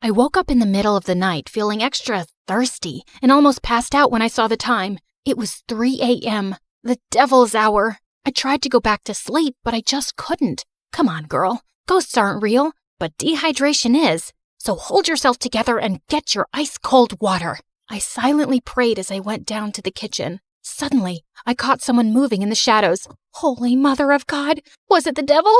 I woke up in the middle of the night feeling extra thirsty and almost passed out when I saw the time. It was 3 a.m., the devil's hour. I tried to go back to sleep, but I just couldn't. Come on, girl. Ghosts aren't real, but dehydration is. So hold yourself together and get your ice-cold water. I silently prayed as I went down to the kitchen. Suddenly, I caught someone moving in the shadows. Holy Mother of God! Was it the devil?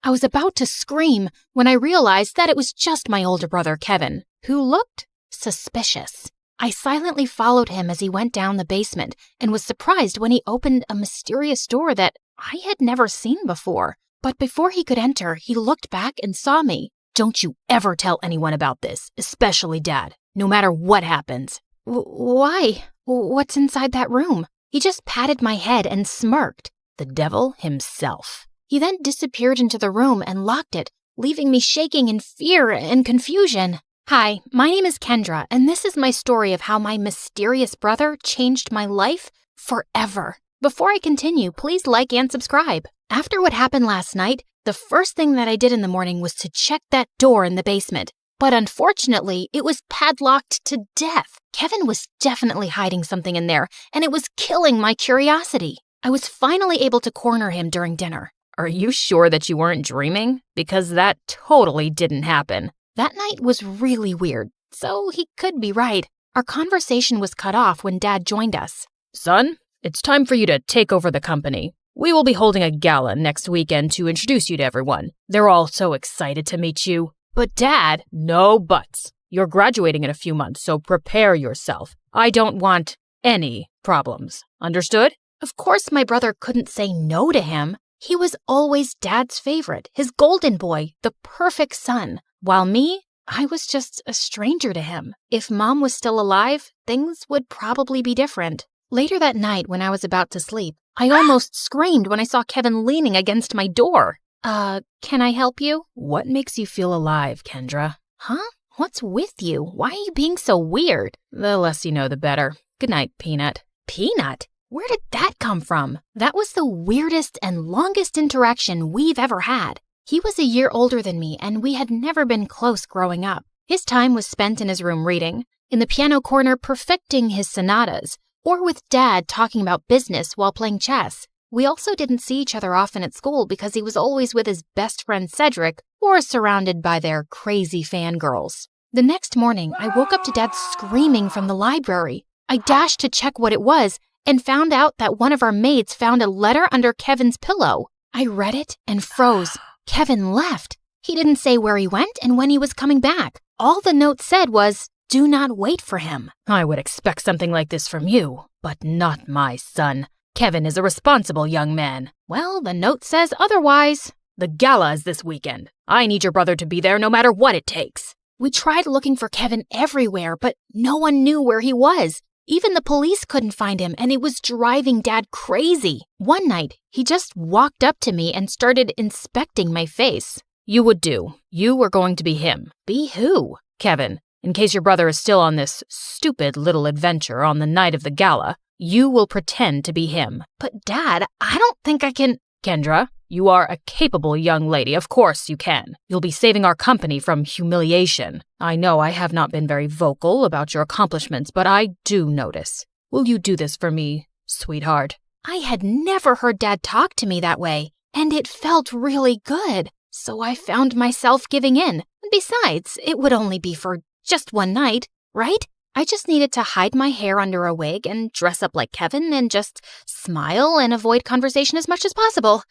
I was about to scream when I realized that it was just my older brother, Kevin, who looked suspicious. I silently followed him as he went down the basement and was surprised when he opened a mysterious door that I had never seen before. But before he could enter, he looked back and saw me. Don't you ever tell anyone about this, especially Dad, no matter what happens. Why? What's inside that room? He just patted my head and smirked. The devil himself. He then disappeared into the room and locked it, leaving me shaking in fear and confusion. Hi, my name is Kendra, and this is my story of how my mysterious brother changed my life forever. Before I continue, please like and subscribe. After what happened last night, the first thing that I did in the morning was to check that door in the basement. But unfortunately, it was padlocked to death. Kevin was definitely hiding something in there, and it was killing my curiosity. I was finally able to corner him during dinner. Are you sure that you weren't dreaming? Because that totally didn't happen. That night was really weird, so he could be right. Our conversation was cut off when Dad joined us. Son, it's time for you to take over the company. We will be holding a gala next weekend to introduce you to everyone. They're all so excited to meet you. But Dad... No buts. You're graduating in a few months, so prepare yourself. I don't want any problems. Understood? Of course my brother couldn't say no to him. He was always Dad's favorite, his golden boy, the perfect son. While me, I was just a stranger to him. If Mom was still alive, things would probably be different. Later that night, when I was about to sleep, I almost screamed when I saw Kevin leaning against my door. Can I help you? What makes you feel alive, Kendra? Huh? What's with you? Why are you being so weird? The less you know, the better. Good night, Peanut. Peanut? Where did that come from? That was the weirdest and longest interaction we've ever had. He was a year older than me, and we had never been close growing up. His time was spent in his room reading, in the piano corner perfecting his sonatas, or with Dad talking about business while playing chess. We also didn't see each other often at school because he was always with his best friend Cedric or surrounded by their crazy fangirls. The next morning, I woke up to Dad screaming from the library. I dashed to check what it was and found out that one of our maids found a letter under Kevin's pillow. I read it and froze. Kevin left. He didn't say where he went and when he was coming back. All the note said was, "Do not wait for him." I would expect something like this from you, but not my son. Kevin is a responsible young man. Well, the note says otherwise. The gala is this weekend. I need your brother to be there no matter what it takes. We tried looking for Kevin everywhere, but no one knew where he was. Even the police couldn't find him, and it was driving Dad crazy. One night, he just walked up to me and started inspecting my face. You would do. You were going to be him. Be who? Kevin. In case your brother is still on this stupid little adventure on the night of the gala, you will pretend to be him. But Dad, I don't think I can... Kendra, you are a capable young lady. Of course you can. You'll be saving our company from humiliation. I know I have not been very vocal about your accomplishments, but I do notice. Will you do this for me, sweetheart? I had never heard Dad talk to me that way, and it felt really good. So I found myself giving in. Besides, it would only be for just one night, right? I just needed to hide my hair under a wig and dress up like Kevin and just smile and avoid conversation as much as possible.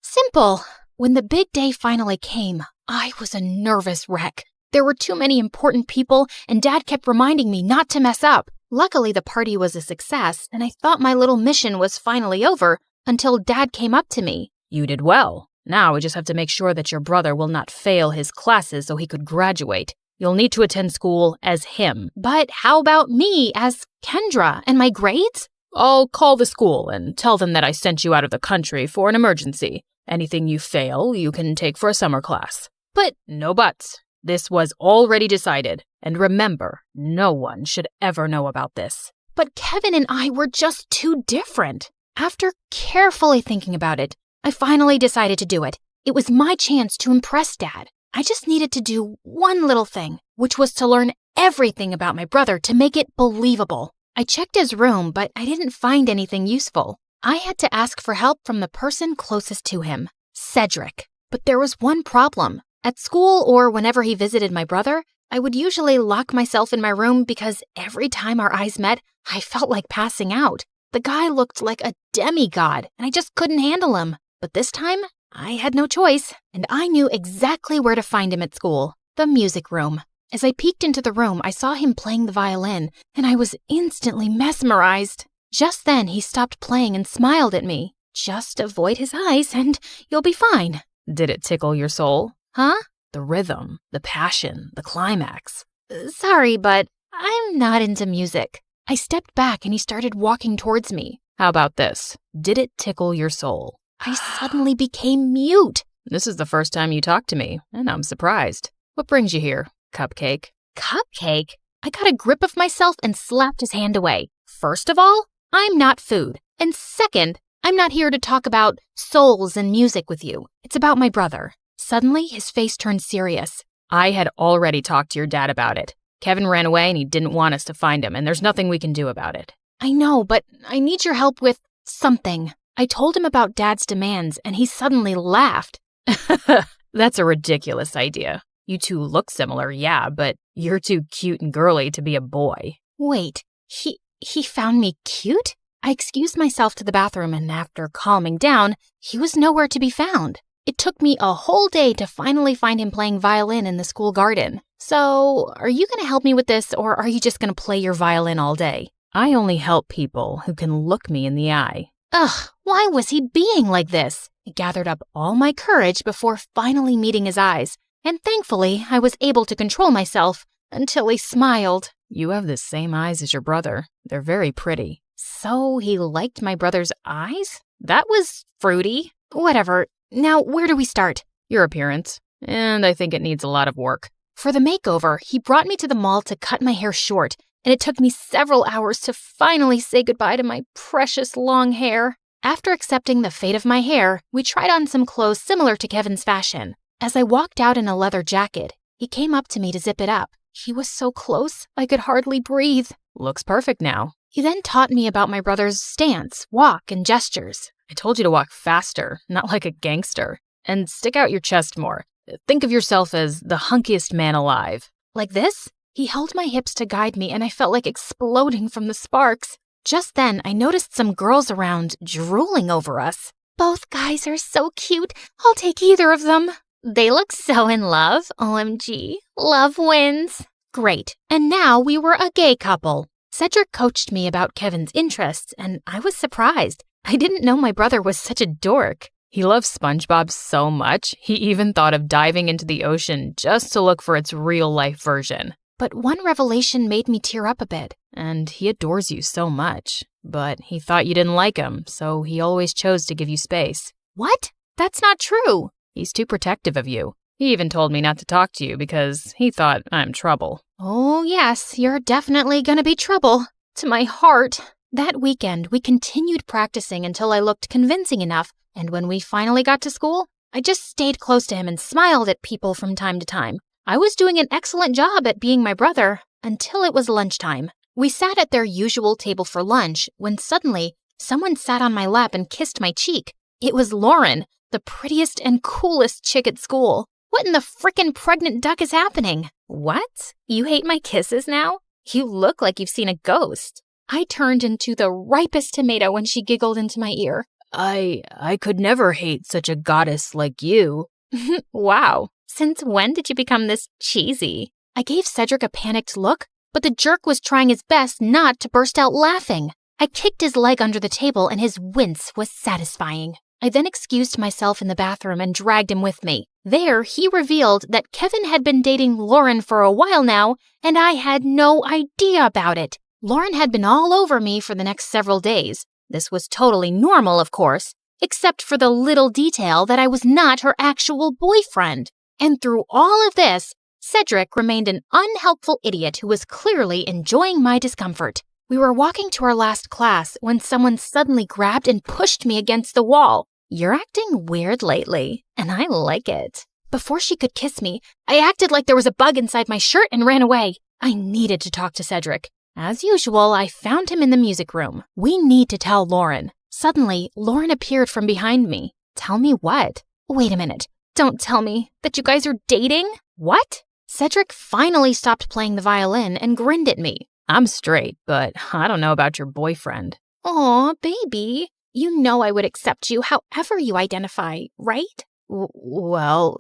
Simple. When the big day finally came, I was a nervous wreck. There were too many important people, and Dad kept reminding me not to mess up. Luckily, the party was a success, and I thought my little mission was finally over until Dad came up to me. You did well. Now we just have to make sure that your brother will not fail his classes so he could graduate. You'll need to attend school as him. But how about me as Kendra and my grades? I'll call the school and tell them that I sent you out of the country for an emergency. Anything you fail, you can take for a summer class. But no buts. This was already decided. And remember, no one should ever know about this. But Kevin and I were just too different. After carefully thinking about it, I finally decided to do it. It was my chance to impress Dad. I just needed to do one little thing, which was to learn everything about my brother to make it believable. I checked his room, but I didn't find anything useful. I had to ask for help from the person closest to him, Cedric. But there was one problem. At school or whenever he visited my brother, I would usually lock myself in my room because every time our eyes met, I felt like passing out. The guy looked like a demigod, and I just couldn't handle him. But this time, I had no choice, and I knew exactly where to find him at school, the music room. As I peeked into the room, I saw him playing the violin, and I was instantly mesmerized. Just then, he stopped playing and smiled at me. Just avoid his eyes, and you'll be fine. Did it tickle your soul? Huh? The rhythm, the passion, the climax. Sorry, but I'm not into music. I stepped back and he started walking towards me. How about this? Did it tickle your soul? I suddenly became mute. This is the first time you talked to me, and I'm surprised. What brings you here, Cupcake? Cupcake? I got a grip of myself and slapped his hand away. First of all, I'm not food. And second, I'm not here to talk about souls and music with you. It's about my brother. Suddenly, his face turned serious. I had already talked to your dad about it. Kevin ran away and he didn't want us to find him, and there's nothing we can do about it. I know, but I need your help with something. I told him about Dad's demands, and he suddenly laughed. That's a ridiculous idea. You two look similar, yeah, but you're too cute and girly to be a boy. Wait, he found me cute? I excused myself to the bathroom, and after calming down, he was nowhere to be found. It took me a whole day to finally find him playing violin in the school garden. So, are you going to help me with this, or are you just going to play your violin all day? I only help people who can look me in the eye. Ugh, why was he being like this? I gathered up all my courage before finally meeting his eyes, and thankfully I was able to control myself until he smiled. You have the same eyes as your brother. They're very pretty. So he liked my brother's eyes? That was fruity. Whatever. Now, where do we start? Your appearance. And I think it needs a lot of work. For the makeover, he brought me to the mall to cut my hair short, and it took me several hours to finally say goodbye to my precious long hair. After accepting the fate of my hair, we tried on some clothes similar to Kevin's fashion. As I walked out in a leather jacket, he came up to me to zip it up. He was so close, I could hardly breathe. Looks perfect now. He then taught me about my brother's stance, walk, and gestures. I told you to walk faster, not like a gangster. And stick out your chest more. Think of yourself as the hunkiest man alive. Like this? He held my hips to guide me, and I felt like exploding from the sparks. Just then, I noticed some girls around drooling over us. Both guys are so cute. I'll take either of them. They look so in love. OMG. Love wins. Great. And now we were a gay couple. Cedric coached me about Kevin's interests, and I was surprised. I didn't know my brother was such a dork. He loves SpongeBob so much, he even thought of diving into the ocean just to look for its real-life version. But one revelation made me tear up a bit. And he adores you so much. But he thought you didn't like him, so he always chose to give you space. What? That's not true. He's too protective of you. He even told me not to talk to you because he thought I'm trouble. Oh, yes, you're definitely gonna be trouble. To my heart. That weekend, we continued practicing until I looked convincing enough, and when we finally got to school, I just stayed close to him and smiled at people from time to time. I was doing an excellent job at being my brother until it was lunchtime. We sat at their usual table for lunch when suddenly someone sat on my lap and kissed my cheek. It was Lauren, the prettiest and coolest chick at school. What in the frickin' pregnant duck is happening? What? You hate my kisses now? You look like you've seen a ghost. I turned into the ripest tomato when she giggled into my ear. I could never hate such a goddess like you. Wow. Since when did you become this cheesy? I gave Cedric a panicked look, but the jerk was trying his best not to burst out laughing. I kicked his leg under the table and his wince was satisfying. I then excused myself in the bathroom and dragged him with me. There, he revealed that Kevin had been dating Lauren for a while now, and I had no idea about it. Lauren had been all over me for the next several days. This was totally normal, of course, except for the little detail that I was not her actual boyfriend. And through all of this, Cedric remained an unhelpful idiot who was clearly enjoying my discomfort. We were walking to our last class when someone suddenly grabbed and pushed me against the wall. You're acting weird lately, and I like it. Before she could kiss me, I acted like there was a bug inside my shirt and ran away. I needed to talk to Cedric. As usual, I found him in the music room. We need to tell Lauren. Suddenly, Lauren appeared from behind me. Tell me what? Wait a minute. Don't tell me that you guys are dating? What? Cedric finally stopped playing the violin and grinned at me. I'm straight, but I don't know about your boyfriend. Aw, baby. You know I would accept you however you identify, right? Well,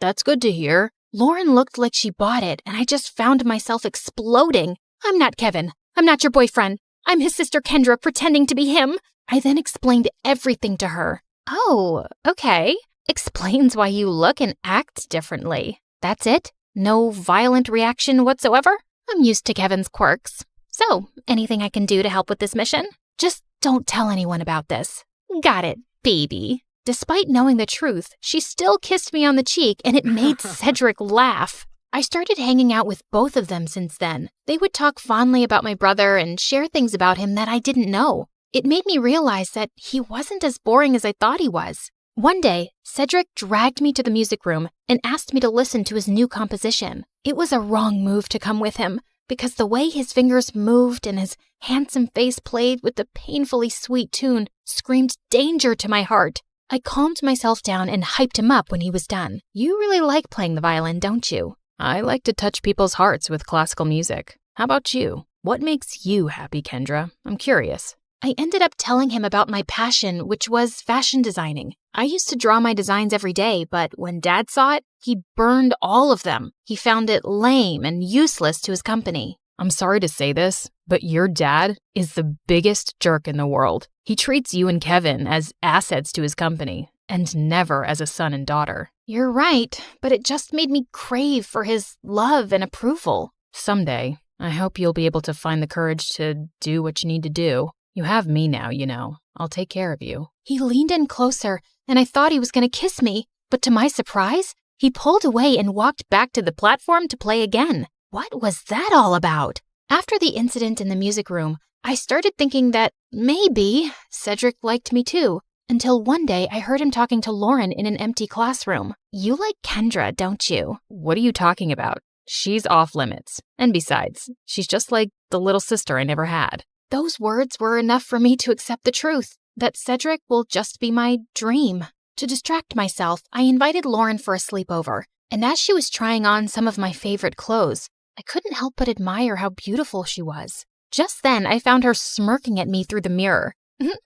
that's good to hear. Lauren looked like she bought it, and I just found myself exploding. I'm not Kevin. I'm not your boyfriend. I'm his sister Kendra pretending to be him. I then explained everything to her. Oh, okay. Explains why you look and act differently. That's it? No violent reaction whatsoever? I'm used to Kevin's quirks. So, anything I can do to help with this mission? Just don't tell anyone about this. Got it, baby. Despite knowing the truth, she still kissed me on the cheek, and it made Cedric laugh. I started hanging out with both of them since then. They would talk fondly about my brother and share things about him that I didn't know. It made me realize that he wasn't as boring as I thought he was. One day, Cedric dragged me to the music room and asked me to listen to his new composition. It was a wrong move to come with him, because the way his fingers moved and his handsome face played with the painfully sweet tune screamed danger to my heart. I calmed myself down and hyped him up when he was done. You really like playing the violin, don't you? I like to touch people's hearts with classical music. How about you? What makes you happy, Kendra? I'm curious. I ended up telling him about my passion, which was fashion designing. I used to draw my designs every day, but when Dad saw it, he burned all of them. He found it lame and useless to his company. I'm sorry to say this, but your dad is the biggest jerk in the world. He treats you and Kevin as assets to his company, and never as a son and daughter. You're right, but it just made me crave for his love and approval. Someday, I hope you'll be able to find the courage to do what you need to do. You have me now, you know. I'll take care of you. He leaned in closer, and I thought he was going to kiss me, but to my surprise, he pulled away and walked back to the platform to play again. What was that all about? After the incident in the music room, I started thinking that maybe Cedric liked me too, until one day I heard him talking to Lauren in an empty classroom. You like Kendra, don't you? What are you talking about? She's off limits. And besides, she's just like the little sister I never had. Those words were enough for me to accept the truth, that Cedric will just be my dream. To distract myself, I invited Lauren for a sleepover, and as she was trying on some of my favorite clothes, I couldn't help but admire how beautiful she was. Just then, I found her smirking at me through the mirror.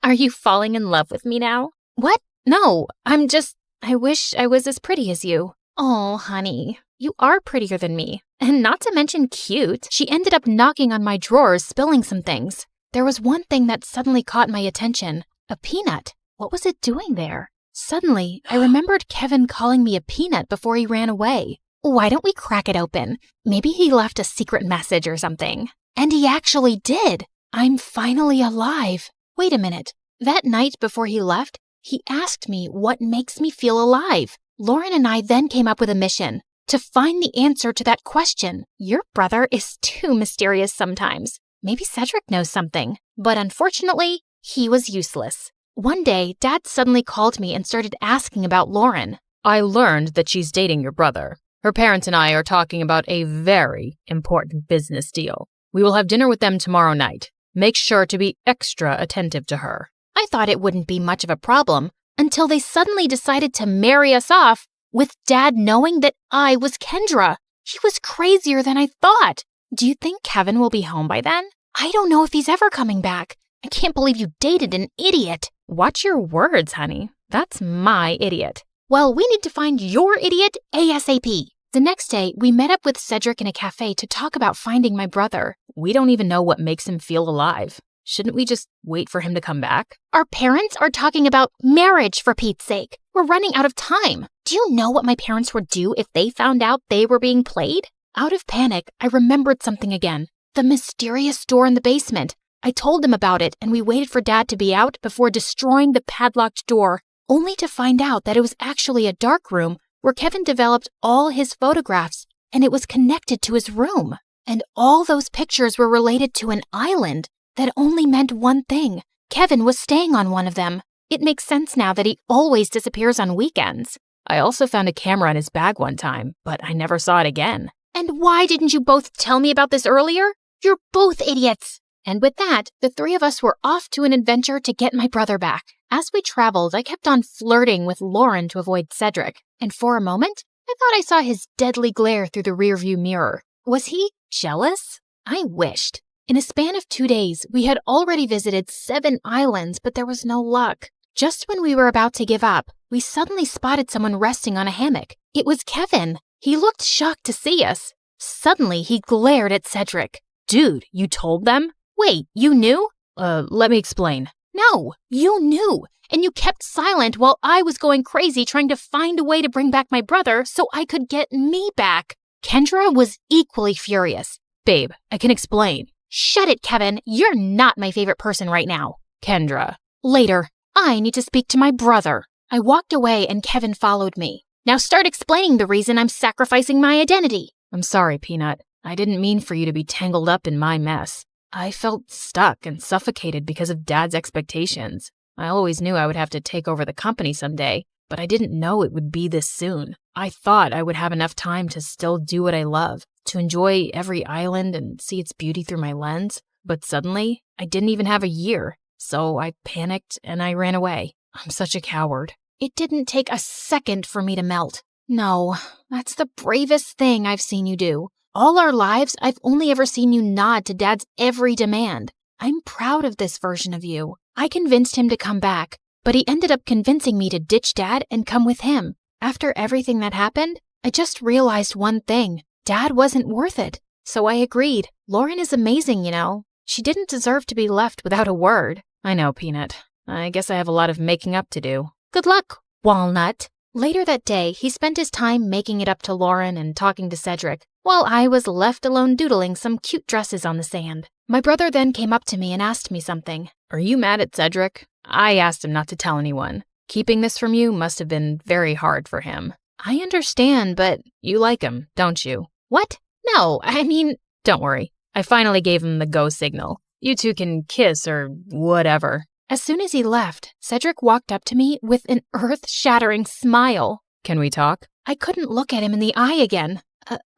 Are you falling in love with me now? What? No, I wish I was as pretty as you. Oh, honey, you are prettier than me. And not to mention cute. She ended up knocking on my drawers, spilling some things. There was one thing that suddenly caught my attention. A peanut. What was it doing there? Suddenly, I remembered Kevin calling me a peanut before he ran away. Why don't we crack it open? Maybe he left a secret message or something. And he actually did. I'm finally alive. Wait a minute. That night before he left, he asked me what makes me feel alive. Lauren and I then came up with a mission to find the answer to that question. Your brother is too mysterious sometimes. Maybe Cedric knows something. But unfortunately, he was useless. One day, Dad suddenly called me and started asking about Lauren. I learned that she's dating your brother. Her parents and I are talking about a very important business deal. We will have dinner with them tomorrow night. Make sure to be extra attentive to her. I thought it wouldn't be much of a problem until they suddenly decided to marry us off with Dad knowing that I was Kendra. He was crazier than I thought. Do you think Kevin will be home by then? I don't know if he's ever coming back. I can't believe you dated an idiot. Watch your words, honey. That's my idiot. Well, we need to find your idiot ASAP. The next day, we met up with Cedric in a cafe to talk about finding my brother. We don't even know what makes him feel alive. Shouldn't we just wait for him to come back? Our parents are talking about marriage, for Pete's sake. We're running out of time. Do you know what my parents would do if they found out they were being played? Out of panic, I remembered something again. The mysterious door in the basement. I told them about it, and we waited for Dad to be out before destroying the padlocked door, only to find out that it was actually a dark room where Kevin developed all his photographs, and it was connected to his room. And all those pictures were related to an island that only meant one thing. Kevin was staying on one of them. It makes sense now that he always disappears on weekends. I also found a camera in his bag one time, but I never saw it again. And why didn't you both tell me about this earlier? You're both idiots. And with that, the three of us were off to an adventure to get my brother back. As we traveled, I kept on flirting with Lauren to avoid Cedric. And for a moment, I thought I saw his deadly glare through the rearview mirror. Was he jealous? I wished. In a span of 2 days, we had already visited 7 islands, but there was no luck. Just when we were about to give up, we suddenly spotted someone resting on a hammock. It was Kevin. He looked shocked to see us. Suddenly, he glared at Cedric. Dude, you told them? Wait, you knew? Let me explain. No, you knew. And you kept silent while I was going crazy trying to find a way to bring back my brother so I could get me back. Kendra was equally furious. Babe, I can explain. Shut it, Kevin. You're not my favorite person right now. Kendra. Later. I need to speak to my brother. I walked away and Kevin followed me. Now start explaining the reason I'm sacrificing my identity. I'm sorry, Peanut. I didn't mean for you to be tangled up in my mess. I felt stuck and suffocated because of Dad's expectations. I always knew I would have to take over the company someday, but I didn't know it would be this soon. I thought I would have enough time to still do what I love, to enjoy every island and see its beauty through my lens. But suddenly, I didn't even have a year. So I panicked and I ran away. I'm such a coward. It didn't take a second for me to melt. No, that's the bravest thing I've seen you do. All our lives, I've only ever seen you nod to Dad's every demand. I'm proud of this version of you. I convinced him to come back, but he ended up convincing me to ditch Dad and come with him. After everything that happened, I just realized one thing. Dad wasn't worth it. So I agreed. Lauren is amazing, you know. She didn't deserve to be left without a word. I know, Peanut. I guess I have a lot of making up to do. Good luck, Walnut. Later that day, he spent his time making it up to Lauren and talking to Cedric, while I was left alone doodling some cute dresses on the sand. My brother then came up to me and asked me something. Are you mad at Cedric? I asked him not to tell anyone. Keeping this from you must have been very hard for him. I understand, but... You like him, don't you? What? No, I mean... Don't worry. I finally gave him the go signal. You two can kiss or whatever. As soon as he left, Cedric walked up to me with an earth-shattering smile. Can we talk? I couldn't look at him in the eye again.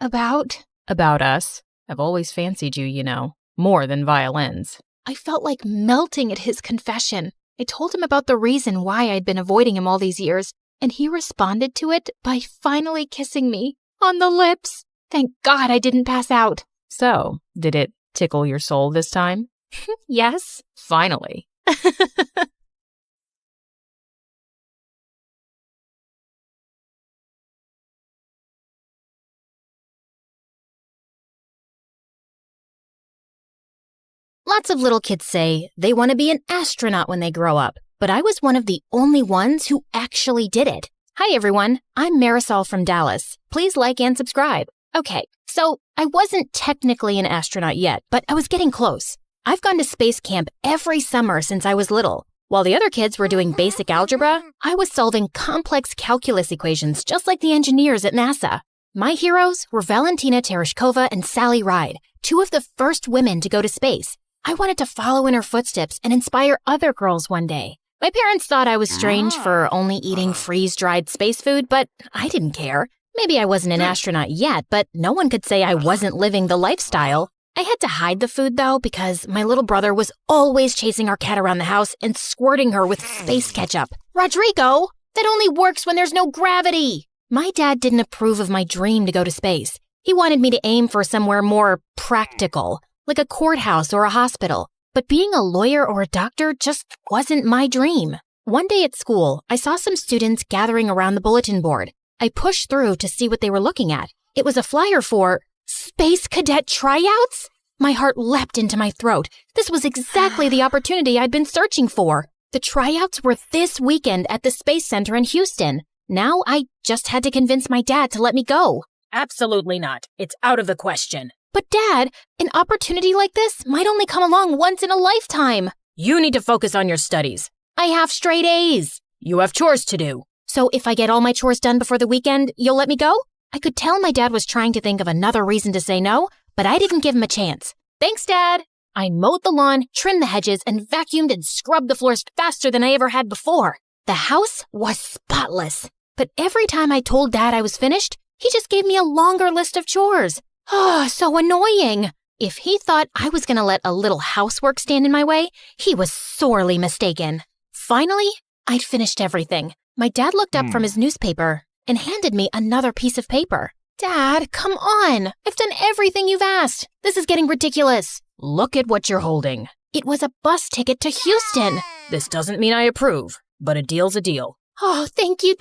About? About us. I've always fancied you, you know. More than violins. I felt like melting at his confession. I told him about the reason why I'd been avoiding him all these years, and he responded to it by finally kissing me on the lips. Thank God I didn't pass out. So, did it tickle your soul this time? Yes. Finally. Lots of little kids say they want to be an astronaut when they grow up, but I was one of the only ones who actually did it. Hi everyone, I'm Marisol from Dallas. Please like and subscribe. Okay, so I wasn't technically an astronaut yet, but I was getting close. I've gone to space camp every summer since I was little. While the other kids were doing basic algebra, I was solving complex calculus equations just like the engineers at NASA. My heroes were Valentina Tereshkova and Sally Ride, 2 of the first women to go to space. I wanted to follow in her footsteps and inspire other girls one day. My parents thought I was strange for only eating freeze-dried space food, but I didn't care. Maybe I wasn't an astronaut yet, but no one could say I wasn't living the lifestyle. I had to hide the food, though, because my little brother was always chasing our cat around the house and squirting her with space ketchup. Rodrigo, that only works when there's no gravity. My dad didn't approve of my dream to go to space. He wanted me to aim for somewhere more practical, like a courthouse or a hospital. But being a lawyer or a doctor just wasn't my dream. One day at school, I saw some students gathering around the bulletin board. I pushed through to see what they were looking at. It was a flyer for Space Cadet Tryouts? My heart leapt into my throat. This was exactly the opportunity I'd been searching for. The tryouts were this weekend at the Space Center in Houston. Now I just had to convince my dad to let me go. Absolutely not. It's out of the question. But Dad, an opportunity like this might only come along once in a lifetime. You need to focus on your studies. I have straight A's. You have chores to do. So if I get all my chores done before the weekend, you'll let me go? I could tell my dad was trying to think of another reason to say no, but I didn't give him a chance. Thanks, Dad. I mowed the lawn, trimmed the hedges, and vacuumed and scrubbed the floors faster than I ever had before. The house was spotless. But every time I told Dad I was finished, he just gave me a longer list of chores. Oh, so annoying. If he thought I was going to let a little housework stand in my way, he was sorely mistaken. Finally, I'd finished everything. My dad looked up from his newspaper and handed me another piece of paper. Dad, come on. I've done everything you've asked. This is getting ridiculous. Look at what you're holding. It was a bus ticket to Houston. This doesn't mean I approve, but a deal's a deal. Oh, thank you.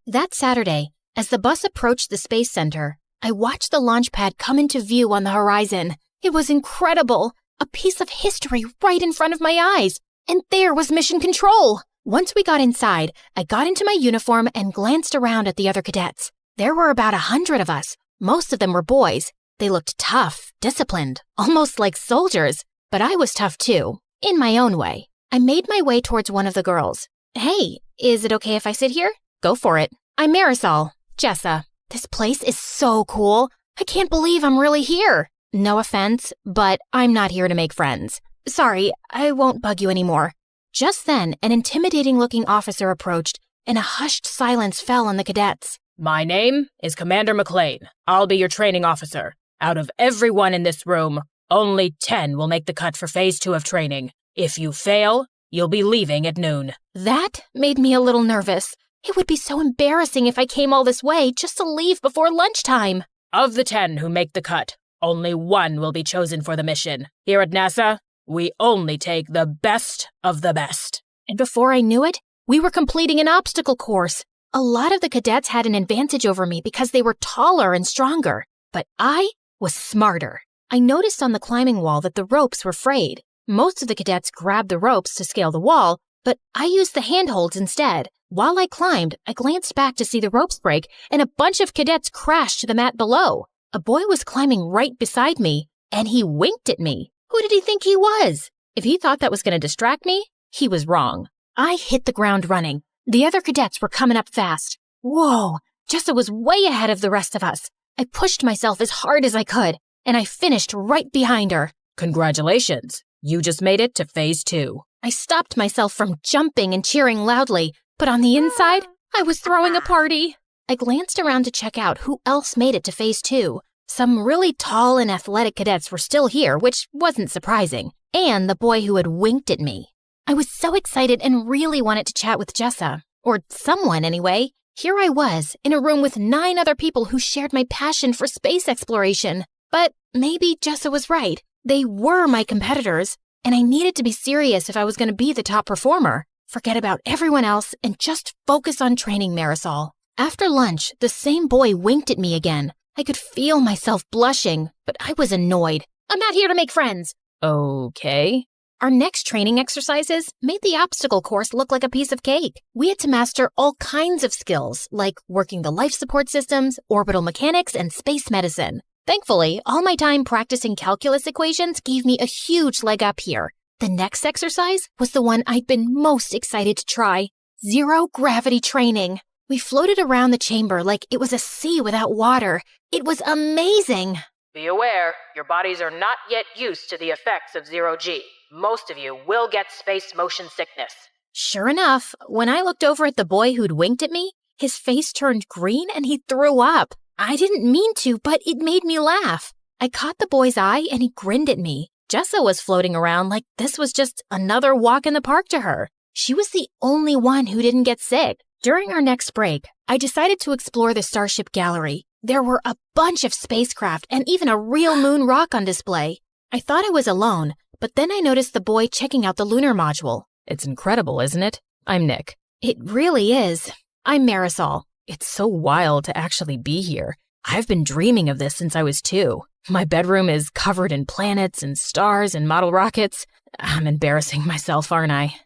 That Saturday, as the bus approached the Space Center, I watched the launch pad come into view on the horizon. It was incredible. A piece of history right in front of my eyes. And there was Mission Control. Once we got inside, I got into my uniform and glanced around at the other cadets. There were about 100 of us. Most of them were boys. They looked tough, disciplined, almost like soldiers. But I was tough too, in my own way. I made my way towards one of the girls. Hey, is it okay if I sit here? Go for it. I'm Marisol, Jessa. This place is so cool. I can't believe I'm really here. No offense, but I'm not here to make friends. Sorry, I won't bug you anymore. Just then, an intimidating-looking officer approached, and a hushed silence fell on the cadets. My name is Commander McLean. I'll be your training officer. Out of everyone in this room, only 10 will make the cut for Phase 2 of training. If you fail, you'll be leaving at noon. That made me a little nervous. It would be so embarrassing if I came all this way just to leave before lunchtime. Of the 10 who make the cut, only 1 will be chosen for the mission. Here at NASA, we only take the best of the best. And before I knew it, we were completing an obstacle course. A lot of the cadets had an advantage over me because they were taller and stronger. But I was smarter. I noticed on the climbing wall that the ropes were frayed. Most of the cadets grabbed the ropes to scale the wall, but I used the handholds instead. While I climbed, I glanced back to see the ropes break, and a bunch of cadets crashed to the mat below. A boy was climbing right beside me, and he winked at me. Who did he think he was? If he thought that was going to distract me, he was wrong. I hit the ground running. The other cadets were coming up fast. Whoa, Jessa was way ahead of the rest of us. I pushed myself as hard as I could, and I finished right behind her. Congratulations. You just made it to Phase 2. I stopped myself from jumping and cheering loudly, but on the inside, I was throwing a party. I glanced around to check out who else made it to Phase 2. Some really tall and athletic cadets were still here, which wasn't surprising, and the boy who had winked at me. I was so excited and really wanted to chat with Jessa, or someone anyway. Here I was, in a room with 9 other people who shared my passion for space exploration. But maybe Jessa was right. They were my competitors, and I needed to be serious if I was going to be the top performer. Forget about everyone else and just focus on training Marisol. After lunch, the same boy winked at me again. I could feel myself blushing, but I was annoyed. I'm not here to make friends. Okay. Our next training exercises made the obstacle course look like a piece of cake. We had to master all kinds of skills, like working the life support systems, orbital mechanics, and space medicine. Thankfully, all my time practicing calculus equations gave me a huge leg up here. The next exercise was the one I'd been most excited to try. Zero gravity training. We floated around the chamber like it was a sea without water. It was amazing. Be aware, your bodies are not yet used to the effects of zero-G. Most of you will get space motion sickness. Sure enough, when I looked over at the boy who'd winked at me, his face turned green and he threw up. I didn't mean to, but it made me laugh. I caught the boy's eye and he grinned at me. Jessa was floating around like this was just another walk in the park to her. She was the only one who didn't get sick. During our next break, I decided to explore the Starship Gallery. There were a bunch of spacecraft and even a real moon rock on display. I thought I was alone, but then I noticed the boy checking out the lunar module. It's incredible, isn't it? I'm Nick. It really is. I'm Marisol. It's so wild to actually be here. I've been dreaming of this since I was 2. My bedroom is covered in planets and stars and model rockets. I'm embarrassing myself, aren't I?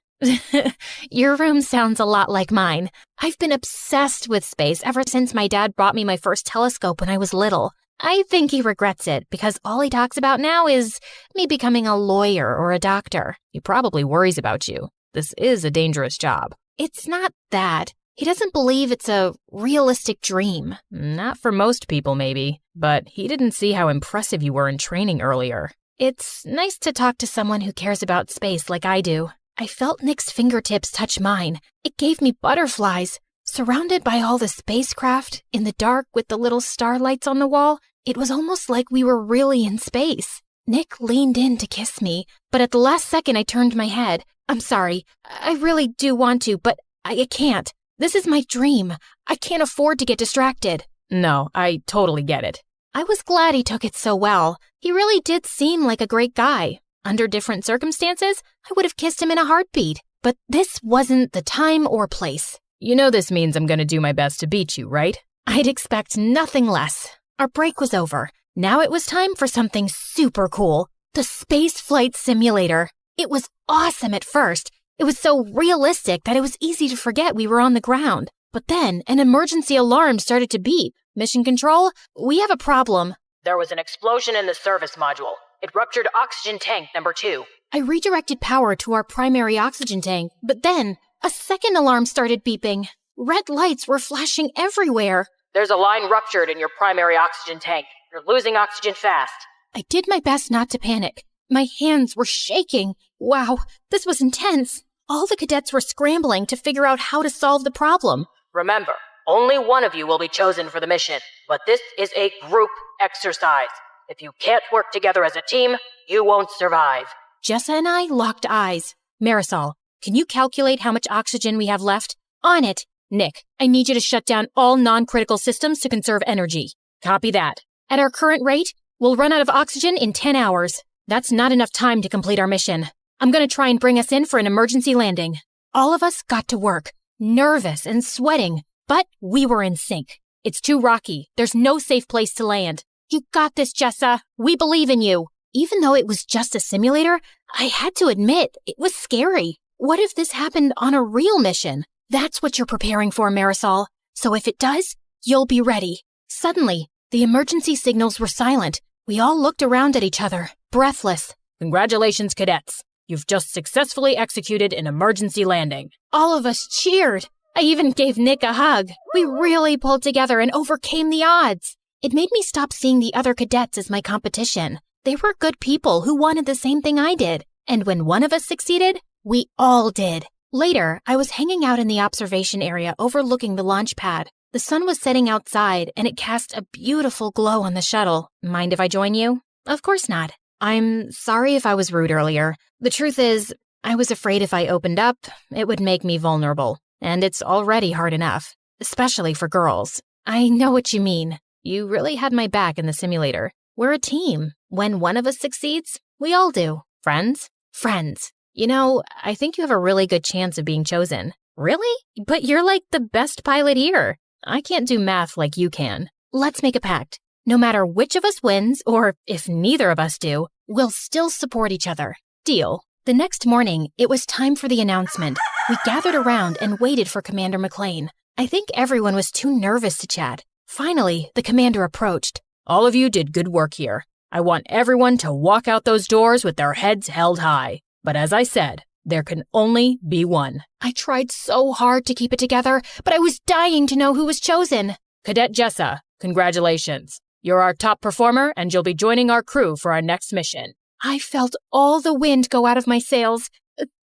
Your room sounds a lot like mine. I've been obsessed with space ever since my dad bought me my first telescope when I was little. I think he regrets it because all he talks about now is me becoming a lawyer or a doctor. He probably worries about you. This is a dangerous job. It's not that. He doesn't believe it's a realistic dream. Not for most people, maybe. But he didn't see how impressive you were in training earlier. It's nice to talk to someone who cares about space like I do. I felt Nick's fingertips touch mine. It gave me butterflies. Surrounded by all the spacecraft, in the dark with the little starlights on the wall, it was almost like we were really in space. Nick leaned in to kiss me, but at the last second I turned my head. I'm sorry. I really do want to, but I can't. This is my dream. I can't afford to get distracted. No, I totally get it. I was glad he took it so well. He really did seem like a great guy. Under different circumstances, I would have kissed him in a heartbeat. But this wasn't the time or place. You know this means I'm gonna do my best to beat you, right? I'd expect nothing less. Our break was over. Now it was time for something super cool. The space flight simulator. It was awesome at first. It was so realistic that it was easy to forget we were on the ground. But then an emergency alarm started to beep. Mission Control, we have a problem. There was an explosion in the service module. It ruptured oxygen tank number 2. I redirected power to our primary oxygen tank, but then a second alarm started beeping. Red lights were flashing everywhere. There's a line ruptured in your primary oxygen tank. You're losing oxygen fast. I did my best not to panic. My hands were shaking. Wow, this was intense. All the cadets were scrambling to figure out how to solve the problem. Remember, only one of you will be chosen for the mission, but this is a group exercise. If you can't work together as a team, you won't survive. Jessa and I locked eyes. Marisol, can you calculate how much oxygen we have left? On it. Nick, I need you to shut down all non-critical systems to conserve energy. Copy that. At our current rate, we'll run out of oxygen in 10 hours. That's not enough time to complete our mission. I'm going to try and bring us in for an emergency landing. All of us got to work, nervous and sweating, but we were in sync. It's too rocky. There's no safe place to land. You got this, Jessa. We believe in you. Even though it was just a simulator, I had to admit, it was scary. What if this happened on a real mission? That's what you're preparing for, Marisol. So if it does, you'll be ready. Suddenly, the emergency signals were silent. We all looked around at each other, breathless. Congratulations, cadets. You've just successfully executed an emergency landing. All of us cheered. I even gave Nick a hug. We really pulled together and overcame the odds. It made me stop seeing the other cadets as my competition. They were good people who wanted the same thing I did. And when one of us succeeded, we all did. Later, I was hanging out in the observation area overlooking the launch pad. The sun was setting outside, and it cast a beautiful glow on the shuttle. Mind if I join you? Of course not. I'm sorry if I was rude earlier. The truth is, I was afraid if I opened up, it would make me vulnerable. And it's already hard enough, especially for girls. I know what you mean. You really had my back in the simulator. We're a team. When one of us succeeds, we all do. Friends? Friends. You know, I think you have a really good chance of being chosen. Really? But you're like the best pilot here. I can't do math like you can. Let's make a pact. No matter which of us wins, or if neither of us do, we'll still support each other. Deal. The next morning, it was time for the announcement. We gathered around and waited for Commander McLean. I think everyone was too nervous to chat. Finally, the commander approached. All of you did good work here. I want everyone to walk out those doors with their heads held high. But as I said, there can only be one. I tried so hard to keep it together, but I was dying to know who was chosen. Cadet Jessa, congratulations. You're our top performer, and you'll be joining our crew for our next mission. I felt all the wind go out of my sails.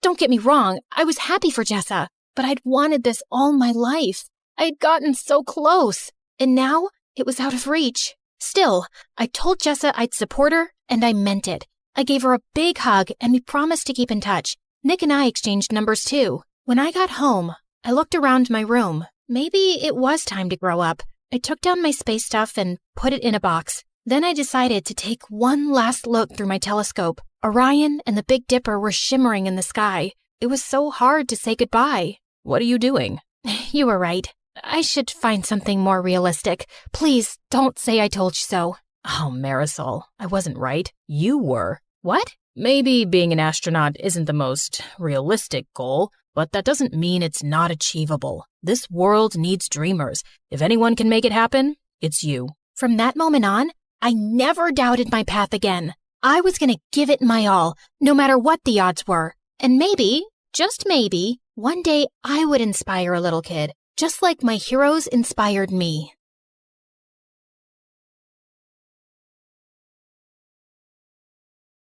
Don't get me wrong, I was happy for Jessa, but I'd wanted this all my life. I'd gotten so close, and now it was out of reach. Still, I told Jessa I'd support her, and I meant it. I gave her a big hug, and we promised to keep in touch. Nick and I exchanged numbers too. When I got home, I looked around my room. Maybe it was time to grow up. I took down my space stuff and put it in a box. Then I decided to take one last look through my telescope. Orion and the Big Dipper were shimmering in the sky. It was so hard to say goodbye. What are you doing? You were right. I should find something more realistic. Please, don't say I told you so. Oh, Marisol, I wasn't right. You were. What? Maybe being an astronaut isn't the most realistic goal, but that doesn't mean it's not achievable. This world needs dreamers. If anyone can make it happen, it's you. From that moment on, I never doubted my path again. I was going to give it my all, no matter what the odds were. And maybe, just maybe, one day I would inspire a little kid, just like my heroes inspired me.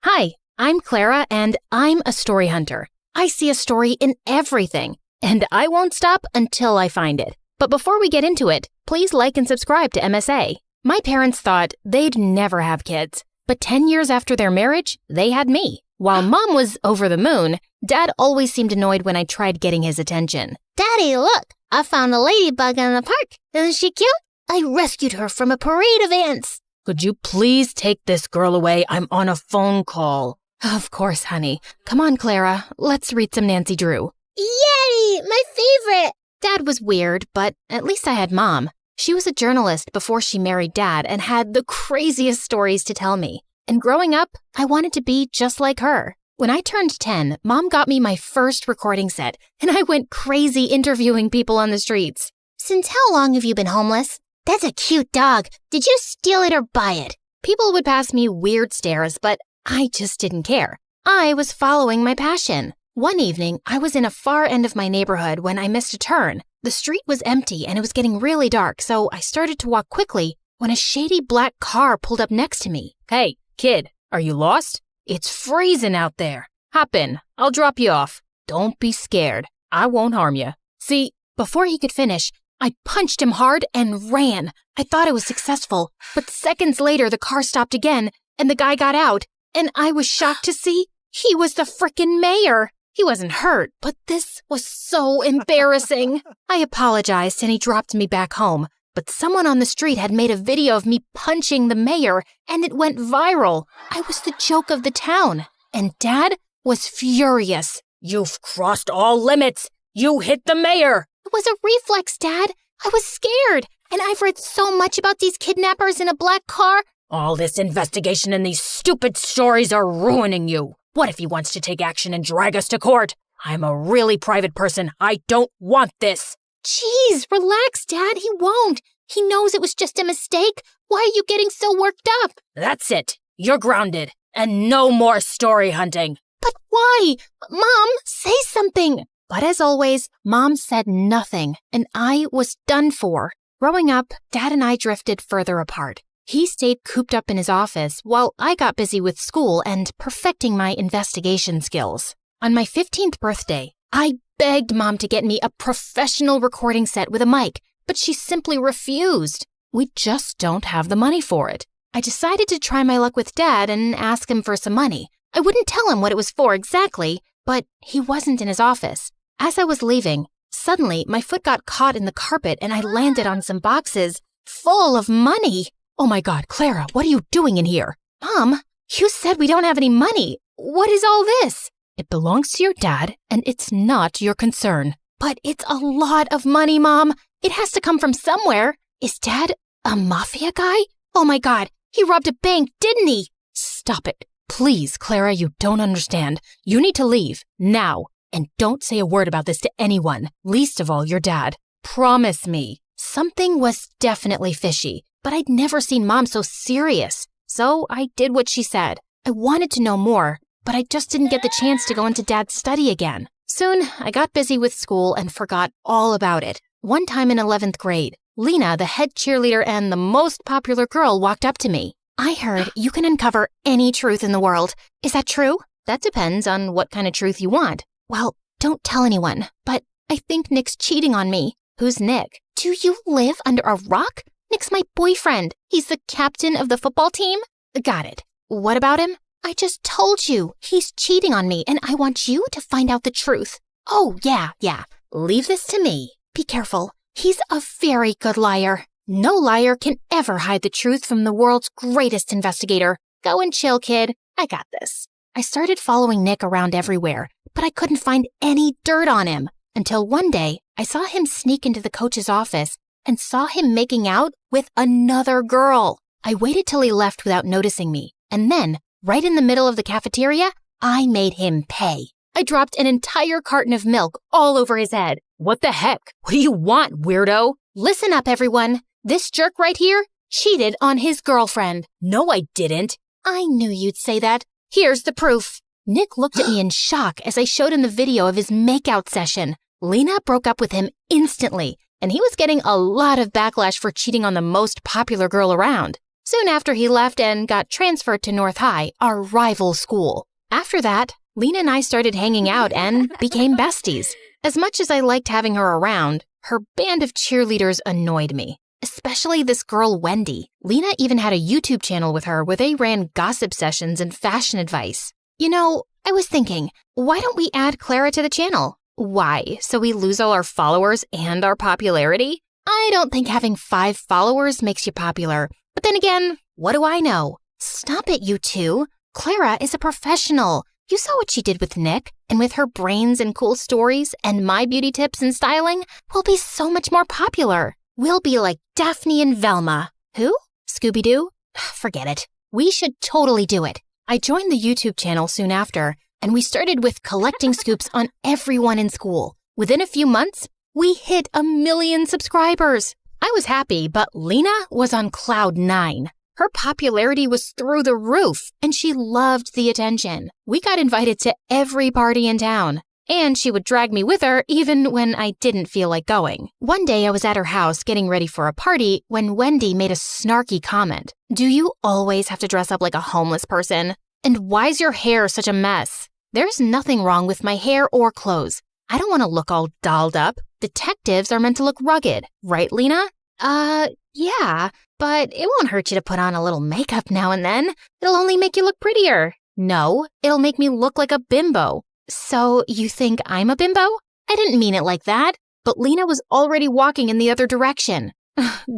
Hi, I'm Clara, and I'm a story hunter. I see a story in everything, and I won't stop until I find it. But before we get into it, please like and subscribe to MSA. My parents thought they'd never have kids, but 10 years after their marriage, they had me. While Mom was over the moon, Dad always seemed annoyed when I tried getting his attention. Daddy, look! I found a ladybug in the park. Isn't she cute? I rescued her from a parade of ants. Could you please take this girl away? I'm on a phone call. Of course, honey. Come on, Clara. Let's read some Nancy Drew. Yay! My favorite! Dad was weird, but at least I had Mom. She was a journalist before she married Dad and had the craziest stories to tell me. And growing up, I wanted to be just like her. When I turned 10, Mom got me my first recording set, and I went crazy interviewing people on the streets. Since how long have you been homeless? That's a cute dog. Did you steal it or buy it? People would pass me weird stares, but I just didn't care. I was following my passion. One evening, I was in a far end of my neighborhood when I missed a turn. The street was empty and it was getting really dark, so I started to walk quickly when a shady black car pulled up next to me. Hey, kid, are you lost? It's freezing out there. Hop in. I'll drop you off. Don't be scared. I won't harm you. See, before he could finish, I punched him hard and ran. I thought I was successful, but seconds later the car stopped again and the guy got out, and I was shocked to see he was the frickin' mayor. He wasn't hurt, but this was so embarrassing. I apologized and he dropped me back home, but someone on the street had made a video of me punching the mayor and it went viral. I was the joke of the town, and Dad was furious. You've crossed all limits. You hit the mayor. It was a reflex, Dad. I was scared, and I've read so much about these kidnappers in a black car. All this investigation and these stupid stories are ruining you. What if he wants to take action and drag us to court? I'm a really private person. I don't want this. Jeez, relax, Dad. He won't. He knows it was just a mistake. Why are you getting so worked up? That's it. You're grounded. And no more story hunting. But why? Mom, say something. But as always, Mom said nothing, and I was done for. Growing up, Dad and I drifted further apart. He stayed cooped up in his office while I got busy with school and perfecting my investigation skills. On my 15th birthday, I begged Mom to get me a professional recording set with a mic, but she simply refused. We just don't have the money for it. I decided to try my luck with Dad and ask him for some money. I wouldn't tell him what it was for exactly, but he wasn't in his office. As I was leaving, suddenly my foot got caught in the carpet and I landed on some boxes full of money. Oh my God, Clara, what are you doing in here? Mom, you said we don't have any money. What is all this? It belongs to your dad, and it's not your concern. But it's a lot of money, Mom. It has to come from somewhere. Is Dad a mafia guy? Oh my God, he robbed a bank, didn't he? Stop it. Please, Clara, you don't understand. You need to leave, now. And don't say a word about this to anyone, least of all your dad. Promise me. Something was definitely fishy, but I'd never seen Mom so serious. So I did what she said. I wanted to know more, but I just didn't get the chance to go into Dad's study again. Soon, I got busy with school and forgot all about it. One time in 11th grade, Lena, the head cheerleader and the most popular girl, walked up to me. I heard you can uncover any truth in the world. Is that true? That depends on what kind of truth you want. Well, don't tell anyone, but I think Nick's cheating on me. Who's Nick? Do you live under a rock? Nick's my boyfriend. He's the captain of the football team. Got it. What about him? I just told you. He's cheating on me, and I want you to find out the truth. Oh, yeah. Leave this to me. Be careful. He's a very good liar. No liar can ever hide the truth from the world's greatest investigator. Go and chill, kid. I got this. I started following Nick around everywhere, but I couldn't find any dirt on him. Until one day, I saw him sneak into the coach's office and saw him making out with another girl. I waited till he left without noticing me, and then, right in the middle of the cafeteria, I made him pay. I dropped an entire carton of milk all over his head. What the heck? What do you want, weirdo? Listen up, everyone. This jerk right here cheated on his girlfriend. No, I didn't. I knew you'd say that. Here's the proof. Nick looked at me in shock as I showed him the video of his makeout session. Lena broke up with him instantly, and he was getting a lot of backlash for cheating on the most popular girl around. Soon after, he left and got transferred to North High, our rival school. After that, Lena and I started hanging out and became besties. As much as I liked having her around, Her band of cheerleaders annoyed me, especially this girl Wendy. Lena even had a YouTube channel with her where they ran gossip sessions and fashion advice. You know, I was thinking, why don't we add Clara to the channel? Why, so we lose all our followers and our popularity? I don't think having 5 followers makes you popular. But then again, what do I know? Stop it, you two. Clara is a professional. You saw what she did with Nick, and with her brains and cool stories and my beauty tips and styling, we'll be so much more popular. We'll be like Daphne and Velma. Who? Scooby-Doo? Forget it. We should totally do it. I joined the YouTube channel soon after, and we started with collecting scoops on everyone in school. Within a few months, we hit 1 million subscribers. I was happy, but Lena was on cloud 9. Her popularity was through the roof, and she loved the attention. We got invited to every party in town, and she would drag me with her even when I didn't feel like going. One day I was at her house getting ready for a party when Wendy made a snarky comment. Do you always have to dress up like a homeless person? And why's your hair such a mess? There's nothing wrong with my hair or clothes. I don't want to look all dolled up. Detectives are meant to look rugged, right, Lena? Yeah, but it won't hurt you to put on a little makeup now and then. It'll only make you look prettier. No, it'll make me look like a bimbo. So you think I'm a bimbo? I didn't mean it like that. But Lena was already walking in the other direction.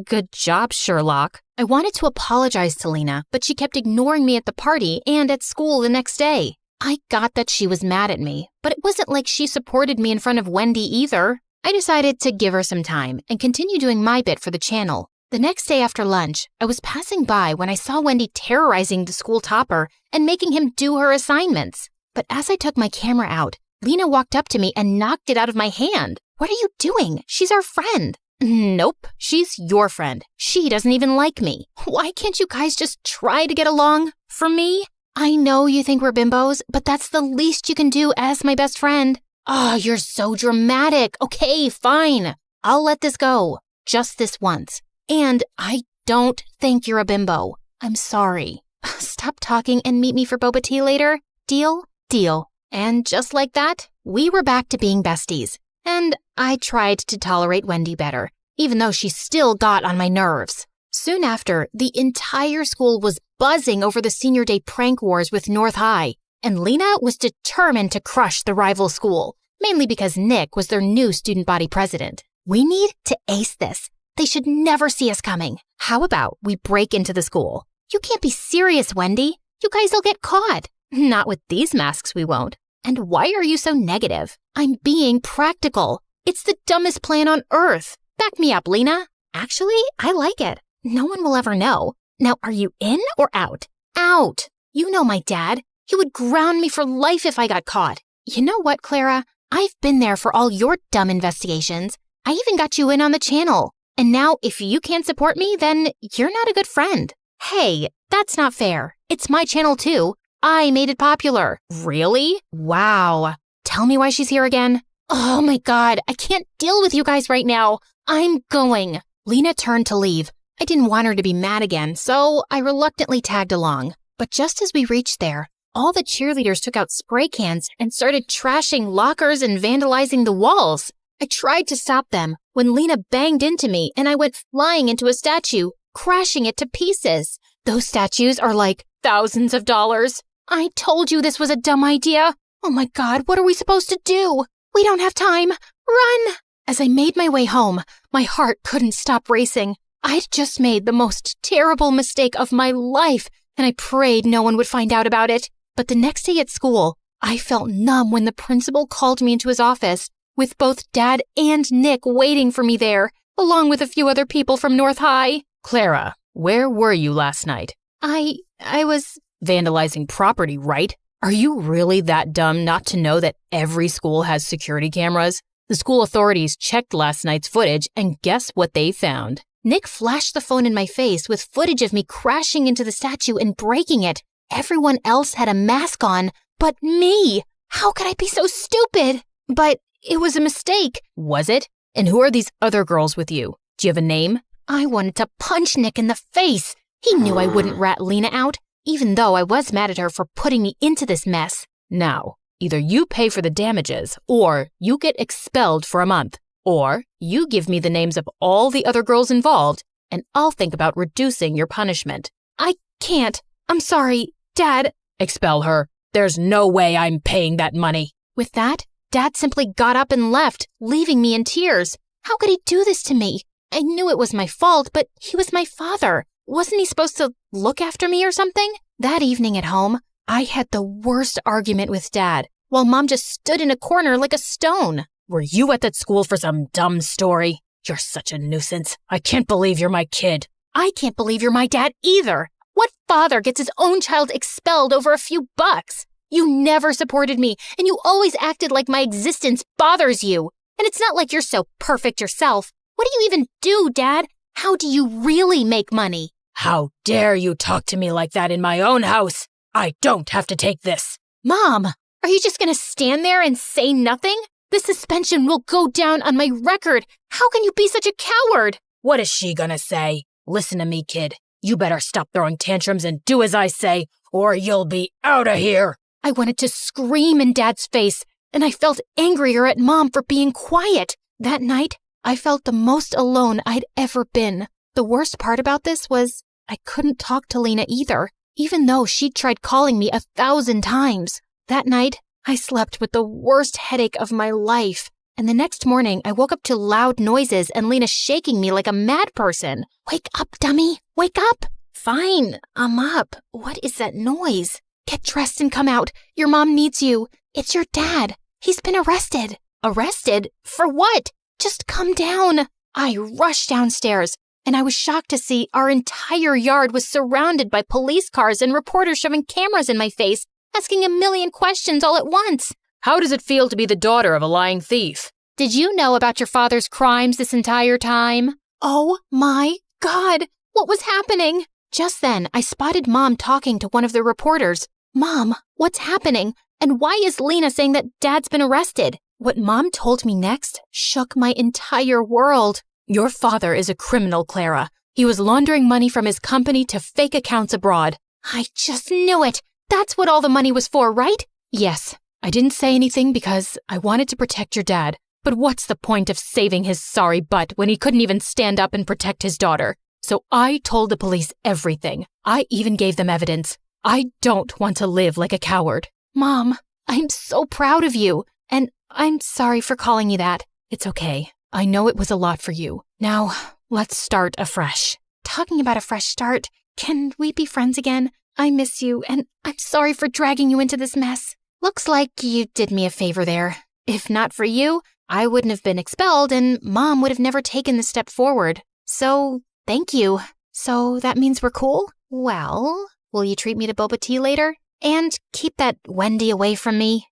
Good job, Sherlock. I wanted to apologize to Lena, but she kept ignoring me at the party and at school the next day. I got that she was mad at me, but it wasn't like she supported me in front of Wendy either. I decided to give her some time and continue doing my bit for the channel. The next day after lunch, I was passing by when I saw Wendy terrorizing the school topper and making him do her assignments. But as I took my camera out, Lena walked up to me and knocked it out of my hand. What are you doing? She's our friend. Nope, she's your friend. She doesn't even like me. Why can't you guys just try to get along? For me? I know you think we're bimbos, but that's the least you can do as my best friend. Oh, you're so dramatic. Okay, fine. I'll let this go. Just this once. And I don't think you're a bimbo. I'm sorry. Stop talking and meet me for boba tea later. Deal? Deal. And just like that, we were back to being besties. And I tried to tolerate Wendy better, even though she still got on my nerves. Soon after, the entire school was buzzing over the senior day prank wars with North High, and Lena was determined to crush the rival school, mainly because Nick was their new student body president. We need to ace this. They should never see us coming. How about we break into the school? You can't be serious, Wendy. You guys will get caught. Not with these masks, we won't. And why are you so negative? I'm being practical. It's the dumbest plan on earth. Back me up, Lena. Actually, I like it. No one will ever know. Now, are you in or out? Out. You know my dad. He would ground me for life if I got caught. You know what, Clara? I've been there for all your dumb investigations. I even got you in on the channel. And now, if you can't support me, then you're not a good friend. Hey, that's not fair. It's my channel too. I made it popular. Really? Wow. Tell me why she's here again. Oh my God, I can't deal with you guys right now. I'm going. Lena turned to leave. I didn't want her to be mad again, so I reluctantly tagged along. But just as we reached there, all the cheerleaders took out spray cans and started trashing lockers and vandalizing the walls. I tried to stop them when Lena banged into me and I went flying into a statue, crashing it to pieces. Those statues are like thousands of dollars. I told you this was a dumb idea. Oh my God, what are we supposed to do? We don't have time. Run! As I made my way home, my heart couldn't stop racing. I'd just made the most terrible mistake of my life, and I prayed no one would find out about it. But the next day at school, I felt numb when the principal called me into his office, with both Dad and Nick waiting for me there, along with a few other people from North High. Clara, where were you last night? I was Vandalizing property, right? Are you really that dumb not to know that every school has security cameras? The school authorities checked last night's footage, and guess what they found? Nick flashed the phone in my face with footage of me crashing into the statue and breaking it. Everyone else had a mask on, but me. How could I be so stupid? But it was a mistake. Was it? And who are these other girls with you? Do you have a name? I wanted to punch Nick in the face. He knew I wouldn't rat Lena out, even though I was mad at her for putting me into this mess. Now, either you pay for the damages or you get expelled for a month. Or you give me the names of all the other girls involved, and I'll think about reducing your punishment. I can't. I'm sorry, Dad. Expel her. There's no way I'm paying that money. With that, Dad simply got up and left, leaving me in tears. How could he do this to me? I knew it was my fault, but he was my father. Wasn't he supposed to look after me or something? That evening at home, I had the worst argument with Dad, while Mom just stood in a corner like a stone. Were you at that school for some dumb story? You're such a nuisance. I can't believe you're my kid. I can't believe you're my dad either. What father gets his own child expelled over a few bucks? You never supported me, and you always acted like my existence bothers you. And it's not like you're so perfect yourself. What do you even do, Dad? How do you really make money? How dare you talk to me like that in my own house? I don't have to take this. Mom, are you just going to stand there and say nothing? This suspension will go down on my record. How can you be such a coward? What is she gonna say? Listen to me, kid. You better stop throwing tantrums and do as I say, or you'll be out of here. I wanted to scream in Dad's face, and I felt angrier at Mom for being quiet. That night, I felt the most alone I'd ever been. The worst part about this was I couldn't talk to Lena either, even though she'd tried calling me 1,000 times. That night, I slept with the worst headache of my life. And the next morning, I woke up to loud noises and Lena shaking me like a mad person. Wake up, dummy. Wake up. Fine, I'm up. What is that noise? Get dressed and come out. Your mom needs you. It's your dad. He's been arrested. Arrested? For what? Just come down. I rushed downstairs, and I was shocked to see our entire yard was surrounded by police cars and reporters shoving cameras in my face, asking a million questions all at once. How does it feel to be the daughter of a lying thief? Did you know about your father's crimes this entire time? Oh my God, what was happening? Just then, I spotted Mom talking to one of the reporters. Mom, what's happening? And why is Lena saying that Dad's been arrested? What Mom told me next shook my entire world. Your father is a criminal, Clara. He was laundering money from his company to fake accounts abroad. I just knew it. That's what all the money was for, right? Yes. I didn't say anything because I wanted to protect your dad. But what's the point of saving his sorry butt when he couldn't even stand up and protect his daughter? So I told the police everything. I even gave them evidence. I don't want to live like a coward. Mom, I'm so proud of you. And I'm sorry for calling you that. It's okay. I know it was a lot for you. Now, let's start afresh. Talking about a fresh start, can we be friends again? I miss you, and I'm sorry for dragging you into this mess. Looks like you did me a favor there. If not for you, I wouldn't have been expelled, and Mom would have never taken the step forward. So, thank you. So that means we're cool? Well, will you treat me to boba tea later? And keep that Wendy away from me?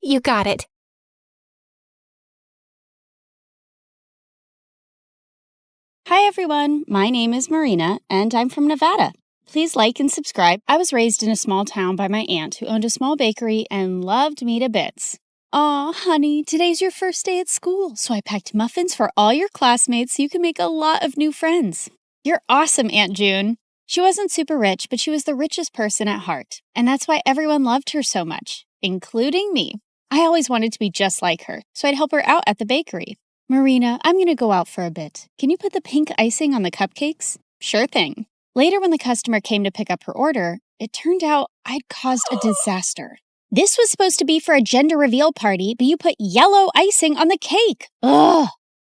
You got it. Hi everyone, my name is Marina, and I'm from Nevada. Please like and subscribe. I was raised in a small town by my aunt who owned a small bakery and loved me to bits. Aw, honey, today's your first day at school, so I packed muffins for all your classmates so you can make a lot of new friends. You're awesome, Aunt June. She wasn't super rich, but she was the richest person at heart, and that's why everyone loved her so much, including me. I always wanted to be just like her, so I'd help her out at the bakery. Marina, I'm going to go out for a bit. Can you put the pink icing on the cupcakes? Sure thing. Later, when the customer came to pick up her order, it turned out I'd caused a disaster. This was supposed to be for a gender reveal party, but you put yellow icing on the cake. Ugh!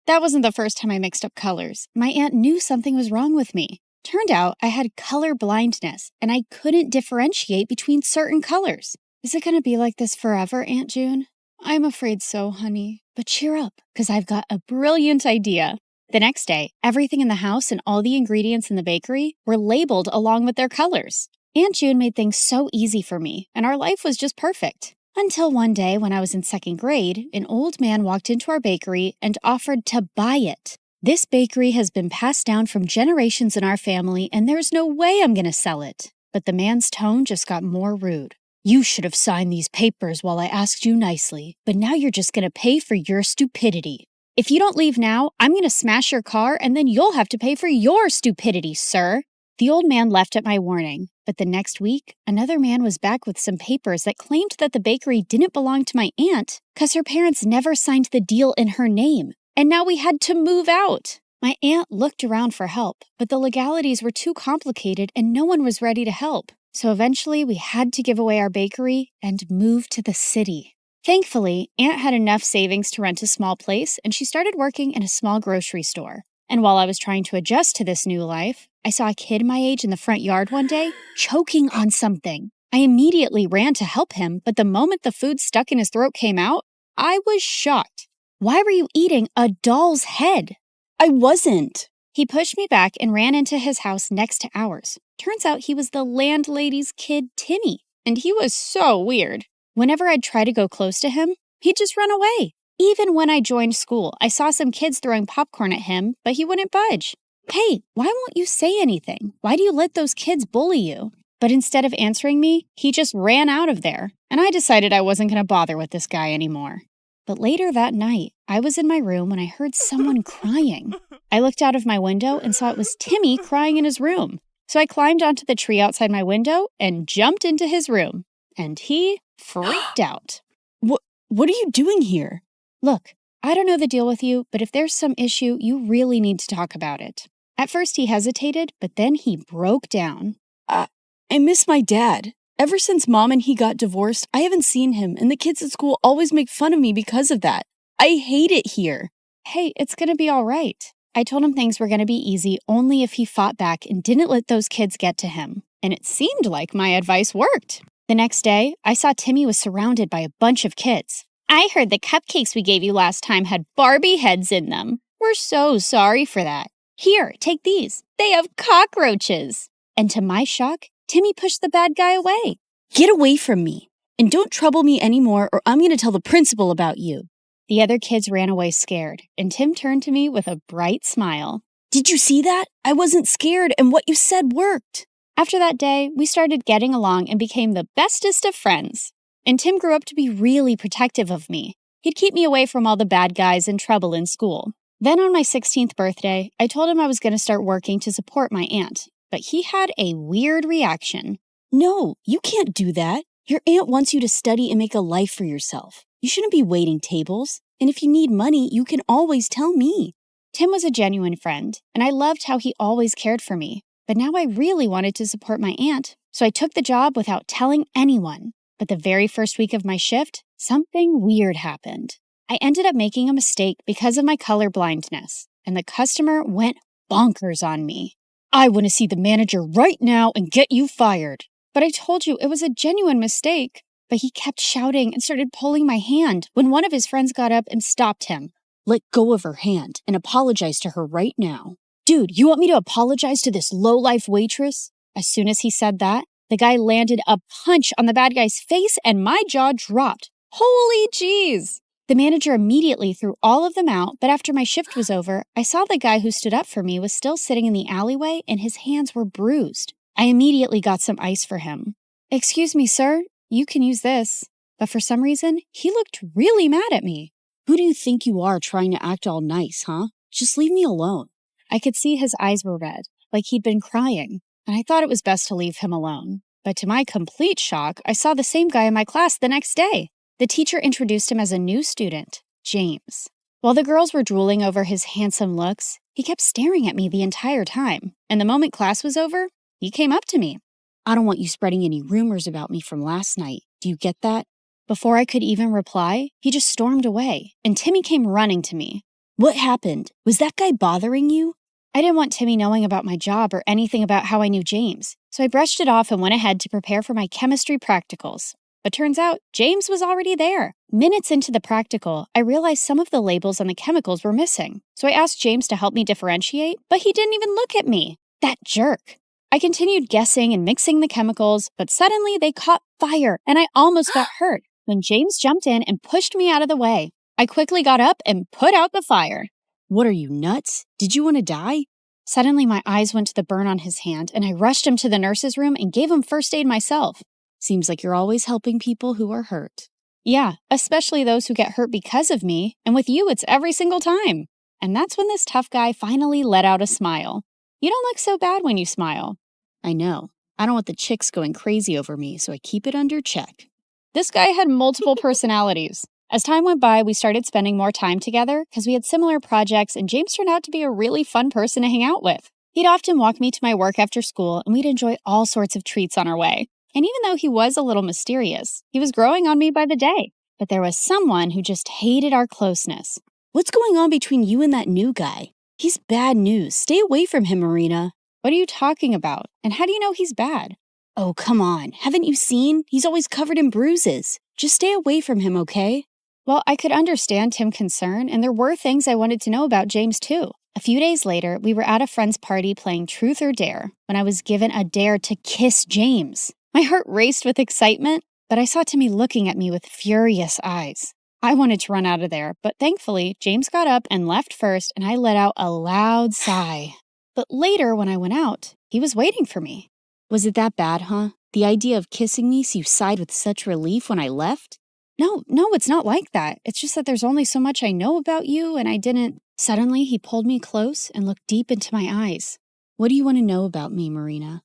That wasn't the first time I mixed up colors. My aunt knew something was wrong with me. Turned out I had color blindness, and I couldn't differentiate between certain colors. Is it going to be like this forever, Aunt June? I'm afraid so, honey. But cheer up, because I've got a brilliant idea. The next day, everything in the house and all the ingredients in the bakery were labeled along with their colors. Aunt June made things so easy for me, and our life was just perfect. Until one day, when I was in second grade, an old man walked into our bakery and offered to buy it. This bakery has been passed down from generations in our family, and there's no way I'm going to sell it. But the man's tone just got more rude. You should have signed these papers while I asked you nicely, but now you're just going to pay for your stupidity. If you don't leave now, I'm going to smash your car and then you'll have to pay for your stupidity, sir. The old man left at my warning, but the next week, another man was back with some papers that claimed that the bakery didn't belong to my aunt because her parents never signed the deal in her name. and now we had to move out. My aunt looked around for help, but the legalities were too complicated and no one was ready to help. So eventually we had to give away our bakery and move to the city. Thankfully, Aunt had enough savings to rent a small place and she started working in a small grocery store. And while I was trying to adjust to this new life, I saw a kid my age in the front yard one day choking on something. I immediately ran to help him, but the moment the food stuck in his throat came out, I was shocked. Why were you eating a doll's head? I wasn't. He pushed me back and ran into his house next to ours. Turns out he was the landlady's kid, Timmy, and he was so weird. Whenever I'd try to go close to him, he'd just run away. Even when I joined school, I saw some kids throwing popcorn at him, but he wouldn't budge. Hey, why won't you say anything? Why do you let those kids bully you? But instead of answering me, he just ran out of there, and I decided I wasn't going to bother with this guy anymore. But later that night, I was in my room when I heard someone crying. I looked out of my window and saw it was Timmy crying in his room. So I climbed onto the tree outside my window and jumped into his room. And he freaked out. What are you doing here? Look, I don't know the deal with you, but if there's some issue, you really need to talk about it. At first he hesitated, but then he broke down. I miss my dad. Ever since Mom and he got divorced, I haven't seen him, and the kids at school always make fun of me because of that. I hate it here. Hey, it's gonna be all right. I told him things were gonna be easy only if he fought back and didn't let those kids get to him. And it seemed like my advice worked. The next day, I saw Timmy was surrounded by a bunch of kids. I heard the cupcakes we gave you last time had Barbie heads in them. We're so sorry for that. Here, take these. They have cockroaches. And to my shock, Timmy pushed the bad guy away. Get away from me. And don't trouble me anymore or I'm going to tell the principal about you. The other kids ran away scared, and Tim turned to me with a bright smile. Did you see that? I wasn't scared and what you said worked. After that day, we started getting along and became the bestest of friends. And Tim grew up to be really protective of me. He'd keep me away from all the bad guys and trouble in school. Then on my 16th birthday, I told him I was going to start working to support my aunt. But he had a weird reaction. No, you can't do that. Your aunt wants you to study and make a life for yourself. You shouldn't be waiting tables. And if you need money, you can always tell me. Tim was a genuine friend, and I loved how he always cared for me. But now I really wanted to support my aunt, so I took the job without telling anyone. But the very first week of my shift, something weird happened. I ended up making a mistake because of my color blindness, and the customer went bonkers on me. I want to see the manager right now and get you fired. But I told you it was a genuine mistake. But he kept shouting and started pulling my hand when one of his friends got up and stopped him. Let go of her hand and apologize to her right now. Dude, you want me to apologize to this low-life waitress? As soon as he said that, the guy landed a punch on the bad guy's face and my jaw dropped. Holy jeez! The manager immediately threw all of them out, but after my shift was over, I saw the guy who stood up for me was still sitting in the alleyway and his hands were bruised. I immediately got some ice for him. Excuse me, sir, you can use this. But for some reason, he looked really mad at me. Who do you think you are trying to act all nice, huh? Just leave me alone. I could see his eyes were red, like he'd been crying, and I thought it was best to leave him alone. But to my complete shock, I saw the same guy in my class the next day. The teacher introduced him as a new student, James. While the girls were drooling over his handsome looks, he kept staring at me the entire time, and the moment class was over, he came up to me. I don't want you spreading any rumors about me from last night. Do you get that? Before I could even reply, he just stormed away, and Timmy came running to me. What happened? Was that guy bothering you? I didn't want Timmy knowing about my job or anything about how I knew James, so I brushed it off and went ahead to prepare for my chemistry practicals. But turns out, James was already there. Minutes into the practical, I realized some of the labels on the chemicals were missing, so I asked James to help me differentiate, but he didn't even look at me. That jerk. I continued guessing and mixing the chemicals, but suddenly they caught fire, and I almost got hurt when James jumped in and pushed me out of the way. I quickly got up and put out the fire. What are you, nuts? Did you want to die? Suddenly, my eyes went to the burn on his hand, and I rushed him to the nurse's room and gave him first aid myself. Seems like you're always helping people who are hurt. Yeah, especially those who get hurt because of me, and with you, it's every single time. And that's when this tough guy finally let out a smile. You don't look so bad when you smile. I know. I don't want the chicks going crazy over me, so I keep it under check. This guy had multiple personalities. As time went by, we started spending more time together because we had similar projects, and James turned out to be a really fun person to hang out with. He'd often walk me to my work after school, and we'd enjoy all sorts of treats on our way. And even though he was a little mysterious, he was growing on me by the day. But there was someone who just hated our closeness. What's going on between you and that new guy? He's bad news. Stay away from him, Marina. What are you talking about? And how do you know he's bad? Oh, come on. Haven't you seen? He's always covered in bruises. Just stay away from him, okay? Well, I could understand Tim's concern, and there were things I wanted to know about James, too. A few days later, we were at a friend's party playing Truth or Dare when I was given a dare to kiss James. My heart raced with excitement, but I saw Timmy looking at me with furious eyes. I wanted to run out of there, but thankfully, James got up and left first, and I let out a loud sigh. But later, when I went out, he was waiting for me. Was it that bad, huh? The idea of kissing me so you sighed with such relief when I left? No, it's not like that. It's just that there's only so much I know about you, and I didn't. Suddenly, he pulled me close and looked deep into my eyes. What do you want to know about me, Marina?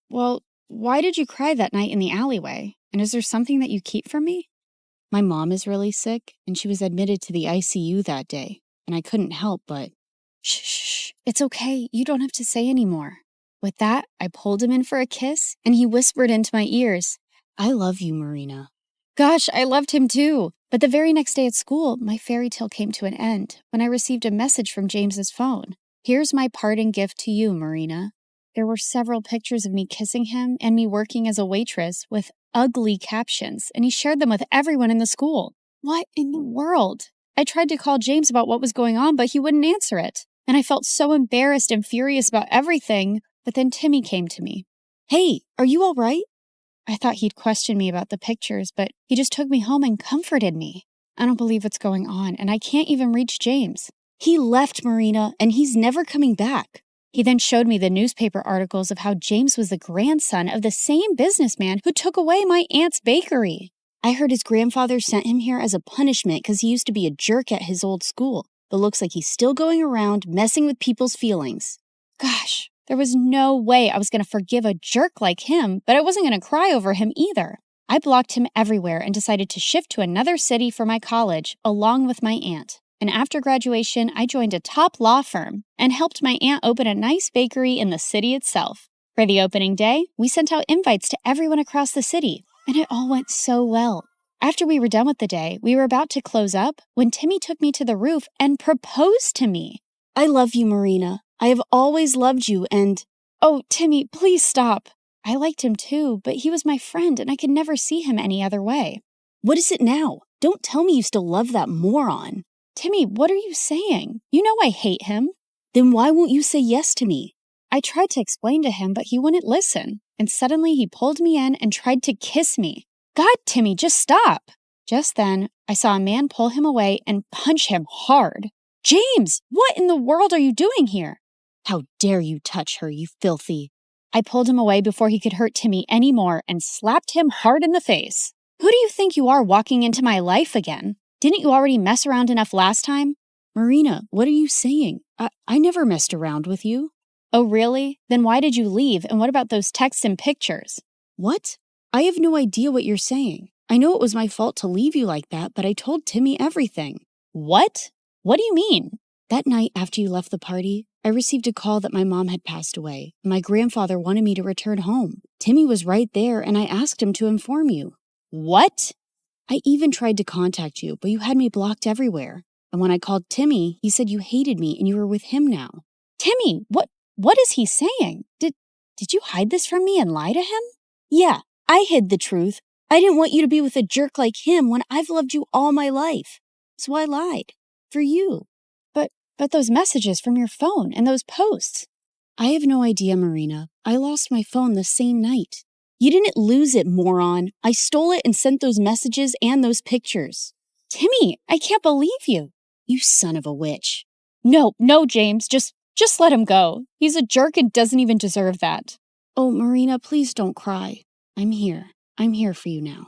Well, why did you cry that night in the alleyway? And is there something that you keep from me? My mom is really sick, and she was admitted to the ICU that day, and I couldn't help but... Shh, it's okay. You don't have to say any more. With that, I pulled him in for a kiss, and he whispered into my ears, I love you, Marina. Gosh, I loved him too. But the very next day at school, my fairy tale came to an end when I received a message from James's phone. Here's my parting gift to you, Marina. There were several pictures of me kissing him and me working as a waitress with ugly captions, and he shared them with everyone in the school. What in the world? I tried to call James about what was going on, but he wouldn't answer it. And I felt so embarrassed and furious about everything, but then Timmy came to me. Hey, are you all right? I thought he'd question me about the pictures, but he just took me home and comforted me. I don't believe what's going on, and I can't even reach James. He left, Marina, and he's never coming back. He then showed me the newspaper articles of how James was the grandson of the same businessman who took away my aunt's bakery. I heard his grandfather sent him here as a punishment because he used to be a jerk at his old school, but looks like he's still going around messing with people's feelings. Gosh, there was no way I was going to forgive a jerk like him, but I wasn't going to cry over him either. I blocked him everywhere and decided to shift to another city for my college, along with my aunt. And after graduation, I joined a top law firm and helped my aunt open a nice bakery in the city itself. For the opening day, we sent out invites to everyone across the city, and it all went so well. After we were done with the day, we were about to close up when Timmy took me to the roof and proposed to me. I love you, Marina. I have always loved you and... Oh, Timmy, please stop. I liked him too, but he was my friend and I could never see him any other way. What is it now? Don't tell me you still love that moron. Timmy, what are you saying? You know I hate him. Then why won't you say yes to me? I tried to explain to him, but he wouldn't listen. And suddenly he pulled me in and tried to kiss me. God, Timmy, just stop. Just then, I saw a man pull him away and punch him hard. James, what in the world are you doing here? How dare you touch her, you filthy. I pulled him away before he could hurt Timmy anymore and slapped him hard in the face. Who do you think you are walking into my life again? Didn't you already mess around enough last time? Marina, what are you saying? I never messed around with you. Oh, really? Then why did you leave? And what about those texts and pictures? What? I have no idea what you're saying. I know it was my fault to leave you like that, but I told Timmy everything. What? What do you mean? That night after you left the party, I received a call that my mom had passed away. My grandfather wanted me to return home. Timmy was right there, and I asked him to inform you. What? I even tried to contact you, but you had me blocked everywhere. And when I called Timmy, he said you hated me and you were with him now. Timmy, what is he saying? Did you hide this from me and lie to him? Yeah, I hid the truth. I didn't want you to be with a jerk like him when I've loved you all my life. So I lied. For you. But those messages from your phone and those posts. I have no idea, Marina. I lost my phone the same night. You didn't lose it, moron. I stole it and sent those messages and those pictures. Timmy, I can't believe you. You son of a witch. No, James, just let him go. He's a jerk and doesn't even deserve that. Oh, Marina, please don't cry. I'm here. I'm here for you now.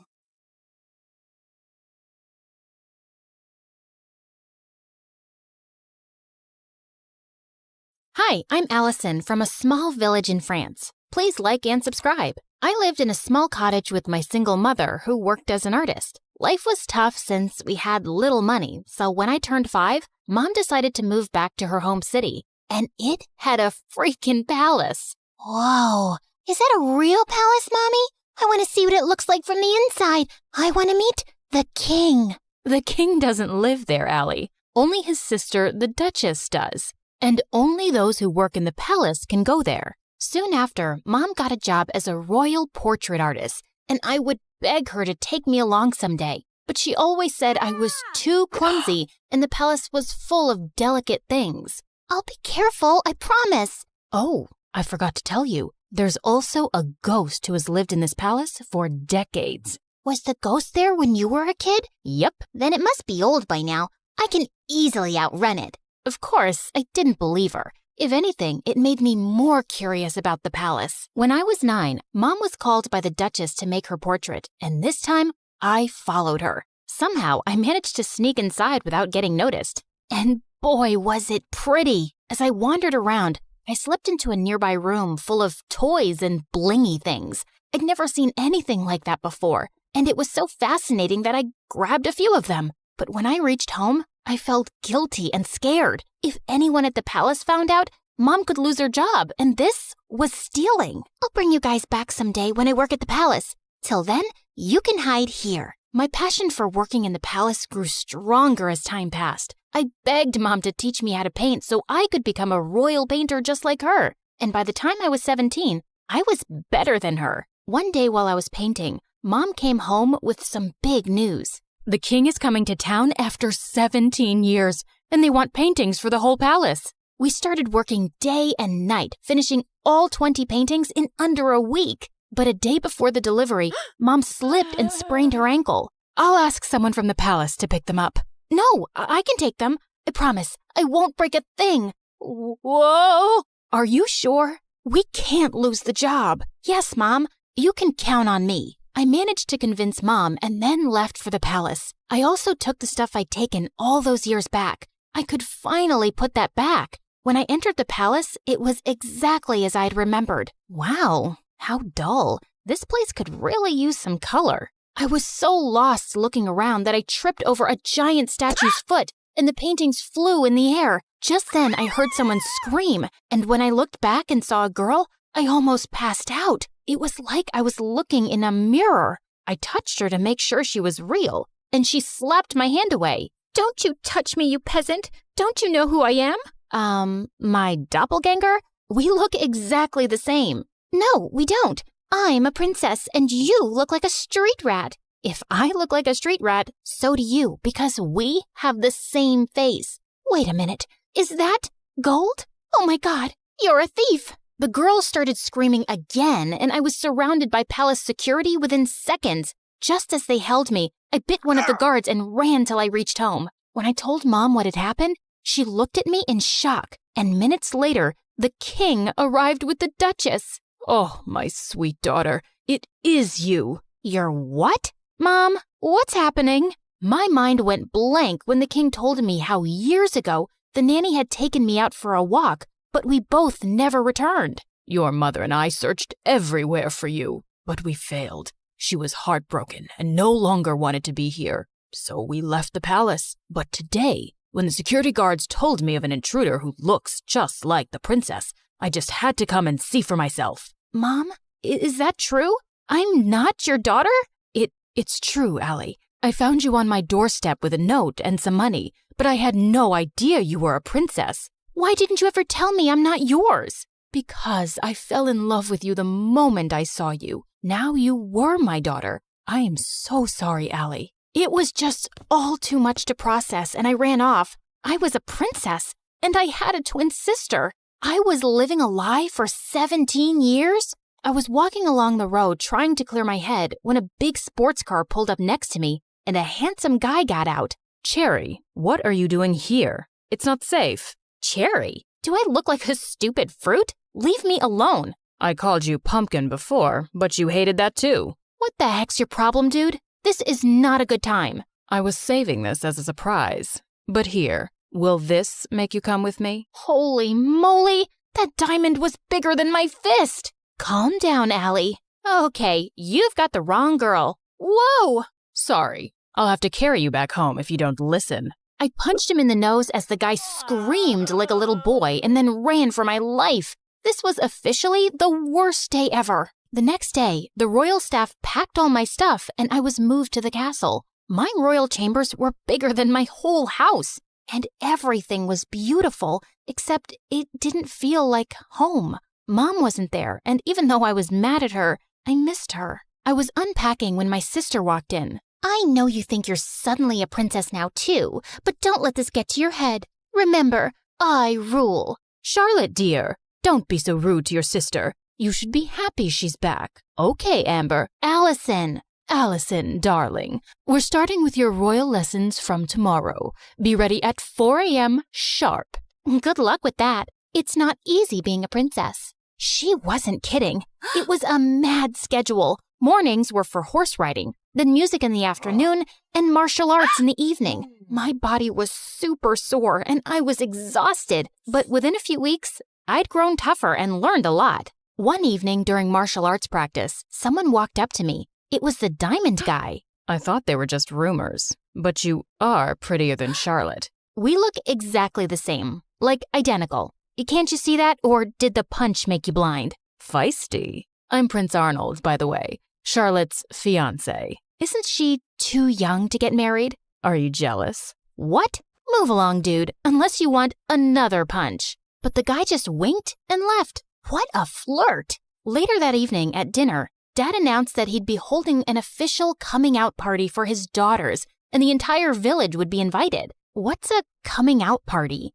Hi, I'm Allison from a small village in France. Please like and subscribe. I lived in a small cottage with my single mother who worked as an artist. Life was tough since we had little money, so when I turned 5, Mom decided to move back to her home city. And it had a freaking palace. Whoa, is that a real palace, Mommy? I want to see what it looks like from the inside. I want to meet the king. The king doesn't live there, Allie. Only his sister, the Duchess, does. And only those who work in the palace can go there. Soon after, Mom got a job as a royal portrait artist, and I would beg her to take me along someday. But she always said I was too clumsy and the palace was full of delicate things. I'll be careful, I promise. Oh, I forgot to tell you. There's also a ghost who has lived in this palace for decades. Was the ghost there when you were a kid? Yep. Then it must be old by now. I can easily outrun it. Of course, I didn't believe her. If anything, it made me more curious about the palace. When I was 9, Mom was called by the Duchess to make her portrait, and this time, I followed her. Somehow, I managed to sneak inside without getting noticed. And boy, was it pretty! As I wandered around, I slipped into a nearby room full of toys and blingy things. I'd never seen anything like that before, and it was so fascinating that I grabbed a few of them. But when I reached home, I felt guilty and scared. If anyone at the palace found out, Mom could lose her job, and this was stealing. I'll bring you guys back someday when I work at the palace. Till then, you can hide here. My passion for working in the palace grew stronger as time passed. I begged Mom to teach me how to paint so I could become a royal painter just like her. And by the time I was 17, I was better than her. One day while I was painting, Mom came home with some big news. The king is coming to town after 17 years, and they want paintings for the whole palace. We started working day and night, finishing all 20 paintings in under a week. But a day before the delivery, Mom slipped and sprained her ankle. I'll ask someone from the palace to pick them up. No, I can take them. I promise. I won't break a thing. Whoa! Are you sure? We can't lose the job. Yes, Mom. You can count on me. I managed to convince Mom and then left for the palace. I also took the stuff I'd taken all those years back. I could finally put that back. When I entered the palace, it was exactly as I'd remembered. Wow, how dull. This place could really use some color. I was so lost looking around that I tripped over a giant statue's foot and the paintings flew in the air. Just then, I heard someone scream, and when I looked back and saw a girl, I almost passed out. It was like I was looking in a mirror. I touched her to make sure she was real, and she slapped my hand away. Don't you touch me, you peasant. Don't you know who I am? My doppelganger? We look exactly the same. No, we don't. I'm a princess, and you look like a street rat. If I look like a street rat, so do you, because we have the same face. Wait a minute. Is that gold? Oh my God, you're a thief. The girl started screaming again, and I was surrounded by palace security within seconds. Just as they held me, I bit one of the guards and ran till I reached home. When I told Mom what had happened, she looked at me in shock, and minutes later, the king arrived with the Duchess. Oh, my sweet daughter, it is you. You're what? Mom, what's happening? My mind went blank when the king told me how years ago the nanny had taken me out for a walk, but we both never returned. Your mother and I searched everywhere for you, but we failed. She was heartbroken and no longer wanted to be here, so we left the palace. But today, when the security guards told me of an intruder who looks just like the princess, I just had to come and see for myself. Mom, is that true? I'm not your daughter? It's true, Allie. I found you on my doorstep with a note and some money, but I had no idea you were a princess. Why didn't you ever tell me I'm not yours? Because I fell in love with you the moment I saw you. Now you were my daughter. I am so sorry, Allie. It was just all too much to process, and I ran off. I was a princess, and I had a twin sister. I was living a lie for 17 years? I was walking along the road trying to clear my head when a big sports car pulled up next to me, and a handsome guy got out. Cherry, what are you doing here? It's not safe. Cherry? Do I look like a stupid fruit? Leave me alone. I called you pumpkin before, but you hated that too. What the heck's your problem, dude? This is not a good time. I was saving this as a surprise. But here, will this make you come with me? Holy moly! That diamond was bigger than my fist! Calm down, Allie. Okay, you've got the wrong girl. Whoa! Sorry, I'll have to carry you back home if you don't listen. I punched him in the nose as the guy screamed like a little boy and then ran for my life. This was officially the worst day ever. The next day, the royal staff packed all my stuff and I was moved to the castle. My royal chambers were bigger than my whole house, and everything was beautiful, except it didn't feel like home. Mom wasn't there, and even though I was mad at her, I missed her. I was unpacking when my sister walked in. I know you think you're suddenly a princess now too, but don't let this get to your head. Remember, I rule. Charlotte, dear, don't be so rude to your sister. You should be happy she's back. Okay, Amber. Allison, Darling, we're starting with your royal lessons from tomorrow. Be ready at 4 a.m. sharp. good luck with that. It's not easy being a princess. She wasn't kidding. It was a mad schedule. Mornings were for horse riding, then music in the afternoon, and martial arts in the evening. My body was super sore and I was exhausted, but within a few weeks, I'd grown tougher and learned a lot. One evening during martial arts practice, someone walked up to me. It was the diamond guy. I thought they were just rumors, but you are prettier than Charlotte. We look exactly the same, like identical. Can't you see that, or did the punch make you blind? Feisty. I'm Prince Arnold, by the way, Charlotte's fiancé. Isn't she too young to get married? Are you jealous? What? Move along, dude, unless you want another punch. But the guy just winked and left. What a flirt! Later that evening at dinner, Dad announced that he'd be holding an official coming out party for his daughters, and the entire village would be invited. What's a coming out party?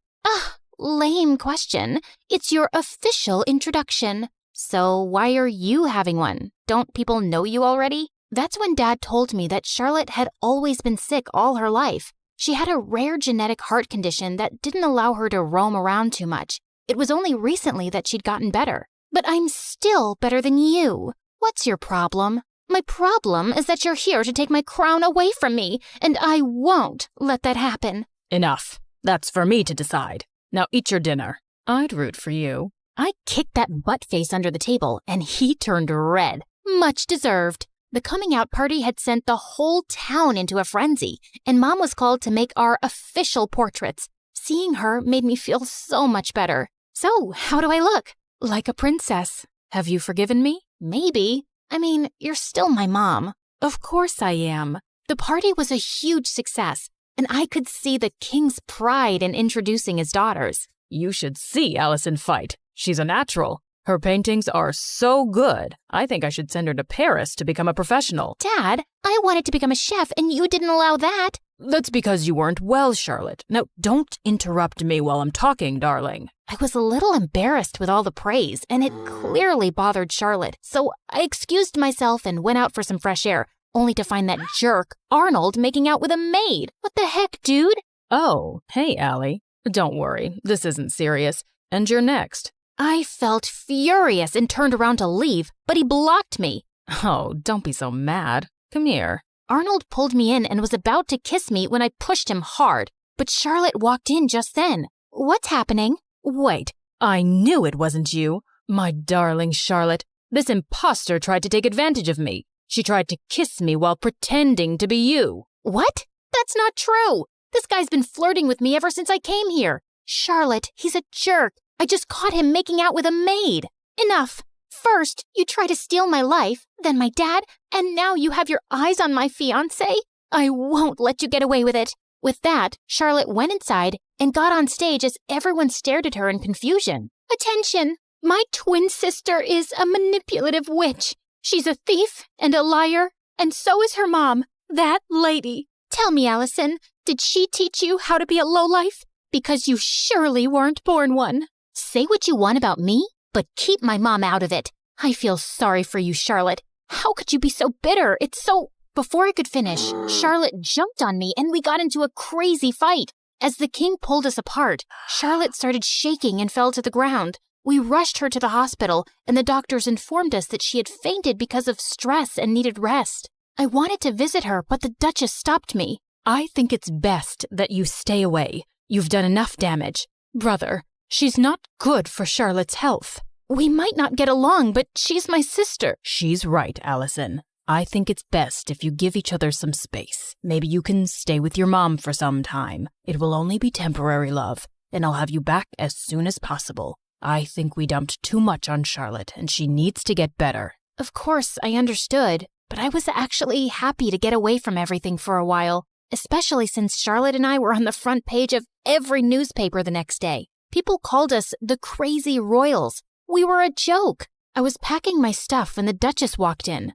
Lame question. It's your official introduction. So why are you having one? Don't people know you already? That's when Dad told me that Charlotte had always been sick all her life. She had a rare genetic heart condition that didn't allow her to roam around too much. It was only recently that she'd gotten better. But I'm still better than you. What's your problem? My problem is that you're here to take my crown away from me, and I won't let that happen. Enough. That's for me to decide. Now eat your dinner. I'd root for you. I kicked that butt face under the table, and he turned red. Much deserved. The coming out party had sent the whole town into a frenzy, and Mom was called to make our official portraits. Seeing her made me feel so much better. So, how do I look? Like a princess. Have you forgiven me? Maybe. I mean, you're still my mom. Of course I am. The party was a huge success, and I could see the king's pride in introducing his daughters. You should see Allison fight. She's a natural. Her paintings are so good. I think I should send her to Paris to become a professional. Dad, I wanted to become a chef, and you didn't allow that. That's because you weren't well, Charlotte. Now, don't interrupt me while I'm talking, darling. I was a little embarrassed with all the praise, and it clearly bothered Charlotte, so I excused myself and went out for some fresh air, only to find that jerk, Arnold, making out with a maid. What the heck, dude? Oh, hey, Allie. Don't worry, this isn't serious. And you're next. I felt furious and turned around to leave, but he blocked me. Oh, don't be so mad. Come here. Arnold pulled me in and was about to kiss me when I pushed him hard, but Charlotte walked in just then. What's happening? Wait, I knew it wasn't you. My darling Charlotte, this imposter tried to take advantage of me. She tried to kiss me while pretending to be you. What? That's not true. This guy's been flirting with me ever since I came here. Charlotte, he's a jerk. I just caught him making out with a maid. Enough. First, you try to steal my life, then my dad, and now you have your eyes on my fiancé? I won't let you get away with it. With that, Charlotte went inside and got on stage as everyone stared at her in confusion. Attention! My twin sister is a manipulative witch. She's a thief and a liar, and so is her mom, that lady. Tell me, Allison, did she teach you how to be a lowlife? Because you surely weren't born one. Say what you want about me, but keep my mom out of it. I feel sorry for you, Charlotte. How could you be so bitter? It's so... Before I could finish, Charlotte jumped on me and we got into a crazy fight. As the king pulled us apart, Charlotte started shaking and fell to the ground. We rushed her to the hospital, and the doctors informed us that she had fainted because of stress and needed rest. I wanted to visit her, but the Duchess stopped me. I think it's best that you stay away. You've done enough damage. Brother, she's not good for Charlotte's health. We might not get along, but she's my sister. She's right, Allison. I think it's best if you give each other some space. Maybe you can stay with your mom for some time. It will only be temporary, love, and I'll have you back as soon as possible. I think we dumped too much on Charlotte, and she needs to get better. Of course, I understood, but I was actually happy to get away from everything for a while, especially since Charlotte and I were on the front page of every newspaper the next day. People called us the Crazy Royals. We were a joke. I was packing my stuff when the Duchess walked in.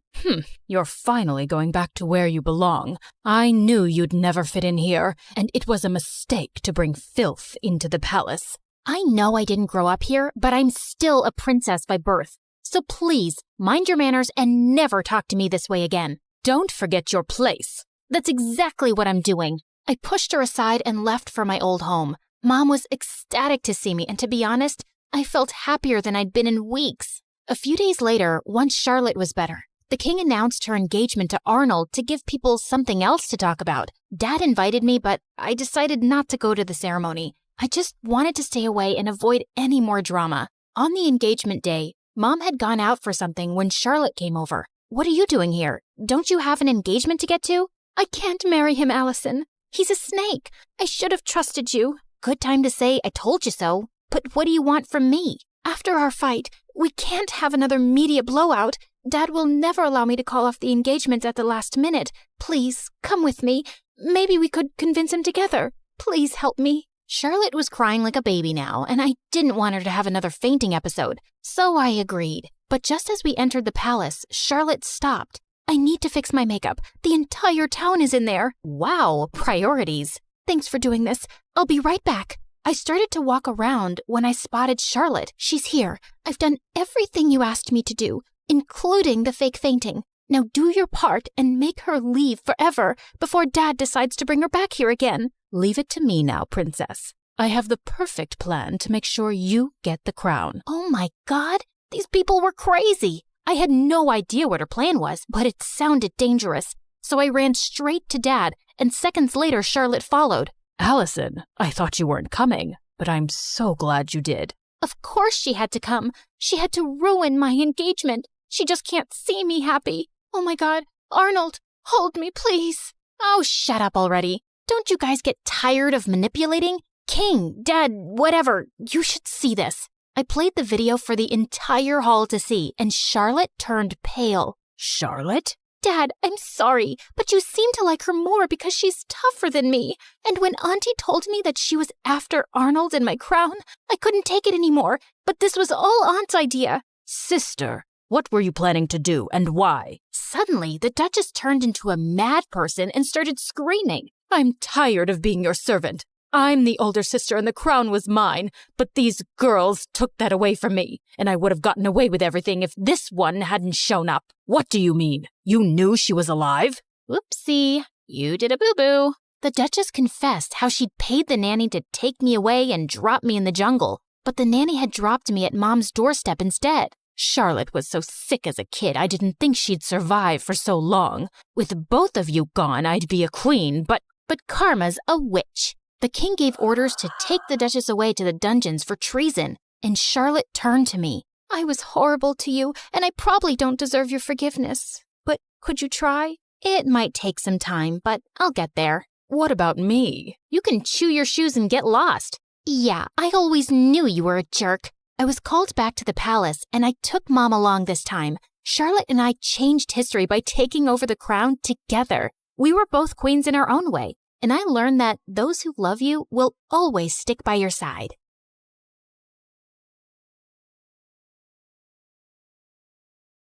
You're finally going back to where you belong. I knew you'd never fit in here, and it was a mistake to bring filth into the palace. I know I didn't grow up here, but I'm still a princess by birth. So please, mind your manners and never talk to me this way again. Don't forget your place. That's exactly what I'm doing. I pushed her aside and left for my old home. Mom was ecstatic to see me, and to be honest, I felt happier than I'd been in weeks. A few days later, once Charlotte was better, the king announced her engagement to Arnold to give people something else to talk about. Dad invited me, but I decided not to go to the ceremony. I just wanted to stay away and avoid any more drama. On the engagement day, Mom had gone out for something when Charlotte came over. What are you doing here? Don't you have an engagement to get to? I can't marry him, Allison. He's a snake. I should have trusted you. Good time to say I told you so. But what do you want from me? After our fight, we can't have another media blowout. Dad will never allow me to call off the engagement at the last minute. Please, come with me. Maybe we could convince him together. Please help me. Charlotte was crying like a baby now, and I didn't want her to have another fainting episode, so I agreed. But just as we entered the palace, Charlotte stopped. I need to fix my makeup. The entire town is in there. Wow, priorities. Thanks for doing this. I'll be right back. I started to walk around when I spotted Charlotte. She's here. I've done everything you asked me to do, including the fake fainting. Now do your part and make her leave forever before Dad decides to bring her back here again. Leave it to me now, princess. I have the perfect plan to make sure you get the crown. Oh my God, these people were crazy. I had no idea what her plan was, but it sounded dangerous. So I ran straight to Dad, and seconds later Charlotte followed. Allison, I thought you weren't coming, but I'm so glad you did. Of course she had to come. She had to ruin my engagement. She just can't see me happy. Oh my God, Arnold, hold me, please. Oh, shut up already. Don't you guys get tired of manipulating? King, Dad, whatever, you should see this. I played the video for the entire hall to see, and Charlotte turned pale. Charlotte? Dad, I'm sorry, but you seem to like her more because she's tougher than me. And when Auntie told me that she was after Arnold and my crown, I couldn't take it anymore. But this was all Aunt's idea. Sister, what were you planning to do and why? Suddenly, the Duchess turned into a mad person and started screaming. I'm tired of being your servant. I'm the older sister and the crown was mine, but these girls took that away from me, and I would have gotten away with everything if this one hadn't shown up. What do you mean? You knew she was alive? Whoopsie, you did a boo-boo. The Duchess confessed how she'd paid the nanny to take me away and drop me in the jungle, but the nanny had dropped me at Mom's doorstep instead. Charlotte was so sick as a kid, I didn't think she'd survive for so long. With both of you gone, I'd be a queen, but Karma's a witch. The king gave orders to take the Duchess away to the dungeons for treason, and Charlotte turned to me. I was horrible to you, and I probably don't deserve your forgiveness. But could you try? It might take some time, but I'll get there. What about me? You can chew your shoes and get lost. Yeah, I always knew you were a jerk. I was called back to the palace, and I took Mom along this time. Charlotte and I changed history by taking over the crown together. We were both queens in our own way, and I learned that those who love you will always stick by your side.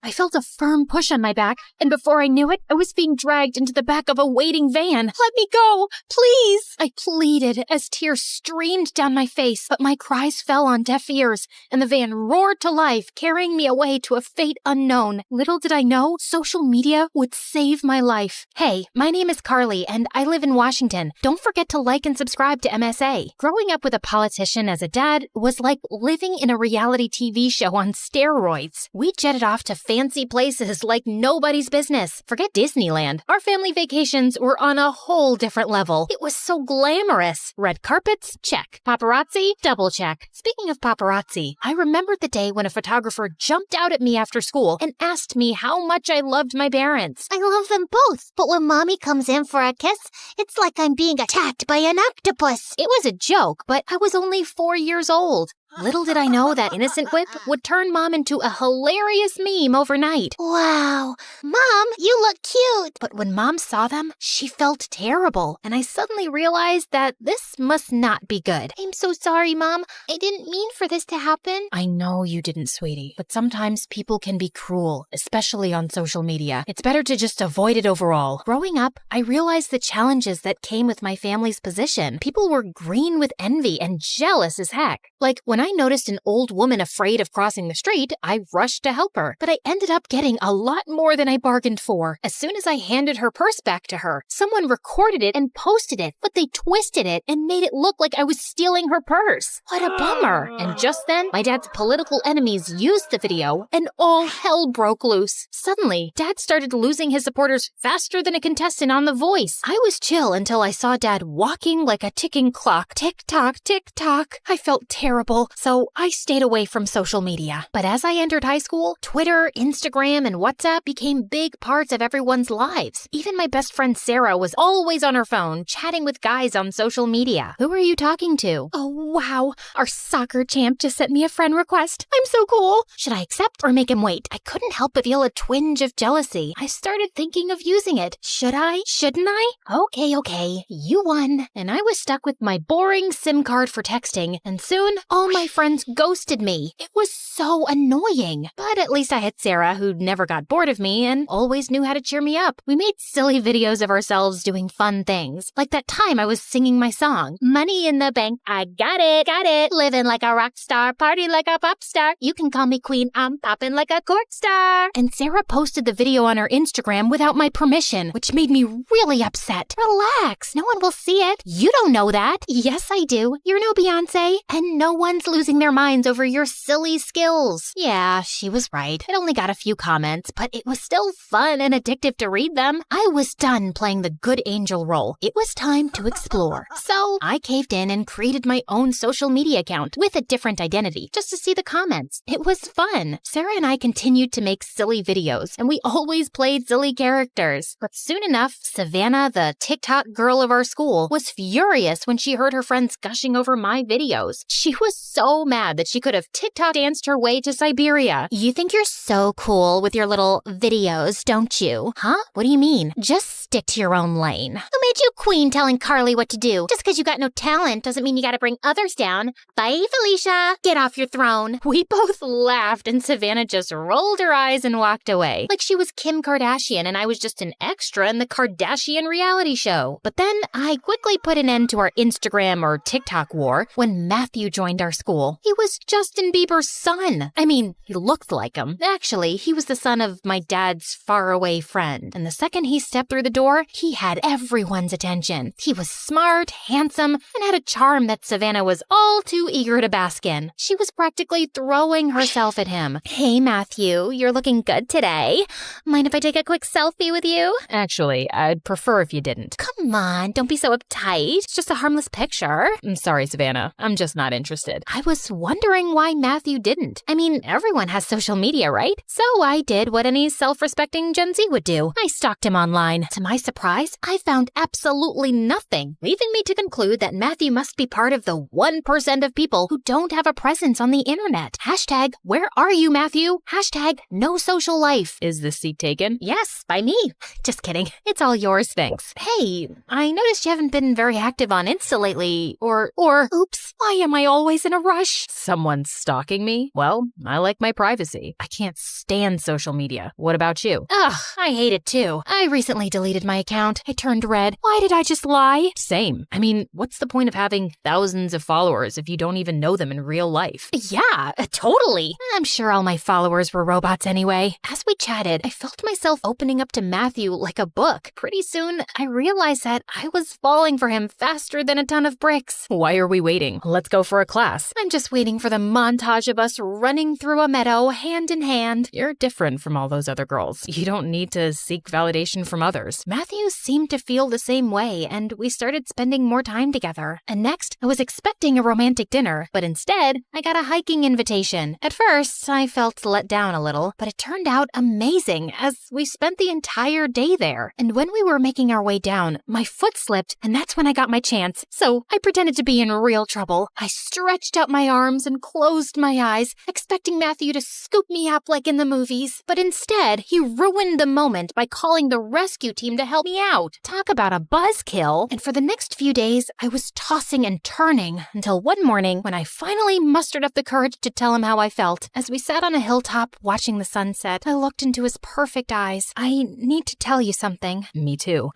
I felt a firm push on my back, and before I knew it, I was being dragged into the back of a waiting van. Let me go, please! I pleaded as tears streamed down my face, but my cries fell on deaf ears, and the van roared to life, carrying me away to a fate unknown. Little did I know, social media would save my life. Hey, my name is Carly, and I live in Washington. Don't forget to like and subscribe to MSA. Growing up with a politician as a dad was like living in a reality TV show on steroids. We jetted off to fancy places like nobody's business. Forget Disneyland. Our family vacations were on a whole different level. It was so glamorous. Red carpets? Check. Paparazzi? Double check. Speaking of paparazzi, I remembered the day when a photographer jumped out at me after school and asked me how much I loved my parents. I love them both, but when Mommy comes in for a kiss, it's like I'm being attacked by an octopus. It was a joke, but I was only 4 years old. Little did I know that innocent quip would turn Mom into a hilarious meme overnight. Wow. Mom, you look cute. But when Mom saw them, she felt terrible, and I suddenly realized that this must not be good. I'm so sorry, Mom. I didn't mean for this to happen. I know you didn't, sweetie, but sometimes people can be cruel, especially on social media. It's better to just avoid it overall. Growing up, I realized the challenges that came with my family's position. People were green with envy and jealous as heck. Like, when I noticed an old woman afraid of crossing the street, I rushed to help her, but I ended up getting a lot more than I bargained for. As soon as I handed her purse back to her, someone recorded it and posted it, but they twisted it and made it look like I was stealing her purse. What a bummer. And just then, my dad's political enemies used the video, and all hell broke loose. Suddenly, Dad started losing his supporters faster than a contestant on The Voice. I was chill until I saw Dad walking like a ticking clock. Tick-tock, tick-tock. I felt terrible, so I stayed away from social media. But as I entered high school, Twitter, Instagram, and WhatsApp became big parts of everyone's lives. Even my best friend Sarah was always on her phone, chatting with guys on social media. Who are you talking to? Oh, wow. Our soccer champ just sent me a friend request. I'm so cool. Should I accept or make him wait? I couldn't help but feel a twinge of jealousy. I started thinking of using it. Should I? Shouldn't I? Okay. You won. And I was stuck with my boring SIM card for texting, and soon, all my friends ghosted me. It was so annoying. But at least I had Sarah, who never got bored of me and always knew how to cheer me up. We made silly videos of ourselves doing fun things. Like that time I was singing my song, Money in the Bank, I got it, living like a rock star, party like a pop star. You can call me queen, I'm popping like a court star. And Sarah posted the video on her Instagram without my permission, which made me really upset. Relax, no one will see it. You don't know that. Yes, I do. You're no Beyonce, and no one's losing their minds over your silly skills. Yeah, she was right. It only got a few comments, but it was still fun and addictive to read them. I was done playing the good angel role. It was time to explore. So I caved in and created my own social media account with a different identity just to see the comments. It was fun. Sarah and I continued to make silly videos, and we always played silly characters. But soon enough, Savannah, the TikTok girl of our school, was furious when she heard her friends gushing over my videos. She was so mad that she could have TikTok danced her way to Siberia. You think you're so cool with your little videos, don't you? Huh? What do you mean? Just stick to your own lane. Who made you queen telling Carly what to do? Just because you got no talent doesn't mean you gotta bring others down. Bye, Felicia. Get off your throne. We both laughed, and Savannah just rolled her eyes and walked away, like she was Kim Kardashian and I was just an extra in the Kardashian reality show. But then I quickly put an end to our Instagram or TikTok war when Matthew joined our school. He was Justin Bieber's son. I mean, he looked like him. Actually, he was the son of my dad's faraway friend. And the second he stepped through the door, he had everyone's attention. He was smart, handsome, and had a charm that Savannah was all too eager to bask in. She was practically throwing herself at him. Hey, Matthew, you're looking good today. Mind if I take a quick selfie with you? Actually, I'd prefer if you didn't. Come on, don't be so uptight. It's just a harmless picture. I'm sorry, Savannah. I'm just not interested. I was wondering why Matthew didn't. I mean, everyone has social media, right? So I did what any self-respecting Gen Z would do. I stalked him online. To my surprise, I found absolutely nothing, leaving me to conclude that Matthew must be part of the 1% of people who don't have a presence on the internet. Hashtag, where are you, Matthew? Hashtag, no social life. Is this seat taken? Yes, by me. Just kidding. It's all yours, thanks. Hey, I noticed you haven't been very active on Insta lately, or, oops, why am I always in a rush? Someone's stalking me? Well, I like my privacy. I can't stand social media. What about you? Ugh, I hate it too. I recently deleted my account. I turned red. Why did I just lie? Same. I mean, what's the point of having thousands of followers if you don't even know them in real life? Yeah, totally. I'm sure all my followers were robots anyway. As we chatted, I felt myself opening up to Matthew like a book. Pretty soon, I realized that I was falling for him faster than a ton of bricks. Why are we waiting? Let's go for a class. I'm just waiting for the montage of us running through a meadow hand in hand. You're different from all those other girls. You don't need to seek validation from others. Matthew seemed to feel the same way, and we started spending more time together. And next, I was expecting a romantic dinner, but instead, I got a hiking invitation. At first, I felt let down a little, but it turned out amazing as we spent the entire day there. And when we were making our way down, my foot slipped, and that's when I got my chance. So I pretended to be in real trouble. I stretched out my arms and closed my eyes, expecting Matthew to scoop me up like in the movies. But instead, he ruined the moment by calling the rescue team to help me out. Talk about a buzzkill. And for the next few days, I was tossing and turning until one morning when I finally mustered up the courage to tell him how I felt. As we sat on a hilltop watching the sunset, I looked into his perfect eyes. I need to tell you something. Me too.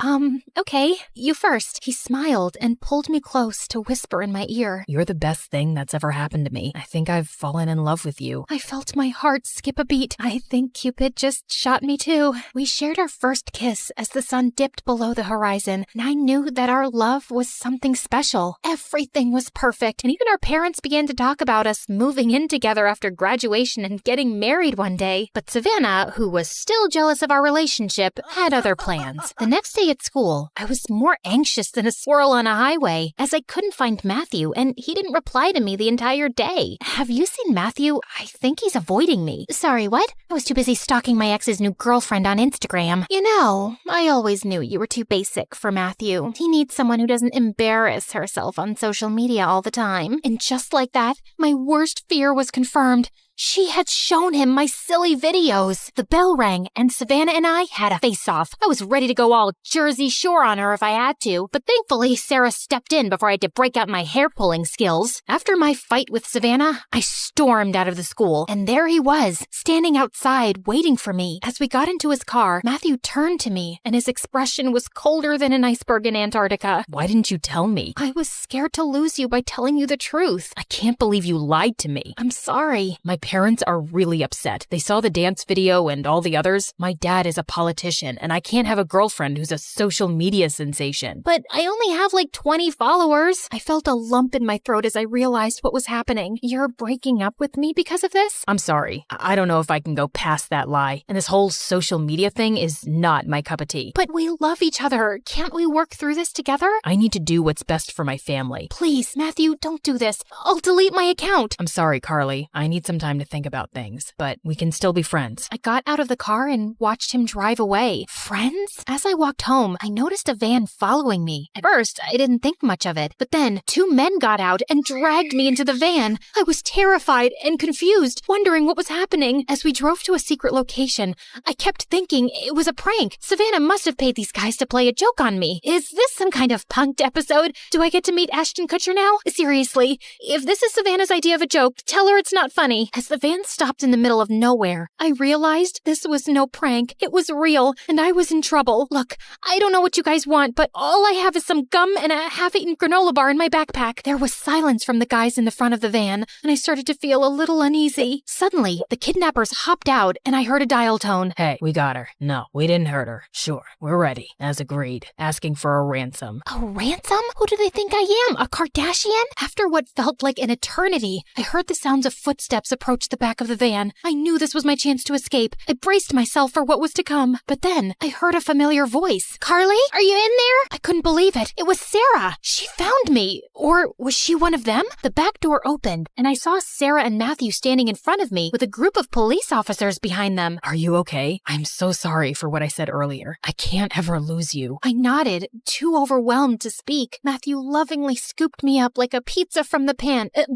Okay, you first. He smiled and pulled me close to whisper in my ear. You're the best thing that's ever happened to me. I think I've fallen in love with you. I felt my heart skip a beat. I think Cupid just shot me too. We shared our first kiss as the sun dipped below the horizon, and I knew that our love was something special. Everything was perfect, and even our parents began to talk about us moving in together after graduation and getting married one day. But Savannah, who was still jealous of our relationship, had other plans. The next day at school, I was more anxious than a squirrel on a highway, as I couldn't find Matthew, and he didn't reply to me the entire day. Have you seen Matthew? I think he's avoiding me. Sorry, what? I was too busy stalking my ex's new girlfriend on Instagram. You know, I always knew you were too basic for Matthew. He needs someone who doesn't embarrass herself on social media all the time. And just like that, my worst fear was confirmed. She had shown him my silly videos. The bell rang, and Savannah and I had a face-off. I was ready to go all Jersey Shore on her if I had to, but thankfully Sarah stepped in before I had to break out my hair-pulling skills. After my fight with Savannah, I stormed out of the school, and there he was, standing outside, waiting for me. As we got into his car, Matthew turned to me, and his expression was colder than an iceberg in Antarctica. Why didn't you tell me? I was scared to lose you by telling you the truth. I can't believe you lied to me. I'm sorry. My parents are really upset. They saw the dance video and all the others. My dad is a politician, and I can't have a girlfriend who's a social media sensation. But I only have like 20 followers. I felt a lump in my throat as I realized what was happening. You're breaking up with me because of this? I'm sorry. I don't know if I can go past that lie. And this whole social media thing is not my cup of tea. But we love each other. Can't we work through this together? I need to do what's best for my family. Please, Matthew, don't do this. I'll delete my account. I'm sorry, Carly. I need some time to think about things, but we can still be friends. I got out of the car and watched him drive away. Friends? As I walked home, I noticed a van following me. At first, I didn't think much of it, but then 2 men got out and dragged me into the van. I was terrified and confused, wondering what was happening. As we drove to a secret location, I kept thinking it was a prank. Savannah must have paid these guys to play a joke on me. Is this some kind of punked episode? Do I get to meet Ashton Kutcher now? Seriously, if this is Savannah's idea of a joke, tell her it's not funny. As the van stopped in the middle of nowhere, I realized this was no prank. It was real, and I was in trouble. Look, I don't know what you guys want, but all I have is some gum and a half-eaten granola bar in my backpack. There was silence from the guys in the front of the van, and I started to feel a little uneasy. Suddenly, the kidnappers hopped out, and I heard a dial tone. Hey, we got her. No, we didn't hurt her. Sure, we're ready, as agreed, asking for a ransom. A ransom? Who do they think I am? A Kardashian? After what felt like an eternity, I heard the sounds of footsteps approach the back of the van. I knew this was my chance to escape. I braced myself for what was to come. But then I heard a familiar voice. Carly, are you in there? I couldn't believe it. It was Sarah. She found me. Or was she one of them? The back door opened, and I saw Sarah and Matthew standing in front of me with a group of police officers behind them. Are you okay? I'm so sorry for what I said earlier. I can't ever lose you. I nodded, too overwhelmed to speak. Matthew lovingly scooped me up like a pizza from the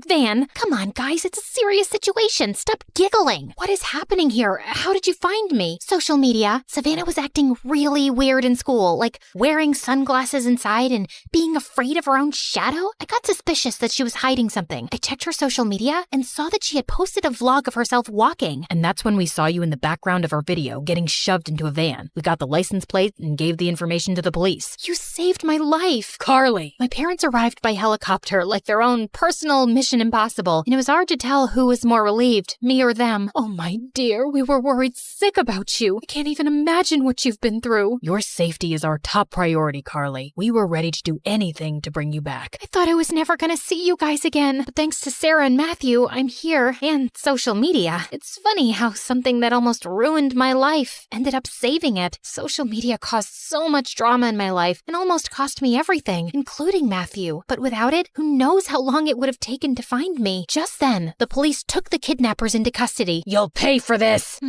van. Come on, guys, it's a serious situation. Compilation. Stop giggling. What is happening here? How did you find me? Social media. Savannah was acting really weird in school, like wearing sunglasses inside and being afraid of her own shadow. I got suspicious that she was hiding something. I checked her social media and saw that she had posted a vlog of herself walking. And that's when we saw you in the background of her video getting shoved into a van. We got the license plate and gave the information to the police. You saved my life. Carly! My parents arrived by helicopter like their own personal Mission Impossible, and it was hard to tell who was more relieved, me or them. Oh my dear, we were worried sick about you. I can't even imagine what you've been through. Your safety is our top priority, Carly. We were ready to do anything to bring you back. I thought I was never gonna see you guys again, but thanks to Sarah and Matthew, I'm here, and social media. It's funny how something that almost ruined my life ended up saving it. Social media caused so much drama in my life and almost cost me everything, including Matthew. But without it, who knows how long it would have taken to find me. Just then, the police took the kidnappers into custody. You'll pay for this!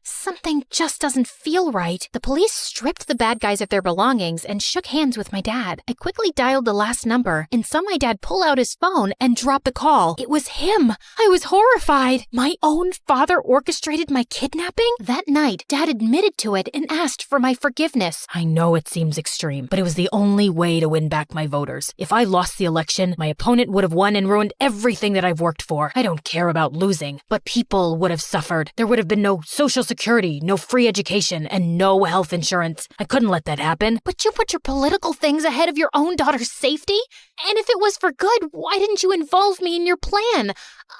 Something just doesn't feel right. The police stripped the bad guys of their belongings and shook hands with my dad. I quickly dialed the last number and saw my dad pull out his phone and drop the call. It was him. I was horrified. My own father orchestrated my kidnapping? That night, Dad admitted to it and asked for my forgiveness. I know it seems extreme, but it was the only way to win back my voters. If I lost the election, my opponent would have won and ruined everything that I've worked for. I don't care about losing, but people would have suffered. There would have been no social security, no free education, and no health insurance. I couldn't let that happen. But you put your political things ahead of your own daughter's safety? And if it was for good, why didn't you involve me in your plan?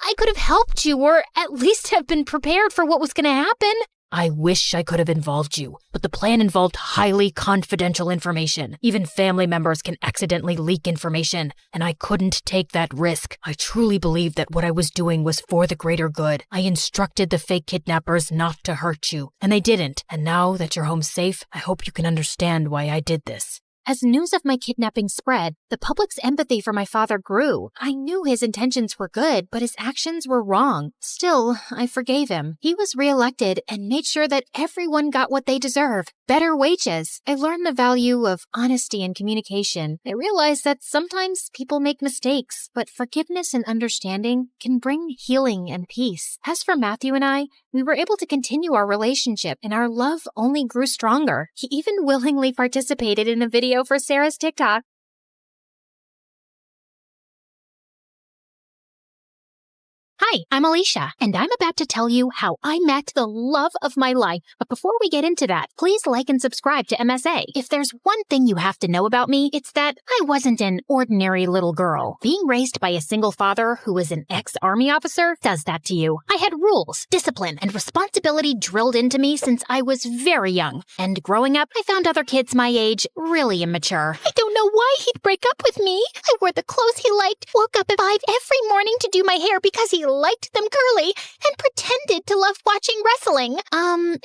I could have helped you, or at least have been prepared for what was going to happen. I wish I could have involved you, but the plan involved highly confidential information. Even family members can accidentally leak information, and I couldn't take that risk. I truly believed that what I was doing was for the greater good. I instructed the fake kidnappers not to hurt you, and they didn't. And now that you're home safe, I hope you can understand why I did this. As news of my kidnapping spread, the public's empathy for my father grew. I knew his intentions were good, but his actions were wrong. Still, I forgave him. He was reelected and made sure that everyone got what they deserve. Better wages. I learned the value of honesty and communication. I realized that sometimes people make mistakes, but forgiveness and understanding can bring healing and peace. As for Matthew and I, we were able to continue our relationship, and our love only grew stronger. He even willingly participated in a video for Sarah's TikTok. Hi, I'm Alicia, and I'm about to tell you how I met the love of my life. But before we get into that, please like and subscribe to MSA. If there's one thing you have to know about me, it's that I wasn't an ordinary little girl. Being raised by a single father who was an ex-army officer does that to you. I had rules, discipline, and responsibility drilled into me since I was very young. And growing up, I found other kids my age really immature. I don't know why he'd break up with me. I wore the clothes he liked, woke up at 5 every morning to do my hair because he liked them curly, and pretended to love watching wrestling.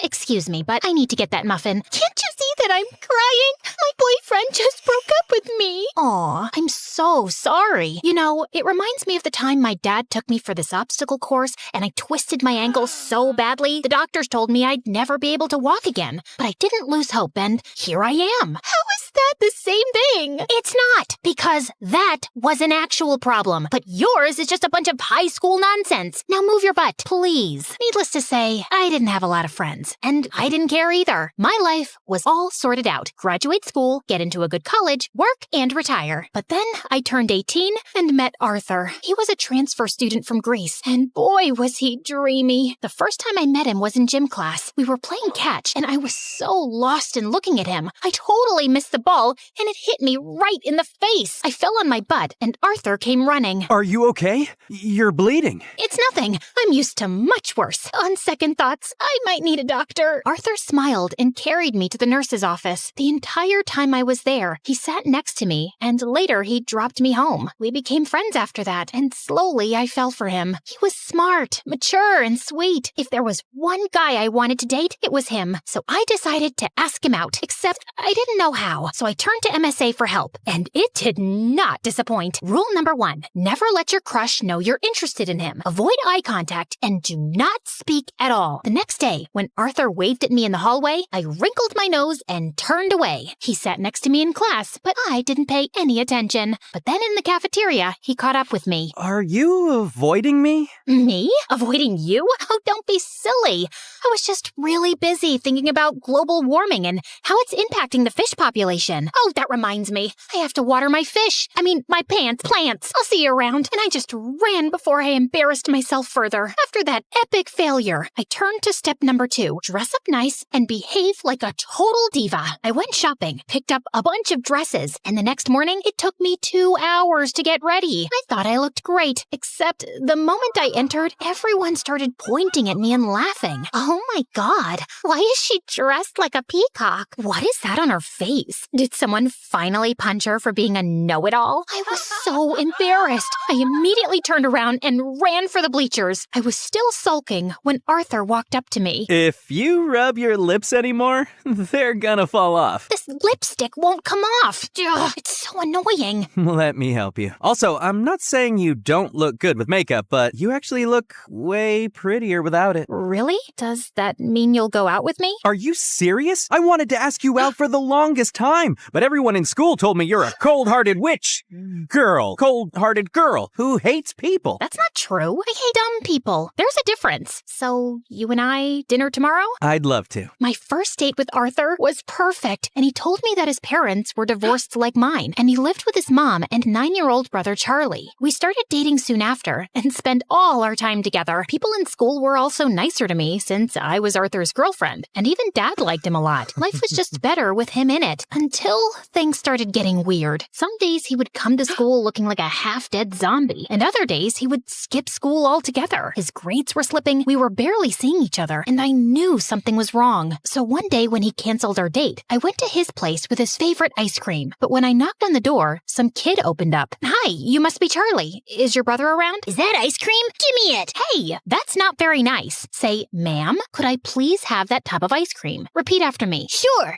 Excuse me, but I need to get that muffin. Can't you see that I'm crying? My boyfriend just broke up with me. Aw, I'm so sorry. You know, it reminds me of the time my dad took me for this obstacle course, and I twisted my ankle so badly, the doctors told me I'd never be able to walk again. But I didn't lose hope, and here I am. How is that the same thing? It's not, because that was an actual problem, but yours is just a bunch of high school nonsense. Now move your butt, please. Needless to say, I didn't have a lot of friends, and I didn't care either. My life was all sorted out. Graduate school, get into a good college, work, and retire. But then I turned 18 and met Arthur. He was a transfer student from Greece, and boy was he dreamy. The first time I met him was in gym class. We were playing catch, and I was so lost in looking at him. I totally missed the ball, and it hit me right in the face. I fell on my butt, and Arthur came running. Are you okay? You're bleeding. It's nothing. I'm used to much worse. On second thoughts, I might need a doctor. Arthur smiled and carried me to the nurse's office. The entire time I was there, he sat next to me, and later he dropped me home. We became friends after that, and slowly I fell for him. He was smart, mature, and sweet. If there was one guy I wanted to date, it was him. So I decided to ask him out, except I didn't know how. so I turned to MSA for help, and it did not disappoint. Rule number 1, never let your crush know you're interested in him. Avoid eye contact and do not speak at all. The next day, when Arthur waved at me in the hallway, I wrinkled my nose and turned away. He sat next to me in class, but I didn't pay any attention. But then in the cafeteria, he caught up with me. Are you avoiding me? Me? Avoiding you? Oh, don't be silly. I was just really busy thinking about global warming and how it's impacting the fish population. Oh, that reminds me. I have to water my fish. My plants. I'll see you around. And I just ran before I embarrassed myself further. After that epic failure, I turned to step number 2. Dress up nice and behave like a total diva. I went shopping, picked up a bunch of dresses, and the next morning, it took me 2 hours to get ready. I thought I looked great, except the moment I entered, everyone started pointing at me and laughing. Oh my God, why is she dressed like a peacock? What is that on her face? Did someone finally punch her for being a know-it-all? I was so embarrassed. I immediately turned around and ran for the bleachers. I was still sulking when Arthur walked up to me. If you rub your lips anymore, they're gonna fall off. This lipstick won't come off. Ugh, it's so annoying. Let me help you. Also, I'm not saying you don't look good with makeup, but you actually look way prettier without it. Really? Does that mean you'll go out with me? Are you serious? I wanted to ask you out for the longest time, but everyone in school told me you're a cold-hearted cold-hearted girl who hates people. That's not true. I hate dumb people. There's a difference. So, you and I, dinner tomorrow? I'd love to. My first date with Arthur was perfect, and he told me that his parents were divorced like mine, and he lived with his mom and 9-year-old brother Charlie. We started dating soon after, and spent all our time together. People in school were also nicer to me since I was Arthur's girlfriend, and even Dad liked him a lot. Life was just better with him in it, until things started getting weird. Some days he would come to school looking like a half-dead zombie, and other days he would skip school altogether. His grades were slipping, we were barely seeing each other, and I knew something was wrong. So one day when he canceled our date, I went to his place with his favorite ice cream. But when I knocked on the door, some kid opened up. Hi, you must be Charlie. Is your brother around? Is that ice cream? Give me it. Hey, that's not very nice. Say, ma'am, could I please have that tub of ice cream? Repeat after me. Sure.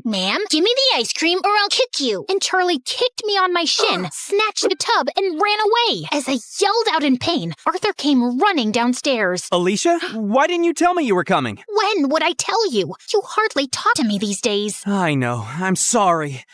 Ma'am, give me the ice cream or I'll kick you. And Charlie kicked me on my shin, snatched the tub, and ran away. As I yelled out in pain, Arthur came running downstairs. Alicia, why didn't you tell me you were coming? When would I tell you? You hardly talk to me these days. I know. I'm sorry.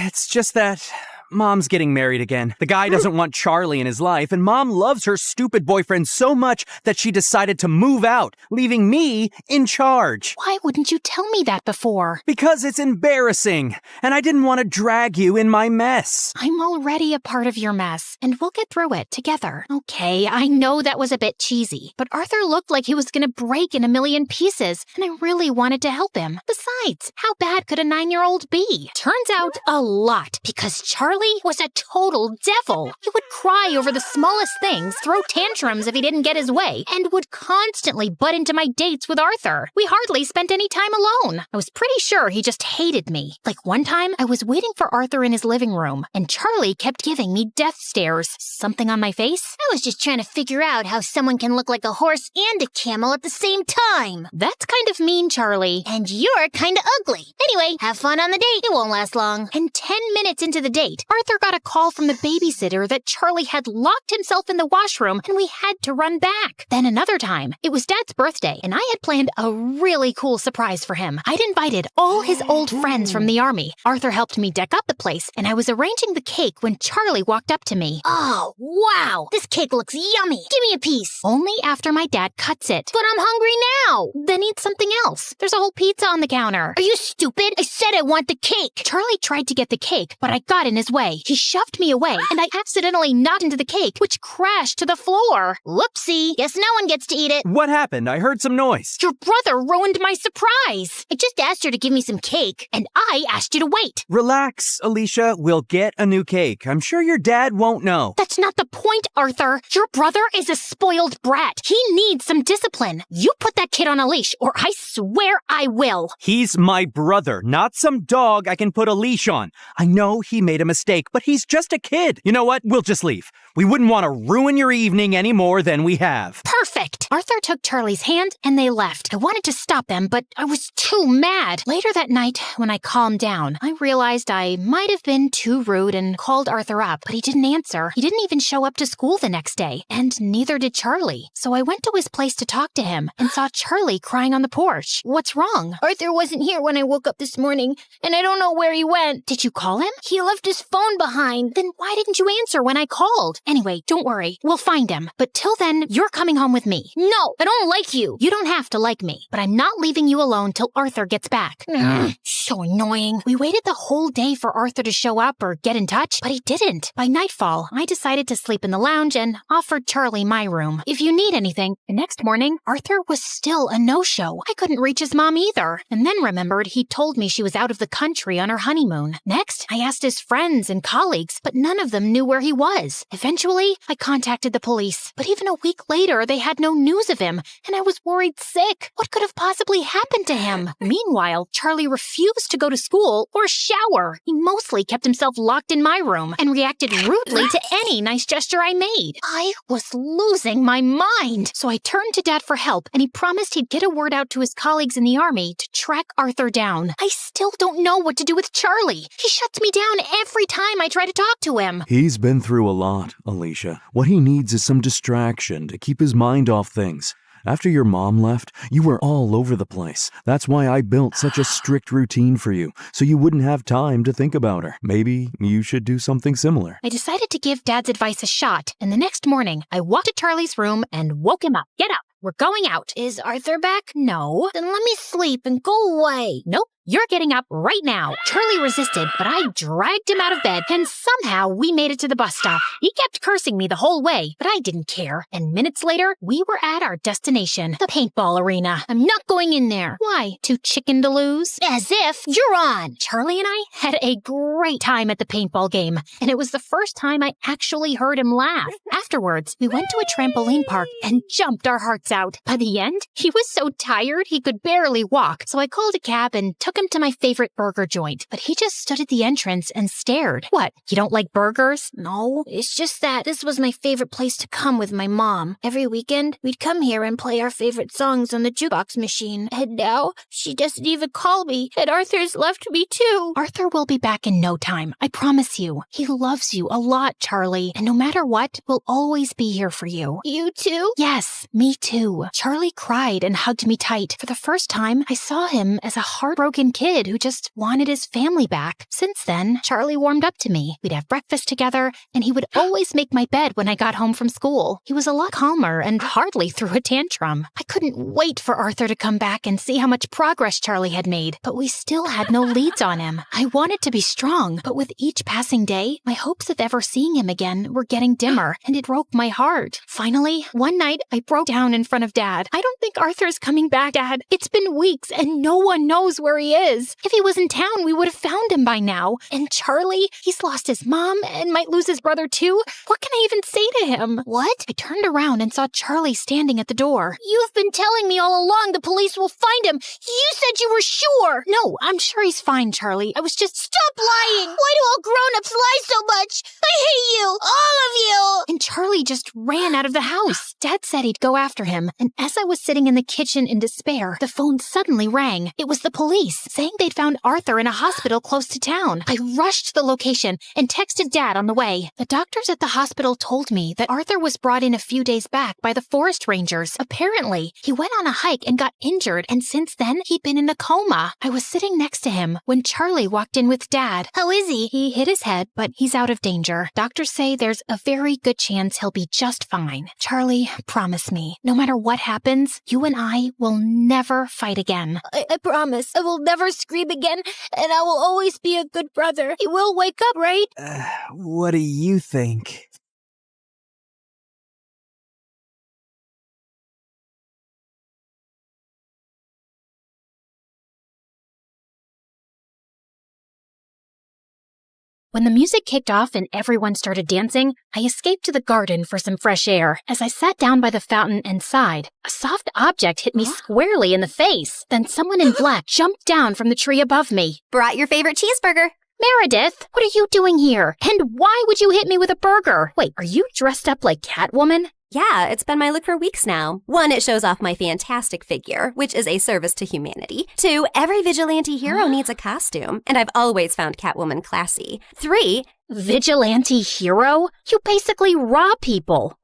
It's just that Mom's getting married again. The guy doesn't want Charlie in his life, and Mom loves her stupid boyfriend so much that she decided to move out, leaving me in charge. Why wouldn't you tell me that before? Because it's embarrassing, and I didn't want to drag you in my mess. I'm already a part of your mess, and we'll get through it together. Okay, I know that was a bit cheesy, but Arthur looked like he was gonna break in a million pieces, and I really wanted to help him. Besides, how bad could a 9-year-old be? Turns out a lot, because Charlie was a total devil. He would cry over the smallest things, throw tantrums if he didn't get his way, and would constantly butt into my dates with Arthur. We hardly spent any time alone. I was pretty sure he just hated me. Like one time, I was waiting for Arthur in his living room, and Charlie kept giving me death stares. Something on my face? I was just trying to figure out how someone can look like a horse and a camel at the same time. That's kind of mean, Charlie. And you're kind of ugly. Anyway, have fun on the date. It won't last long. And 10 minutes into the date, Arthur got a call from the babysitter that Charlie had locked himself in the washroom and we had to run back. Then another time, it was Dad's birthday and I had planned a really cool surprise for him. I'd invited all his old friends from the army. Arthur helped me deck up the place and I was arranging the cake when Charlie walked up to me. Oh, wow. This cake looks yummy. Give me a piece. Only after my dad cuts it. But I'm hungry now. Then eat something else. There's a whole pizza on the counter. Are you stupid? I said I want the cake. Charlie tried to get the cake, but I got in his way. He shoved me away, and I accidentally knocked into the cake, which crashed to the floor. Whoopsie. Guess no one gets to eat it. What happened? I heard some noise. Your brother ruined my surprise. I just asked her to give me some cake. And I asked you to wait. Relax, Alicia. We'll get a new cake. I'm sure your dad won't know. That's not the point, Arthur. Your brother is a spoiled brat. He needs some discipline. You put that kid on a leash, or I swear I will. He's my brother, not some dog I can put a leash on. I know he made a mistake. mistake, but he's just a kid. You know what? We'll just leave. We wouldn't want to ruin your evening any more than we have. Perfect! Arthur took Charlie's hand and they left. I wanted to stop them, but I was too mad. Later that night, when I calmed down, I realized I might have been too rude and called Arthur up, but he didn't answer. He didn't even show up to school the next day, and neither did Charlie. So I went to his place to talk to him and saw Charlie crying on the porch. What's wrong? Arthur wasn't here when I woke up this morning, and I don't know where he went. Did you call him? He left his phone behind. Then why didn't you answer when I called? Anyway, don't worry. We'll find him. But till then, you're coming home with me. No, I don't like you. You don't have to like me, but I'm not leaving you alone till Arthur gets back. So annoying. We waited the whole day for Arthur to show up or get in touch, but he didn't. By nightfall, I decided to sleep in the lounge and offered Charlie my room. If you need anything. The next morning, Arthur was still a no-show. I couldn't reach his mom either. And then remembered he told me she was out of the country on her honeymoon. Next, I asked his friends and colleagues, but none of them knew where he was. Eventually, I contacted the police. But even a week later, they had no news of him, and I was worried sick. What could have possibly happened to him? Meanwhile, Charlie refused to go to school or shower. He mostly kept himself locked in my room and reacted rudely to any nice gesture I made. I was losing my mind. So I turned to Dad for help, and he promised he'd get a word out to his colleagues in the army to track Arthur down. I still don't know what to do with Charlie. He shuts me down every time I try to talk to him. He's been through a lot, Alicia. What he needs is some distraction to keep his mind off things. After your mom left, you were all over the place. That's why I built such a strict routine for you, so you wouldn't have time to think about her. Maybe you should do something similar. I decided to give Dad's advice a shot, and the next morning, I walked to Charlie's room and woke him up. Get up. We're going out. Is Arthur back? No. Then let me sleep and go away. Nope. You're getting up right now. Charlie resisted, but I dragged him out of bed, and somehow we made it to the bus stop. He kept cursing me the whole way, but I didn't care. And minutes later, we were at our destination, the paintball arena. I'm not going in there. Why? Too chicken to lose? As if you're on. Charlie and I had a great time at the paintball game, and it was the first time I actually heard him laugh. Afterwards, we went to a trampoline park and jumped our hearts out. By the end, he was so tired he could barely walk, so I called a cab and took him to my favorite burger joint, but he just stood at the entrance and stared. What, you don't like burgers? No, it's just that this was my favorite place to come with my mom. Every weekend, we'd come here and play our favorite songs on the jukebox machine. And now, she doesn't even call me, and Arthur's left me too. Arthur will be back in no time, I promise you. He loves you a lot, Charlie, and no matter what, we'll always be here for you. You too? Yes, me too. Charlie cried and hugged me tight. For the first time, I saw him as a heartbroken kid who just wanted his family back. Since then, Charlie warmed up to me. We'd have breakfast together, and he would always make my bed when I got home from school. He was a lot calmer and hardly threw a tantrum. I couldn't wait for Arthur to come back and see how much progress Charlie had made, but we still had no leads on him. I wanted to be strong, but with each passing day, my hopes of ever seeing him again were getting dimmer, and it broke my heart. Finally, one night, I broke down in front of Dad. I don't think Arthur's coming back, Dad. It's been weeks, and no one knows where he is. If he was in town, we would have found him by now. And Charlie, he's lost his mom and might lose his brother too. What can I even say to him? What? I turned around and saw Charlie standing at the door. You've been telling me all along the police will find him. You said you were sure. No, I'm sure he's fine, Charlie. I was just... Stop lying. Why do all grown-ups lie so much? I hate you. All of you. And Charlie just ran out of the house. Dad said he'd go after him. And as I was sitting in the kitchen in despair, the phone suddenly rang. It was the police, saying they'd found Arthur in a hospital close to town. I rushed to the location and texted Dad on the way. The doctors at the hospital told me that Arthur was brought in a few days back by the forest rangers. Apparently, he went on a hike and got injured, and since then, he'd been in a coma. I was sitting next to him when Charlie walked in with Dad. How is he? He hit his head, but he's out of danger. Doctors say there's a very good chance he'll be just fine. Charlie, promise me, no matter what happens, you and I will never fight again. I promise. I will never scream again, and I will always be a good brother. He will wake up, right? What do you think? When the music kicked off and everyone started dancing, I escaped to the garden for some fresh air. As I sat down by the fountain and sighed, a soft object hit me squarely in the face. Then someone in black jumped down from the tree above me. Brought your favorite cheeseburger. Meredith, what are you doing here? And why would you hit me with a burger? Wait, are you dressed up like Catwoman? Yeah, it's been my look for weeks now. 1, it shows off my fantastic figure, which is a service to humanity. 2, every vigilante hero needs a costume, and I've always found Catwoman classy. 3, Vigilante hero? You basically rob people.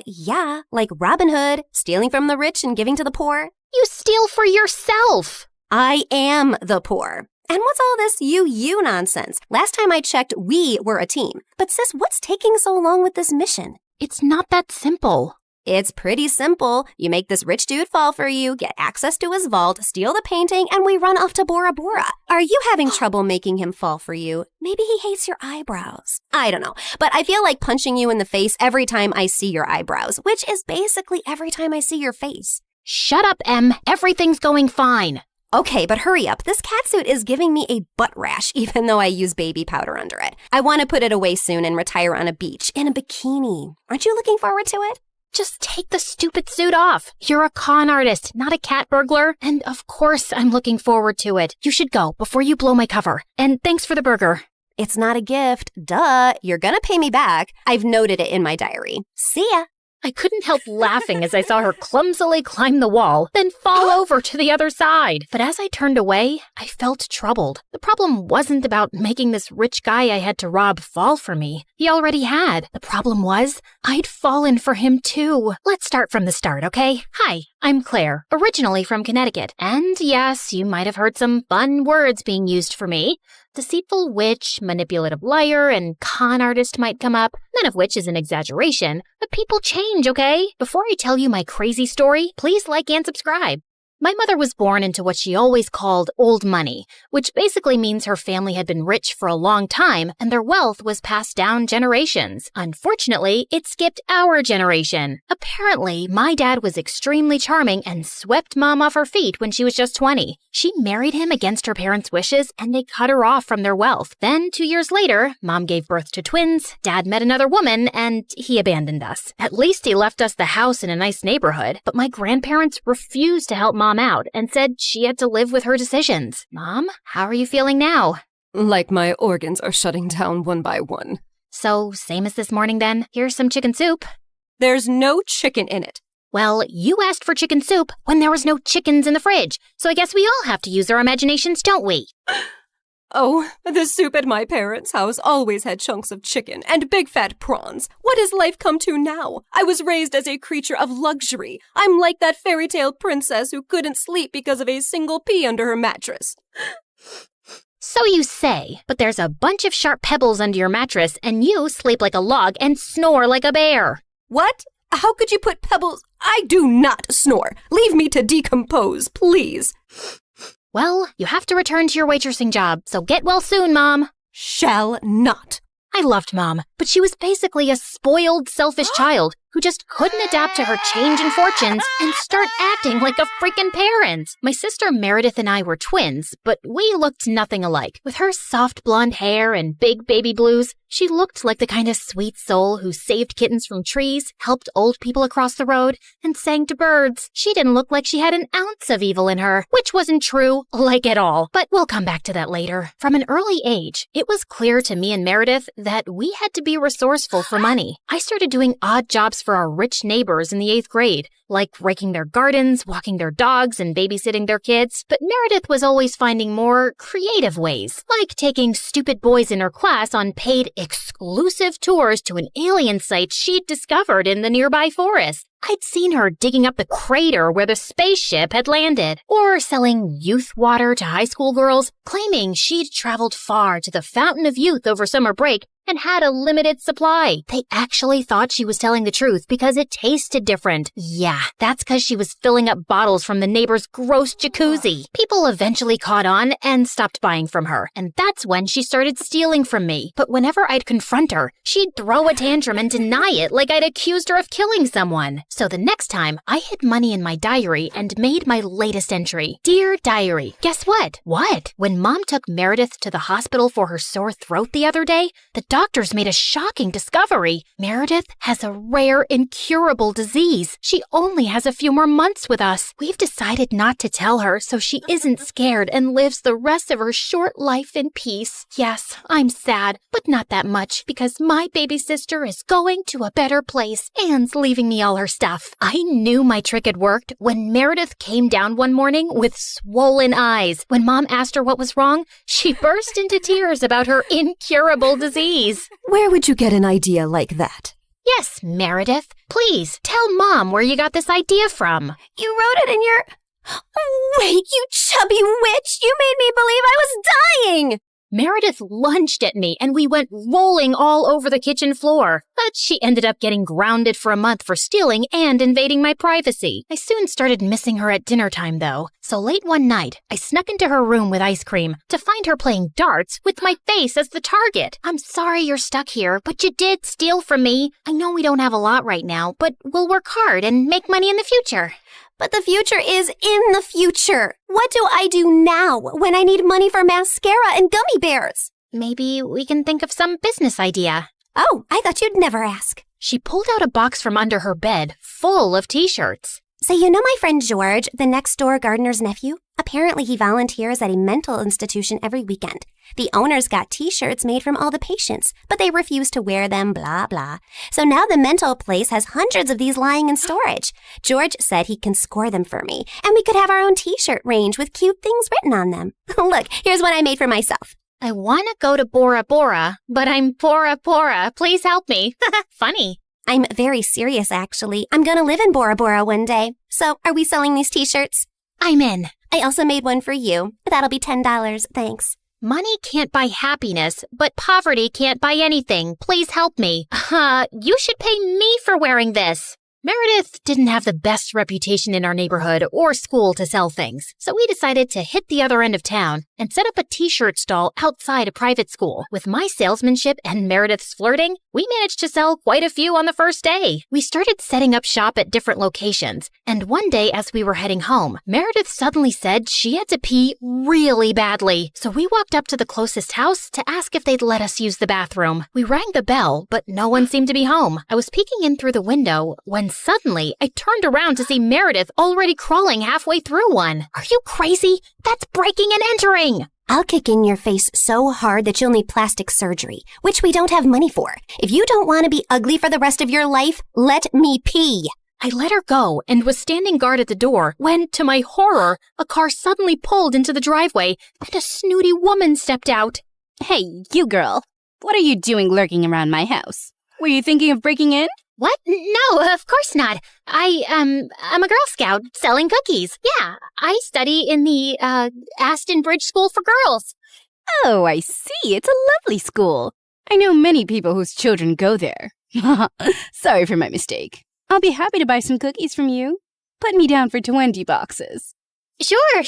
Yeah, like Robin Hood, stealing from the rich and giving to the poor. You steal for yourself. I am the poor. And what's all this you nonsense? Last time I checked, we were a team. But sis, what's taking so long with this mission? It's not that simple. It's pretty simple. You make this rich dude fall for you, get access to his vault, steal the painting, and we run off to Bora Bora. Are you having trouble making him fall for you? Maybe he hates your eyebrows. I don't know, but I feel like punching you in the face every time I see your eyebrows, which is basically every time I see your face. Shut up, Em. Everything's going fine. Okay, but hurry up. This catsuit is giving me a butt rash, even though I use baby powder under it. I want to put it away soon and retire on a beach in a bikini. Aren't you looking forward to it? Just take the stupid suit off. You're a con artist, not a cat burglar. And of course I'm looking forward to it. You should go before you blow my cover. And thanks for the burger. It's not a gift. Duh. You're gonna pay me back. I've noted it in my diary. See ya. I couldn't help laughing as I saw her clumsily climb the wall, then fall over to the other side. But as I turned away, I felt troubled. The problem wasn't about making this rich guy I had to rob fall for me. He already had. The problem was, I'd fallen for him too. Let's start from the start, okay? Hi, I'm Claire, originally from Connecticut. And yes, you might have heard some fun words being used for me. Deceitful witch, manipulative liar, and con artist might come up, none of which is an exaggeration. But people change, okay? Before I tell you my crazy story, please like and subscribe. My mother was born into what she always called old money, which basically means her family had been rich for a long time and their wealth was passed down generations. Unfortunately, it skipped our generation. Apparently, my dad was extremely charming and swept Mom off her feet when she was just 20. She married him against her parents' wishes and they cut her off from their wealth. Then, 2 years later, Mom gave birth to twins, Dad met another woman, and he abandoned us. At least he left us the house in a nice neighborhood, but my grandparents refused to help Mom out and said she had to live with her decisions. Mom, how are you feeling now? Like my organs are shutting down one by one. So, same as this morning then? Here's some chicken soup. There's no chicken in it. Well, you asked for chicken soup when there was no chickens in the fridge, so I guess we all have to use our imaginations, don't we? Oh, the soup at my parents' house always had chunks of chicken and big fat prawns. What has life come to now? I was raised as a creature of luxury. I'm like that fairy tale princess who couldn't sleep because of a single pea under her mattress. So you say, but there's a bunch of sharp pebbles under your mattress and you sleep like a log and snore like a bear. What? How could you put pebbles? I do not snore. Leave me to decompose, please. Well, you have to return to your waitressing job, so get well soon, Mom. Shall not. I loved Mom, but she was basically a spoiled, selfish child who just couldn't adapt to her changing fortunes and start acting like a freaking parent. My sister Meredith and I were twins, but we looked nothing alike. With her soft blonde hair and big baby blues, she looked like the kind of sweet soul who saved kittens from trees, helped old people across the road, and sang to birds. She didn't look like she had an ounce of evil in her, which wasn't true, like at all. But we'll come back to that later. From an early age, it was clear to me and Meredith that we had to be resourceful for money. I started doing odd jobs for our rich neighbors in the 8th grade, like raking their gardens, walking their dogs, and babysitting their kids. But Meredith was always finding more creative ways, like taking stupid boys in her class on paid exclusive tours to an alien site she'd discovered in the nearby forest. I'd seen her digging up the crater where the spaceship had landed, or selling youth water to high school girls, claiming she'd traveled far to the Fountain of Youth over summer break and had a limited supply. They actually thought she was telling the truth because it tasted different. Yeah, that's because she was filling up bottles from the neighbor's gross jacuzzi. People eventually caught on and stopped buying from her, and that's when she started stealing from me. But whenever I'd confront her, she'd throw a tantrum and deny it like I'd accused her of killing someone. So the next time, I hid money in my diary and made my latest entry. Dear Diary, guess what? What? When Mom took Meredith to the hospital for her sore throat the other day, the doctors made a shocking discovery. Meredith has a rare, incurable disease. She only only has a few more months with us. We've decided not to tell her so she isn't scared and lives the rest of her short life in peace. Yes, I'm sad, but not that much because my baby sister is going to a better place and leaving me all her stuff. I knew my trick had worked when Meredith came down one morning with swollen eyes. When Mom asked her what was wrong, she burst into tears about her incurable disease. Where would you get an idea like that? Yes, Meredith. Please, tell Mom where you got this idea from. You wrote it in your... Wait, you chubby witch! You made me believe I was dying! Meredith lunged at me and we went rolling all over the kitchen floor. But she ended up getting grounded for a month for stealing and invading my privacy. I soon started missing her at dinner time, though. So late one night, I snuck into her room with ice cream to find her playing darts with my face as the target. I'm sorry you're stuck here, but you did steal from me. I know we don't have a lot right now, but we'll work hard and make money in the future. But the future is in the future. What do I do now when I need money for mascara and gummy bears? Maybe we can think of some business idea. Oh, I thought you'd never ask. She pulled out a box from under her bed full of t-shirts. So you know my friend George, the next-door gardener's nephew? Apparently he volunteers at a mental institution every weekend. The owners got t-shirts made from all the patients, but they refuse to wear them, blah, blah. So now the mental place has hundreds of these lying in storage. George said he can score them for me, and we could have our own t-shirt range with cute things written on them. Look, here's one I made for myself. I want to go to Bora Bora, but I'm Bora Bora. Please help me. Funny. I'm very serious, actually. I'm gonna live in Bora Bora one day. So, are we selling these t-shirts? I'm in. I also made one for you. That'll be $10, thanks. Money can't buy happiness, but poverty can't buy anything. Please help me. You should pay me for wearing this. Meredith didn't have the best reputation in our neighborhood or school to sell things, so we decided to hit the other end of town and set up a t-shirt stall outside a private school. With my salesmanship and Meredith's flirting, we managed to sell quite a few on the first day. We started setting up shop at different locations, and one day as we were heading home, Meredith suddenly said she had to pee really badly. So we walked up to the closest house to ask if they'd let us use the bathroom. We rang the bell, but no one seemed to be home. I was peeking in through the window when suddenly I turned around to see Meredith already crawling halfway through one. Are you crazy? That's breaking and entering! I'll kick in your face so hard that you'll need plastic surgery, which we don't have money for. If you don't want to be ugly for the rest of your life, let me pee. I let her go and was standing guard at the door when, to my horror, a car suddenly pulled into the driveway and a snooty woman stepped out. Hey, you girl. What are you doing lurking around my house? Were you thinking of breaking in? What? No, of course not. I'm a Girl Scout selling cookies. Yeah, I study in the, Aston Bridge School for Girls. Oh, I see. It's a lovely school. I know many people whose children go there. Sorry for my mistake. I'll be happy to buy some cookies from you. Put me down for 20 boxes. Sure.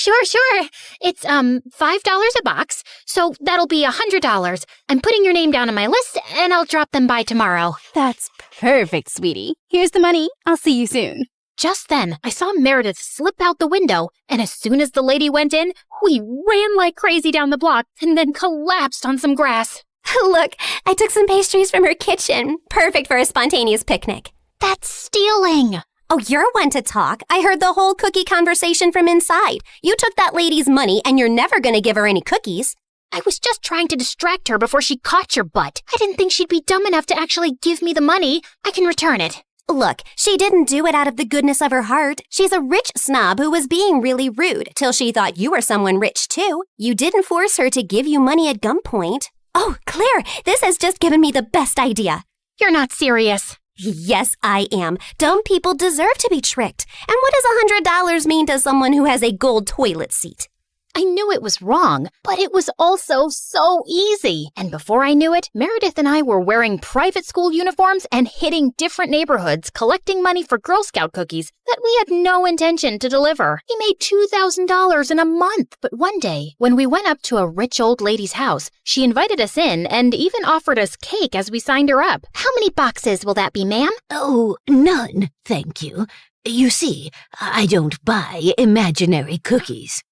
It's, $5 a box, so that'll be $100. I'm putting your name down on my list, and I'll drop them by tomorrow. That's perfect, sweetie. Here's the money. I'll see you soon. Just then, I saw Meredith slip out the window, and as soon as the lady went in, we ran like crazy down the block and then collapsed on some grass. Look, I took some pastries from her kitchen. Perfect for a spontaneous picnic. That's stealing. Oh, you're one to talk. I heard the whole cookie conversation from inside. You took that lady's money, and you're never going to give her any cookies. I was just trying to distract her before she caught your butt. I didn't think she'd be dumb enough to actually give me the money. I can return it. Look, she didn't do it out of the goodness of her heart. She's a rich snob who was being really rude till she thought you were someone rich, too. You didn't force her to give you money at gunpoint. Oh, Claire, this has just given me the best idea. You're not serious. Yes, I am. Dumb people deserve to be tricked. And what does $100 mean to someone who has a gold toilet seat? I knew it was wrong, but it was also so easy. And before I knew it, Meredith and I were wearing private school uniforms and hitting different neighborhoods, collecting money for Girl Scout cookies that we had no intention to deliver. We made $2,000 in a month. But one day, when we went up to a rich old lady's house, she invited us in and even offered us cake as we signed her up. How many boxes will that be, ma'am? Oh, none, thank you. You see, I don't buy imaginary cookies.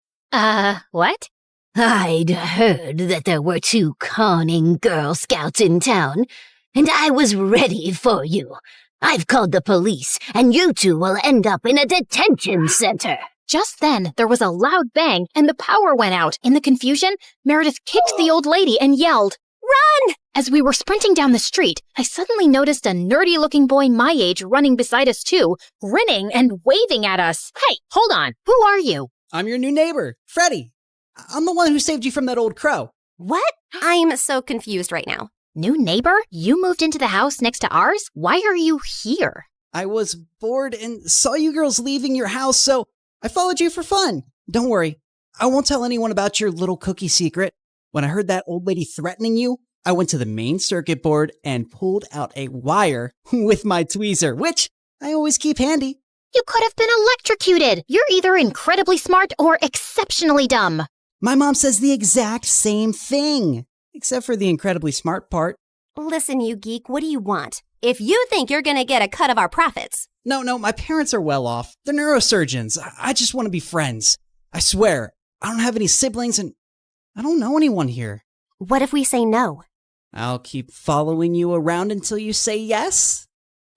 What? I'd heard that there were 2 conning Girl Scouts in town, and I was ready for you. I've called the police, and you two will end up in a detention center. Just then, there was a loud bang and the power went out. In the confusion, Meredith kicked the old lady and yelled, "Run!" As we were sprinting down the street, I suddenly noticed a nerdy-looking boy my age running beside us too, grinning and waving at us. Hey, hold on. Who are you? I'm your new neighbor, Freddie. I'm the one who saved you from that old crow. What? I'm so confused right now. New neighbor? You moved into the house next to ours? Why are you here? I was bored and saw you girls leaving your house, so I followed you for fun. Don't worry, I won't tell anyone about your little cookie secret. When I heard that old lady threatening you, I went to the main circuit board and pulled out a wire with my tweezer, which I always keep handy. You could have been electrocuted. You're either incredibly smart or exceptionally dumb. My mom says the exact same thing, except for the incredibly smart part. Listen, you geek, what do you want? If you think you're gonna get a cut of our profits. No, my parents are well off. They're neurosurgeons. I just want to be friends. I swear, I don't have any siblings and I don't know anyone here. What if we say no? I'll keep following you around until you say yes.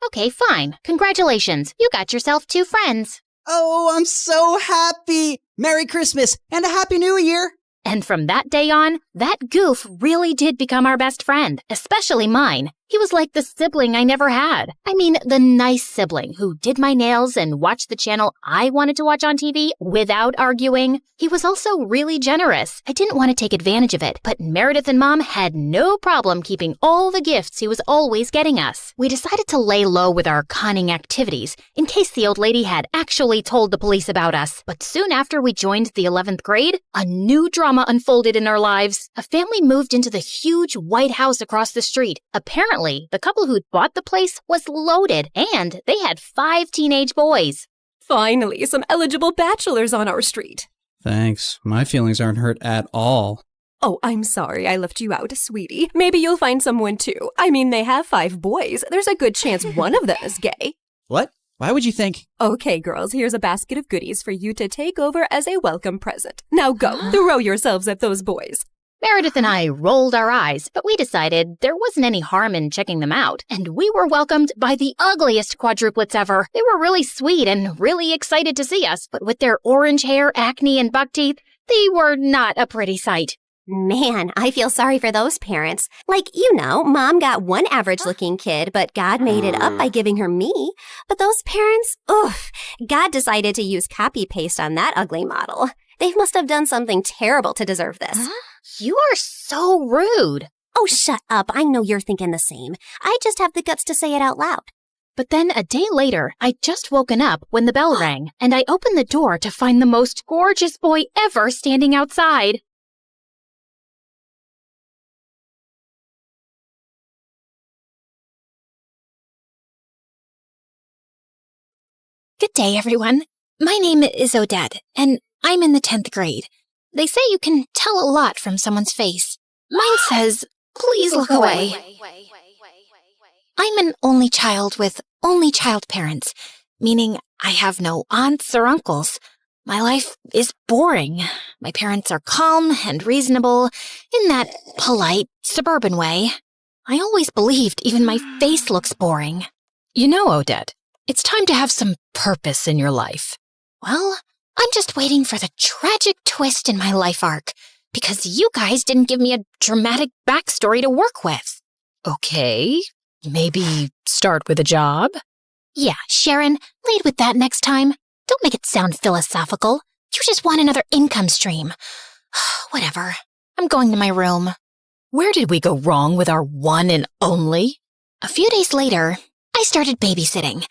Okay, fine. Congratulations. You got yourself 2 friends. Oh, I'm so happy. Merry Christmas and a Happy New Year. And from that day on, that goof really did become our best friend, especially mine. He was like the sibling I never had. I mean, the nice sibling who did my nails and watched the channel I wanted to watch on TV without arguing. He was also really generous. I didn't want to take advantage of it, but Meredith and Mom had no problem keeping all the gifts he was always getting us. We decided to lay low with our conning activities in case the old lady had actually told the police about us. But soon after we joined the 11th grade, a new drama unfolded in our lives. A family moved into the huge white house across the street. Apparently, the couple who'd bought the place was loaded, and they had 5 teenage boys. Finally, some eligible bachelors on our street. Thanks. My feelings aren't hurt at all. Oh, I'm sorry I left you out, sweetie. Maybe you'll find someone too. I mean, they have 5 boys. There's a good chance one of them is gay. What? Why would you think? Okay, girls, here's a basket of goodies for you to take over as a welcome present. Now go, throw yourselves at those boys. Meredith and I rolled our eyes, but we decided there wasn't any harm in checking them out, and we were welcomed by the ugliest quadruplets ever. They were really sweet and really excited to see us, but with their orange hair, acne, and buck teeth, they were not a pretty sight. Man, I feel sorry for those parents. Like, Mom got one average-looking kid, but God made it up by giving her me. But those parents, God decided to use copy-paste on that ugly model. They must have done something terrible to deserve this. Huh? You are so rude. Oh, shut up. I know you're thinking the same. I just have the guts to say it out loud. But then a day later, I'd just woken up when the bell rang, and I opened the door to find the most gorgeous boy ever standing outside. Good day, everyone. My name is Odette, and I'm in the 10th grade. They say you can tell a lot from someone's face. Mine says, "Please look away." I'm an only child with only child parents, meaning I have no aunts or uncles. My life is boring. My parents are calm and reasonable in that polite, suburban way. I always believed even my face looks boring. You know, Odette, it's time to have some purpose in your life. Well, I'm just waiting for the tragic twist in my life arc, because you guys didn't give me a dramatic backstory to work with. Okay, maybe start with a job? Yeah, Sharon, lead with that next time. Don't make it sound philosophical. You just want another income stream. Whatever. I'm going to my room. Where did we go wrong with our one and only? A few days later, I started babysitting.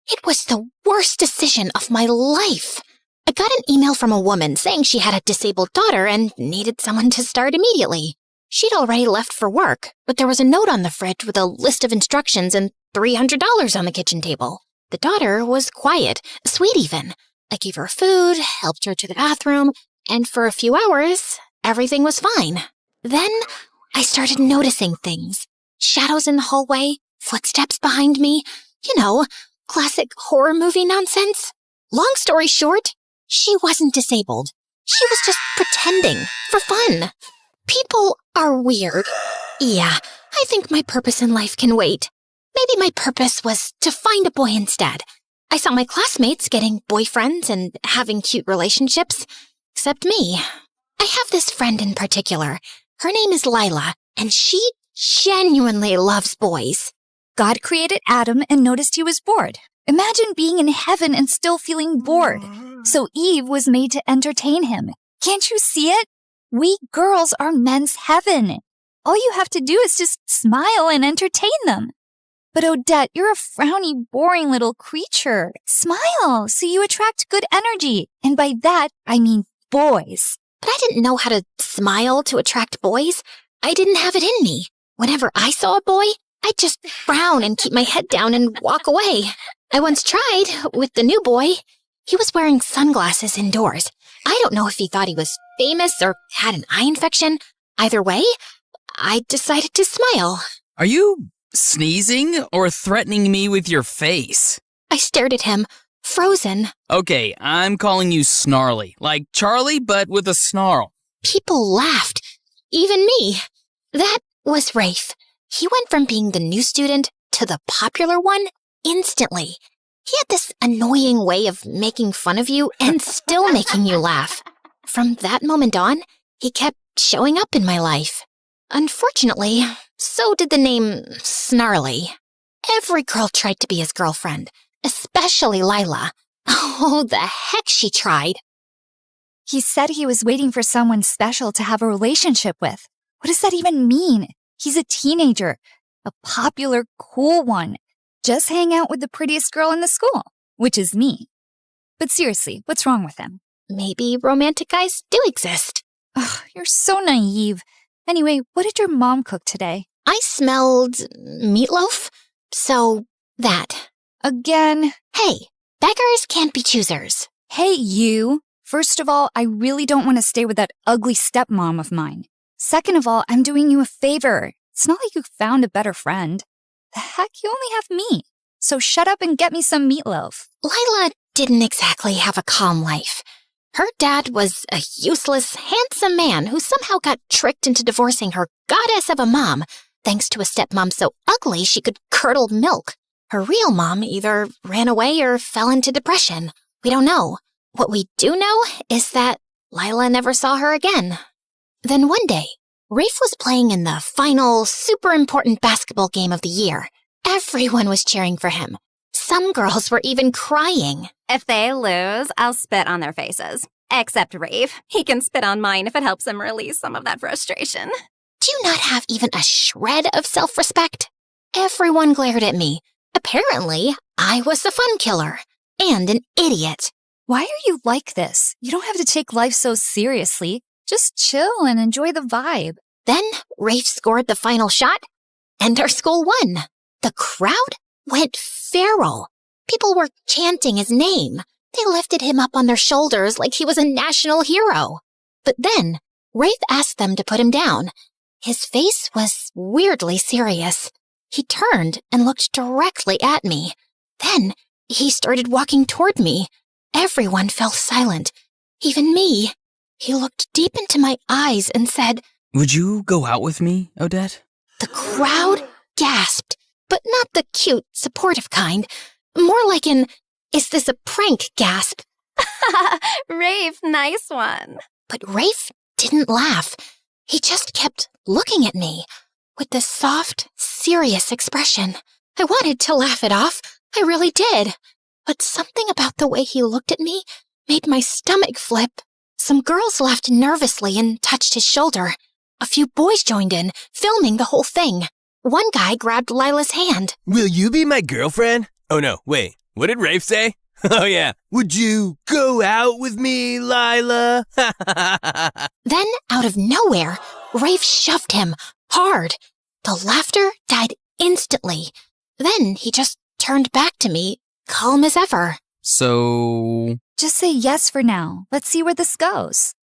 It was the worst decision of my life. I got an email from a woman saying she had a disabled daughter and needed someone to start immediately. She'd already left for work, but there was a note on the fridge with a list of instructions and $300 on the kitchen table. The daughter was quiet, sweet even. I gave her food, helped her to the bathroom, and for a few hours, everything was fine. Then I started noticing things. Shadows in the hallway, footsteps behind me, classic horror movie nonsense. Long story short, she wasn't disabled. She was just pretending for fun. People are weird. Yeah, I think my purpose in life can wait. Maybe my purpose was to find a boy instead. I saw my classmates getting boyfriends and having cute relationships, except me. I have this friend in particular. Her name is Lila, and she genuinely loves boys. God created Adam and noticed he was bored. Imagine being in heaven and still feeling bored. So Eve was made to entertain him. Can't you see it? We girls are men's heaven. All you have to do is just smile and entertain them. But Odette, you're a frowny, boring little creature. Smile so you attract good energy. And by that, I mean boys. But I didn't know how to smile to attract boys. I didn't have it in me. Whenever I saw a boy, I'd just frown and keep my head down and walk away. I once tried with the new boy. He was wearing sunglasses indoors. I don't know if he thought he was famous or had an eye infection. Either way, I decided to smile. Are you sneezing or threatening me with your face? I stared at him, frozen. Okay, I'm calling you Snarly, like Charlie, but with a snarl. People laughed, even me. That was Rafe. He went from being the new student to the popular one instantly. He had this annoying way of making fun of you and still making you laugh. From that moment on, he kept showing up in my life. Unfortunately, so did the name Snarly. Every girl tried to be his girlfriend, especially Lila. Oh, the heck she tried. He said he was waiting for someone special to have a relationship with. What does that even mean? He's a teenager, a popular, cool one. Just hang out with the prettiest girl in the school, which is me. But seriously, what's wrong with him? Maybe romantic guys do exist. Ugh, you're so naive. Anyway, what did your mom cook today? I smelled meatloaf, so that. Again? Hey, beggars can't be choosers. Hey, you. First of all, I really don't want to stay with that ugly stepmom of mine. Second of all, I'm doing you a favor. It's not like you found a better friend. The heck, you only have me. So shut up and get me some meatloaf. Lila didn't exactly have a calm life. Her dad was a useless, handsome man who somehow got tricked into divorcing her goddess of a mom, thanks to a stepmom so ugly she could curdle milk. Her real mom either ran away or fell into depression. We don't know. What we do know is that Lila never saw her again. Then one day, Rafe was playing in the final, super important basketball game of the year. Everyone was cheering for him. Some girls were even crying. If they lose, I'll spit on their faces. Except Rafe. He can spit on mine if it helps him release some of that frustration. Do you not have even a shred of self-respect? Everyone glared at me. Apparently, I was the fun killer. And an idiot. Why are you like this? You don't have to take life so seriously. Just chill and enjoy the vibe. Then Rafe scored the final shot, and our school won. The crowd went feral. People were chanting his name. They lifted him up on their shoulders like he was a national hero. But then, Rafe asked them to put him down. His face was weirdly serious. He turned and looked directly at me. Then, he started walking toward me. Everyone fell silent, even me. He looked deep into my eyes and said, "Would you go out with me, Odette?" The crowd gasped, but not the cute, supportive kind. More like an, "Is this a prank?" gasp. Rafe, nice one. But Rafe didn't laugh. He just kept looking at me with this soft, serious expression. I wanted to laugh it off. I really did. But something about the way he looked at me made my stomach flip. Some girls laughed nervously and touched his shoulder. A few boys joined in, filming the whole thing. One guy grabbed Lila's hand. "Will you be my girlfriend?" Oh no, wait, what did Rafe say? Oh yeah, "Would you go out with me, Lila?" Then, out of nowhere, Rafe shoved him hard. The laughter died instantly. Then he just turned back to me, calm as ever. So... Just say yes for now. Let's see where this goes.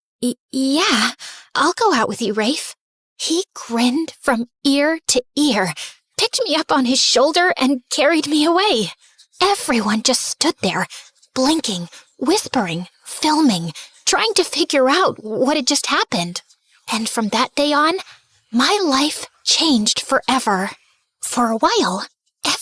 Yeah, I'll go out with you, Rafe. He grinned from ear to ear, picked me up on his shoulder, and carried me away. Everyone just stood there, blinking, whispering, filming, trying to figure out what had just happened. And from that day on, my life changed forever. For a while,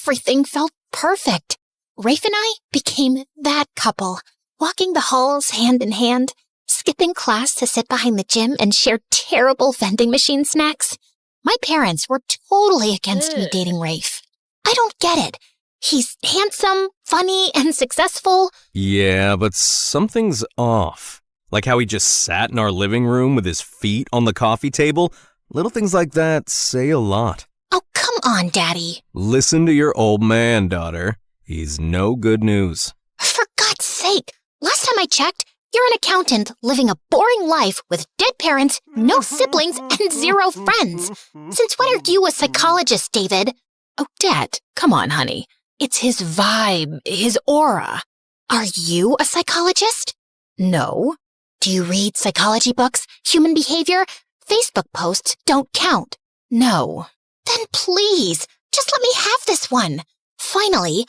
Everything felt perfect. Rafe and I became that couple, walking the halls hand in hand, skipping class to sit behind the gym and share terrible vending machine snacks. My parents were totally against me dating Rafe. I don't get it. He's handsome, funny, and successful. Yeah, but something's off. Like how he just sat in our living room with his feet on the coffee table. Little things like that say a lot. Oh, come on, Daddy. Listen to your old man, daughter. He's no good news. For God's sake, last time I checked, you're an accountant living a boring life with dead parents, no siblings, and 0 friends. Since when are you a psychologist, David? Odette, come on, honey. It's his vibe, his aura. Are you a psychologist? No. Do you read psychology books, human behavior? Facebook posts don't count. No. Then please, just let me have this one. Finally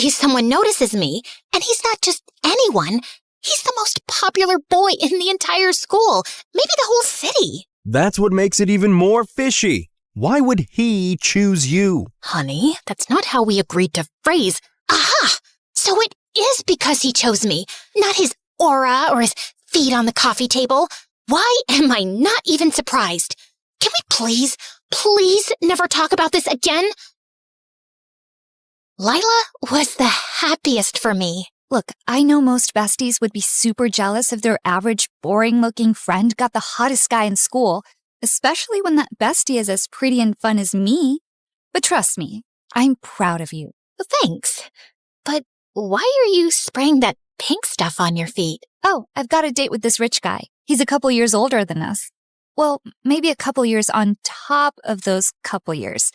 someone notices me, and he's not just anyone. He's the most popular boy in the entire school, maybe the whole city. That's what makes it even more fishy. Why would he choose you? Honey, that's not how we agreed to phrase. Aha! So it is because he chose me, not his aura or his feet on the coffee table. Why am I not even surprised? Can we please never talk about this again? Lila was the happiest for me. Look, I know most besties would be super jealous if their average, boring-looking friend got the hottest guy in school, especially when that bestie is as pretty and fun as me. But trust me, I'm proud of you. Thanks. But why are you spraying that pink stuff on your feet? Oh, I've got a date with this rich guy. He's a couple years older than us. Well, maybe a couple years on top of those couple years.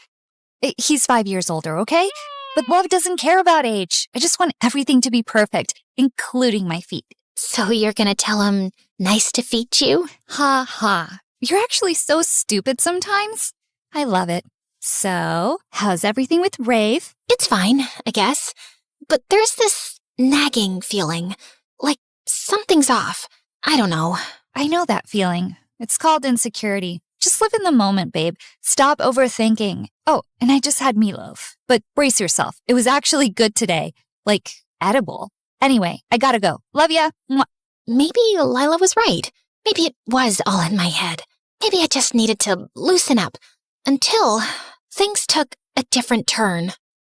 He's 5 years older, okay? But love doesn't care about age. I just want everything to be perfect, including my feet. So you're gonna tell him nice to feet you? Ha ha. You're actually so stupid sometimes. I love it. So, how's everything with Rafe? It's fine, I guess. But there's this nagging feeling. Like something's off. I don't know. I know that feeling. It's called insecurity. Just live in the moment, babe. Stop overthinking. Oh, and I just had meatloaf. But brace yourself. It was actually good today. Like, edible. Anyway, I gotta go. Love ya. Mwah. Maybe Lila was right. Maybe it was all in my head. Maybe I just needed to loosen up. Until things took a different turn.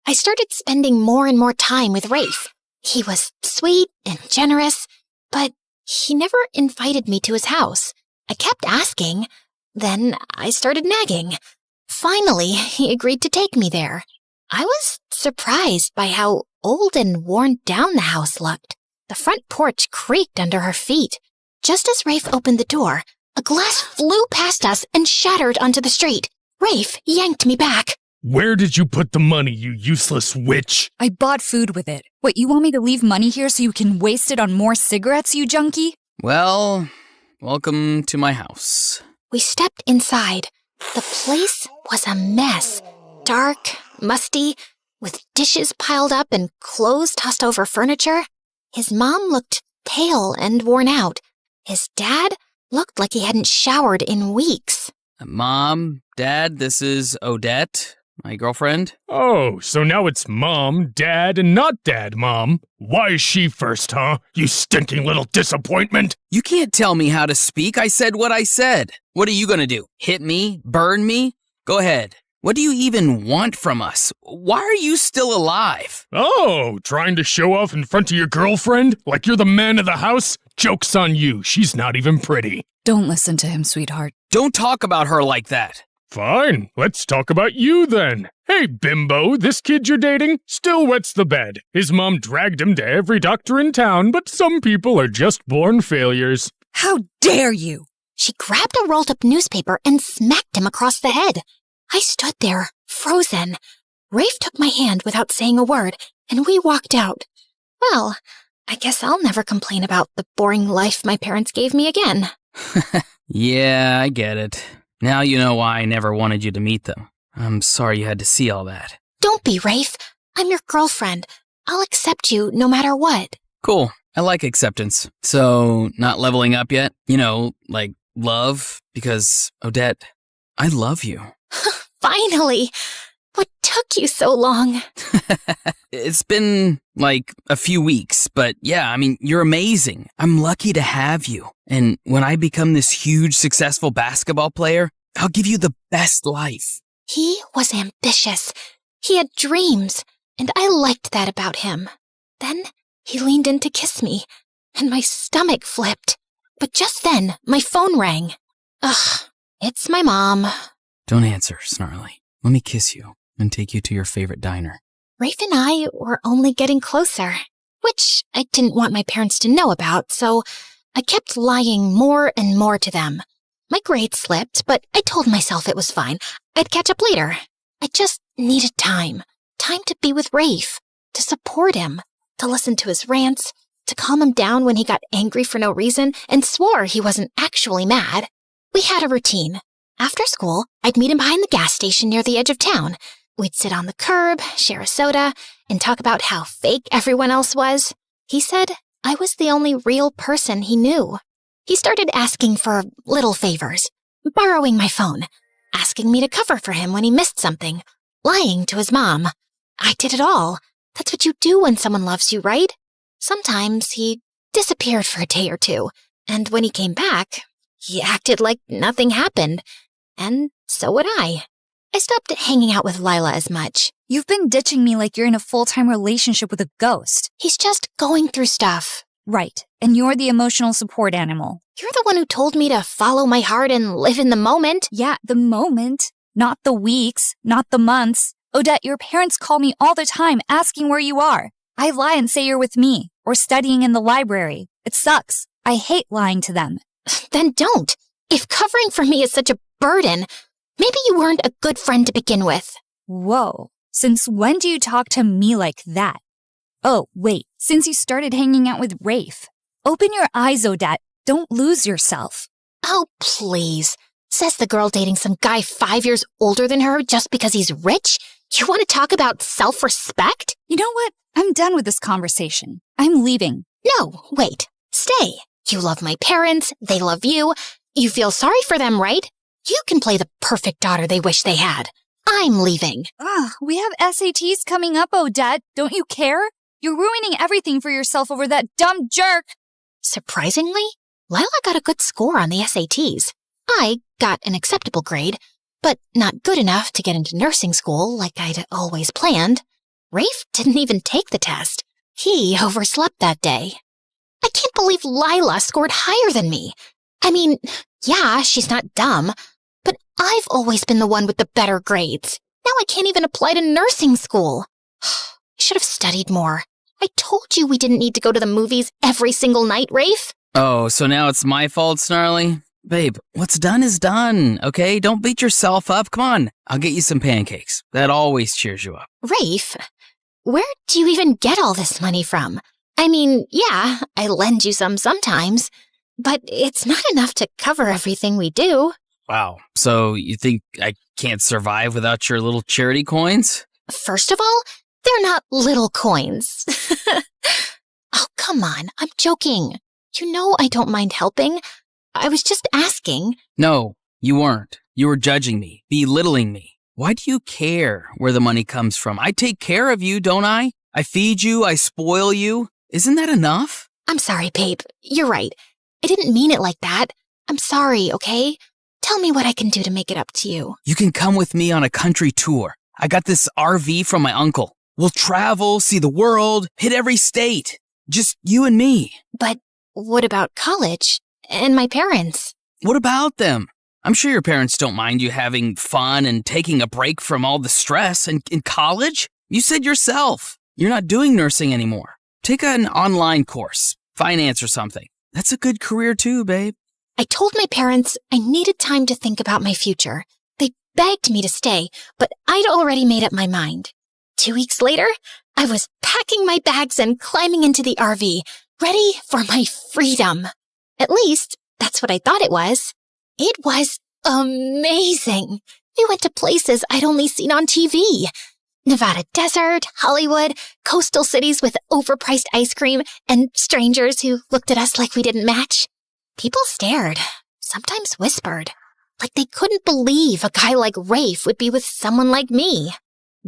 I started spending more and more time with Rafe. He was sweet and generous, but he never invited me to his house. I kept asking. Then I started nagging. Finally, he agreed to take me there. I was surprised by how old and worn down the house looked. The front porch creaked under her feet. Just as Rafe opened the door, a glass flew past us and shattered onto the street. Rafe yanked me back. Where did you put the money, you useless witch? I bought food with it. What, you want me to leave money here so you can waste it on more cigarettes, you junkie? Well, welcome to my house. We stepped inside. The place was a mess. Dark, musty, with dishes piled up and clothes tossed over furniture. His mom looked pale and worn out. His dad looked like he hadn't showered in weeks. Mom, Dad, this is Odette, my girlfriend. Oh, so now it's Mom, Dad, and not Dad, Mom. Why is she first, huh? You stinking little disappointment. You can't tell me how to speak. I said what I said. What are you gonna do? Hit me? Burn me? Go ahead. What do you even want from us? Why are you still alive? Oh, trying to show off in front of your girlfriend? Like you're the man of the house? Joke's on you. She's not even pretty. Don't listen to him, sweetheart. Don't talk about her like that. Fine, let's talk about you then. Hey, bimbo, this kid you're dating still wets the bed. His mom dragged him to every doctor in town, but some people are just born failures. How dare you! She grabbed a rolled-up newspaper and smacked him across the head. I stood there, frozen. Rafe took my hand without saying a word, and we walked out. Well, I guess I'll never complain about the boring life my parents gave me again. Yeah, I get it. Now you know why I never wanted you to meet them. I'm sorry you had to see all that. Don't be, Rafe. I'm your girlfriend. I'll accept you no matter what. Cool. I like acceptance. So, not leveling up yet? You know, like love? Because, Odette, I love you. Finally. What took you so long? It's been like a few weeks, but yeah, I mean, you're amazing. I'm lucky to have you. And when I become this huge, successful basketball player, I'll give you the best life. He was ambitious. He had dreams, and I liked that about him. Then he leaned in to kiss me, and my stomach flipped. But just then, my phone rang. Ugh, it's my mom. Don't answer, Snarly. Let me kiss you and take you to your favorite diner. Rafe and I were only getting closer, which I didn't want my parents to know about, so I kept lying more and more to them. My grades slipped, but I told myself it was fine. I'd catch up later. I just needed time. Time to be with Rafe, to support him, to listen to his rants, to calm him down when he got angry for no reason and swore he wasn't actually mad. We had a routine. After school, I'd meet him behind the gas station near the edge of town. We'd sit on the curb, share a soda, and talk about how fake everyone else was. He said I was the only real person he knew. He started asking for little favors, borrowing my phone, asking me to cover for him when he missed something, lying to his mom. I did it all. That's what you do when someone loves you, right? Sometimes he disappeared for a day or two, and when he came back, he acted like nothing happened, and so would I. I stopped hanging out with Lila as much. You've been ditching me like you're in a full-time relationship with a ghost. He's just going through stuff. Right, and you're the emotional support animal. You're the one who told me to follow my heart and live in the moment. Yeah, the moment. Not the weeks, not the months. Odette, your parents call me all the time asking where you are. I lie and say you're with me, or studying in the library. It sucks. I hate lying to them. Then don't. If covering for me is such a burden, maybe you weren't a good friend to begin with. Whoa. Since when do you talk to me like that? Oh, wait. Since you started hanging out with Rafe. Open your eyes, Odette. Don't lose yourself. Oh, please. Says the girl dating some guy 5 years older than her just because he's rich? You want to talk about self-respect? You know what? I'm done with this conversation. I'm leaving. No, wait. Stay. You love my parents. They love you. You feel sorry for them, right? You can play the perfect daughter they wish they had. I'm leaving. We have SATs coming up, Odette. Don't you care? You're ruining everything for yourself over that dumb jerk. Surprisingly, Lila got a good score on the SATs. I got an acceptable grade, but not good enough to get into nursing school like I'd always planned. Rafe didn't even take the test. He overslept that day. I can't believe Lila scored higher than me. I mean, yeah, she's not dumb, but I've always been the one with the better grades. Now I can't even apply to nursing school. I should have studied more. I told you we didn't need to go to the movies every single night, Rafe. Oh, so now it's my fault, Snarly? Babe, what's done is done, okay? Don't beat yourself up. Come on, I'll get you some pancakes. That always cheers you up. Rafe, where do you even get all this money from? I mean, yeah, I lend you some sometimes, but it's not enough to cover everything we do. Wow, so you think I can't survive without your little charity coins? First of all, they're not little coins. Oh, come on, I'm joking. You know I don't mind helping. I was just asking. No, you weren't. You were judging me, belittling me. Why do you care where the money comes from? I take care of you, don't I? I feed you, I spoil you. Isn't that enough? I'm sorry, babe. You're right. I didn't mean it like that. I'm sorry, okay? Tell me what I can do to make it up to you. You can come with me on a country tour. I got this RV from my uncle. We'll travel, see the world, hit every state. Just you and me. But what about college? And my parents? What about them? I'm sure your parents don't mind you having fun and taking a break from all the stress. And in college, you said yourself, you're not doing nursing anymore. Take an online course, finance or something. That's a good career too, babe. I told my parents I needed time to think about my future. They begged me to stay, but I'd already made up my mind. 2 weeks later, I was packing my bags and climbing into the RV, ready for my freedom. At least, that's what I thought it was. It was amazing. We went to places I'd only seen on TV. Nevada desert, Hollywood, coastal cities with overpriced ice cream, and strangers who looked at us like we didn't match. People stared, sometimes whispered, like they couldn't believe a guy like Rafe would be with someone like me.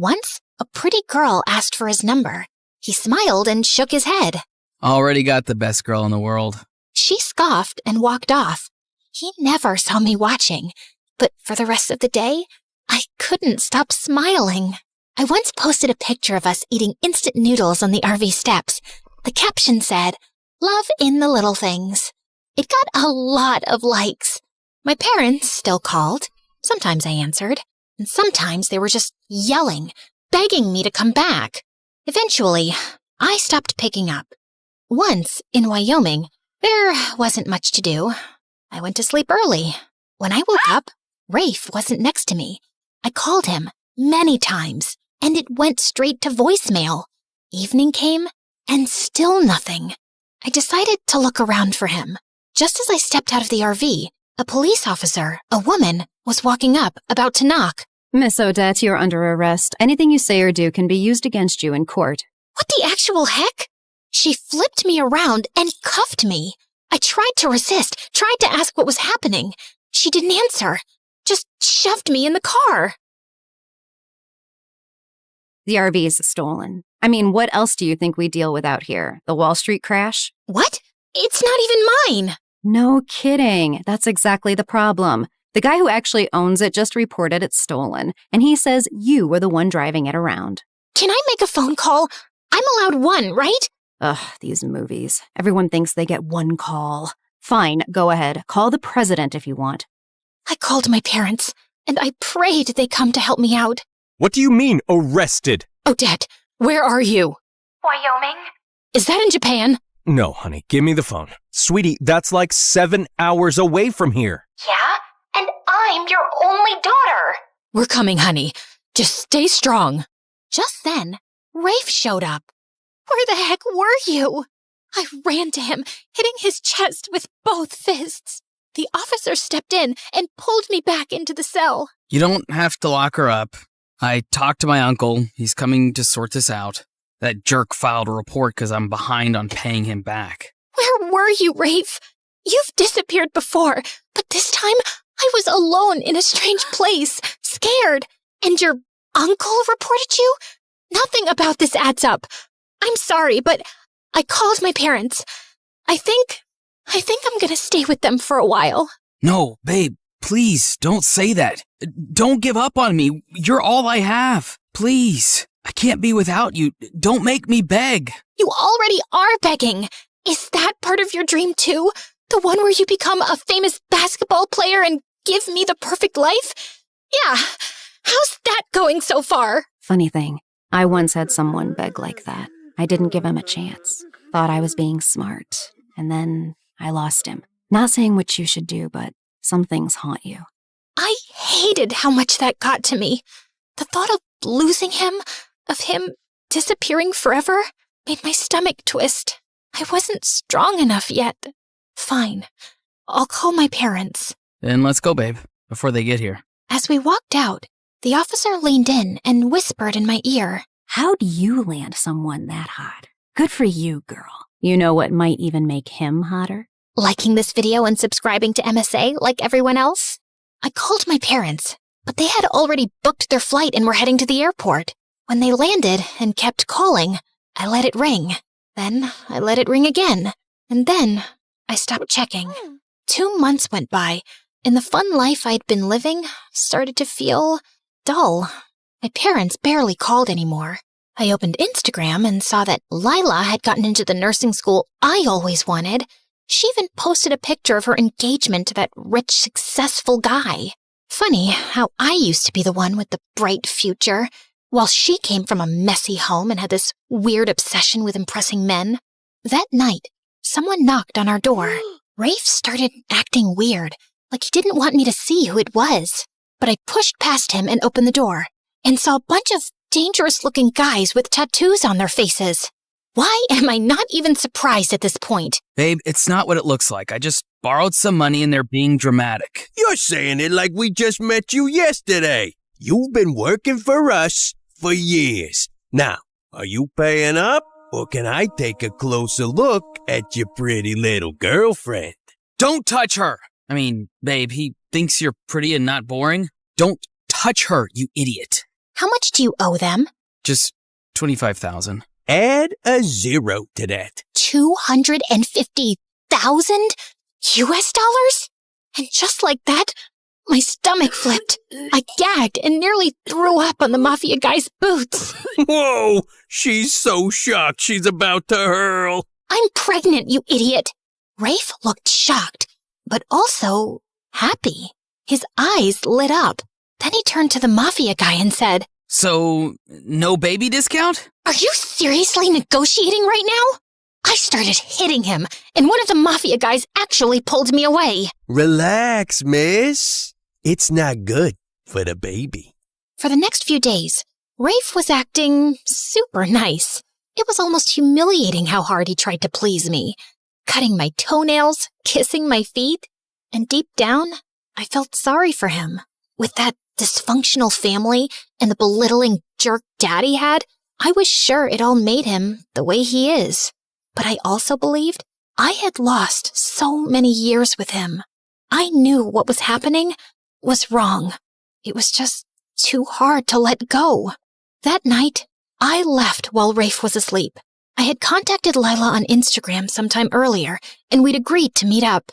Once, a pretty girl asked for his number. He smiled and shook his head. Already got the best girl in the world. She scoffed and walked off. He never saw me watching, but for the rest of the day, I couldn't stop smiling. I once posted a picture of us eating instant noodles on the RV steps. The caption said, "Love in the little things." It got a lot of likes. My parents still called. Sometimes I answered, and sometimes they were just yelling, begging me to come back. Eventually, I stopped picking up. Once, in Wyoming, there wasn't much to do. I went to sleep early. When I woke up, Rafe wasn't next to me. I called him many times, and it went straight to voicemail. Evening came, and still nothing. I decided to look around for him. Just as I stepped out of the RV, a police officer, a woman, was walking up, about to knock. Miss Odette, you're under arrest. Anything you say or do can be used against you in court. What the actual heck? She flipped me around and cuffed me. I tried to resist, tried to ask what was happening. She didn't answer, just shoved me in the car. The RV is stolen. I mean, what else do you think we deal with out here? The Wall Street crash? What? It's not even mine. No kidding. That's exactly the problem. The guy who actually owns it just reported it's stolen, and he says you were the one driving it around. Can I make a phone call? I'm allowed one, right? Ugh, these movies. Everyone thinks they get one call. Fine, go ahead. Call the president if you want. I called my parents, and I prayed they come to help me out. What do you mean, arrested? Odette, where are you? Wyoming? Is that in Japan? No, honey, give me the phone. Sweetie, that's like 7 hours away from here. Yeah? And I'm your only daughter. We're coming, honey. Just stay strong. Just then, Rafe showed up. Where the heck were you? I ran to him, hitting his chest with both fists. The officer stepped in and pulled me back into the cell. You don't have to lock her up. I talked to my uncle. He's coming to sort this out. That jerk filed a report because I'm behind on paying him back. Where were you, Rafe? You've disappeared before, but this time I was alone in a strange place, scared. And your uncle reported you? Nothing about this adds up. I'm sorry, but I called my parents. I think I'm gonna stay with them for a while. No, babe, please don't say that. Don't give up on me. You're all I have. Please. I can't be without you. Don't make me beg. You already are begging. Is that part of your dream too? The one where you become a famous basketball player and give me the perfect life? Yeah. How's that going so far? Funny thing, I once had someone beg like that. I didn't give him a chance. Thought I was being smart. And then I lost him. Not saying what you should do, but some things haunt you. I hated how much that got to me. The thought of losing him, of him disappearing forever, made my stomach twist. I wasn't strong enough yet. Fine. I'll call my parents. Then let's go, babe, before they get here. As we walked out, the officer leaned in and whispered in my ear. How'd you land someone that hot? Good for you, girl. You know what might even make him hotter? Liking this video and subscribing to MSA like everyone else? I called my parents, but they had already booked their flight and were heading to the airport. When they landed and kept calling, I let it ring. Then I let it ring again. And then I stopped checking. 2 months went by, and the fun life I'd been living started to feel dull. My parents barely called anymore. I opened Instagram and saw that Lila had gotten into the nursing school I always wanted. She even posted a picture of her engagement to that rich, successful guy. Funny how I used to be the one with the bright future, while she came from a messy home and had this weird obsession with impressing men. That night, someone knocked on our door. Rafe started acting weird, like he didn't want me to see who it was. But I pushed past him and opened the door, and saw a bunch of dangerous-looking guys with tattoos on their faces. Why am I not even surprised at this point? Babe, it's not what it looks like. I just borrowed some money and they're being dramatic. You're saying it like we just met you yesterday. You've been working for us for years. Now, are you paying up, or can I take a closer look at your pretty little girlfriend? Don't touch her! I mean, babe, he thinks you're pretty and not boring. Don't touch her, you idiot. How much do you owe them? Just 25,000. Add a 0 to that. 250,000 US dollars? And just like that, my stomach flipped. I gagged and nearly threw up on the mafia guy's boots. Whoa! She's so shocked she's about to hurl. I'm pregnant, you idiot. Rafe looked shocked, but also happy. His eyes lit up. Then he turned to the mafia guy and said, So, no baby discount? Are you seriously negotiating right now? I started hitting him, and one of the mafia guys actually pulled me away. Relax, miss. It's not good for the baby. For the next few days, Rafe was acting super nice. It was almost humiliating how hard he tried to please me, cutting my toenails, kissing my feet, and deep down, I felt sorry for him. With that dysfunctional family and the belittling jerk dad he had, I was sure it all made him the way he is. But I also believed I had lost so many years with him. I knew what was happening was wrong. It was just too hard to let go. That night, I left while Rafe was asleep. I had contacted Lila on Instagram sometime earlier, and we'd agreed to meet up.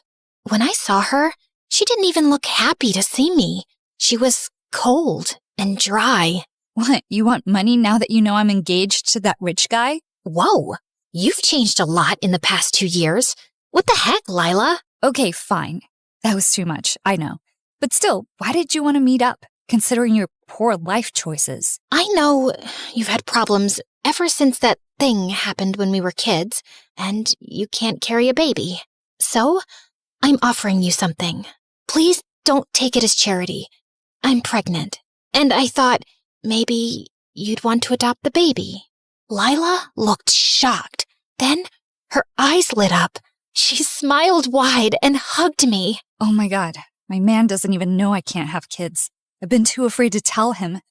When I saw her, she didn't even look happy to see me. She was cold and dry. What, you want money now that you know I'm engaged to that rich guy? Whoa, you've changed a lot in the past 2 years. What the heck, Lila? Okay, fine. That was too much, I know. But still, why did you want to meet up, considering your poor life choices? I know you've had problems ever since that thing happened when we were kids, and you can't carry a baby. So, I'm offering you something. Please don't take it as charity. I'm pregnant, and I thought maybe you'd want to adopt the baby. Lila looked shocked. Then her eyes lit up. She smiled wide and hugged me. Oh my God, my man doesn't even know I can't have kids. I've been too afraid to tell him.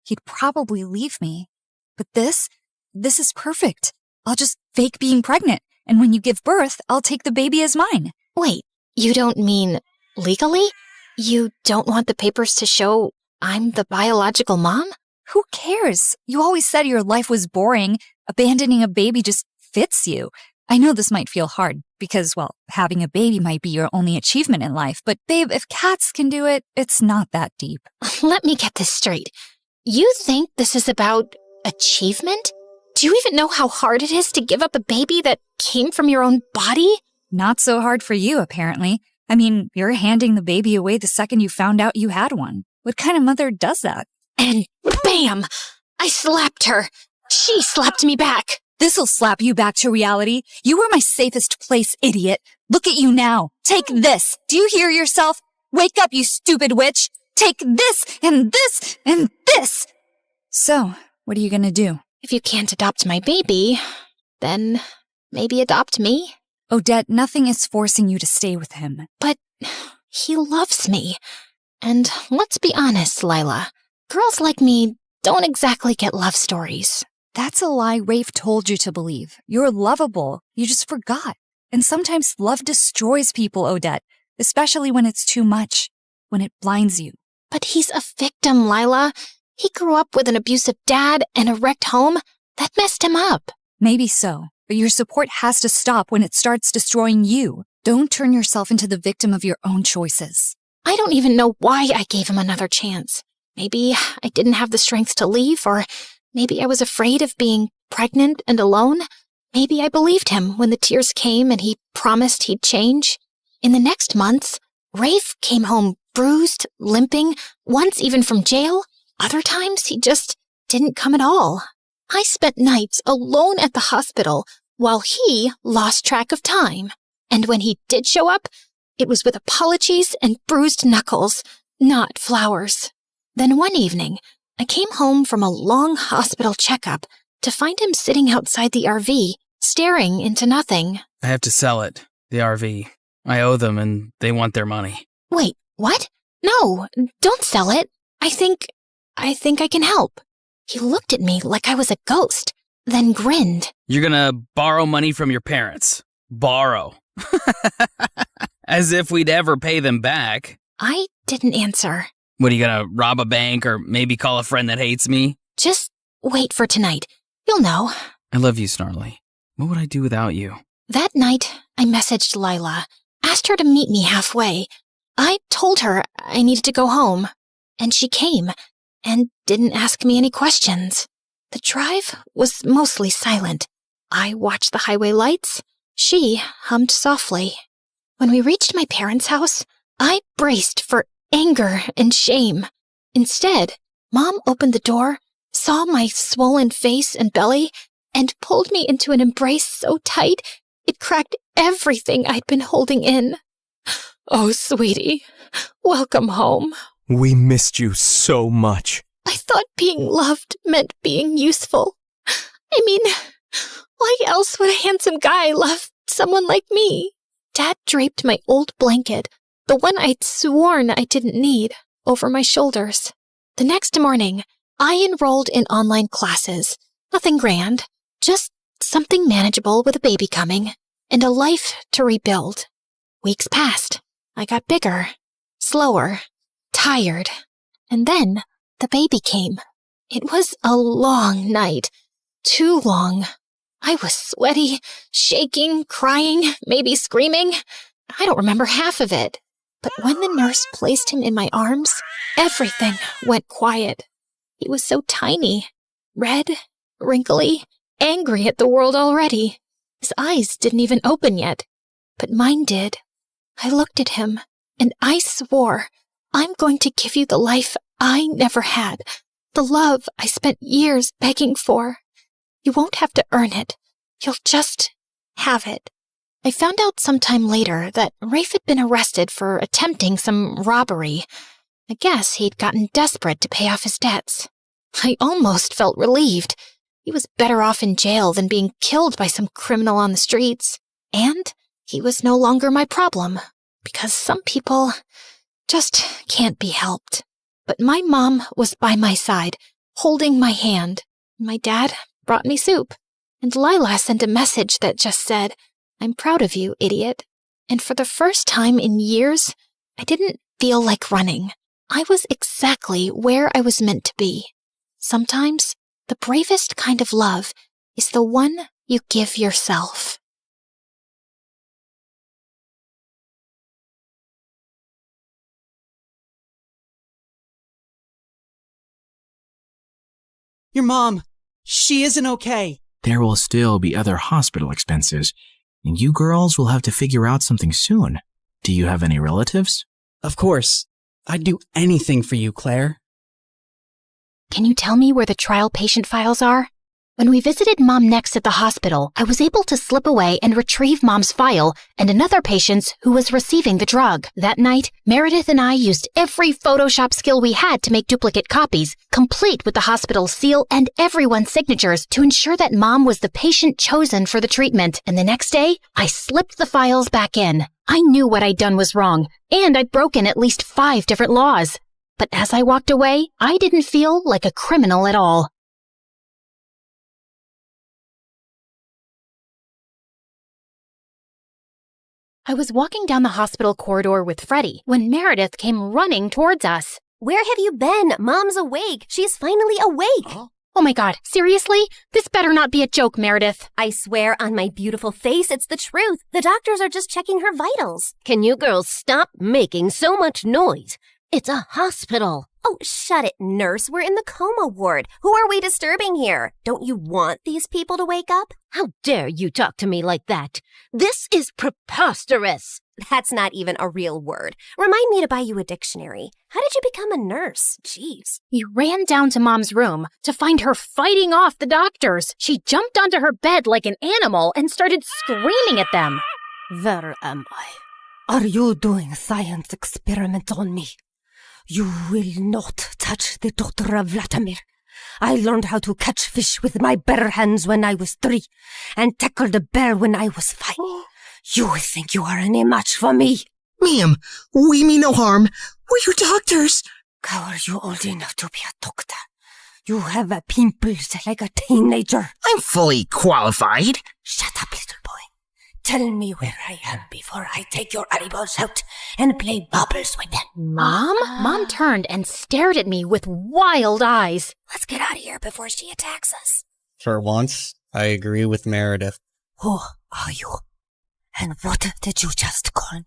He'd probably leave me. But this is perfect. I'll just fake being pregnant, and when you give birth, I'll take the baby as mine. Wait, you don't mean legally? You don't want the papers to show I'm the biological mom? Who cares? You always said your life was boring. Abandoning a baby just fits you. I know this might feel hard because, well, having a baby might be your only achievement in life. But babe, if cats can do it, it's not that deep. Let me get this straight. You think this is about achievement? Do you even know how hard it is to give up a baby that came from your own body? Not so hard for you, apparently. I mean, you're handing the baby away the second you found out you had one. What kind of mother does that? And bam! I slapped her. She slapped me back. This'll slap you back to reality. You were my safest place, idiot. Look at you now. Take this. Do you hear yourself? Wake up, you stupid witch. Take this and this and this. So, what are you gonna do? If you can't adopt my baby, then maybe adopt me. Odette, nothing is forcing you to stay with him. But he loves me. And let's be honest, Lila. Girls like me don't exactly get love stories. That's a lie Rafe told you to believe. You're lovable. You just forgot. And sometimes love destroys people, Odette, especially when it's too much, when it blinds you. But he's a victim, Lila. He grew up with an abusive dad and a wrecked home. That messed him up. Maybe so, but your support has to stop when it starts destroying you. Don't turn yourself into the victim of your own choices. I don't even know why I gave him another chance. Maybe I didn't have the strength to leave, or maybe I was afraid of being pregnant and alone. Maybe I believed him when the tears came and he promised he'd change. In the next months, Rafe came home bruised, limping, once even from jail. Other times, he just didn't come at all. I spent nights alone at the hospital while he lost track of time. And when he did show up, it was with apologies and bruised knuckles, not flowers. Then one evening, I came home from a long hospital checkup to find him sitting outside the RV, staring into nothing. I have to sell it, the RV. I owe them and they want their money. Wait, what? No, don't sell it. I think I can help. He looked at me like I was a ghost, then grinned. You're gonna borrow money from your parents. Borrow. As if we'd ever pay them back. I didn't answer. What, are you gonna rob a bank or maybe call a friend that hates me? Just wait for tonight. You'll know. I love you, Snarly. What would I do without you? That night, I messaged Lila, asked her to meet me halfway. I told her I needed to go home, and she came, and didn't ask me any questions. The drive was mostly silent. I watched the highway lights. She hummed softly. When we reached my parents' house, I braced for anger and shame. Instead, Mom opened the door, saw my swollen face and belly, and pulled me into an embrace so tight it cracked everything I'd been holding in. Oh, sweetie, welcome home. We missed you so much. I thought being loved meant being useful. I mean, why else would a handsome guy love someone like me? Dad draped my old blanket, the one I'd sworn I didn't need, over my shoulders. The next morning, I enrolled in online classes. Nothing grand, just something manageable with a baby coming, and a life to rebuild. Weeks passed. I got bigger, slower, tired, and then the baby came. It was a long night, too long. I was sweaty, shaking, crying, maybe screaming. I don't remember half of it. But when the nurse placed him in my arms, everything went quiet. He was so tiny, red, wrinkly, angry at the world already. His eyes didn't even open yet, but mine did. I looked at him, and I swore, I'm going to give you the life I never had, the love I spent years begging for. You won't have to earn it. You'll just have it. I found out sometime later that Rafe had been arrested for attempting some robbery. I guess he'd gotten desperate to pay off his debts. I almost felt relieved. He was better off in jail than being killed by some criminal on the streets. And he was no longer my problem, because some people just can't be helped. But my mom was by my side, holding my hand. My dad brought me soup, and Lila sent a message that just said, I'm proud of you, idiot. And for the first time in years, I didn't feel like running. I was exactly where I was meant to be. Sometimes, the bravest kind of love is the one you give yourself. Your mom, she isn't okay. There will still be other hospital expenses, and you girls will have to figure out something soon. Do you have any relatives? Of course. I'd do anything for you, Claire. Can you tell me where the trial patient files are? When we visited Mom next at the hospital, I was able to slip away and retrieve Mom's file and another patient's who was receiving the drug. That night, Meredith and I used every Photoshop skill we had to make duplicate copies, complete with the hospital's seal and everyone's signatures to ensure that Mom was the patient chosen for the treatment. And the next day, I slipped the files back in. I knew what I'd done was wrong, and I'd broken at least 5 different laws. But as I walked away, I didn't feel like a criminal at all. I was walking down the hospital corridor with Freddie when Meredith came running towards us. Where have you been? Mom's awake. She's finally awake. Oh my God, seriously? This better not be a joke, Meredith. I swear on my beautiful face, it's the truth. The doctors are just checking her vitals. Can you girls stop making so much noise? It's a hospital. Oh, shut it, nurse. We're in the coma ward. Who are we disturbing here? Don't you want these people to wake up? How dare you talk to me like that? This is preposterous. That's not even a real word. Remind me to buy you a dictionary. How did you become a nurse? Jeez. We ran down to Mom's room to find her fighting off the doctors. She jumped onto her bed like an animal and started screaming at them. Where am I? Are you doing a science experiment on me? You will not touch the daughter of Vladimir. I learned how to catch fish with my bare hands when I was 3 and tackled a bear when I was 5. You think you are any match for me? Ma'am, we mean no harm. We're your doctors. How are you old enough to be a doctor? You have pimples like a teenager. I'm fully qualified. Shut up, little boy. Tell me where I am before I take your eyeballs out and play bubbles with them. Mom? Mom turned and stared at me with wild eyes. Let's get out of here before she attacks us. For once, I agree with Meredith. Who are you? And what did you just call me?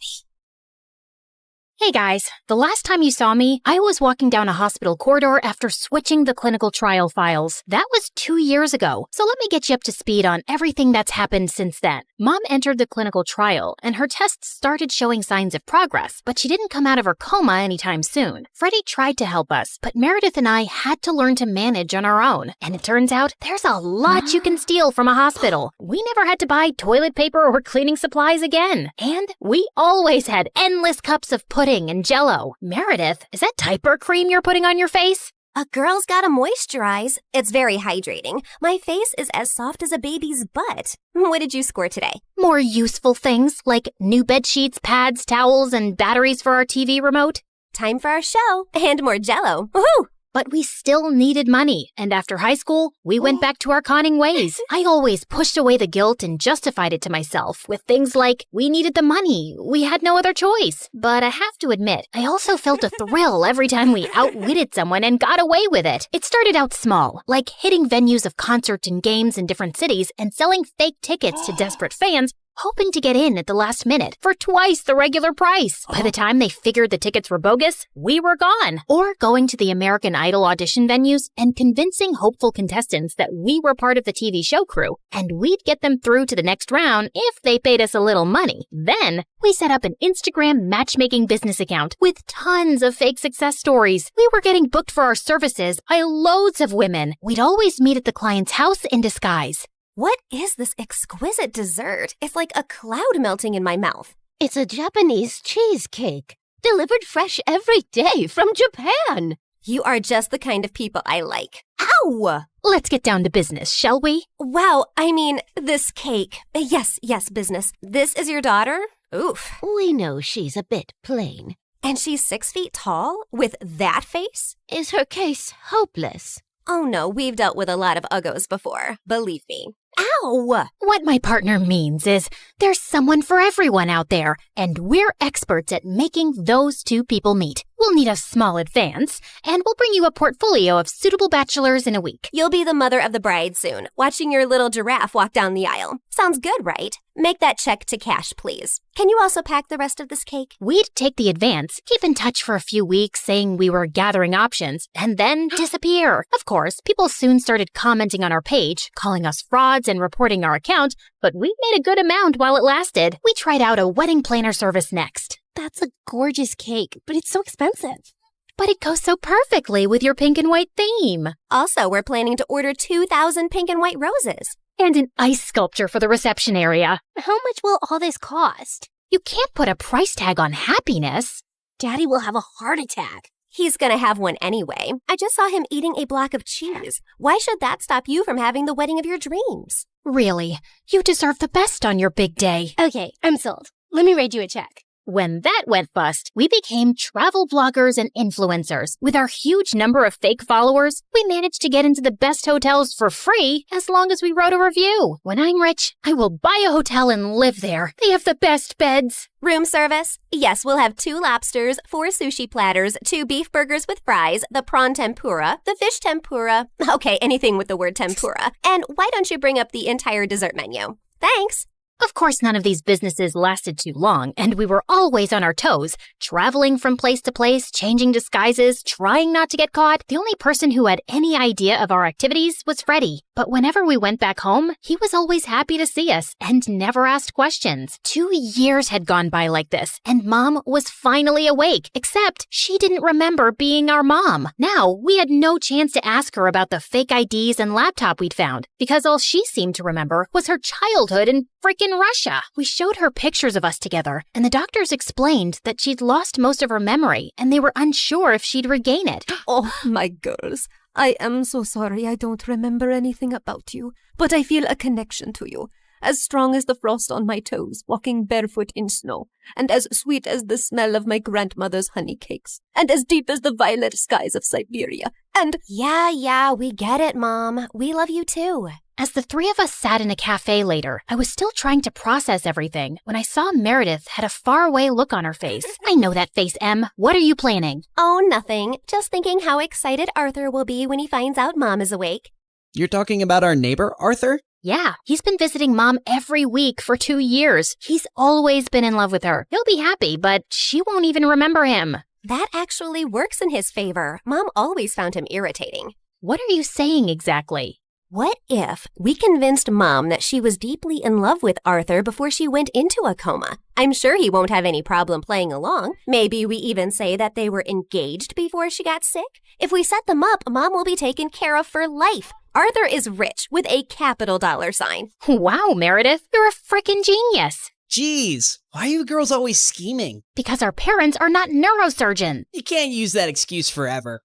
Hey guys, the last time you saw me, I was walking down a hospital corridor after switching the clinical trial files. That was 2 years ago, so let me get you up to speed on everything that's happened since then. Mom entered the clinical trial, and her tests started showing signs of progress, but she didn't come out of her coma anytime soon. Freddie tried to help us, but Meredith and I had to learn to manage on our own. And it turns out, there's a lot you can steal from a hospital. We never had to buy toilet paper or cleaning supplies again. And we always had endless cups of pudding and Jell-O. Meredith, is that diaper cream you're putting on your face? A girl's gotta moisturize. It's very hydrating. My face is as soft as a baby's butt. What did you score today? More useful things like new bed sheets, pads, towels, and batteries for our TV remote. Time for our show and more Jell-O. Woohoo! But we still needed money, and after high school, we went back to our conning ways. I always pushed away the guilt and justified it to myself with things like, we needed the money, we had no other choice. But I have to admit, I also felt a thrill every time we outwitted someone and got away with it. It started out small, like hitting venues of concerts and games in different cities and selling fake tickets to desperate fans, hoping to get in at the last minute for twice the regular price. By the time they figured the tickets were bogus, we were gone. Or going to the American Idol audition venues and convincing hopeful contestants that we were part of the TV show crew, and we'd get them through to the next round if they paid us a little money. Then, we set up an Instagram matchmaking business account with tons of fake success stories. We were getting booked for our services by loads of women. We'd always meet at the client's house in disguise. What is this exquisite dessert? It's like a cloud melting in my mouth. It's a Japanese cheesecake, delivered fresh every day from Japan. You are just the kind of people I like. Ow! Let's get down to business, shall we? Wow, I mean, this cake. Yes, business. This is your daughter? Oof. We know she's a bit plain. And she's 6 feet tall? With that face? Is her case hopeless? Oh no, we've dealt with a lot of uggos before. Believe me. Ow! What my partner means is there's someone for everyone out there, and we're experts at making those two people meet. We'll need a small advance, and we'll bring you a portfolio of suitable bachelors in a week. You'll be the mother of the bride soon, watching your little giraffe walk down the aisle. Sounds good, right? Make that check to cash, please. Can you also pack the rest of this cake? We'd take the advance, keep in touch for a few weeks saying we were gathering options, and then disappear. Of course, people soon started commenting on our page, calling us frauds and reporting our account, but we made a good amount while it lasted. We tried out a wedding planner service next. That's a gorgeous cake, but it's so expensive. But it goes so perfectly with your pink and white theme. Also, we're planning to order 2,000 pink and white roses. And an ice sculpture for the reception area. How much will all this cost? You can't put a price tag on happiness. Daddy will have a heart attack. He's gonna have one anyway. I just saw him eating a block of cheese. Why should that stop you from having the wedding of your dreams? Really, you deserve the best on your big day. Okay, I'm sold. Let me write you a check. When that went bust, we became travel bloggers and influencers. With our huge number of fake followers, we managed to get into the best hotels for free as long as we wrote a review. When I'm rich, I will buy a hotel and live there. They have the best beds. Room service? Yes, we'll have 2 lobsters, 4 sushi platters, 2 beef burgers with fries, the prawn tempura, the fish tempura. Okay, anything with the word tempura. And why don't you bring up the entire dessert menu? Thanks. Of course, none of these businesses lasted too long, and we were always on our toes, traveling from place to place, changing disguises, trying not to get caught. The only person who had any idea of our activities was Freddie. But whenever we went back home, he was always happy to see us and never asked questions. 2 years had gone by like this, and Mom was finally awake, except she didn't remember being our mom. Now, we had no chance to ask her about the fake IDs and laptop we'd found, because all she seemed to remember was her childhood in freaking Russia. We showed her pictures of us together, and the doctors explained that she'd lost most of her memory, and they were unsure if she'd regain it. Oh, my girls, I am so sorry I don't remember anything about you, but I feel a connection to you. as strong as the frost on my toes, walking barefoot in snow, and as sweet as the smell of my grandmother's honey cakes, and as deep as the violet skies of Siberia, and— Yeah, we get it, Mom. We love you too. As the three of us sat in a cafe later, I was still trying to process everything when I saw Meredith had a faraway look on her face. I know that face, Em. What are you planning? Oh, nothing. Just thinking how excited Arthur will be when he finds out Mom is awake. You're talking about our neighbor, Arthur? Yeah, he's been visiting Mom every week for 2 years. He's always been in love with her. He'll be happy, but she won't even remember him. That actually works in his favor. Mom always found him irritating. What are you saying exactly? What if we convinced Mom that she was deeply in love with Arthur before she went into a coma? I'm sure he won't have any problem playing along. Maybe we even say that they were engaged before she got sick. If we set them up, Mom will be taken care of for life. Arthur is rich with a capital $sign. Wow, Meredith, you're a frickin' genius. Jeez, why are you girls always scheming? Because our parents are not neurosurgeons. You can't use that excuse forever.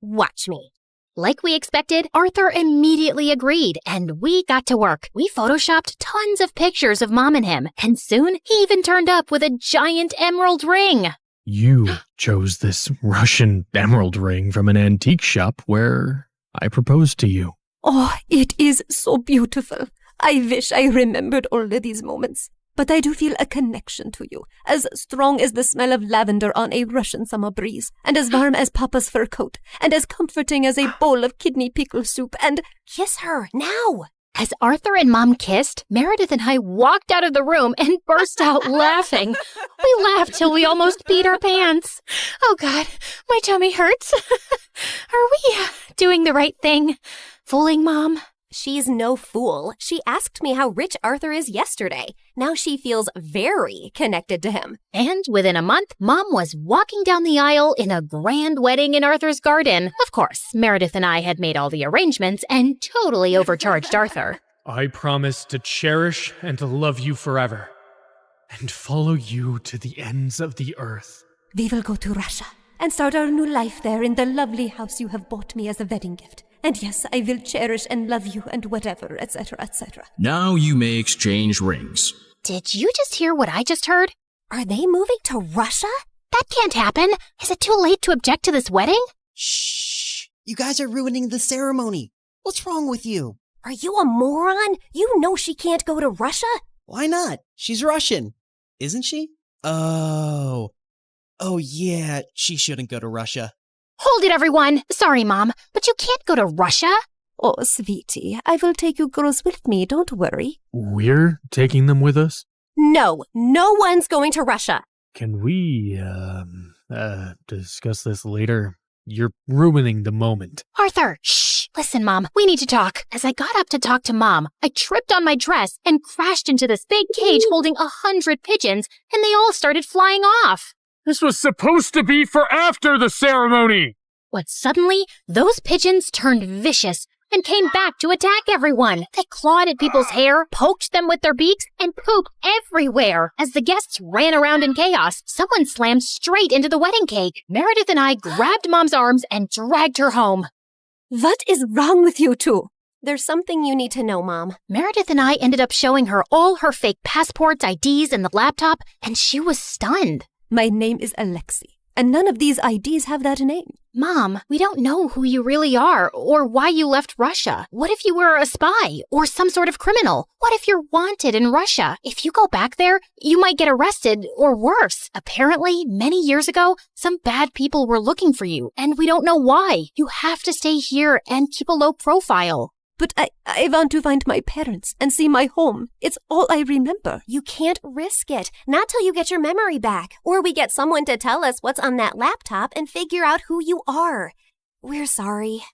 Watch me. Like we expected, Arthur immediately agreed, and we got to work. We photoshopped tons of pictures of Mom and him, and soon he even turned up with a giant emerald ring. You chose this Russian emerald ring from an antique shop where I proposed to you. Oh, it is so beautiful. I wish I remembered all of these moments. But I do feel a connection to you, as strong as the smell of lavender on a Russian summer breeze, and as warm as Papa's fur coat, and as comforting as a bowl of kidney pickle soup, and— Kiss her, now! As Arthur and Mom kissed, Meredith and I walked out of the room and burst out laughing. We laughed till we almost peed our pants. Oh God, my tummy hurts. Are we doing the right thing? Fooling Mom? She's no fool. She asked me how rich Arthur is yesterday. Now she feels very connected to him. And within a month, Mom was walking down the aisle in a grand wedding in Arthur's garden. Of course, Meredith and I had made all the arrangements and totally overcharged Arthur. I promise to cherish and to love you forever, and follow you to the ends of the earth. We will go to Russia and start our new life there in the lovely house you have bought me as a wedding gift. And yes, I will cherish and love you and whatever, etc., etc. Now you may exchange rings. Did you just hear what I just heard? Are they moving to Russia? That can't happen. Is it too late to object to this wedding? Shh! You guys are ruining the ceremony. What's wrong with you? Are you a moron? You know she can't go to Russia? Why not? She's Russian. Isn't she? Oh, yeah, she shouldn't go to Russia. Hold it, everyone. Sorry, Mom, but you can't go to Russia. Oh, sweetie, I will take you girls with me, don't worry. We're taking them with us? No one's going to Russia. Can we, discuss this later? You're ruining the moment. Arthur, shh! Listen, Mom, we need to talk. As I got up to talk to Mom, I tripped on my dress and crashed into this big cage holding 100 pigeons, and they all started flying off. This was supposed to be for after the ceremony! But suddenly, those pigeons turned vicious and came back to attack everyone. They clawed at people's hair, poked them with their beaks, and pooped everywhere. As the guests ran around in chaos, someone slammed straight into the wedding cake. Meredith and I grabbed Mom's arms and dragged her home. What is wrong with you two? There's something you need to know, Mom. Meredith and I ended up showing her all her fake passports, IDs, and the laptop, and she was stunned. My name is Alexei, and none of these IDs have that name. Mom, we don't know who you really are or why you left Russia. What if you were a spy or some sort of criminal? What if you're wanted in Russia? If you go back there, you might get arrested or worse. Apparently, many years ago, some bad people were looking for you, and we don't know why. You have to stay here and keep a low profile. But I want to find my parents and see my home. It's all I remember. You can't risk it. Not till you get your memory back. Or we get someone to tell us what's on that laptop and figure out who you are. We're sorry.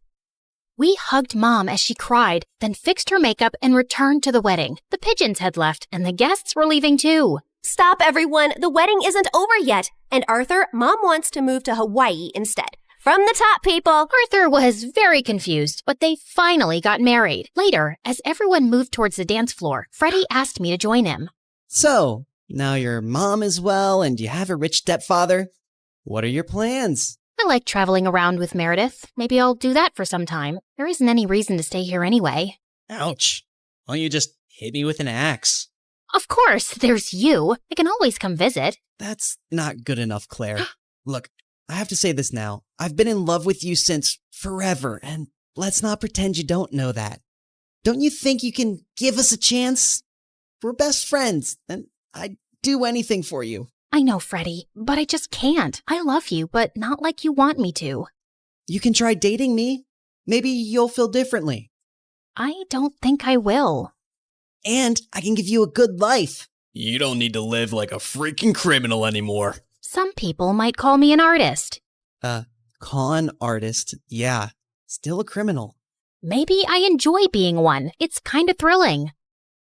We hugged Mom as she cried, then fixed her makeup and returned to the wedding. The pigeons had left, and the guests were leaving too. Stop, everyone. The wedding isn't over yet. And Arthur, Mom wants to move to Hawaii instead. From the top, people! Arthur was very confused, but they finally got married. Later, as everyone moved towards the dance floor, Freddie asked me to join him. So, now your mom is well and you have a rich stepfather. What are your plans? I like traveling around with Meredith. Maybe I'll do that for some time. There isn't any reason to stay here anyway. Ouch. Why don't you just hit me with an axe. Of course, there's you. I can always come visit. That's not good enough, Claire. Look, I have to say this now. I've been in love with you since forever, and let's not pretend you don't know that. Don't you think you can give us a chance? We're best friends, and I'd do anything for you. I know, Freddie, but I just can't. I love you, but not like you want me to. You can try dating me. Maybe you'll feel differently. I don't think I will. And I can give you a good life. You don't need to live like a freaking criminal anymore. Some people might call me an artist. Con artist, yeah. Still a criminal. Maybe I enjoy being one. It's kind of thrilling.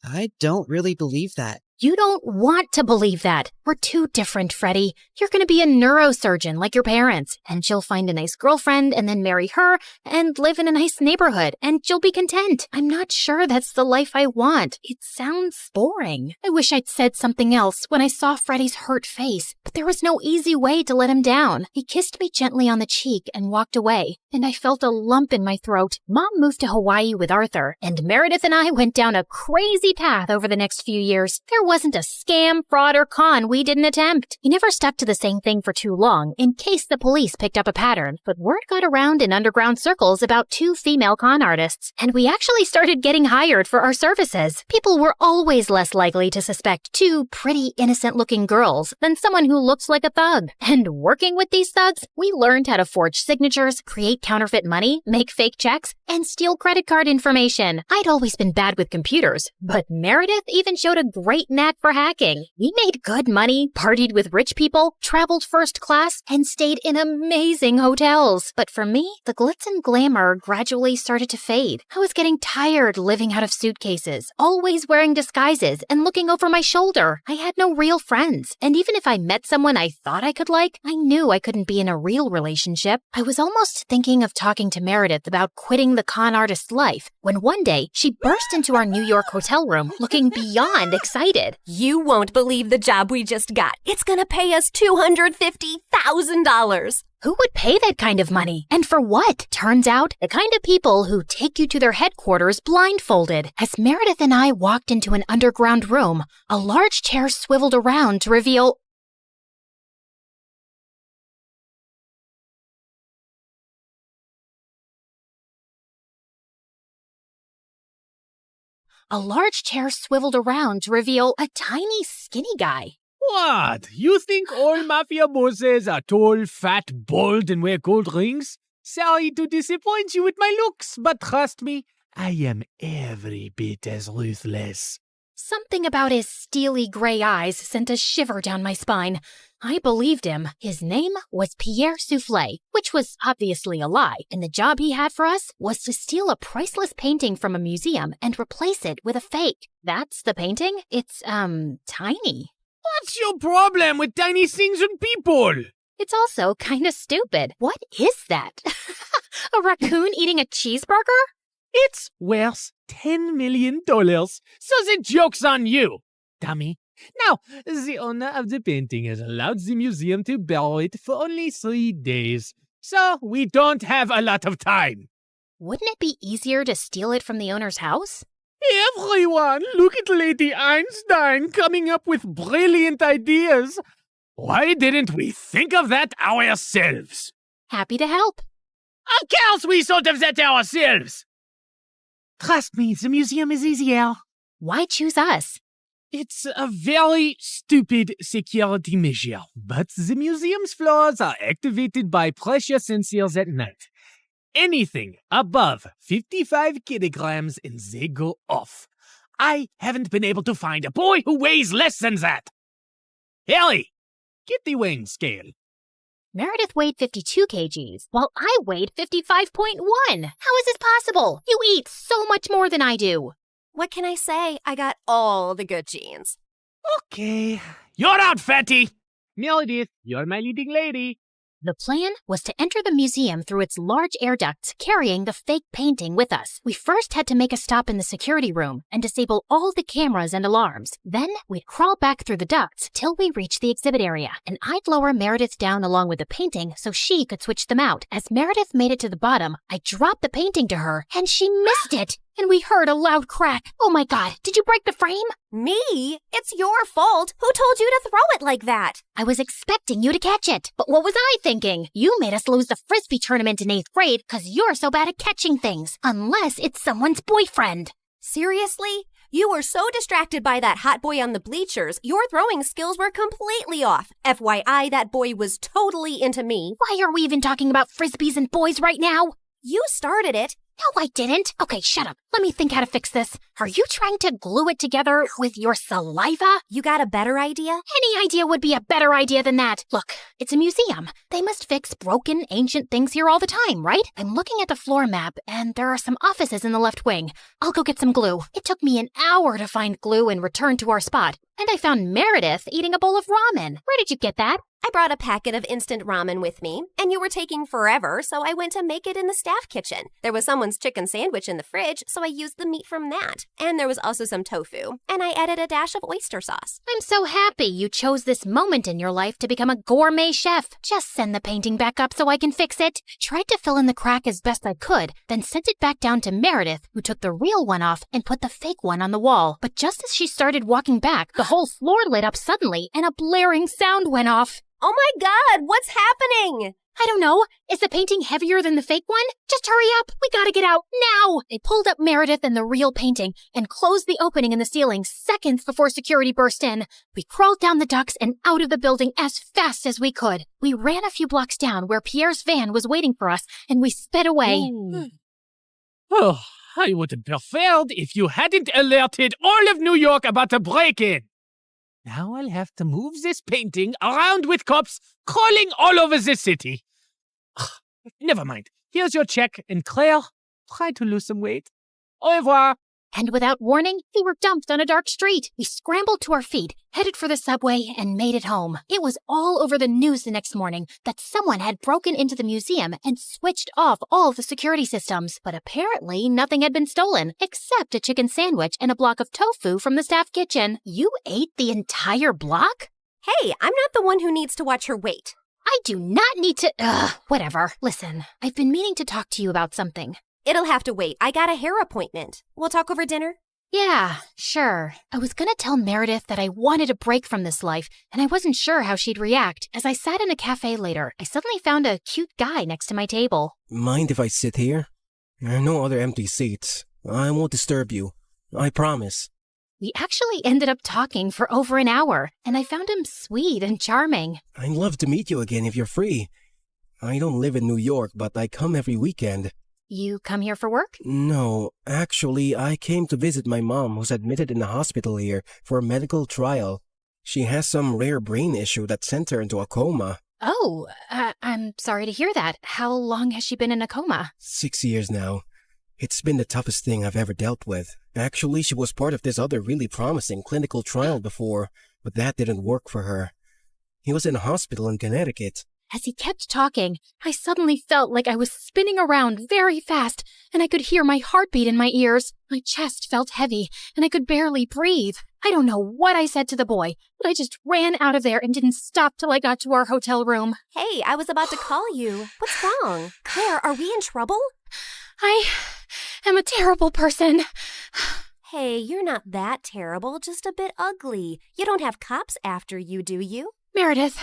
I don't really believe that. You don't want to believe that. We're too different, Freddie. You're going to be a neurosurgeon like your parents, and you'll find a nice girlfriend and then marry her and live in a nice neighborhood, and you'll be content. I'm not sure that's the life I want. It sounds boring. I wish I'd said something else when I saw Freddie's hurt face, but there was no easy way to let him down. He kissed me gently on the cheek and walked away, and I felt a lump in my throat. Mom moved to Hawaii with Arthur, and Meredith and I went down a crazy path over the next few years. There wasn't a scam, fraud, or con we didn't attempt. We never stuck to the same thing for too long, in case the police picked up a pattern, but word got around in underground circles about 2 female con artists, and we actually started getting hired for our services. People were always less likely to suspect 2 pretty, innocent-looking girls than someone who looks like a thug. And working with these thugs, we learned how to forge signatures, create counterfeit money, make fake checks, and steal credit card information. I'd always been bad with computers, but Meredith even showed a great knack for hacking. We made good money, partied with rich people, traveled first class, and stayed in amazing hotels. But for me, the glitz and glamour gradually started to fade. I was getting tired living out of suitcases, always wearing disguises and looking over my shoulder. I had no real friends, and even if I met someone I thought I could like, I knew I couldn't be in a real relationship. I was almost thinking of talking to Meredith about quitting the con artist life, when one day she burst into our New York hotel room looking beyond excited. You won't believe the job we just got. It's gonna pay us $250,000. Who would pay that kind of money? And for what? Turns out, the kind of people who take you to their headquarters blindfolded. As Meredith and I walked into an underground room, a large chair swiveled around to reveal... a tiny, skinny guy. What? You think all mafia bosses are tall, fat, bald, and wear gold rings? Sorry to disappoint you with my looks, but trust me, I am every bit as ruthless. Something about his steely gray eyes sent a shiver down my spine. I believed him. His name was Pierre Soufflé, which was obviously a lie, and the job he had for us was to steal a priceless painting from a museum and replace it with a fake. That's the painting? It's, tiny. What's your problem with tiny things and people? It's also kinda stupid. What is that? A raccoon eating a cheeseburger? It's worth $10 million, so the joke's on you, dummy. Now, the owner of the painting has allowed the museum to borrow it for only 3 days, so we don't have a lot of time. Wouldn't it be easier to steal it from the owner's house? Everyone, look at Lady Einstein coming up with brilliant ideas. Why didn't we think of that ourselves? Happy to help. Of course we thought of that ourselves. Trust me, the museum is easier. Why choose us? It's a very stupid security measure, but the museum's floors are activated by pressure sensors at night. Anything above 55 kilograms and they go off. I haven't been able to find a boy who weighs less than that. Harry, get the weighing scale. Meredith weighed 52 kgs, while I weighed 55.1. How is this possible? You eat so much more than I do. What can I say? I got all the good genes. Okay, you're out, fatty. Meredith, you're my leading lady. The plan was to enter the museum through its large air ducts, carrying the fake painting with us. We first had to make a stop in the security room and disable all the cameras and alarms. Then we'd crawl back through the ducts till we reached the exhibit area, and I'd lower Meredith down along with the painting so she could switch them out. As Meredith made it to the bottom, I dropped the painting to her, and she missed it. and we heard a loud crack. Oh my God, did you break the frame? Me? It's your fault. Who told you to throw it like that? I was expecting you to catch it. But what was I thinking? You made us lose the Frisbee tournament in 8th grade because you're so bad at catching things. Unless it's someone's boyfriend. Seriously? You were so distracted by that hot boy on the bleachers, your throwing skills were completely off. FYI, that boy was totally into me. Why are we even talking about Frisbees and boys right now? You started it. No, I didn't. Okay, shut up. Let me think how to fix this. Are you trying to glue it together with your saliva? You got a better idea? Any idea would be a better idea than that. Look, it's a museum. They must fix broken, ancient things here all the time, right? I'm looking at the floor map, and there are some offices in the left wing. I'll go get some glue. It took me an hour to find glue and return to our spot. And I found Meredith eating a bowl of ramen. Where did you get that? I brought a packet of instant ramen with me, and you were taking forever, so I went to make it in the staff kitchen. There was someone's chicken sandwich in the fridge, so I used the meat from that. And there was also some tofu, and I added a dash of oyster sauce. I'm so happy you chose this moment in your life to become a gourmet chef. Just send the painting back up so I can fix it. I tried to fill in the crack as best I could, then sent it back down to Meredith, who took the real one off and put the fake one on the wall. But just as she started walking back, the whole floor lit up suddenly, and a blaring sound went off. Oh my God, what's happening? I don't know. Is the painting heavier than the fake one? Just hurry up. We gotta get out now. They pulled up Meredith and the real painting and closed the opening in the ceiling seconds before security burst in. We crawled down the ducts and out of the building as fast as we could. We ran a few blocks down where Pierre's van was waiting for us, and we sped away. Oh, I would have preferred if you hadn't alerted all of New York about the break-in. Now I'll have to move this painting around with cops crawling all over the city. Never mind. Here's your check, and Claire, try to lose some weight. Au revoir. And without warning, we were dumped on a dark street. We scrambled to our feet, headed for the subway, and made it home. It was all over the news the next morning that someone had broken into the museum and switched off all the security systems. But apparently, nothing had been stolen, except a chicken sandwich and a block of tofu from the staff kitchen. You ate the entire block? Hey, I'm not the one who needs to watch her weight. I do not need to... whatever. Listen, I've been meaning to talk to you about something. It'll have to wait. I got a hair appointment. We'll talk over dinner? Yeah, sure. I was gonna tell Meredith that I wanted a break from this life, and I wasn't sure how she'd react. As I sat in a cafe later, I suddenly found a cute guy next to my table. Mind if I sit here? There are no other empty seats. I won't disturb you. I promise. We actually ended up talking for over an hour, and I found him sweet and charming. I'd love to meet you again if you're free. I don't live in New York, but I come every weekend. You come here for work? No, actually, I came to visit my mom, who's admitted in the hospital here for a medical trial. She has some rare brain issue that sent her into a coma. Oh, I'm sorry to hear that. How long has she been in a coma? 6 years now. It's been the toughest thing I've ever dealt with. Actually, she was part of this other really promising clinical trial before, but that didn't work for her. He was in a hospital in Connecticut. As he kept talking, I suddenly felt like I was spinning around very fast, and I could hear my heartbeat in my ears. My chest felt heavy, and I could barely breathe. I don't know what I said to the boy, but I just ran out of there and didn't stop till I got to our hotel room. Hey, I was about to call you. What's wrong? Claire, are we in trouble? I am a terrible person. Hey, you're not that terrible, just a bit ugly. You don't have cops after you, do you? Meredith,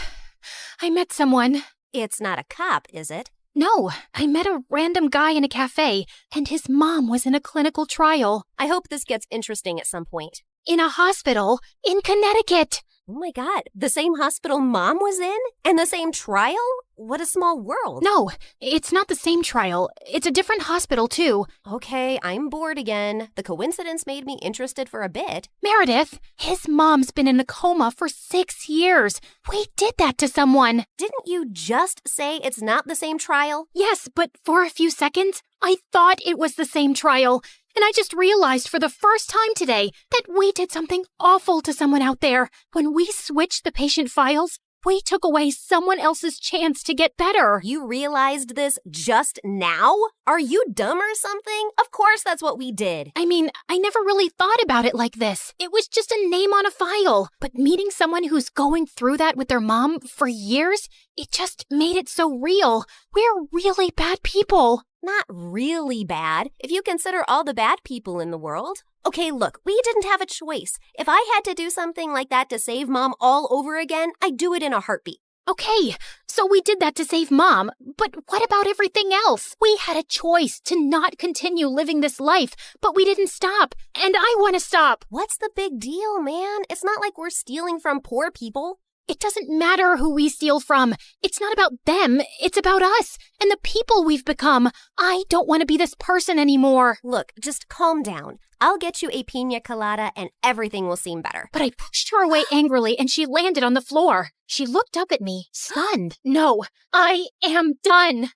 I met someone. It's not a cop, is it? No, I met a random guy in a cafe, and his mom was in a clinical trial. I hope this gets interesting at some point. In a hospital in Connecticut. Oh my God, the same hospital Mom was in? And the same trial? What a small world. No, it's not the same trial. It's a different hospital, too. Okay, I'm bored again. The coincidence made me interested for a bit. Meredith, his mom's been in a coma for 6 years. We did that to someone. Didn't you just say it's not the same trial? Yes, but for a few seconds, I thought it was the same trial. And I just realized for the first time today that we did something awful to someone out there. When we switched the patient files, we took away someone else's chance to get better. You realized this just now? Are you dumb or something? Of course that's what we did. I mean, I never really thought about it like this. It was just a name on a file. But meeting someone who's going through that with their mom for years, it just made it so real. We're really bad people. Not really bad, if you consider all the bad people in the world. Okay, look, we didn't have a choice. If I had to do something like that to save Mom all over again, I'd do it in a heartbeat. Okay, so we did that to save Mom, but what about everything else? We had a choice to not continue living this life, but we didn't stop, and I want to stop. What's the big deal, man? It's not like we're stealing from poor people. It doesn't matter who we steal from. It's not about them, it's about us and the people we've become. I don't want to be this person anymore. Look, just calm down. I'll get you a piña colada and everything will seem better. But I pushed her away angrily and she landed on the floor. She looked up at me, stunned. No, I am done.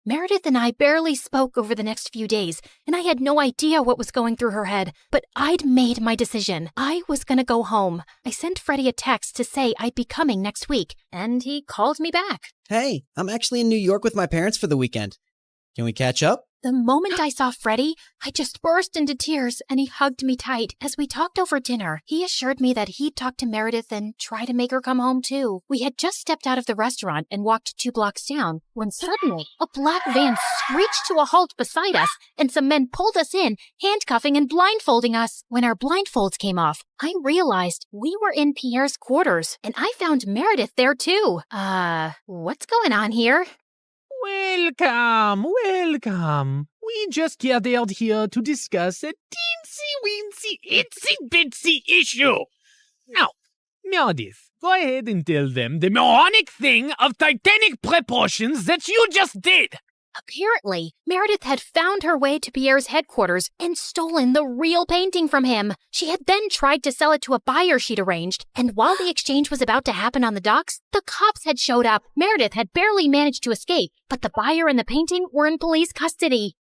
Meredith and I barely spoke over the next few days, and I had no idea what was going through her head. But I'd made my decision. I was gonna go home. I sent Freddie a text to say I'd be coming next week, and he called me back. Hey, I'm actually in New York with my parents for the weekend. Can we catch up? The moment I saw Freddie, I just burst into tears, and he hugged me tight. As we talked over dinner, he assured me that he'd talk to Meredith and try to make her come home too. We had just stepped out of the restaurant and walked 2 blocks down, when suddenly a black van screeched to a halt beside us, and some men pulled us in, handcuffing and blindfolding us. When our blindfolds came off, I realized we were in Pierre's quarters, and I found Meredith there too. What's going on here? Welcome. We just gathered here to discuss a teensy-weensy, itsy-bitsy issue. Now, Meredith, go ahead and tell them the moronic thing of titanic proportions that you just did. Apparently, Meredith had found her way to Pierre's headquarters and stolen the real painting from him. She had then tried to sell it to a buyer she'd arranged, and while the exchange was about to happen on the docks, the cops had showed up. Meredith had barely managed to escape, but the buyer and the painting were in police custody.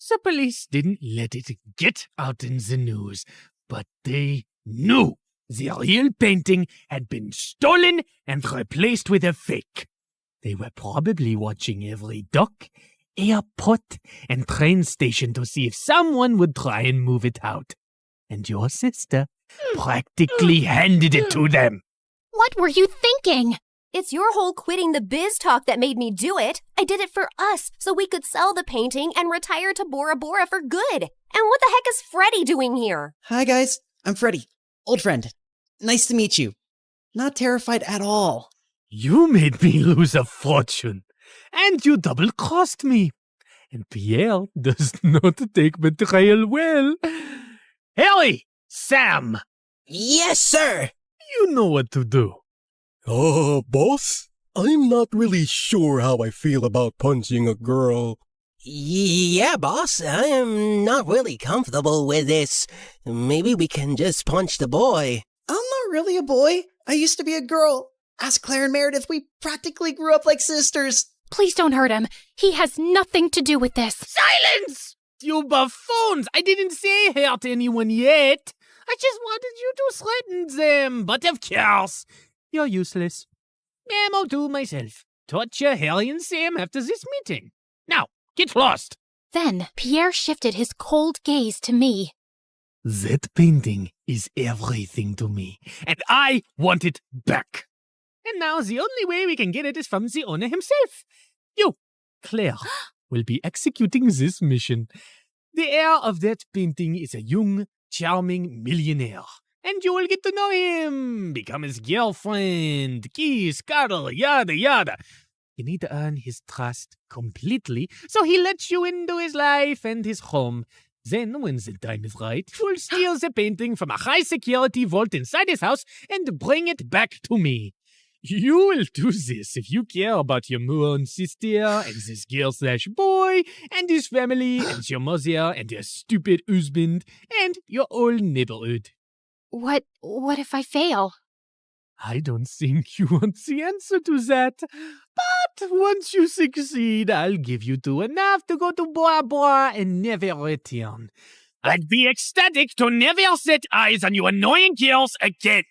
The police didn't let it get out in the news, but they knew the real painting had been stolen and replaced with a fake. They were probably watching every dock, airport, and train station to see if someone would try and move it out. And your sister practically handed it to them. What were you thinking? It's your whole quitting the biz talk that made me do it. I did it for us, so we could sell the painting and retire to Bora Bora for good. And what the heck is Freddie doing here? Hi guys, I'm Freddie. Old friend. Nice to meet you. Not terrified at all. You made me lose a fortune, and you double-crossed me. And Pierre does not take betrayal well. Harry! Sam! Yes, sir! You know what to do. Boss? I'm not really sure how I feel about punching a girl. Yeah, boss, I am not really comfortable with this. Maybe we can just punch the boy. I'm not really a boy. I used to be a girl. Ask Claire and Meredith, we practically grew up like sisters. Please don't hurt him. He has nothing to do with this. Silence! You buffoons! I didn't say hurt anyone yet. I just wanted you to threaten them. But of course, you're useless. I'll do myself. Torture Harry and Sam after this meeting. Now, get lost. Then Pierre shifted his cold gaze to me. That painting is everything to me, and I want it back. And now the only way we can get it is from the owner himself. You, Claire, will be executing this mission. The heir of that painting is a young, charming millionaire. And you will get to know him, become his girlfriend, kiss, cuddle, yada, yada. You need to earn his trust completely, so he lets you into his life and his home. Then, when the time is right, you'll steal the painting from a high-security vault inside his house and bring it back to me. You will do this if you care about your moon sister and this girl/boy and his family and your mother and your stupid husband and your whole neighborhood. What if I fail? I don't think you want the answer to that. But once you succeed, I'll give you 2 enough to go to Bora Bora and never return. I'd be ecstatic to never set eyes on you annoying girls again.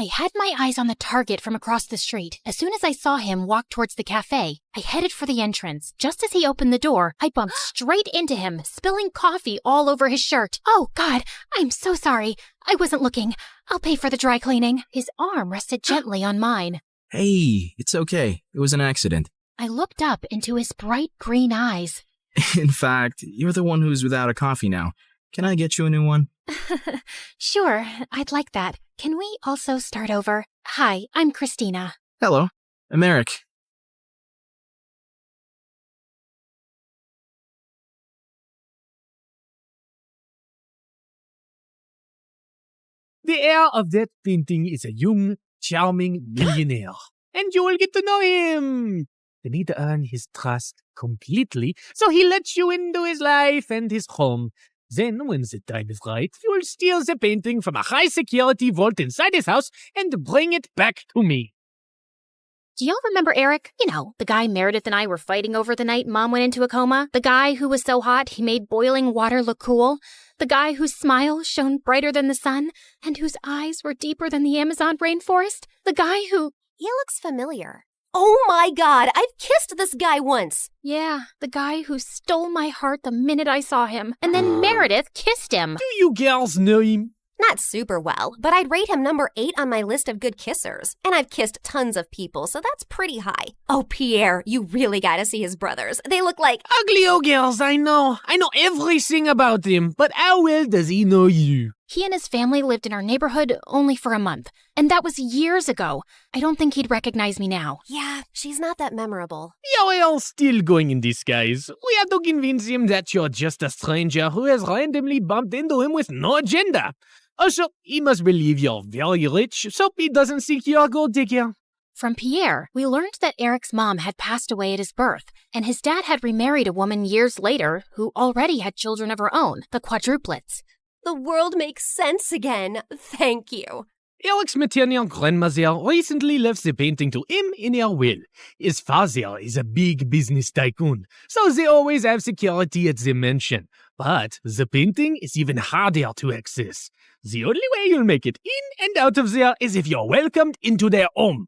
I had my eyes on the target from across the street. As soon as I saw him walk towards the cafe, I headed for the entrance. Just as he opened the door, I bumped straight into him, spilling coffee all over his shirt. Oh, God, I'm so sorry. I wasn't looking. I'll pay for the dry cleaning. His arm rested gently on mine. Hey, it's okay. It was an accident. I looked up into his bright green eyes. In fact, you're the one who's without a coffee now. Can I get you a new one? Sure, I'd like that. Can we also start over? Hi, I'm Christina. Hello, I'm Eric. The heir of that painting is a young, charming millionaire, and you will get to know him. You need to earn his trust completely, so he lets you into his life and his home. Then, when the time is right, you will steal the painting from a high-security vault inside his house and bring it back to me. Do y'all remember Eric? You know, the guy Meredith and I were fighting over the night Mom went into a coma? The guy who was so hot he made boiling water look cool? The guy whose smile shone brighter than the sun and whose eyes were deeper than the Amazon rainforest? The guy who... He looks familiar. Oh my god, I've kissed this guy once. Yeah, the guy who stole my heart the minute I saw him. And then Meredith kissed him. Do you girls know him? Not super well, but I'd rate him number 8 on my list of good kissers. And I've kissed tons of people, so that's pretty high. Oh, Pierre, you really gotta see his brothers. They look like... Ugly old girls, I know. I know everything about him, but how well does he know you? He and his family lived in our neighborhood only for a month, and that was years ago. I don't think he'd recognize me now. Yeah, she's not that memorable. You're all still going in disguise. We have to convince him that you're just a stranger who has randomly bumped into him with no agenda. Also, he must believe you're very rich, so he doesn't seek your gold digger. From Pierre, we learned that Eric's mom had passed away at his birth, and his dad had remarried a woman years later who already had children of her own, the quadruplets. The world makes sense again. Thank you. Eric's maternal grandmother recently left the painting to him in her will. His father is a big business tycoon, so they always have security at the mansion. But the painting is even harder to access. The only way you'll make it in and out of there is if you're welcomed into their home.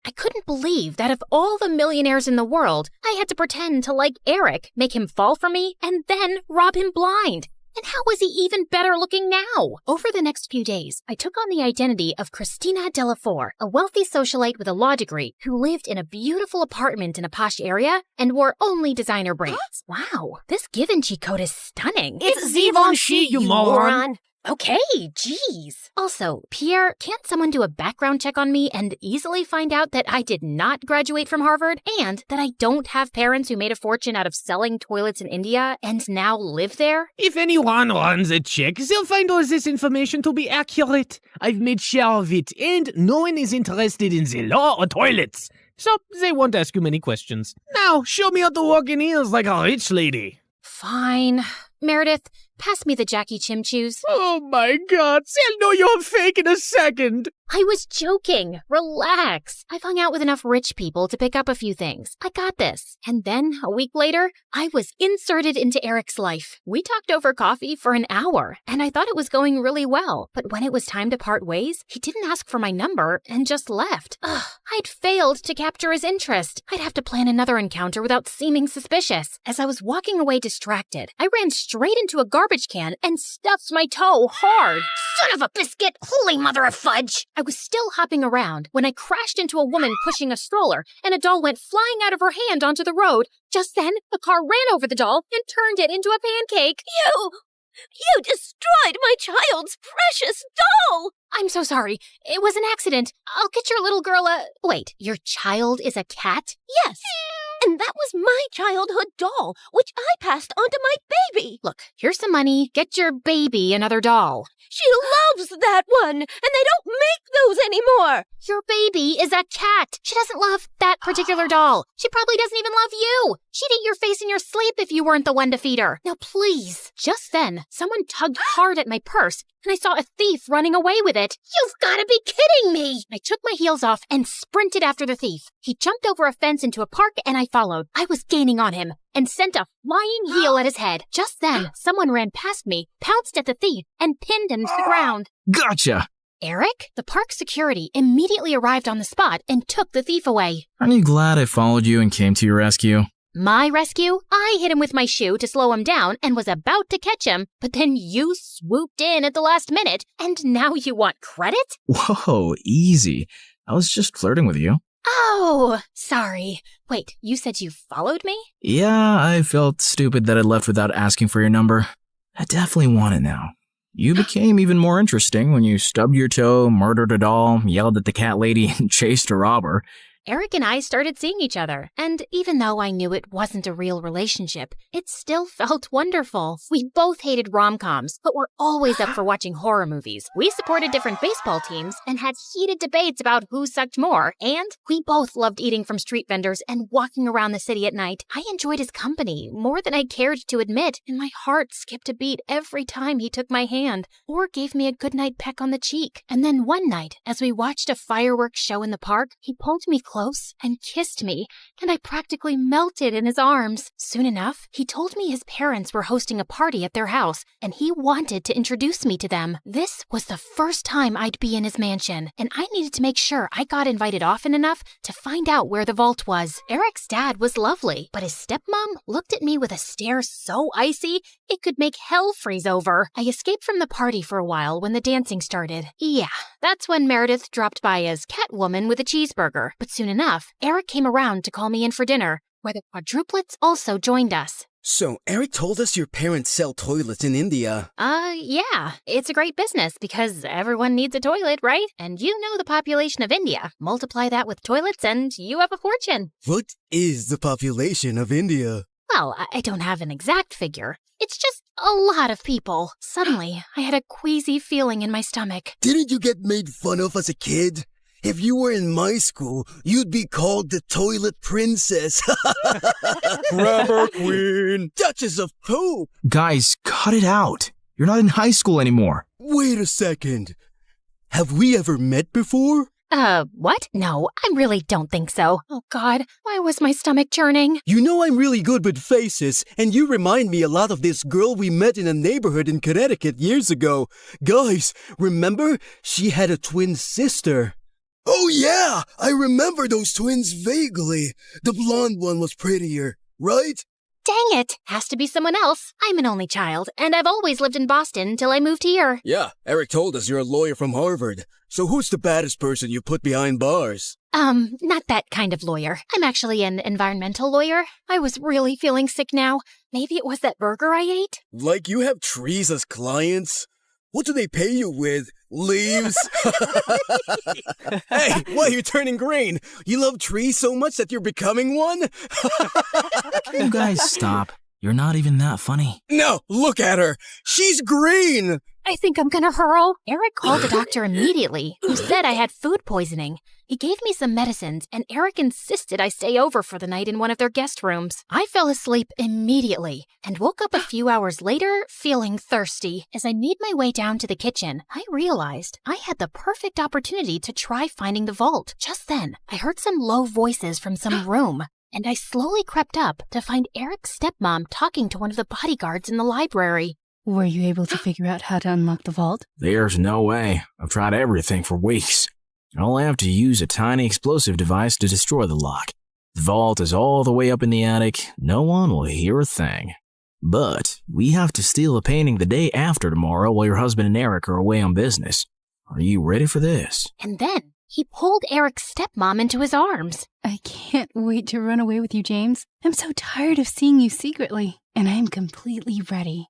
I couldn't believe that of all the millionaires in the world, I had to pretend to like Eric, make him fall for me, and then rob him blind. And how was he even better looking now? Over the next few days, I took on the identity of Christina Delafour, a wealthy socialite with a law degree who lived in a beautiful apartment in a posh area and wore only designer brands. Wow, this Givenchy coat is stunning. It's Givenchy, you moron! Okay, geez. Also, Pierre, can't someone do a background check on me and easily find out that I did not graduate from Harvard and that I don't have parents who made a fortune out of selling toilets in India and now live there? If anyone runs a check, they'll find all this information to be accurate. I've made sure of it, and no one is interested in the law or toilets. So they won't ask you many questions. Now, show me how to walk in heels like a rich lady. Fine. Meredith, pass me the Jackie Chim Chews. Oh my god, they'll know you're fake in a second. I was joking. Relax. I've hung out with enough rich people to pick up a few things. I got this. And then, a week later, I was inserted into Eric's life. We talked over coffee for an hour, and I thought it was going really well. But when it was time to part ways, he didn't ask for my number and just left. Ugh, I'd failed to capture his interest. I'd have to plan another encounter without seeming suspicious. As I was walking away distracted, I ran straight into a garbage can and stuffed my toe hard. Son of a biscuit! Holy mother of fudge! I was still hopping around when I crashed into a woman pushing a stroller, and a doll went flying out of her hand onto the road. Just then, a car ran over the doll and turned it into a pancake. You destroyed my child's precious doll! I'm so sorry. It was an accident. I'll get your little girl a... Wait, your child is a cat? Yes. And that was my childhood doll, which I passed on to my baby. Look, here's some money. Get your baby another doll. She loves that one, and they don't make those anymore. Your baby is a cat. She doesn't love that particular doll. She probably doesn't even love you. She'd eat your face in your sleep if you weren't the one to feed her. Now, please. Just then, someone tugged hard at my purse, and I saw a thief running away with it. You've got to be kidding me. I took my heels off and sprinted after the thief. He jumped over a fence into a park, and I followed. I was gaining on him and sent a flying heel at his head. Just then, someone ran past me, pounced at the thief, and pinned him to the ground. Gotcha! Eric? The park security immediately arrived on the spot and took the thief away. Aren't you glad I followed you and came to your rescue? My rescue? I hit him with my shoe to slow him down and was about to catch him, but then you swooped in at the last minute, and now you want credit? Whoa, easy. I was just flirting with you. Oh, sorry. Wait, you said you followed me? Yeah, I felt stupid that I left without asking for your number. I definitely want it now. You became even more interesting when you stubbed your toe, murdered a doll, yelled at the cat lady, and chased a robber. Eric and I started seeing each other, and even though I knew it wasn't a real relationship, it still felt wonderful. We both hated rom-coms, but were always up for watching horror movies. We supported different baseball teams and had heated debates about who sucked more, and we both loved eating from street vendors and walking around the city at night. I enjoyed his company more than I cared to admit, and my heart skipped a beat every time he took my hand or gave me a goodnight peck on the cheek. And then one night, as we watched a fireworks show in the park, he pulled me close and kissed me, and I practically melted in his arms. Soon enough, he told me his parents were hosting a party at their house, and he wanted to introduce me to them. This was the first time I'd be in his mansion, and I needed to make sure I got invited often enough to find out where the vault was. Eric's dad was lovely, but his stepmom looked at me with a stare so icy it could make hell freeze over. I escaped from the party for a while when the dancing started. Yeah, that's when Meredith dropped by as Catwoman with a cheeseburger, but soon enough, Eric came around to call me in for dinner, where the quadruplets also joined us. So, Eric told us your parents sell toilets in India. Yeah. It's a great business because everyone needs a toilet, right? And you know the population of India. Multiply that with toilets and you have a fortune. What is the population of India? Well, I don't have an exact figure. It's just a lot of people. Suddenly, I had a queasy feeling in my stomach. Didn't you get made fun of as a kid? If you were in my school, you'd be called the Toilet Princess. Grabber Queen. Duchess of Poop. Guys, cut it out. You're not in high school anymore. Wait a second. Have we ever met before? What? No, I really don't think so. Oh God, why was my stomach churning? You know I'm really good with faces, and you remind me a lot of this girl we met in a neighborhood in Connecticut years ago. Guys, remember? She had a twin sister. Oh yeah, I remember those twins vaguely. The blonde one was prettier, right? Dang it! Has to be someone else. I'm an only child, and I've always lived in Boston until I moved here. Yeah, Eric told us you're a lawyer from Harvard. So who's the baddest person you put behind bars? Not that kind of lawyer. I'm actually an environmental lawyer. I was really feeling sick now. Maybe it was that burger I ate? Like you have trees as clients? What do they pay you with? Leaves? Hey, why are you turning green? You love trees so much that you're becoming one? You guys stop. You're not even that funny. No, look at her. She's green. I think I'm gonna hurl. Eric called the doctor immediately, who said I had food poisoning. He gave me some medicines, and Eric insisted I stay over for the night in one of their guest rooms. I fell asleep immediately and woke up a few hours later feeling thirsty. As I made my way down to the kitchen, I realized I had the perfect opportunity to try finding the vault. Just then, I heard some low voices from some room, and I slowly crept up to find Eric's stepmom talking to one of the bodyguards in the library. Were you able to figure out how to unlock the vault? There's no way. I've tried everything for weeks. I'll have to use a tiny explosive device to destroy the lock. The vault is all the way up in the attic. No one will hear a thing. But we have to steal a painting the day after tomorrow while your husband and Eric are away on business. Are you ready for this? And then he pulled Eric's stepmom into his arms. I can't wait to run away with you, James. I'm so tired of seeing you secretly, and I am completely ready.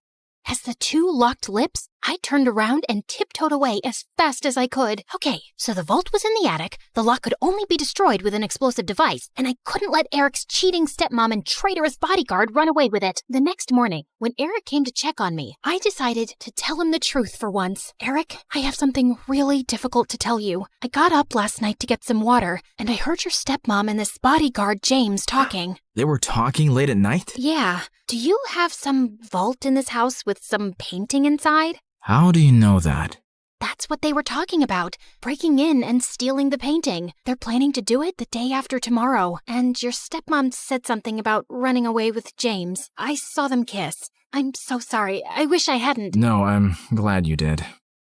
As the two locked lips, I turned around and tiptoed away as fast as I could. Okay, so the vault was in the attic, the lock could only be destroyed with an explosive device, and I couldn't let Eric's cheating stepmom and traitorous bodyguard run away with it. The next morning, when Eric came to check on me, I decided to tell him the truth for once. Eric, I have something really difficult to tell you. I got up last night to get some water, and I heard your stepmom and this bodyguard James talking. They were talking late at night? Yeah. Do you have some vault in this house with some painting inside? How do you know that? That's what they were talking about, breaking in and stealing the painting. They're planning to do it the day after tomorrow, and your stepmom said something about running away with James. I saw them kiss. I'm so sorry. I wish I hadn't. No, I'm glad you did.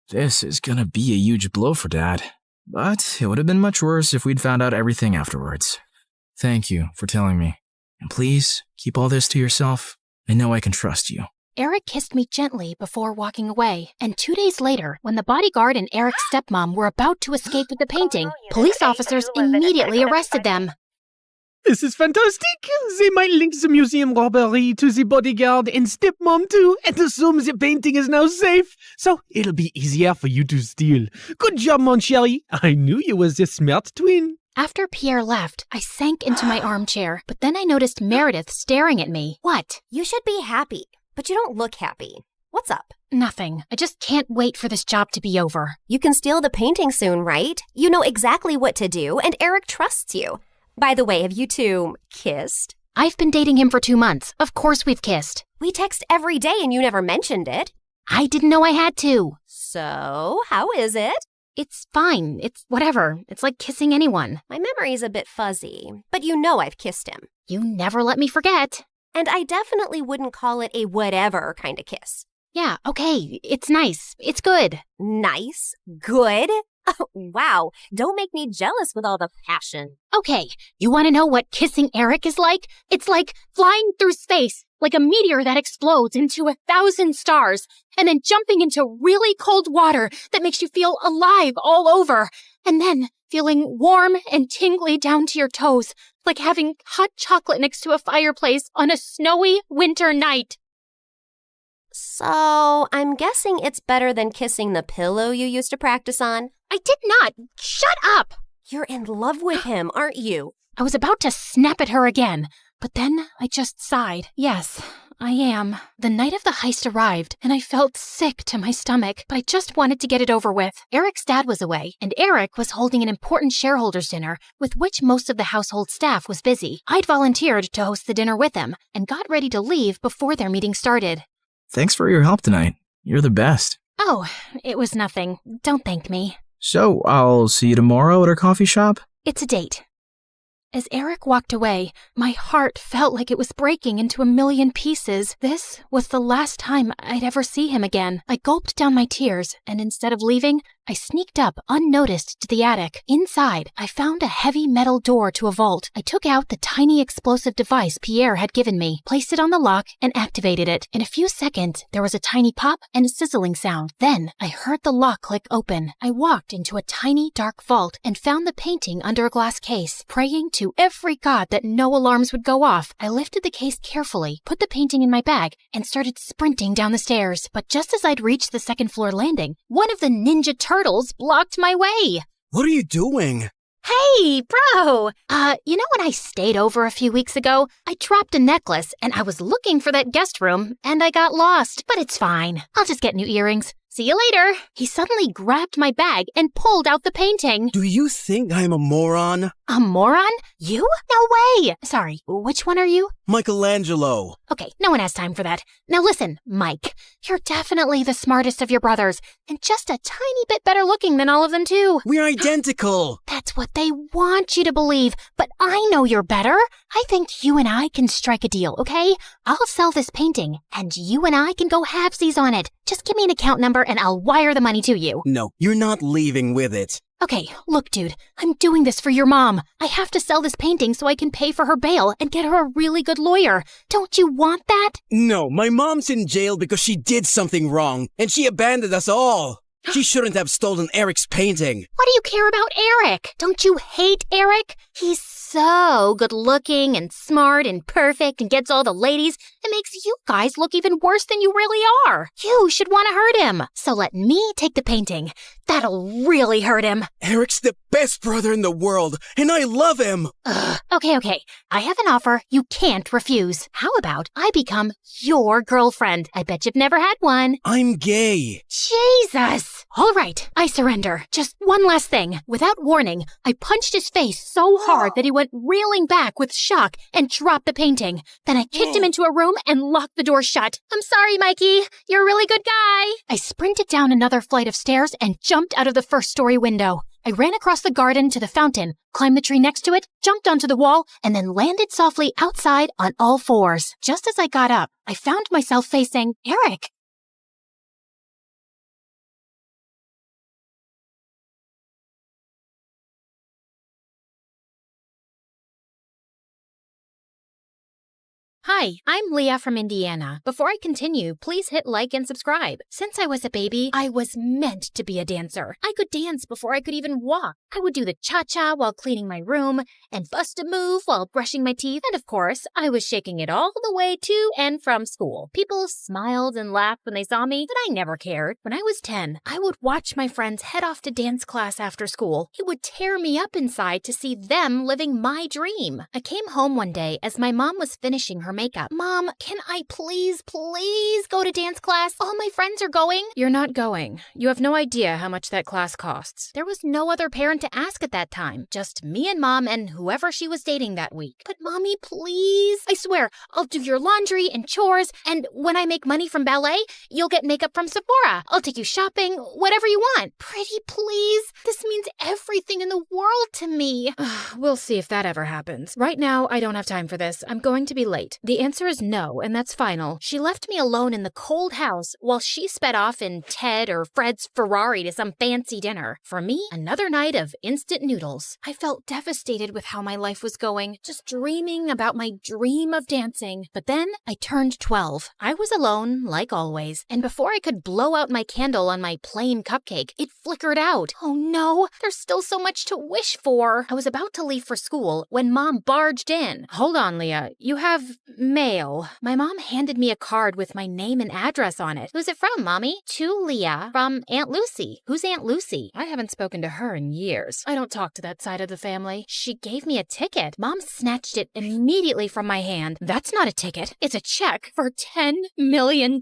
This is gonna be a huge blow for Dad. But it would have been much worse if we'd found out everything afterwards. Thank you for telling me. And please, keep all this to yourself. I know I can trust you. Eric kissed me gently before walking away. And 2 days later, when the bodyguard and Eric's stepmom were about to escape with the painting, police officers immediately arrested them. This is fantastic. They might link the museum robbery to the bodyguard and stepmom too, and assume the painting is now safe. So it'll be easier for you to steal. Good job, mon chéri. I knew you was a smart twin. After Pierre left, I sank into my armchair, but then I noticed Meredith staring at me. What? You should be happy, but you don't look happy. What's up? Nothing. I just can't wait for this job to be over. You can steal the painting soon, right? You know exactly what to do, and Eric trusts you. By the way, have you two kissed? I've been dating him for 2 months. Of course we've kissed. We text every day and you never mentioned it. I didn't know I had to. So, how is it? It's fine. It's whatever. It's like kissing anyone. My memory's a bit fuzzy, but you know I've kissed him. You never let me forget. And I definitely wouldn't call it a whatever kind of kiss. Yeah, okay. It's nice. It's good. Nice? Good? Oh, wow. Don't make me jealous with all the passion. Okay, you want to know what kissing Eric is like? It's like flying through space, like a meteor that explodes into 1,000 stars, and then jumping into really cold water that makes you feel alive all over, and then feeling warm and tingly down to your toes, like having hot chocolate next to a fireplace on a snowy winter night. So, I'm guessing it's better than kissing the pillow you used to practice on? I did not! Shut up! You're in love with him, aren't you? I was about to snap at her again, but then I just sighed. Yes, I am. The night of the heist arrived, and I felt sick to my stomach, but I just wanted to get it over with. Eric's dad was away, and Eric was holding an important shareholders' dinner, with which most of the household staff was busy. I'd volunteered to host the dinner with him, and got ready to leave before their meeting started. Thanks for your help tonight. You're the best. Oh, it was nothing. Don't thank me. So, I'll see you tomorrow at our coffee shop? It's a date. As Eric walked away, my heart felt like it was breaking into a million pieces. This was the last time I'd ever see him again. I gulped down my tears, and instead of leaving, I sneaked up unnoticed to the attic. Inside, I found a heavy metal door to a vault. I took out the tiny explosive device Pierre had given me, placed it on the lock, and activated it. In a few seconds, there was a tiny pop and a sizzling sound. Then, I heard the lock click open. I walked into a tiny, dark vault and found the painting under a glass case. Praying to every god that no alarms would go off, I lifted the case carefully, put the painting in my bag, and started sprinting down the stairs. But just as I'd reached the second-floor landing, one of the Ninja Turtles blocked my way. What are you doing? Hey, bro! You know when I stayed over a few weeks ago? I dropped a necklace, and I was looking for that guest room, and I got lost. But it's fine. I'll just get new earrings. See you later. He suddenly grabbed my bag and pulled out the painting. Do you think I'm a moron? A moron? You? No way! Sorry, which one are you? Michelangelo. Okay, no one has time for that. Now listen, Mike. You're definitely the smartest of your brothers, and just a tiny bit better looking than all of them too. We're identical. That's what they want you to believe, but I know you're better. I think you and I can strike a deal, okay? I'll sell this painting, and you and I can go halvesies on it. Just give me an account number and I'll wire the money to you. No, you're not leaving with it. Okay, look, dude, I'm doing this for your mom. I have to sell this painting so I can pay for her bail and get her a really good lawyer. Don't you want that? No, my mom's in jail because she did something wrong, and she abandoned us all. She shouldn't have stolen Eric's painting. Why do you care about Eric? Don't you hate Eric? He's so good looking and smart and perfect and gets all the ladies. It makes you guys look even worse than you really are. You should want to hurt him. So let me take the painting. That'll really hurt him. Eric's the best brother in the world, and I love him. Okay. I have an offer you can't refuse. How about I become your girlfriend? I bet you've never had one. I'm gay. Jesus! All right, I surrender. Just one last thing. Without warning, I punched his face so hard that he went reeling back with shock and dropped the painting. Then I kicked him into a room and locked the door shut. I'm sorry, Mikey. You're a really good guy. I sprinted down another flight of stairs and jumped out of the first-story window. I ran across the garden to the fountain, climbed the tree next to it, jumped onto the wall, and then landed softly outside on all fours. Just as I got up, I found myself facing Eric. Hi, I'm Leah from Indiana. Before I continue, please hit like and subscribe. Since I was a baby, I was meant to be a dancer. I could dance before I could even walk. I would do the cha-cha while cleaning my room and bust a move while brushing my teeth. And of course, I was shaking it all the way to and from school. People smiled and laughed when they saw me, but I never cared. When I was 10, I would watch my friends head off to dance class after school. It would tear me up inside to see them living my dream. I came home one day as my mom was finishing her makeup. Mom, can I please go to dance class? All my friends are going. You're not going. You have no idea how much that class costs. There was no other parent to ask at that time. Just me and Mom and whoever she was dating that week. But Mommy, please. I swear, I'll do your laundry and chores, and when I make money from ballet, you'll get makeup from Sephora. I'll take you shopping, whatever you want. Pretty please. This means everything in the world to me. We'll see if that ever happens. Right now, I don't have time for this. I'm going to be late. The answer is no, and that's final. She left me alone in the cold house while she sped off in Ted or Fred's Ferrari to some fancy dinner. For me, another night of instant noodles. I felt devastated with how my life was going, just dreaming about my dream of dancing. But then I turned 12. I was alone, like always, and before I could blow out my candle on my plain cupcake, it flickered out. Oh no, there's still so much to wish for. I was about to leave for school when Mom barged in. Hold on, Leah. You have mail. My mom handed me a card with my name and address on it. Who's it from, Mommy? To Leah from Aunt Lucy. Who's Aunt Lucy? I haven't spoken to her in years. I don't talk to that side of the family. She gave me a ticket. Mom snatched it immediately from my hand. That's not a ticket. It's a check for $10 million.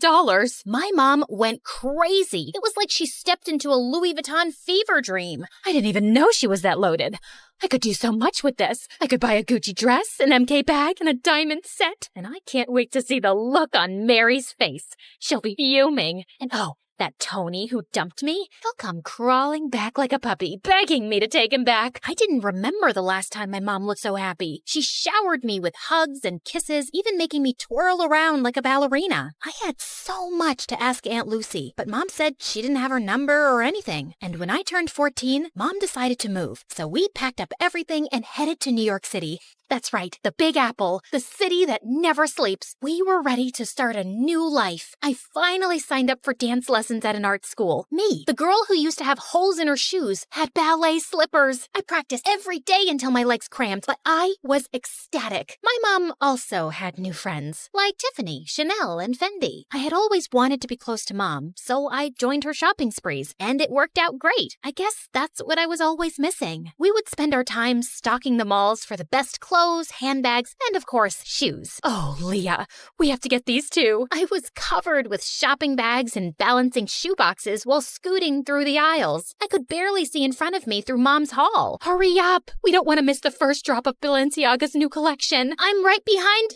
My mom went crazy. It was like she stepped into a Louis Vuitton fever dream. I didn't even know she was that loaded. I could do so much with this. I could buy a Gucci dress, an MK bag, and a diamond set. And I can't wait to see the look on Mary's face. She'll be fuming. And oh, that Tony who dumped me, he'll come crawling back like a puppy, begging me to take him back. I didn't remember the last time my mom looked so happy. She showered me with hugs and kisses, even making me twirl around like a ballerina. I had so much to ask Aunt Lucy, but Mom said she didn't have her number or anything. And when I turned 14, Mom decided to move. So we packed up everything and headed to New York City. That's right, the Big Apple, the city that never sleeps. We were ready to start a new life. I finally signed up for dance lessons at an art school. Me, the girl who used to have holes in her shoes, had ballet slippers. I practiced every day until my legs cramped, but I was ecstatic. My mom also had new friends, like Tiffany, Chanel, and Fendi. I had always wanted to be close to Mom, so I joined her shopping sprees, and it worked out great. I guess that's what I was always missing. We would spend our time stalking the malls for the best clothes, handbags, and of course, shoes. Oh, Leah, we have to get these too. I was covered with shopping bags and balancing shoe boxes while scooting through the aisles. I could barely see in front of me through Mom's haul. Hurry up! We don't want to miss the first drop of Balenciaga's new collection. I'm right behind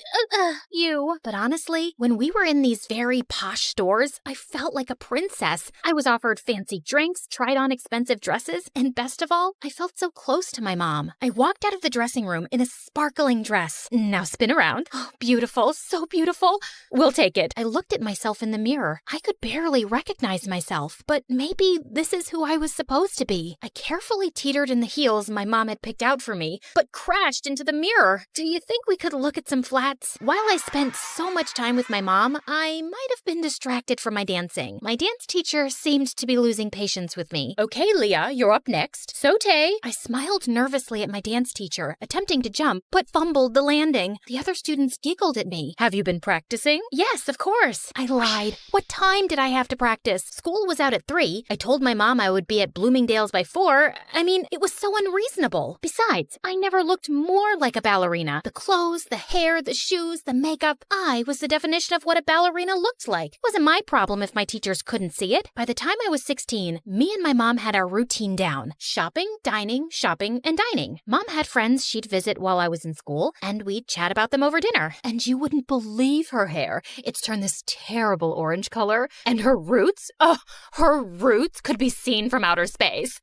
you. But honestly, when we were in these very posh stores, I felt like a princess. I was offered fancy drinks, tried on expensive dresses, and best of all, I felt so close to my mom. I walked out of the dressing room in a sparkling dress. Now spin around. Oh, beautiful, so beautiful. We'll take it. I looked at myself in the mirror. I could barely recognize myself, but maybe this is who I was supposed to be. I carefully teetered in the heels my mom had picked out for me, but crashed into the mirror. Do you think we could look at some flats? While I spent so much time with my mom, I might have been distracted from my dancing. My dance teacher seemed to be losing patience with me. Okay, Leah, you're up next. Saute. I smiled nervously at my dance teacher, attempting to jump, but fumbled the landing. The other students giggled at me. Have you been practicing? Yes, of course. I lied. What time did I have to practice? School was out at 3. I told my mom I would be at Bloomingdale's by 4. I mean, it was so unreasonable. Besides, I never looked more like a ballerina. The clothes, the hair, the shoes, the makeup. I was the definition of what a ballerina looked like. It wasn't my problem if my teachers couldn't see it. By the time I was 16, me and my mom had our routine down. Shopping, dining, and dining. Mom had friends she'd visit while I was in school, and we'd chat about them over dinner. And you wouldn't believe her hair. It's turned this terrible orange color. And her roots? Oh, her roots could be seen from outer space.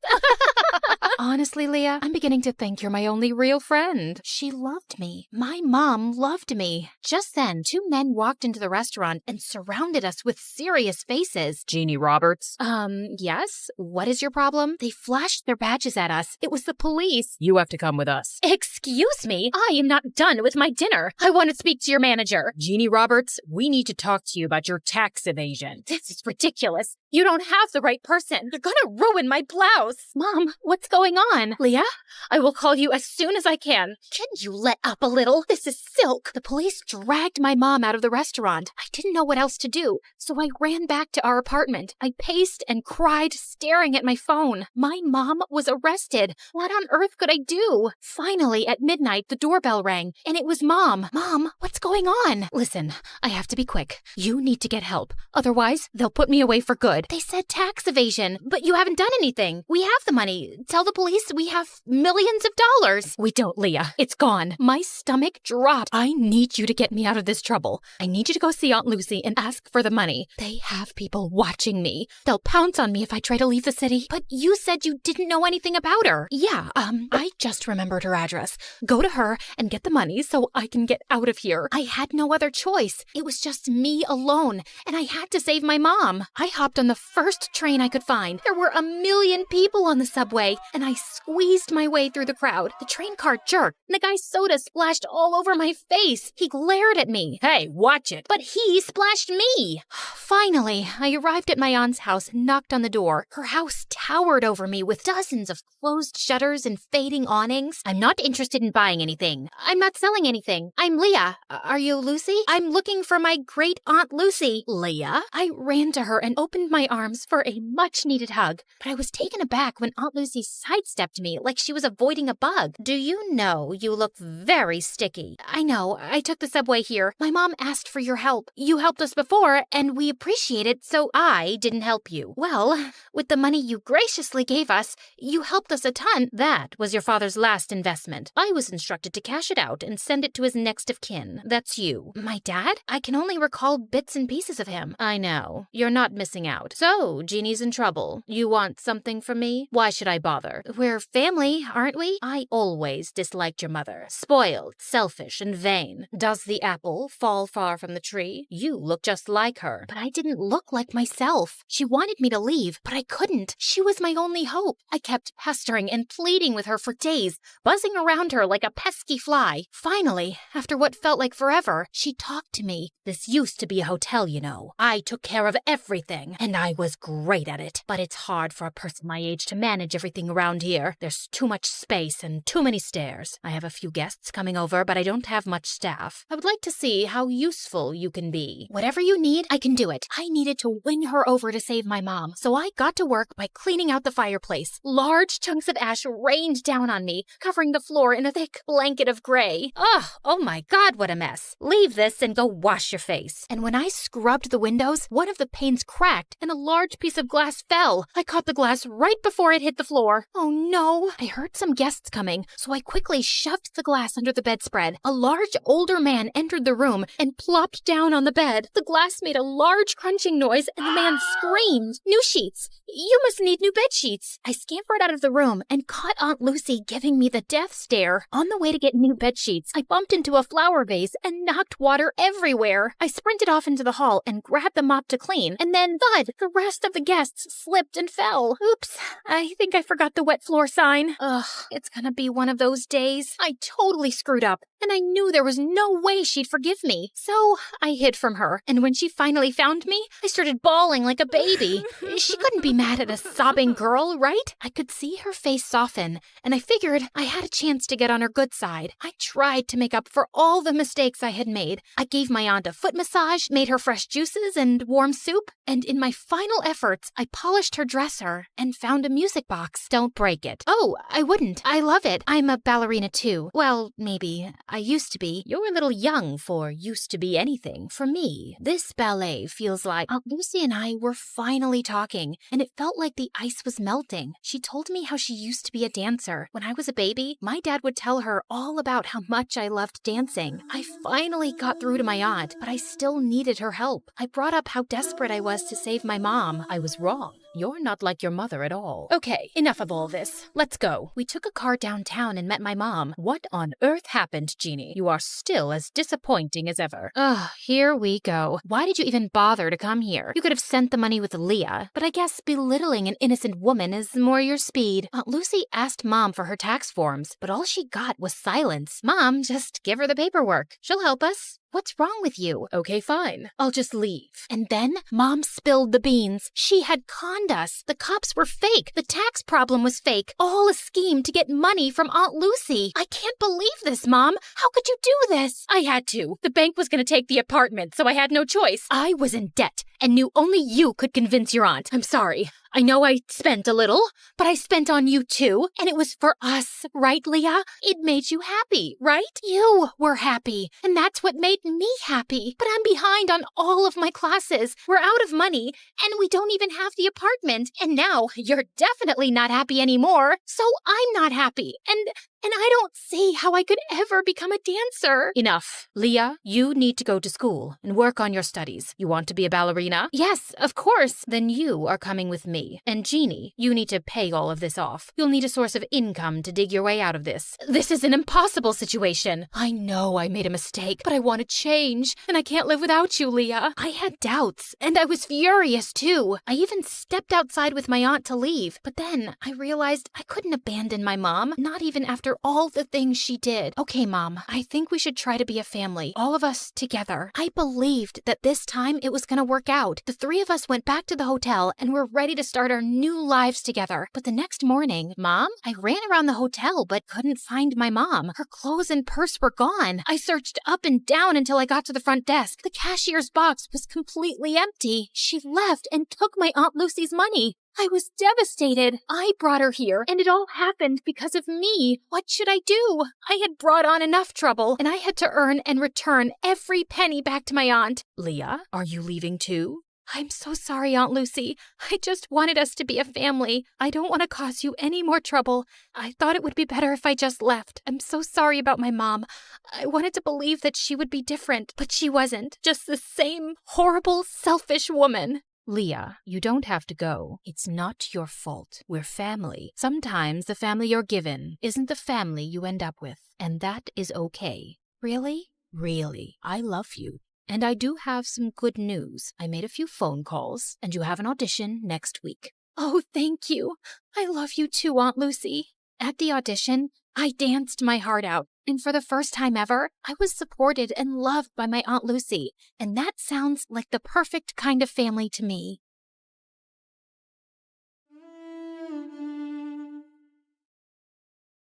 Honestly, Leah, I'm beginning to think you're my only real friend. She loved me. My mom loved me. Just then, 2 men walked into the restaurant and surrounded us with serious faces. Jeannie Roberts? Yes? What is your problem? They flashed their badges at us. It was the police. You have to come with us. Excuse me? me. I am not done with my dinner. I want to speak to your manager. Jeannie Roberts, we need to talk to you about your tax evasion. This is ridiculous. You don't have the right person. You're gonna ruin my blouse. Mom, what's going on? Leah, I will call you as soon as I can. Can you let up a little? This is silk. The police dragged my mom out of the restaurant. I didn't know what else to do, so I ran back to our apartment. I paced and cried, staring at my phone. My mom was arrested. What on earth could I do? Finally, at midnight, the doorbell rang, and it was Mom. Mom, what's going on? Listen, I have to be quick. You need to get help. Otherwise, they'll put me away for good. They said tax evasion, but you haven't done anything. We have the money. Tell the police we have millions of dollars. We don't, Leah. It's gone. My stomach dropped. I need you to get me out of this trouble. I need you to go see Aunt Lucy and ask for the money. They have people watching me. They'll pounce on me if I try to leave the city. But you said you didn't know anything about her. Yeah, I just remembered her address. Go to her and get the money so I can get out of here. I had no other choice. It was just me alone, and I had to save my mom. I hopped on the first train I could find. There were 1 million people on the subway, and I squeezed my way through the crowd. The train car jerked, and the guy's soda splashed all over my face. He glared at me. Hey, watch it. But he splashed me. Finally, I arrived at my aunt's house and knocked on the door. Her house towered over me with dozens of closed shutters and fading awnings. I'm not interested in buying anything. I'm not selling anything. I'm Leah. Are you Lucy? I'm looking for my great Aunt Lucy. Leah? I ran to her and opened my arms for a much-needed hug, but I was taken aback when Aunt Lucy sidestepped me like she was avoiding a bug. Do you know you look very sticky? I know. I took the subway here. My mom asked for your help. You helped us before, and we appreciate it, so I didn't help you. Well, with the money you graciously gave us, you helped us a ton. That was your father's last investment. I was instructed to cash it out and send it to his next of kin. That's you. My dad? I can only recall bits and pieces of him. I know. You're not missing out. So, Jeannie's in trouble. You want something from me? Why should I bother? We're family, aren't we? I always disliked your mother. Spoiled, selfish, and vain. Does the apple fall far from the tree? You look just like her. But I didn't look like myself. She wanted me to leave, but I couldn't. She was my only hope. I kept pestering and pleading with her for days, buzzing around her like a pesky fly. Finally, after what felt like forever, she talked to me. This used to be a hotel, you know. I took care of everything, and I was great at it. But it's hard for a person my age to manage everything around here. There's too much space and too many stairs. I have a few guests coming over, but I don't have much staff. I would like to see how useful you can be. Whatever you need, I can do it. I needed to win her over to save my mom, so I got to work by cleaning out the fireplace. Large chunks of ash rained down on me, covering the floor in a thick blanket of gray. Oh my God, what a mess. Leave this and go wash your face. And when I scrubbed the windows, one of the panes cracked and a large piece of glass fell. I caught the glass right before it hit the floor. Oh no. I heard some guests coming, so I quickly shoved the glass under the bedspread. A large older man entered the room and plopped down on the bed. The glass made a large crunching noise and the man screamed. New sheets. You must need new bed sheets. I scampered out of the room and caught Aunt Lucy giving me the death stare. On the way to get new bed sheets, I bumped into a flower vase and knocked water everywhere. I sprinted off into the hall and grabbed the mop to clean, and then thud, the rest of the guests slipped and fell. Oops, I think I forgot the wet floor sign. Ugh, it's gonna be one of those days. I totally screwed up, and I knew there was no way she'd forgive me. So I hid from her, and when she finally found me, I started bawling like a baby. She couldn't be mad at a sobbing girl, right? I could see her face soften, and I figured I had a chance to get on her good side. I tried to make up for all the mistakes I had made. I gave my aunt a foot massage, made her fresh juices and warm soup, and in my final efforts, I polished her dresser and found a music box. Don't break it. Oh, I wouldn't. I love it. I'm a ballerina too. Well, maybe. I used to be. You're a little young for used to be anything. For me, this ballet feels like Aunt Lucy and I were finally talking, and it felt like the ice was melting. She told me how she used to be a dancer. When I was a baby, my dad would tell her all about how much I loved dancing. I finally got through to my aunt, but I still needed her help. I brought up how desperate I was to save my mom. I was wrong. You're not like your mother at all. Okay, enough of all this. Let's go. We took a car downtown and met my mom. What on earth happened, Jeannie? You are still as disappointing as ever. Ugh, here we go. Why did you even bother to come here? You could have sent the money with Leah, but I guess belittling an innocent woman is more your speed. Aunt Lucy asked Mom for her tax forms, but all she got was silence. Mom, just give her the paperwork. She'll help us. What's wrong with you? Okay, fine. I'll just leave. And then Mom spilled the beans. She had conned us. The cops were fake. The tax problem was fake. All a scheme to get money from Aunt Lucy. I can't believe this, Mom. How could you do this? I had to. The bank was going to take the apartment, so I had no choice. I was in debt and knew only you could convince your aunt. I'm sorry. I know I spent a little, but I spent on you too, and it was for us, right, Leah? It made you happy, right? You were happy, and that's what made me happy. But I'm behind on all of my classes. We're out of money, and we don't even have the apartment. And now you're definitely not happy anymore, so I'm not happy. And I don't see how I could ever become a dancer. Enough. Leah, you need to go to school and work on your studies. You want to be a ballerina? Yes, of course. Then you are coming with me. And Jeannie, you need to pay all of this off. You'll need a source of income to dig your way out of this. This is an impossible situation. I know I made a mistake, but I want to change. And I can't live without you, Leah. I had doubts, and I was furious too. I even stepped outside with my aunt to leave. But then I realized I couldn't abandon my mom, not even after all the things she did. Okay, Mom, I think we should try to be a family, all of us together. I believed that this time it was going to work out. The three of us went back to the hotel and were ready to start our new lives together. But the next morning, Mom, I ran around the hotel but couldn't find my mom. Her clothes and purse were gone. I searched up and down until I got to the front desk. The cashier's box was completely empty. She left and took my Aunt Lucy's money. I was devastated. I brought her here, and it all happened because of me. What should I do? I had brought on enough trouble, and I had to earn and return every penny back to my aunt. Leah, are you leaving too? I'm so sorry, Aunt Lucy. I just wanted us to be a family. I don't want to cause you any more trouble. I thought it would be better if I just left. I'm so sorry about my mom. I wanted to believe that she would be different, but she wasn't. Just the same horrible, selfish woman. Leah, you don't have to go. It's not your fault. We're family. Sometimes the family you're given isn't the family you end up with, and that is okay. Really? Really. I love you. And I do have some good news. I made a few phone calls, and you have an audition next week. Oh, thank you. I love you too, Aunt Lucy. At the audition, I danced my heart out, and for the first time ever, I was supported and loved by my Aunt Lucy, and that sounds like the perfect kind of family to me.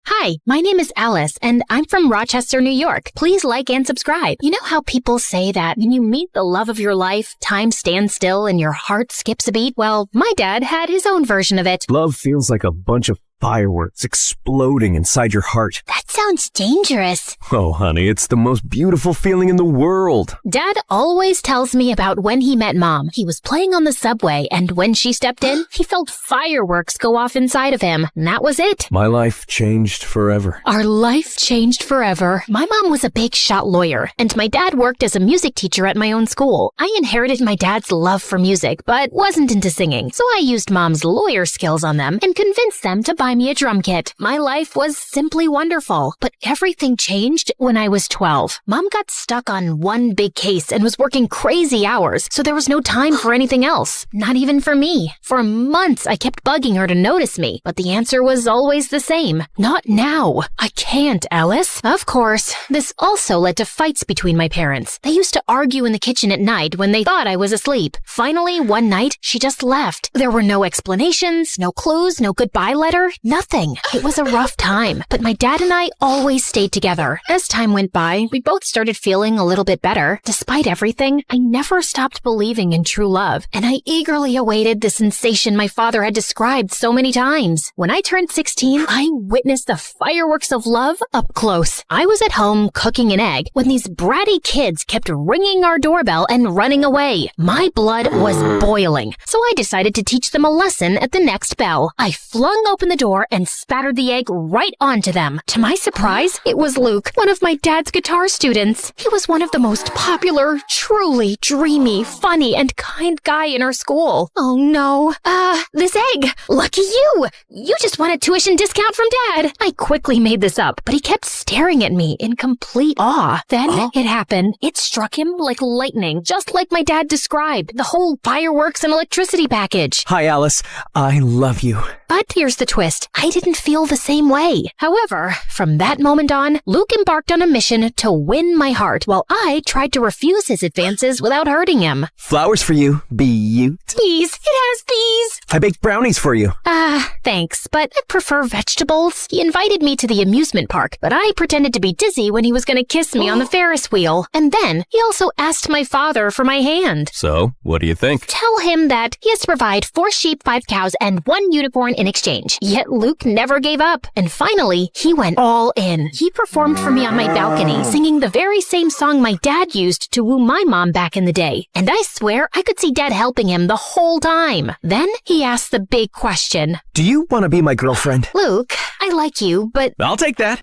Hi, my name is Alice, and I'm from Rochester, New York. Please like and subscribe. You know how people say that when you meet the love of your life, time stands still and your heart skips a beat? Well, my dad had his own version of it. Love feels like a bunch of fireworks exploding inside your heart. That sounds dangerous. Oh, honey, it's the most beautiful feeling in the world. Dad always tells me about when he met Mom. He was playing on the subway, and when she stepped in, he felt fireworks go off inside of him. And that was it. My life changed forever. Our life changed forever. My mom was a big shot lawyer, and my dad worked as a music teacher at my own school. I inherited my dad's love for music, but wasn't into singing, so I used Mom's lawyer skills on them and convinced them to buy me a drum kit. My life was simply wonderful, but everything changed when I was 12. Mom got stuck on one big case and was working crazy hours, so there was no time for anything else. Not even for me. For months, I kept bugging her to notice me, but the answer was always the same. Not now. I can't, Alice. Of course, this also led to fights between my parents. They used to argue in the kitchen at night when they thought I was asleep. Finally, one night, she just left. There were no explanations, no clues, no goodbye letter. Nothing. It was a rough time, but my dad and I always stayed together. As time went by, we both started feeling a little bit better. Despite everything, I never stopped believing in true love, and I eagerly awaited the sensation my father had described so many times. When I turned 16, I witnessed the fireworks of love up close. I was at home cooking an egg when these bratty kids kept ringing our doorbell and running away. My blood was boiling, so I decided to teach them a lesson at the next bell. I flung open the door and spattered the egg right onto them. To my surprise, it was Luke, one of my dad's guitar students. He was one of the most popular, truly dreamy, funny, and kind guy in our school. Oh no. This egg! Lucky you! You just won a tuition discount from Dad! I quickly made this up, but he kept staring at me in complete awe. Then it happened. It struck him like lightning, just like my dad described. The whole fireworks and electricity package. Hi, Alice. I love you. But here's the twist. I didn't feel the same way. However, from that moment on, Luke embarked on a mission to win my heart, while I tried to refuse his advances without hurting him. Flowers for you, beaut. Bees. It has bees. I baked brownies for you. Thanks, but I prefer vegetables. He invited me to the amusement park, but I pretended to be dizzy when he was going to kiss me on the Ferris wheel. And then he also asked my father for my hand. So, what do you think? Tell him that he has to provide 4 sheep, 5 cows, and 1 unicorn in exchange. Yet Luke never gave up. And finally, he went all in. He performed for me on my balcony, singing the very same song my dad used to woo my mom back in the day. And I swear I could see Dad helping him the whole time. Then he asked the big question. Do you want to be my girlfriend? Luke, I like you, but... I'll take that.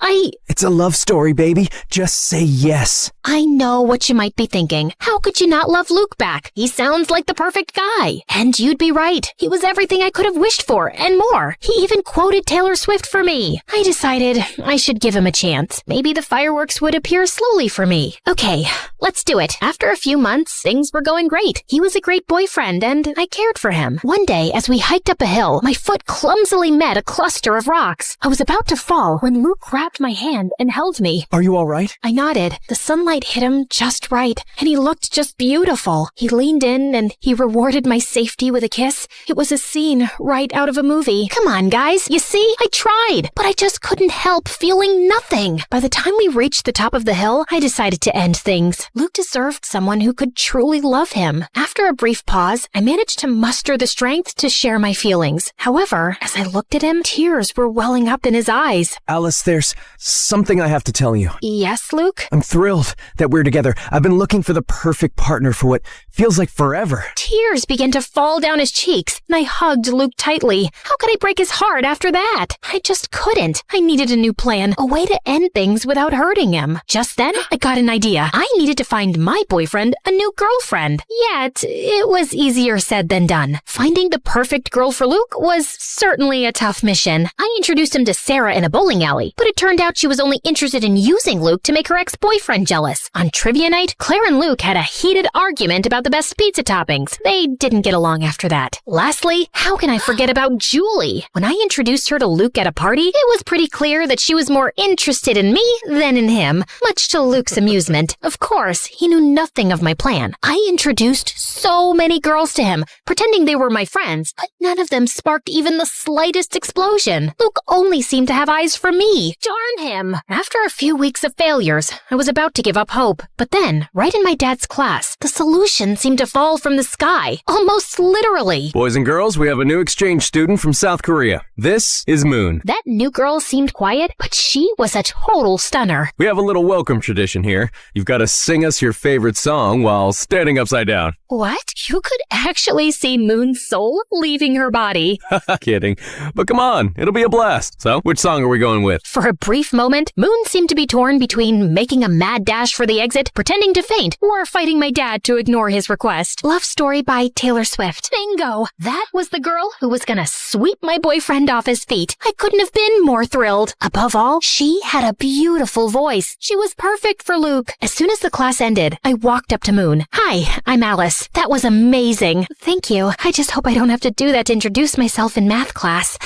It's a love story, baby. Just say yes. I know what you might be thinking. How could you not love Luke back? He sounds like the perfect guy. And you'd be right. He was everything I could have wished for, and more. He even quoted Taylor Swift for me. I decided I should give him a chance. Maybe the fireworks would appear slowly for me. Okay, let's do it. After a few months, things were going great. He was a great boyfriend, and I cared for him. One day, as we hiked up a hill, my foot clumsily met a cluster of rocks. I was about to fall when Luke grabbed my hand and held me. Are you all right? I nodded. The sunlight hit him just right, and he looked just beautiful. He leaned in, and he rewarded my safety with a kiss. It was a scene right out of a movie. Come on, guys. You see? I tried, but I just couldn't help feeling nothing. By the time we reached the top of the hill, I decided to end things. Luke deserved someone who could truly love him. After a brief pause, I managed to muster the strength to share my feelings. However, as I looked at him, tears were welling up in his eyes. Alice, there's something I have to tell you. Yes, Luke? I'm thrilled that we're together. I've been looking for the perfect partner for what feels like forever. Tears began to fall down his cheeks, and I hugged Luke tightly. How could I break his heart after that? I just couldn't. I needed a new plan, a way to end things without hurting him. Just then, I got an idea. I needed to find my boyfriend a new girlfriend. Yet, it was easier said than done. Finding the perfect girl for Luke was certainly a tough mission. I introduced him to Sarah in a bowling alley, but it turned out she was only interested in using Luke to make her ex-boyfriend jealous. On trivia night, Claire and Luke had a heated argument about the best pizza toppings. They didn't get along after that. Lastly, how can I forget about Julie? When I introduced her to Luke at a party, it was pretty clear that she was more interested in me than in him, much to Luke's amusement. Of course, he knew nothing of my plan. I introduced so many girls to him, pretending they were my friends, but none of them sparked even the slightest explosion. Luke only seemed to have eyes for me. Darn him! After a few weeks of failures, I was about to give up hope. But then, right in my dad's class, the solution seemed to fall from the sky, almost literally. Boys and girls, we have a new exchange student from South Korea. This is Moon. That new girl seemed quiet, but she was a total stunner. We have a little welcome tradition here. You've got to sing us your favorite song while standing upside down. What? You could actually see Moon's soul leaving her body. Kidding. But come on, it'll be a blast. So, which song are we going with? For a brief moment, Moon seemed to be torn between making a mad dash for the exit, pretending to faint, or fighting my dad to ignore his request. Love Story by Taylor Swift. Bingo! That was the girl who was gonna sweep my boyfriend off his feet. I couldn't have been more thrilled. Above all, she had a beautiful voice. She was perfect for Luke. As soon as the class ended, I walked up to Moon. Hi, I'm Alice. That was amazing. Thank you. I just hope I don't have to do that to introduce myself in math class.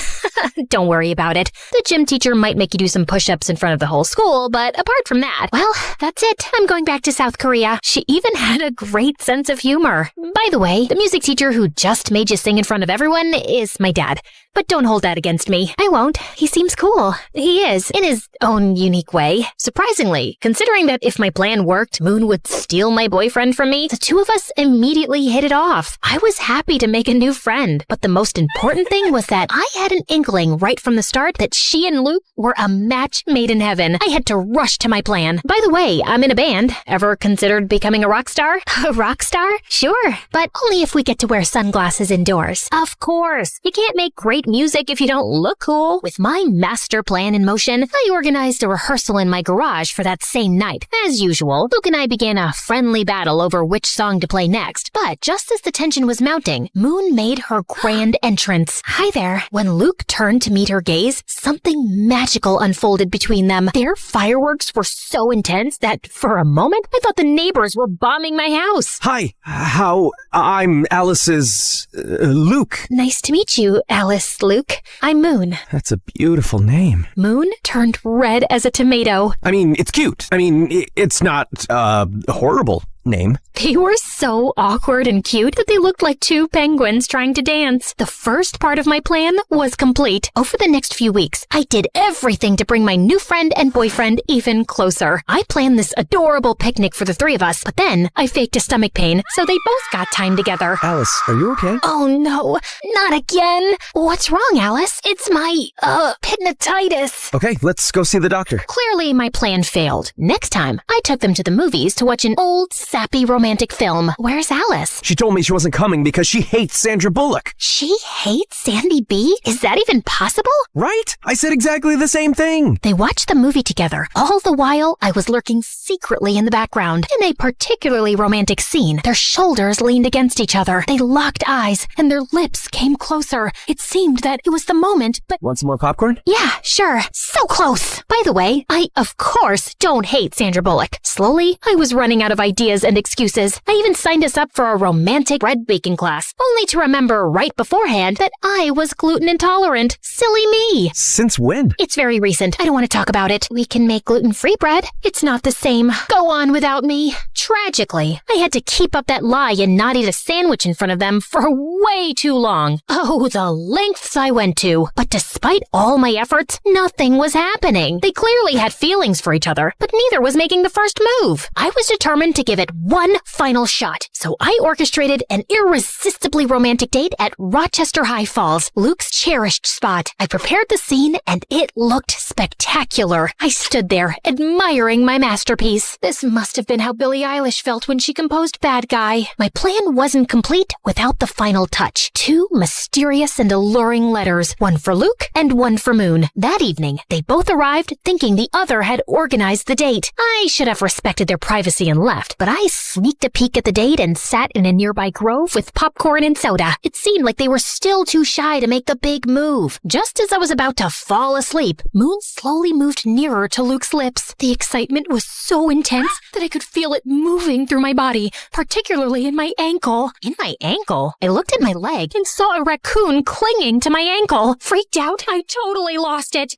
Don't worry about it. The gym teacher might make you do some push-ups in front of the whole school, but apart from that, well, that's it. I'm going back to South Korea. She even had a great sense of humor. By the way, the music teacher who just made you sing in front of everyone is my dad. But don't hold that against me. I won't. He seems cool. He is, in his own unique way. Surprisingly, considering that if my plan worked, Moon would steal my boyfriend from me, the two of us immediately hit it off. I was happy to make a new friend, but the most important thing was that I had an inkling right from the start out that she and Luke were a match made in heaven. I had to rush to my plan. By the way, I'm in a band. Ever considered becoming a rock star? A rock star? Sure, but only if we get to wear sunglasses indoors. Of course. You can't make great music if you don't look cool. With my master plan in motion, I organized a rehearsal in my garage for that same night. As usual, Luke and I began a friendly battle over which song to play next. But just as the tension was mounting, Moon made her grand entrance. Hi there. When Luke turned to meet her gaze, something magical unfolded between them. Their fireworks were so intense that for a moment, I thought the neighbors were bombing my house. Hi, I'm Alice's Luke. Nice to meet you, Alice, Luke. I'm Moon. That's a beautiful name. Moon turned red as a tomato. I mean, it's cute. I mean, it's not, horrible name. They were so awkward and cute that they looked like two penguins trying to dance. The first part of my plan was complete. Over the next few weeks, I did everything to bring my new friend and boyfriend even closer. I planned this adorable picnic for the three of us, but then I faked a stomach pain, so they both got time together. Alice, are you okay? Oh no, not again. What's wrong, Alice? It's my, penitis. Okay, let's go see the doctor. Clearly, my plan failed. Next time, I took them to the movies to watch an old, sappy romantic film. Where's Alice? She told me she wasn't coming because she hates Sandra Bullock. She hates Sandy B? Is that even possible? Right? I said exactly the same thing. They watched the movie together. All the while, I was lurking secretly in the background. In a particularly romantic scene, their shoulders leaned against each other. They locked eyes, and their lips came closer. It seemed that it was the moment, but... Want some more popcorn? Yeah, sure. So close. By the way, I, of course, don't hate Sandra Bullock. Slowly, I was running out of ideas and excuses. I even signed us up for a romantic bread baking class, only to remember right beforehand that I was gluten intolerant. Silly me. Since when? It's very recent. I don't want to talk about it. We can make gluten-free bread. It's not the same. Go on without me. Tragically, I had to keep up that lie and not eat a sandwich in front of them for way too long. Oh, the lengths I went to. But despite all my efforts, nothing was happening. They clearly had feelings for each other, but neither was making the first move. I was determined to give it one final shot, so I orchestrated an irresistibly romantic date at Rochester High Falls, Luke's cherished spot. I prepared the scene, and it looked spectacular. I stood there, admiring my masterpiece. This must have been how Billie Eilish felt when she composed Bad Guy. My plan wasn't complete without the final touch. Two mysterious and alluring letters, one for Luke and one for Moon. That evening, they both arrived thinking the other had organized the date. I should have respected their privacy and left, but I sneaked a peek at the date and sat in a nearby grove with popcorn and soda. It seemed like they were still too shy to make the big move. Just as I was about to fall asleep, Moon slowly moved nearer to Luke's lips. The excitement was so intense that I could feel it moving through my body, particularly in my ankle. In my ankle? I looked at my leg and saw a raccoon clinging to my ankle. Freaked out, I totally lost it.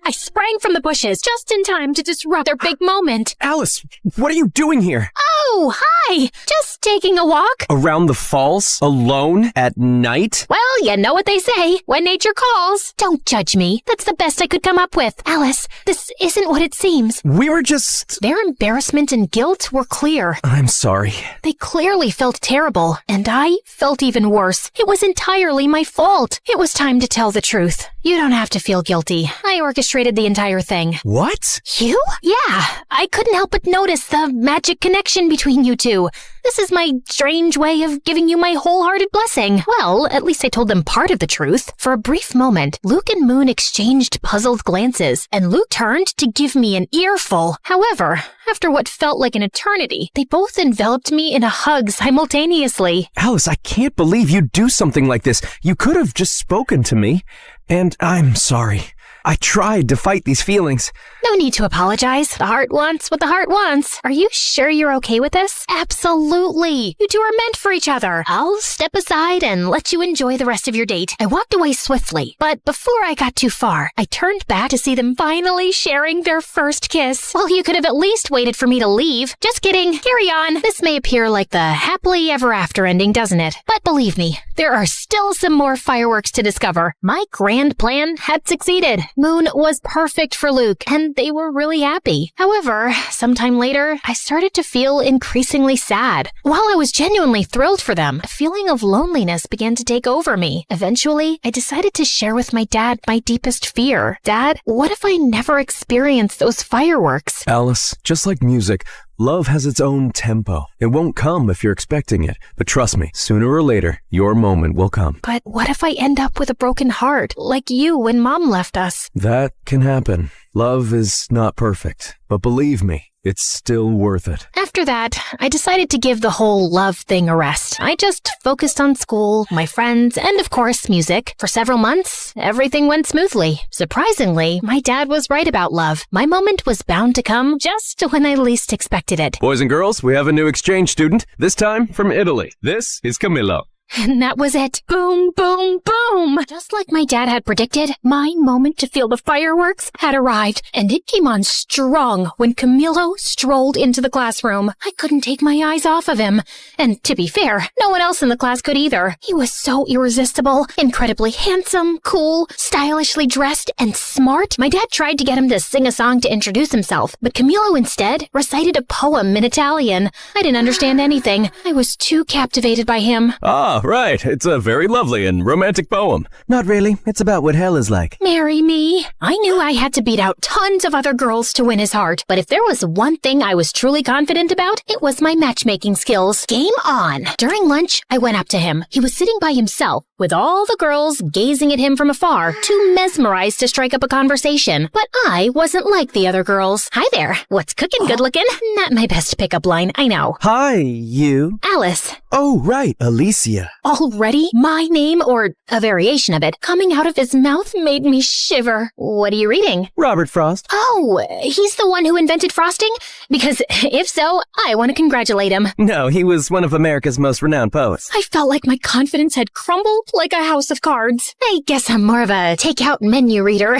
I sprang from the bushes just in time to disrupt their big moment. Alice, what are you doing here? Oh, hi! Just taking a walk. Around the falls? Alone? At night? Well, you know what they say, when nature calls. Don't judge me. That's the best I could come up with. Alice, this isn't what it seems. We were just... Their embarrassment and guilt were clear. I'm sorry. They clearly felt terrible, and I felt even worse. It was entirely my fault. It was time to tell the truth. You don't have to feel guilty. I orchestrated the entire thing. What? You? Yeah. I couldn't help but notice the magic connection between you two. This is my strange way of giving you my wholehearted blessing. Well, at least I told them part of the truth. For a brief moment, Luke and Moon exchanged puzzled glances, and Luke turned to give me an earful. However, after what felt like an eternity, they both enveloped me in a hug simultaneously. Alice, I can't believe you'd do something like this. You could have just spoken to me. And I'm sorry. I tried to fight these feelings. No need to apologize. The heart wants what the heart wants. Are you sure you're okay with this? Absolutely. You two are meant for each other. I'll step aside and let you enjoy the rest of your date. I walked away swiftly, but before I got too far, I turned back to see them finally sharing their first kiss. Well, you could have at least waited for me to leave. Just kidding. Carry on. This may appear like the happily ever after ending, doesn't it? But believe me, there are still some more fireworks to discover. My grand plan had succeeded. Moon was perfect for Luke, and they were really happy. However, sometime later, I started to feel increasingly sad. While I was genuinely thrilled for them, a feeling of loneliness began to take over me. Eventually, I decided to share with my dad my deepest fear. Dad, what if I never experienced those fireworks? Alice, just like music, love has its own tempo. It won't come if you're expecting it. But trust me, sooner or later, your moment will come. But what if I end up with a broken heart, like you when Mom left us? That can happen. Love is not perfect. But believe me, it's still worth it. After that, I decided to give the whole love thing a rest. I just focused on school, my friends, and of course, music. For several months, everything went smoothly. Surprisingly, my dad was right about love. My moment was bound to come just when I least expected it. Boys and girls, we have a new exchange student, this time from Italy. This is Camillo. And that was it. Boom, boom, boom! Just like my dad had predicted, my moment to feel the fireworks had arrived, and it came on strong when Camillo strolled into the classroom. I couldn't take my eyes off of him. And to be fair, no one else in the class could either. He was so irresistible, incredibly handsome, cool, stylishly dressed, and smart. My dad tried to get him to sing a song to introduce himself, but Camillo instead recited a poem in Italian. I didn't understand anything. I was too captivated by him. Ah, right. It's a very lovely and romantic poem. Not really. It's about what hell is like. Marry me. I knew I had to beat out tons of other girls to win his heart, but if there was one thing I was truly confident about, it was my matchmaking skills. Game on. During lunch, I went up to him. He was sitting by himself, with all the girls gazing at him from afar, too mesmerized to strike up a conversation. But I wasn't like the other girls. Hi there. What's cooking, good looking? Not my best pickup line, I know. Hi, you. Alice. Oh, right, Alicia. Already? My name, or a variation of it, coming out of his mouth made me shiver. What are you reading? Robert Frost. Oh, he's the one who invented frosting? Because if so, I want to congratulate him. No, he was one of America's most renowned poets. I felt like my confidence had crumbled like a house of cards. I guess I'm more of a takeout menu reader.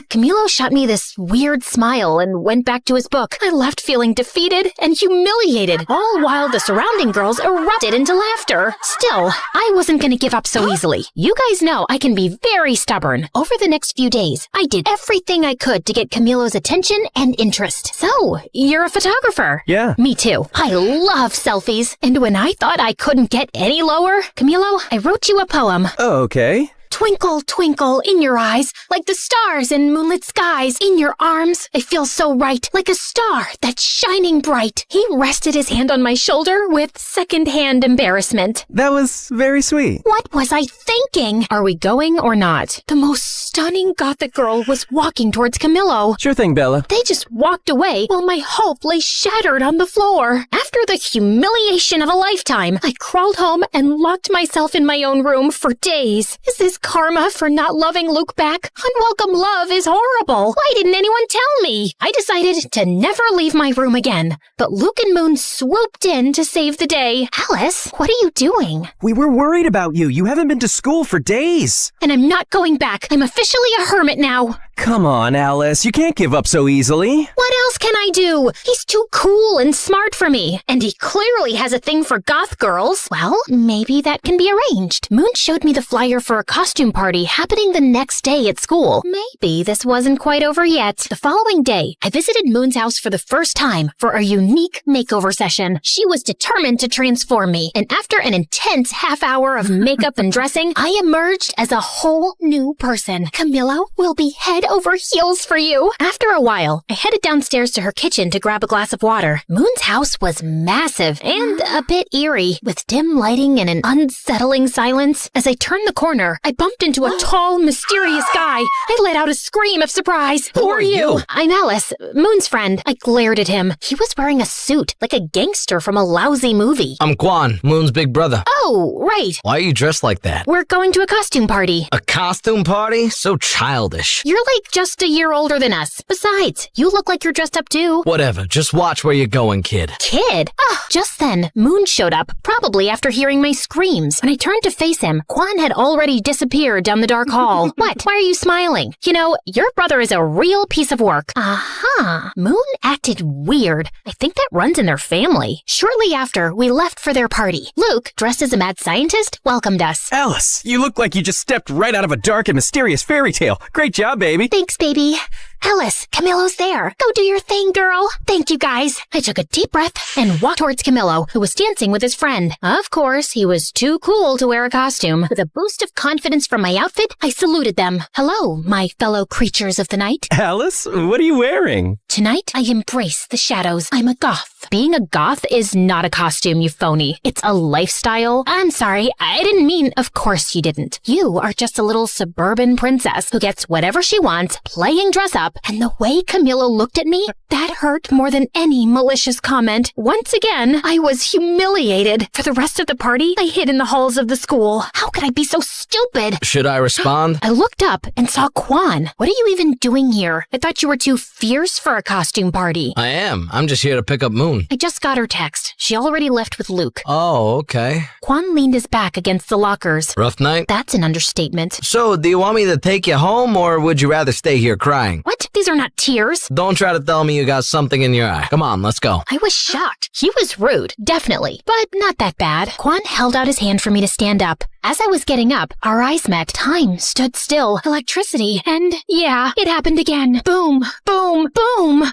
Camilo shot me this weird smile and went back to his book. I left feeling defeated and humiliated, all while the surrounding girls erupted into laughter. Still, I wasn't going to give up so easily. You guys know I can be very stubborn. Over the next few days, I did everything I could to get Camilo's attention and interest. So, you're a photographer? Yeah. Me too. I love selfies. And when I thought I couldn't get any lower, Camilo, I wrote you a poem. Oh, okay. Twinkle, twinkle in your eyes, like the stars in moonlit skies. In your arms, I feel so right, like a star that's shining bright. He rested his hand on my shoulder with second-hand embarrassment. That was very sweet. What was I thinking? Are we going or not? The most stunning gothic girl was walking towards Camilo. Sure thing, Bella. They just walked away while my hope lay shattered on the floor. After the humiliation of a lifetime, I crawled home and locked myself in my own room for days. Is this karma for not loving Luke back? Unwelcome love is horrible. Why didn't anyone tell me? I decided to never leave my room again. But Luke and Moon swooped in to save the day. Alice, what are you doing? We were worried about you. You haven't been to school for days. And I'm not going back. I'm officially a hermit now. Come on, Alice. You can't give up so easily. What else can I do? He's too cool and smart for me. And he clearly has a thing for goth girls. Well, maybe that can be arranged. Moon showed me the flyer for a costume party happening the next day at school. Maybe this wasn't quite over yet. The following day, I visited Moon's house for the first time for a unique makeover session. She was determined to transform me. And after an intense half hour of makeup and dressing, I emerged as a whole new person. Camilo will be head over heels for you. After a while, I headed downstairs to her kitchen to grab a glass of water. Moon's house was massive and a bit eerie, with dim lighting and an unsettling silence. As I turned the corner, I bumped into a tall, mysterious guy. I let out a scream of surprise. Who are you? I'm Alice, Moon's friend. I glared at him. He was wearing a suit, like a gangster from a lousy movie. I'm Quan, Moon's big brother. Oh, right. Why are you dressed like that? We're going to a costume party. A costume party? So childish. You're like just a year older than us. Besides, you look like you're dressed up too. Whatever, just watch where you're going, kid. Kid? Oh, just then, Moon showed up, probably after hearing my screams. When I turned to face him, Quan had already disappeared down the dark hall. What? Why are you smiling? You know, your brother is a real piece of work. Aha. Moon acted weird. I think that runs in their family. Shortly after, we left for their party. Luke, dressed as a mad scientist welcomed us. Alice, you look like you just stepped right out of a dark and mysterious fairy tale. Great job, baby. Thanks, baby. Alice, Camillo's there. Go do your thing, girl. Thank you, guys. I took a deep breath and walked towards Camillo, who was dancing with his friend. Of course, he was too cool to wear a costume. With a boost of confidence from my outfit, I saluted them. Hello, my fellow creatures of the night. Alice, what are you wearing? Tonight, I embrace the shadows. I'm a goth. Being a goth is not a costume, you phony. It's a lifestyle. I'm sorry, I didn't mean, of course you didn't. You are just a little suburban princess who gets whatever she wants, playing dress up, and the way Camillo looked at me, that hurt more than any malicious comment. Once again, I was humiliated. For the rest of the party, I hid in the halls of the school. How could I be so stupid? Should I respond? I looked up and saw Quan. What are you even doing here? I thought you were too fierce for a costume party. I am. I'm just here to pick up Moon. I just got her text. She already left with Luke. Oh, okay. Quan leaned his back against the lockers. Rough night? That's an understatement. So, do you want me to take you home, or would you rather stay here crying? What? These are not tears. Don't try to tell me you got something in your eye. Come on, let's go. I was shocked. He was rude, definitely, but not that bad. Quan held out his hand for me to stand up. As I was getting up, our eyes met. Time stood still. Electricity. And yeah, it happened again. Boom, boom, boom.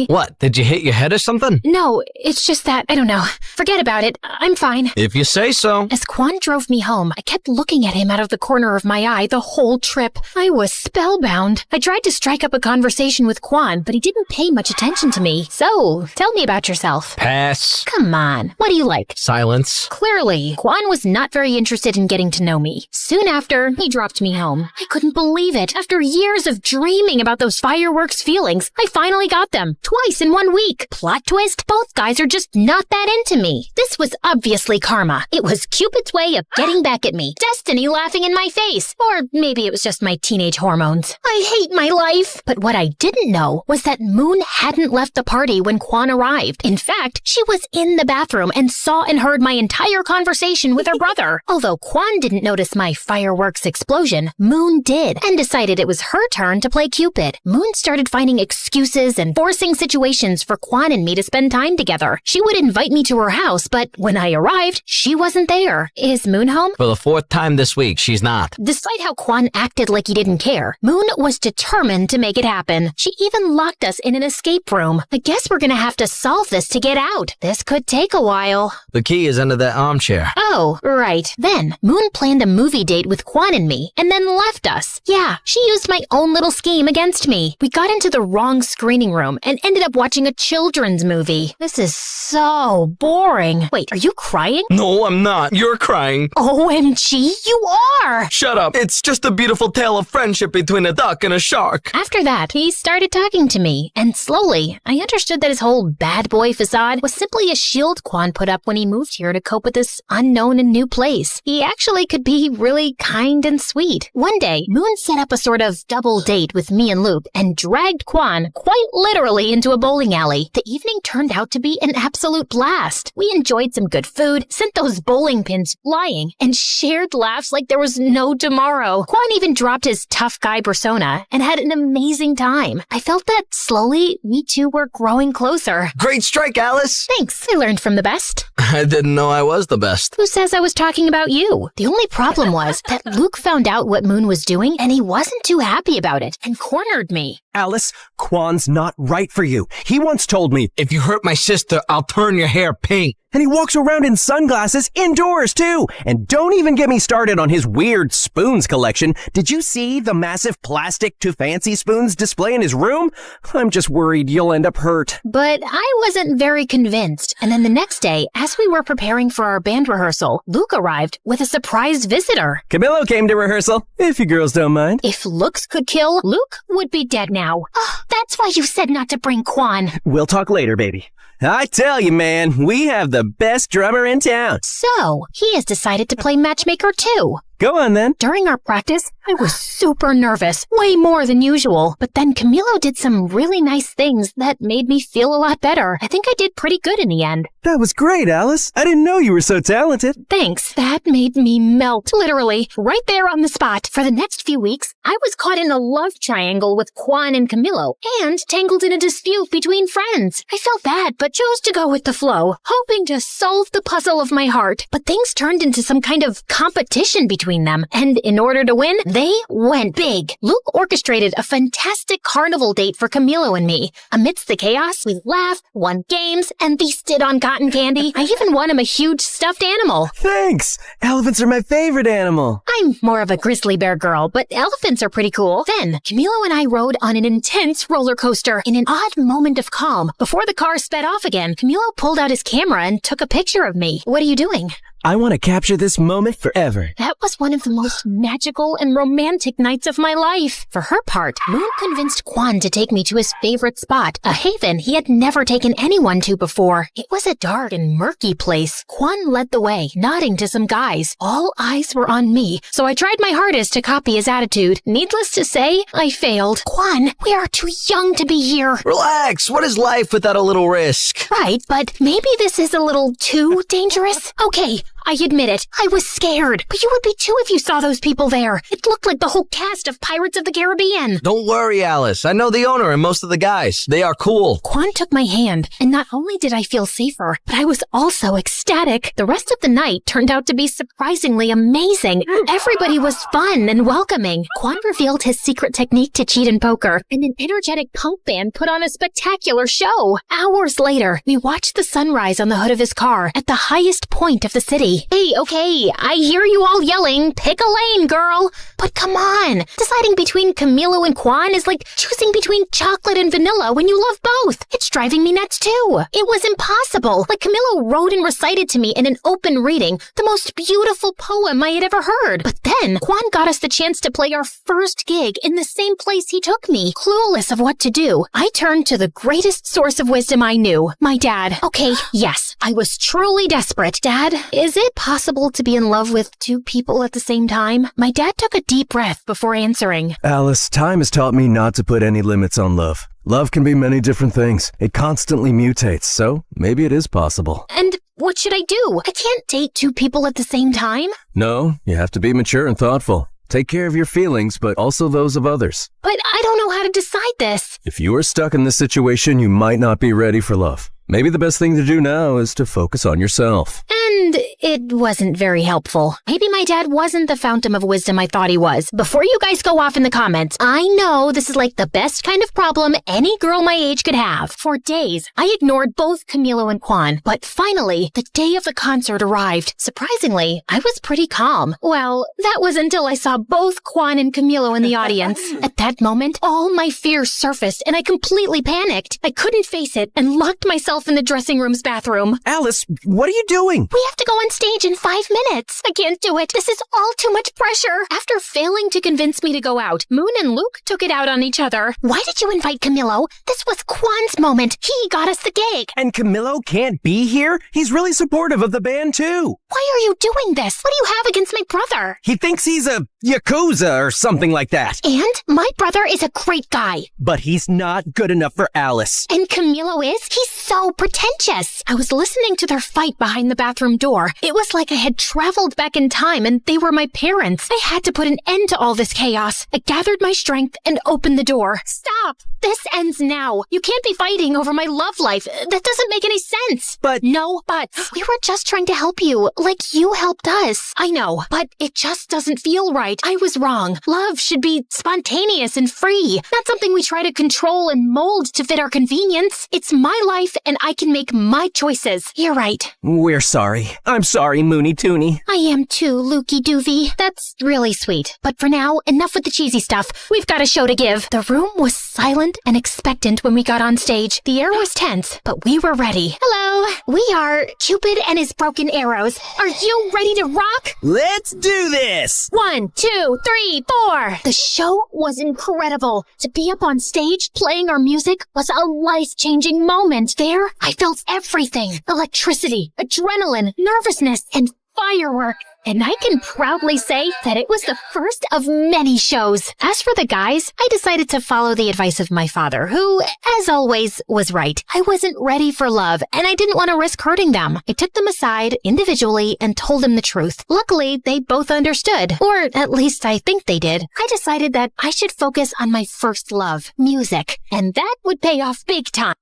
What? Did you hit your head or something? No, it's just that, I don't know. Forget about it. I'm fine. If you say so. As Quan drove me home, I kept looking at him out of the corner of my eye the whole trip. I was spellbound. I tried to strike up a conversation with Quan, but he didn't pay much attention to me. So, tell me about yourself. Pass. Come on. What do you like? Silence. Clearly, Quan was not very interested in getting to know me. Soon after, he dropped me home. I couldn't believe it. After years of dreaming about those fireworks feelings, I finally got them. Twice in 1 week. Plot twist, both guys are just not that into me. This was obviously karma. It was Cupid's way of getting back at me. Destiny laughing in my face. Or maybe it was just my teenage hormones. I hate my life. But what I didn't know was that Moon hadn't left the party when Quan arrived. In fact, she was in the bathroom and saw and heard my entire conversation with her brother. Although Quan didn't notice my fireworks explosion, Moon did, and decided it was her turn to play Cupid. Moon started finding excuses and forcing situations for Quan and me to spend time together. She would invite me to her house, but when I arrived, she wasn't there. Is Moon home? For the 4th time this week, she's not. Despite how Quan acted like he didn't care, Moon was determined to make it happen. She even locked us in an escape room. I guess we're gonna have to solve this to get out. This could take a while. The key is under that armchair. Oh, right. Then, Moon planned a movie date with Quan and me, and then left us. Yeah, she used my own little scheme against me. We got into the wrong screening room and ended up watching a children's movie. This is so boring. Wait, are you crying? No, I'm not. You're crying. OMG, you are! Shut up. It's just a beautiful tale of friendship between a duck and a shark. After that, he started talking to me, and slowly, I understood that his whole bad boy facade was simply a shield Quan put up when he moved here to cope with this unknown and new place. He actually could be really kind and sweet. One day, Moon set up a sort of double date with me and Luke and dragged Quan quite literally into a bowling alley. The evening turned out to be an absolute blast. We enjoyed some good food, sent those bowling pins flying, and shared laughs like there was no tomorrow. Quan even dropped his tough guy persona and had an amazing time. I felt that slowly, we two were growing closer. Great strike, Alice. Thanks. I learned from the best. I didn't know I was the best. Who says I was talking about you? The only problem was that Luke found out what Moon was doing, and he wasn't too happy about it and cornered me. Alice, Quan's not right for you. He once told me, if you hurt my sister, I'll turn your hair pink. And he walks around in sunglasses indoors, too. And don't even get me started on his weird spoons collection. Did you see the massive plastic to fancy spoons display in his room? I'm just worried you'll end up hurt. But I wasn't very convinced. And then the next day, as we were preparing for our band rehearsal, Luke arrived with a surprise visitor. Camillo came to rehearsal, if you girls don't mind. If looks could kill, Luke would be dead now. Oh, that's why you said not to bring Quan. We'll talk later, baby. I tell you, man, we have the best drummer in town. So, he has decided to play matchmaker too. Go on then. During our practice, I was super nervous, way more than usual. But then Camilo did some really nice things that made me feel a lot better. I think I did pretty good in the end. That was great, Alice. I didn't know you were so talented. Thanks. That made me melt, literally, right there on the spot. For the next few weeks, I was caught in a love triangle with Quan and Camilo, and tangled in a dispute between friends. I felt bad, but chose to go with the flow, hoping to solve the puzzle of my heart. But things turned into some kind of competition between them, and in order to win, they went big. Luke orchestrated a fantastic carnival date for Camilo and me. Amidst the chaos, we laughed, won games, and feasted on cotton candy. I even won him a huge stuffed animal. Thanks! Elephants are my favorite animal. I'm more of a grizzly bear girl, but elephants are pretty cool. Then, Camilo and I rode on an intense roller coaster in an odd moment of calm. Before the car sped off again, Camilo pulled out his camera and took a picture of me. What are you doing? I want to capture this moment forever. That was one of the most magical and romantic nights of my life. For her part, Moon convinced Quan to take me to his favorite spot, a haven he had never taken anyone to before. It was a dark and murky place. Quan led the way, nodding to some guys. All eyes were on me, so I tried my hardest to copy his attitude. Needless to say, I failed. Quan, we are too young to be here. Relax. What is life without a little risk? Right, but maybe this is a little too dangerous. Okay, I admit it. I was scared. But you would be too if you saw those people there. It looked like the whole cast of Pirates of the Caribbean. Don't worry, Alice. I know the owner and most of the guys. They are cool. Quan took my hand, and not only did I feel safer, but I was also ecstatic. The rest of the night turned out to be surprisingly amazing. Everybody was fun and welcoming. Quan revealed his secret technique to cheat in poker, and an energetic punk band put on a spectacular show. Hours later, we watched the sunrise on the hood of his car at the highest point of the city. Hey, okay, I hear you all yelling, pick a lane, girl. But come on, deciding between Camilo and Quan is like choosing between chocolate and vanilla when you love both. It's driving me nuts too. It was impossible. Like Camilo wrote and recited to me in an open reading the most beautiful poem I had ever heard. But then Quan got us the chance to play our first gig in the same place he took me. Clueless of what to do, I turned to the greatest source of wisdom I knew, my dad. Okay, yes, I was truly desperate. Dad, is it possible to be in love with two people at the same time? My dad took a deep breath before answering. Alice, time has taught me not to put any limits on love. Love can be many different things. It constantly mutates, so maybe it is possible. And what should I do? I can't date two people at the same time. No, you have to be mature and thoughtful. Take care of your feelings, but also those of others. But I don't know how to decide this. If you are stuck in this situation, you might not be ready for love. Maybe the best thing to do now is to focus on yourself. And it wasn't very helpful. Maybe my dad wasn't the fountain of wisdom I thought he was. Before you guys go off in the comments, I know this is like the best kind of problem any girl my age could have. For days, I ignored both Camilo and Quan, but finally, the day of the concert arrived. Surprisingly, I was pretty calm. Well, that was until I saw both Quan and Camilo in the audience. At that moment, all my fears surfaced and I completely panicked. I couldn't face it and locked myself in the dressing room's bathroom. Alice, what are you doing? We have to go on stage in 5 minutes. I can't do it. This is all too much pressure. After failing to convince me to go out, Moon and Luke took it out on each other. Why did you invite Camilo? This was Quan's moment. He got us the gig. And Camilo can't be here? He's really supportive of the band too. Why are you doing this? What do you have against my brother? He thinks he's a Yakuza or something like that. And my brother is a great guy. But he's not good enough for Alice. And Camilo is? He's so pretentious. I was listening to their fight behind the bathroom door. It was like I had traveled back in time and they were my parents. I had to put an end to all this chaos. I gathered my strength and opened the door. Stop! This ends now. You can't be fighting over my love life. That doesn't make any sense. But... No buts. We were just trying to help you, like you helped us. I know, but it just doesn't feel right. I was wrong. Love should be spontaneous and free, not something we try to control and mold to fit our convenience. It's my life and I can make my choices. You're right. We're sorry. I'm sorry, Moony Toony. I am too, Lukey Doovie. That's really sweet. But for now, enough with the cheesy stuff. We've got a show to give. The room was silent and expectant when we got on stage. The air was tense, but we were ready. Hello, we are Cupid and his broken arrows. Are you ready to rock? Let's do this! 1, 2, 3, 4. The show was incredible. To be up on stage playing our music was a life-changing moment. There, I felt everything. Electricity, adrenaline, nervousness, and firework. And I can proudly say that it was the first of many shows. As for the guys, I decided to follow the advice of my father, who, as always, was right. I wasn't ready for love, and I didn't want to risk hurting them. I took them aside individually and told them the truth. Luckily, they both understood, or at least I think they did. I decided that I should focus on my first love, music, and that would pay off big time.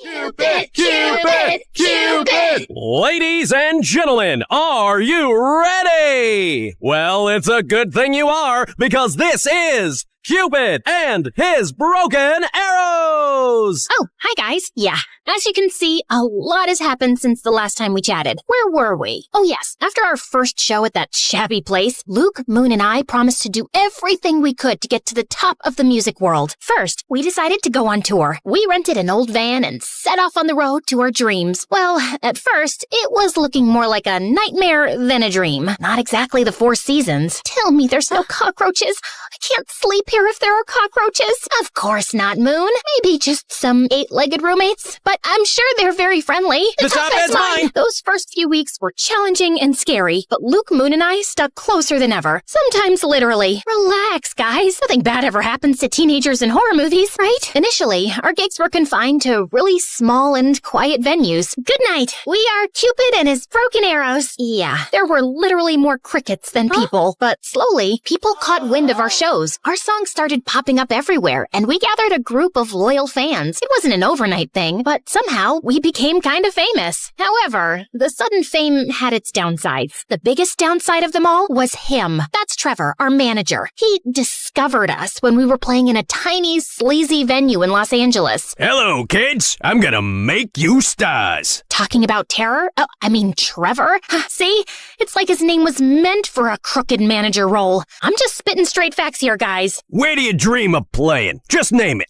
Cupid! Cupid! Cupid! Ladies and gentlemen, are you ready? Well, it's a good thing you are, because this is Cupid and his broken arrows! Oh, hi guys. Yeah, as you can see, a lot has happened since the last time we chatted. Where were we? Oh yes, after our first show at that shabby place, Luke, Moon, and I promised to do everything we could to get to the top of the music world. First, we decided to go on tour. We rented an old van and set off on the road to our dreams. Well, at first, it was looking more like a nightmare than a dream. Not exactly the Four Seasons. Tell me there's no cockroaches. I can't sleep here if there are cockroaches. Of course not, Moon. Maybe just some 8-legged roommates. But I'm sure they're very friendly. The top bed's mine! Those first few weeks were challenging and scary, but Luke, Moon, and I stuck closer than ever. Sometimes literally. Relax, guys. Nothing bad ever happens to teenagers in horror movies, right? Initially, our gigs were confined to really small and quiet venues. Good night. We are Cupid and his broken arrows. Yeah, there were literally more crickets than people, but slowly, people caught wind of our shows. Our songs started popping up everywhere, and we gathered a group of loyal fans. It wasn't an overnight thing, but somehow we became kind of famous. However, the sudden fame had its downsides. The biggest downside of them all was him. That's Trevor, our manager. He discovered us when we were playing in a tiny, sleazy venue in Los Angeles. Hello, kids. I'm gonna make you stars. Talking about terror? Oh, I mean Trevor? See? It's like his name was meant for a crooked manager role. I'm just spitting straight facts here, guys. Where do you dream of playing? Just name it.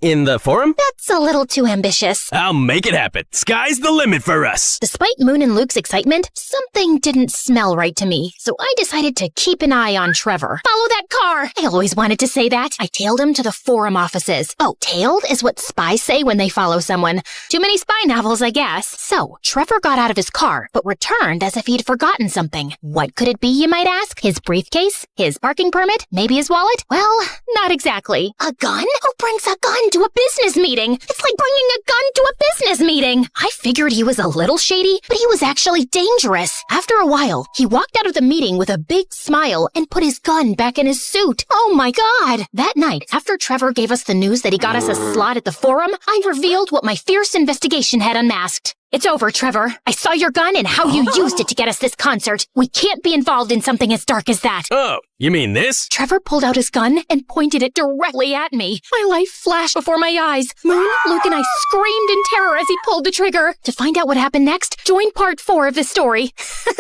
In the forum? That's a little too ambitious. I'll make it happen. Sky's the limit for us. Despite Moon and Luke's excitement, something didn't smell right to me, so I decided to keep an eye on Trevor. Follow that car! I always wanted to say that. I tailed him to the forum offices. Oh, tailed is what spies say when they follow someone. Too many spy novels, I guess. So, Trevor got out of his car, but returned as if he'd forgotten something. What could it be, you might ask? His briefcase? His parking permit? Maybe his wallet? Well, not exactly. A gun? Who brings a gun to a business meeting? It's like bringing a gun to a business meeting. I figured he was a little shady, but he was actually dangerous. After a while, he walked out of the meeting with a big smile and put his gun back in his suit. Oh my God! That night, after Trevor gave us the news that he got us a slot at the forum, I revealed what my fierce investigation had unmasked. It's over, Trevor. I saw your gun and how you used it to get us this concert. We can't be involved in something as dark as that. Oh, you mean this? Trevor pulled out his gun and pointed it directly at me. My life flashed before my eyes. Moon, Luke, and I screamed in terror as he pulled the trigger. To find out what happened next, join part 4 of this story.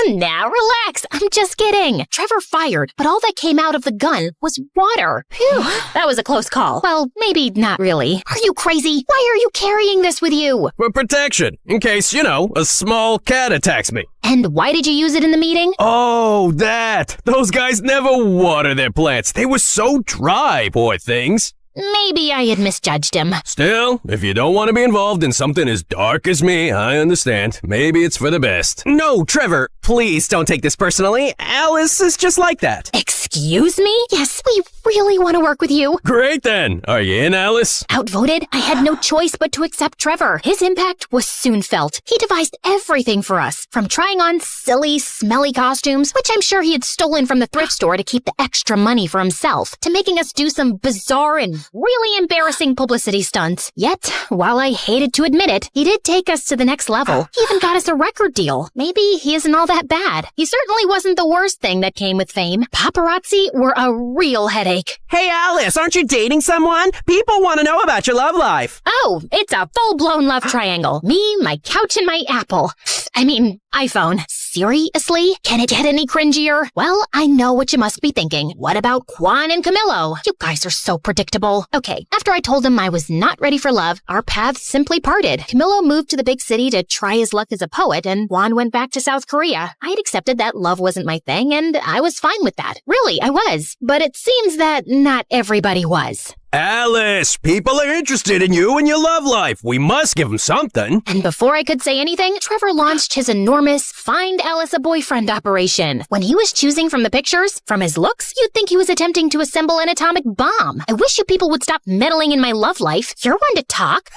Now relax, I'm just kidding. Trevor fired, but all that came out of the gun was water. Phew, that was a close call. Well, maybe not really. Are you crazy? Why are you carrying this with you? For protection, in case, you know, a small cat attacks me. And why did you use it in the meeting? Oh, that! Those guys never water their plants. They were so dry, poor things. Maybe I had misjudged him. Still, if you don't want to be involved in something as dark as me, I understand. Maybe it's for the best. No, Trevor, please don't take this personally. Alice is just like that. Excuse me? Yes, we really want to work with you. Great then. Are you in, Alice? Outvoted, I had no choice but to accept Trevor. His impact was soon felt. He devised everything for us, from trying on silly, smelly costumes, which I'm sure he had stolen from the thrift store to keep the extra money for himself, to making us do some bizarre and really embarrassing publicity stunts. Yet, while I hated to admit it, he did take us to the next level. He even got us a record deal. Maybe he isn't all that bad. He certainly wasn't the worst thing that came with fame. Paparazzi were a real headache. Hey, Alice, aren't you dating someone? People want to know about your love life. Oh, it's a full-blown love triangle. Me, my couch, and my Apple. I mean, iPhone. Seriously? Can it get any cringier? Well, I know what you must be thinking. What about Quan and Camillo? You guys are so predictable. Okay, after I told him I was not ready for love, our paths simply parted. Camillo moved to the big city to try his luck as a poet, and Juan went back to South Korea. I had accepted that love wasn't my thing, and I was fine with that. Really, I was. But it seems that not everybody was. Alice, people are interested in you and your love life. We must give them something. And before I could say anything, Trevor launched his enormous Find Alice a Boyfriend operation. When he was choosing from the pictures, from his looks, you'd think he was attempting to assemble an atomic bomb. I wish you people would stop meddling in my love life. You're one to talk.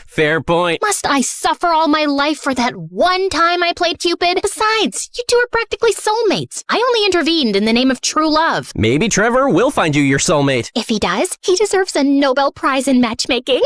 Fair point. Must I suffer all my life for that one time I played Cupid? Besides, you two are practically soulmates. I only intervened in the name of true love. Maybe Trevor will find you your soulmate. If he does, he deserves a Nobel Prize in matchmaking.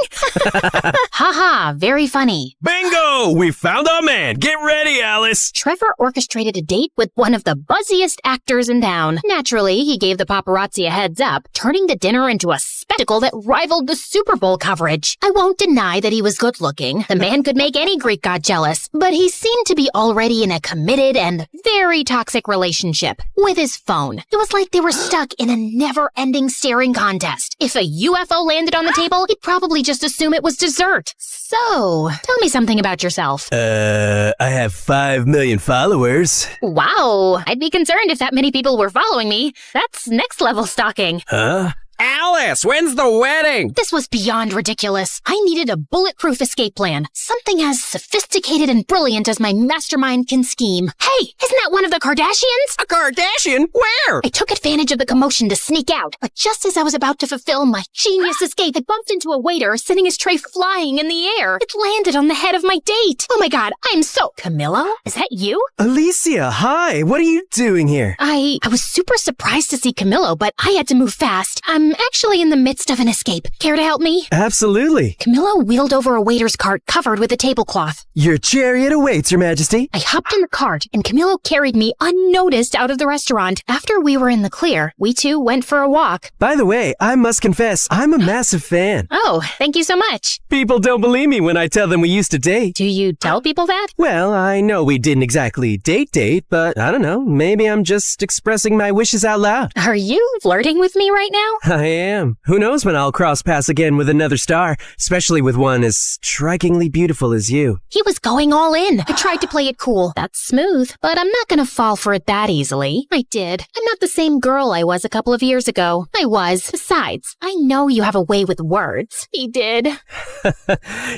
Haha, very funny. Bingo! We found our man. Get ready, Alice. Trevor orchestrated a date with one of the buzziest actors in town. Naturally, he gave the paparazzi a heads up, turning the dinner into a spectacle that rivaled the Super Bowl coverage. I won't deny that he was good looking. The man could make any Greek god jealous, but he seemed to be already in a committed and very toxic relationship with his phone. It was like they were stuck in a never-ending staring contest. If a UFO landed on the table, he'd probably just assume it was dessert. So, tell me something about yourself. I have 5 million followers. Wow, I'd be concerned if that many people were following me. That's next level stalking. Huh? Alice, when's the wedding? This was beyond ridiculous. I needed a bulletproof escape plan. Something as sophisticated and brilliant as my mastermind can scheme. Hey, isn't that one of the Kardashians? A Kardashian? Where? I took advantage of the commotion to sneak out, but just as I was about to fulfill my genius escape, I bumped into a waiter sending his tray flying in the air. It landed on the head of my date. Oh my god, I'm so... Camillo? Is that you? Alicia, hi. What are you doing here? I was super surprised to see Camillo, but I had to move fast. I'm actually in the midst of an escape. Care to help me? Absolutely. Camillo wheeled over a waiter's cart covered with a tablecloth. Your chariot awaits, Your Majesty. I hopped in the cart, and Camillo carried me unnoticed out of the restaurant. After we were in the clear, we two went for a walk. By the way, I must confess, I'm a massive fan. Oh, thank you so much. People don't believe me when I tell them we used to date. Do you tell people that? Well, I know we didn't exactly date, but I don't know. Maybe I'm just expressing my wishes out loud. Are you flirting with me right now? I am. Who knows when I'll cross paths again with another star, especially with one as strikingly beautiful as you. He was going all in. I tried to play it cool. That's smooth, but I'm not gonna fall for it that easily. I did. I'm not the same girl I was a couple of years ago. I was. Besides, I know you have a way with words. He did.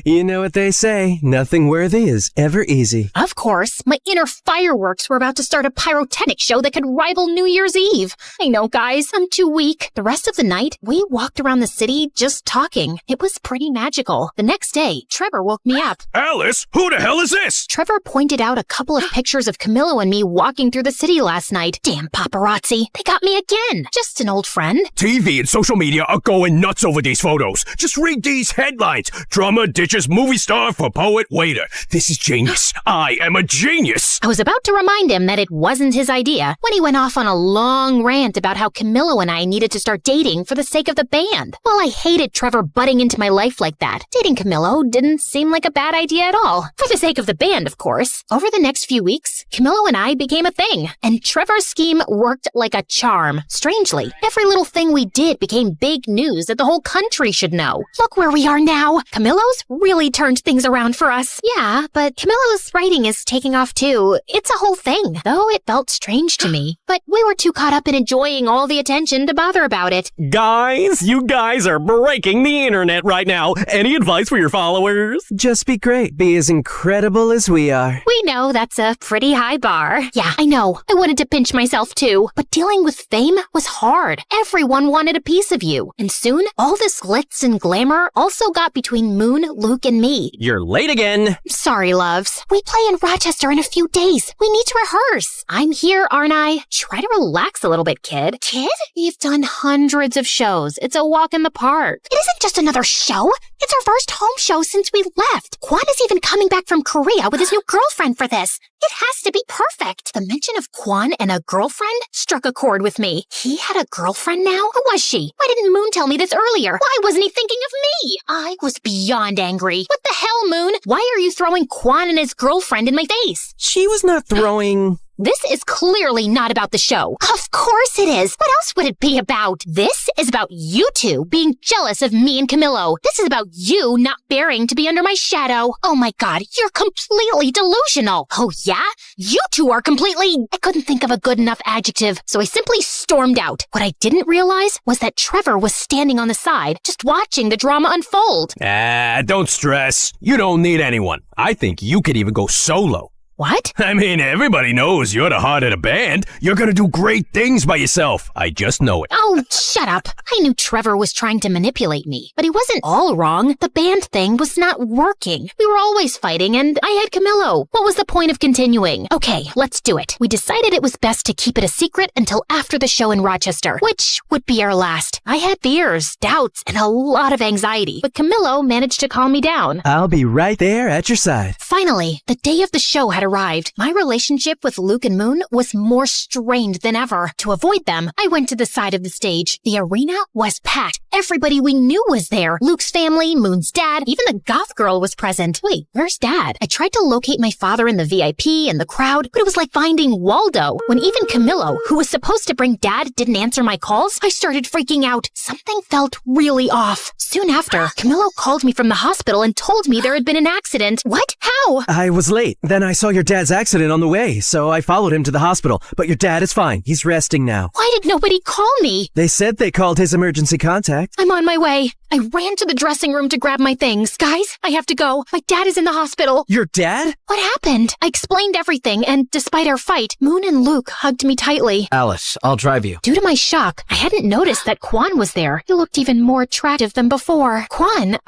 You know what they say, nothing worthy is ever easy. Of course. My inner fireworks were about to start a pyrotechnic show that could rival New Year's Eve. I know, guys, I'm too weak. The rest of the night, we walked around the city just talking. It was pretty magical. The next day, Trevor woke me up. Alice, who the hell is this? Trevor pointed out a couple of pictures of Camillo and me walking through the city last night. Damn paparazzi. They got me again. Just an old friend. TV and social media are going nuts over these photos. Just read these headlines. Drummer ditches movie star for poet waiter. This is genius. I am a genius. I was about to remind him that it wasn't his idea when he went off on a long rant about how Camillo and I needed to start dating for the sake of the band. Well, I hated Trevor butting into my life like that. Dating Camillo didn't seem like a bad idea at all. For the sake of the band, of course. Over the next few weeks, Camillo and I became a thing, and Trevor's scheme worked like a charm. Strangely, every little thing we did became big news that the whole country should know. Look where we are now. Camillo's really turned things around for us. Yeah, but Camillo's writing is taking off too. It's a whole thing, though it felt strange to me. But we were too caught up in enjoying all the attention to bother about it. Guys, you guys are breaking the internet right now. Any advice for your followers? Just be great. Be as incredible as we are. We know that's a pretty high bar. Yeah, I know. I wanted to pinch myself too. But dealing with fame was hard. Everyone wanted a piece of you. And soon, all this glitz and glamour also got between Moon, Luke, and me. You're late again. Sorry, loves. We play in Rochester in a few days. We need to rehearse. I'm here, aren't I? Try to relax a little bit, kid. Kid? We've done hundreds of shows. It's a walk in the park. It isn't just another show. It's our first home show since we left. Quan is even coming back from Korea with his new girlfriend for this. It has to be perfect. The mention of Quan and a girlfriend struck a chord with me. He had a girlfriend now? Who was she? Why didn't Moon tell me this earlier? Why wasn't he thinking of me? I was beyond angry. What the hell, Moon? Why are you throwing Quan and his girlfriend in my face? She was not throwing This is clearly not about the show. Of course it is. What else would it be about? This is about you two being jealous of me and Camillo. This is about you not bearing to be under my shadow. Oh my God, you're completely delusional. Oh yeah? You two are completely... I couldn't think of a good enough adjective, so I simply stormed out. What I didn't realize was that Trevor was standing on the side, just watching the drama unfold. Don't stress. You don't need anyone. I think you could even go solo. What? I mean, everybody knows you're the heart of the band. You're gonna do great things by yourself. I just know it. Oh, shut up. I knew Trevor was trying to manipulate me, but he wasn't all wrong. The band thing was not working. We were always fighting, and I had Camillo. What was the point of continuing? Okay, let's do it. We decided it was best to keep it a secret until after the show in Rochester, which would be our last. I had fears, doubts, and a lot of anxiety, but Camillo managed to calm me down. I'll be right there at your side. Finally, the day of the show had arrived. My relationship with Luke and Moon was more strained than ever. To avoid them, I went to the side of the stage. The arena was packed. Everybody we knew was there. Luke's family, Moon's dad, even the goth girl was present. Wait, where's Dad? I tried to locate my father in the VIP and the crowd, but it was like finding Waldo. When even Camillo, who was supposed to bring Dad, didn't answer my calls, I started freaking out. Something felt really off. Soon after, Camillo called me from the hospital and told me there had been an accident. What? How? I was late. Then I saw your dad's accident on the way, so I followed him to the hospital. But your dad is fine. He's resting now. Why did nobody call me? They said they called his emergency contact. I'm on my way. I ran to the dressing room to grab my things. Guys, I have to go. My dad is in the hospital. Your dad? What happened? I explained everything, and despite our fight, Moon and Luke hugged me tightly. Alice, I'll drive you. Due to my shock, I hadn't noticed that Quan was there. He looked even more attractive than before. Quan,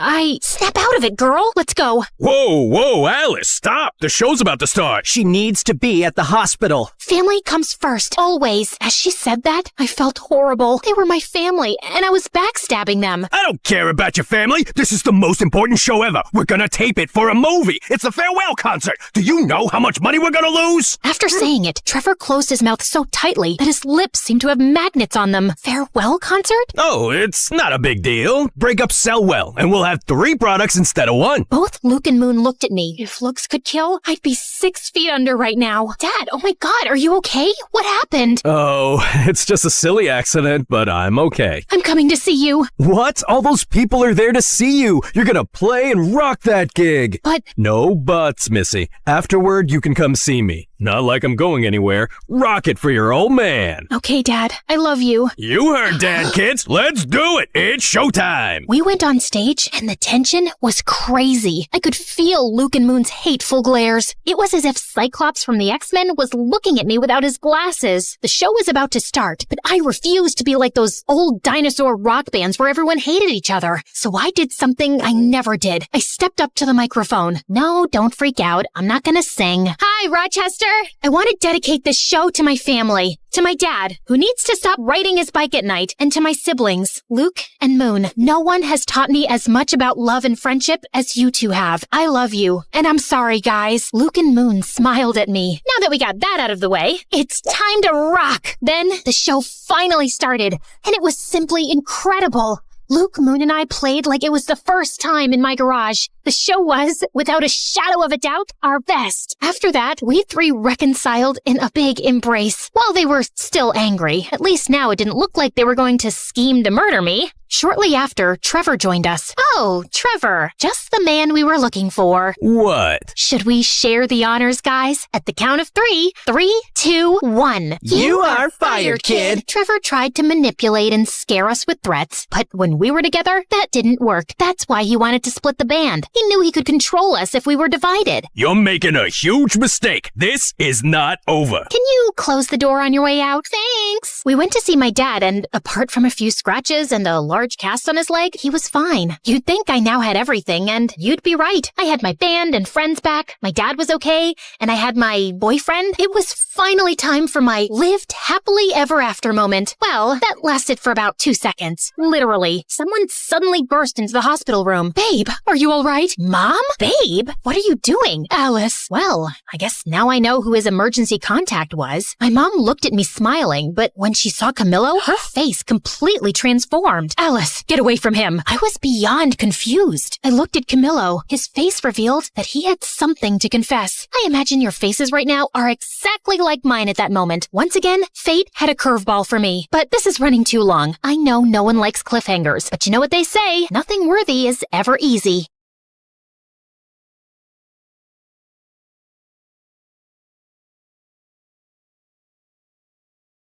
Snap out of it, girl. Let's go. Whoa, Alice, stop. The show's about to start. She needs to be at the hospital. Family comes first, always. As she said that, I felt horrible. They were my family, and I was backstabbing them. I don't care about your family. This is the most important show ever. We're gonna tape it for a movie. It's a farewell concert. Do you know how much money we're gonna lose? After saying it, Trevor closed his mouth so tightly that his lips seemed to have magnets on them. Farewell concert? Oh, it's not a big deal. Breakups sell well, and we'll have 3 products instead of 1. Both Luke and Moon looked at me. If looks could kill, I'd be 6 feet under right now. Dad, oh my God, are you okay? What happened? Oh, it's just a silly accident, but I'm okay. I'm coming to see you. What? All those people are there to see you. You're gonna play and rock that gig. But... No buts, Missy. Afterward, you can come see me. Not like I'm going anywhere. Rock it for your old man. Okay, Dad. I love you. You heard Dad, kids. Let's do it. It's showtime. We went on stage, and the tension was crazy. I could feel Luke and Moon's hateful glares. It was as if Cyclops from the X-Men was looking at me without his glasses. The show was about to start, but I refused to be like those old dinosaur rock bands where everyone hated each other. So I did something I never did. I stepped up to the microphone. No, don't freak out. I'm not gonna sing. Hi, Rochester. I want to dedicate this show to my family. To my dad, who needs to stop riding his bike at night, and to my siblings, Luke and Moon. No one has taught me as much about love and friendship as you two have. I love you, and I'm sorry, guys. Luke and Moon smiled at me. Now that we got that out of the way, it's time to rock. Then the show finally started, and it was simply incredible. Luke, Moon, and I played like it was the first time in my garage. The show was, without a shadow of a doubt, our best. After that, we 3 reconciled in a big embrace. While they were still angry, at least now it didn't look like they were going to scheme to murder me. Shortly after, Trevor joined us. Oh, Trevor, just the man we were looking for. What? Should we share the honors, guys? At the count of 3. 3, 2, 1. You are fired, kid. Trevor tried to manipulate and scare us with threats, but when we were together, that didn't work. That's why he wanted to split the band. He knew he could control us if we were divided. You're making a huge mistake. This is not over. Can you close the door on your way out? Thanks. We went to see my dad, and apart from a few scratches and a large cast on his leg, he was fine. You'd think I now had everything, and you'd be right. I had my band and friends back, my dad was okay, and I had my boyfriend. It was finally time for my lived happily ever after moment. Well, that lasted for about 2 seconds. Literally. Someone suddenly burst into the hospital room. Babe, are you all right? Mom? Babe? What are you doing? Alice. Well, I guess now I know who his emergency contact was. My mom looked at me smiling, but when she saw Camillo, her face completely transformed. jealous. Get away from him. I was beyond confused. I looked at Camillo. His face revealed that he had something to confess. I imagine your faces right now are exactly like mine at that moment. Once again, fate had a curveball for me. But this is running too long. I know no one likes cliffhangers, but you know what they say? Nothing worthy is ever easy.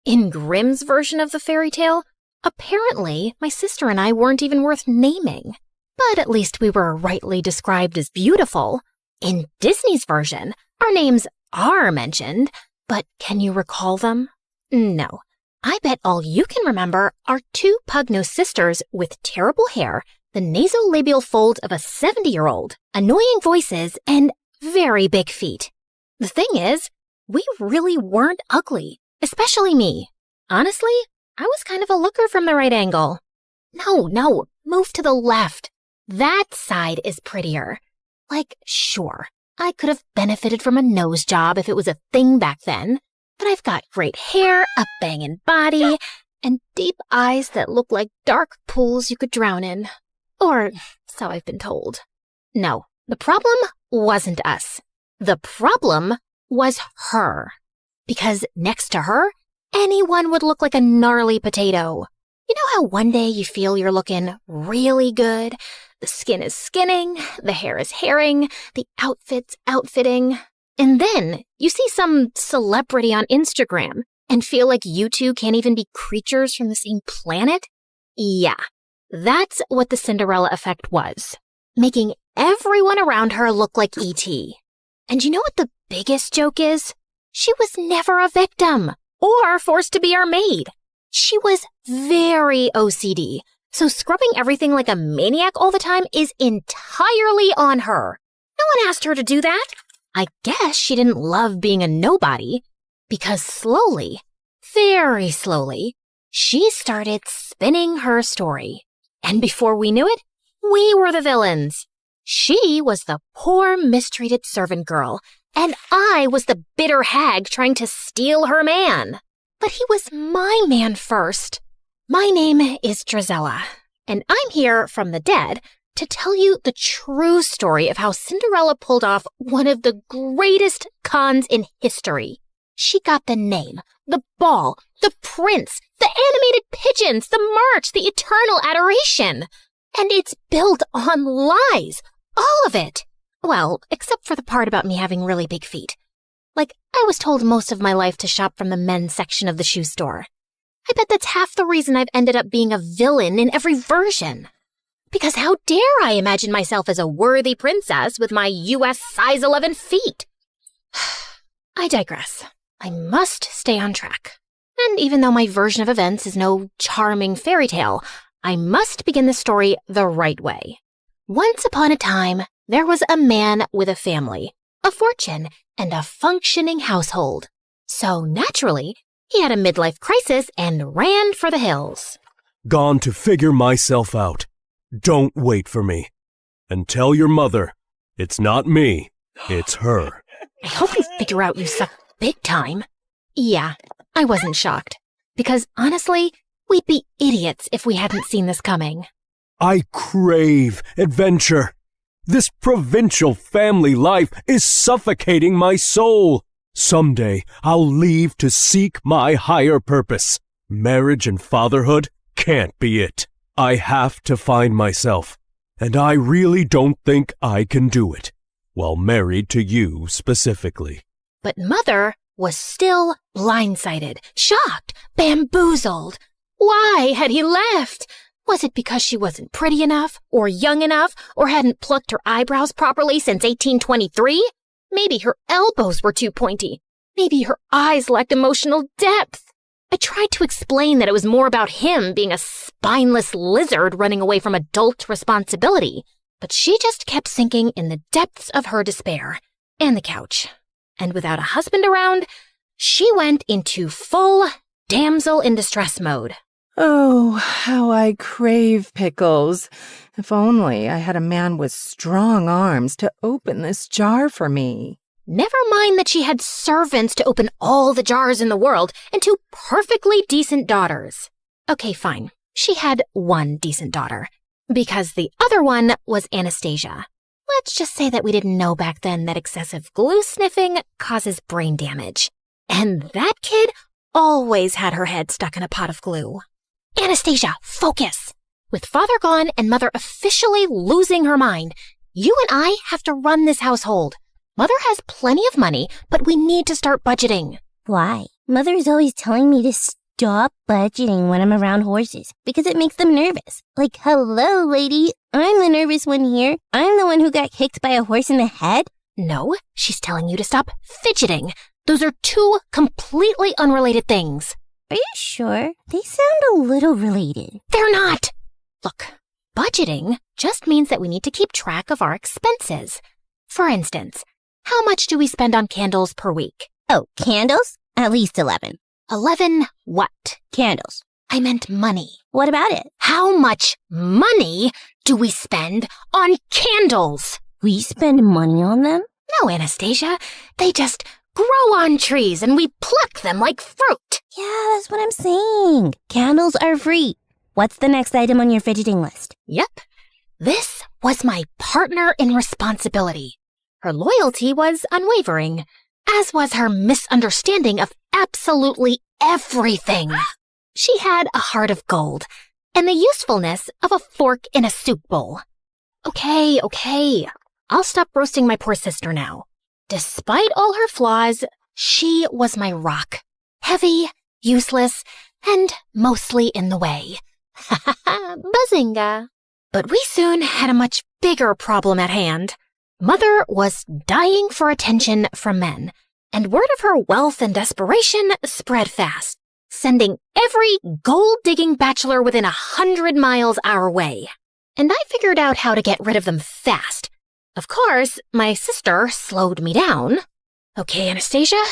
In Grimm's version of the fairy tale, apparently my sister and I weren't even worth naming. But at least we were rightly described as beautiful. In Disney's version, our names are mentioned, but can you recall them? No. I bet all you can remember are two pug-nosed sisters with terrible hair, the nasolabial fold of a 70-year-old, annoying voices, and very big feet. The thing is, we really weren't ugly. Especially me. Honestly, I was kind of a looker from the right angle. No, move to the left. That side is prettier. Like, sure, I could have benefited from a nose job if it was a thing back then, but I've got great hair, a bangin' body, and deep eyes that look like dark pools you could drown in. Or so I've been told. No, the problem wasn't us. The problem was her. Because next to her, anyone would look like a gnarly potato. You know how one day you feel you're looking really good? The skin is skinning, the hair is hairing, the outfit's outfitting. And then you see some celebrity on Instagram and feel like you two can't even be creatures from the same planet? Yeah, that's what the Cinderella effect was. Making everyone around her look like E.T. And you know what the biggest joke is? She was never a victim or forced to be our maid. She was very OCD, so scrubbing everything like a maniac all the time is entirely on her. No one asked her to do that. I guess she didn't love being a nobody, because slowly, very slowly, she started spinning her story. And before we knew it, we were the villains. She was the poor, mistreated servant girl, and I was the bitter hag trying to steal her man. But he was my man first. My name is Drizella, and I'm here from the dead to tell you the true story of how Cinderella pulled off one of the greatest cons in history. She got the name, the ball, the prince, the animated pigeons, the march, the eternal adoration. And it's built on lies, all of it. Well, except for the part about me having really big feet. Like, I was told most of my life to shop from the men's section of the shoe store. I bet that's half the reason I've ended up being a villain in every version. Because how dare I imagine myself as a worthy princess with my US size 11 feet? I digress. I must stay on track. And even though my version of events is no charming fairy tale, I must begin the story the right way. Once upon a time, there was a man with a family, a fortune, and a functioning household. So naturally, he had a midlife crisis and ran for the hills. Gone to figure myself out. Don't wait for me. And tell your mother, it's not me, it's her. I hope you figure out you suck big time. Yeah, I wasn't shocked. Because honestly, we'd be idiots if we hadn't seen this coming. I crave adventure. This provincial family life is suffocating my soul. Someday I'll leave to seek my higher purpose. Marriage and fatherhood can't be it. I have to find myself, and I really don't think I can do it, while married to you specifically. But Mother was still blindsided, shocked, bamboozled. Why had he left? Was it because she wasn't pretty enough, or young enough, or hadn't plucked her eyebrows properly since 1823? Maybe her elbows were too pointy. Maybe her eyes lacked emotional depth. I tried to explain that it was more about him being a spineless lizard running away from adult responsibility, but she just kept sinking in the depths of her despair, and the couch. And without a husband around, she went into full damsel in distress mode. Oh, how I crave pickles. If only I had a man with strong arms to open this jar for me. Never mind that she had servants to open all the jars in the world and two perfectly decent daughters. Okay, fine. She had one decent daughter, because the other one was Anastasia. Let's just say that we didn't know back then that excessive glue sniffing causes brain damage. And that kid always had her head stuck in a pot of glue. Anastasia, focus! With father gone and mother officially losing her mind, you and I have to run this household. Mother has plenty of money, but we need to start budgeting. Why? Mother is always telling me to stop budgeting when I'm around horses because it makes them nervous. Like, hello, lady. I'm the nervous one here. I'm the one who got kicked by a horse in the head. No, she's telling you to stop fidgeting. Those are two completely unrelated things. Are you sure? They sound a little related. They're not. Look, budgeting just means that we need to keep track of our expenses. For instance, how much do we spend on candles per week? Oh, candles? At least 11. 11 what? Candles. I meant money. What about it? How much money do we spend on candles? We spend money on them? No, Anastasia. They just grow on trees and we pluck them like fruit. Yeah, that's what I'm saying. Candles are free. What's the next item on your fidgeting list? Yep. This was my partner in responsibility. Her loyalty was unwavering, as was her misunderstanding of absolutely everything. She had a heart of gold and the usefulness of a fork in a soup bowl. Okay. I'll stop roasting my poor sister now. Despite all her flaws, she was my rock. Heavy, useless, and mostly in the way. Bazinga. But we soon had a much bigger problem at hand. Mother was dying for attention from men, and word of her wealth and desperation spread fast, sending every gold-digging bachelor within 100 miles our way. And I figured out how to get rid of them fast. Of course, my sister slowed me down. Okay, Anastasia,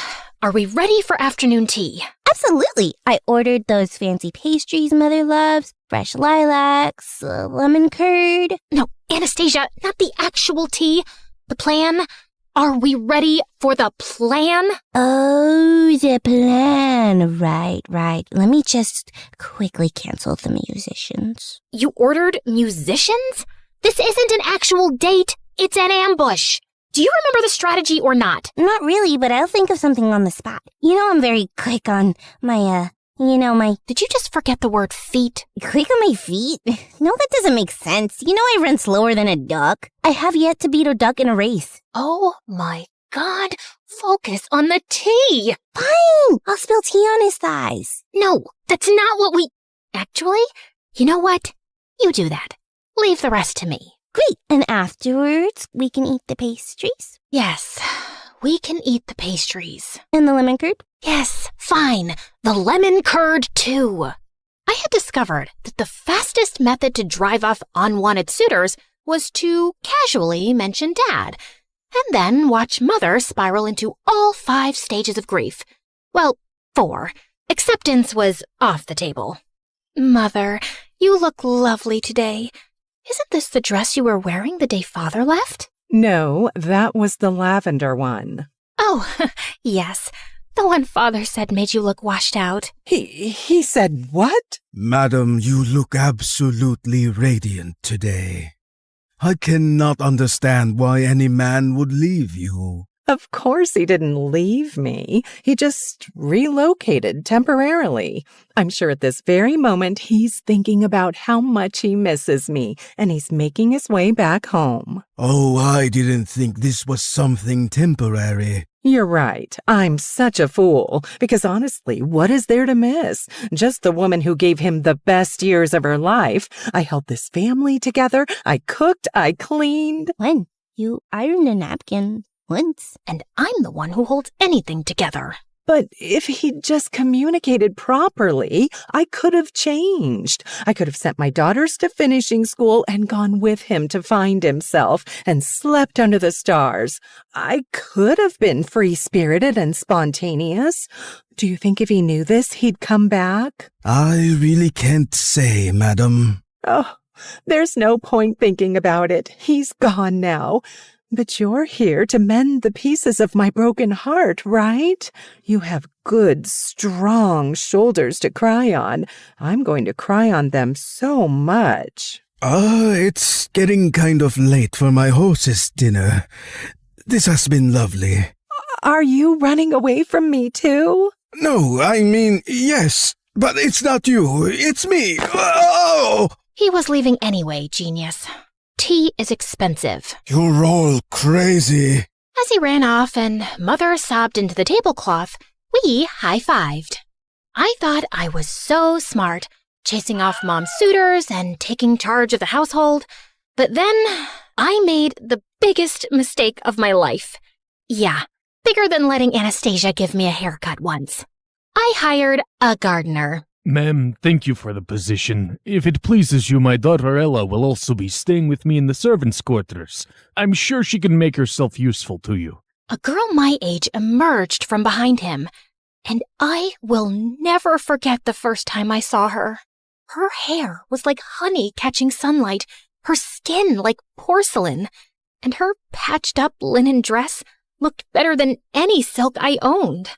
are we ready for afternoon tea? Absolutely. I ordered those fancy pastries Mother loves, fresh lilacs, lemon curd. No, Anastasia, not the actual tea. The plan. Are we ready for the plan? Oh, the plan. Right. Let me just quickly cancel the musicians. You ordered musicians? This isn't an actual date. It's an ambush. Do you remember the strategy or not? Not really, but I'll think of something on the spot. You know I'm very quick on my. Did you just forget the word feet? Quick on my feet? No, that doesn't make sense. You know I run slower than a duck. I have yet to beat a duck in a race. Oh my God. Focus on the tea. Fine. I'll spill tea on his thighs. No, that's not what we... Actually, you know what? You do that. Leave the rest to me. Great. And afterwards, we can eat the pastries? Yes, we can eat the pastries. And the lemon curd? Yes, fine. The lemon curd, too. I had discovered that the fastest method to drive off unwanted suitors was to casually mention Dad, and then watch Mother spiral into all 5 stages of grief. Well, 4. Acceptance was off the table. Mother, you look lovely today. Isn't this the dress you were wearing the day Father left? No, that was the lavender one. Oh, yes. The one Father said made you look washed out. He said what? Madam, you look absolutely radiant today. I cannot understand why any man would leave you. Of course he didn't leave me. He just relocated temporarily. I'm sure at this very moment he's thinking about how much he misses me, and he's making his way back home. Oh, I didn't think this was something temporary. You're right. I'm such a fool. Because honestly, what is there to miss? Just the woman who gave him the best years of her life. I held this family together. I cooked. I cleaned. When? You ironed a napkin. Once. And I'm the one who holds anything together. But if he'd just communicated properly, I could have changed. I could have sent my daughters to finishing school and gone with him to find himself and slept under the stars. I could have been free-spirited and spontaneous. Do you think if he knew this, he'd come back? I really can't say, madam. Oh, there's no point thinking about it. He's gone now. But you're here to mend the pieces of my broken heart, right? You have good, strong shoulders to cry on. I'm going to cry on them so much. It's getting kind of late for my hostess dinner. This has been lovely. Are you running away from me too? No, I mean, yes, but it's not you, it's me. Oh! He was leaving anyway, genius. Tea is expensive. You're all crazy. As he ran off and Mother sobbed into the tablecloth, we high-fived. I thought I was so smart, chasing off Mom's suitors and taking charge of the household. But then I made the biggest mistake of my life. Yeah, bigger than letting Anastasia give me a haircut once. I hired a gardener. Ma'am, thank you for the position. If it pleases you, my daughter Ella will also be staying with me in the servants' quarters. I'm sure she can make herself useful to you. A girl my age emerged from behind him, and I will never forget the first time I saw her. Her hair was like honey catching sunlight, her skin like porcelain, and her patched-up linen dress looked better than any silk I owned.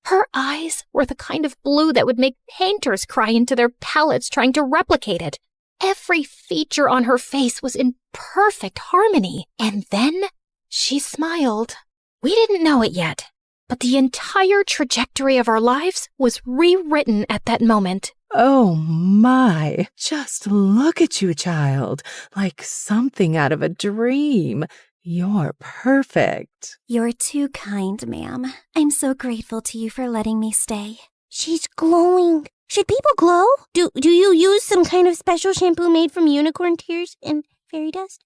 Her eyes were the kind of blue that would make painters cry into their palettes trying to replicate it. Every feature on her face was in perfect harmony. And then she smiled. We didn't know it yet, but the entire trajectory of our lives was rewritten at that moment. Oh my, just look at you, child, like something out of a dream. You're perfect. You're too kind, ma'am. I'm so grateful to you for letting me stay. She's glowing. Should people glow? Do you use some kind of special shampoo made from unicorn tears and fairy dust?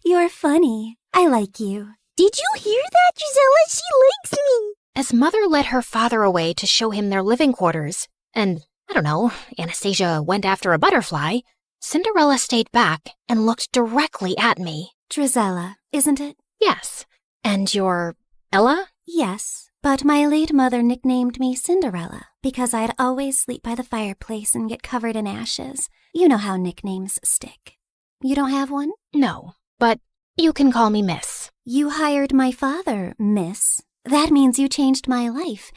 You're funny. I like you. Did you hear that, Gisela? She likes me. As Mother led her father away to show him their living quarters, and, I don't know, Anastasia went after a butterfly, Cinderella stayed back and looked directly at me. Drizella, isn't it? Yes. And you're Ella? Yes, but my late mother nicknamed me Cinderella because I'd always sleep by the fireplace and get covered in ashes. You know how nicknames stick. You don't have one? No, but you can call me Miss. You hired my father, Miss. That means you changed my life,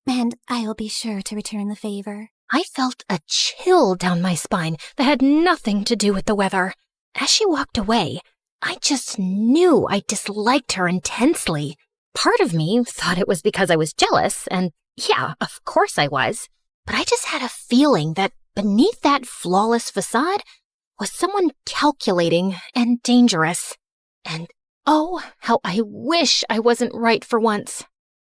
and I'll be sure to return the favor. I felt a chill down my spine that had nothing to do with the weather. As she walked away, I just knew I disliked her intensely. Part of me thought it was because I was jealous, and yeah, of course I was. But I just had a feeling that beneath that flawless facade was someone calculating and dangerous. And oh, how I wish I wasn't right for once.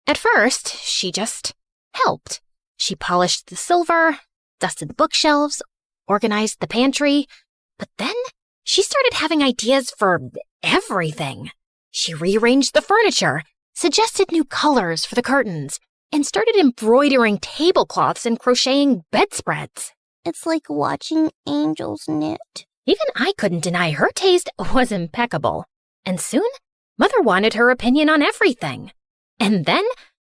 At first, she just helped. She polished the silver, dusted the bookshelves, organized the pantry, but then she started having ideas for everything. She rearranged the furniture, suggested new colors for the curtains, and started embroidering tablecloths and crocheting bedspreads. It's like watching angels knit. Even I couldn't deny her taste was impeccable. And soon, Mother wanted her opinion on everything. And then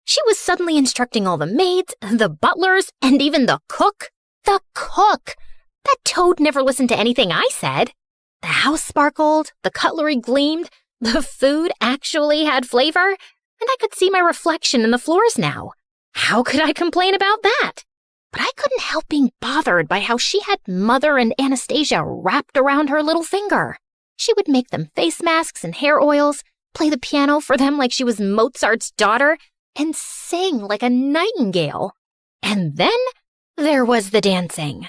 she was suddenly instructing all the maids, the butlers, and even the cook. The cook! That toad never listened to anything I said. The house sparkled, the cutlery gleamed, the food actually had flavor, and I could see my reflection in the floors now. How could I complain about that? But I couldn't help being bothered by how she had Mother and Anastasia wrapped around her little finger. She would make them face masks and hair oils, play the piano for them like she was Mozart's daughter, and sing like a nightingale. And then there was the dancing.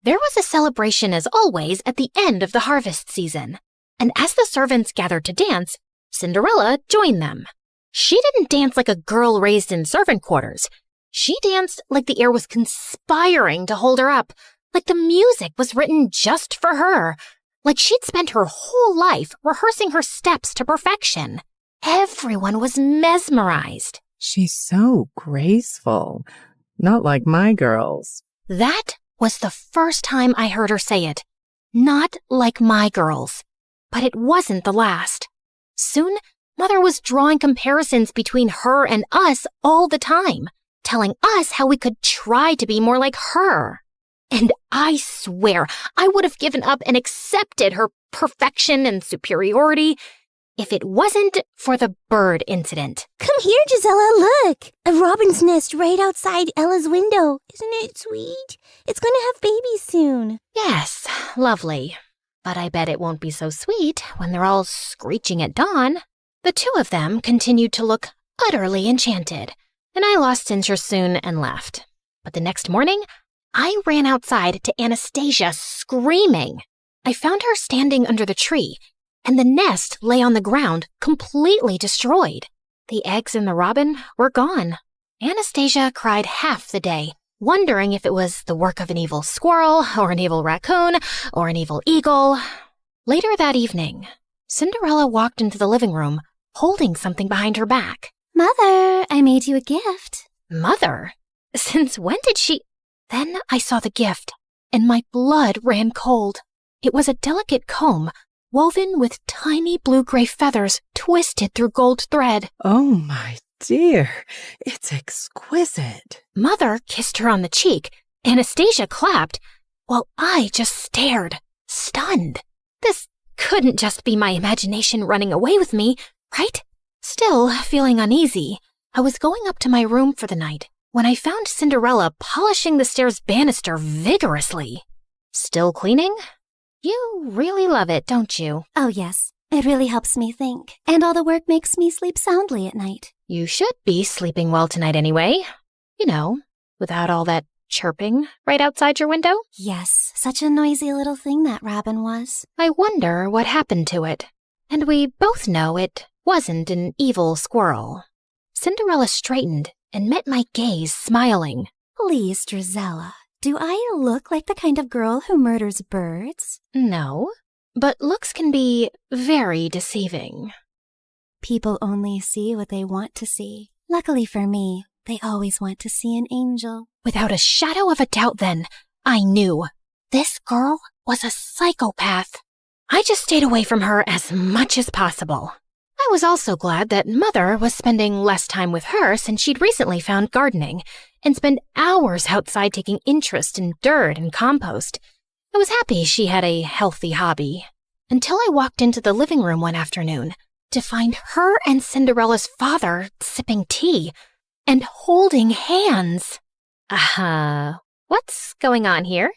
There was a celebration, as always, at the end of the harvest season. And as the servants gathered to dance, Cinderella joined them. She didn't dance like a girl raised in servant quarters. She danced like the air was conspiring to hold her up, like the music was written just for her, like she'd spent her whole life rehearsing her steps to perfection. Everyone was mesmerized. She's so graceful, not like my girls. That was the first time I heard her say it. Not like my girls. But it wasn't the last. Soon, Mother was drawing comparisons between her and us all the time, telling us how we could try to be more like her. And I swear I would have given up and accepted her perfection and superiority if it wasn't for the bird incident. Come here, Gisela, look! A robin's nest right outside Ella's window. Isn't it sweet? It's gonna have babies soon. Yes, lovely. But I bet it won't be so sweet when they're all screeching at dawn. The two of them continued to look utterly enchanted, and I lost interest soon and left. But the next morning, I ran outside to Anastasia screaming. I found her standing under the tree, and the nest lay on the ground, completely destroyed. The eggs and the robin were gone. Anastasia cried half the day, wondering if it was the work of an evil squirrel, or an evil raccoon, or an evil eagle. Later that evening, Cinderella walked into the living room, holding something behind her back. Mother, I made you a gift. Mother? Since when did she... Then I saw the gift, and my blood ran cold. It was a delicate comb, woven with tiny blue-gray feathers twisted through gold thread. Oh, my dear, it's exquisite. Mother kissed her on the cheek. Anastasia clapped, while I just stared, stunned. This couldn't just be my imagination running away with me, right? Still feeling uneasy, I was going up to my room for the night when I found Cinderella polishing the stairs banister vigorously. Still cleaning? You really love it, don't you? Oh, yes. It really helps me think. And all the work makes me sleep soundly at night. You should be sleeping well tonight anyway. You know, without all that chirping right outside your window. Yes, such a noisy little thing that robin was. I wonder what happened to it. And we both know it wasn't an evil squirrel. Cinderella straightened and met my gaze, smiling. Please, Drizella, do I look like the kind of girl who murders birds? No, but looks can be very deceiving. People only see what they want to see. Luckily for me, they always want to see an angel. Without a shadow of a doubt then, I knew. This girl was a psychopath. I just stayed away from her as much as possible. I was also glad that Mother was spending less time with her since she'd recently found gardening and spent hours outside taking interest in dirt and compost. I was happy she had a healthy hobby. Until I walked into the living room one afternoon to find her and Cinderella's father sipping tea and holding hands. What's going on here?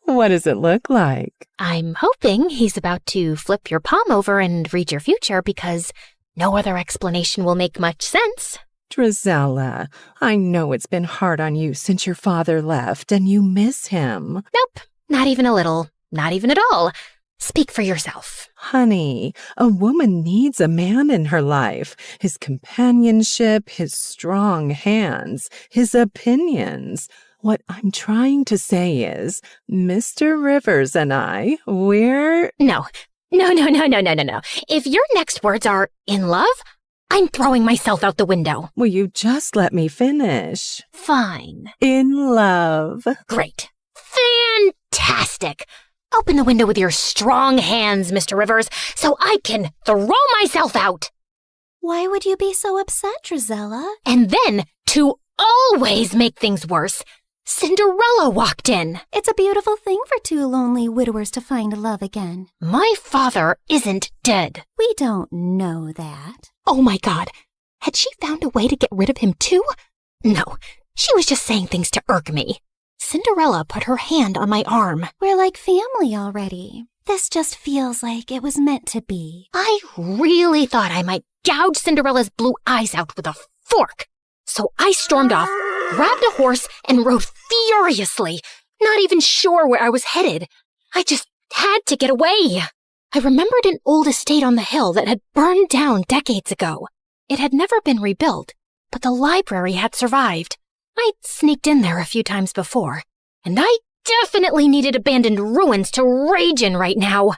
What does it look like? I'm hoping he's about to flip your palm over and read your future because no other explanation will make much sense. Drizella, I know it's been hard on you since your father left and you miss him. Nope, not even a little, not even at all. Speak for yourself. Honey, a woman needs a man in her life. His companionship, his strong hands, his opinions. What I'm trying to say is, Mr. Rivers and I, we're... No. If your next words are in love, I'm throwing myself out the window. Will you just let me finish? Fine. In love. Great. Fantastic. Open the window with your strong hands, Mr. Rivers, so I can throw myself out. Why would you be so upset, Drizella? And then, to always make things worse, Cinderella walked in. It's a beautiful thing for two lonely widowers to find love again. My father isn't dead. We don't know that. Oh my God. Had she found a way to get rid of him too? No, she was just saying things to irk me. Cinderella put her hand on my arm. We're like family already. This just feels like it was meant to be. I really thought I might gouge Cinderella's blue eyes out with a fork. So I stormed off, grabbed a horse, and rode furiously, not even sure where I was headed. I just had to get away. I remembered an old estate on the hill that had burned down decades ago. It had never been rebuilt, but the library had survived. I'd sneaked in there a few times before, and I definitely needed abandoned ruins to rage in right now.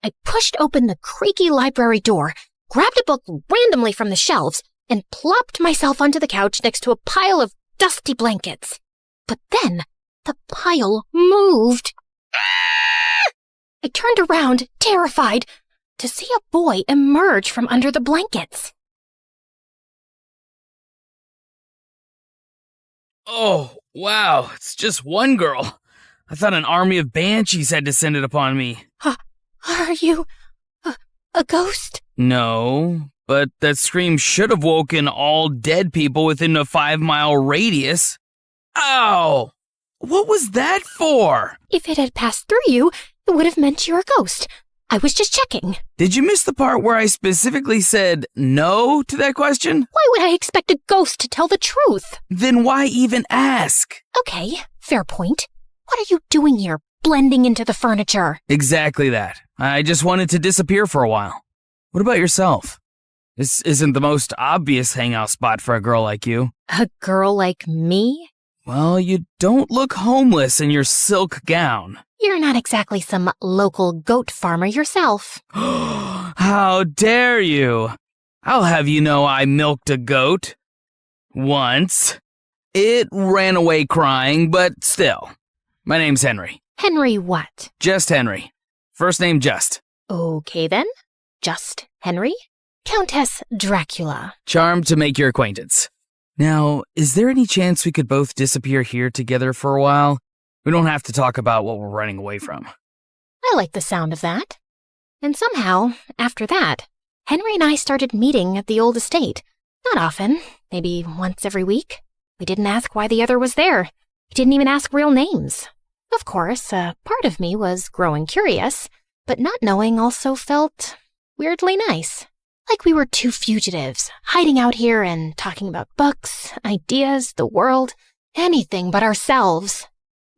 I pushed open the creaky library door, grabbed a book randomly from the shelves, and plopped myself onto the couch next to a pile of dusty blankets. But then, the pile moved. I turned around, terrified, to see a boy emerge from under the blankets. Oh, wow, it's just one girl. I thought an army of banshees had descended upon me. Are you a ghost? No, but that scream should have woken all dead people within a 5-mile radius. Ow! What was that for? If it had passed through you, it would have meant you're a ghost. I was just checking. Did you miss the part where I specifically said no to that question? Why would I expect a ghost to tell the truth? Then why even ask? Okay, fair point. What are you doing here, blending into the furniture? Exactly that. I just wanted to disappear for a while. What about yourself? This isn't the most obvious hangout spot for a girl like you. A girl like me? Well, you don't look homeless in your silk gown. You're not exactly some local goat farmer yourself. How dare you? I'll have you know I milked a goat. Once. It ran away crying, but still. My name's Henry. Henry what? Just Henry. First name Just. Okay then. Just Henry. Countess Dracula. Charmed to make your acquaintance. Now, is there any chance we could both disappear here together for a while? We don't have to talk about what we're running away from. I like the sound of that. And somehow, after that, Henry and I started meeting at the old estate. Not often, maybe once every week. We didn't ask why the other was there. We didn't even ask real names. Of course, a part of me was growing curious, but not knowing also felt weirdly nice. Like we were two fugitives, hiding out here and talking about books, ideas, the world, anything but ourselves.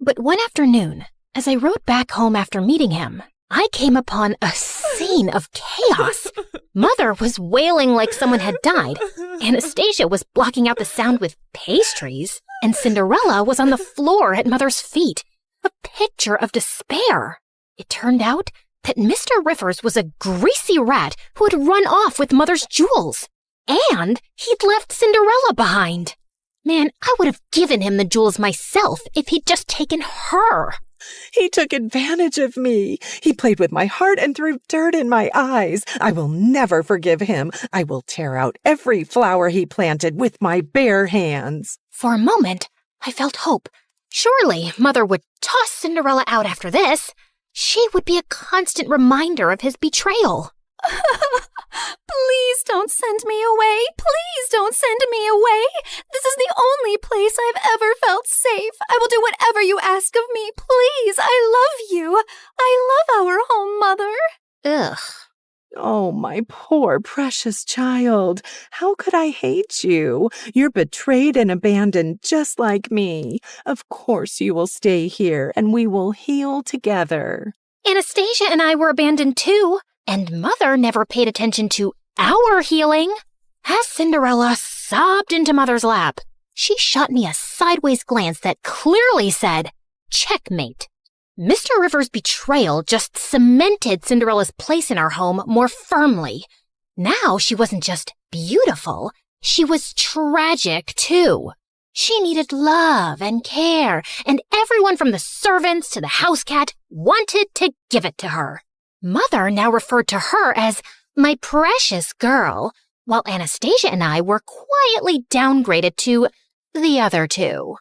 But one afternoon, as I rode back home after meeting him, I came upon a scene of chaos. Mother was wailing like someone had died, Anastasia was blocking out the sound with pastries, and Cinderella was on the floor at Mother's feet, a picture of despair. It turned out that Mr. Rivers was a greasy rat who had run off with Mother's jewels, and he'd left Cinderella behind. Man, I would have given him the jewels myself if he'd just taken her. He took advantage of me. He played with my heart and threw dirt in my eyes. I will never forgive him. I will tear out every flower he planted with my bare hands. For a moment, I felt hope. Surely Mother would toss Cinderella out after this. She would be a constant reminder of his betrayal. Please don't send me away. Please don't send me away. This is the only place I've ever felt safe. I will do whatever you ask of me. Please, I love you. I love our home, Mother. Ugh. Oh, my poor, precious child. How could I hate you? You're betrayed and abandoned just like me. Of course you will stay here, and we will heal together. Anastasia and I were abandoned too, and Mother never paid attention to our healing. As Cinderella sobbed into Mother's lap, she shot me a sideways glance that clearly said, checkmate. Mr. Rivers' betrayal just cemented Cinderella's place in our home more firmly. Now she wasn't just beautiful, she was tragic too. She needed love and care, and everyone from the servants to the house cat wanted to give it to her. Mother now referred to her as my precious girl, while Anastasia and I were quietly downgraded to the other two.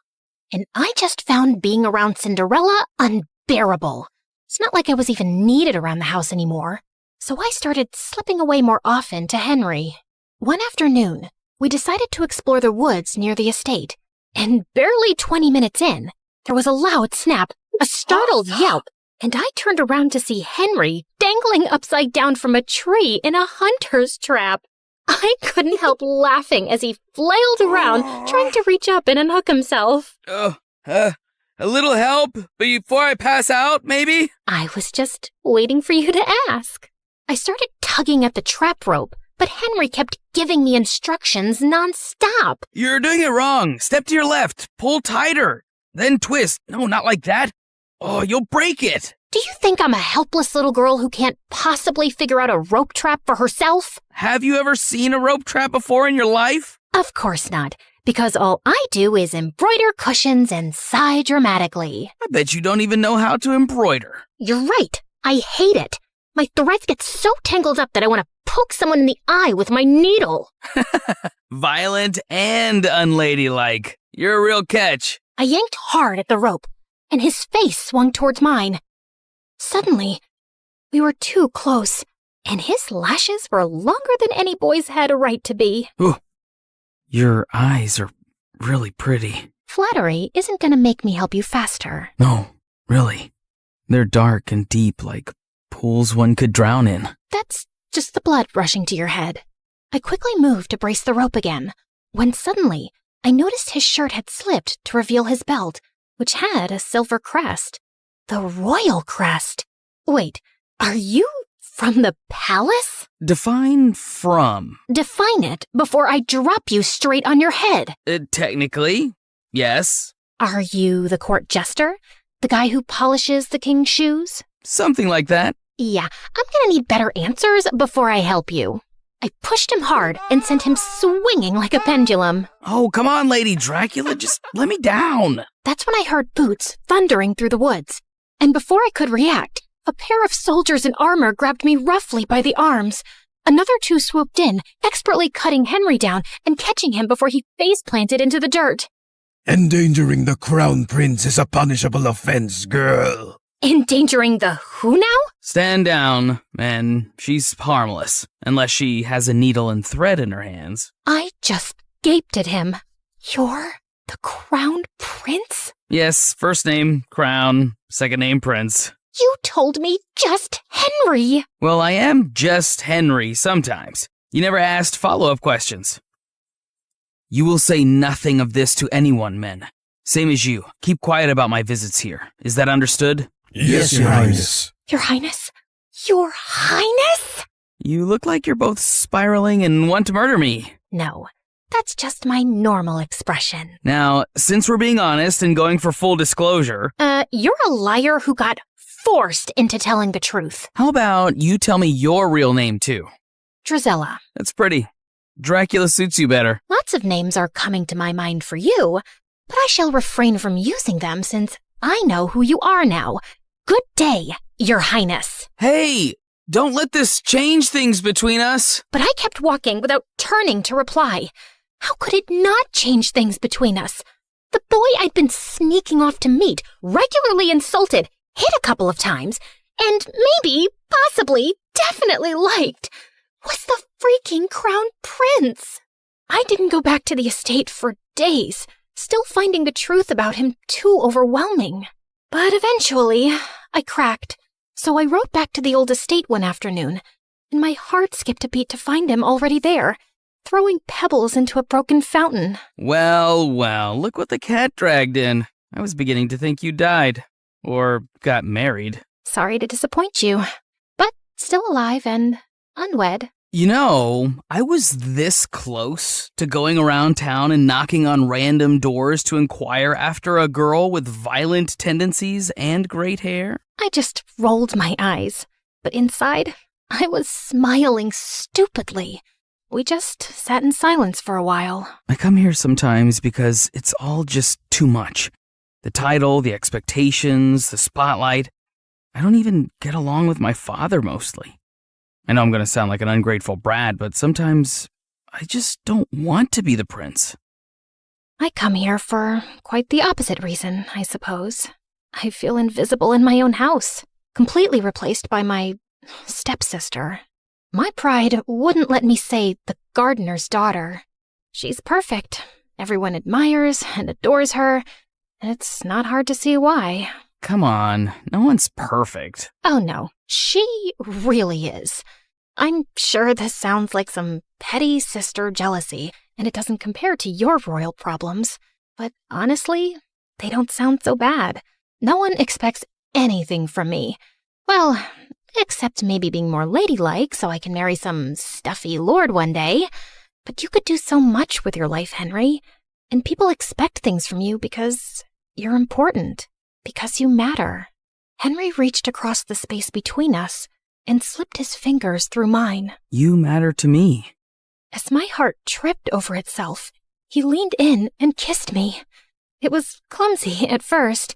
And I just found being around Cinderella unbearable. It's not like I was even needed around the house anymore. So I started slipping away more often to Henry. One afternoon, we decided to explore the woods near the estate. And barely 20 minutes in, there was a loud snap, a startled yelp, and I turned around to see Henry dangling upside down from a tree in a hunter's trap. I couldn't help laughing as he flailed around, trying to reach up and unhook himself. A little help before I pass out, maybe? I was just waiting for you to ask. I started tugging at the trap rope, but Henry kept giving me instructions nonstop. You're doing it wrong. Step to your left. Pull tighter. Then twist. No, not like that. Oh, you'll break it. Do you think I'm a helpless little girl who can't possibly figure out a rope trap for herself? Have you ever seen a rope trap before in your life? Of course not, because all I do is embroider cushions and sigh dramatically. I bet you don't even know how to embroider. You're right. I hate it. My threads get so tangled up that I want to poke someone in the eye with my needle. Violent and unladylike. You're a real catch. I yanked hard at the rope, and his face swung towards mine. Suddenly, we were too close, And his lashes were longer than any boy's had a right to be. Ooh, your eyes are really pretty. Flattery isn't gonna make me help you faster. No, really. They're dark and deep, like pools one could drown in. That's just the blood rushing to your head. I quickly moved to brace the rope again, when suddenly I noticed his shirt had slipped to reveal his belt, which had a silver crest. The royal crest. Wait, are you from the palace? Define from. Define it before I drop you straight on your head. Technically, yes. Are you the court jester? The guy who polishes the king's shoes? Something like that. Yeah, I'm gonna need better answers before I help you. I pushed him hard and sent him swinging like a pendulum. Oh, come on, Lady Dracula, just let me down. That's when I heard boots thundering through the woods. And before I could react, a pair of soldiers in armor grabbed me roughly by the arms. Another two swooped in, expertly cutting Henry down and catching him before he face-planted into the dirt. Endangering the crown prince is a punishable offense, girl. Endangering the who now? Stand down, and she's harmless, unless she has a needle and thread in her hands. I just gaped at him. You're the crown prince? Yes, first name, Crown, second name, Prince. You told me just Henry. Well, I am just Henry sometimes. You never asked follow-up questions. You will say nothing of this to anyone, men. Same as you. Keep quiet about my visits here. Is that understood? Yes, Your Highness. Your Highness? Your Highness? You look like you're both spiraling and want to murder me. No, that's just my normal expression. Now, since we're being honest and going for full disclosure... You're a liar who got forced into telling the truth. How about you tell me your real name, too? Drizella. That's pretty. Dracula suits you better. Lots of names are coming to my mind for you, but I shall refrain from using them since I know who you are now. Good day, Your Highness. Hey, don't let this change things between us. But I kept walking without turning to reply. How could it not change things between us? The boy I'd been sneaking off to meet, regularly insulted, hit a couple of times, and maybe, possibly, definitely liked, was the freaking crown prince. I didn't go back to the estate for days, still finding the truth about him too overwhelming. But eventually, I cracked, so I rode back to the old estate one afternoon, and my heart skipped a beat to find him already there, throwing pebbles into a broken fountain. Well, look what the cat dragged in. I was beginning to think you died. Or got married. Sorry to disappoint you, but still alive and unwed. You know, I was this close to going around town and knocking on random doors to inquire after a girl with violent tendencies and great hair. I just rolled my eyes, but inside, I was smiling stupidly. We just sat in silence for a while. I come here sometimes because it's all just too much. The title, the expectations, the spotlight. I don't even get along with my father mostly. I know I'm going to sound like an ungrateful brat, but sometimes I just don't want to be the prince. I come here for quite the opposite reason, I suppose. I feel invisible in my own house, completely replaced by my stepsister. My pride wouldn't let me say the gardener's daughter. She's perfect. Everyone admires and adores her. It's not hard to see why. Come on, no one's perfect. Oh no, she really is. I'm sure this sounds like some petty sister jealousy, and it doesn't compare to your royal problems. But honestly, they don't sound so bad. No one expects anything from me. Well, except maybe being more ladylike so I can marry some stuffy lord one day. But you could do so much with your life, Henry. And people expect things from you because you're important, because you matter. Henry reached across the space between us and slipped his fingers through mine. You matter to me. As my heart tripped over itself, he leaned in and kissed me. It was clumsy at first.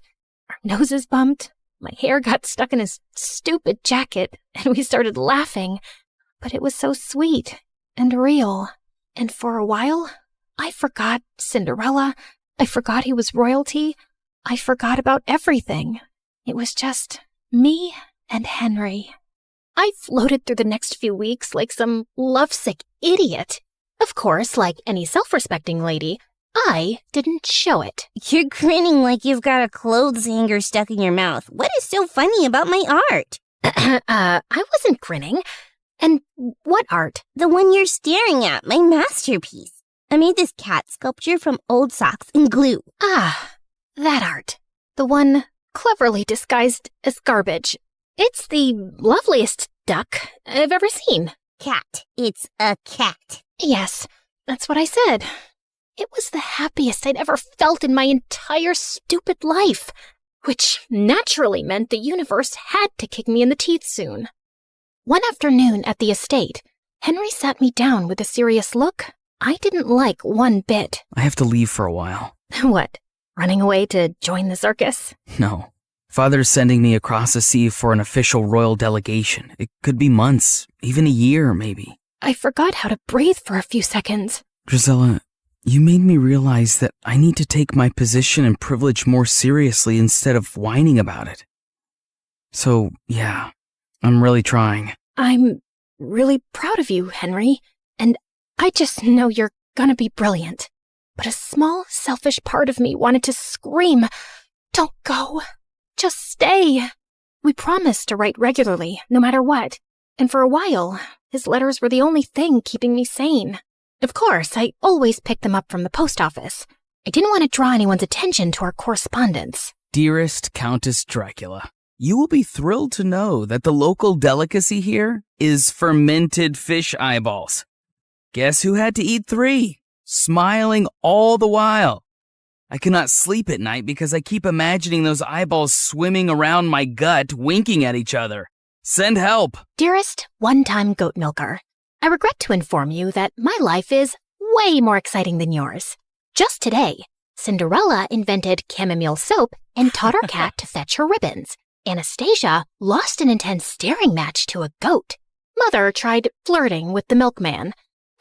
Our noses bumped, my hair got stuck in his stupid jacket, and we started laughing. But it was so sweet and real. And for a while, I forgot Cinderella. I forgot he was royalty. I forgot about everything. It was just me and Henry. I floated through the next few weeks like some lovesick idiot. Of course, like any self-respecting lady, I didn't show it. You're grinning like you've got a clothes hanger stuck in your mouth. What is so funny about my art? I wasn't grinning. And what art? The one you're staring at, my masterpiece. I made this cat sculpture from old socks and glue. Ah, that art. The one cleverly disguised as garbage. It's the loveliest duck I've ever seen. Cat. It's a cat. Yes, that's what I said. It was the happiest I'd ever felt in my entire stupid life, which naturally meant the universe had to kick me in the teeth soon. One afternoon at the estate, Henry sat me down with a serious look I didn't like one bit. I have to leave for a while. What, running away to join the circus? No. Father's sending me across the sea for an official royal delegation. It could be months, even a year, maybe. I forgot how to breathe for a few seconds. Drizella, you made me realize that I need to take my position and privilege more seriously instead of whining about it. So, yeah, I'm really trying. I'm really proud of you, Henry, and I just know you're gonna be brilliant. But a small, selfish part of me wanted to scream, "Don't go. Just stay." We promised to write regularly, no matter what, and for a while, his letters were the only thing keeping me sane. Of course, I always picked them up from the post office. I didn't want to draw anyone's attention to our correspondence. Dearest Countess Dracula, you will be thrilled to know that the local delicacy here is fermented fish eyeballs. Guess who had to eat 3? Smiling all the while. I cannot sleep at night because I keep imagining those eyeballs swimming around my gut, winking at each other. Send help. Dearest one-time goat milker, I regret to inform you that my life is way more exciting than yours. Just today, Cinderella invented chamomile soap and taught our cat to fetch her ribbons. Anastasia lost an intense staring match to a goat. Mother tried flirting with the milkman,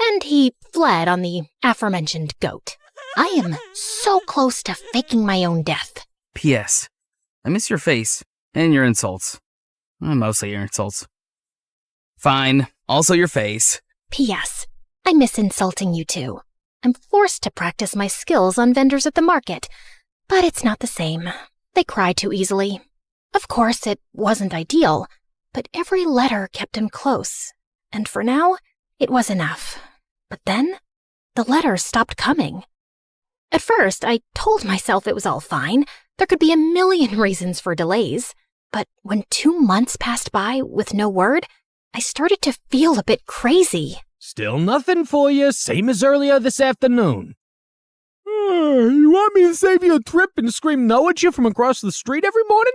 and he fled on the aforementioned goat. I am so close to faking my own death. P.S. I miss your face and your insults. Mostly your insults. Fine, also your face. P.S. I miss insulting you too. I'm forced to practice my skills on vendors at the market, but it's not the same. They cry too easily. Of course, it wasn't ideal, but every letter kept him close, and for now, it was enough. But then, the letters stopped coming. At first, I told myself it was all fine. There could be a million reasons for delays. But when 2 months passed by with no word, I started to feel a bit crazy. Still nothing for you, same as earlier this afternoon. You want me to save you a trip and scream no at you from across the street every morning?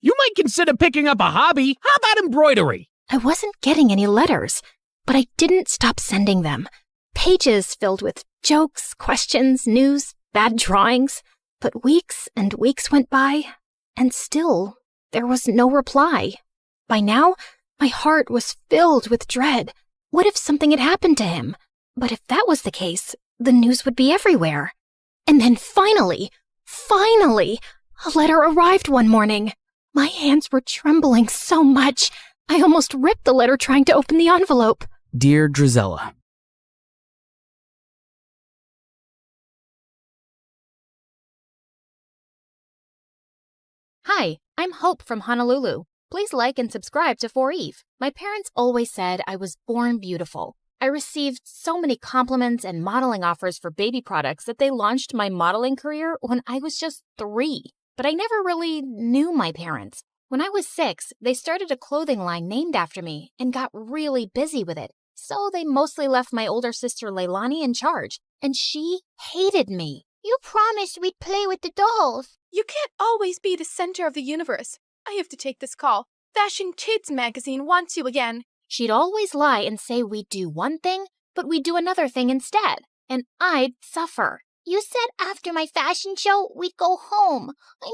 You might consider picking up a hobby. How about embroidery? I wasn't getting any letters, but I didn't stop sending them. Pages filled with jokes, questions, news, bad drawings. But weeks and weeks went by, and still there was no reply. By now, my heart was filled with dread. What if something had happened to him? But if that was the case, the news would be everywhere. And then finally, a letter arrived one morning. My hands were trembling so much, I almost ripped the letter trying to open the envelope. Dear Drizella, Hi, I'm Hope from Honolulu. Please like and subscribe to 4Eve. My parents always said I was born beautiful. I received so many compliments and modeling offers for baby products that they launched my modeling career when I was just 3. But I never really knew my parents. When I was 6, they started a clothing line named after me and got really busy with it. So they mostly left my older sister Leilani in charge, and she hated me. You promised we'd play with the dolls. You can't always be the center of the universe. I have to take this call. Fashion Kids magazine wants you again. She'd always lie and say we'd do one thing, but we'd do another thing instead, and I'd suffer. You said after my fashion show, we'd go home. I'm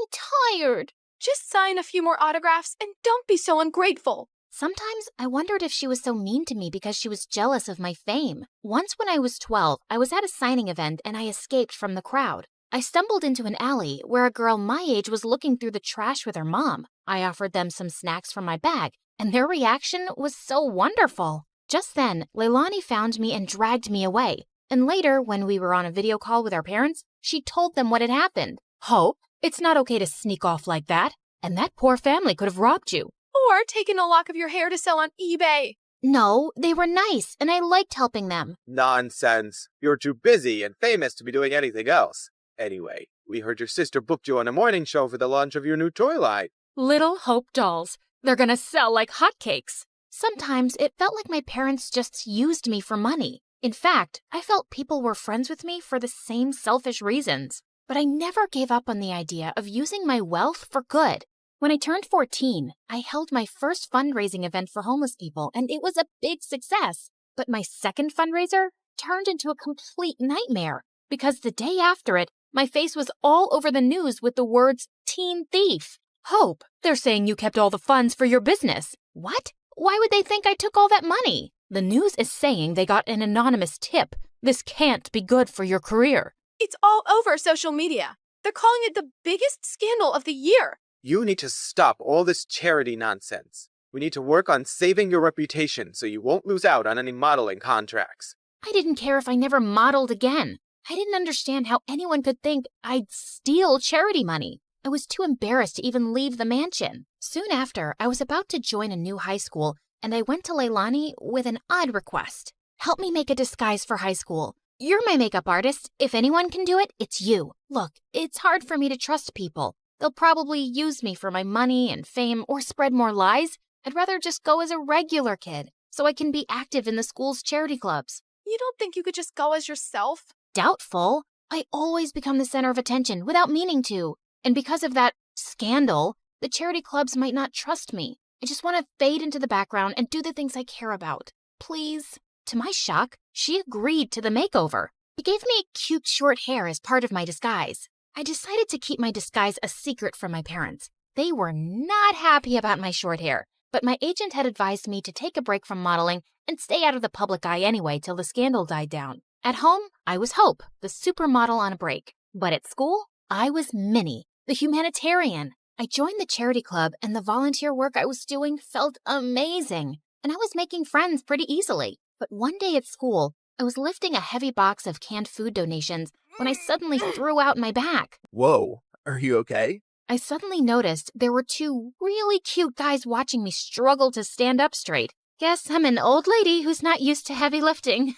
tired. Just sign a few more autographs and don't be so ungrateful. Sometimes I wondered if she was so mean to me because she was jealous of my fame. Once when I was 12, I was at a signing event and I escaped from the crowd. I stumbled into an alley where a girl my age was looking through the trash with her mom. I offered them some snacks from my bag, and their reaction was so wonderful. Just then, Leilani found me and dragged me away. And later, when we were on a video call with our parents, she told them what had happened. Hope, it's not okay to sneak off like that. And that poor family could have robbed you. Or taken a lock of your hair to sell on eBay. No, they were nice, and I liked helping them. Nonsense. You're too busy and famous to be doing anything else. Anyway, we heard your sister booked you on a morning show for the launch of your new toy line. Little Hope dolls. They're gonna sell like hotcakes. Sometimes it felt like my parents just used me for money. In fact, I felt people were friends with me for the same selfish reasons. But I never gave up on the idea of using my wealth for good. When I turned 14, I held my first fundraising event for homeless people, and it was a big success. But my second fundraiser turned into a complete nightmare, because the day after it, my face was all over the news with the words, "Teen Thief." Hope, they're saying you kept all the funds for your business. What? Why would they think I took all that money? The news is saying they got an anonymous tip. This can't be good for your career. It's all over social media. They're calling it the biggest scandal of the year. You need to stop all this charity nonsense. We need to work on saving your reputation so you won't lose out on any modeling contracts. I didn't care if I never modeled again. I didn't understand how anyone could think I'd steal charity money. I was too embarrassed to even leave the mansion. Soon after, I was about to join a new high school, and I went to Leilani with an odd request. Help me make a disguise for high school. You're my makeup artist. If anyone can do it, it's you. Look, it's hard for me to trust people. They'll probably use me for my money and fame or spread more lies. I'd rather just go as a regular kid so I can be active in the school's charity clubs. You don't think you could just go as yourself? Doubtful. I always become the center of attention without meaning to. And because of that scandal, the charity clubs might not trust me. I just want to fade into the background and do the things I care about. Please. To my shock, she agreed to the makeover. She gave me cute short hair as part of my disguise. I decided to keep my disguise a secret from my parents. They were not happy about my short hair, but my agent had advised me to take a break from modeling and stay out of the public eye anyway till the scandal died down. At home, I was Hope, the supermodel on a break. But at school, I was Minnie, the humanitarian. I joined the charity club, and the volunteer work I was doing felt amazing. And I was making friends pretty easily. But one day at school, I was lifting a heavy box of canned food donations when I suddenly threw out my back. Whoa, are you okay? I suddenly noticed there were two really cute guys watching me struggle to stand up straight. Guess I'm an old lady who's not used to heavy lifting.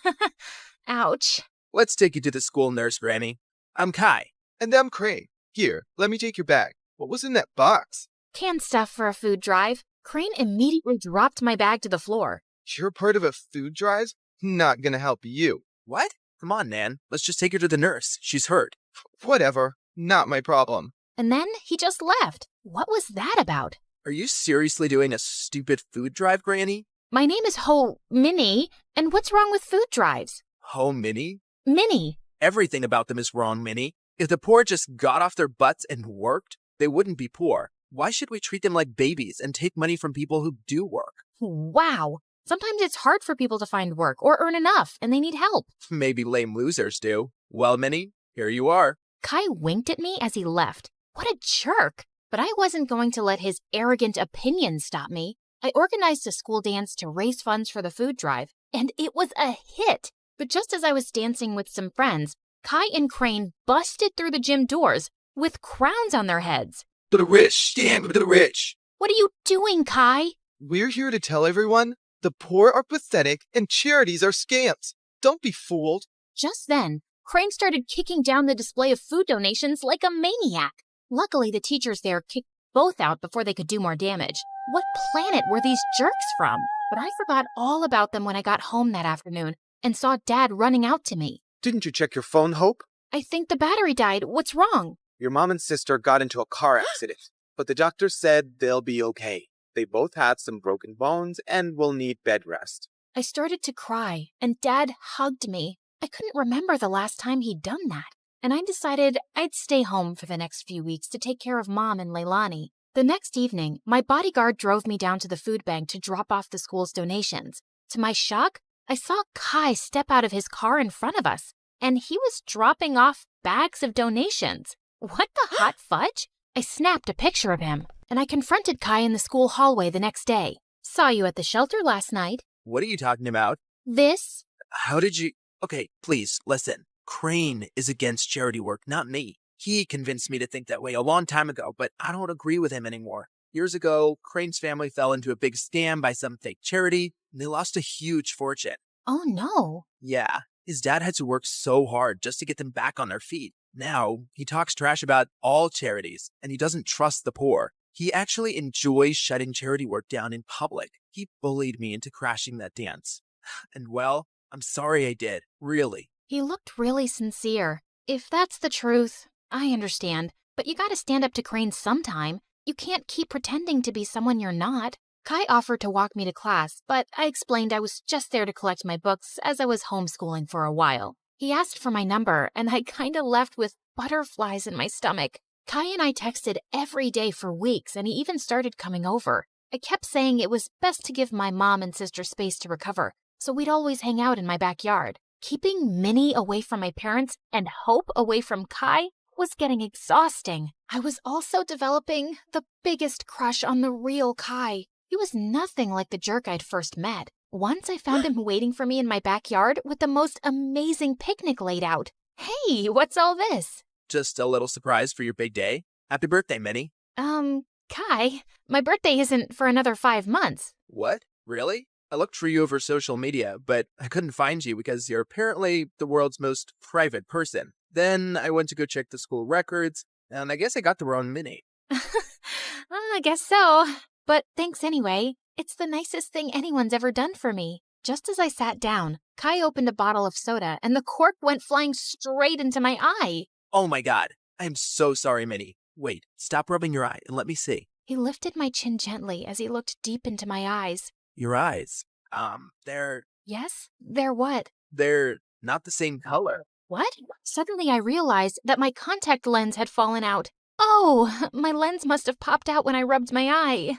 Ouch. Let's take you to the school nurse, Granny. I'm Kai. And I'm Crane. Here, let me take your bag. What was in that box? Canned stuff for a food drive. Crane immediately dropped my bag to the floor. You're part of a food drive? Not gonna help you. What? Come on, Nan. Let's just take her to the nurse. She's hurt. Whatever. Not my problem. And then he just left. What was that about? Are you seriously doing a stupid food drive, Granny? My name is Minnie, and what's wrong with food drives? Minnie? Minnie. Everything about them is wrong, Minnie. If the poor just got off their butts and worked, they wouldn't be poor. Why should we treat them like babies and take money from people who do work? Wow. Sometimes it's hard for people to find work or earn enough, and they need help. Maybe lame losers do. Well, Minnie, here you are. Kai winked at me as he left. What a jerk. But I wasn't going to let his arrogant opinion stop me. I organized a school dance to raise funds for the food drive, and it was a hit. But just as I was dancing with some friends, Kai and Crane busted through the gym doors with crowns on their heads. To the rich, stand with the rich. What are you doing, Kai? We're here to tell everyone the poor are pathetic and charities are scams. Don't be fooled. Just then, Crane started kicking down the display of food donations like a maniac. Luckily, the teachers there kicked both out before they could do more damage. What planet were these jerks from? But I forgot all about them when I got home that afternoon and saw Dad running out to me. Didn't you check your phone, Hope? I think the battery died. What's wrong? Your mom and sister got into a car accident, but the doctor said they'll be okay. They both had some broken bones and will need bed rest. I started to cry, and Dad hugged me. I couldn't remember the last time he'd done that, and I decided I'd stay home for the next few weeks to take care of Mom and Leilani. The next evening, my bodyguard drove me down to the food bank to drop off the school's donations. To my shock, I saw Kai step out of his car in front of us, and he was dropping off bags of donations. What the hot fudge? I snapped a picture of him, and I confronted Kai in the school hallway the next day. Saw you at the shelter last night. What are you talking about? This? How did you... Okay, please, listen. Crane is against charity work, not me. He convinced me to think that way a long time ago, but I don't agree with him anymore. Years ago, Crane's family fell into a big scam by some fake charity, and they lost a huge fortune. Oh no. Yeah, his dad had to work so hard just to get them back on their feet. Now, he talks trash about all charities, and he doesn't trust the poor. He actually enjoys shutting charity work down in public. He bullied me into crashing that dance. And well, I'm sorry I did, really. He looked really sincere. If that's the truth, I understand. But you gotta stand up to Crane sometime. You can't keep pretending to be someone you're not. Kai offered to walk me to class, but I explained I was just there to collect my books as I was homeschooling for a while. He asked for my number, and I kinda left with butterflies in my stomach. Kai and I texted every day for weeks, and he even started coming over. I kept saying it was best to give my mom and sister space to recover, so we'd always hang out in my backyard. Keeping Minnie away from my parents and Hope away from Kai was getting exhausting. I was also developing the biggest crush on the real Kai. He was nothing like the jerk I'd first met. Once I found him waiting for me in my backyard with the most amazing picnic laid out. Hey, what's all this? Just a little surprise for your big day. Happy birthday, Minnie. Kai, my birthday isn't for another 5 months. What? Really? I looked for you over social media, but I couldn't find you because you're apparently the world's most private person. Then I went to go check the school records, and I guess I got the wrong Minnie. I guess so. But thanks anyway. It's the nicest thing anyone's ever done for me. Just as I sat down, Kai opened a bottle of soda, and the cork went flying straight into my eye. Oh my god. I am so sorry, Minnie. Wait, stop rubbing your eye and let me see. He lifted my chin gently as he looked deep into my eyes. Your eyes. They're... Yes? They're what? They're not the same color. What? Suddenly I realized that my contact lens had fallen out. Oh, my lens must have popped out when I rubbed my eye.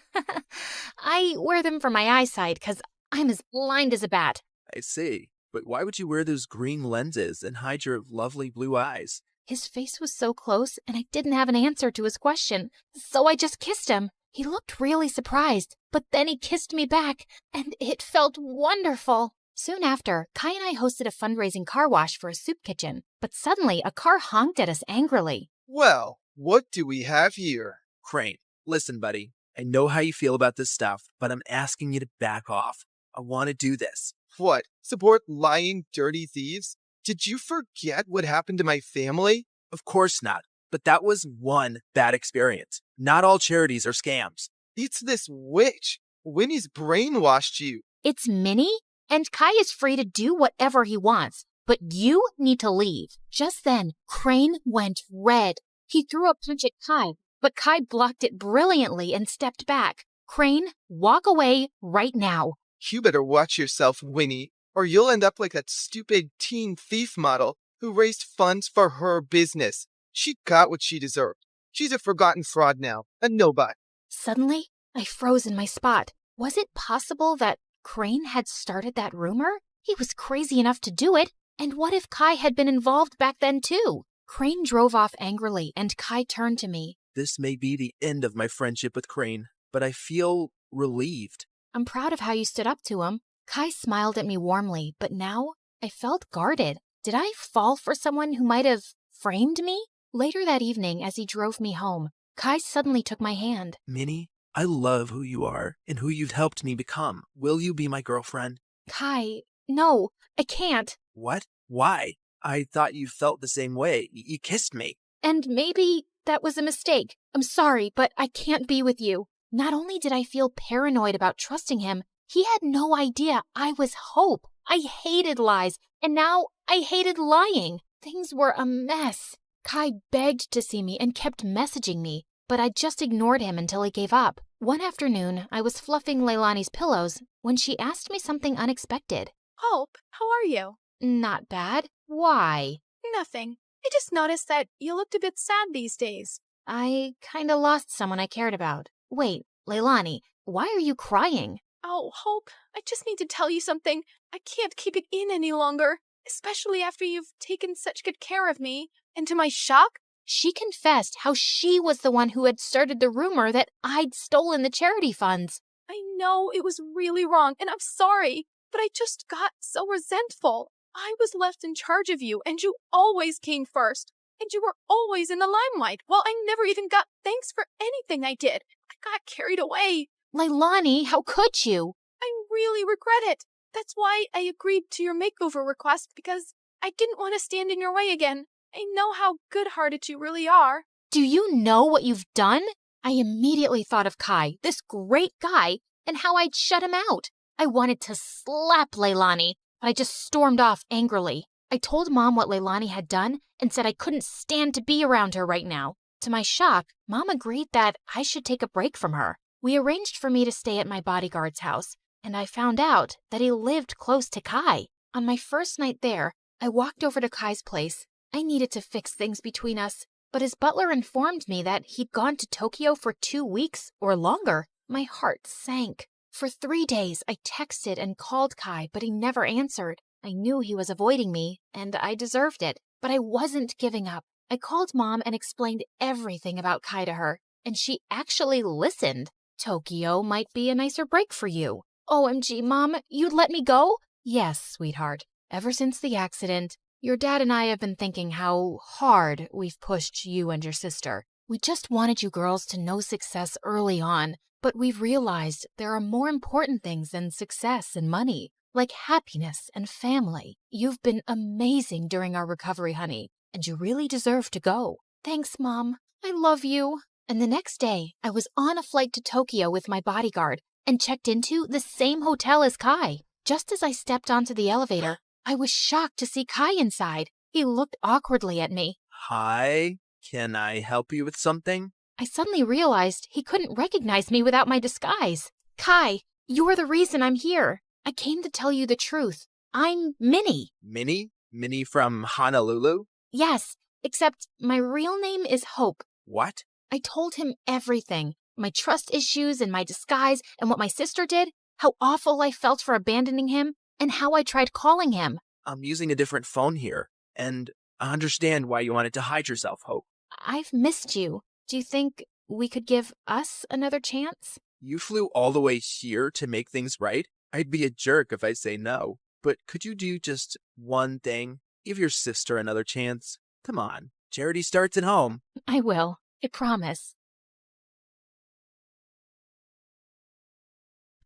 I wear them for my eyesight because I'm as blind as a bat. I see. But why would you wear those green lenses and hide your lovely blue eyes? His face was so close, and I didn't have an answer to his question, so I just kissed him. He looked really surprised, but then he kissed me back, and it felt wonderful. Soon after, Kai and I hosted a fundraising car wash for a soup kitchen, but suddenly a car honked at us angrily. Well, what do we have here? Crane, listen, buddy. I know how you feel about this stuff, but I'm asking you to back off. I want to do this. What? Support lying, dirty thieves? Did you forget what happened to my family? Of course not. But that was one bad experience. Not all charities are scams. It's this witch. Winnie's brainwashed you. It's Minnie? And Kai is free to do whatever he wants. But you need to leave. Just then, Crane went red. He threw a punch at Kai, but Kai blocked it brilliantly and stepped back. Crane, walk away right now. You better watch yourself, Winnie, or you'll end up like that stupid teen thief model who raised funds for her business. She got what she deserved. She's a forgotten fraud now, a nobody. Suddenly, I froze in my spot. Was it possible that Crane had started that rumor? He was crazy enough to do it. And what if Kai had been involved back then too? Crane drove off angrily, and Kai turned to me. This may be the end of my friendship with Crane, but I feel relieved. I'm proud of how you stood up to him. Kai smiled at me warmly, but now I felt guarded. Did I fall for someone who might have framed me? Later that evening, as he drove me home, Kai suddenly took my hand. Minnie, I love who you are and who you've helped me become. Will you be my girlfriend? Kai, no, I can't. What? Why? I thought you felt the same way. You kissed me. And maybe that was a mistake. I'm sorry, but I can't be with you. Not only did I feel paranoid about trusting him, he had no idea I was Hope. I hated lies, and now I hated lying. Things were a mess. Kai begged to see me and kept messaging me, but I just ignored him until he gave up. One afternoon, I was fluffing Leilani's pillows when she asked me something unexpected. Hope, how are you? Not bad. Why? Nothing. I just noticed that you looked a bit sad these days. I kinda lost someone I cared about. Wait, Leilani, why are you crying? Oh, Hope, I just need to tell you something. I can't keep it in any longer, especially after you've taken such good care of me. And to my shock, she confessed how she was the one who had started the rumor that I'd stolen the charity funds. I know it was really wrong, and I'm sorry, but I just got so resentful. I was left in charge of you, and you always came first. And you were always in the limelight, while I never even got thanks for anything I did. I got carried away. Leilani, how could you? I really regret it. That's why I agreed to your makeover request, because I didn't want to stand in your way again. I know how good-hearted you really are. Do you know what you've done? I immediately thought of Kai, this great guy, and how I'd shut him out. I wanted to slap Leilani, but I just stormed off angrily. I told Mom what Leilani had done and said I couldn't stand to be around her right now. To my shock, Mom agreed that I should take a break from her. We arranged for me to stay at my bodyguard's house, and I found out that he lived close to Kai. On my first night there, I walked over to Kai's place. I needed to fix things between us, but his butler informed me that he'd gone to Tokyo for 2 weeks or longer. My heart sank. For 3 days, I texted and called Kai, but he never answered. I knew he was avoiding me, and I deserved it, but I wasn't giving up. I called Mom and explained everything about Kai to her, and she actually listened. Tokyo might be a nicer break for you. OMG, Mom, you'd let me go? Yes, sweetheart. Ever since the accident, your dad and I have been thinking how hard we've pushed you and your sister. We just wanted you girls to know success early on, but we've realized there are more important things than success and money, like happiness and family. You've been amazing during our recovery, honey, and you really deserve to go. Thanks, Mom. I love you. And the next day, I was on a flight to Tokyo with my bodyguard and checked into the same hotel as Kai. Just as I stepped onto the elevator, I was shocked to see Kai inside. He looked awkwardly at me. Hi, can I help you with something? I suddenly realized he couldn't recognize me without my disguise. Kai, you're the reason I'm here. I came to tell you the truth. I'm Minnie. Minnie? Minnie from Honolulu? Yes, except my real name is Hope. What? I told him everything. My trust issues and my disguise and what my sister did, how awful I felt for abandoning him, and how I tried calling him. I'm using a different phone here, and I understand why you wanted to hide yourself, Hope. I've missed you. Do you think we could give us another chance? You flew all the way here to make things right? I'd be a jerk if I say no. But could you do just one thing? Give your sister another chance. Come on. Charity starts at home. I will. I promise.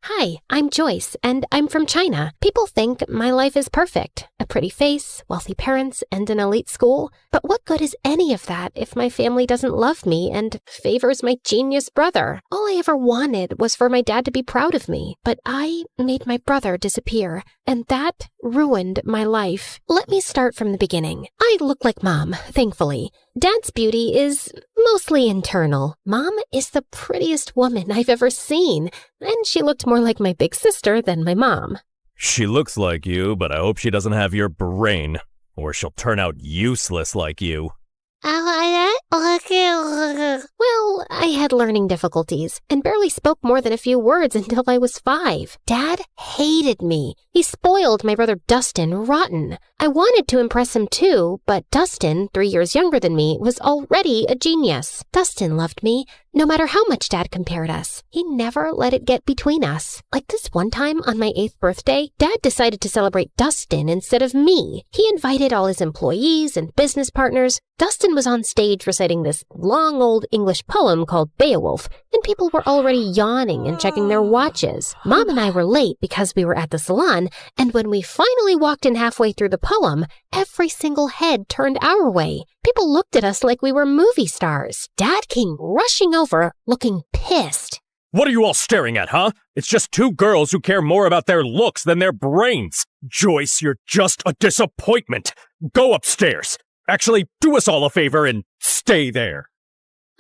Hi, I'm Joyce, and I'm from China. People think my life is perfect. A pretty face, wealthy parents, and an elite school. But what good is any of that if my family doesn't love me and favors my genius brother? All I ever wanted was for my dad to be proud of me, but I made my brother disappear, and that ruined my life. Let me start from the beginning. I look like Mom, thankfully. Dad's beauty is mostly internal. Mom is the prettiest woman I've ever seen, and she looked more like my big sister than my mom. She looks like you, but I hope she doesn't have your brain, or she'll turn out useless like you. Well, I had learning difficulties and barely spoke more than a few words until I was 5. Dad hated me. He spoiled my brother Dustin rotten. I wanted to impress him too, but Dustin, 3 years younger than me, was already a genius. Dustin loved me, no matter how much Dad compared us. He never let it get between us. Like this one time on my 8th birthday, Dad decided to celebrate Dustin instead of me. He invited all his employees and business partners. Dustin was on stage reciting this long old English poem called Beowulf, and people were already yawning and checking their watches. Mom and I were late because we were at the salon, and when we finally walked in halfway through the poem, every single head turned our way. People looked at us like we were movie stars. Dad came rushing over, looking pissed. What are you all staring at, huh? It's just 2 girls who care more about their looks than their brains. Joyce, you're just a disappointment. Go upstairs. Actually, do us all a favor and stay there.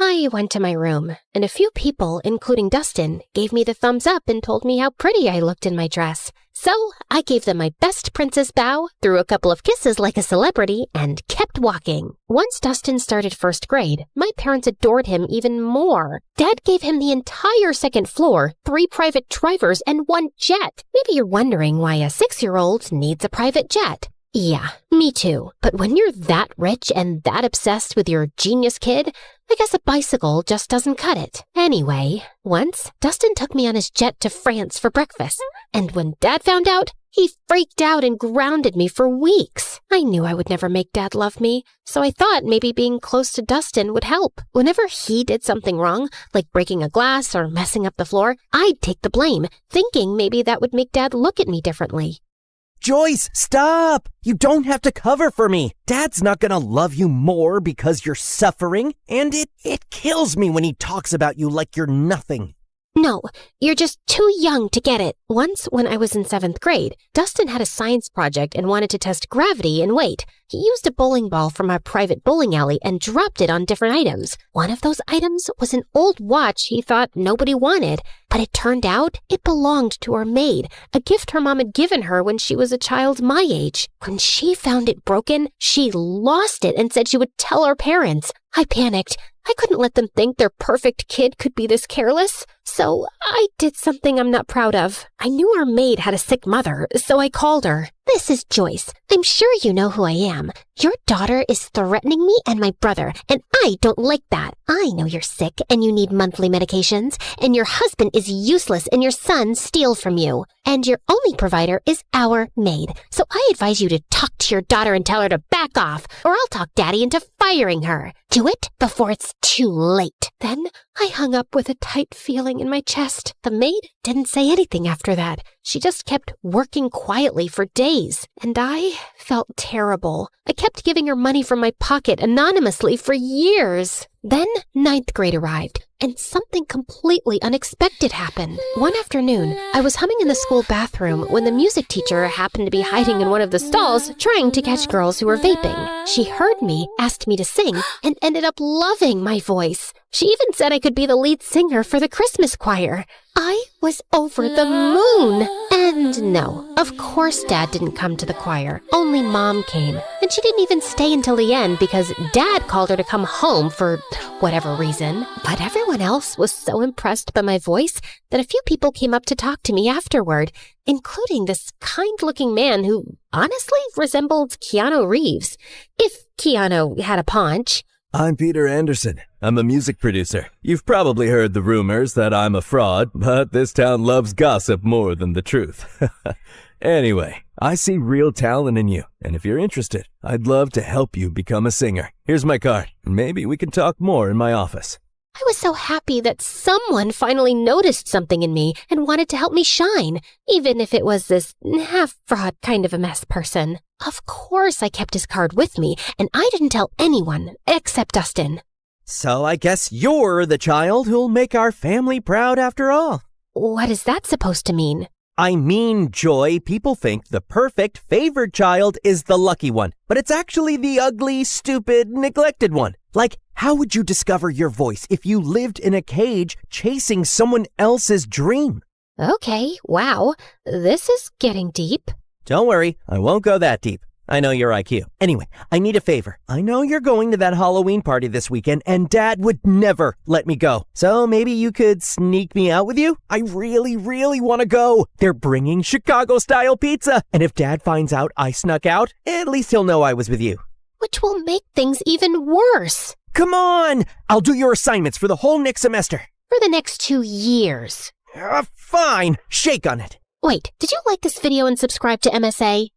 I went to my room, and a few people, including Dustin, gave me the thumbs up and told me how pretty I looked in my dress. So I gave them my best princess bow, threw a couple of kisses like a celebrity, and kept walking. Once Dustin started 1st grade, my parents adored him even more. Dad gave him the entire 2nd floor, 3 private drivers, and 1 jet. Maybe you're wondering why a 6-year-old needs a private jet. Yeah, me too. But when you're that rich and that obsessed with your genius kid, I guess a bicycle just doesn't cut it. Anyway, once, Dustin took me on his jet to France for breakfast. And when Dad found out, he freaked out and grounded me for weeks. I knew I would never make Dad love me, so I thought maybe being close to Dustin would help. Whenever he did something wrong, like breaking a glass or messing up the floor, I'd take the blame, thinking maybe that would make Dad look at me differently. Joyce, stop! You don't have to cover for me. Dad's not gonna love you more because you're suffering, and it kills me when he talks about you like you're nothing. No, you're just too young to get it. Once, when I was in 7th grade, Dustin had a science project and wanted to test gravity and weight. He used a bowling ball from our private bowling alley and dropped it on different items. One of those items was an old watch he thought nobody wanted, but it turned out it belonged to our maid, a gift her mom had given her when she was a child my age. When she found it broken, she lost it and said she would tell our parents. I panicked. I couldn't let them think their perfect kid could be this careless. So I did something I'm not proud of. I knew our maid had a sick mother, so I called her. This is Joyce. I'm sure you know who I am. Your daughter is threatening me and my brother, and I don't like that. I know you're sick and you need monthly medications, and your husband is useless and your son steals from you. And your only provider is our maid. So I advise you to talk to your daughter and tell her to back off, or I'll talk Daddy into firing her. Do it before it's too late. Then I hung up with a tight feeling in my chest. The maid didn't say anything after that. She just kept working quietly for days, and I felt terrible. I kept giving her money from my pocket anonymously for years. Then 9th grade arrived, and something completely unexpected happened. One afternoon, I was humming in the school bathroom when the music teacher happened to be hiding in one of the stalls trying to catch girls who were vaping. She heard me, asked me to sing, and ended up loving my voice. She even said I could be the lead singer for the Christmas choir. I was over the moon. And no, of course Dad didn't come to the choir. Only Mom came. And she didn't even stay until the end because Dad called her to come home for whatever reason. But everyone else was so impressed by my voice that a few people came up to talk to me afterward, including this kind-looking man who honestly resembled Keanu Reeves. If Keanu had a paunch. I'm Peter Anderson. I'm a music producer. You've probably heard the rumors that I'm a fraud, but this town loves gossip more than the truth. Anyway, I see real talent in you, and if you're interested, I'd love to help you become a singer. Here's my card. Maybe we can talk more in my office. I was so happy that someone finally noticed something in me and wanted to help me shine, even if it was this half-fraud kind of a mess person. Of course I kept his card with me, and I didn't tell anyone except Dustin. So I guess you're the child who'll make our family proud after all. What is that supposed to mean? I mean, Joy, people think the perfect, favored child is the lucky one, but it's actually the ugly, stupid, neglected one. Like, how would you discover your voice if you lived in a cage chasing someone else's dream? Okay, wow, this is getting deep. Don't worry, I won't go that deep. I know your IQ. Anyway, I need a favor. I know you're going to that Halloween party this weekend, and Dad would never let me go. So maybe you could sneak me out with you? I really, really want to go. They're bringing Chicago-style pizza. And if Dad finds out I snuck out, at least he'll know I was with you. Which will make things even worse. Come on! I'll do your assignments for the whole next semester. For the next 2 years. Fine. Shake on it. Wait, did you like this video and subscribe to MSA?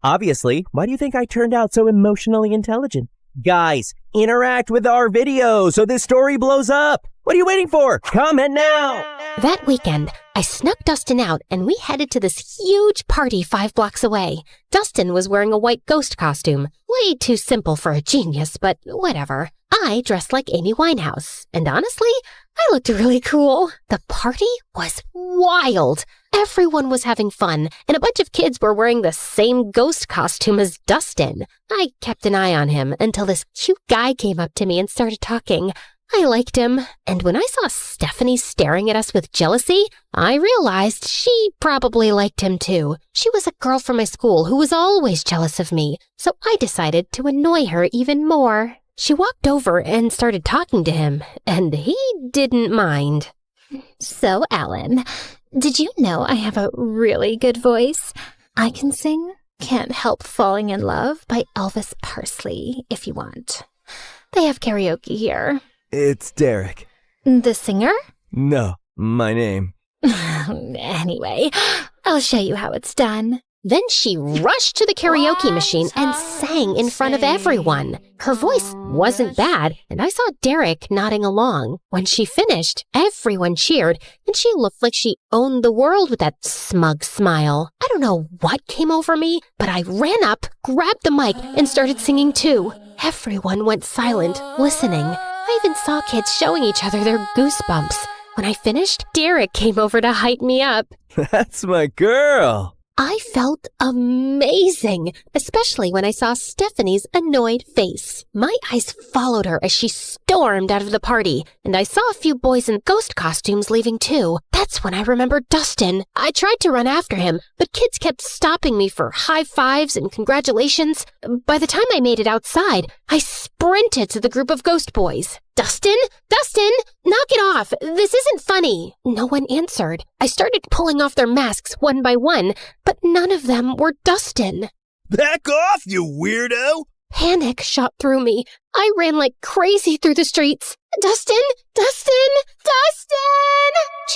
Obviously. Why do you think I turned out so emotionally intelligent? Guys, interact with our video so this story blows up. What are you waiting for? Comment now! That weekend, I snuck Dustin out and we headed to this huge party 5 blocks away. Dustin was wearing a white ghost costume. Way too simple for a genius, but whatever. I dressed like Amy Winehouse, and honestly, I looked really cool. The party was wild. Everyone was having fun, and a bunch of kids were wearing the same ghost costume as Dustin. I kept an eye on him until this cute guy came up to me and started talking. I liked him, and when I saw Stephanie staring at us with jealousy, I realized she probably liked him too. She was a girl from my school who was always jealous of me, so I decided to annoy her even more. She walked over and started talking to him, and he didn't mind. So, Alan, did you know I have a really good voice? I can sing Can't Help Falling in Love by Elvis Presley, if you want. They have karaoke here. It's Derek. The singer? No, my name. Anyway, I'll show you how it's done. Then she rushed to the karaoke machine and sang in front of everyone. Her voice wasn't bad, and I saw Derek nodding along. When she finished, everyone cheered, and she looked like she owned the world with that smug smile. I don't know what came over me, but I ran up, grabbed the mic, and started singing too. Everyone went silent, listening. I even saw kids showing each other their goosebumps. When I finished, Derek came over to hype me up. That's my girl. I felt amazing, especially when I saw Stephanie's annoyed face. My eyes followed her as she stormed out of the party, and I saw a few boys in ghost costumes leaving too. That's when I remembered Dustin. I tried to run after him, but kids kept stopping me for high fives and congratulations. By the time I made it outside, I sprinted to the group of ghost boys. Dustin? Dustin! Knock it off! This isn't funny! No one answered. I started pulling off their masks one by one, but none of them were Dustin. Back off, you weirdo! Panic shot through me. I ran like crazy through the streets. Dustin! Dustin! Dustin!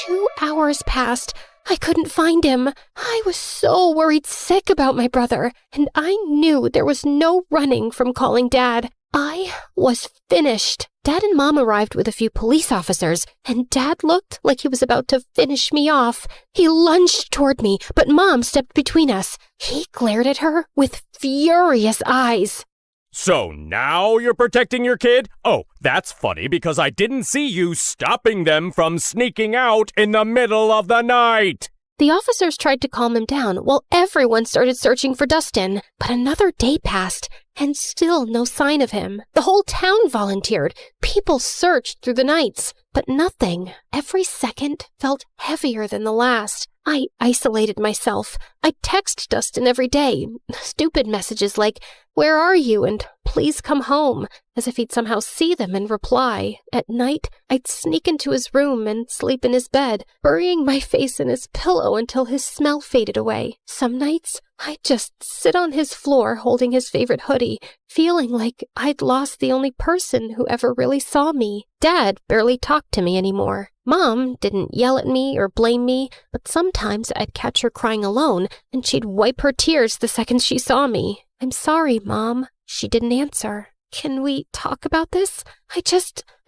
2 hours passed. I couldn't find him. I was so worried sick about my brother, and I knew there was no running from calling Dad. I was finished. Dad and Mom arrived with a few police officers, and Dad looked like he was about to finish me off. He lunged toward me, but Mom stepped between us. He glared at her with furious eyes. So now you're protecting your kid? Oh, that's funny because I didn't see you stopping them from sneaking out in the middle of the night. The officers tried to calm him down while everyone started searching for Dustin. But another day passed, and still no sign of him. The whole town volunteered. People searched through the nights, but nothing. Every second felt heavier than the last. I isolated myself. I text Dustin every day. Stupid messages like, "Where are you?" and "Please come home," as if he'd somehow see them and reply. At night, I'd sneak into his room and sleep in his bed, burying my face in his pillow until his smell faded away. Some nights, I'd just sit on his floor holding his favorite hoodie, feeling like I'd lost the only person who ever really saw me. Dad barely talked to me anymore. Mom didn't yell at me or blame me, but sometimes I'd catch her crying alone, and she'd wipe her tears the second she saw me. "I'm sorry, Mom." She didn't answer. "Can we talk about this? I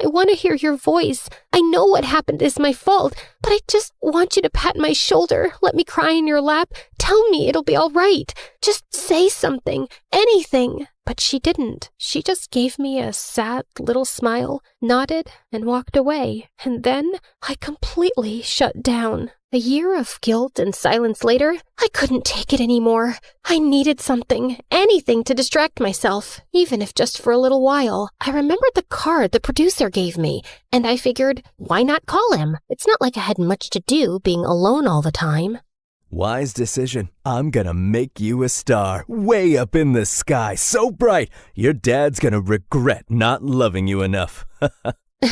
want to hear your voice. I know what happened is my fault, but I just want you to pat my shoulder, let me cry in your lap, tell me it'll be all right. Just say something, anything." But she didn't. She just gave me a sad little smile, nodded, and walked away. And then I completely shut down. A year of guilt and silence later, I couldn't take it anymore. I needed something, anything to distract myself, even if just for a little while. I remembered the card the producer gave me, and I figured, why not call him? It's not like I had much to do being alone all the time. Wise decision. I'm gonna make you a star, way up in the sky, so bright, your dad's gonna regret not loving you enough.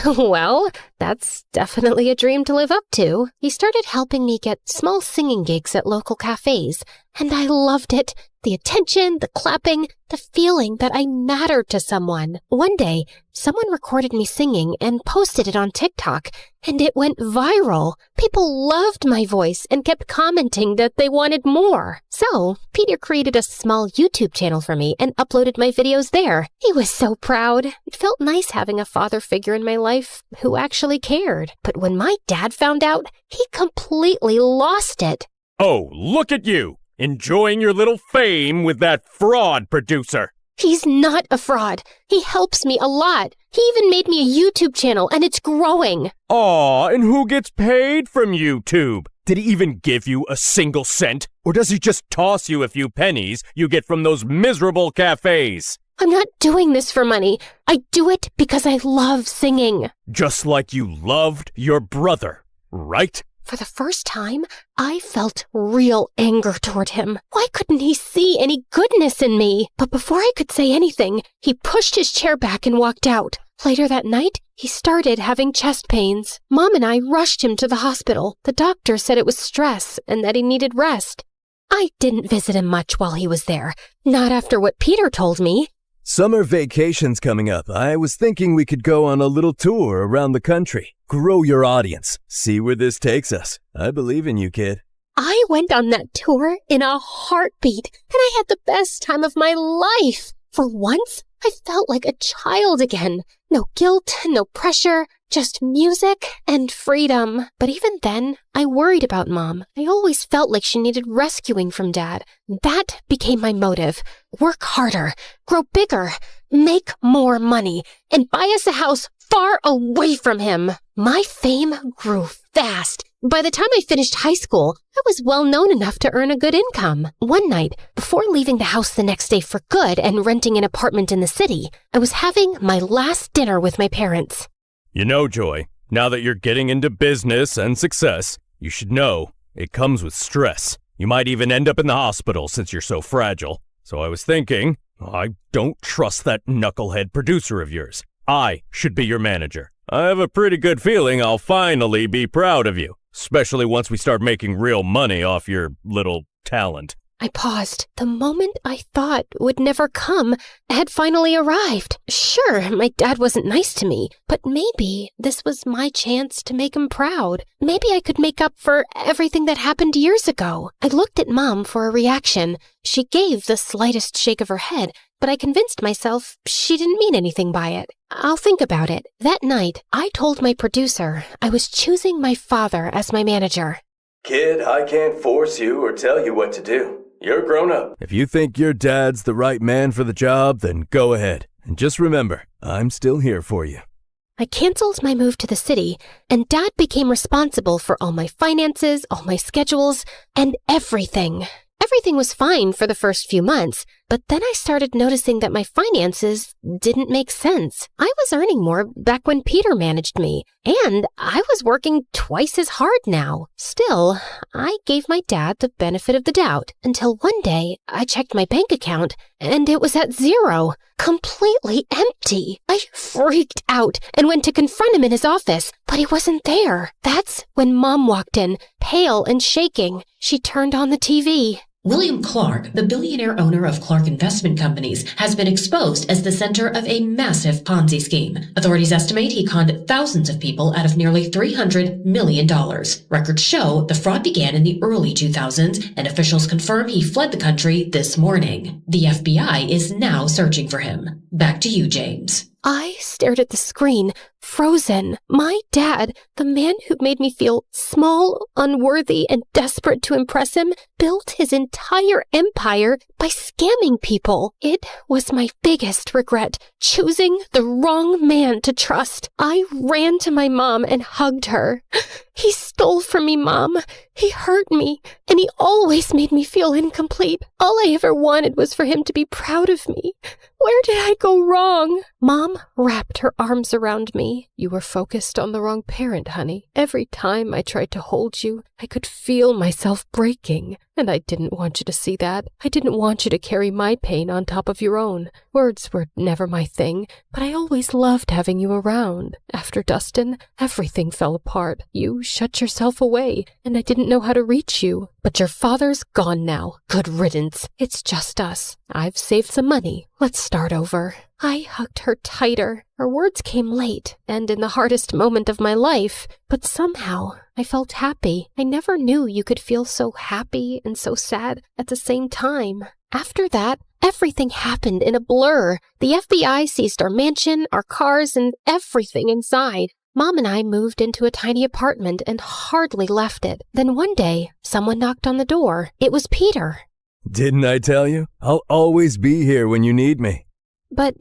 Well, that's definitely a dream to live up to. He started helping me get small singing gigs at local cafes, and I loved it. The attention, the clapping, the feeling that I mattered to someone. One day, someone recorded me singing and posted it on TikTok, and it went viral. People loved my voice and kept commenting that they wanted more. So, Peter created a small YouTube channel for me and uploaded my videos there. He was so proud. It felt nice having a father figure in my life who actually cared. But when my dad found out, he completely lost it. Oh, look at you! Enjoying your little fame with that fraud producer. He's not a fraud. He helps me a lot. He even made me a YouTube channel, and it's growing. Aw, and who gets paid from YouTube? Did he even give you a single cent? Or does he just toss you a few pennies you get from those miserable cafes? I'm not doing this for money. I do it because I love singing. Just like you loved your brother, right? For the first time, I felt real anger toward him. Why couldn't he see any goodness in me? But before I could say anything, he pushed his chair back and walked out. Later that night, he started having chest pains. Mom and I rushed him to the hospital. The doctor said it was stress and that he needed rest. I didn't visit him much while he was there. Not after what Peter told me. Summer vacation's coming up. I was thinking we could go on a little tour around the country. Grow your audience. See where this takes us. I believe in you, kid. I went on that tour in a heartbeat, and I had the best time of my life. For once, I felt like a child again. No guilt, no pressure, just music and freedom. But even then, I worried about Mom. I always felt like she needed rescuing from Dad. That became my motive. Work harder, grow bigger, make more money, and buy us a house far away from him. My fame grew fast. By the time I finished high school, I was well known enough to earn a good income. One night, before leaving the house the next day for good and renting an apartment in the city, I was having my last dinner with my parents. You know, Joy, now that you're getting into business and success, you should know it comes with stress. You might even end up in the hospital since you're so fragile. So I was thinking, I don't trust that knucklehead producer of yours. I should be your manager. I have a pretty good feeling I'll finally be proud of you, especially once we start making real money off your little talent. I paused. The moment I thought would never come had finally arrived. Sure, my dad wasn't nice to me, but maybe this was my chance to make him proud. Maybe I could make up for everything that happened years ago. I looked at Mom for a reaction. She gave the slightest shake of her head, but I convinced myself she didn't mean anything by it. I'll think about it. That night, I told my producer I was choosing my father as my manager. Kid, I can't force you or tell you what to do. You're grown up. If you think your dad's the right man for the job, then go ahead. And just remember, I'm still here for you. I canceled my move to the city, and Dad became responsible for all my finances, all my schedules, and everything. Everything was fine for the first few months, but then I started noticing that my finances didn't make sense. I was earning more back when Peter managed me, and I was working twice as hard now. Still, I gave my dad the benefit of the doubt until one day I checked my bank account and it was at zero, completely empty. I freaked out and went to confront him in his office, but he wasn't there. That's when Mom walked in, pale and shaking. She turned on the TV. William Clark, the billionaire owner of Clark Investment Companies, has been exposed as the center of a massive Ponzi scheme. Authorities estimate he conned thousands of people out of nearly $300 million. Records show the fraud began in the early 2000s, and officials confirm he fled the country this morning. The FBI is now searching for him. Back to you, James. I stared at the screen, frozen. My dad, the man who made me feel small, unworthy, and desperate to impress him, built his entire empire by scamming people. It was my biggest regret, choosing the wrong man to trust. I ran to my mom and hugged her. He stole from me, Mom. He hurt me, and he always made me feel incomplete. All I ever wanted was for him to be proud of me. Where did I go wrong? Mom wrapped her arms around me. You were focused on the wrong parent, honey. Every time I tried to hold you, I could feel myself breaking. And I didn't want you to see that. I didn't want you to carry my pain on top of your own. Words were never my thing, but I always loved having you around. After Dustin, everything fell apart. You shut yourself away, and I didn't know how to reach you. But your father's gone now. Good riddance. It's just us. I've saved some money. Let's start over. I hugged her tighter. Her words came late, and in the hardest moment of my life, but somehow I felt happy. I never knew you could feel so happy and so sad at the same time. After that, everything happened in a blur. The FBI seized our mansion, our cars, and everything inside. Mom and I moved into a tiny apartment and hardly left it. Then one day, someone knocked on the door. It was Peter. Didn't I tell you? I'll always be here when you need me. But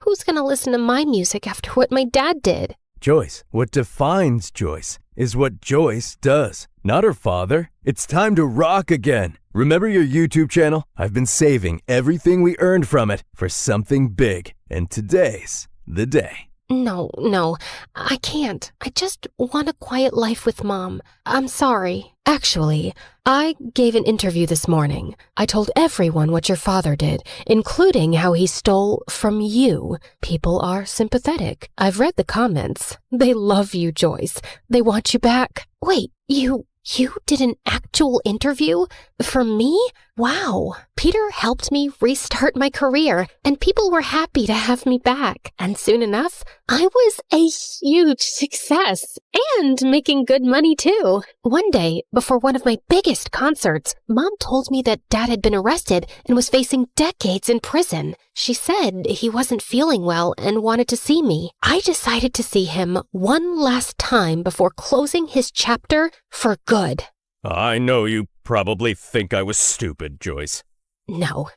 who's gonna listen to my music after what my dad did? Joyce, what defines Joyce is what Joyce does, not her father. It's time to rock again. Remember your YouTube channel? I've been saving everything we earned from it for something big, and today's the day. No, I can't. I just want a quiet life with Mom. I'm sorry. Actually, I gave an interview this morning. I told everyone what your father did, including how he stole from you. People are sympathetic. I've read the comments. They love you, Joyce. They want you back. Wait, you You did an actual interview? For me? Wow. Peter helped me restart my career, and people were happy to have me back. And soon enough, I was a huge success and making good money too. One day, before one of my biggest concerts, Mom told me that Dad had been arrested and was facing decades in prison. She said he wasn't feeling well and wanted to see me. I decided to see him one last time before closing his chapter for good. I know you probably think I was stupid, Joyce. No,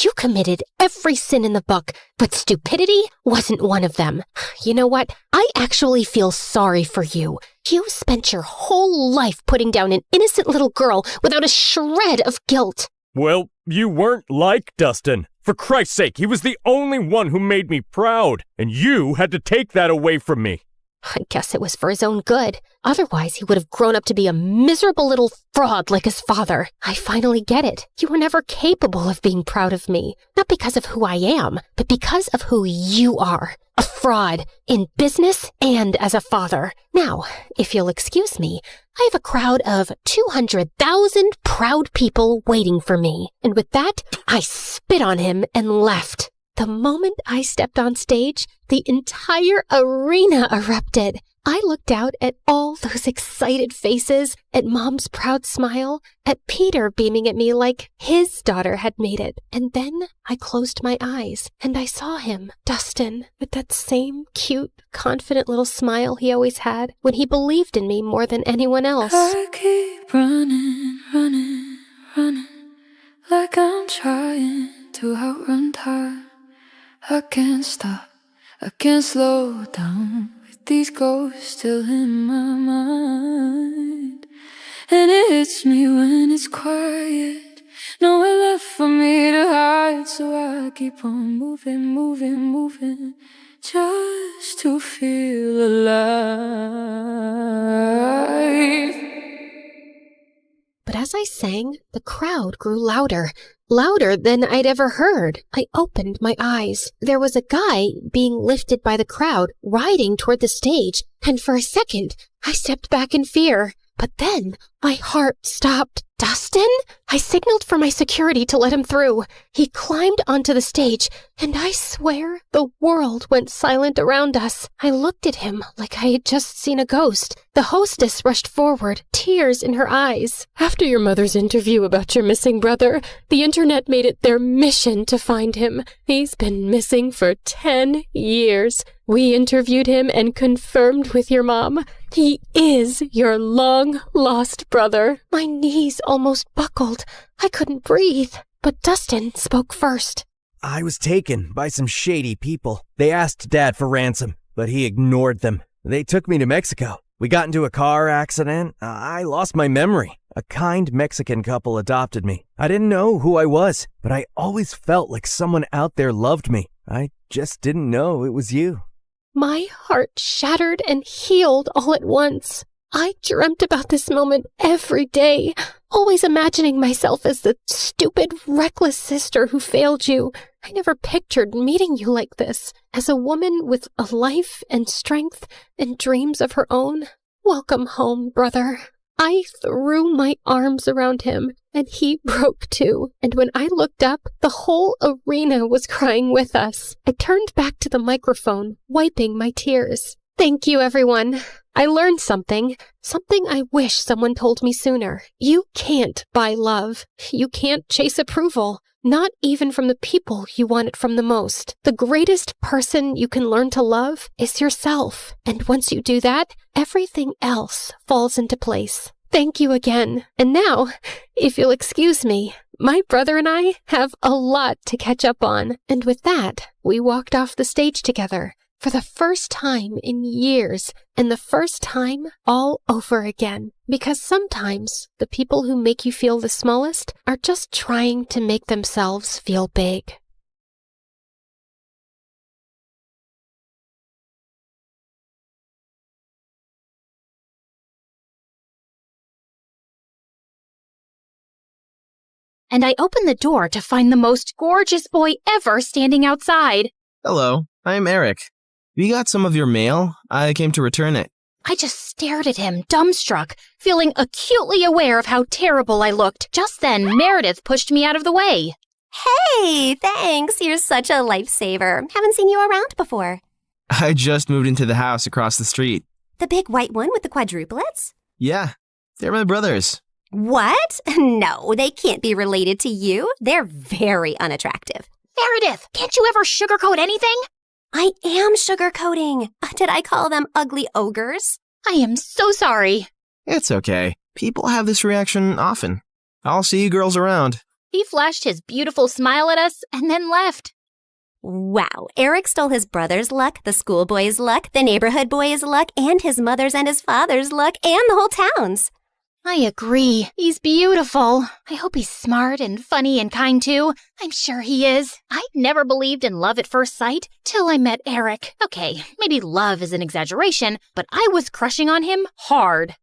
you committed every sin in the book, but stupidity wasn't one of them. You know what? I actually feel sorry for you. You spent your whole life putting down an innocent little girl without a shred of guilt. Well, you weren't like Dustin. For Christ's sake, he was the only one who made me proud, and you had to take that away from me. I guess it was for his own good. Otherwise, he would have grown up to be a miserable little fraud like his father. I finally get it. You were never capable of being proud of me. Not because of who I am, but because of who you are. A fraud, in business and as a father. Now, if you'll excuse me, I have a crowd of 200,000 proud people waiting for me. And with that, I spit on him and left. The moment I stepped on stage, the entire arena erupted. I looked out at all those excited faces, at Mom's proud smile, at Peter beaming at me like his daughter had made it. And then I closed my eyes, and I saw him, Dustin, with that same cute, confident little smile he always had when he believed in me more than anyone else. I keep running, running, running, like I'm trying to outrun time. I can't stop, I can't slow down, with these ghosts still in my mind. And it hits me when it's quiet, nowhere left for me to hide. So I keep on moving, moving, moving, just to feel alive. But as I sang, the crowd grew louder, louder than I'd ever heard. I opened my eyes. There was a guy being lifted by the crowd, riding toward the stage, and for a second, I stepped back in fear. But then, my heart stopped. Dustin? I signaled for my security to let him through. He climbed onto the stage, and I swear the world went silent around us. I looked at him like I had just seen a ghost. The hostess rushed forward, tears in her eyes. After your mother's interview about your missing brother, the internet made it their mission to find him. He's been missing for 10 years. We interviewed him and confirmed with your mom. He is your long-lost brother. My knees almost buckled. I couldn't breathe. But Dustin spoke first. I was taken by some shady people. They asked Dad for ransom, but he ignored them. They took me to Mexico. We got into a car accident. I lost my memory. A kind Mexican couple adopted me. I didn't know who I was, but I always felt like someone out there loved me. I just didn't know it was you. My heart shattered and healed all at once. I dreamt about this moment every day, always imagining myself as the stupid, reckless sister who failed you. I never pictured meeting you like this, as a woman with a life and strength and dreams of her own. Welcome home, brother. I threw my arms around him, and he broke too. And when I looked up, the whole arena was crying with us. I turned back to the microphone, wiping my tears. Thank you, everyone. I learned something I wish someone told me sooner. You can't buy love. You can't chase approval. Not even from the people you want it from the most. The greatest person you can learn to love is yourself. And once you do that, everything else falls into place. Thank you again. And now, if you'll excuse me, my brother and I have a lot to catch up on. And with that, we walked off the stage together. For the first time in years, and the first time all over again. Because sometimes the people who make you feel the smallest are just trying to make themselves feel big. And I opened the door to find the most gorgeous boy ever standing outside. Hello, I'm Eric. We got some of your mail. I came to return it. I just stared at him, dumbstruck, feeling acutely aware of how terrible I looked. Just then, Meredith pushed me out of the way. Hey, thanks. You're such a lifesaver. Haven't seen you around before. I just moved into the house across the street. The big white one with the quadruplets? Yeah, they're my brothers. What? No, they can't be related to you. They're very unattractive. Meredith, can't you ever sugarcoat anything? I am sugarcoating. Did I call them ugly ogres? I am so sorry. It's okay. People have this reaction often. I'll see you girls around. He flashed his beautiful smile at us and then left. Wow, Eric stole his brother's luck, the schoolboy's luck, the neighborhood boy's luck, and his mother's and his father's luck, and the whole town's. I agree. He's beautiful. I hope he's smart and funny and kind too. I'm sure he is. I never believed in love at first sight till I met Eric. Okay, maybe love is an exaggeration, but I was crushing on him hard.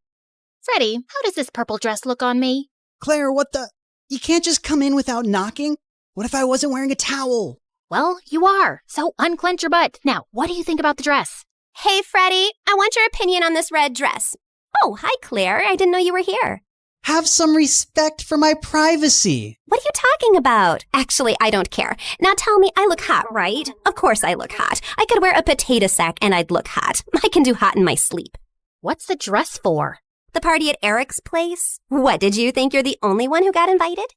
Freddie, how does this purple dress look on me? Claire, what the? You can't just come in without knocking? What if I wasn't wearing a towel? Well, you are, so unclench your butt. Now, what do you think about the dress? Hey, Freddie, I want your opinion on this red dress. Oh, hi, Claire. I didn't know you were here. Have some respect for my privacy. What are you talking about? Actually, I don't care. Now tell me, I look hot, right? Of course I look hot. I could wear a potato sack and I'd look hot. I can do hot in my sleep. What's the dress for? The party at Eric's place? What, did you think you're the only one who got invited?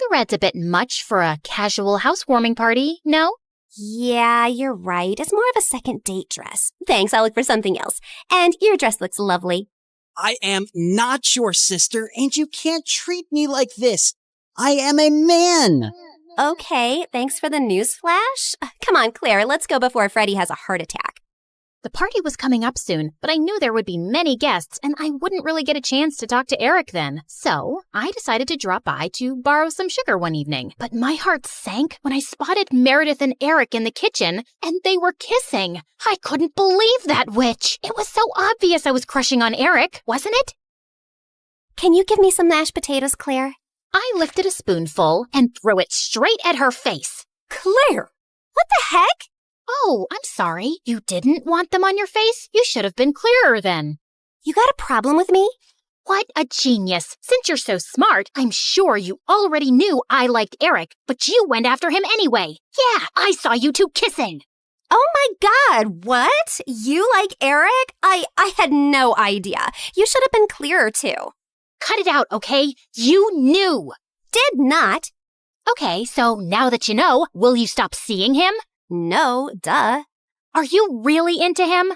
The red's a bit much for a casual housewarming party, no? Yeah, you're right. It's more of a second date dress. Thanks, I'll look for something else. And your dress looks lovely. I am not your sister, and you can't treat me like this. I am a man. Okay, thanks for the newsflash. Come on, Claire, let's go before Freddie has a heart attack. The party was coming up soon, but I knew there would be many guests, and I wouldn't really get a chance to talk to Eric then. So I decided to drop by to borrow some sugar one evening. But my heart sank when I spotted Meredith and Eric in the kitchen, and they were kissing. I couldn't believe that witch. It was so obvious I was crushing on Eric, wasn't it? Can you give me some mashed potatoes, Claire? I lifted a spoonful and threw it straight at her face. Claire! What the heck? Oh, I'm sorry. You didn't want them on your face? You should have been clearer then. You got a problem with me? What a genius. Since you're so smart, I'm sure you already knew I liked Eric, but you went after him anyway. Yeah, I saw you two kissing. Oh my God, what? You like Eric? I had no idea. You should have been clearer too. Cut it out, okay? You knew. Did not. Okay, so now that you know, will you stop seeing him? No, duh. Are you really into him?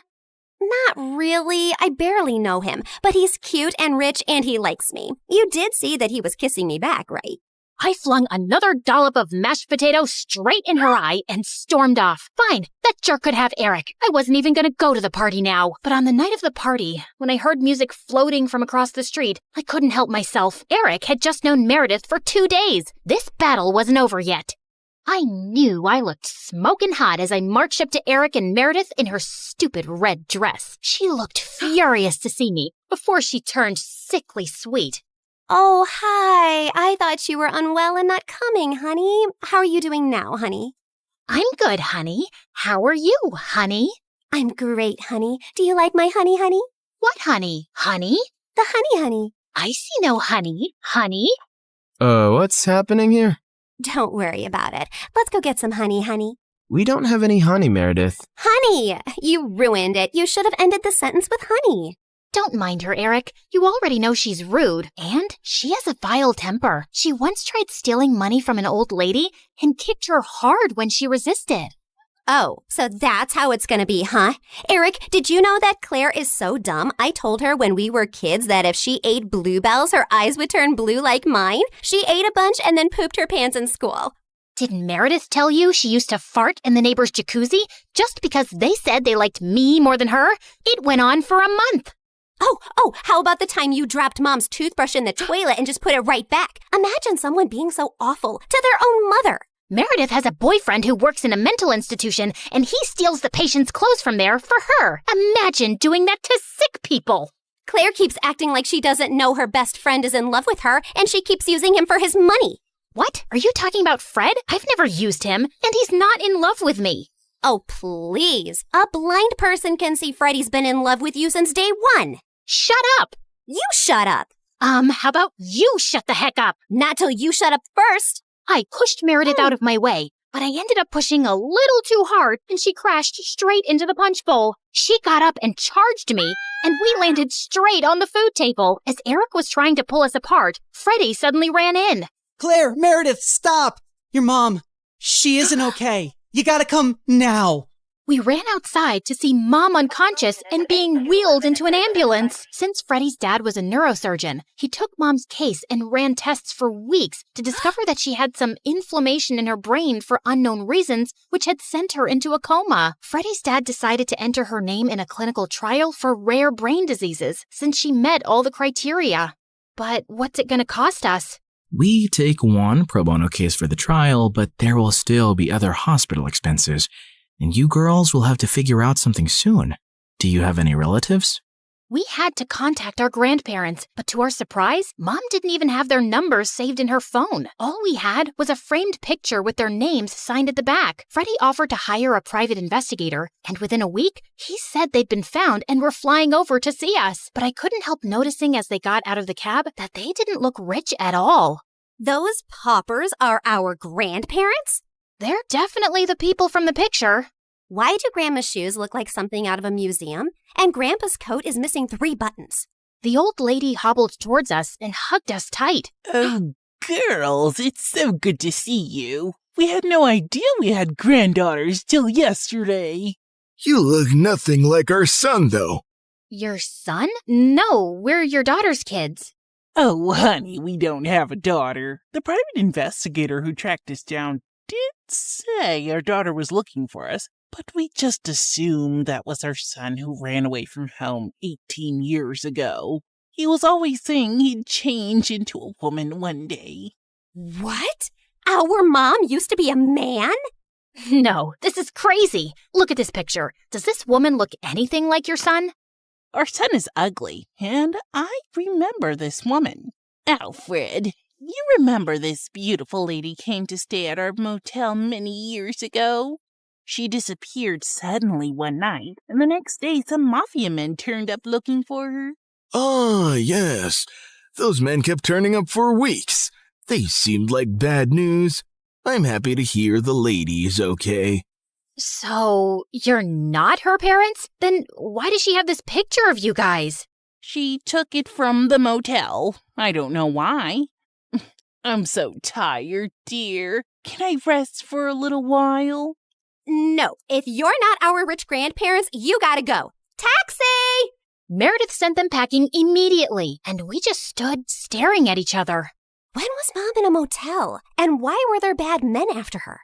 Not really. I barely know him, but he's cute and rich and he likes me. You did see that he was kissing me back, right? I flung another dollop of mashed potato straight in her eye and stormed off. Fine, that jerk could have Eric. I wasn't even going to go to the party now. But on the night of the party, when I heard music floating from across the street, I couldn't help myself. Eric had just known Meredith for 2 days. This battle wasn't over yet. I knew I looked smoking hot as I marched up to Eric and Meredith in her stupid red dress. She looked furious to see me before she turned sickly sweet. Oh, hi. I thought you were unwell and not coming, honey. How are you doing now, honey? I'm good, honey. How are you, honey? I'm great, honey. Do you like my honey, honey? What honey? Honey? The honey. I see no honey. Honey? What's happening here? Don't worry about it. Let's go get some honey, honey. We don't have any honey, Meredith. Honey! You ruined it. You should have ended the sentence with honey. Don't mind her, Eric. You already know she's rude. And she has a vile temper. She once tried stealing money from an old lady and kicked her hard when she resisted. Oh, so that's how it's gonna be, huh? Eric, did you know that Claire is so dumb? I told her when we were kids that if she ate bluebells, her eyes would turn blue like mine. She ate a bunch and then pooped her pants in school. Didn't Meredith tell you she used to fart in the neighbor's jacuzzi just because they said they liked me more than her? It went on for a month. Oh, how about the time you dropped Mom's toothbrush in the toilet and just put it right back? Imagine someone being so awful to their own mother. Meredith has a boyfriend who works in a mental institution, and he steals the patient's clothes from there for her. Imagine doing that to sick people. Claire keeps acting like she doesn't know her best friend is in love with her, and she keeps using him for his money. What? Are you talking about Fred? I've never used him, and he's not in love with me. Oh, please. A blind person can see Freddie's been in love with you since day one. Shut up! You shut up. How about you shut the heck up? Not till you shut up first. I pushed Meredith out of my way, but I ended up pushing a little too hard and she crashed straight into the punch bowl. She got up and charged me, and we landed straight on the food table. As Eric was trying to pull us apart, Freddie suddenly ran in. Claire, Meredith, stop! Your mom, she isn't okay. You gotta come now. We ran outside to see Mom unconscious and being wheeled into an ambulance. Since Freddie's dad was a neurosurgeon, he took Mom's case and ran tests for weeks to discover that she had some inflammation in her brain for unknown reasons, which had sent her into a coma. Freddie's dad decided to enter her name in a clinical trial for rare brain diseases since she met all the criteria. But what's it going to cost us? We take one pro bono case for the trial, but there will still be other hospital expenses. And you girls will have to figure out something soon. Do you have any relatives? We had to contact our grandparents, but to our surprise, Mom didn't even have their numbers saved in her phone. All we had was a framed picture with their names signed at the back. Freddie offered to hire a private investigator, and within a week, he said they'd been found and were flying over to see us. But I couldn't help noticing as they got out of the cab that they didn't look rich at all. Those paupers are our grandparents? They're definitely the people from the picture. Why do Grandma's shoes look like something out of a museum? And Grandpa's coat is missing 3 buttons. The old lady hobbled towards us and hugged us tight. Oh, girls, it's so good to see you. We had no idea we had granddaughters till yesterday. You look nothing like our son, though. Your son? No, we're your daughter's kids. Oh, honey, we don't have a daughter. The private investigator who tracked us down did say our daughter was looking for us, but we just assumed that was our son who ran away from home 18 years ago. He was always saying he'd change into a woman one day. What? Our mom used to be a man? No, this is crazy. Look at this picture. Does this woman look anything like your son? Our son is ugly, and I remember this woman. Alfred, you remember this beautiful lady came to stay at our motel many years ago? She disappeared suddenly one night, and the next day some mafia men turned up looking for her. Ah, yes. Those men kept turning up for weeks. They seemed like bad news. I'm happy to hear the lady is okay. So, you're not her parents? Then why does she have this picture of you guys? She took it from the motel. I don't know why. I'm so tired, dear. Can I rest for a little while? No, if you're not our rich grandparents, you gotta go. Taxi! Meredith sent them packing immediately, and we just stood staring at each other. When was Mom in a motel? And why were there bad men after her?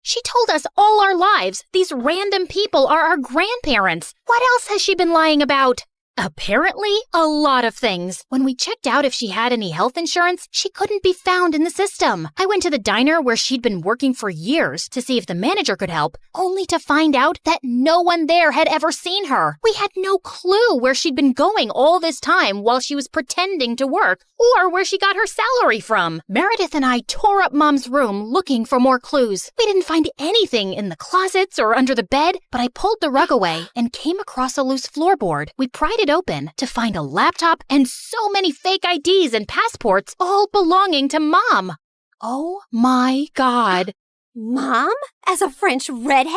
She told us all our lives these random people are our grandparents. What else has she been lying about? Apparently, a lot of things. When we checked out if she had any health insurance, she couldn't be found in the system. I went to the diner where she'd been working for years to see if the manager could help, only to find out that no one there had ever seen her. We had no clue where she'd been going all this time while she was pretending to work, or where she got her salary from. Meredith and I tore up Mom's room looking for more clues. We didn't find anything in the closets or under the bed, but I pulled the rug away and came across a loose floorboard. We pried it open to find a laptop and so many fake IDs and passports, all belonging to Mom. Oh my God. Mom? As a French redhead?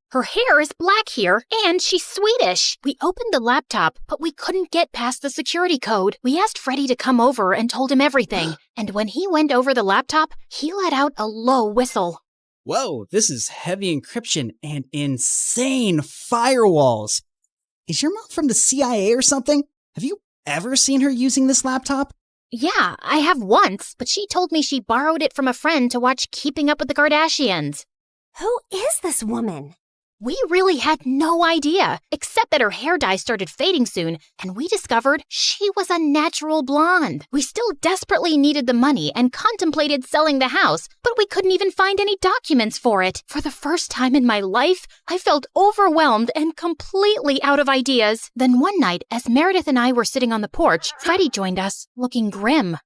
Her hair is black here, and she's Swedish. We opened the laptop, but we couldn't get past the security code. We asked Freddie to come over and told him everything. And when he went over the laptop, he let out a low whistle. Whoa, this is heavy encryption and insane firewalls. Is your mom from the CIA or something? Have you ever seen her using this laptop? Yeah, I have once, but she told me she borrowed it from a friend to watch Keeping Up with the Kardashians. Who is this woman? We really had no idea, except that her hair dye started fading soon, and we discovered she was a natural blonde. We still desperately needed the money and contemplated selling the house, but we couldn't even find any documents for it. For the first time in my life, I felt overwhelmed and completely out of ideas. Then one night, as Meredith and I were sitting on the porch, Freddie joined us, looking grim.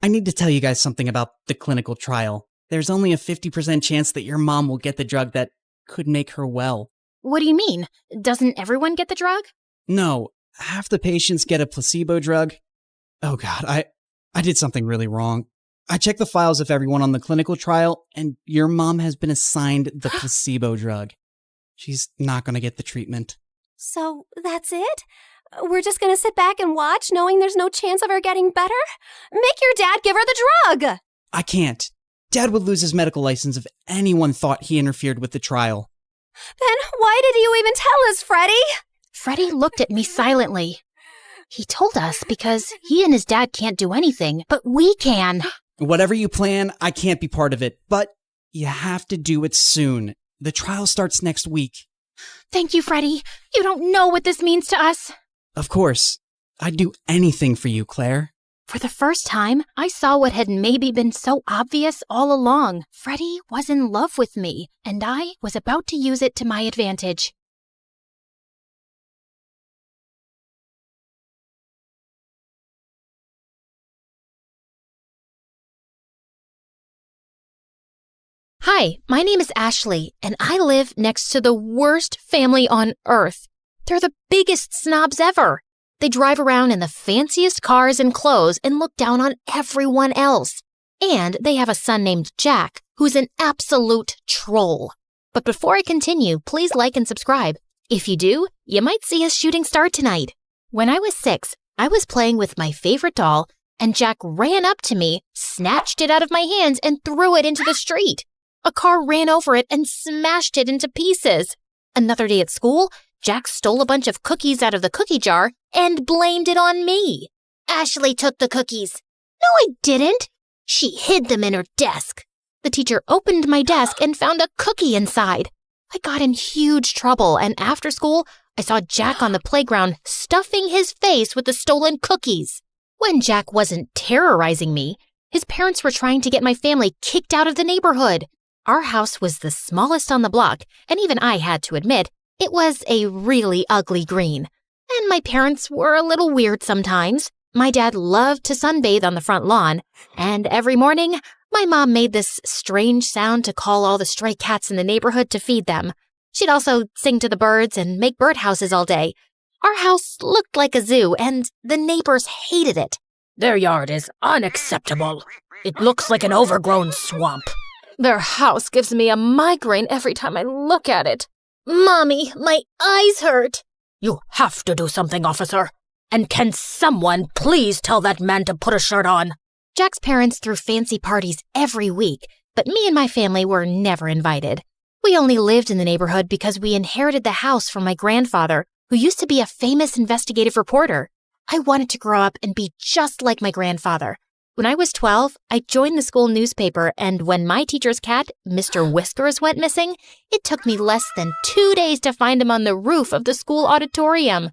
I need to tell you guys something about the clinical trial. There's only a 50% chance that your mom will get the drug that could make her well. What do you mean? Doesn't everyone get the drug? No, half the patients get a placebo drug. Oh God, I did something really wrong. I checked the files of everyone on the clinical trial, and your mom has been assigned the placebo drug. She's not going to get the treatment. So that's it? We're just gonna sit back and watch, knowing there's no chance of her getting better? Make your dad give her the drug! I can't. Dad would lose his medical license if anyone thought he interfered with the trial. Then why did you even tell us, Freddie? Freddie looked at me silently. He told us because he and his dad can't do anything, but we can. Whatever you plan, I can't be part of it, but you have to do it soon. The trial starts next week. Thank you, Freddie. You don't know what this means to us. Of course. I'd do anything for you, Claire. For the first time, I saw what had maybe been so obvious all along. Freddie was in love with me, and I was about to use it to my advantage. Hi, my name is Ashley, and I live next to the worst family on earth. They're the biggest snobs ever. They drive around in the fanciest cars and clothes and look down on everyone else. And they have a son named Jack, who's an absolute troll. But before I continue, please like and subscribe. If you do, you might see a shooting star tonight. When I was 6, I was playing with my favorite doll, and Jack ran up to me, snatched it out of my hands, and threw it into the street. A car ran over it and smashed it into pieces. Another day at school, Jack stole a bunch of cookies out of the cookie jar and blamed it on me. Ashley took the cookies. No, I didn't. She hid them in her desk. The teacher opened my desk and found a cookie inside. I got in huge trouble, and after school, I saw Jack on the playground stuffing his face with the stolen cookies. When Jack wasn't terrorizing me, his parents were trying to get my family kicked out of the neighborhood. Our house was the smallest on the block, and even I had to admit, it was a really ugly green. And my parents were a little weird sometimes. My dad loved to sunbathe on the front lawn, and every morning, my mom made this strange sound to call all the stray cats in the neighborhood to feed them. She'd also sing to the birds and make birdhouses all day. Our house looked like a zoo, and the neighbors hated it. Their yard is unacceptable. It looks like an overgrown swamp. Their house gives me a migraine every time I look at it. Mommy, my eyes hurt. You have to do something, officer. And can someone please tell that man to put a shirt on? Jack's parents threw fancy parties every week, but me and my family were never invited. We only lived in the neighborhood because we inherited the house from my grandfather, who used to be a famous investigative reporter. I wanted to grow up and be just like my grandfather. When I was 12, I joined the school newspaper, and when my teacher's cat, Mr. Whiskers, went missing, it took me less than 2 days to find him on the roof of the school auditorium.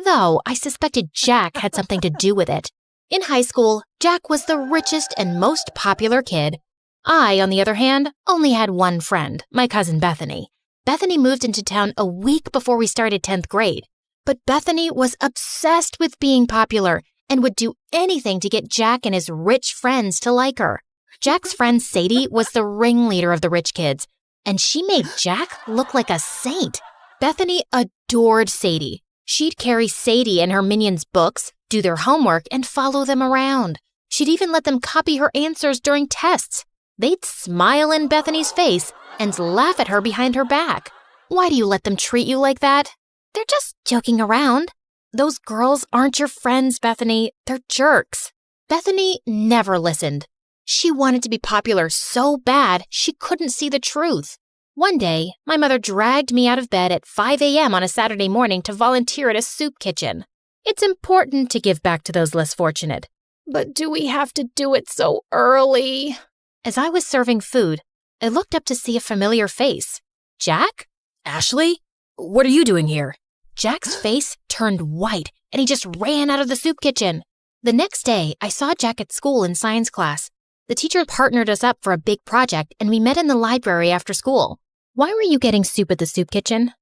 Though I suspected Jack had something to do with it. In high school, Jack was the richest and most popular kid. I, on the other hand, only had one friend, my cousin Bethany. Bethany moved into town a week before we started 10th grade. But Bethany was obsessed with being popular and would do anything to get Jack and his rich friends to like her. Jack's friend Sadie was the ringleader of the rich kids, and she made Jack look like a saint. Bethany adored Sadie. She'd carry Sadie and her minions' books, do their homework, and follow them around. She'd even let them copy her answers during tests. They'd smile in Bethany's face and laugh at her behind her back. Why do you let them treat you like that? They're just joking around. Those girls aren't your friends, Bethany. They're jerks. Bethany never listened. She wanted to be popular so bad she couldn't see the truth. One day, my mother dragged me out of bed at 5 a.m. on a Saturday morning to volunteer at a soup kitchen. It's important to give back to those less fortunate. But do we have to do it so early? As I was serving food, I looked up to see a familiar face. Jack? Ashley? What are you doing here? Jack's face turned white, and he just ran out of the soup kitchen. The next day, I saw Jack at school in science class. The teacher partnered us up for a big project, and we met in the library after school. Why were you getting soup at the soup kitchen?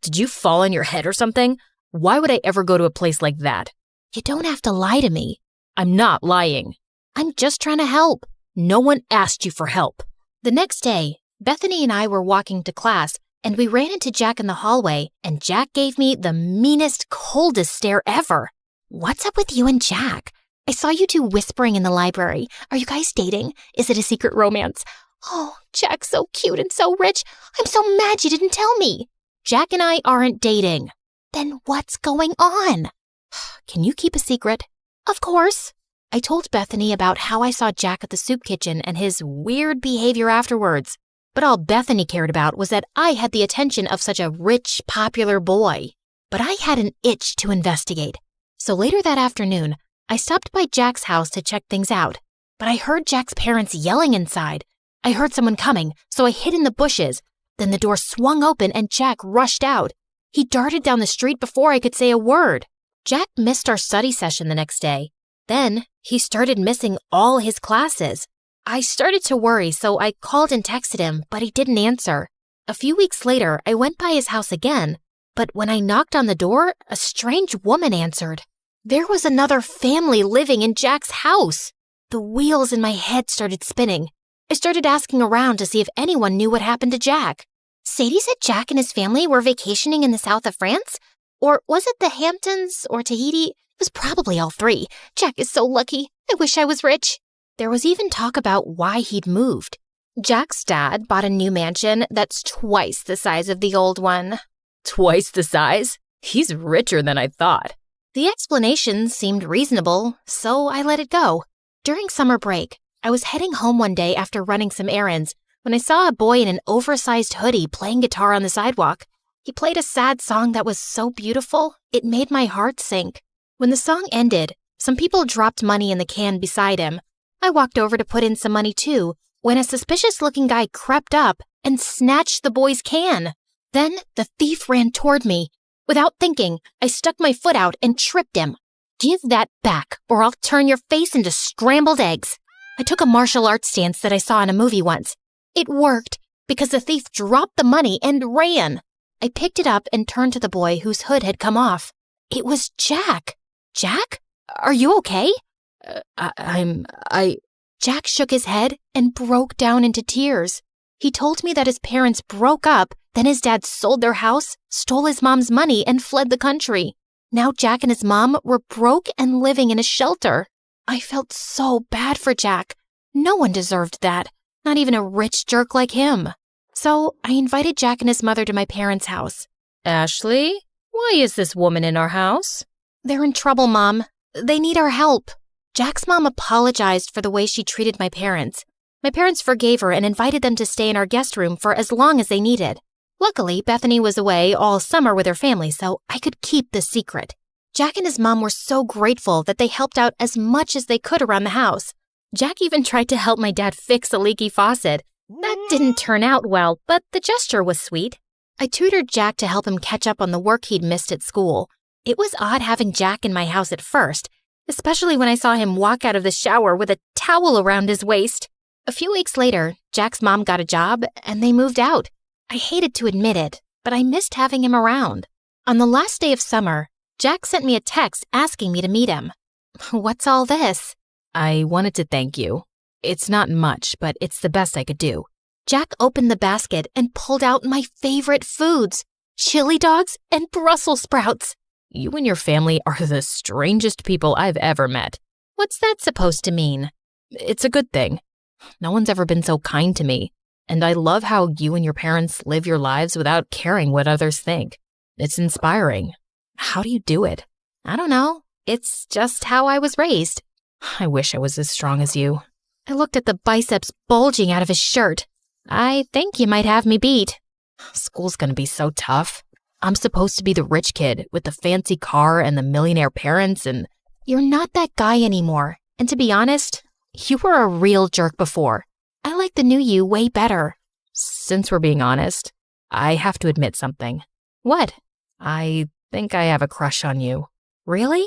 Did you fall on your head or something? Why would I ever go to a place like that? You don't have to lie to me. I'm not lying. I'm just trying to help. No one asked you for help. The next day, Bethany and I were walking to class and we ran into Jack in the hallway, and Jack gave me the meanest, coldest stare ever. What's up with you and Jack? I saw you two whispering in the library. Are you guys dating? Is it a secret romance? Oh, Jack's so cute and so rich. I'm so mad you didn't tell me. Jack and I aren't dating. Then what's going on? Can you keep a secret? Of course. I told Bethany about how I saw Jack at the soup kitchen and his weird behavior afterwards. But all Bethany cared about was that I had the attention of such a rich, popular boy. But I had an itch to investigate. So later that afternoon, I stopped by Jack's house to check things out. But I heard Jack's parents yelling inside. I heard someone coming, so I hid in the bushes. Then the door swung open and Jack rushed out. He darted down the street before I could say a word. Jack missed our study session the next day. Then he started missing all his classes. I started to worry, so I called and texted him, but he didn't answer. A few weeks later, I went by his house again, but when I knocked on the door, a strange woman answered. There was another family living in Jack's house. The wheels in my head started spinning. I started asking around to see if anyone knew what happened to Jack. Sadie said Jack and his family were vacationing in the south of France? Or was it the Hamptons or Tahiti? It was probably all three. Jack is so lucky. I wish I was rich. There was even talk about why he'd moved. Jack's dad bought a new mansion that's twice the size of the old one. Twice the size? He's richer than I thought. The explanation seemed reasonable, so I let it go. During summer break, I was heading home one day after running some errands when I saw a boy in an oversized hoodie playing guitar on the sidewalk. He played a sad song that was so beautiful, it made my heart sink. When the song ended, some people dropped money in the can beside him. I walked over to put in some money too, when a suspicious-looking guy crept up and snatched the boy's can. Then the thief ran toward me. Without thinking, I stuck my foot out and tripped him. Give that back, or I'll turn your face into scrambled eggs. I took a martial arts stance that I saw in a movie once. It worked, because the thief dropped the money and ran. I picked it up and turned to the boy whose hood had come off. It was Jack. Jack? Are you okay? Jack shook his head and broke down into tears. He told me that his parents broke up, then his dad sold their house, stole his mom's money, and fled the country. Now Jack and his mom were broke and living in a shelter. I felt so bad for Jack. No one deserved that, not even a rich jerk like him. So I invited Jack and his mother to my parents' house. Ashley, why is this woman in our house? They're in trouble, Mom. They need our help. Jack's mom apologized for the way she treated my parents. My parents forgave her and invited them to stay in our guest room for as long as they needed. Luckily, Bethany was away all summer with her family, so I could keep the secret. Jack and his mom were so grateful that they helped out as much as they could around the house. Jack even tried to help my dad fix a leaky faucet. That didn't turn out well, but the gesture was sweet. I tutored Jack to help him catch up on the work he'd missed at school. It was odd having Jack in my house at first, especially when I saw him walk out of the shower with a towel around his waist. A few weeks later, Jack's mom got a job and they moved out. I hated to admit it, but I missed having him around. On the last day of summer, Jack sent me a text asking me to meet him. What's all this? I wanted to thank you. It's not much, but it's the best I could do. Jack opened the basket and pulled out my favorite foods, chili dogs and Brussels sprouts. You and your family are the strangest people I've ever met. What's that supposed to mean? It's a good thing. No one's ever been so kind to me. And I love how you and your parents live your lives without caring what others think. It's inspiring. How do you do it? I don't know. It's just how I was raised. I wish I was as strong as you. I looked at the biceps bulging out of his shirt. I think you might have me beat. School's gonna be so tough. I'm supposed to be the rich kid with the fancy car and the millionaire parents, and you're not that guy anymore. And to be honest, you were a real jerk before. I like the new you way better. Since we're being honest, I have to admit something. What? I think I have a crush on you. Really?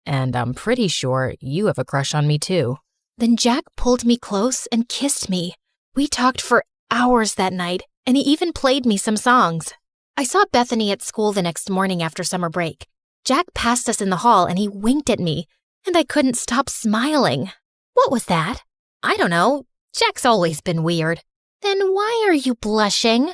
And I'm pretty sure you have a crush on me too. Then Jack pulled me close and kissed me. We talked for hours that night, and he even played me some songs. I saw Bethany at school the next morning after summer break. Jack passed us in the hall and he winked at me, and I couldn't stop smiling. What was that? I don't know. Jack's always been weird. Then why are you blushing?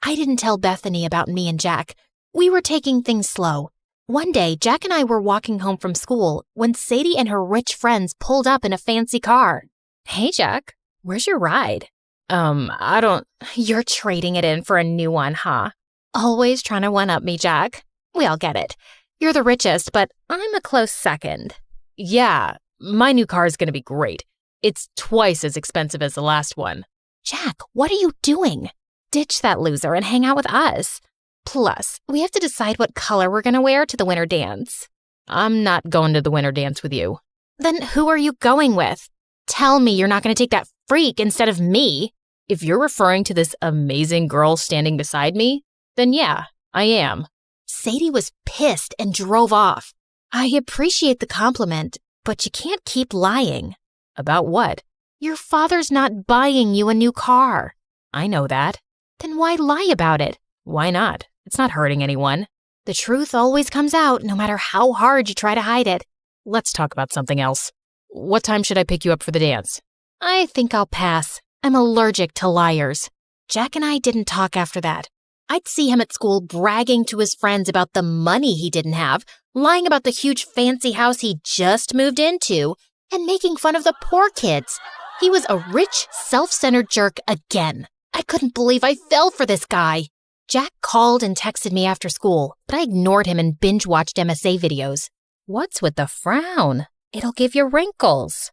I didn't tell Bethany about me and Jack. We were taking things slow. One day, Jack and I were walking home from school when Sadie and her rich friends pulled up in a fancy car. Hey, Jack, where's your ride? You're trading it in for a new one, huh? Always trying to one-up me, Jack. We all get it. You're the richest, but I'm a close second. Yeah, my new car is going to be great. It's twice as expensive as the last one. Jack, what are you doing? Ditch that loser and hang out with us. Plus, we have to decide what color we're going to wear to the winter dance. I'm not going to the winter dance with you. Then who are you going with? Tell me you're not going to take that freak instead of me. If you're referring to this amazing girl standing beside me, then yeah, I am. Sadie was pissed and drove off. I appreciate the compliment, but you can't keep lying. About what? Your father's not buying you a new car. I know that. Then why lie about it? Why not? It's not hurting anyone. The truth always comes out, no matter how hard you try to hide it. Let's talk about something else. What time should I pick you up for the dance? I think I'll pass. I'm allergic to liars. Jack and I didn't talk after that. I'd see him at school bragging to his friends about the money he didn't have, lying about the huge fancy house he just moved into, and making fun of the poor kids. He was a rich, self-centered jerk again. I couldn't believe I fell for this guy. Jack called and texted me after school, but I ignored him and binge-watched MSA videos. What's with the frown? It'll give you wrinkles.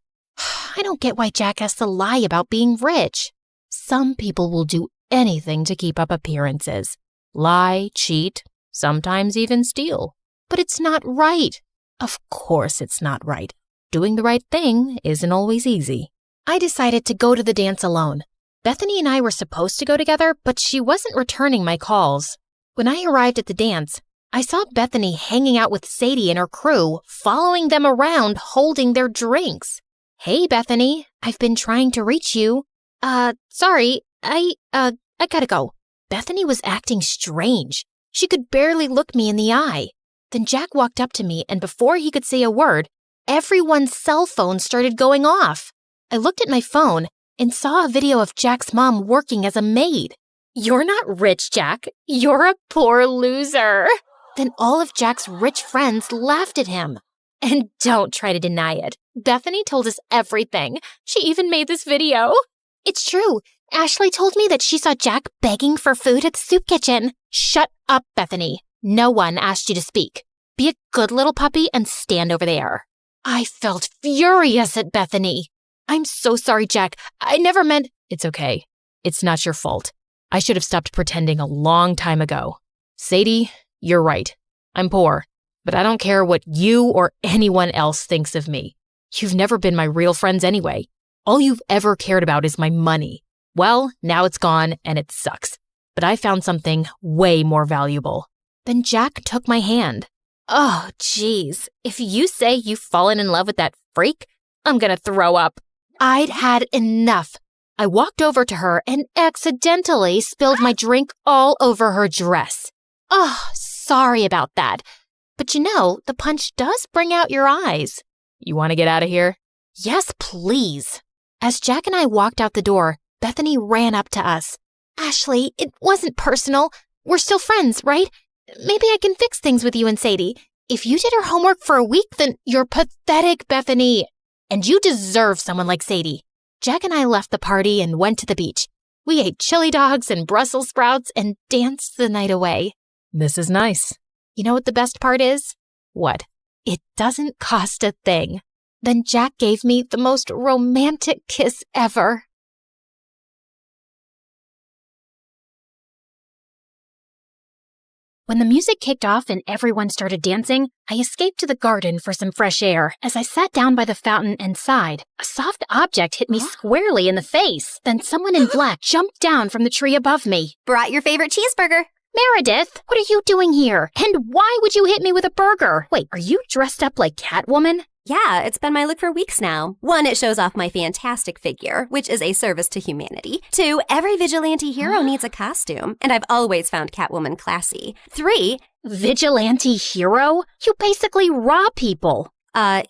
I don't get why Jack has to lie about being rich. Some people will do anything to keep up appearances. Lie, cheat, sometimes even steal. But it's not right. Of course it's not right. Doing the right thing isn't always easy. I decided to go to the dance alone. Bethany and I were supposed to go together, but she wasn't returning my calls. When I arrived at the dance, I saw Bethany hanging out with Sadie and her crew, following them around, holding their drinks. Hey, Bethany, I've been trying to reach you. Sorry, I gotta go. Bethany was acting strange. She could barely look me in the eye. Then Jack walked up to me, and before he could say a word, everyone's cell phone started going off. I looked at my phone and saw a video of Jack's mom working as a maid. You're not rich, Jack. You're a poor loser. Then all of Jack's rich friends laughed at him. And don't try to deny it. Bethany told us everything. She even made this video. It's true. Ashley told me that she saw Jack begging for food at the soup kitchen. Shut up, Bethany. No one asked you to speak. Be a good little puppy and stand over there. I felt furious at Bethany. I'm so sorry, Jack. I never meant... It's okay. It's not your fault. I should have stopped pretending a long time ago. Sadie, you're right. I'm poor, but I don't care what you or anyone else thinks of me. You've never been my real friends anyway. All you've ever cared about is my money. Well, now it's gone and it sucks. But I found something way more valuable. Then Jack took my hand. Oh, geez. If you say you've fallen in love with that freak, I'm gonna throw up. I'd had enough. I walked over to her and accidentally spilled my drink all over her dress. Oh, sorry about that. But you know, the punch does bring out your eyes. You want to get out of here? Yes, please. As Jack and I walked out the door, Bethany ran up to us. Ashley, it wasn't personal. We're still friends, right? Maybe I can fix things with you and Sadie. If you did her homework for a week, then you're pathetic, Bethany. And you deserve someone like Sadie. Jack and I left the party and went to the beach. We ate chili dogs and Brussels sprouts and danced the night away. This is nice. You know what the best part is? What? It doesn't cost a thing. Then Jack gave me the most romantic kiss ever. When the music kicked off and everyone started dancing, I escaped to the garden for some fresh air. As I sat down by the fountain and sighed, a soft object hit me squarely in the face. Then someone in black jumped down from the tree above me. Brought your favorite cheeseburger. Meredith, what are you doing here? And why would you hit me with a burger? Wait, are you dressed up like Catwoman? Yeah, it's been my look for weeks now. 1, it shows off my fantastic figure, which is a service to humanity. 2, every vigilante hero needs a costume, and I've always found Catwoman classy. 3, vigilante hero? You basically rob people.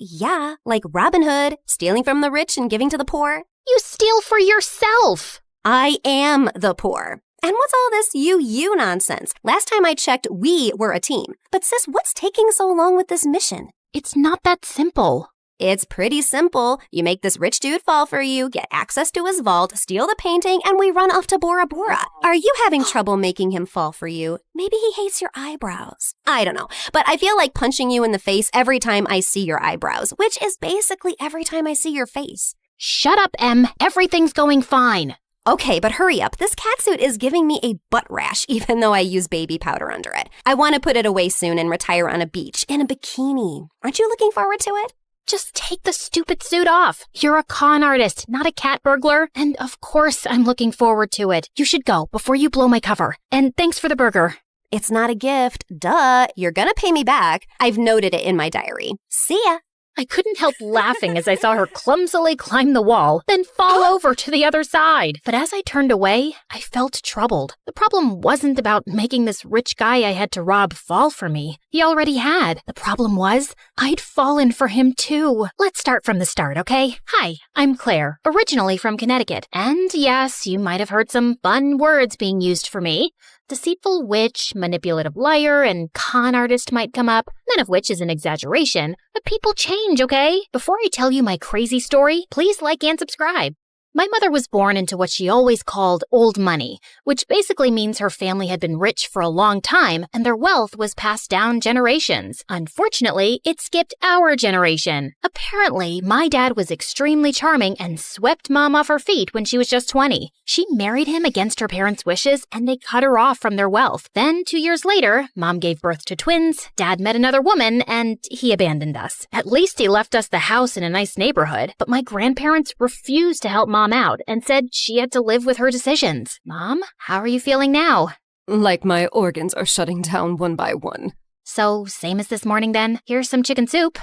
Yeah, like Robin Hood, stealing from the rich and giving to the poor. You steal for yourself. I am the poor. And what's all this you nonsense? Last time I checked, we were a team. But sis, what's taking so long with this mission? It's not that simple. It's pretty simple. You make this rich dude fall for you, get access to his vault, steal the painting, and we run off to Bora Bora. Are you having trouble making him fall for you? Maybe he hates your eyebrows. I don't know, but I feel like punching you in the face every time I see your eyebrows, which is basically every time I see your face. Shut up, Em. Everything's going fine. Okay, but hurry up. This catsuit is giving me a butt rash, even though I use baby powder under it. I want to put it away soon and retire on a beach in a bikini. Aren't you looking forward to it? Just take the stupid suit off. You're a con artist, not a cat burglar. And of course, I'm looking forward to it. You should go before you blow my cover. And thanks for the burger. It's not a gift. Duh. You're gonna pay me back. I've noted it in my diary. See ya. I couldn't help laughing as I saw her clumsily climb the wall, then fall over to the other side. But as I turned away, I felt troubled. The problem wasn't about making this rich guy I had to rob fall for me. He already had. The problem was, I'd fallen for him too. Let's start from the start, okay? Hi, I'm Claire, originally from Connecticut. And yes, you might have heard some fun words being used for me. Deceitful witch, manipulative liar, and con artist might come up, none of which is an exaggeration. But people change, okay? Before I tell you my crazy story, please like and subscribe. My mother was born into what she always called old money, which basically means her family had been rich for a long time and their wealth was passed down generations. Unfortunately, it skipped our generation. Apparently, my dad was extremely charming and swept Mom off her feet when she was just 20. She married him against her parents' wishes and they cut her off from their wealth. Then, 2 years later, Mom gave birth to twins, Dad met another woman, and he abandoned us. At least he left us the house in a nice neighborhood, but my grandparents refused to help Mom out and said she had to live with her decisions. Mom, how are you feeling now? Like my organs are shutting down one by one. So, same as this morning then. Here's some chicken soup.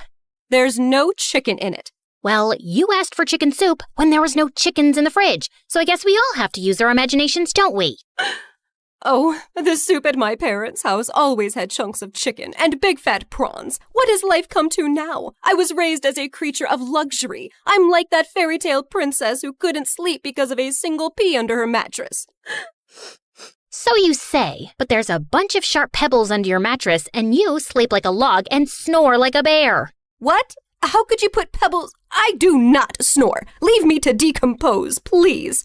There's no chicken in it. Well, you asked for chicken soup when there was no chickens in the fridge, so I guess we all have to use our imaginations, don't we? Oh, the soup at my parents' house always had chunks of chicken and big fat prawns. What has life come to now? I was raised as a creature of luxury. I'm like that fairy tale princess who couldn't sleep because of a single pea under her mattress. So you say, but there's a bunch of sharp pebbles under your mattress and you sleep like a log and snore like a bear. What? How could you put pebbles? I do not snore. Leave me to decompose, please.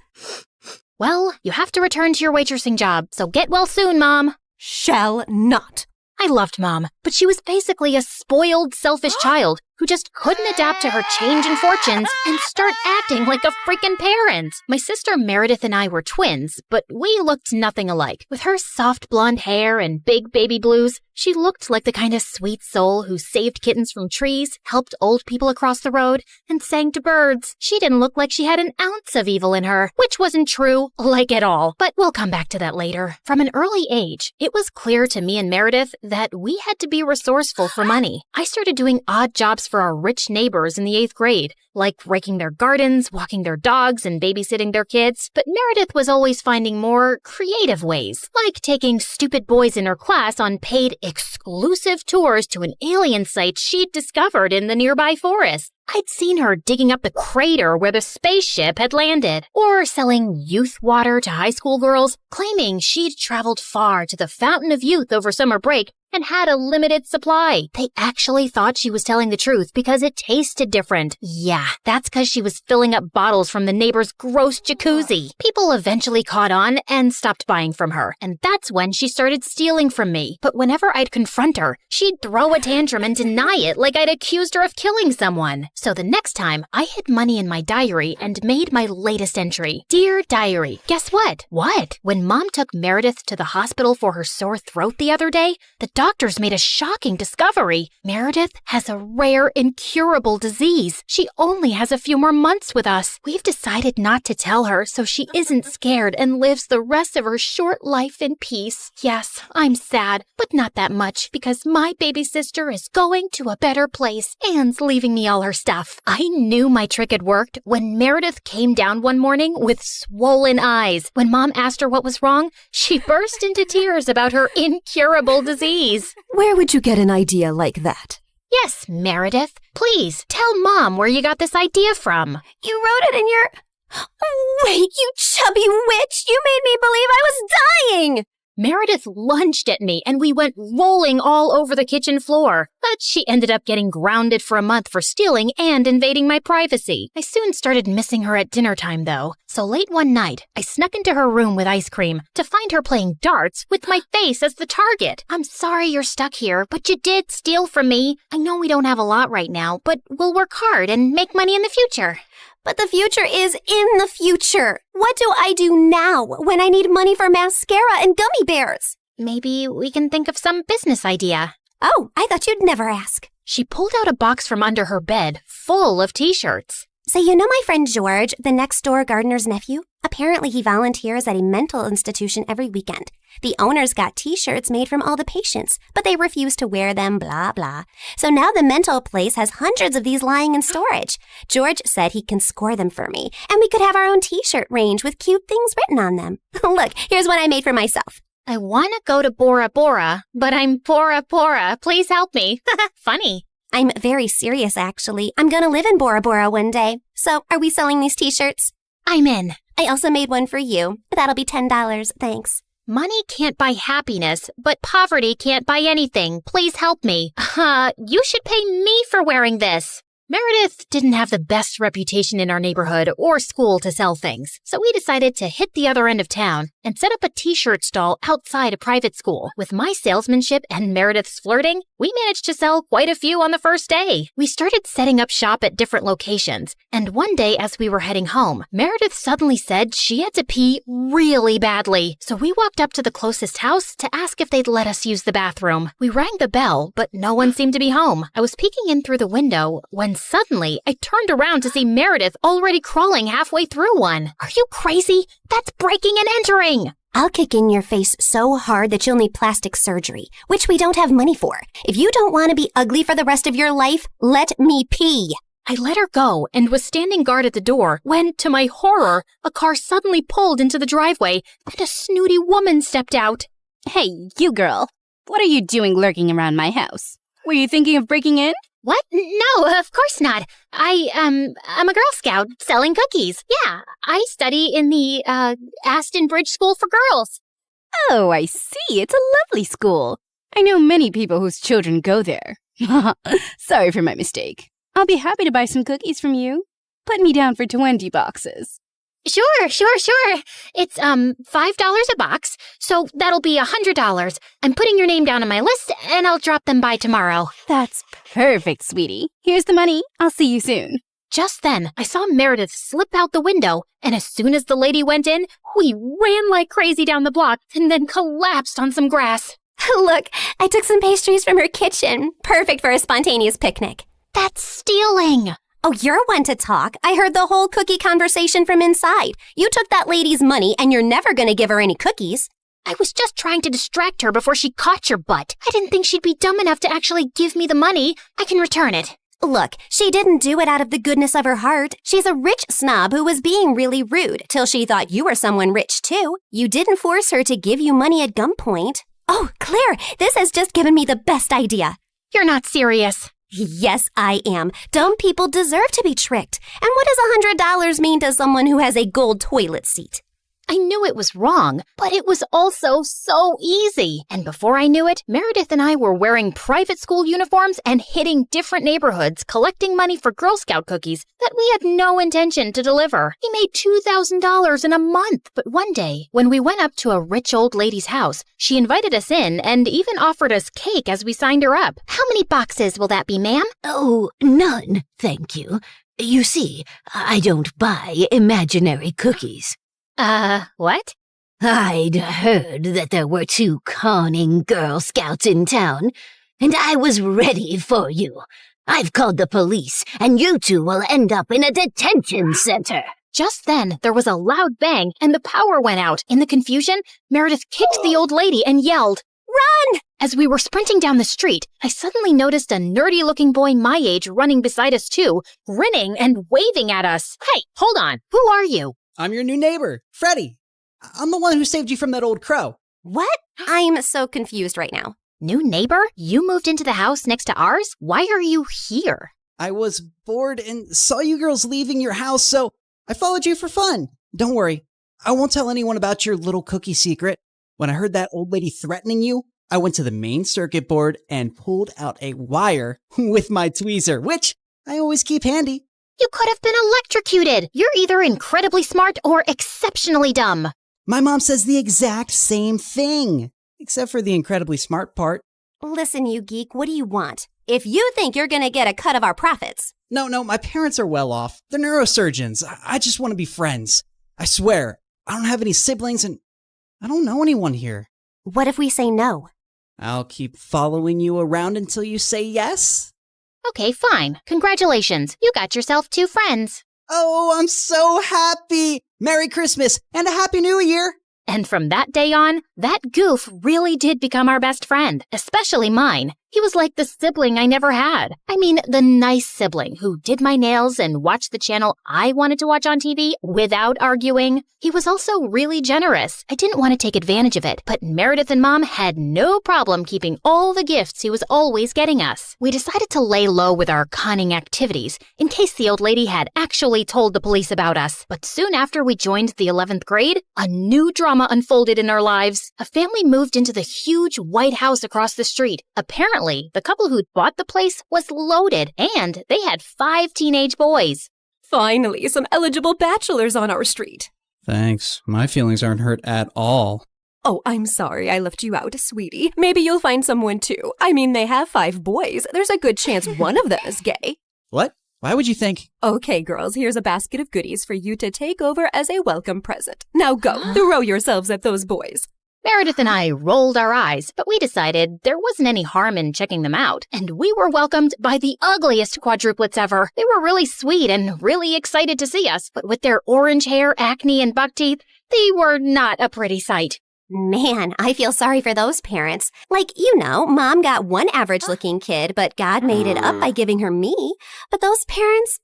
Well, you have to return to your waitressing job, so get well soon, Mom. Shall not. I loved Mom, but she was basically a spoiled, selfish child who just couldn't adapt to her changing fortunes and start acting like a freaking parent. My sister Meredith and I were twins, but we looked nothing alike. With her soft blonde hair and big baby blues, she looked like the kind of sweet soul who saved kittens from trees, helped old people across the road, and sang to birds. She didn't look like she had an ounce of evil in her, which wasn't true, like at all. But we'll come back to that later. From an early age, it was clear to me and Meredith that we had to be resourceful for money. I started doing odd jobs for our rich neighbors in the 8th grade, like raking their gardens, walking their dogs, and babysitting their kids. But Meredith was always finding more creative ways, like taking stupid boys in her class on paid exclusive tours to an alien site she'd discovered in the nearby forest. I'd seen her digging up the crater where the spaceship had landed, or selling youth water to high school girls, claiming she'd traveled far to the Fountain of Youth over summer break and had a limited supply. They actually thought she was telling the truth because it tasted different. Yeah, that's because she was filling up bottles from the neighbor's gross jacuzzi. People eventually caught on and stopped buying from her, and that's when she started stealing from me. But whenever I'd confront her, she'd throw a tantrum and deny it like I'd accused her of killing someone. So the next time, I hid money in my diary and made my latest entry. Dear Diary, guess what? What? When Mom took Meredith to the hospital for her sore throat the other day, the doctors made a shocking discovery. Meredith has a rare, incurable disease. She only has a few more months with us. We've decided not to tell her so she isn't scared and lives the rest of her short life in peace. Yes, I'm sad, but not that much because my baby sister is going to a better place and leaving me all her stuff. I knew my trick had worked when Meredith came down one morning with swollen eyes. When Mom asked her what was wrong, she burst into tears about her incurable disease. Where would you get an idea like that? Yes, Meredith. Please, tell Mom where you got this idea from. You wrote it in your... Wait, you chubby witch! You made me believe I was dying! Meredith lunged at me and we went rolling all over the kitchen floor. But she ended up getting grounded for a month for stealing and invading my privacy. I soon started missing her at dinner time, though. So late one night, I snuck into her room with ice cream to find her playing darts with my face as the target. I'm sorry you're stuck here, but you did steal from me. I know we don't have a lot right now, but we'll work hard and make money in the future. But the future is in the future. What do I do now when I need money for mascara and gummy bears? Maybe we can think of some business idea. Oh, I thought you'd never ask. She pulled out a box from under her bed full of t-shirts. So you know my friend George, the next-door gardener's nephew? Apparently he volunteers at a mental institution every weekend. The owners got t-shirts made from all the patients, but they refuse to wear them, blah, blah. So now the mental place has hundreds of these lying in storage. George said he can score them for me, and we could have our own t-shirt range with cute things written on them. Look, here's one I made for myself. I want to go to Bora Bora, but I'm Bora Bora. Please help me. Funny. I'm very serious, actually. I'm gonna live in Bora Bora one day. So, are we selling these t-shirts? I'm in. I also made one for you. That'll be $10, thanks. Money can't buy happiness, but poverty can't buy anything. Please help me. You should pay me for wearing this. Meredith didn't have the best reputation in our neighborhood or school to sell things, so we decided to hit the other end of town and set up a t-shirt stall outside a private school. With my salesmanship and Meredith's flirting, we managed to sell quite a few on the first day. We started setting up shop at different locations, and one day as we were heading home, Meredith suddenly said she had to pee really badly. So we walked up to the closest house to ask if they'd let us use the bathroom. We rang the bell, but no one seemed to be home. I was peeking in through the window when suddenly I turned around to see Meredith already crawling halfway through one. Are you crazy? That's breaking and entering! I'll kick in your face so hard that you'll need plastic surgery, which we don't have money for. If you don't want to be ugly for the rest of your life, let me pee. I let her go and was standing guard at the door when, to my horror, a car suddenly pulled into the driveway and a snooty woman stepped out. Hey, you girl. What are you doing lurking around my house? Were you thinking of breaking in? What? No, of course not. I'm a Girl Scout selling cookies. Yeah, I study in the, Aston Bridge School for Girls. Oh, I see. It's a lovely school. I know many people whose children go there. Sorry for my mistake. I'll be happy to buy some cookies from you. Put me down for 20 boxes. Sure. It's, $5 a box, so that'll be $100. I'm putting your name down on my list, and I'll drop them by tomorrow. That's perfect, sweetie. Here's the money. I'll see you soon. Just then, I saw Meredith slip out the window, and as soon as the lady went in, we ran like crazy down the block and then collapsed on some grass. Look, I took some pastries from her kitchen. Perfect for a spontaneous picnic. That's stealing. Oh, you're one to talk. I heard the whole cookie conversation from inside. You took that lady's money, and you're never going to give her any cookies. I was just trying to distract her before she caught your butt. I didn't think she'd be dumb enough to actually give me the money. I can return it. Look, she didn't do it out of the goodness of her heart. She's a rich snob who was being really rude till she thought you were someone rich, too. You didn't force her to give you money at gunpoint. Oh, Claire, this has just given me the best idea. You're not serious. Yes, I am. Dumb people deserve to be tricked. And what does $100 mean to someone who has a gold toilet seat? I knew it was wrong, but it was also so easy. And before I knew it, Meredith and I were wearing private school uniforms and hitting different neighborhoods, collecting money for Girl Scout cookies that we had no intention to deliver. We made $2,000 in a month. But one day, when we went up to a rich old lady's house, she invited us in and even offered us cake as we signed her up. How many boxes will that be, ma'am? Oh, none, thank you. You see, I don't buy imaginary cookies. What? I'd heard that there were 2 conning Girl Scouts in town, and I was ready for you. I've called the police, and you 2 will end up in a detention center. Just then, there was a loud bang, and the power went out. In the confusion, Meredith kicked the old lady and yelled, "Run!" As we were sprinting down the street, I suddenly noticed a nerdy-looking boy my age running beside us too, grinning and waving at us. Hey, hold on. Who are you? I'm your new neighbor, Freddie. I'm the one who saved you from that old crow. What? I'm so confused right now. New neighbor? You moved into the house next to ours? Why are you here? I was bored and saw you girls leaving your house, so I followed you for fun. Don't worry, I won't tell anyone about your little cookie secret. When I heard that old lady threatening you, I went to the main circuit board and pulled out a wire with my tweezer, which I always keep handy. You could have been electrocuted. You're either incredibly smart or exceptionally dumb. My mom says the exact same thing, except for the incredibly smart part. Listen, you geek, what do you want? If you think you're gonna get a cut of our profits. No, my parents are well off. They're neurosurgeons. I just want to be friends. I swear, I don't have any siblings and I don't know anyone here. What if we say no? I'll keep following you around until you say yes. Okay, fine. Congratulations. You got yourself 2 friends. Oh, I'm so happy. Merry Christmas and a Happy New Year. And from that day on, that goof really did become our best friend, especially mine. He was like the sibling I never had. I mean, the nice sibling who did my nails and watched the channel I wanted to watch on TV without arguing. He was also really generous. I didn't want to take advantage of it, but Meredith and Mom had no problem keeping all the gifts he was always getting us. We decided to lay low with our conning activities in case the old lady had actually told the police about us. But soon after we joined the 11th grade, a new drama unfolded in our lives. A family moved into the huge white house across the street. Apparently, the couple who'd bought the place was loaded, and they had 5 teenage boys. Finally, some eligible bachelors on our street. Thanks. My feelings aren't hurt at all. Oh, I'm sorry I left you out, sweetie. Maybe you'll find someone too. I mean, they have 5 boys. There's a good chance one of them is gay. What? Why would you think? Okay, girls, here's a basket of goodies for you to take over as a welcome present. Now go, throw yourselves at those boys. Meredith and I rolled our eyes, but we decided there wasn't any harm in checking them out, and we were welcomed by the ugliest quadruplets ever. They were really sweet and really excited to see us, but with their orange hair, acne, and buck teeth, they were not a pretty sight. Man, I feel sorry for those parents. Like, Mom got one average-looking kid, but God made it up by giving her me. But those parents,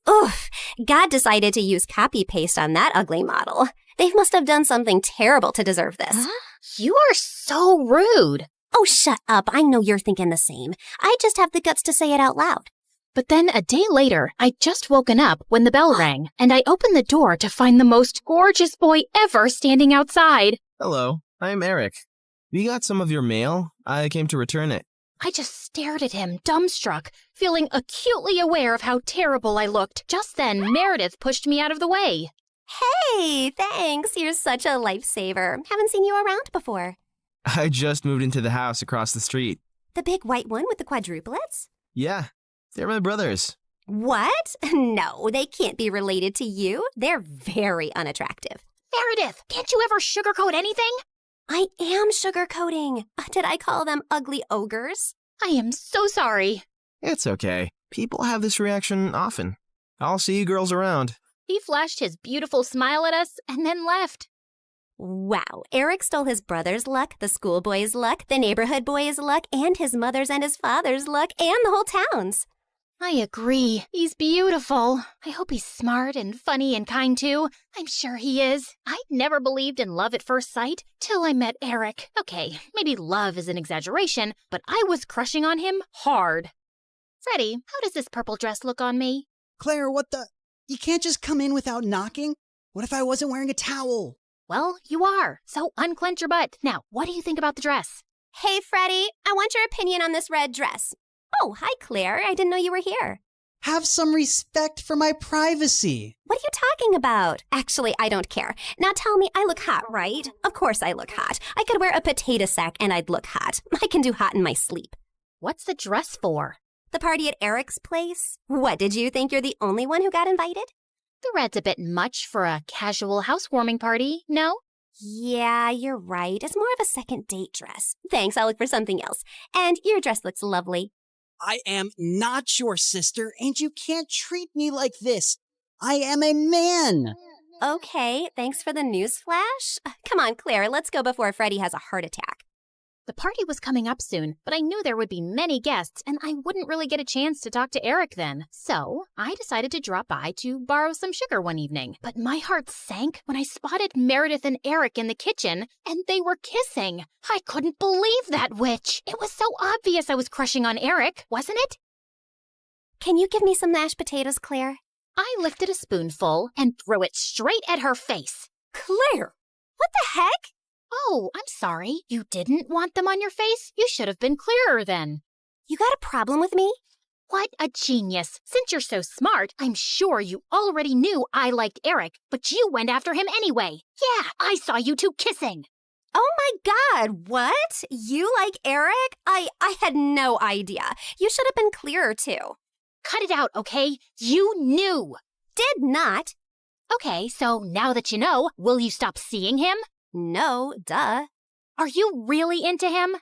God decided to use copy-paste on that ugly model. They must have done something terrible to deserve this. Huh? You are so rude. Oh, shut up. I know you're thinking the same. I just have the guts to say it out loud. But then a day later, I'd just woken up when the bell rang, and I opened the door to find the most gorgeous boy ever standing outside. Hello, I'm Eric. You got some of your mail? I came to return it. I just stared at him, dumbstruck, feeling acutely aware of how terrible I looked. Just then, Meredith pushed me out of the way. Hey, thanks. You're such a lifesaver. Haven't seen you around before. I just moved into the house across the street. The big white one with the quadruplets? Yeah, they're my brothers. What? No, they can't be related to you. They're very unattractive. Meredith, can't you ever sugarcoat anything? I am sugarcoating. Did I call them ugly ogres? I am so sorry. It's okay. People have this reaction often. I'll see you girls around. He flashed his beautiful smile at us and then left. Wow, Eric stole his brother's luck, the schoolboy's luck, the neighborhood boy's luck, and his mother's and his father's luck, and the whole town's. I agree. He's beautiful. I hope he's smart and funny and kind too. I'm sure he is. I never believed in love at first sight till I met Eric. Okay, maybe love is an exaggeration, but I was crushing on him hard. Freddie, how does this purple dress look on me? Claire, what the? You can't just come in without knocking. What if I wasn't wearing a towel? Well, you are. So unclench your butt. Now, what do you think about the dress? Hey, Freddie, I want your opinion on this red dress. Oh, hi, Claire. I didn't know you were here. Have some respect for my privacy. What are you talking about? Actually, I don't care. Now tell me, I look hot, right? Of course I look hot. I could wear a potato sack and I'd look hot. I can do hot in my sleep. What's the dress for? The party at Eric's place? What, did you think you're the only one who got invited? The red's a bit much for a casual housewarming party, no? Yeah, you're right. It's more of a second date dress. Thanks, I'll look for something else. And your dress looks lovely. I am not your sister, and you can't treat me like this. I am a man. Okay, thanks for the news flash. Come on, Claire, let's go before Freddie has a heart attack. The party was coming up soon, but I knew there would be many guests, and I wouldn't really get a chance to talk to Eric then. So I decided to drop by to borrow some sugar one evening. But my heart sank when I spotted Meredith and Eric in the kitchen, and they were kissing. I couldn't believe that witch. It was so obvious I was crushing on Eric, wasn't it? Can you give me some mashed potatoes, Claire? I lifted a spoonful and threw it straight at her face. Claire! What the heck? Oh, I'm sorry. You didn't want them on your face? You should have been clearer then. You got a problem with me? What a genius. Since you're so smart, I'm sure you already knew I liked Eric, but you went after him anyway. Yeah, I saw you two kissing. Oh my God, what? You like Eric? I had no idea. You should have been clearer too. Cut it out, okay? You knew. Did not. Okay, so now that you know, will you stop seeing him? No, duh. Are you really into him?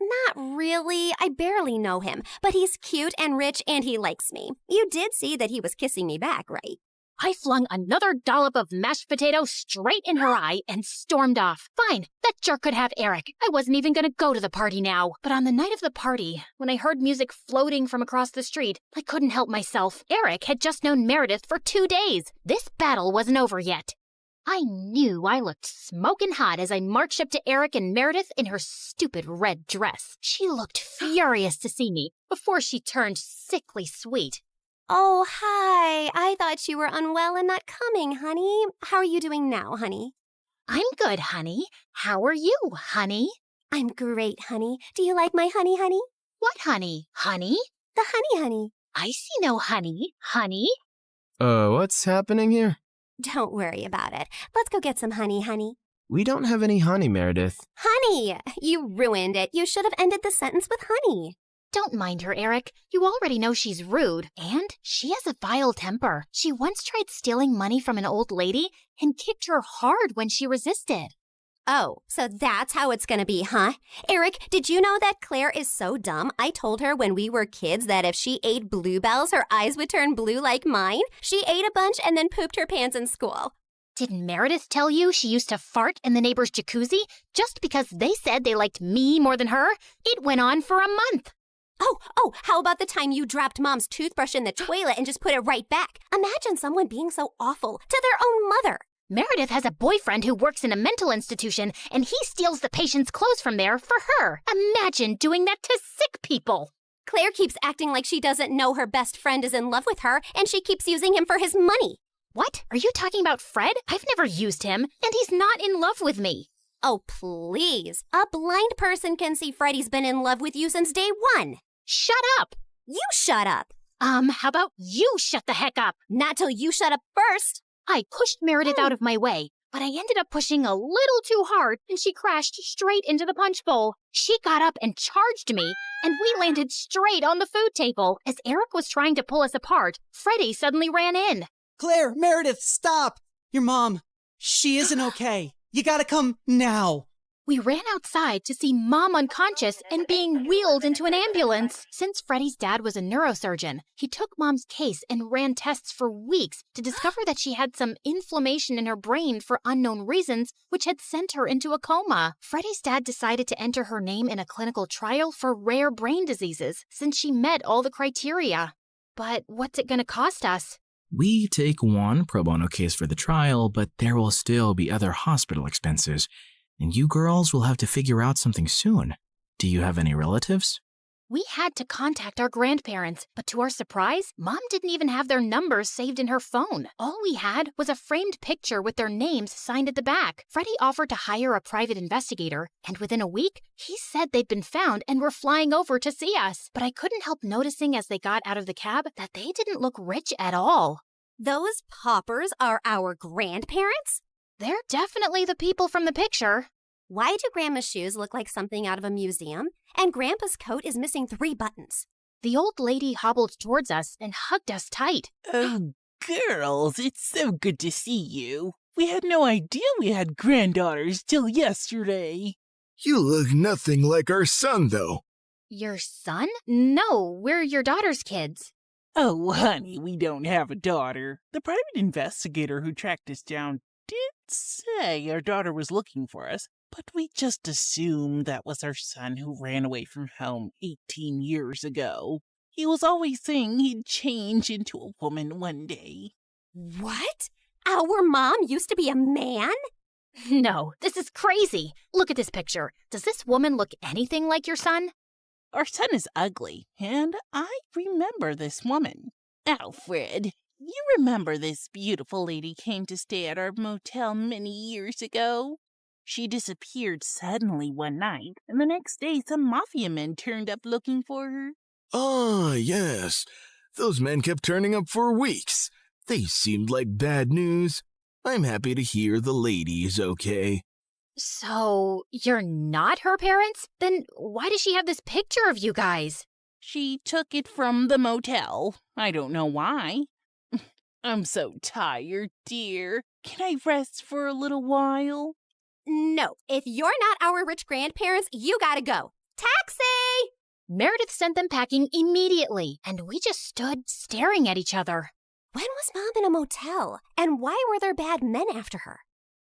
Not really. I barely know him, but he's cute and rich and he likes me. You did see that he was kissing me back, right? I flung another dollop of mashed potato straight in her eye and stormed off. Fine, that jerk could have Eric. I wasn't even gonna go to the party now. But on the night of the party, when I heard music floating from across the street, I couldn't help myself. Eric had just known Meredith for 2 days. This battle wasn't over yet. I knew I looked smoking hot as I marched up to Eric and Meredith in her stupid red dress. She looked furious to see me before she turned sickly sweet. Oh, hi. I thought you were unwell and not coming, honey. How are you doing now, honey? I'm good, honey. How are you, honey? I'm great, honey. Do you like my honey, honey? What honey? Honey? The honey, honey. I see no honey. Honey? What's happening here? Don't worry about it. Let's go get some honey, honey. We don't have any honey, Meredith. Honey! You ruined it. You should have ended the sentence with honey. Don't mind her, Eric. You already know she's rude. And she has a vile temper. She once tried stealing money from an old lady and kicked her hard when she resisted. Oh, so that's how it's gonna be, huh? Eric, did you know that Claire is so dumb? I told her when we were kids that if she ate bluebells, her eyes would turn blue like mine. She ate a bunch and then pooped her pants in school. Didn't Meredith tell you she used to fart in the neighbor's jacuzzi just because they said they liked me more than her? It went on for a month. Oh, how about the time you dropped Mom's toothbrush in the toilet and just put it right back? Imagine someone being so awful to their own mother. Meredith has a boyfriend who works in a mental institution, and he steals the patient's clothes from there for her. Imagine doing that to sick people. Claire keeps acting like she doesn't know her best friend is in love with her, and she keeps using him for his money. What? Are you talking about Fred? I've never used him, and he's not in love with me. Oh, please. A blind person can see Freddie's been in love with you since day one. Shut up. You shut up. How about you shut the heck up? Not till you shut up first. I pushed Meredith out of my way, but I ended up pushing a little too hard, and she crashed straight into the punch bowl. She got up and charged me, and we landed straight on the food table. As Eric was trying to pull us apart, Freddie suddenly ran in. Claire, Meredith, stop! Your mom, she isn't okay. You gotta come now. We ran outside to see Mom unconscious and being wheeled into an ambulance. Since Freddie's dad was a neurosurgeon, he took Mom's case and ran tests for weeks to discover that she had some inflammation in her brain for unknown reasons, which had sent her into a coma. Freddie's dad decided to enter her name in a clinical trial for rare brain diseases since she met all the criteria. But what's it going to cost us? We take one pro bono case for the trial, but there will still be other hospital expenses. And you girls will have to figure out something soon. Do you have any relatives? We had to contact our grandparents, but to our surprise, Mom didn't even have their numbers saved in her phone. All we had was a framed picture with their names signed at the back. Freddie offered to hire a private investigator, and within a week, he said they'd been found and were flying over to see us. But I couldn't help noticing as they got out of the cab that they didn't look rich at all. Those paupers are our grandparents? They're definitely the people from the picture. Why do Grandma's shoes look like something out of a museum? And Grandpa's coat is missing 3 buttons. The old lady hobbled towards us and hugged us tight. Oh, girls, it's so good to see you. We had no idea we had granddaughters till yesterday. You look nothing like our son, though. Your son? No, we're your daughter's kids. Oh, honey, we don't have a daughter. The private investigator who tracked us down did say our daughter was looking for us, but we just assumed that was our son who ran away from home 18 years ago. He was always saying he'd change into a woman one day. What? Our mom used to be a man? No, this is crazy. Look at this picture. Does this woman look anything like your son? Our son is ugly, and I remember this woman. Alfred, you remember this beautiful lady came to stay at our motel many years ago? She disappeared suddenly one night, and the next day some mafia men turned up looking for her. Ah, yes. Those men kept turning up for weeks. They seemed like bad news. I'm happy to hear the lady is okay. So, you're not her parents? Then why does she have this picture of you guys? She took it from the motel. I don't know why. I'm so tired, dear. Can I rest for a little while? No, if you're not our rich grandparents, you gotta go. Taxi! Meredith sent them packing immediately, and we just stood staring at each other. When was Mom in a motel? And why were there bad men after her?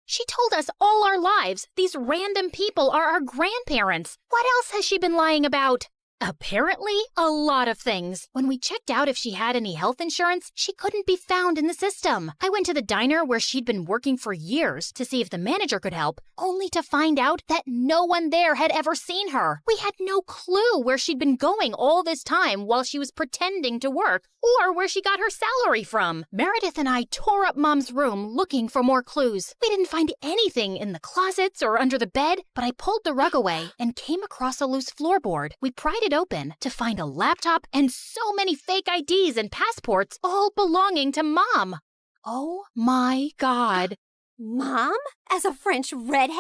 She told us all our lives these random people are our grandparents. What else has she been lying about? Apparently, a lot of things. When we checked out if she had any health insurance, she couldn't be found in the system. I went to the diner where she'd been working for years to see if the manager could help, only to find out that no one there had ever seen her. We had no clue where she'd been going all this time while she was pretending to work, or where she got her salary from. Meredith and I tore up Mom's room looking for more clues. We didn't find anything in the closets or under the bed, but I pulled the rug away and came across a loose floorboard. We pried it open to find a laptop and so many fake IDs and passports, all belonging to Mom. Oh my God. Mom? As a French redhead?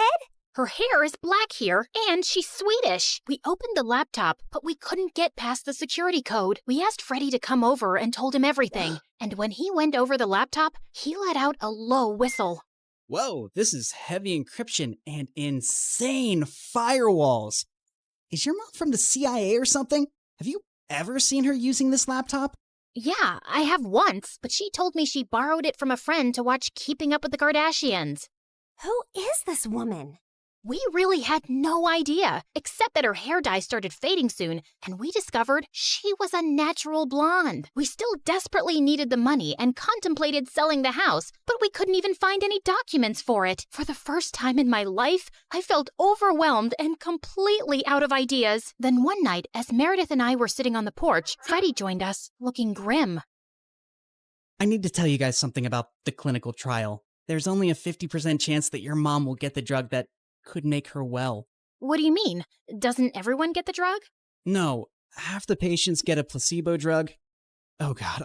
Her hair is black here, and she's Swedish. We opened the laptop, but we couldn't get past the security code. We asked Freddie to come over and told him everything. And when he went over the laptop, he let out a low whistle. Whoa, this is heavy encryption and insane firewalls. Is your mom from the CIA or something? Have you ever seen her using this laptop? Yeah, I have once, but she told me she borrowed it from a friend to watch Keeping Up with the Kardashians. Who is this woman? We really had no idea, except that her hair dye started fading soon, and we discovered she was a natural blonde. We still desperately needed the money and contemplated selling the house, but we couldn't even find any documents for it. For the first time in my life, I felt overwhelmed and completely out of ideas. Then one night, as Meredith and I were sitting on the porch, Freddie joined us, looking grim. I need to tell you guys something about the clinical trial. There's only a 50% chance that your mom will get the drug that could make her well. What do you mean? Doesn't everyone get the drug? No, half the patients get a placebo drug. Oh God,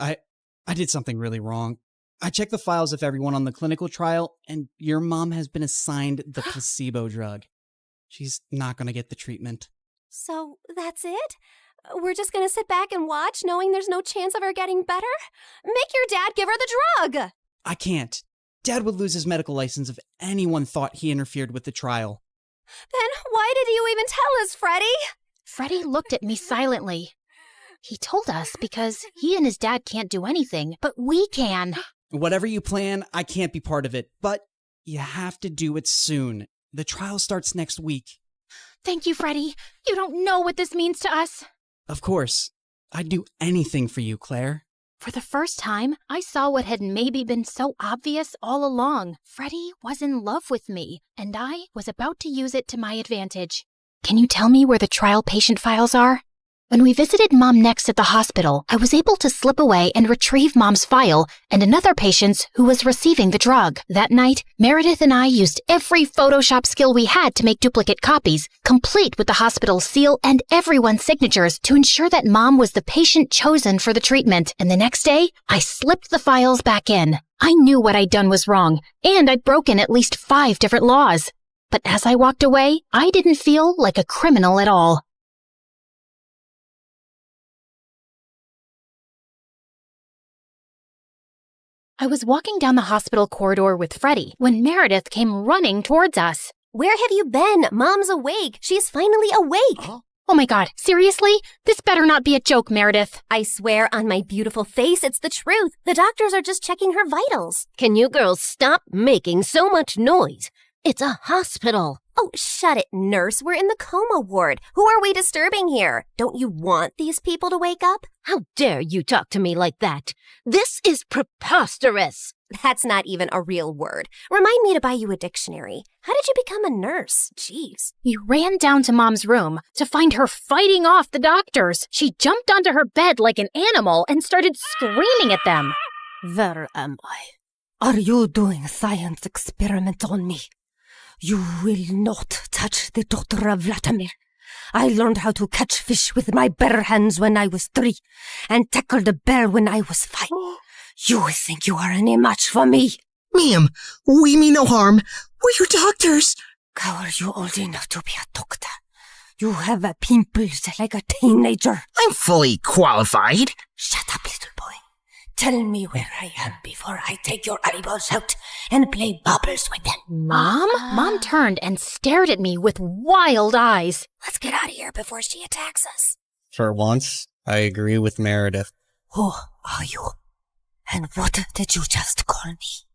I did something really wrong. I checked the files of everyone on the clinical trial, and your mom has been assigned the placebo drug. She's not gonna get the treatment. So that's it? We're just gonna sit back and watch, knowing there's no chance of her getting better? Make your dad give her the drug! I can't. Dad would lose his medical license if anyone thought he interfered with the trial. Then why did you even tell us, Freddie? Freddie looked at me silently. He told us because he and his dad can't do anything, but we can. Whatever you plan, I can't be part of it, but you have to do it soon. The trial starts next week. Thank you, Freddie. You don't know what this means to us. Of course. I'd do anything for you, Claire. For the first time, I saw what had maybe been so obvious all along. Freddie was in love with me, and I was about to use it to my advantage. Can you tell me where the trial patient files are? When we visited Mom next at the hospital, I was able to slip away and retrieve Mom's file and another patient's who was receiving the drug. That night, Meredith and I used every Photoshop skill we had to make duplicate copies, complete with the hospital seal and everyone's signatures to ensure that Mom was the patient chosen for the treatment. And the next day, I slipped the files back in. I knew what I'd done was wrong, and I'd broken at least 5 different laws. But as I walked away, I didn't feel like a criminal at all. I was walking down the hospital corridor with Freddie when Meredith came running towards us. Where have you been? Mom's awake. She's finally awake. Huh? Oh my God, seriously? This better not be a joke, Meredith. I swear on my beautiful face, it's the truth. The doctors are just checking her vitals. Can you girls stop making so much noise? It's a hospital. Oh, shut it, nurse. We're in the coma ward. Who are we disturbing here? Don't you want these people to wake up? How dare you talk to me like that? This is preposterous. That's not even a real word. Remind me to buy you a dictionary. How did you become a nurse? Jeez. We ran down to Mom's room to find her fighting off the doctors. She jumped onto her bed like an animal and started screaming at them. Where am I? Are you doing a science experiment on me? You will not touch the daughter of Vladimir. I learned how to catch fish with my bare hands when I was 3 and tackled a bear when I was 5. You think you are any match for me? Ma'am, we mean no harm. We're your doctors. How are you old enough to be a doctor? You have a pimples like a teenager. I'm fully qualified. Shut up, little boy. Tell me where I am before I take your eyeballs out and play bubbles with them. Mom? Mom turned and stared at me with wild eyes. Let's get out of here before she attacks us. For once, I agree with Meredith. Who are you? And what did you just call me?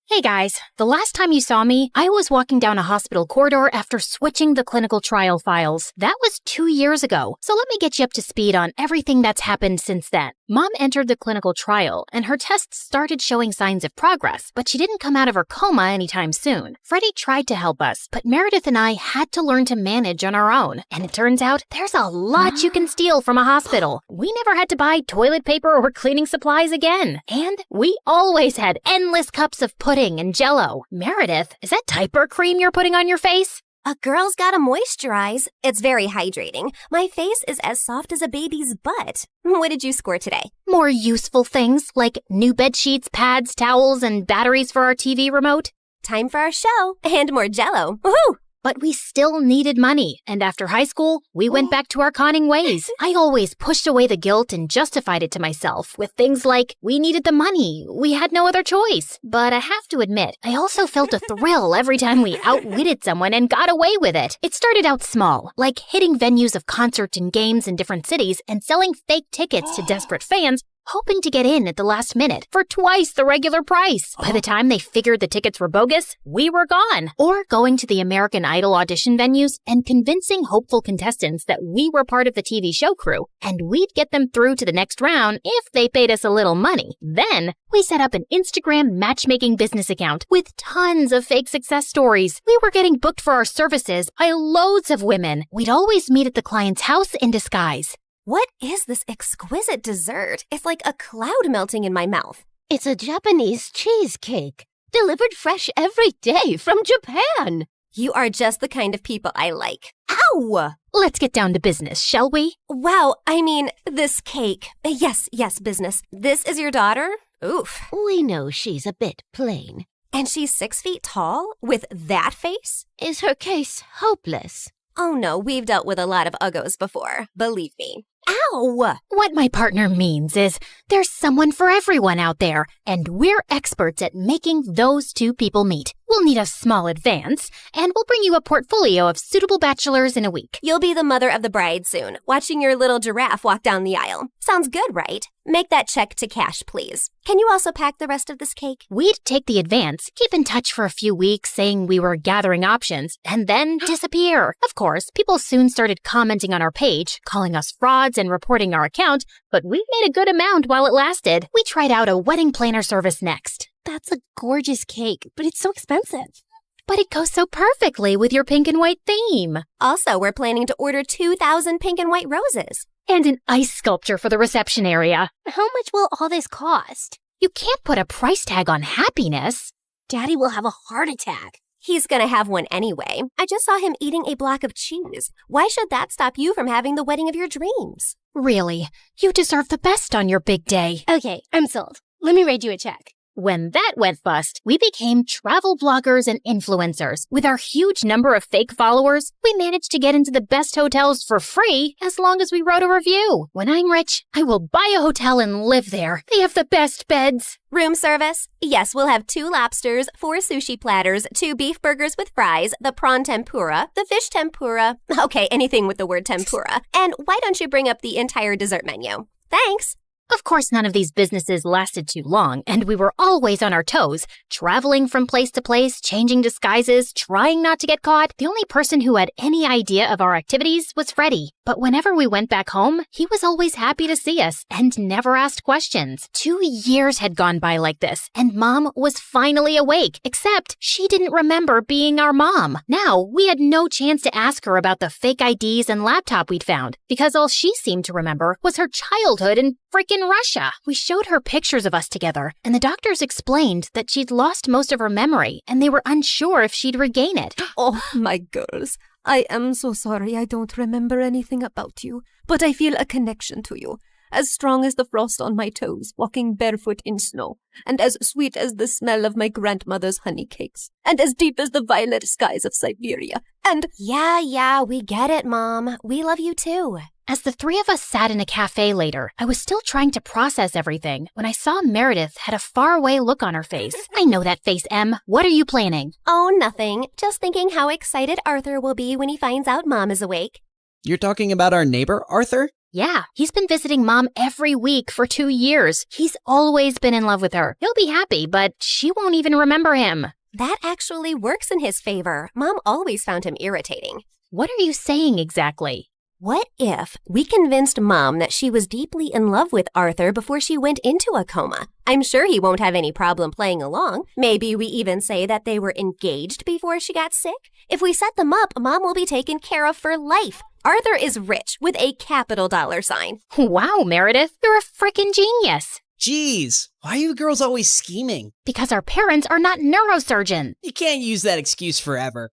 Hey guys, the last time you saw me, I was walking down a hospital corridor after switching the clinical trial files. That was 2 years ago, so let me get you up to speed on everything that's happened since then. Mom entered the clinical trial, and her tests started showing signs of progress, but she didn't come out of her coma anytime soon. Freddie tried to help us, but Meredith and I had to learn to manage on our own. And it turns out, there's a lot you can steal from a hospital. We never had to buy toilet paper or cleaning supplies again. And we always had endless cups of pudding and Jell-O. Meredith, is that diaper cream you're putting on your face? A girl's gotta moisturize. It's very hydrating. My face is as soft as a baby's butt. What did you score today? More useful things like new bed sheets, pads, towels, and batteries for our TV remote. Time for our show and more Jell-O. Woohoo! But we still needed money, and after high school, we went back to our conning ways. I always pushed away the guilt and justified it to myself with things like, we needed the money, we had no other choice. But I have to admit, I also felt a thrill every time we outwitted someone and got away with it. It started out small, like hitting venues of concerts and games in different cities and selling fake tickets to desperate fans, hoping to get in at the last minute for twice the regular price. By the time they figured the tickets were bogus, we were gone. Or going to the American Idol audition venues and convincing hopeful contestants that we were part of the TV show crew, and we'd get them through to the next round if they paid us a little money. Then, we set up an Instagram matchmaking business account with tons of fake success stories. We were getting booked for our services by loads of women. We'd always meet at the client's house in disguise. What is this exquisite dessert? It's like a cloud melting in my mouth. It's a Japanese cheesecake, delivered fresh every day from Japan. You are just the kind of people I like. Ow! Let's get down to business, shall we? Wow, I mean, this cake. Yes, business. This is your daughter? Oof. We know she's a bit plain. And she's 6 feet tall? With that face? Is her case hopeless? Oh no, we've dealt with a lot of uggos before. Believe me. Ow! What my partner means is there's someone for everyone out there, and we're experts at making those two people meet. We'll need a small advance, and we'll bring you a portfolio of suitable bachelors in a week. You'll be the mother of the bride soon, watching your little giraffe walk down the aisle. Sounds good, right? Make that check to cash, please. Can you also pack the rest of this cake? We'd take the advance, keep in touch for a few weeks saying we were gathering options, and then disappear. Of course, people soon started commenting on our page, calling us frauds and reporting our account, but we made a good amount while it lasted. We tried out a wedding planner service next. That's a gorgeous cake, but it's so expensive. But it goes so perfectly with your pink and white theme. Also, we're planning to order 2,000 pink and white roses. And an ice sculpture for the reception area. How much will all this cost? You can't put a price tag on happiness. Daddy will have a heart attack. He's gonna have one anyway. I just saw him eating a block of cheese. Why should that stop you from having the wedding of your dreams? Really, you deserve the best on your big day. Okay, I'm sold. Let me write you a check. When that went bust, we became travel bloggers and influencers. With our huge number of fake followers, we managed to get into the best hotels for free as long as we wrote a review. When I'm rich, I will buy a hotel and live there. They have the best beds. Room service? Yes, we'll have 2 lobsters, 4 sushi platters, 2 beef burgers with fries, the prawn tempura, the fish tempura. Okay, anything with the word tempura. And why don't you bring up the entire dessert menu? Thanks. Of course, none of these businesses lasted too long, and we were always on our toes, traveling from place to place, changing disguises, trying not to get caught. The only person who had any idea of our activities was Freddie. But whenever we went back home, he was always happy to see us and never asked questions. 2 years had gone by like this, and Mom was finally awake, except she didn't remember being our mom. Now, we had no chance to ask her about the fake IDs and laptop we'd found, because all she seemed to remember was her childhood in freaking frickin' Russia. We showed her pictures of us together, and the doctors explained that she'd lost most of her memory, and they were unsure if she'd regain it. Oh, my girls. I am so sorry I don't remember anything about you, but I feel a connection to you. As strong as the frost on my toes, walking barefoot in snow, and as sweet as the smell of my grandmother's honey cakes, and as deep as the violet skies of Siberia, and— Yeah, we get it, Mom. We love you too. As the three of us sat in a cafe later, I was still trying to process everything when I saw Meredith had a faraway look on her face. I know that face, Em. What are you planning? Oh, nothing. Just thinking how excited Arthur will be when he finds out Mom is awake. You're talking about our neighbor, Arthur? Yeah, he's been visiting Mom every week for 2 years. He's always been in love with her. He'll be happy, but she won't even remember him. That actually works in his favor. Mom always found him irritating. What are you saying exactly? What if we convinced Mom that she was deeply in love with Arthur before she went into a coma? I'm sure he won't have any problem playing along. Maybe we even say that they were engaged before she got sick. If we set them up, Mom will be taken care of for life. Arthur is rich with a capital $sign. Wow, Meredith, you're a frickin' genius. Jeez, why are you girls always scheming? Because our parents are not neurosurgeons. You can't use that excuse forever.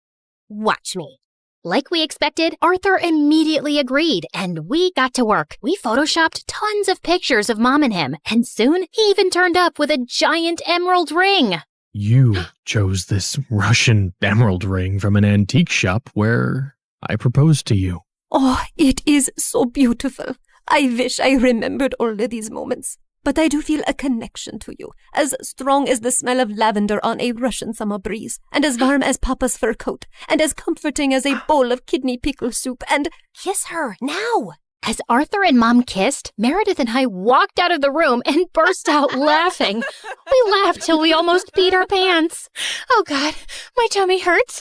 Watch me. Like we expected, Arthur immediately agreed, and we got to work. We photoshopped tons of pictures of Mom and him, and soon he even turned up with a giant emerald ring. You chose this Russian emerald ring from an antique shop where I proposed to you. Oh, it is so beautiful. I wish I remembered all of these moments. But I do feel a connection to you, as strong as the smell of lavender on a Russian summer breeze, and as warm as Papa's fur coat, and as comforting as a bowl of kidney pickle soup, and— Kiss her, now! As Arthur and Mom kissed, Meredith and I walked out of the room and burst out laughing. We laughed till we almost peed our pants. Oh God, my tummy hurts.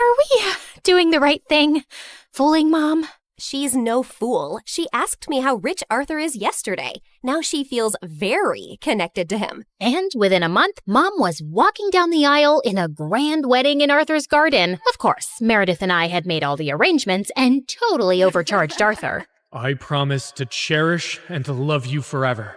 Are we doing the right thing? Fooling Mom? She's no fool. She asked me how rich Arthur is yesterday. Now she feels very connected to him. And within a month, Mom was walking down the aisle in a grand wedding in Arthur's garden. Of course, Meredith and I had made all the arrangements and totally overcharged Arthur. I promise to cherish and to love you forever,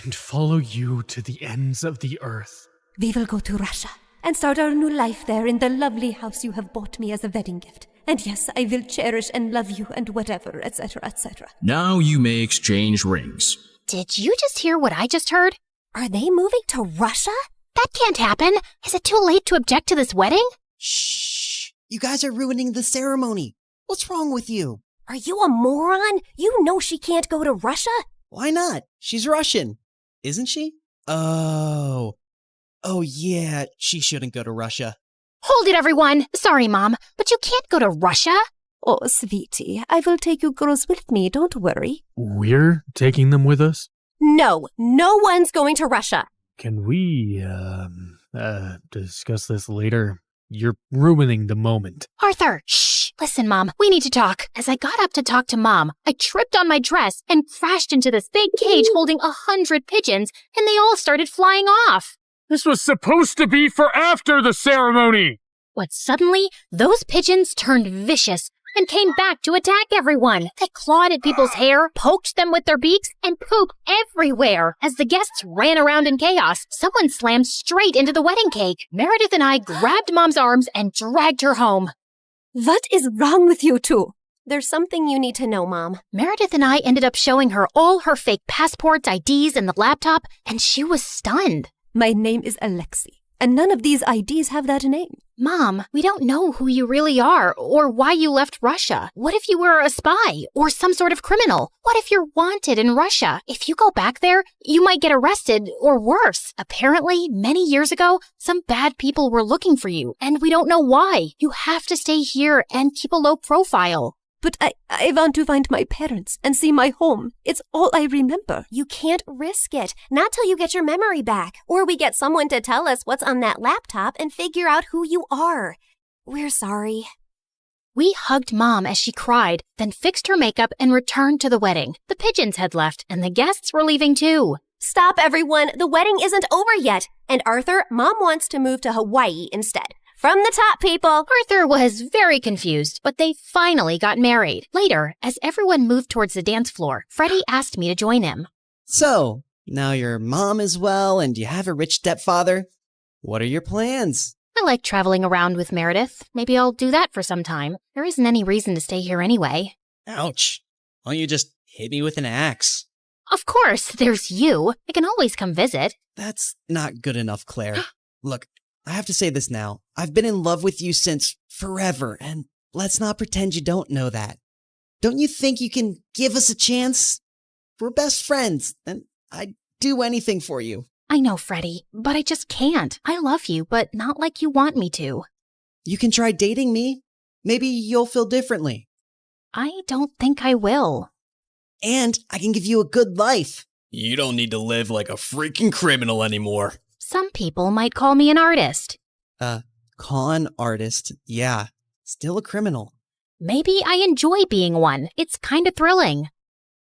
and follow you to the ends of the earth. We will go to Russia and start our new life there in the lovely house you have bought me as a wedding gift. And yes, I will cherish and love you and whatever, etc., etc. Now you may exchange rings. Did you just hear what I just heard? Are they moving to Russia? That can't happen. Is it too late to object to this wedding? Shh! You guys are ruining the ceremony. What's wrong with you? Are you a moron? You know she can't go to Russia? Why not? She's Russian. Isn't she? Oh, yeah, she shouldn't go to Russia. Hold it, everyone. Sorry, Mom, but you can't go to Russia. Oh, sweetie, I will take you girls with me, don't worry. We're taking them with us? No one's going to Russia. Can we, discuss this later? You're ruining the moment. Arthur, shh. Listen, Mom, we need to talk. As I got up to talk to Mom, I tripped on my dress and crashed into this big cage holding 100 pigeons, and they all started flying off. This was supposed to be for after the ceremony! But suddenly, those pigeons turned vicious and came back to attack everyone. They clawed at people's hair, poked them with their beaks, and pooped everywhere. As the guests ran around in chaos, someone slammed straight into the wedding cake. Meredith and I grabbed Mom's arms and dragged her home. What is wrong with you two? There's something you need to know, Mom. Meredith and I ended up showing her all her fake passports, IDs, and the laptop, and she was stunned. My name is Alexei, and none of these IDs have that name. Mom, we don't know who you really are or why you left Russia. What if you were a spy or some sort of criminal? What if you're wanted in Russia? If you go back there, you might get arrested or worse. Apparently, many years ago, some bad people were looking for you, and we don't know why. You have to stay here and keep a low profile. But I want to find my parents and see my home. It's all I remember. You can't risk it. Not till you get your memory back. Or we get someone to tell us what's on that laptop and figure out who you are. We're sorry. We hugged Mom as she cried, then fixed her makeup and returned to the wedding. The pigeons had left, and the guests were leaving too. Stop, everyone. The wedding isn't over yet. And Arthur, Mom wants to move to Hawaii instead. From the top, people. Arthur was very confused, but they finally got married. Later, as everyone moved towards the dance floor, Freddie asked me to join him. So, now your mom is well and you have a rich stepfather. What are your plans? I like traveling around with Meredith. Maybe I'll do that for some time. There isn't any reason to stay here anyway. Ouch. Why don't you just hit me with an axe? Of course, there's you. I can always come visit. That's not good enough, Claire. Look, I have to say this now. I've been in love with you since forever, and let's not pretend you don't know that. Don't you think you can give us a chance? We're best friends, and I'd do anything for you. I know, Freddie, but I just can't. I love you, but not like you want me to. You can try dating me. Maybe you'll feel differently. I don't think I will. And I can give you a good life. You don't need to live like a freaking criminal anymore. Some people might call me an artist. Con artist, yeah. Still a criminal. Maybe I enjoy being one. It's kind of thrilling.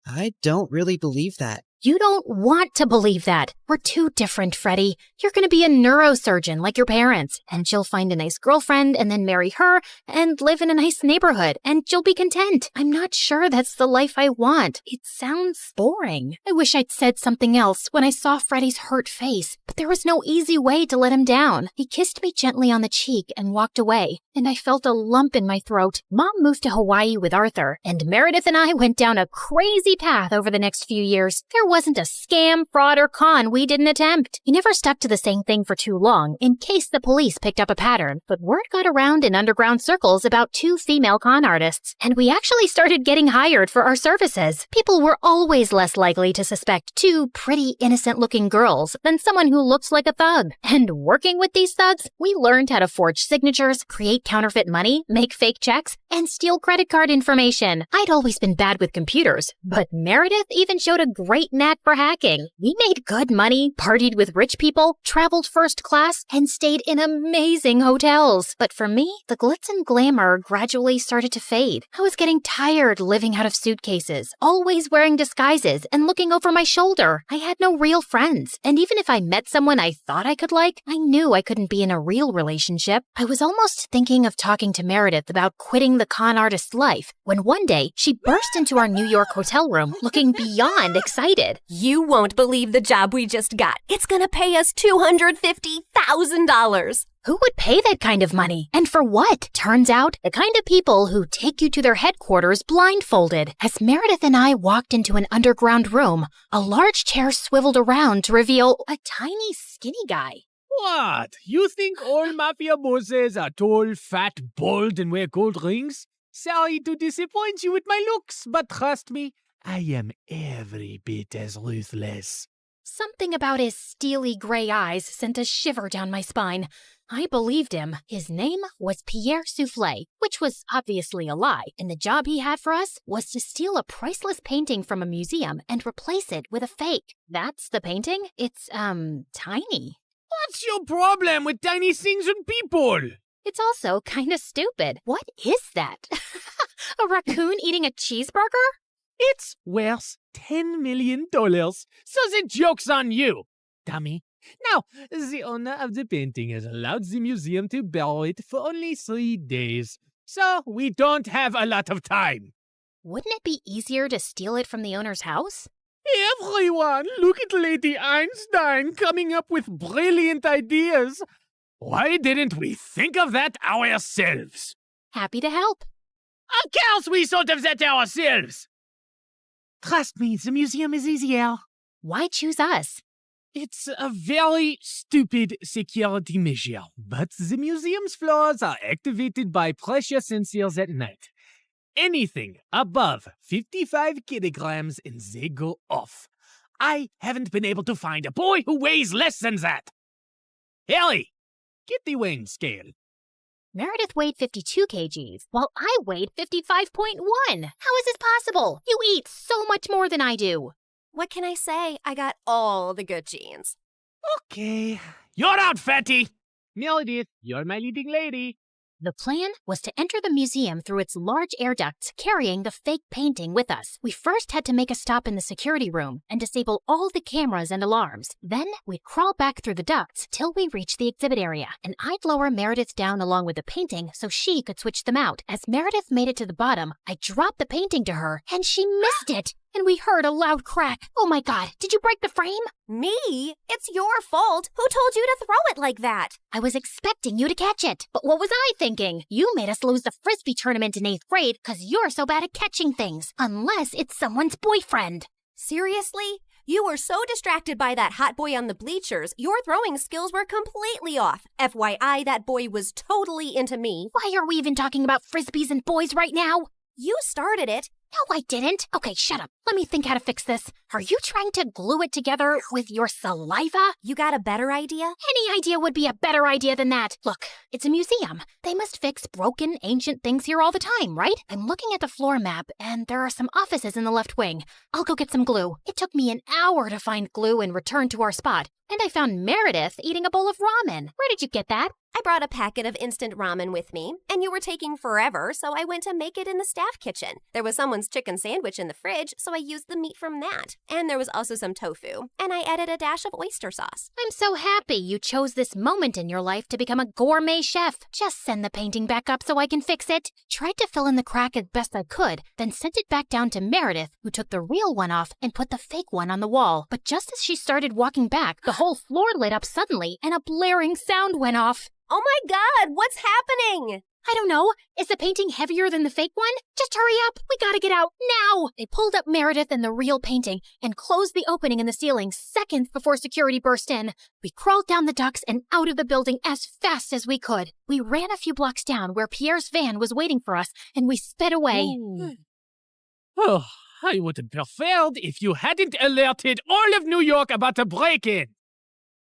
I don't really believe that. You don't want to believe that. We're too different, Freddie. You're going to be a neurosurgeon like your parents, and you'll find a nice girlfriend and then marry her and live in a nice neighborhood, and you'll be content. I'm not sure that's the life I want. It sounds boring. I wish I'd said something else when I saw Freddie's hurt face, but there was no easy way to let him down. He kissed me gently on the cheek and walked away, and I felt a lump in my throat. Mom moved to Hawaii with Arthur, and Meredith and I went down a crazy path over the next few years. There wasn't a scam, fraud, or con we didn't attempt. We never stuck to the same thing for too long, in case the police picked up a pattern, but word got around in underground circles about 2 female con artists, and we actually started getting hired for our services. People were always less likely to suspect 2 pretty, innocent-looking girls than someone who looks like a thug. And working with these thugs, we learned how to forge signatures, create counterfeit money, make fake checks, and steal credit card information. I'd always been bad with computers, but Meredith even showed a great knack for hacking. We made good money, partied with rich people, traveled first class, and stayed in amazing hotels. But for me, the glitz and glamour gradually started to fade. I was getting tired living out of suitcases, always wearing disguises and looking over my shoulder. I had no real friends, and even if I met someone I thought I could like, I knew I couldn't be in a real relationship. I was almost thinking of talking to Meredith about quitting the con artist life when one day she burst into our New York hotel room looking beyond excited. You won't believe the job we just got. It's gonna pay us $250,000. Who would pay that kind of money? And for what? Turns out, the kind of people who take you to their headquarters blindfolded. As Meredith and I walked into an underground room, a large chair swiveled around to reveal a tiny, skinny guy. What? You think all mafia bosses are tall, fat, bald, and wear gold rings? Sorry to disappoint you with my looks, but trust me, I am every bit as ruthless. Something about his steely gray eyes sent a shiver down my spine. I believed him. His name was Pierre Soufflé, which was obviously a lie, and the job he had for us was to steal a priceless painting from a museum and replace it with a fake. That's the painting? It's, tiny. What's your problem with tiny things and people? It's also kinda stupid. What is that? A raccoon eating a cheeseburger? It's worth $10 million, so the joke's on you, dummy. Now, the owner of the painting has allowed the museum to borrow it for only 3 days, so we don't have a lot of time. Wouldn't it be easier to steal it from the owner's house? Everyone, look at Lady Einstein coming up with brilliant ideas. Why didn't we think of that ourselves? Happy to help. Of course we thought of that ourselves. Trust me, the museum is easier. Why choose us? It's a very stupid security measure, but the museum's floors are activated by pressure sensors at night. Anything above 55 kilograms and they go off. I haven't been able to find a boy who weighs less than that. Ellie, get the weighing scale. Meredith weighed 52 kgs, while I weighed 55.1. How is this possible? You eat so much more than I do. What can I say? I got all the good genes. Okay. You're out, fatty. Meredith, you're my leading lady. The plan was to enter the museum through its large air ducts, carrying the fake painting with us. We first had to make a stop in the security room and disable all the cameras and alarms. Then we'd crawl back through the ducts till we reached the exhibit area, and I'd lower Meredith down along with the painting so she could switch them out. As Meredith made it to the bottom, I dropped the painting to her, and she missed it. And we heard a loud crack. Oh my God, did you break the frame? Me? It's your fault. Who told you to throw it like that? I was expecting you to catch it. But what was I thinking? You made us lose the Frisbee tournament in 8th grade because you're so bad at catching things. Unless it's someone's boyfriend. Seriously? You were so distracted by that hot boy on the bleachers, your throwing skills were completely off. FYI, that boy was totally into me. Why are we even talking about Frisbees and boys right now? You started it. No, I didn't. Okay, shut up. Let me think how to fix this. Are you trying to glue it together with your saliva? You got a better idea? Any idea would be a better idea than that. Look, it's a museum. They must fix broken, ancient things here all the time, right? I'm looking at the floor map, and there are some offices in the left wing. I'll go get some glue. It took me an hour to find glue and return to our spot. And I found Meredith eating a bowl of ramen. Where did you get that? I brought a packet of instant ramen with me, and you were taking forever, so I went to make it in the staff kitchen. There was someone's chicken sandwich in the fridge, so I used the meat from that. And there was also some tofu, and I added a dash of oyster sauce. I'm so happy you chose this moment in your life to become a gourmet chef. Just send the painting back up so I can fix it. Tried to fill in the crack as best I could, then sent it back down to Meredith, who took the real one off and put the fake one on the wall. But just as she started walking back, the whole floor lit up suddenly, and a blaring sound went off. Oh my God, what's happening? I don't know. Is the painting heavier than the fake one? Just hurry up. We gotta get out now. They pulled up Meredith and the real painting and closed the opening in the ceiling seconds before security burst in. We crawled down the ducts and out of the building as fast as we could. We ran a few blocks down where Pierre's van was waiting for us, and we sped away. Oh, I would have preferred if you hadn't alerted all of New York about the break-in.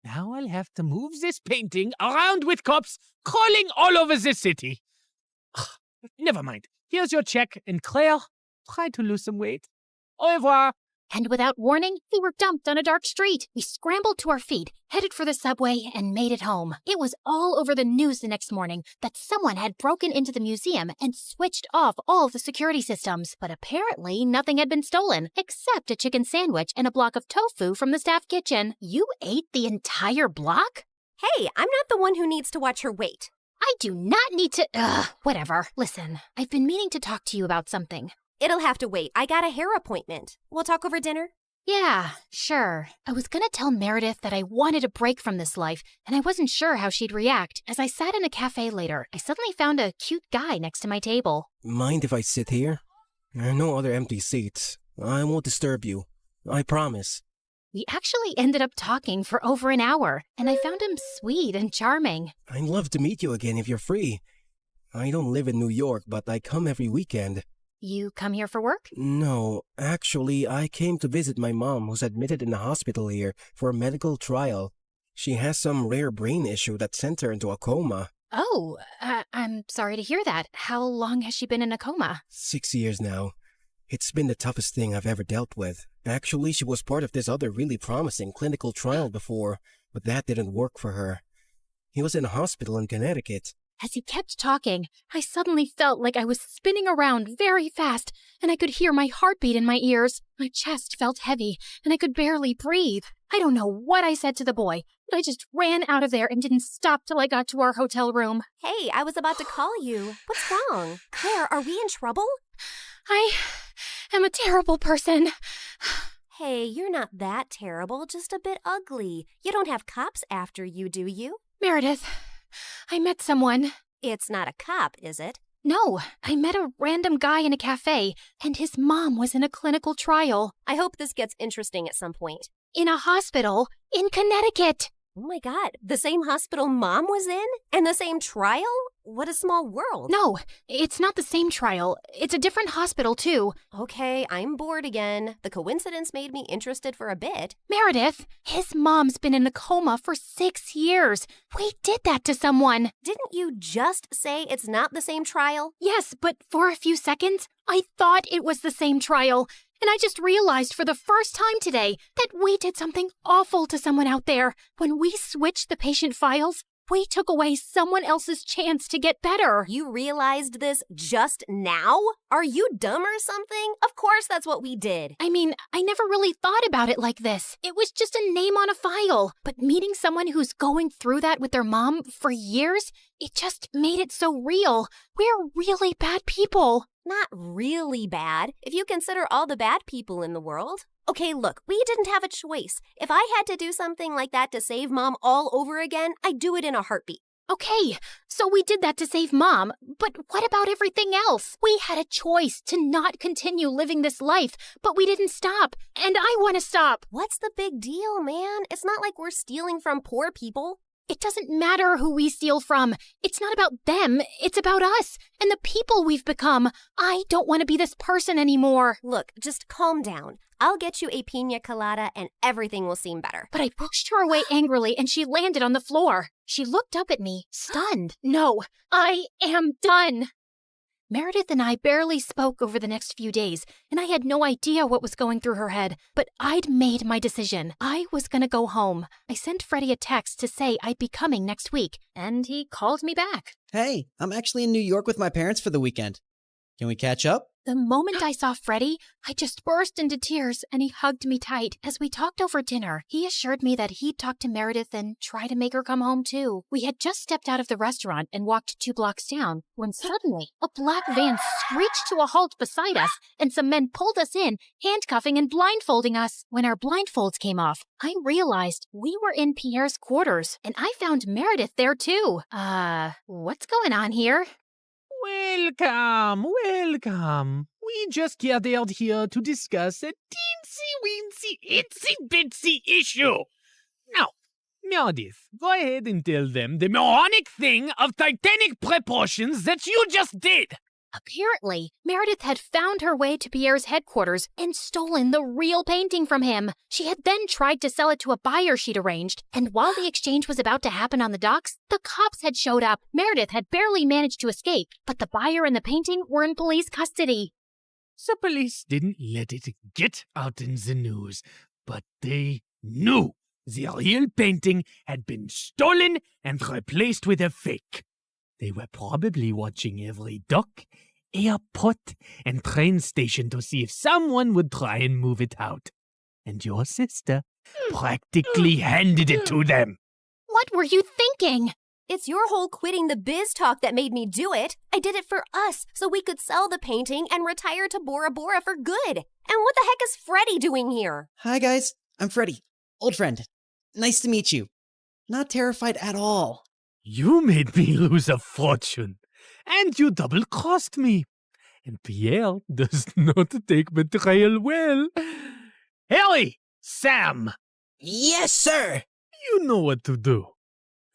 Now I'll have to move this painting around with cops crawling all over the city. Never mind. Here's your check, and Claire, try to lose some weight. Au revoir. And without warning, we were dumped on a dark street. We scrambled to our feet, headed for the subway, and made it home. It was all over the news the next morning that someone had broken into the museum and switched off all the security systems. But apparently, nothing had been stolen, except a chicken sandwich and a block of tofu from the staff kitchen. You ate the entire block? Hey, I'm not the one who needs to watch her weight. I do not need to... whatever. Listen, I've been meaning to talk to you about something. It'll have to wait. I got a hair appointment. We'll talk over dinner? Yeah, sure. I was gonna tell Meredith that I wanted a break from this life, and I wasn't sure how she'd react. As I sat in a cafe later, I suddenly found a cute guy next to my table. Mind if I sit here? There are no other empty seats. I won't disturb you. I promise. We actually ended up talking for over an hour, and I found him sweet and charming. I'd love to meet you again if you're free. I don't live in New York, but I come every weekend. You come here for work? No, actually, I came to visit my mom, who's admitted in the hospital here for a medical trial. She has some rare brain issue that sent her into a coma. Oh, I'm sorry to hear that. How long has she been in a coma? 6 years now. It's been the toughest thing I've ever dealt with. Actually, she was part of this other really promising clinical trial before, but that didn't work for her. He was in a hospital in Connecticut. As he kept talking, I suddenly felt like I was spinning around very fast, and I could hear my heartbeat in my ears. My chest felt heavy, and I could barely breathe. I don't know what I said to the boy, but I just ran out of there and didn't stop till I got to our hotel room. Hey, I was about to call you. What's wrong? Claire, are we in trouble? I am a terrible person. Hey, you're not that terrible, just a bit ugly. You don't have cops after you, do you? Meredith, I met someone. It's not a cop, is it? No, I met a random guy in a cafe, and his mom was in a clinical trial. I hope this gets interesting at some point. In a hospital in Connecticut. Oh my God, the same hospital Mom was in? And the same trial? What a small world. No, it's not the same trial. It's a different hospital, too. Okay, I'm bored again. The coincidence made me interested for a bit. Meredith, his mom's been in a coma for 6 years. We did that to someone. Didn't you just say it's not the same trial? Yes, but for a few seconds, I thought it was the same trial. And I just realized for the first time today that we did something awful to someone out there. When we switched the patient files, We took away someone else's chance to get better. You realized this just now? Are you dumb or something? Of course that's what we did. I mean, I never really thought about it like this. It was just a name on a file. But meeting someone who's going through that with their mom for years, it just made it so real. We're really bad people. Not really bad, if you consider all the bad people in the world. Okay, look, we didn't have a choice. If I had to do something like that to save Mom all over again, I'd do it in a heartbeat. Okay, so we did that to save Mom, but what about everything else? We had a choice to not continue living this life, but we didn't stop, and I want to stop. What's the big deal, man? It's not like we're stealing from poor people. It doesn't matter who we steal from. It's not about them, it's about us and the people we've become. I don't want to be this person anymore. Look, just calm down. I'll get you a pina colada and everything will seem better. But I pushed her away angrily and she landed on the floor. She looked up at me, stunned. No, I am done. Meredith and I barely spoke over the next few days, and I had no idea what was going through her head. But I'd made my decision. I was gonna go home. I sent Freddie a text to say I'd be coming next week, and he called me back. Hey, I'm actually in New York with my parents for the weekend. Can we catch up? The moment I saw Freddie, I just burst into tears, and he hugged me tight. As we talked over dinner, he assured me that he'd talk to Meredith and try to make her come home too. We had just stepped out of the restaurant and walked 2 blocks down when suddenly a black van screeched to a halt beside us, and some men pulled us in, handcuffing and blindfolding us. When our blindfolds came off, I realized we were in Pierre's quarters, and I found Meredith there too. What's going on here? Welcome, welcome. We just gathered here to discuss a teensy-weensy, itsy-bitsy issue. Now, Meredith, go ahead and tell them the moronic thing of titanic proportions that you just did. Apparently, Meredith had found her way to Pierre's headquarters and stolen the real painting from him. She had then tried to sell it to a buyer she'd arranged, and while the exchange was about to happen on the docks, the cops had showed up. Meredith had barely managed to escape, but the buyer and the painting were in police custody. The police didn't let it get out in the news, but they knew the real painting had been stolen and replaced with a fake. They were probably watching every dock, airport, and train station to see if someone would try and move it out. And your sister practically handed it to them. What were you thinking? It's your whole quitting the biz talk that made me do it. I did it for us, so we could sell the painting and retire to Bora Bora for good. And what the heck is Freddie doing here? Hi guys, I'm Freddie, old friend. Nice to meet you. Not terrified at all. You made me lose a fortune, and you double-crossed me. And Pierre does not take betrayal well. Harry! Sam! Yes, sir! You know what to do.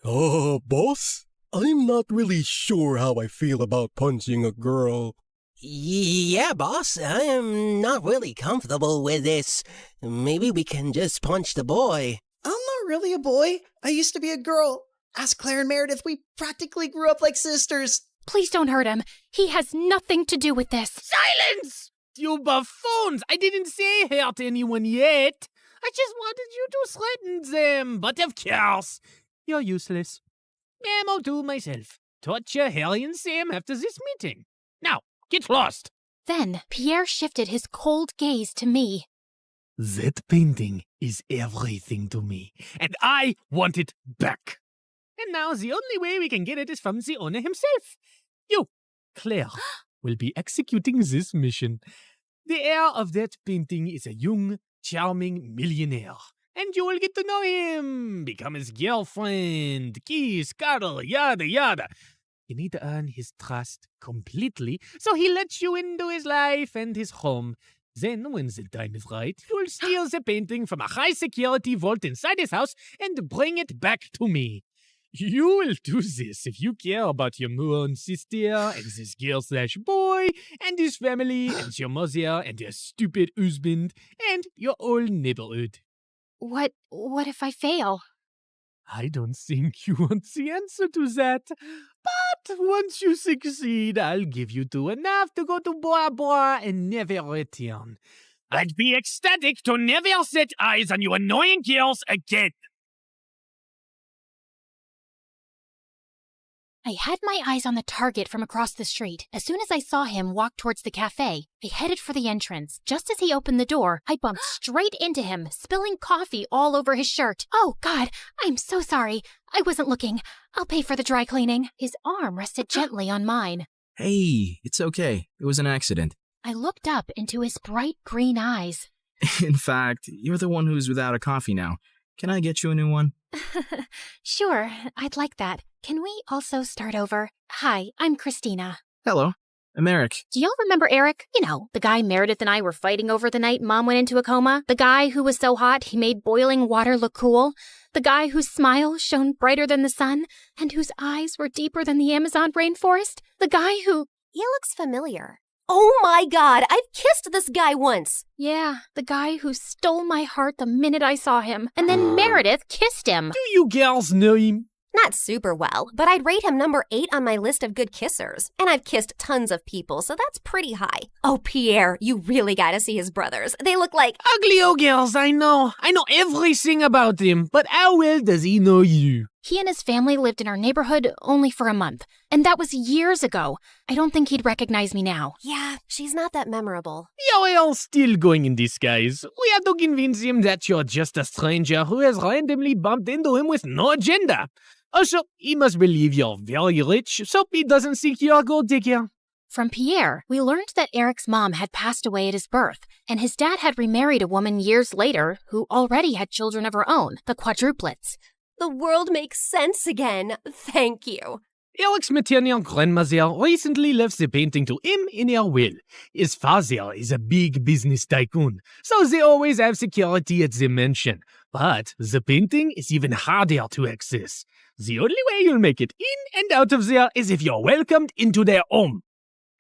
Boss? I'm not really sure how I feel about punching a girl. Yeah, boss, I am not really comfortable with this. Maybe we can just punch the boy. I'm not really a boy. I used to be a girl. Ask Claire and Meredith, we practically grew up like sisters. Please don't hurt him. He has nothing to do with this. Silence! You buffoons! I didn't say hurt anyone yet. I just wanted you to threaten them. But of course, you're useless. I'll do myself. Torture Harry and Sam after this meeting. Now, get lost. Then Pierre shifted his cold gaze to me. That painting is everything to me, and I want it back. And now the only way we can get it is from the owner himself. You, Claire, will be executing this mission. The heir of that painting is a young, charming millionaire. And you will get to know him, become his girlfriend, kiss, cuddle, yada yada. You need to earn his trust completely, so he lets you into his life and his home. Then, when the time is right, you'll steal the painting from a high-security vault inside his house and bring it back to me. You will do this if you care about your moon sister and this girl/boy and his family and your mother and your stupid husband and your whole neighborhood. What if I fail? I don't think you want the answer to that. But once you succeed, I'll give you two enough to go to Bora Bora and never return. I'd be ecstatic to never set eyes on you annoying girls again. I had my eyes on the target from across the street. As soon as I saw him walk towards the cafe, I headed for the entrance. Just as he opened the door, I bumped straight into him, spilling coffee all over his shirt. Oh, God, I'm so sorry. I wasn't looking. I'll pay for the dry cleaning. His arm rested gently on mine. Hey, it's okay. It was an accident. I looked up into his bright green eyes. In fact, you're the one who's without a coffee now. Can I get you a new one? Sure, I'd like that. Can we also start over? Hi, I'm Christina. Hello, I'm Eric. Do y'all remember Eric? You know, the guy Meredith and I were fighting over the night Mom went into a coma? The guy who was so hot he made boiling water look cool? The guy whose smile shone brighter than the sun and whose eyes were deeper than the Amazon rainforest? The guy who... He looks familiar. Oh my God, I've kissed this guy once. Yeah, the guy who stole my heart the minute I saw him. And then Meredith kissed him. Do you girls know him? Not super well, but I'd rate him number 8 on my list of good kissers. And I've kissed tons of people, so that's pretty high. Oh, Pierre, you really gotta see his brothers. They look like... Ugly old girls, I know. I know everything about him, but how well does he know you? He and his family lived in our neighborhood only for a month, and that was years ago. I don't think he'd recognize me now. Yeah, she's not that memorable. You're all still going in disguise. We have to convince him that you're just a stranger who has randomly bumped into him with no agenda. Also, he must believe you're very rich, so he doesn't seek your gold digger. From Pierre, we learned that Eric's mom had passed away at his birth, and his dad had remarried a woman years later who already had children of her own, the quadruplets. The world makes sense again. Thank you. Eric's maternal grandmother recently left the painting to him in her will. His father is a big business tycoon, so they always have security at the mansion. But the painting is even harder to access. The only way you'll make it in and out of there is if you're welcomed into their home.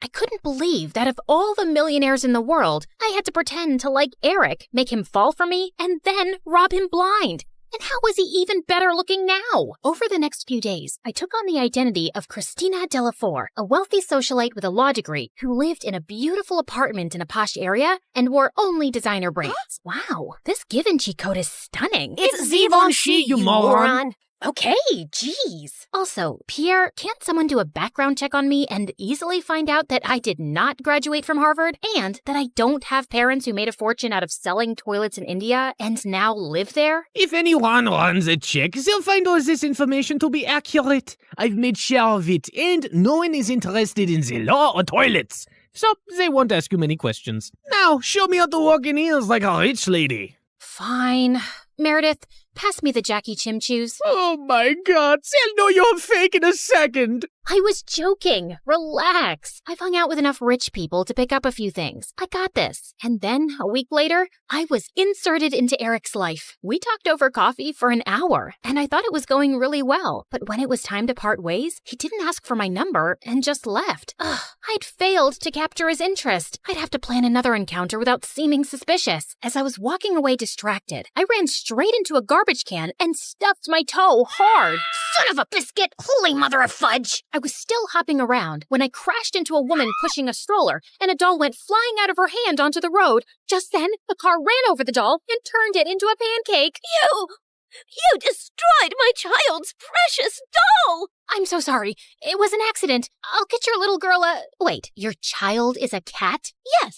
I couldn't believe that of all the millionaires in the world, I had to pretend to like Eric, make him fall for me, and then rob him blind. And how was he even better looking now? Over the next few days, I took on the identity of Christina Delafour, a wealthy socialite with a law degree who lived in a beautiful apartment in a posh area and wore only designer brands. Wow, this Givenchy coat is stunning. It's Givenchy, you moron. Okay, geez. Also, Pierre, can't someone do a background check on me and easily find out that I did not graduate from Harvard and that I don't have parents who made a fortune out of selling toilets in India and now live there? If anyone runs a check, they'll find all this information to be accurate. I've made sure of it, and no one is interested in the law or toilets. So they won't ask you many questions. Now, show me how to walk in heels like a rich lady. Fine. Meredith, pass me the Jackie Chim Chews. Oh my God, they'll know you're fake in a second. I was joking. Relax. I've hung out with enough rich people to pick up a few things. I got this. And then, a week later, I was inserted into Eric's life. We talked over coffee for an hour, and I thought it was going really well. But when it was time to part ways, he didn't ask for my number and just left. Ugh, I'd failed to capture his interest. I'd have to plan another encounter without seeming suspicious. As I was walking away distracted, I ran straight into a garbage can and stuffed my toe hard. Son of a biscuit! Holy mother of fudge! I was still hopping around when I crashed into a woman pushing a stroller, and a doll went flying out of her hand onto the road. Just then, the car ran over the doll and turned it into a pancake. You destroyed my child's precious doll! I'm so sorry. It was an accident. I'll get your little girl a... Wait, your child is a cat? Yes.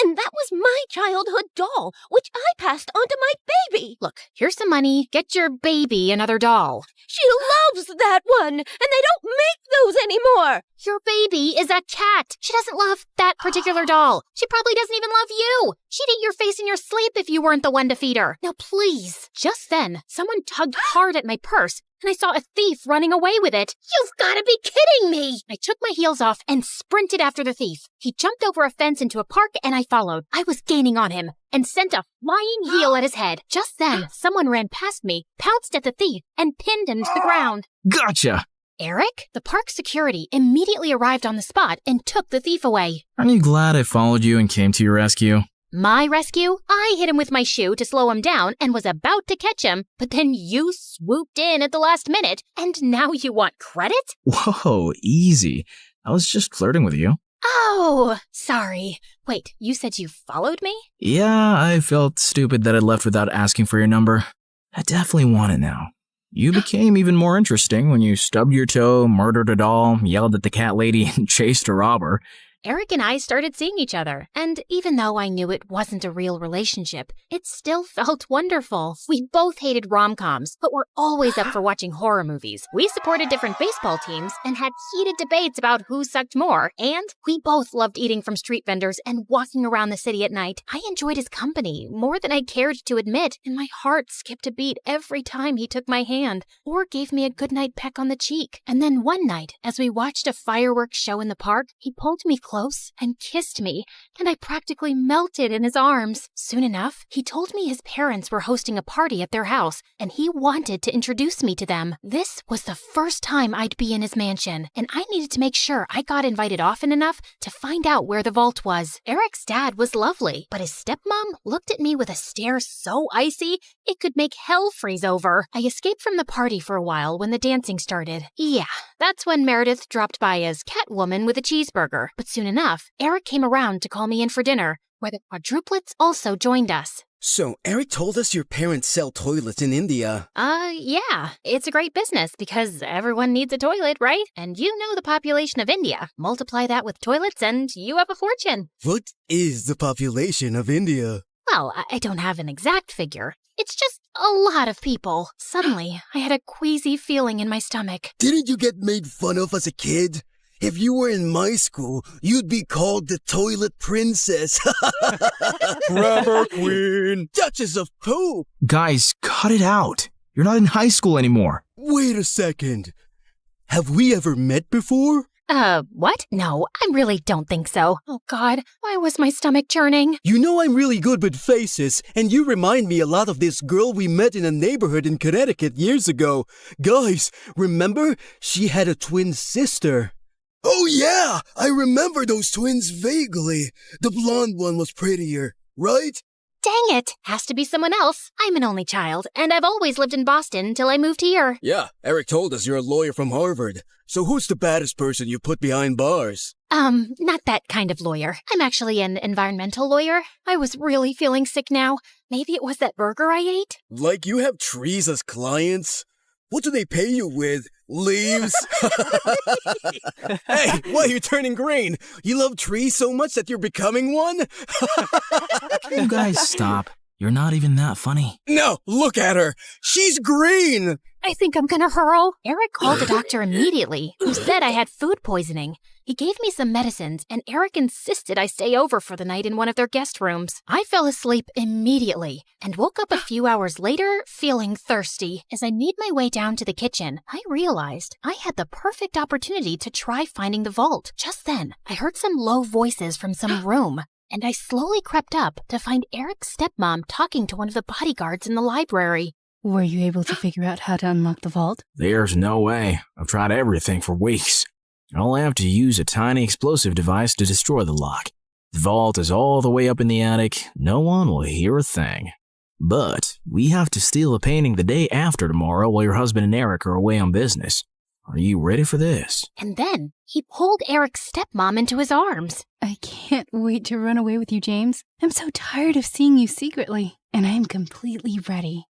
And that was my childhood doll, which I passed on to my baby. Look, here's some money. Get your baby another doll. She loves that one, and they don't make those anymore. Your baby is a cat. She doesn't love that particular doll. She probably doesn't even love you. She'd eat your face in your sleep if you weren't the one to feed her. Now, please. Just then, someone tugged hard at my purse, and I saw a thief running away with it. You've got to be kidding me! I took my heels off and sprinted after the thief. He jumped over a fence into a park, and I followed. I was gaining on him and sent a flying heel at his head. Just then, someone ran past me, pounced at the thief, and pinned him to the ground. Gotcha! Eric? The park security immediately arrived on the spot and took the thief away. Aren't you glad I followed you and came to your rescue? My rescue? I hit him with my shoe to slow him down and was about to catch him, but then you swooped in at the last minute, and now you want credit? Whoa, easy. I was just flirting with you. Oh, sorry. Wait, you said you followed me? Yeah, I felt stupid that I left without asking for your number. I definitely want it now. You became even more interesting when you stubbed your toe, murdered a doll, yelled at the cat lady, and chased a robber. Eric and I started seeing each other, and even though I knew it wasn't a real relationship, it still felt wonderful. We both hated rom-coms, but were always up for watching horror movies. We supported different baseball teams and had heated debates about who sucked more, and we both loved eating from street vendors and walking around the city at night. I enjoyed his company more than I cared to admit, and my heart skipped a beat every time he took my hand or gave me a goodnight peck on the cheek. And then one night, as we watched a fireworks show in the park, he pulled me close and kissed me, and I practically melted in his arms. Soon enough, he told me his parents were hosting a party at their house, and he wanted to introduce me to them. This was the first time I'd be in his mansion, and I needed to make sure I got invited often enough to find out where the vault was. Eric's dad was lovely, but his stepmom looked at me with a stare so icy it could make hell freeze over. I escaped from the party for a while when the dancing started. Yeah, that's when Meredith dropped by as Catwoman with a cheeseburger, but soon enough, Eric came around to call me in for dinner, where the quadruplets also joined us. So, Eric told us your parents sell toilets in India. Yeah. It's a great business because everyone needs a toilet, right? And you know the population of India. Multiply that with toilets and you have a fortune. What is the population of India? Well, I don't have an exact figure. It's just a lot of people. Suddenly, I had a queasy feeling in my stomach. Didn't you get made fun of as a kid? If you were in my school, you'd be called the Toilet Princess. Rubber Queen. Duchess of Poop. Guys, cut it out. You're not in high school anymore. Wait a second. Have we ever met before? What? No, I really don't think so. Oh God, why was my stomach churning? You know I'm really good with faces, and you remind me a lot of this girl we met in a neighborhood in Connecticut years ago. Guys, remember? She had a twin sister. Oh yeah, I remember those twins vaguely. The blonde one was prettier, right? Dang it, has to be someone else. I'm an only child, and I've always lived in Boston until I moved here. Yeah, Eric told us you're a lawyer from Harvard. So who's the baddest person you put behind bars? Not that kind of lawyer. I'm actually an environmental lawyer. I was really feeling sick now. Maybe it was that burger I ate? Like you have trees as clients? What do they pay you with? Leaves? Hey, why are you turning green? You love trees so much that you're becoming one? You guys stop. You're not even that funny. No, look at her. She's green. I think I'm gonna hurl. Eric called the doctor immediately, who said I had food poisoning. He gave me some medicines, and Eric insisted I stay over for the night in one of their guest rooms. I fell asleep immediately and woke up a few hours later feeling thirsty. As I made my way down to the kitchen, I realized I had the perfect opportunity to try finding the vault. Just then, I heard some low voices from some room, and I slowly crept up to find Eric's stepmom talking to one of the bodyguards in the library. Were you able to figure out how to unlock the vault? There's no way. I've tried everything for weeks. I only have to use a tiny explosive device to destroy the lock. The vault is all the way up in the attic. No one will hear a thing. But we have to steal a painting the day after tomorrow while your husband and Eric are away on business. Are you ready for this? And then he pulled Eric's stepmom into his arms. I can't wait to run away with you, James. I'm so tired of seeing you secretly, and I am completely ready.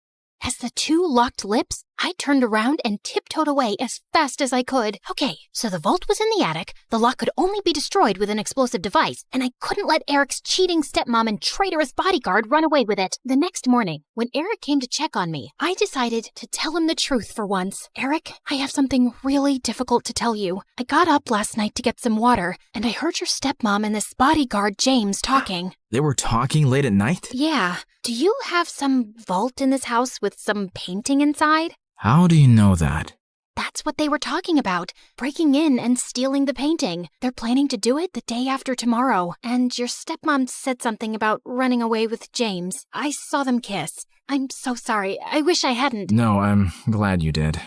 As the two locked lips, I turned around and tiptoed away as fast as I could. Okay, so the vault was in the attic, the lock could only be destroyed with an explosive device, and I couldn't let Eric's cheating stepmom and traitorous bodyguard run away with it. The next morning, when Eric came to check on me, I decided to tell him the truth for once. Eric, I have something really difficult to tell you. I got up last night to get some water, and I heard your stepmom and this bodyguard James talking. They were talking late at night? Yeah. Do you have some vault in this house with some painting inside? How do you know that? That's what they were talking about, breaking in and stealing the painting. They're planning to do it the day after tomorrow, and your stepmom said something about running away with James. I saw them kiss. I'm so sorry. I wish I hadn't. No, I'm glad you did.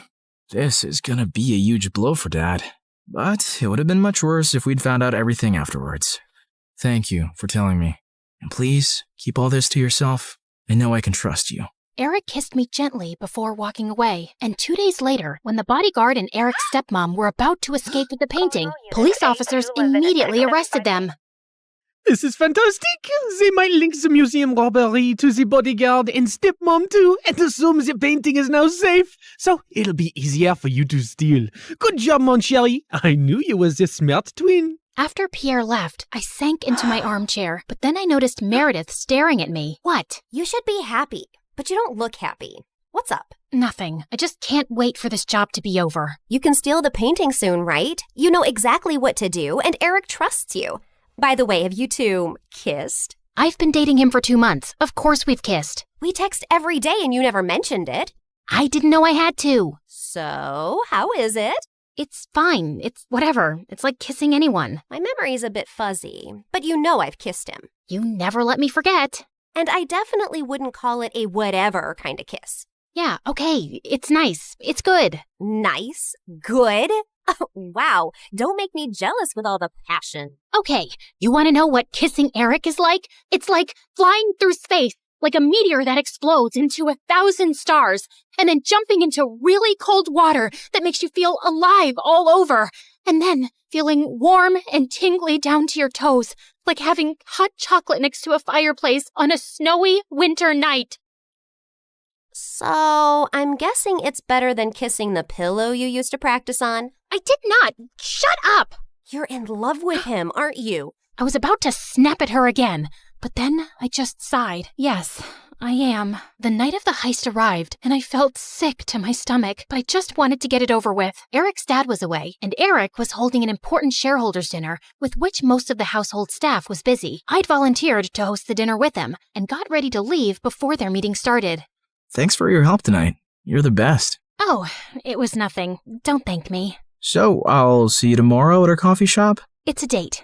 This is gonna be a huge blow for Dad. But it would have been much worse if we'd found out everything afterwards. Thank you for telling me. And please, keep all this to yourself. I know I can trust you. Eric kissed me gently before walking away, and 2 days later, when the bodyguard and Eric's stepmom were about to escape with the painting, police officers immediately arrested them. This is fantastic. They might link the museum robbery to the bodyguard and stepmom too, and assume the painting is now safe. So it'll be easier for you to steal. Good job, mon chéri. I knew you was a smart twin. After Pierre left, I sank into my armchair, but then I noticed Meredith staring at me. What? You should be happy, but you don't look happy. What's up? Nothing. I just can't wait for this job to be over. You can steal the painting soon, right? You know exactly what to do, and Eric trusts you. By the way, have you two kissed? I've been dating him for 2 months. Of course we've kissed. We text every day and you never mentioned it. I didn't know I had to. So, how is it? It's fine. It's whatever. It's like kissing anyone. My memory's a bit fuzzy, but you know I've kissed him. You never let me forget. And I definitely wouldn't call it a whatever kind of kiss. Yeah, okay. It's nice. It's good. Nice? Good? Oh, wow. Don't make me jealous with all the passion. Okay, you want to know what kissing Eric is like? It's like flying through space, like a meteor that explodes into 1,000 stars, and then jumping into really cold water that makes you feel alive all over, and then feeling warm and tingly down to your toes, like having hot chocolate next to a fireplace on a snowy winter night. So, I'm guessing it's better than kissing the pillow you used to practice on? I did not! Shut up! You're in love with him, aren't you? I was about to snap at her again, but then I just sighed. Yes, I am. The night of the heist arrived, and I felt sick to my stomach, but I just wanted to get it over with. Eric's dad was away, and Eric was holding an important shareholders' dinner, with which most of the household staff was busy. I'd volunteered to host the dinner with him, and got ready to leave before their meeting started. Thanks for your help tonight. You're the best. Oh, it was nothing. Don't thank me. So, I'll see you tomorrow at our coffee shop? It's a date.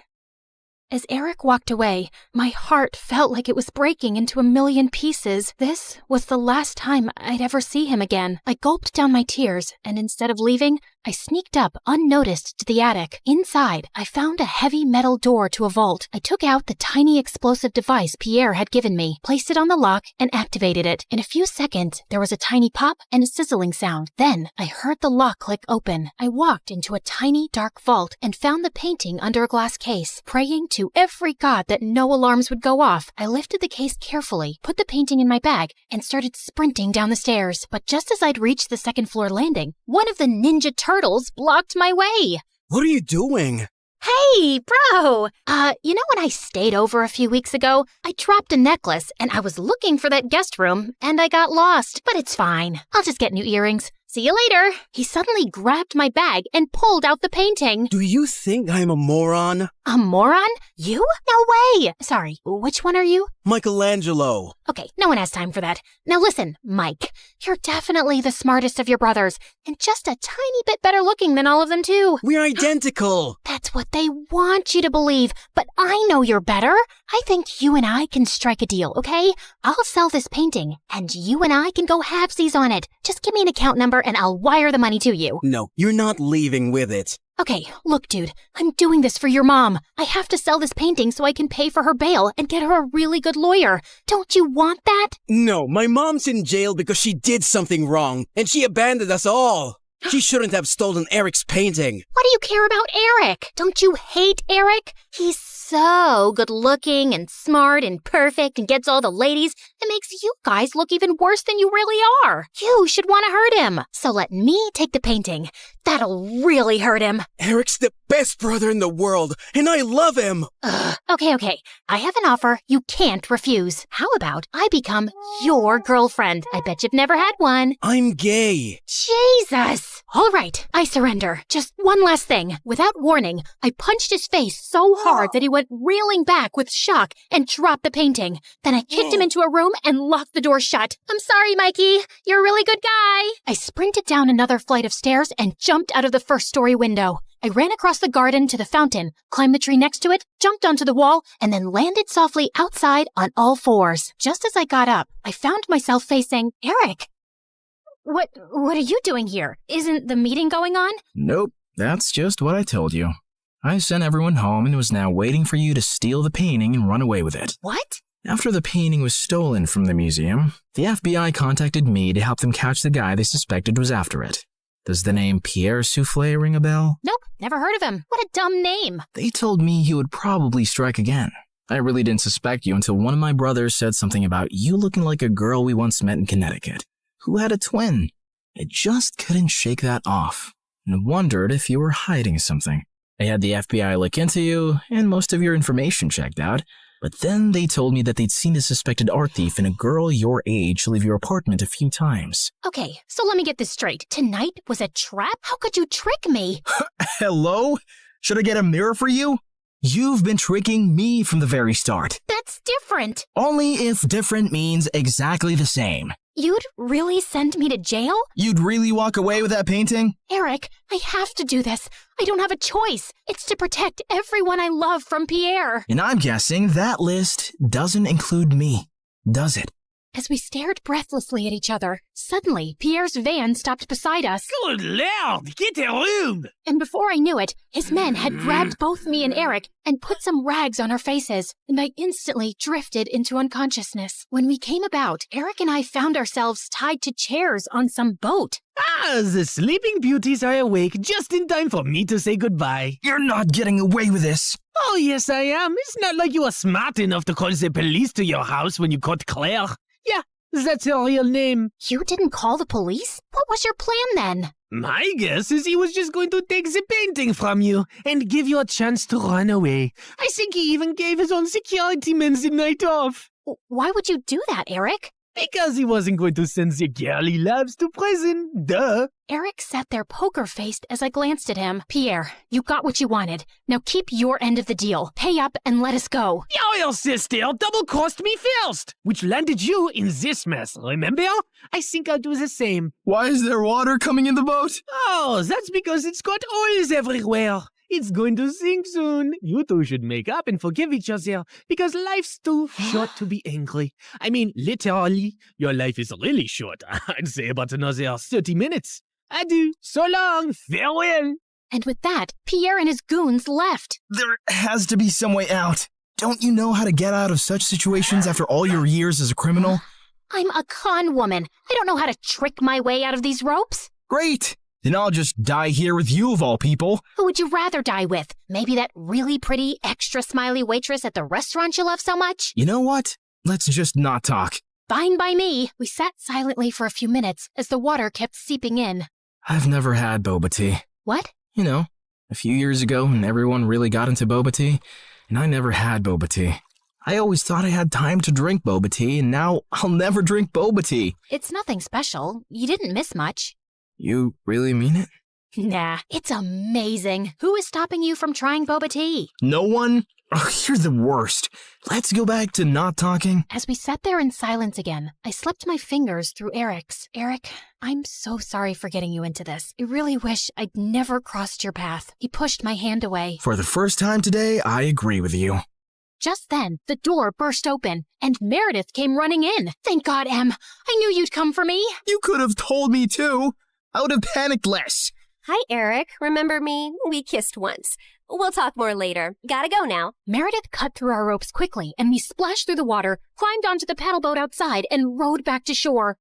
As Eric walked away, my heart felt like it was breaking into a million pieces. This was the last time I'd ever see him again. I gulped down my tears, and instead of leaving, I sneaked up unnoticed to the attic. Inside, I found a heavy metal door to a vault. I took out the tiny explosive device Pierre had given me, placed it on the lock, and activated it. In a few seconds, there was a tiny pop and a sizzling sound. Then, I heard the lock click open. I walked into a tiny, dark vault and found the painting under a glass case. Praying to every god that no alarms would go off, I lifted the case carefully, put the painting in my bag, and started sprinting down the stairs. But just as I'd reached the second floor landing, one of the Ninja Turtles blocked my way. What are you doing? Hey, bro! You know when I stayed over a few weeks ago? I dropped a necklace, and I was looking for that guest room, and I got lost. But it's fine. I'll just get new earrings. See you later. He suddenly grabbed my bag and pulled out the painting. Do you think I'm a moron? A moron? You? No way! Sorry, which one are you? Michelangelo. Okay, no one has time for that. Now listen, Mike, you're definitely the smartest of your brothers, and just a tiny bit better looking than all of them too. We're identical. That's what they want you to believe, but I know you're better. I think you and I can strike a deal, okay? I'll sell this painting, and you and I can go halvesies on it. Just give me an account number and I'll wire the money to you. No, you're not leaving with it. Okay, look, dude, I'm doing this for your mom. I have to sell this painting so I can pay for her bail and get her a really good lawyer. Don't you want that? No, my mom's in jail because she did something wrong, and she abandoned us all. She shouldn't have stolen Eric's painting. What do you care about Eric? Don't you hate Eric? He's so good looking and smart and perfect and gets all the ladies. It makes you guys look even worse than you really are. You should want to hurt him. So let me take the painting. That'll really hurt him. Eric's the best brother in the world, and I love him. Okay. I have an offer you can't refuse. How about I become your girlfriend? I bet you've never had one. I'm gay. Jesus! All right, I surrender. Just one last thing. Without warning, I punched his face so hard that he went reeling back with shock and dropped the painting. Then I kicked him into a room and locked the door shut. I'm sorry, Mikey. You're a really good guy. I sprinted down another flight of stairs and jumped out of the first-story window. I ran across the garden to the fountain, climbed the tree next to it, jumped onto the wall, and then landed softly outside on all fours. Just as I got up, I found myself facing Eric. What are you doing here? Isn't the meeting going on? Nope, that's just what I told you. I sent everyone home and was now waiting for you to steal the painting and run away with it. What? After the painting was stolen from the museum, the FBI contacted me to help them catch the guy they suspected was after it. Does the name Pierre Soufflé ring a bell? Nope, never heard of him. What a dumb name. They told me he would probably strike again. I really didn't suspect you until one of my brothers said something about you looking like a girl we once met in Connecticut, who had a twin. I just couldn't shake that off, and wondered if you were hiding something. I had the FBI look into you, and most of your information checked out, but then they told me that they'd seen a suspected art thief and a girl your age leave your apartment a few times. Okay, so let me get this straight. Tonight was a trap? How could you trick me? Hello? Should I get a mirror for you? You've been tricking me from the very start. That's different. Only if different means exactly the same. You'd really send me to jail? You'd really walk away with that painting? Eric, I have to do this. I don't have a choice. It's to protect everyone I love from Pierre. And I'm guessing that list doesn't include me, does it? As we stared breathlessly at each other, suddenly Pierre's van stopped beside us. Good Lord, get a room! And before I knew it, his men had grabbed both me and Eric and put some rags on our faces, and I instantly drifted into unconsciousness. When we came about, Eric and I found ourselves tied to chairs on some boat. The Sleeping Beauties are awake just in time for me to say goodbye. You're not getting away with this. Oh, yes, I am. It's not like you were smart enough to call the police to your house when you caught Claire. Yeah, that's her real name. You didn't call the police? What was your plan then? My guess is he was just going to take the painting from you and give you a chance to run away. I think he even gave his own security men the night off. Why would you do that, Eric? Because he wasn't going to send the girl he loves to prison. Duh. Eric sat there poker-faced as I glanced at him. Pierre, you got what you wanted. Now keep your end of the deal. Pay up and let us go. Your sister double-crossed me first, which landed you in this mess, remember? I think I'll do the same. Why is there water coming in the boat? Oh, that's because it's got oils everywhere. It's going to sink soon. You two should make up and forgive each other, because life's too short to be angry. I mean, literally, your life is really short. I'd say about another 30 minutes. Adieu, so long, farewell. And with that, Pierre and his goons left. There has to be some way out. Don't you know how to get out of such situations after all your years as a criminal? I'm a con woman. I don't know how to trick my way out of these ropes. Great. Then I'll just die here with you of all people. Who would you rather die with? Maybe that really pretty, extra smiley waitress at the restaurant you love so much? You know what? Let's just not talk. Fine by me. We sat silently for a few minutes as the water kept seeping in. I've never had boba tea. What? You know, a few years ago when everyone really got into boba tea, and I never had boba tea. I always thought I had time to drink boba tea, and now I'll never drink boba tea. It's nothing special. You didn't miss much. You really mean it? Nah, it's amazing. Who is stopping you from trying boba tea? No one? Oh, you're the worst. Let's go back to not talking. As we sat there in silence again, I slipped my fingers through Eric's. Eric, I'm so sorry for getting you into this. I really wish I'd never crossed your path. He pushed my hand away. For the first time today, I agree with you. Just then, the door burst open, and Meredith came running in. Thank God, Em. I knew you'd come for me. You could have told me too. I would have panicked less. Hi, Eric. Remember me? We kissed once. We'll talk more later. Gotta go now. Meredith cut through our ropes quickly, and we splashed through the water, climbed onto the paddle boat outside, and rowed back to shore.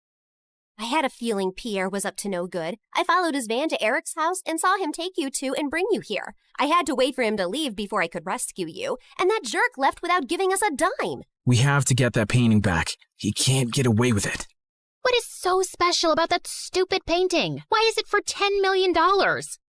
I had a feeling Pierre was up to no good. I followed his van to Eric's house and saw him take you two and bring you here. I had to wait for him to leave before I could rescue you, and that jerk left without giving us a dime. We have to get that painting back. He can't get away with it. What is so special about that stupid painting? Why is it for $10 million?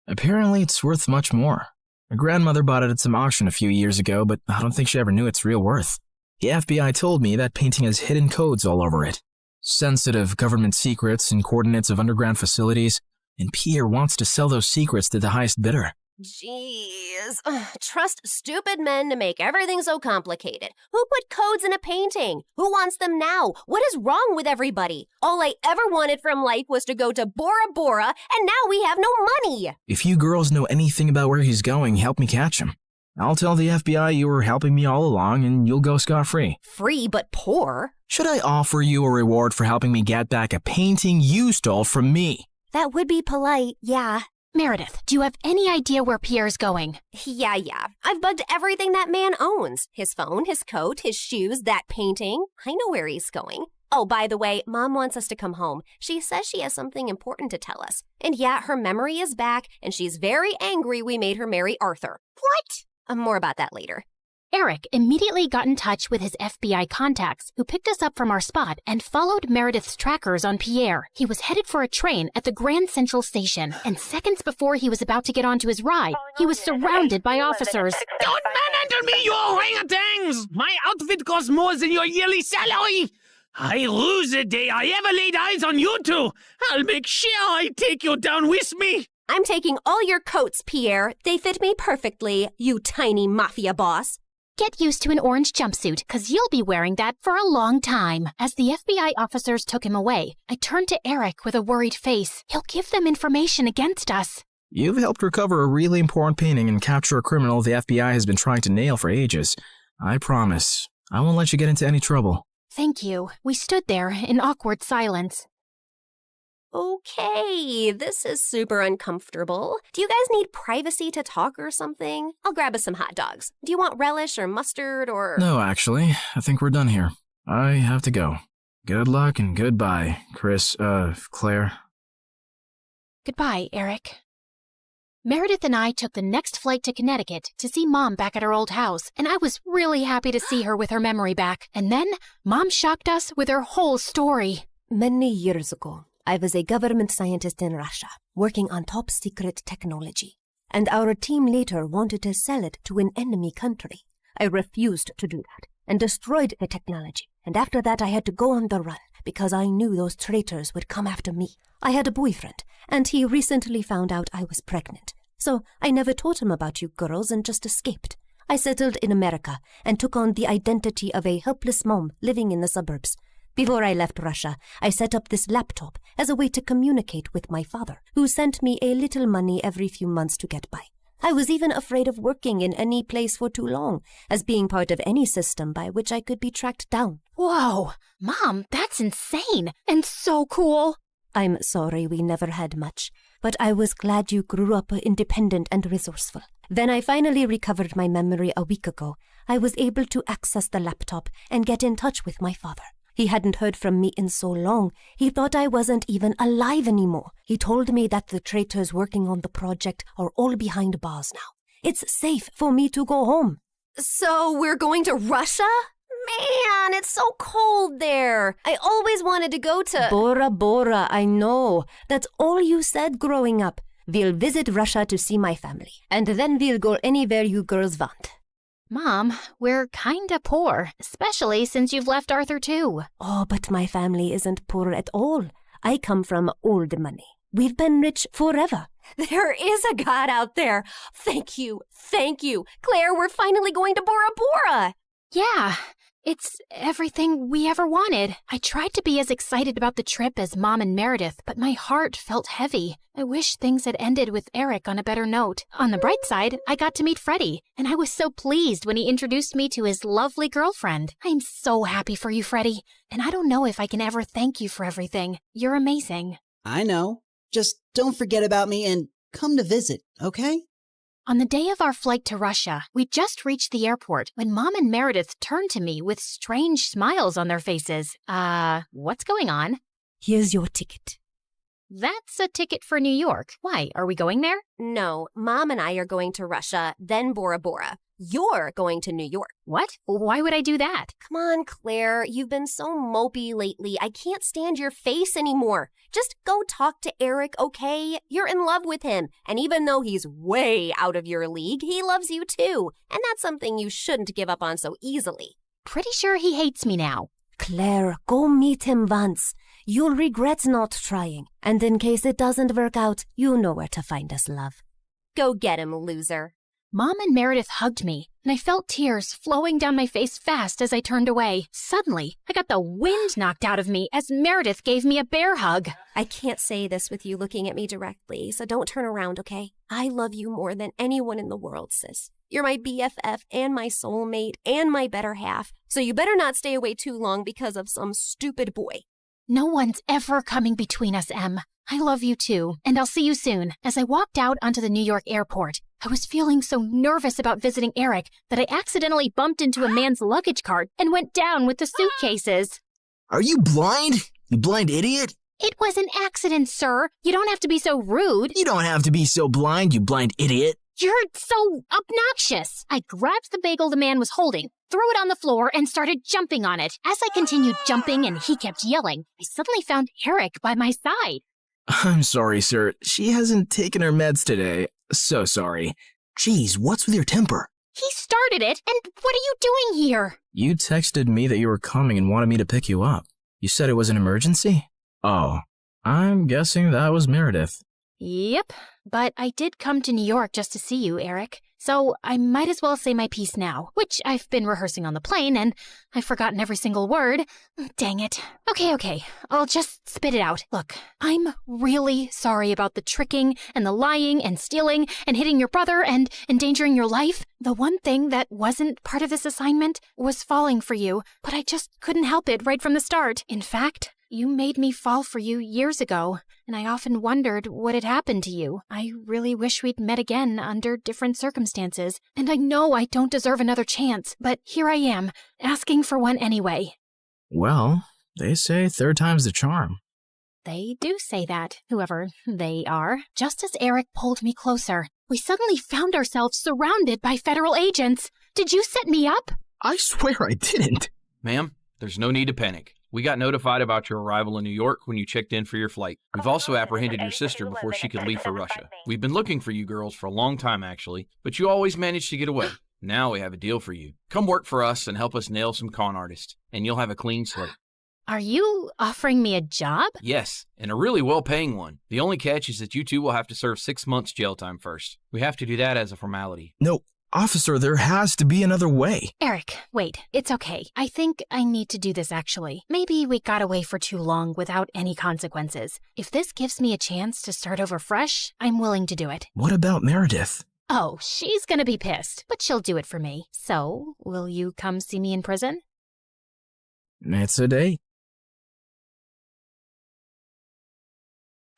Apparently, it's worth much more. My grandmother bought it at some auction a few years ago, but I don't think she ever knew its real worth. The FBI told me that painting has hidden codes all over it. Sensitive government secrets and coordinates of underground facilities, and Pierre wants to sell those secrets to the highest bidder. Jeez. Trust stupid men to make everything so complicated. Who put codes in a painting? Who wants them now? What is wrong with everybody? All I ever wanted from life was to go to Bora Bora, and now we have no money. If you girls know anything about where he's going, help me catch him. I'll tell the FBI you were helping me all along, and you'll go scot-free. Free but poor? Should I offer you a reward for helping me get back a painting you stole from me? That would be polite, yeah. Meredith, do you have any idea where Pierre's going? Yeah. I've bugged everything that man owns. His phone, his coat, his shoes, that painting. I know where he's going. Oh, by the way, Mom wants us to come home. She says she has something important to tell us. And yeah, her memory is back, and she's very angry we made her marry Arthur. What? More about that later. Eric immediately got in touch with his FBI contacts, who picked us up from our spot and followed Meredith's trackers on Pierre. He was headed for a train at the Grand Central Station, and seconds before he was about to get onto his ride, he was surrounded by officers. Don't manhandle me, you orangutans! My outfit costs more than your yearly salary! I lose the day I ever laid eyes on you two! I'll make sure I take you down with me! I'm taking all your coats, Pierre. They fit me perfectly, you tiny mafia boss. Get used to an orange jumpsuit, cause you'll be wearing that for a long time. As the FBI officers took him away, I turned to Eric with a worried face. He'll give them information against us. You've helped recover a really important painting and capture a criminal the FBI has been trying to nail for ages. I promise, I won't let you get into any trouble. Thank you. We stood there in awkward silence. Okay, this is super uncomfortable. Do you guys need privacy to talk or something? I'll grab us some hot dogs. Do you want relish or mustard or... No, actually, I think we're done here. I have to go. Good luck and goodbye, Claire. Goodbye, Eric. Meredith and I took the next flight to Connecticut to see Mom back at her old house, and I was really happy to see her with her memory back. And then, Mom shocked us with her whole story. Many years ago, I was a government scientist in Russia, working on top-secret technology, and our team later wanted to sell it to an enemy country. I refused to do that, and destroyed the technology, and after that I had to go on the run, because I knew those traitors would come after me. I had a boyfriend, and he recently found out I was pregnant, so I never told him about you girls and just escaped. I settled in America, and took on the identity of a helpless mom living in the suburbs. Before I left Russia, I set up this laptop as a way to communicate with my father, who sent me a little money every few months to get by. I was even afraid of working in any place for too long, as being part of any system by which I could be tracked down. Whoa! Mom, that's insane and so cool! I'm sorry we never had much, but I was glad you grew up independent and resourceful. When I finally recovered my memory a week ago, I was able to access the laptop and get in touch with my father. He hadn't heard from me in so long, he thought I wasn't even alive anymore. He told me that the traitors working on the project are all behind bars now. It's safe for me to go home. So we're going to Russia? Man, it's so cold there. I always wanted to go to... Bora Bora, I know. That's all you said growing up. We'll visit Russia to see my family, and then we'll go anywhere you girls want. Mom, we're kinda poor, especially since you've left Arthur too. Oh, but my family isn't poor at all. I come from old money. We've been rich forever. There is a God out there. Thank you. Claire, we're finally going to Bora Bora. Yeah, it's everything we ever wanted. I tried to be as excited about the trip as Mom and Meredith, but my heart felt heavy. I wish things had ended with Eric on a better note. On the bright side, I got to meet Freddie, and I was so pleased when he introduced me to his lovely girlfriend. I'm so happy for you, Freddie, and I don't know if I can ever thank you for everything. You're amazing. I know. Just don't forget about me and come to visit, okay? On the day of our flight to Russia, we just reached the airport when Mom and Meredith turned to me with strange smiles on their faces. What's going on? Here's your ticket. That's a ticket for New York. Why, are we going there? No, Mom and I are going to Russia, then Bora Bora. You're going to New York. What? Why would I do that? Come on, Claire. You've been so mopey lately. I can't stand your face anymore. Just go talk to Eric, okay? You're in love with him. And even though he's way out of your league, he loves you too. And that's something you shouldn't give up on so easily. Pretty sure he hates me now. Claire, go meet him once. You'll regret not trying. And in case it doesn't work out, you know where to find us, love. Go get him, loser. Mom and Meredith hugged me, and I felt tears flowing down my face fast as I turned away. Suddenly, I got the wind knocked out of me as Meredith gave me a bear hug. I can't say this with you looking at me directly, so don't turn around, okay? I love you more than anyone in the world, sis. You're my BFF and my soulmate and my better half, so you better not stay away too long because of some stupid boy. No one's ever coming between us, Em. I love you too, and I'll see you soon. As I walked out onto the New York airport, I was feeling so nervous about visiting Eric that I accidentally bumped into a man's luggage cart and went down with the suitcases. Are you blind? You blind idiot? It was an accident, sir. You don't have to be so rude. You don't have to be so blind, you blind idiot. You're so obnoxious. I grabbed the bagel the man was holding, threw it on the floor, and started jumping on it. As I continued jumping and he kept yelling, I suddenly found Eric by my side. I'm sorry, sir. She hasn't taken her meds today. So sorry. Jeez, what's with your temper? He started it, and what are you doing here? You texted me that you were coming and wanted me to pick you up. You said it was an emergency? Oh, I'm guessing that was Meredith. Yep, but I did come to New York just to see you, Eric. So I might as well say my piece now, which I've been rehearsing on the plane, and I've forgotten every single word. Dang it. Okay, I'll just spit it out. Look, I'm really sorry about the tricking and the lying and stealing and hitting your brother and endangering your life. The one thing that wasn't part of this assignment was falling for you, but I just couldn't help it right from the start. In fact, you made me fall for you years ago, and I often wondered what had happened to you. I really wish we'd met again under different circumstances, and I know I don't deserve another chance, but here I am, asking for one anyway. Well, they say third time's the charm. They do say that, whoever they are. Just as Eric pulled me closer, we suddenly found ourselves surrounded by federal agents. Did you set me up? I swear I didn't. Ma'am, there's no need to panic. We got notified about your arrival in New York when you checked in for your flight. We've also apprehended your sister before she could leave for Russia. We've been looking for you girls for a long time, actually, but you always managed to get away. Now we have a deal for you. Come work for us and help us nail some con artists, and you'll have a clean slate. Are you offering me a job? Yes, and a really well-paying one. The only catch is that you two will have to serve 6 months jail time first. We have to do that as a formality. No, officer, there has to be another way. Eric, wait, it's okay. I think I need to do this actually. Maybe we got away for too long without any consequences. If this gives me a chance to start over fresh, I'm willing to do it. What about Meredith? Oh, she's gonna be pissed, but she'll do it for me. So, will you come see me in prison? It's a date.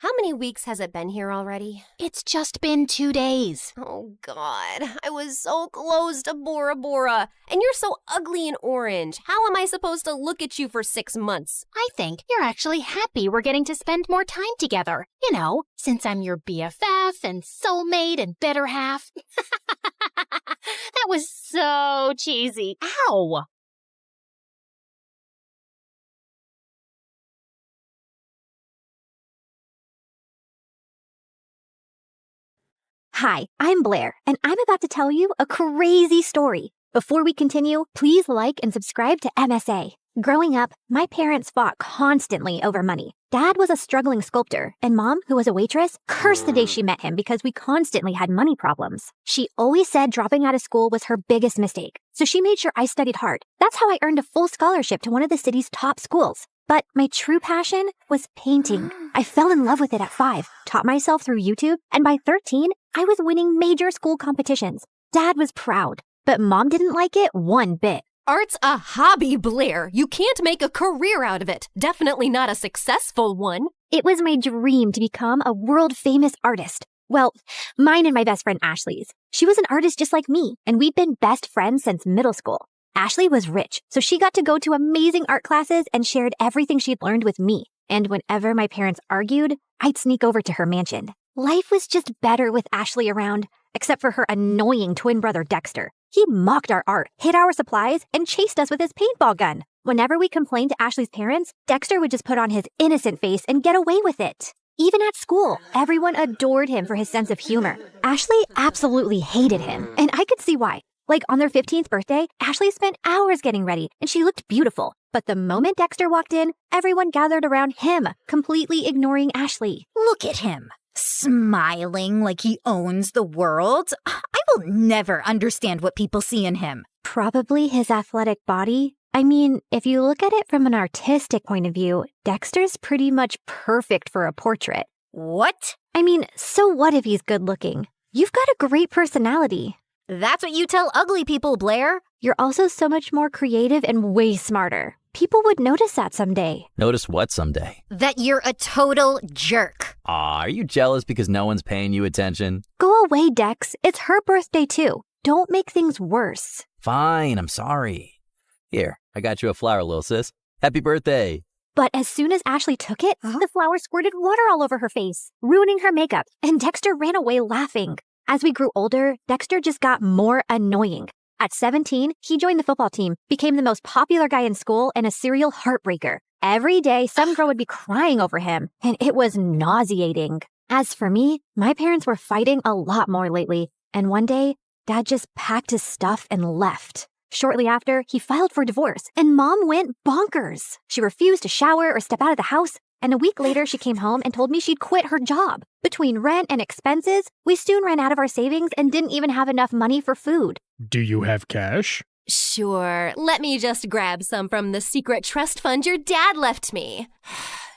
How many weeks has it been here already? It's just been 2 days. Oh, God. I was so close to Bora Bora. And you're so ugly and orange. How am I supposed to look at you for 6 months? I think you're actually happy we're getting to spend more time together. You know, since I'm your BFF and soulmate and better half. That was so cheesy. Ow! Hi, I'm Blair, and I'm about to tell you a crazy story. Before we continue, please like and subscribe to MSA. Growing up, my parents fought constantly over money. Dad was a struggling sculptor, and Mom, who was a waitress, cursed the day she met him because we constantly had money problems. She always said dropping out of school was her biggest mistake, so she made sure I studied hard. That's how I earned a full scholarship to one of the city's top schools. But my true passion was painting. I fell in love with it at 5, taught myself through YouTube, and by 13, I was winning major school competitions. Dad was proud, but Mom didn't like it one bit. Art's a hobby, Blair. You can't make a career out of it. Definitely not a successful one. It was my dream to become a world-famous artist. Well, mine and my best friend Ashley's. She was an artist just like me, and we'd been best friends since middle school. Ashley was rich, so she got to go to amazing art classes and shared everything she'd learned with me. And whenever my parents argued, I'd sneak over to her mansion. Life was just better with Ashley around, except for her annoying twin brother Dexter. He mocked our art, hid our supplies, and chased us with his paintball gun. Whenever we complained to Ashley's parents, Dexter would just put on his innocent face and get away with it. Even at school, everyone adored him for his sense of humor. Ashley absolutely hated him, and I could see why. Like on their 15th birthday, Ashley spent hours getting ready, and she looked beautiful. But the moment Dexter walked in, everyone gathered around him, completely ignoring Ashley. Look at him, smiling like he owns the world. I will never understand what people see in him. Probably his athletic body. I mean, if you look at it from an artistic point of view, Dexter's pretty much perfect for a portrait. What? I mean, so what if he's good looking? You've got a great personality. That's what you tell ugly people, Blair. You're also so much more creative and way smarter. People would notice that someday. Notice what someday? That you're a total jerk. Aw, are you jealous because no one's paying you attention? Go away, Dex. It's her birthday too. Don't make things worse. Fine, I'm sorry. Here, I got you a flower, little sis. Happy birthday. But as soon as Ashley took it, the flower squirted water all over her face, ruining her makeup, and Dexter ran away laughing. As we grew older, Dexter just got more annoying. At 17, he joined the football team, became the most popular guy in school, and a serial heartbreaker. Every day, some girl would be crying over him, and it was nauseating. As for me, my parents were fighting a lot more lately, and one day, Dad just packed his stuff and left. Shortly after, he filed for divorce, and Mom went bonkers. She refused to shower or step out of the house, and a week later, she came home and told me she'd quit her job. Between rent and expenses, we soon ran out of our savings and didn't even have enough money for food. Do you have cash? Sure, let me just grab some from the secret trust fund your dad left me.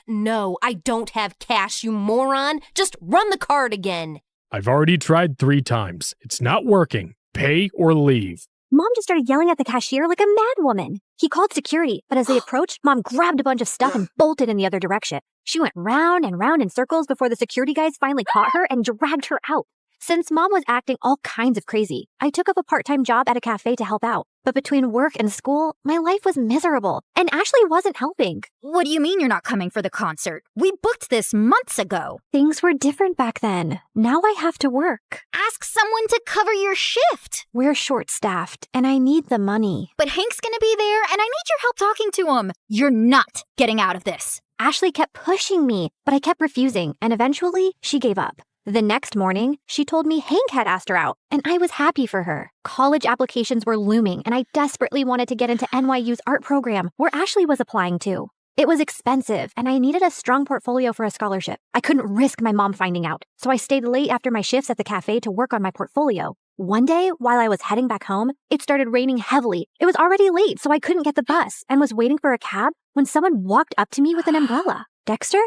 No, I don't have cash, you moron. Just run the card again. I've already tried 3 times. It's not working. Pay or leave. Mom just started yelling at the cashier like a madwoman. He called security, but as they approached, Mom grabbed a bunch of stuff and bolted in the other direction. She went round and round in circles before the security guys finally caught her and dragged her out. Since Mom was acting all kinds of crazy, I took up a part-time job at a cafe to help out. But between work and school, my life was miserable, and Ashley wasn't helping. What do you mean you're not coming for the concert? We booked this months ago. Things were different back then. Now I have to work. Ask someone to cover your shift. We're short-staffed, and I need the money. But Hank's gonna be there, and I need your help talking to him. You're not getting out of this. Ashley kept pushing me, but I kept refusing, and eventually, she gave up. The next morning, she told me Hank had asked her out, and I was happy for her. College applications were looming, and I desperately wanted to get into NYU's art program, where Ashley was applying to. It was expensive, and I needed a strong portfolio for a scholarship. I couldn't risk my mom finding out, so I stayed late after my shifts at the cafe to work on my portfolio. One day, while I was heading back home, it started raining heavily. It was already late, so I couldn't get the bus, and was waiting for a cab when someone walked up to me with an umbrella. Dexter,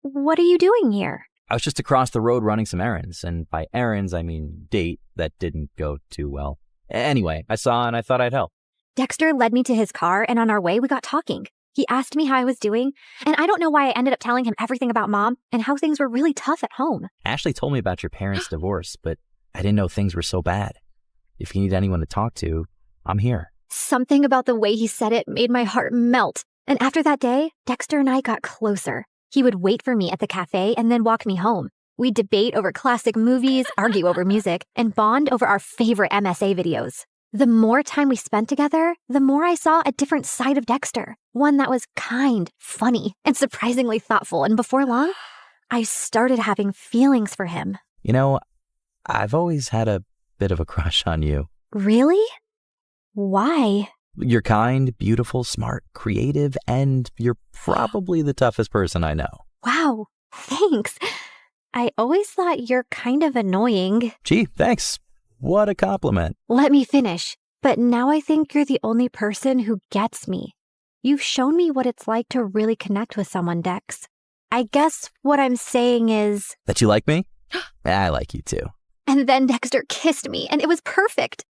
what are you doing here? I was just across the road running some errands, and by errands, I mean date that didn't go too well. Anyway, I saw and I thought I'd help. Dexter led me to his car, and on our way, we got talking. He asked me how I was doing, and I don't know why I ended up telling him everything about Mom and how things were really tough at home. Ashley told me about your parents' divorce, but I didn't know things were so bad. If you need anyone to talk to, I'm here. Something about the way he said it made my heart melt. And after that day, Dexter and I got closer. He would wait for me at the cafe and then walk me home. We'd debate over classic movies, argue over music, and bond over our favorite MSA videos. The more time we spent together, the more I saw a different side of Dexter. One that was kind, funny, and surprisingly thoughtful. And before long, I started having feelings for him. You know, I've always had a bit of a crush on you. Really? Why? You're kind, beautiful, smart, creative, and you're probably the toughest person I know. Wow, thanks. I always thought you're kind of annoying. Gee, thanks. What a compliment. Let me finish. But now I think you're the only person who gets me. You've shown me what it's like to really connect with someone, Dex. I guess what I'm saying is... That you like me? I like you too. And then Dexter kissed me, and it was perfect.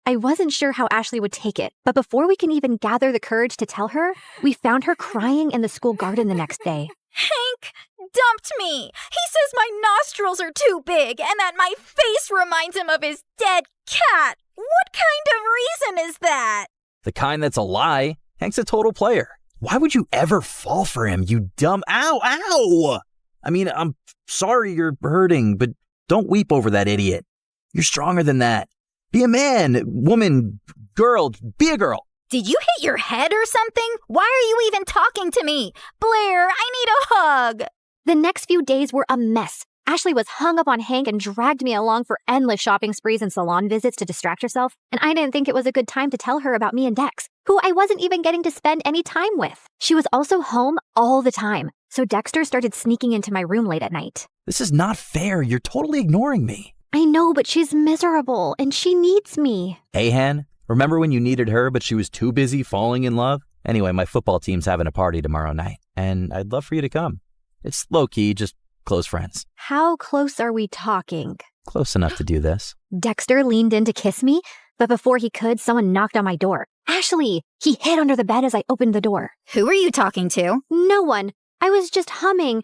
I wasn't sure how Ashley would take it, but before we can even gather the courage to tell her, we found her crying in the school garden the next day. Hank dumped me. He says my nostrils are too big and that my face reminds him of his dead cat. What kind of reason is that? The kind that's a lie. Hank's a total player. Why would you ever fall for him, you dumb... Ow! I mean, I'm sorry you're hurting, but don't weep over that idiot. You're stronger than that. Be a man, woman, girl, be a girl. Did you hit your head or something? Why are you even talking to me? Blair, I need a hug. The next few days were a mess. Ashley was hung up on Hank and dragged me along for endless shopping sprees and salon visits to distract herself, and I didn't think it was a good time to tell her about me and Dex, who I wasn't even getting to spend any time with. She was also home all the time, so Dexter started sneaking into my room late at night. This is not fair. You're totally ignoring me. I know, but she's miserable, and she needs me. Hey, Han, remember when you needed her, but she was too busy falling in love? Anyway, my football team's having a party tomorrow night, and I'd love for you to come. It's low-key, just close friends. How close are we talking? Close enough to do this. Dexter leaned in to kiss me, but before he could, someone knocked on my door. Ashley! He hid under the bed as I opened the door. Who are you talking to? No one. I was just humming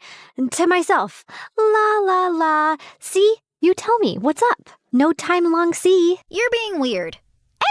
to myself. La la la. See? You tell me, what's up? No time long see. You're being weird.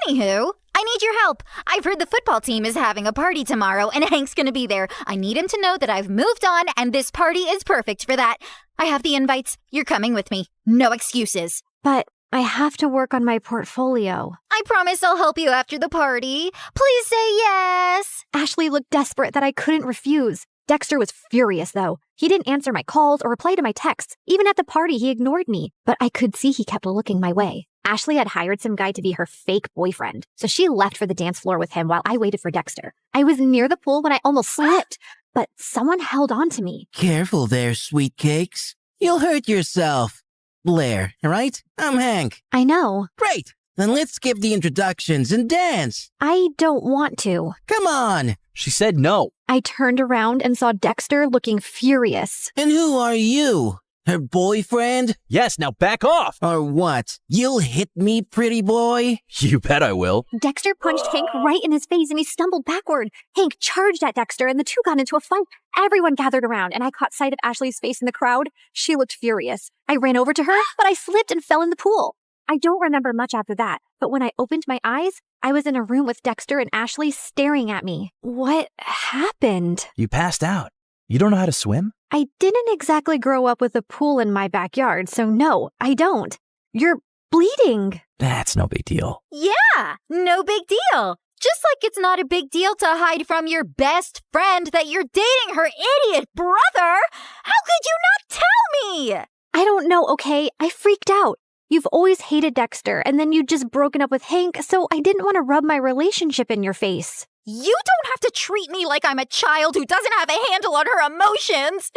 Anywho, I need your help. I've heard the football team is having a party tomorrow and Hank's gonna be there. I need him to know that I've moved on and this party is perfect for that. I have the invites. You're coming with me. No excuses. But I have to work on my portfolio. I promise I'll help you after the party. Please say yes. Ashley looked desperate that I couldn't refuse. Dexter was furious, though. He didn't answer my calls or reply to my texts. Even at the party, he ignored me. But I could see he kept looking my way. Ashley had hired some guy to be her fake boyfriend, so she left for the dance floor with him while I waited for Dexter. I was near the pool when I almost slipped, but someone held on to me. Careful there, sweet cakes. You'll hurt yourself. Blair, right? I'm Hank. I know. Great. Then let's skip the introductions and dance. I don't want to. Come on. She said no. I turned around and saw Dexter looking furious. And who are you? Her boyfriend? Yes, now back off. Or what? You'll hit me, pretty boy? You bet I will. Dexter punched Hank right in his face and he stumbled backward. Hank charged at Dexter and the two got into a fight. Everyone gathered around and I caught sight of Ashley's face in the crowd. She looked furious. I ran over to her, but I slipped and fell in the pool. I don't remember much after that, but when I opened my eyes, I was in a room with Dexter and Ashley staring at me. What happened? You passed out. You don't know how to swim? I didn't exactly grow up with a pool in my backyard, so no, I don't. You're bleeding. That's no big deal. Yeah, no big deal. Just like it's not a big deal to hide from your best friend that you're dating her idiot brother. How could you not tell me? I don't know, okay? I freaked out. You've always hated Dexter, and then you'd just broken up with Hank, so I didn't want to rub my relationship in your face. You don't have to treat me like I'm a child who doesn't have a handle on her emotions.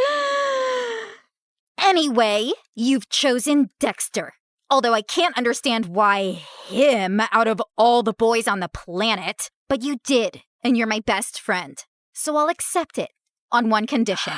Anyway, you've chosen Dexter. Although I can't understand why him out of all the boys on the planet. But you did, and you're my best friend. So I'll accept it on one condition.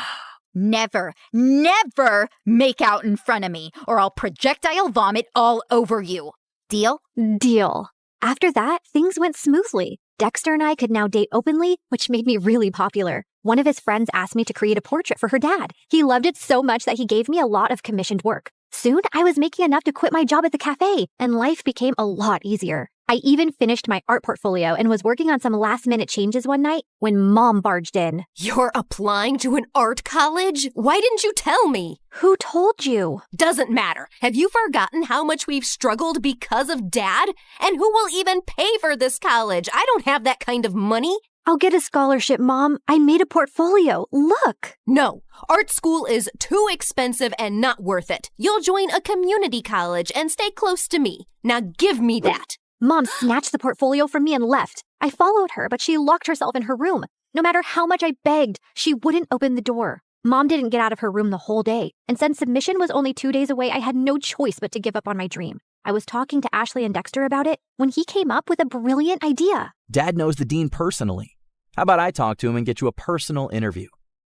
Never make out in front of me, or I'll projectile vomit all over you. Deal? Deal. After that, things went smoothly. Dexter and I could now date openly, which made me really popular. One of his friends asked me to create a portrait for her dad. He loved it so much that he gave me a lot of commissioned work. Soon, I was making enough to quit my job at the cafe, and life became a lot easier. I even finished my art portfolio and was working on some last-minute changes one night when Mom barged in. You're applying to an art college? Why didn't you tell me? Who told you? Doesn't matter. Have you forgotten how much we've struggled because of Dad? And who will even pay for this college? I don't have that kind of money. I'll get a scholarship, Mom. I made a portfolio. Look. No, art school is too expensive and not worth it. You'll join a community college and stay close to me. Now give me that. Mom snatched the portfolio from me and left. I followed her, but she locked herself in her room. No matter how much I begged, she wouldn't open the door. Mom didn't get out of her room the whole day, and since submission was only 2 days away, I had no choice but to give up on my dream. I was talking to Ashley and Dexter about it when he came up with a brilliant idea. Dad knows the dean personally. How about I talk to him and get you a personal interview?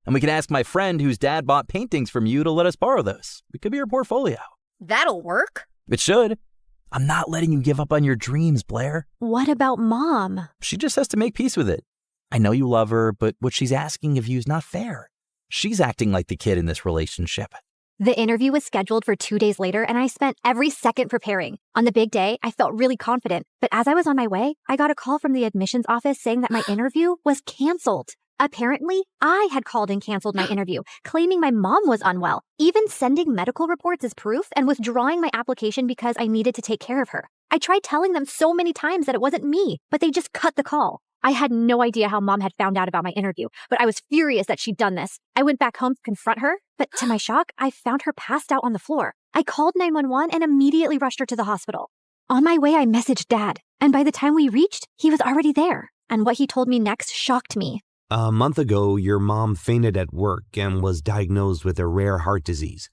And we can ask my friend whose dad bought paintings from you to let us borrow those. It could be your portfolio. That'll work. It should. I'm not letting you give up on your dreams, Blair. What about Mom? She just has to make peace with it. I know you love her, but what she's asking of you is not fair. She's acting like the kid in this relationship. The interview was scheduled for 2 days later, and I spent every second preparing. On the big day, I felt really confident. But as I was on my way, I got a call from the admissions office saying that my interview was canceled. Apparently, I had called and canceled my interview, claiming my mom was unwell, even sending medical reports as proof and withdrawing my application because I needed to take care of her. I tried telling them so many times that it wasn't me, but they just cut the call. I had no idea how Mom had found out about my interview, but I was furious that she'd done this. I went back home to confront her, but to my shock, I found her passed out on the floor. I called 911 and immediately rushed her to the hospital. On my way, I messaged Dad, and by the time we reached, he was already there. And what he told me next shocked me. A month ago, your mom fainted at work and was diagnosed with a rare heart disease.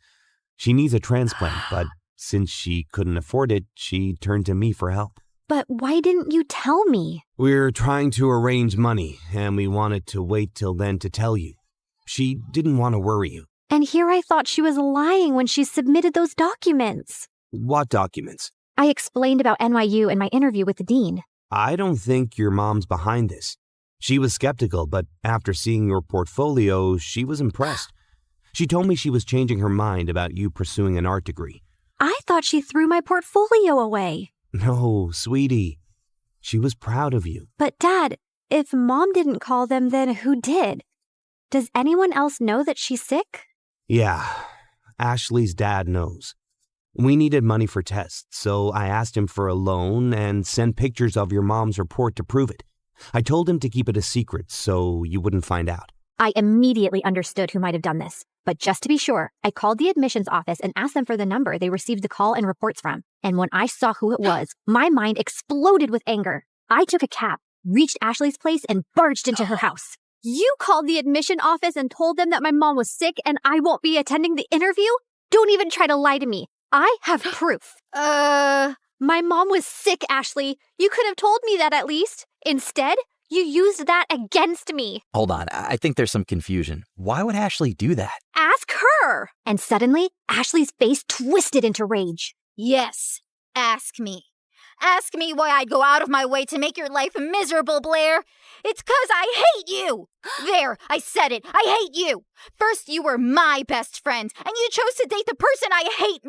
She needs a transplant, but since she couldn't afford it, she turned to me for help. But why didn't you tell me? We're trying to arrange money, and we wanted to wait till then to tell you. She didn't want to worry you. And here I thought she was lying when she submitted those documents. What documents? I explained about NYU in my interview with the dean. I don't think your mom's behind this. She was skeptical, but after seeing your portfolio, she was impressed. She told me she was changing her mind about you pursuing an art degree. I thought she threw my portfolio away. No, sweetie. She was proud of you. But Dad, if Mom didn't call them, then who did? Does anyone else know that she's sick? Yeah, Ashley's dad knows. We needed money for tests, so I asked him for a loan and sent pictures of your mom's report to prove it. I told him to keep it a secret so you wouldn't find out. I immediately understood who might have done this. But just to be sure, I called the admissions office and asked them for the number they received the call and reports from. And when I saw who it was, my mind exploded with anger. I took a cab, reached Ashley's place, and barged into her house. You called the admission office and told them that my mom was sick and I won't be attending the interview? Don't even try to lie to me. I have proof. My mom was sick, Ashley. You could have told me that at least. Instead, you used that against me. Hold on, I think there's some confusion. Why would Ashley do that? Ask her. And suddenly, Ashley's face twisted into rage. Yes, ask me. Ask me why I'd go out of my way to make your life miserable, Blair. It's 'cause I hate you. There, I said it. I hate you. First, you were my best friend, and you chose to date the person I hate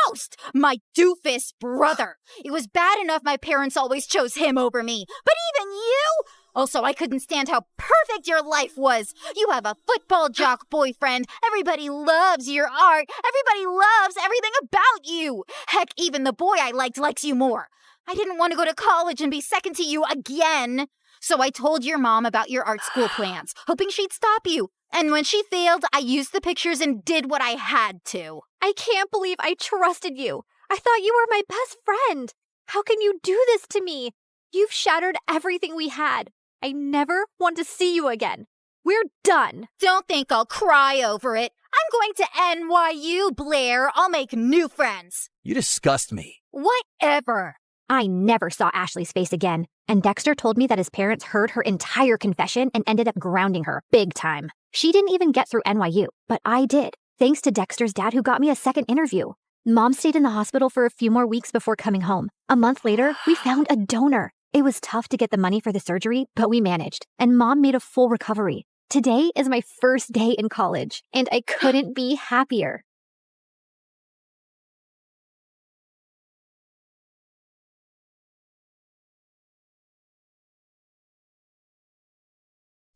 most, my doofus brother. It was bad enough my parents always chose him over me, but even you? Also, I couldn't stand how perfect your life was. You have a football jock boyfriend. Everybody loves your art. Everybody loves everything about you. Heck, even the boy I likes you more. I didn't want to go to college and be second to you again. So I told your mom about your art school plans, hoping she'd stop you. And when she failed, I used the pictures and did what I had to. I can't believe I trusted you. I thought you were my best friend. How can you do this to me? You've shattered everything we had. I never want to see you again. We're done. Don't think I'll cry over it. I'm going to NYU, Blair. I'll make new friends. You disgust me. Whatever. I never saw Ashley's face again, and Dexter told me that his parents heard her entire confession and ended up grounding her big time. She didn't even get through NYU, but I did, thanks to Dexter's dad who got me a second interview. Mom stayed in the hospital for a few more weeks before coming home. A month later, we found a donor. It was tough to get the money for the surgery, but we managed, and Mom made a full recovery. Today is my first day in college, and I couldn't be happier.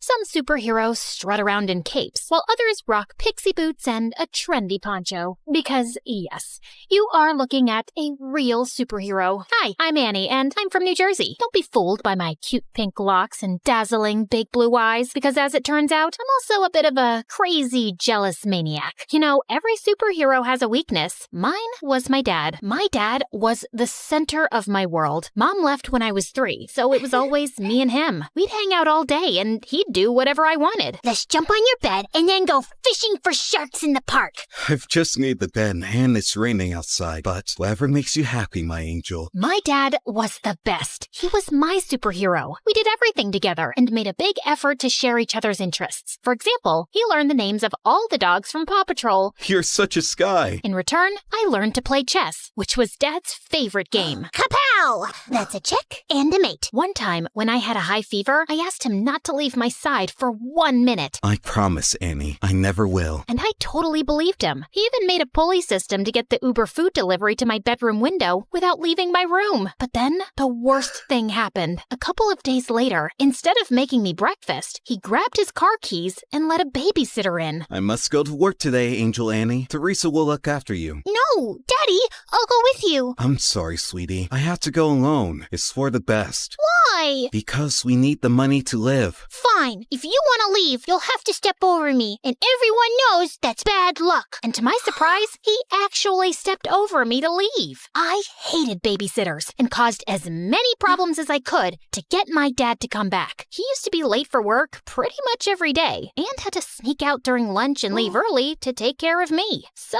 Some superheroes strut around in capes, while others rock pixie boots and a trendy poncho. Because, yes, you are looking at a real superhero. Hi, I'm Annie, and I'm from New Jersey. Don't be fooled by my cute pink locks and dazzling big blue eyes, because as it turns out, I'm also a bit of a crazy, jealous maniac. You know, every superhero has a weakness. Mine was my dad. My dad was the center of my world. Mom left when I was 3, so it was always me and him. We'd hang out all day, and he'd do whatever I wanted. Let's jump on your bed and then go fishing for sharks in the park. I've just made the bed and it's raining outside, but whatever makes you happy, my angel. My dad was the best. He was my superhero. We did everything together and made a big effort to share each other's interests. For example, he learned the names of all the dogs from Paw Patrol. You're such a sky. In return, I learned to play chess, which was Dad's favorite game. Kapow! That's a check and a mate. One time, when I had a high fever, I asked him not to leave my side for 1 minute. I promise, Annie, I never will. And I totally believed him. He even made a pulley system to get the Uber food delivery to my bedroom window without leaving my room. But then, the worst thing happened. A couple of days later, instead of making me breakfast, he grabbed his car keys and let a babysitter in. I must go to work today, Angel Annie. Teresa will look after you. No, Daddy, I'll go with you. I'm sorry, sweetie. I have to go alone. It's for the best. Why? Because we need the money to live. Fine. If you want to leave, you'll have to step over me, and everyone knows that's bad luck. And to my surprise, he actually stepped over me to leave. I hated babysitters and caused as many problems as I could to get my dad to come back. He used to be late for work pretty much every day and had to sneak out during lunch and leave early to take care of me. So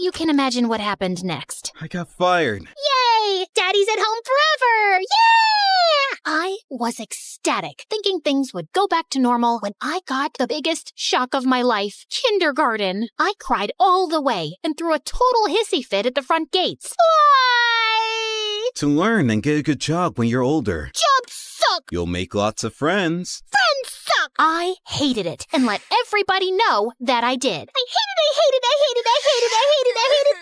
you can imagine what happened next. I got fired. Yay! Daddy's at home forever! Yeah! I was ecstatic, thinking things would go back to normal when I got the biggest shock of my life, kindergarten. I cried all the way and threw a total hissy fit at the front gates. Why? To learn and get a good job when you're older. Jobs suck! You'll make lots of friends. Friends suck! I hated it and let everybody know that I did. I hate it!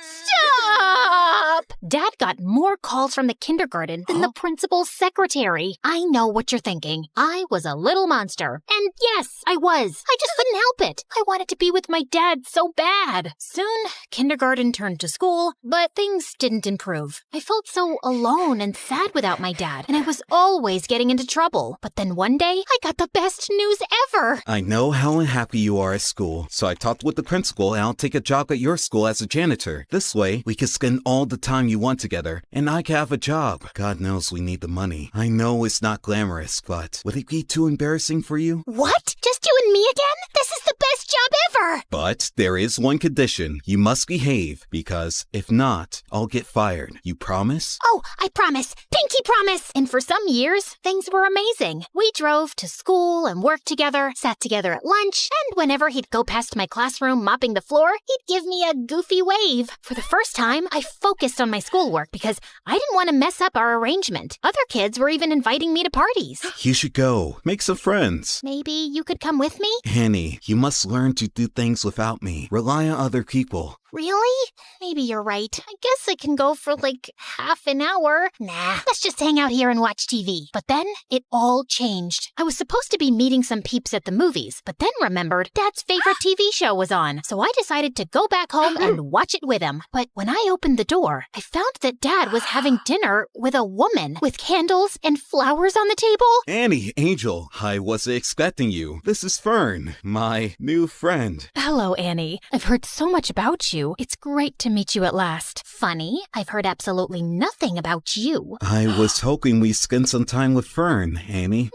Stop! Dad got more calls from the kindergarten than the principal's secretary. I know what you're thinking. I was a little monster. And yes, I was. I just couldn't help it. I wanted to be with my dad so bad. Soon, kindergarten turned to school, but things didn't improve. I felt so alone and sad without my dad, and I was always getting into trouble. But then one day, I got the best news ever. I know how unhappy you are at school, so I talked with the principal and I'll take a job at your school as a janitor. This way, we can spend all the time you want together, and I can have a job. God knows we need the money. I know it's not glamorous, but would it be too embarrassing for you? What? Just you and me again? This is the best job ever! But there is one condition. You must behave, because if not, I'll get fired. You promise? Oh, I promise. Pinky promise! And for some years, things were amazing. We drove to school and worked together, sat together at lunch, and whenever he'd go past my classroom mopping the floor, he'd give me a goofy wave. For the first time, I focused on my schoolwork because I didn't want to mess up our arrangement. Other kids were even inviting me to parties. You should go. Make some friends. Maybe you could come with me? Annie, you must learn to do things without me. Rely on other people. Really? Maybe you're right. I guess I can go for like half an hour. Nah, let's just hang out here and watch TV. But then it all changed. I was supposed to be meeting some peeps at the movies, but then remembered Dad's favorite TV show was on. So I decided to go back home and watch it with him. But when I opened the door, I found that Dad was having dinner with a woman with candles and flowers on the table. Annie, Angel, I wasn't expecting you. This is Fern, my new friend. Hello, Annie. I've heard so much about you. It's great to meet you at last. Funny, I've heard absolutely nothing about you. I was hoping we'd spend some time with Fern, Annie.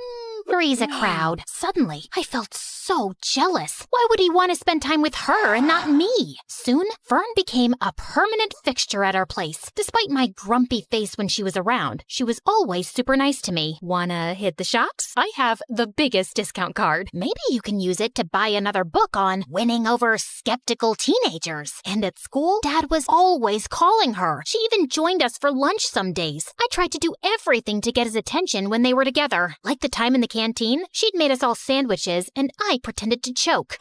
Three's a crowd. Suddenly, I felt so jealous. Why would he want to spend time with her and not me? Soon, Fern became a permanent fixture at our place. Despite my grumpy face when she was around, she was always super nice to me. Wanna hit the shops? I have the biggest discount card. Maybe you can use it to buy another book on winning over skeptical teenagers. And at school, Dad was always calling her. She even joined us for lunch some days. I tried to do everything to get his attention when they were together. Like the time in the canteen, she'd made us all sandwiches, and I pretended to choke.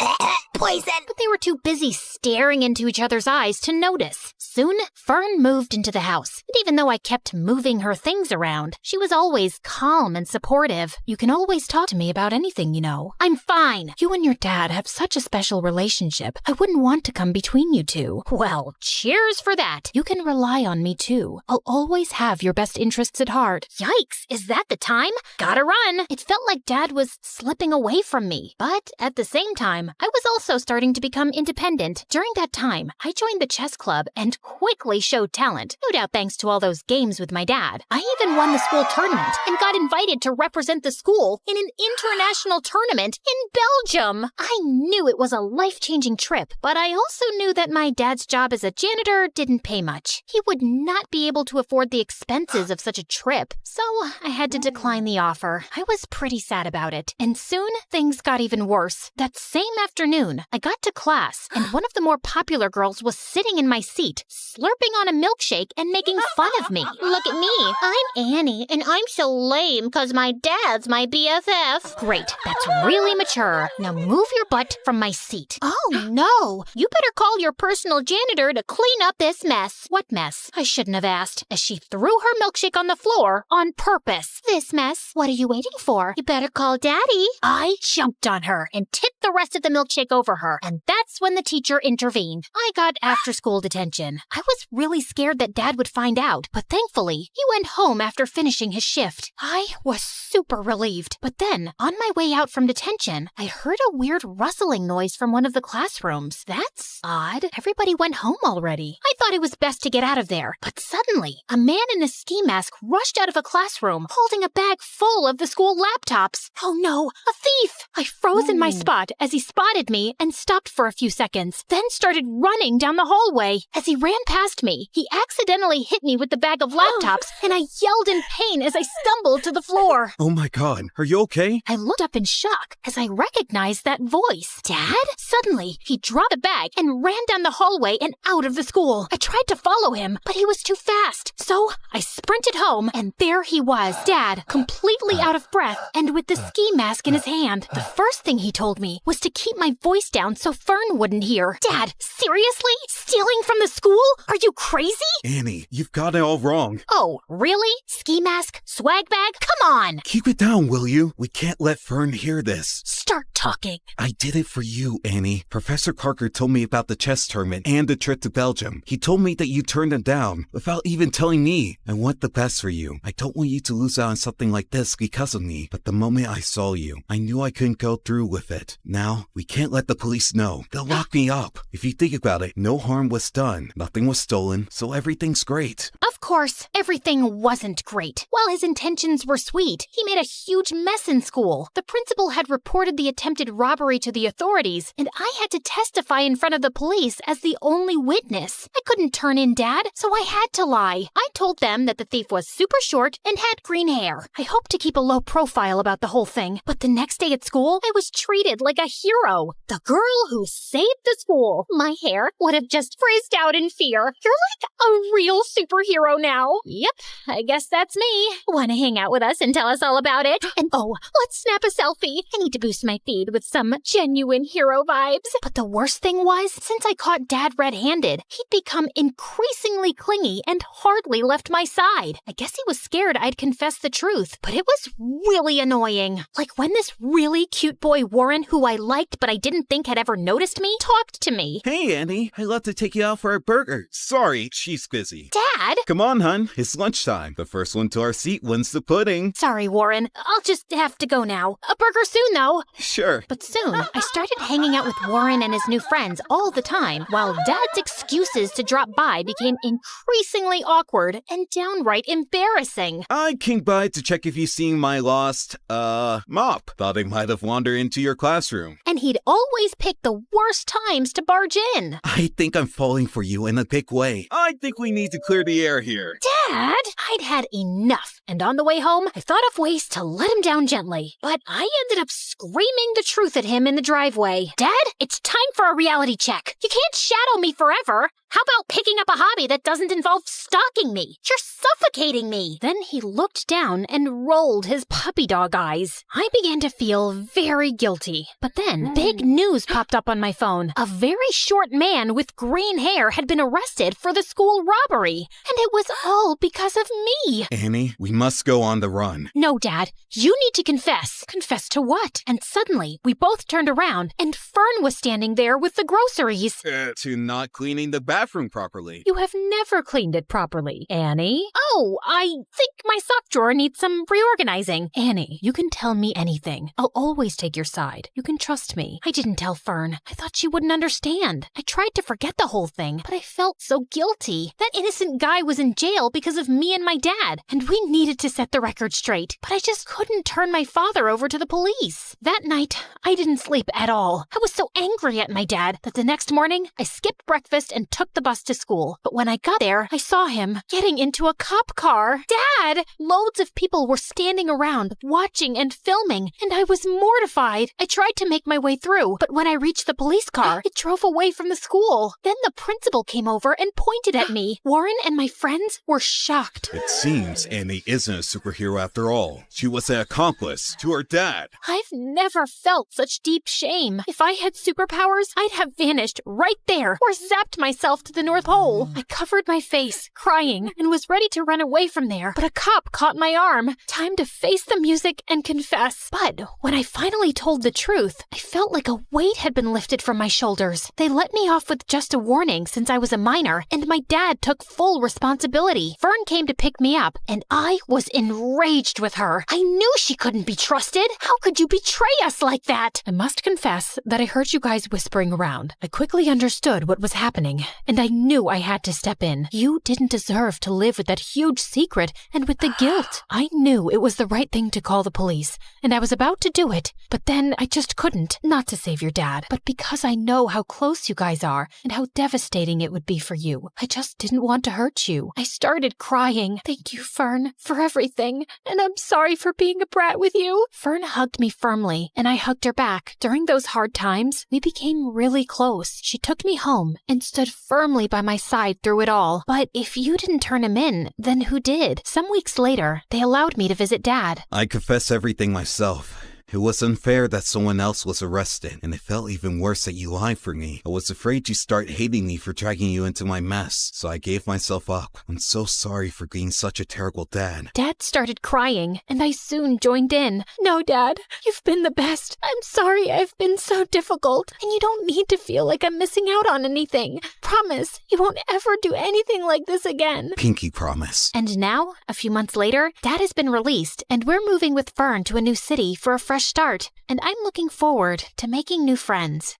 Poison! But they were too busy staring into each other's eyes to notice. Soon, Fern moved into the house. And even though I kept moving her things around, she was always calm and supportive. You can always talk to me about anything, you know. I'm fine. You and your dad have such a special relationship. I wouldn't want to come between you two. Well, cheers for that. You can rely on me too. I'll always have your best interests at heart. Yikes, is that the time? Gotta run. It felt like Dad was slipping away from me. But at the same time, I was also starting to become independent. During that time, I joined the chess club and quickly showed talent, no doubt thanks to all those games with my dad. I even won the school tournament and got invited to represent the school in an international tournament in Belgium. I knew it was a life-changing trip, but I also knew that my dad's job as a janitor didn't pay much. He would not be able to afford the expenses of such a trip, so I had to decline the offer. I was pretty sad about it, and soon things got even worse. That same afternoon, I got to class, and one of the more popular girls was sitting in my seat, slurping on a milkshake and making fun of me. Look at me. I'm Annie, and I'm so lame because my dad's my BFF. Great, that's really mature. Now move your butt from my seat. Oh, no. You better call your personal janitor to clean up this mess. What mess? I shouldn't have asked, as she threw her milkshake on the floor on purpose. This mess. What are you waiting for? You better call Daddy. I jumped on her and tipped the rest of the milkshake over her, and that's when the teacher intervened. I got after-school detention. I was really scared that Dad would find out, but thankfully, he went home after finishing his shift. I was super relieved. But then, on my way out from detention, I heard a weird rustling noise from one of the classrooms. That's odd. Everybody went home already. I thought it was best to get out of there. But suddenly, a man in a ski mask rushed out of a classroom, holding a bag full of the school laptops. Oh no, a thief! I froze in my spot as he spotted me and stopped for a few seconds, then started running down the hallway. As he ran past me, he accidentally hit me with the bag of laptops, and I yelled in pain as I stumbled to the floor. Oh my God, are you okay? I looked up in shock as I recognized that voice. Dad? Suddenly, he dropped the bag and ran down the hallway and out of the school. I tried to follow him, but he was too fast. So I sprinted home, and there he was, Dad, completely out of breath and and with the ski mask in his hand. The first thing he told me was to keep my voice down so Fern wouldn't hear. Dad, seriously? Stealing from the school? Are you crazy? Annie, you've got it all wrong. Oh, really? Ski mask? Swag bag? Come on! Keep it down, will you? We can't let Fern hear this. Start talking. I did it for you, Annie. Professor Parker told me about the chess tournament and the trip to Belgium. He told me that you turned him down without even telling me. I want the best for you. I don't want you to lose out on something like this because of me. But the moment I saw you, I knew I couldn't go through with it. Now, we can't let the police know. They'll lock me up. If you think about it, no harm was done. Nothing was stolen, so everything's great. Of course, everything wasn't great. While his intentions were sweet, he made a huge mess in school. The principal had reported the attempted robbery to the authorities, and I had to testify in front of the police as the only witness. I couldn't turn in Dad, so I had to lie. I told them that the thief was super short and had green hair. I hoped to keep a low profile about the whole thing, but the next day at school, I was treated like a hero. The girl who saved the school. My hair would have just frizzed out in fear. You're like a real superhero now. Yep, I guess that's me. Want to hang out with us and tell us all about it? And oh, let's snap a selfie. I need to boost my feed with some genuine hero vibes. But the worst thing was, since I caught Dad red-handed, he'd become increasingly clingy and hardly left my side. I guess he was scared I'd confess the truth, but it was really annoying. Like when this really cute boy Warren, who I liked but I didn't think had ever noticed me, talked to me. Hey, Annie. I'd love to take you out for a burger. Sorry, she's busy. Dad! Come on, hun. It's lunchtime. The first one to our seat wins the pudding. Sorry, Warren. I'll just have to go now. A burger soon, though. Sure. But soon, I started hanging out with Warren and his new friends all the time, while Dad's excuses to drop by became increasingly awkward and downright embarrassing. I came by to check if you seen my lost, mop. Thought I might have wandered into your classroom. And he'd always pick the worst times to barge in. I think I'm falling for you in a big way. I think we need to clear the air here. Dad! I'd had enough, and on the way home, I thought of ways to let him down gently. But I ended up screaming the truth at him in the driveway. Dad, it's time for a reality check. You can't shadow me forever. How about picking up a hobby that doesn't involve stalking me? You're suffocating me. Then he looked down and rolled his puppy dog eyes. I began to feel very guilty. But then big news popped up on my phone. A very short man with green hair had been arrested for the school robbery. And it was all because of me. Annie, we must go on the run. No, Dad. You need to confess. Confess to what? And suddenly, we both turned around, and Fern was standing there with the groceries. To not cleaning the bathroom properly. You have never cleaned it properly, Annie. Oh, I think my sock drawer needs some reorganizing. Annie, you can tell me anything. I'll always take your side. You can trust me. I didn't tell Fern. I thought she wouldn't understand. I tried to forget the whole thing, but I felt so guilty. That innocent guy was in jail because of me and my dad, and we needed to set the record straight. But I just couldn't turn my father over to the police. That night, I didn't sleep at all. I was so angry at my dad that the next morning, I skipped breakfast and took the bus to school. But when I got there, I saw him getting into a cop car. Dad! Loads of people were standing around, watching and filming, and I was mortified. I tried to make my way through, but when I reached the police car, it drove away from the school. Then the principal came over and pointed at me. Warren and my friends were shocked. It seems Annie isn't a superhero after all. She was an accomplice to her dad. I've never felt such deep shame. If I had superpowers, I'd have vanished right there or zapped myself to the North Pole. I covered my face, crying, and was ready to run away from there, but a cop caught my arm. Time to face the music and confess. But when I finally told the truth, I felt like a weight had been lifted from my shoulders. They let me off with just a warning since I was a minor, and my dad took full responsibility. Fern came to pick me up, and I was enraged with her. I knew she couldn't be trusted. How could you betray us like that? I must confess that I heard you guys whispering around. I quickly understood what was happening, and I knew I had to step in. You didn't deserve to live with that huge secret and with the guilt. I knew it was the right thing to call the police, and I was about to do it, but then I just couldn't. Not to save your dad, but because I know how close you guys are and how devastating it would be for you. I just didn't want to hurt you. I started crying. Thank you, Fern, for everything, and I'm sorry for being a brat with you. Fern hugged me firmly, and I hugged her back. During those hard times, we became really close. She took me home and stood firmly by my side through it all. But if you didn't turn him in, then who did? Some weeks later, they allowed me to visit Dad. I could confess everything myself. It was unfair that someone else was arrested, and it felt even worse that you lied for me. I was afraid you'd start hating me for dragging you into my mess, so I gave myself up. I'm so sorry for being such a terrible dad. Dad started crying, and I soon joined in. No, Dad, you've been the best. I'm sorry I've been so difficult, and you don't need to feel like I'm missing out on anything. Promise, you won't ever do anything like this again. Pinky promise. And now, a few months later, Dad has been released, and we're moving with Fern to a new city for a fresh start, and I'm looking forward to making new friends.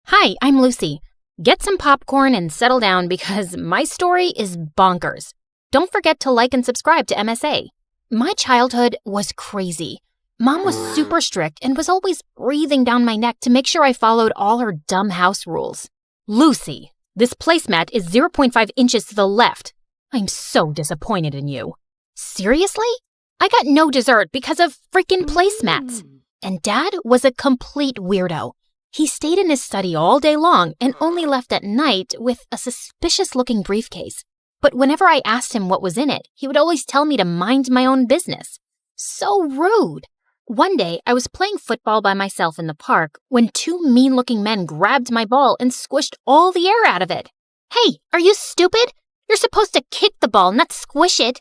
Hi, I'm Lucy. Get some popcorn and settle down because my story is bonkers. Don't forget to like and subscribe to MSA. My childhood was crazy. Mom was super strict and was always breathing down my neck to make sure I followed all her dumb house rules. Lucy, this placemat is 0.5 inches to the left. I'm so disappointed in you. Seriously? I got no dessert because of freaking placemats. And Dad was a complete weirdo. He stayed in his study all day long and only left at night with a suspicious-looking briefcase. But whenever I asked him what was in it, he would always tell me to mind my own business. So rude. One day, I was playing football by myself in the park when two mean-looking men grabbed my ball and squished all the air out of it. Hey, are you stupid? You're supposed to kick the ball, not squish it.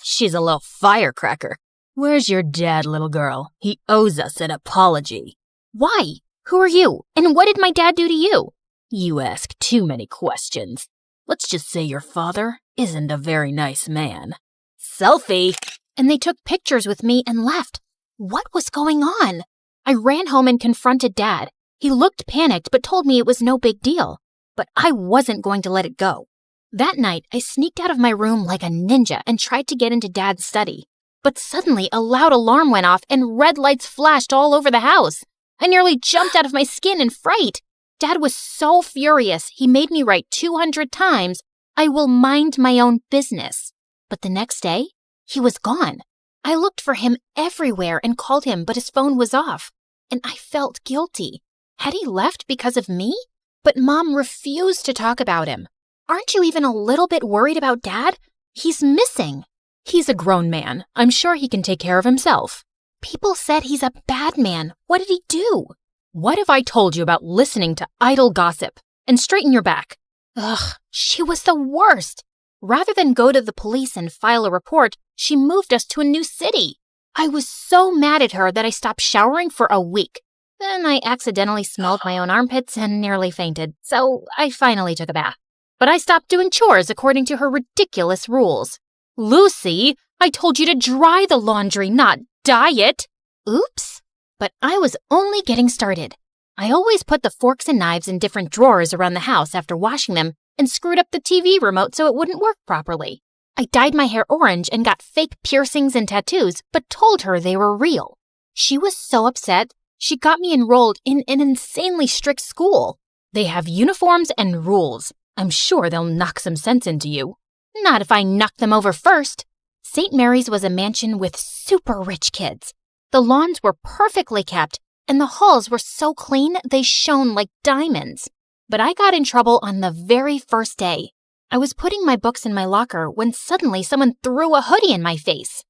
She's a little firecracker. Where's your dad, little girl? He owes us an apology. Why? Who are you? And what did my dad do to you? You ask too many questions. Let's just say your father isn't a very nice man. Selfie! And they took pictures with me and left. What was going on? I ran home and confronted Dad. He looked panicked but told me it was no big deal. But I wasn't going to let it go. That night, I sneaked out of my room like a ninja and tried to get into Dad's study. But suddenly, a loud alarm went off and red lights flashed all over the house. I nearly jumped out of my skin in fright. Dad was so furious, he made me write 200 times, "I will mind my own business." But the next day, he was gone. I looked for him everywhere and called him, but his phone was off. And I felt guilty. Had he left because of me? But Mom refused to talk about him. Aren't you even a little bit worried about Dad? He's missing. He's a grown man. I'm sure he can take care of himself. People said he's a bad man. What did he do? What if I told you about listening to idle gossip? And straighten your back. Ugh, she was the worst. Rather than go to the police and file a report, she moved us to a new city. I was so mad at her that I stopped showering for a week. Then I accidentally smelled my own armpits and nearly fainted, so I finally took a bath. But I stopped doing chores according to her ridiculous rules. Lucy, I told you to dry the laundry, not dye it. Oops. But I was only getting started. I always put the forks and knives in different drawers around the house after washing them and screwed up the TV remote so it wouldn't work properly. I dyed my hair orange and got fake piercings and tattoos, but told her they were real. She was so upset, she got me enrolled in an insanely strict school. They have uniforms and rules. I'm sure they'll knock some sense into you. Not if I knock them over first. St. Mary's was a mansion with super rich kids. The lawns were perfectly kept, and the halls were so clean they shone like diamonds. But I got in trouble on the very first day. I was putting my books in my locker when suddenly someone threw a hoodie in my face.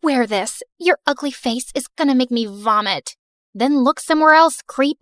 Wear this. Your ugly face is gonna make me vomit. Then look somewhere else, creep.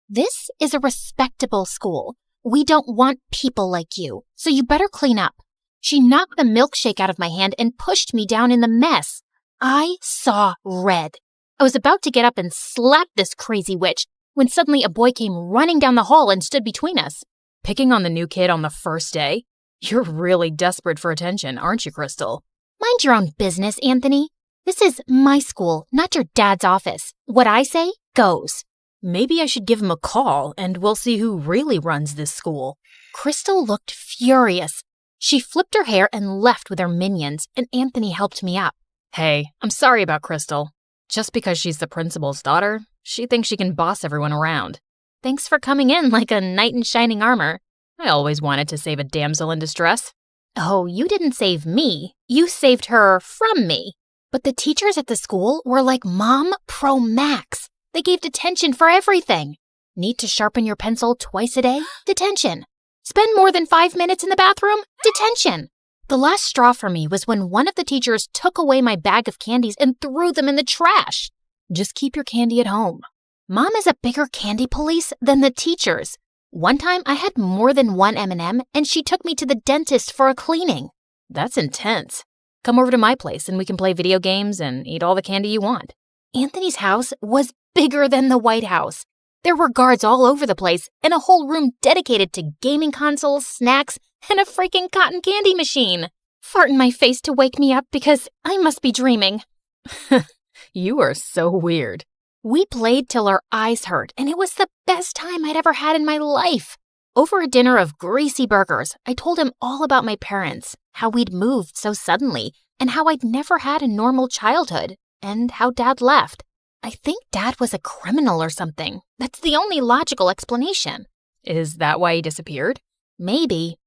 This is a respectable school. We don't want people like you, so you better clean up. She knocked the milkshake out of my hand and pushed me down in the mess. I saw red. I was about to get up and slap this crazy witch when suddenly a boy came running down the hall and stood between us. Picking on the new kid on the first day? You're really desperate for attention, aren't you, Crystal? Mind your own business, Anthony. This is my school, not your dad's office. What I say goes. Maybe I should give him a call and we'll see who really runs this school. Crystal looked furious. She flipped her hair and left with her minions, and Anthony helped me up. Hey, I'm sorry about Crystal. Just because she's the principal's daughter, she thinks she can boss everyone around. Thanks for coming in like a knight in shining armor. I always wanted to save a damsel in distress. Oh, you didn't save me. You saved her from me. But the teachers at the school were like Mom Pro Max. They gave detention for everything. Need to sharpen your pencil twice a day? Detention. Spend more than 5 minutes in the bathroom? Detention. The last straw for me was when one of the teachers took away my bag of candies and threw them in the trash. Just keep your candy at home. Mom is a bigger candy police than the teachers. One time I had more than one M&M and she took me to the dentist for a cleaning. That's intense. Come over to my place and we can play video games and eat all the candy you want. Anthony's house was bigger than the White House. There were guards all over the place and a whole room dedicated to gaming consoles, snacks, and a freaking cotton candy machine. Fart in my face to wake me up because I must be dreaming. You are so weird. We played till our eyes hurt, and it was the best time I'd ever had in my life. Over a dinner of greasy burgers, I told him all about my parents, how we'd moved so suddenly, and how I'd never had a normal childhood, and how Dad left. I think Dad was a criminal or something. That's the only logical explanation. Is that why he disappeared? Maybe.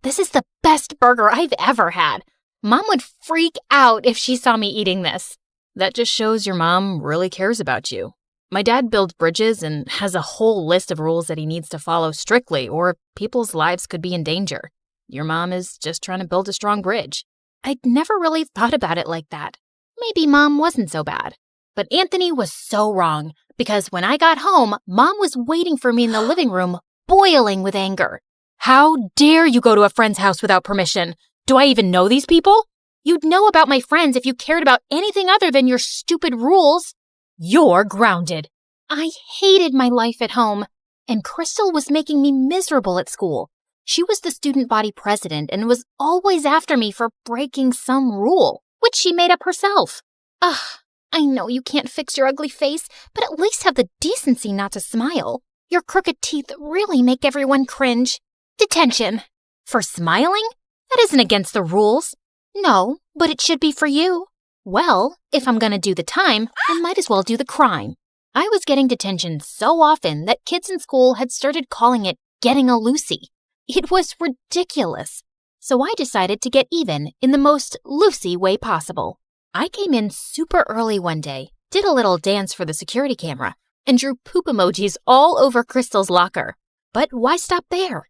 This is the best burger I've ever had. Mom would freak out if she saw me eating this. That just shows your mom really cares about you. My dad builds bridges and has a whole list of rules that he needs to follow strictly or people's lives could be in danger. Your mom is just trying to build a strong bridge. I'd never really thought about it like that. Maybe Mom wasn't so bad. But Anthony was so wrong because when I got home, Mom was waiting for me in the living room, boiling with anger. How dare you go to a friend's house without permission? Do I even know these people? You'd know about my friends if you cared about anything other than your stupid rules. You're grounded. I hated my life at home, and Crystal was making me miserable at school. She was the student body president and was always after me for breaking some rule, which she made up herself. Ugh, I know you can't fix your ugly face, but at least have the decency not to smile. Your crooked teeth really make everyone cringe. Detention. For smiling? That isn't against the rules. No, but it should be for you. Well, if I'm gonna do the time, I might as well do the crime. I was getting detention so often that kids in school had started calling it getting a Lucy. It was ridiculous. So I decided to get even in the most Lucy way possible. I came in super early one day, did a little dance for the security camera, and drew poop emojis all over Crystal's locker. But why stop there?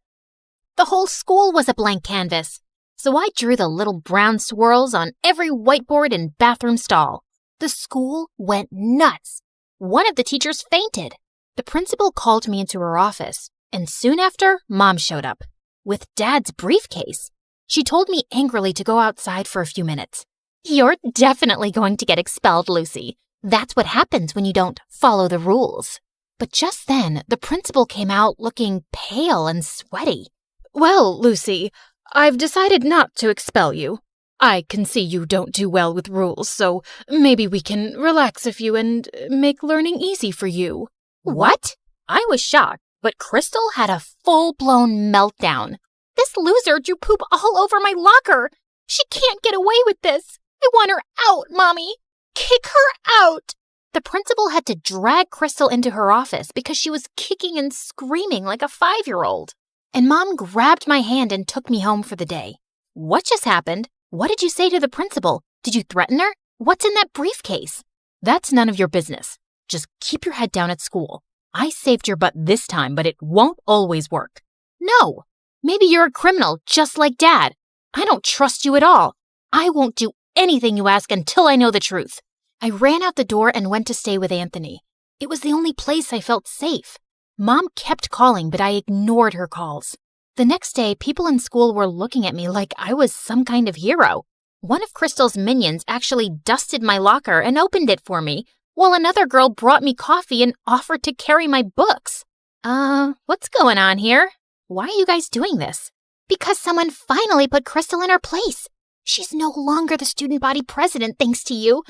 The whole school was a blank canvas. So I drew the little brown swirls on every whiteboard and bathroom stall. The school went nuts. One of the teachers fainted. The principal called me into her office, and soon after, Mom showed up with Dad's briefcase. She told me angrily to go outside for a few minutes. You're definitely going to get expelled, Lucy. That's what happens when you don't follow the rules. But just then, the principal came out looking pale and sweaty. Well, Lucy, I've decided not to expel you. I can see you don't do well with rules, so maybe we can relax a few and make learning easy for you. What? I was shocked, but Crystal had a full-blown meltdown. This loser drew poop all over my locker. She can't get away with this. I want her out, Mommy. Kick her out. The principal had to drag Crystal into her office because she was kicking and screaming like a 5-year-old. And Mom grabbed my hand and took me home for the day. What just happened? What did you say to the principal? Did you threaten her? What's in that briefcase? That's none of your business. Just keep your head down at school. I saved your butt this time, but it won't always work. No, maybe you're a criminal just like Dad. I don't trust you at all. I won't do anything you ask until I know the truth. I ran out the door and went to stay with Anthony. It was the only place I felt safe. Mom kept calling, but I ignored her calls. The next day, people in school were looking at me like I was some kind of hero. One of Crystal's minions actually dusted my locker and opened it for me, while another girl brought me coffee and offered to carry my books. What's going on here? Why are you guys doing this? Because someone finally put Crystal in her place. She's no longer the student body president thanks to you.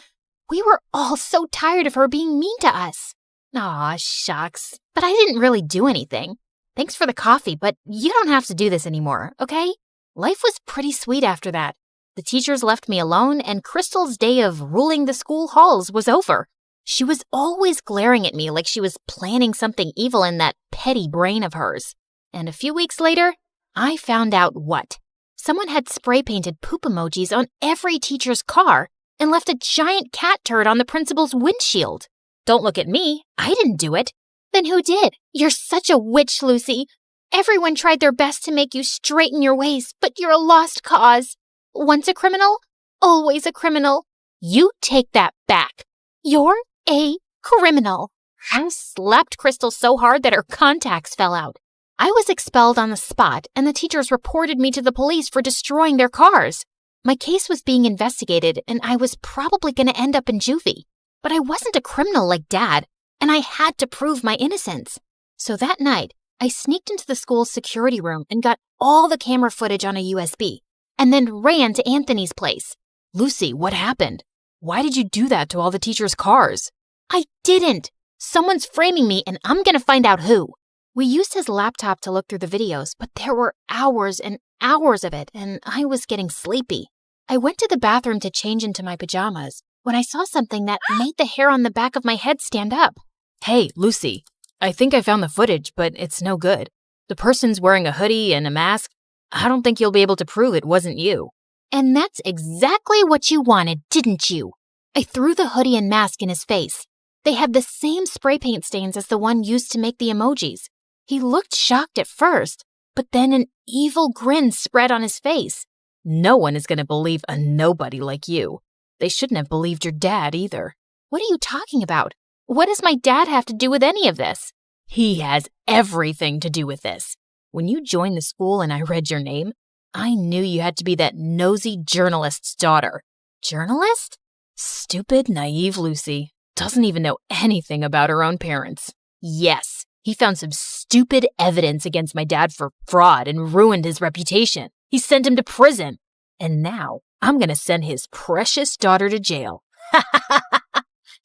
We were all so tired of her being mean to us. Aw, shucks. But I didn't really do anything. Thanks for the coffee, but you don't have to do this anymore, okay? Life was pretty sweet after that. The teachers left me alone, and Crystal's day of ruling the school halls was over. She was always glaring at me like she was planning something evil in that petty brain of hers. And a few weeks later, I found out what. Someone had spray-painted poop emojis on every teacher's car and left a giant cat turd on the principal's windshield. Don't look at me. I didn't do it. Then who did? You're such a witch, Lucy. Everyone tried their best to make you straighten your ways, but you're a lost cause. Once a criminal, always a criminal. You take that back. You're a criminal. I slapped Crystal so hard that her contacts fell out. I was expelled on the spot, and the teachers reported me to the police for destroying their cars. My case was being investigated, and I was probably going to end up in juvie. But I wasn't a criminal like Dad, and I had to prove my innocence. So that night, I sneaked into the school's security room and got all the camera footage on a USB, and then ran to Anthony's place. Lucy, what happened? Why did you do that to all the teachers' cars? I didn't. Someone's framing me, and I'm going to find out who. We used his laptop to look through the videos, but there were hours and hours of it, and I was getting sleepy. I went to the bathroom to change into my pajamas when I saw something that made the hair on the back of my head stand up. Hey, Lucy, I think I found the footage, but it's no good. The person's wearing a hoodie and a mask. I don't think you'll be able to prove it wasn't you. And that's exactly what you wanted, didn't you? I threw the hoodie and mask in his face. They had the same spray paint stains as the one used to make the emojis. He looked shocked at first, but then an evil grin spread on his face. No one is going to believe a nobody like you. They shouldn't have believed your dad either. What are you talking about? What does my dad have to do with any of this? He has everything to do with this. When you joined the school and I read your name, I knew you had to be that nosy journalist's daughter. Journalist? Stupid, naive Lucy. Doesn't even know anything about her own parents. Yes, he found some stupid evidence against my dad for fraud and ruined his reputation. He sent him to prison. And now I'm going to send his precious daughter to jail.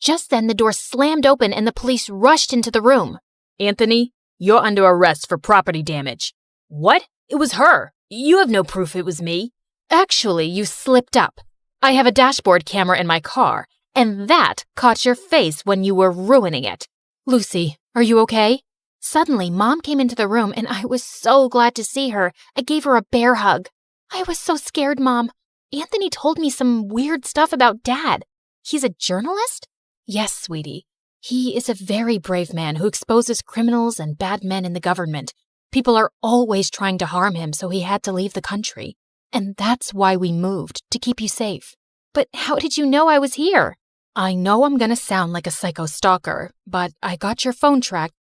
Just then the door slammed open and the police rushed into the room. Anthony, you're under arrest for property damage. What? It was her. You have no proof it was me. Actually, you slipped up. I have a dashboard camera in my car, and that caught your face when you were ruining it. Lucy, are you okay? Suddenly, Mom came into the room, and I was so glad to see her. I gave her a bear hug. I was so scared, Mom. Anthony told me some weird stuff about Dad. He's a journalist? Yes, sweetie. He is a very brave man who exposes criminals and bad men in the government. People are always trying to harm him, so he had to leave the country. And that's why we moved, to keep you safe. But how did you know I was here? I know I'm going to sound like a psycho stalker, but I got your phone tracked.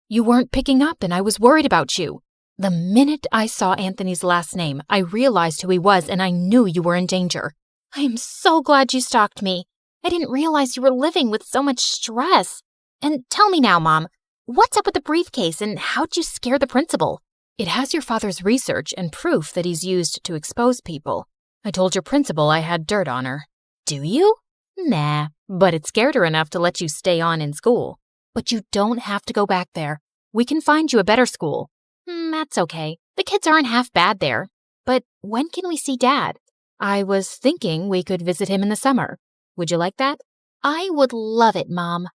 You weren't picking up, and I was worried about you. The minute I saw Anthony's last name, I realized who he was, and I knew you were in danger. I am so glad you stalked me. I didn't realize you were living with so much stress. And tell me now, Mom, what's up with the briefcase, and how'd you scare the principal? It has your father's research and proof that he's used to expose people. I told your principal I had dirt on her. Do you? Nah, but it scared her enough to let you stay on in school. But you don't have to go back there. We can find you a better school. That's okay. The kids aren't half bad there. But when can we see Dad? I was thinking we could visit him in the summer. Would you like that? I would love it, Mom.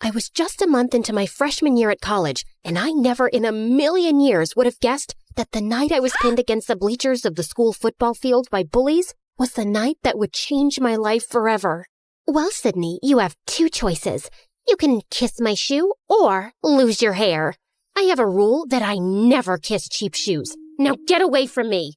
I was just a month into my freshman year at college, and I never in a million years would have guessed that the night I was pinned against the bleachers of the school football field by bullies was the night that would change my life forever. Well, Sydney, you have two choices. You can kiss my shoe or lose your hair. I have a rule that I never kiss cheap shoes. Now get away from me.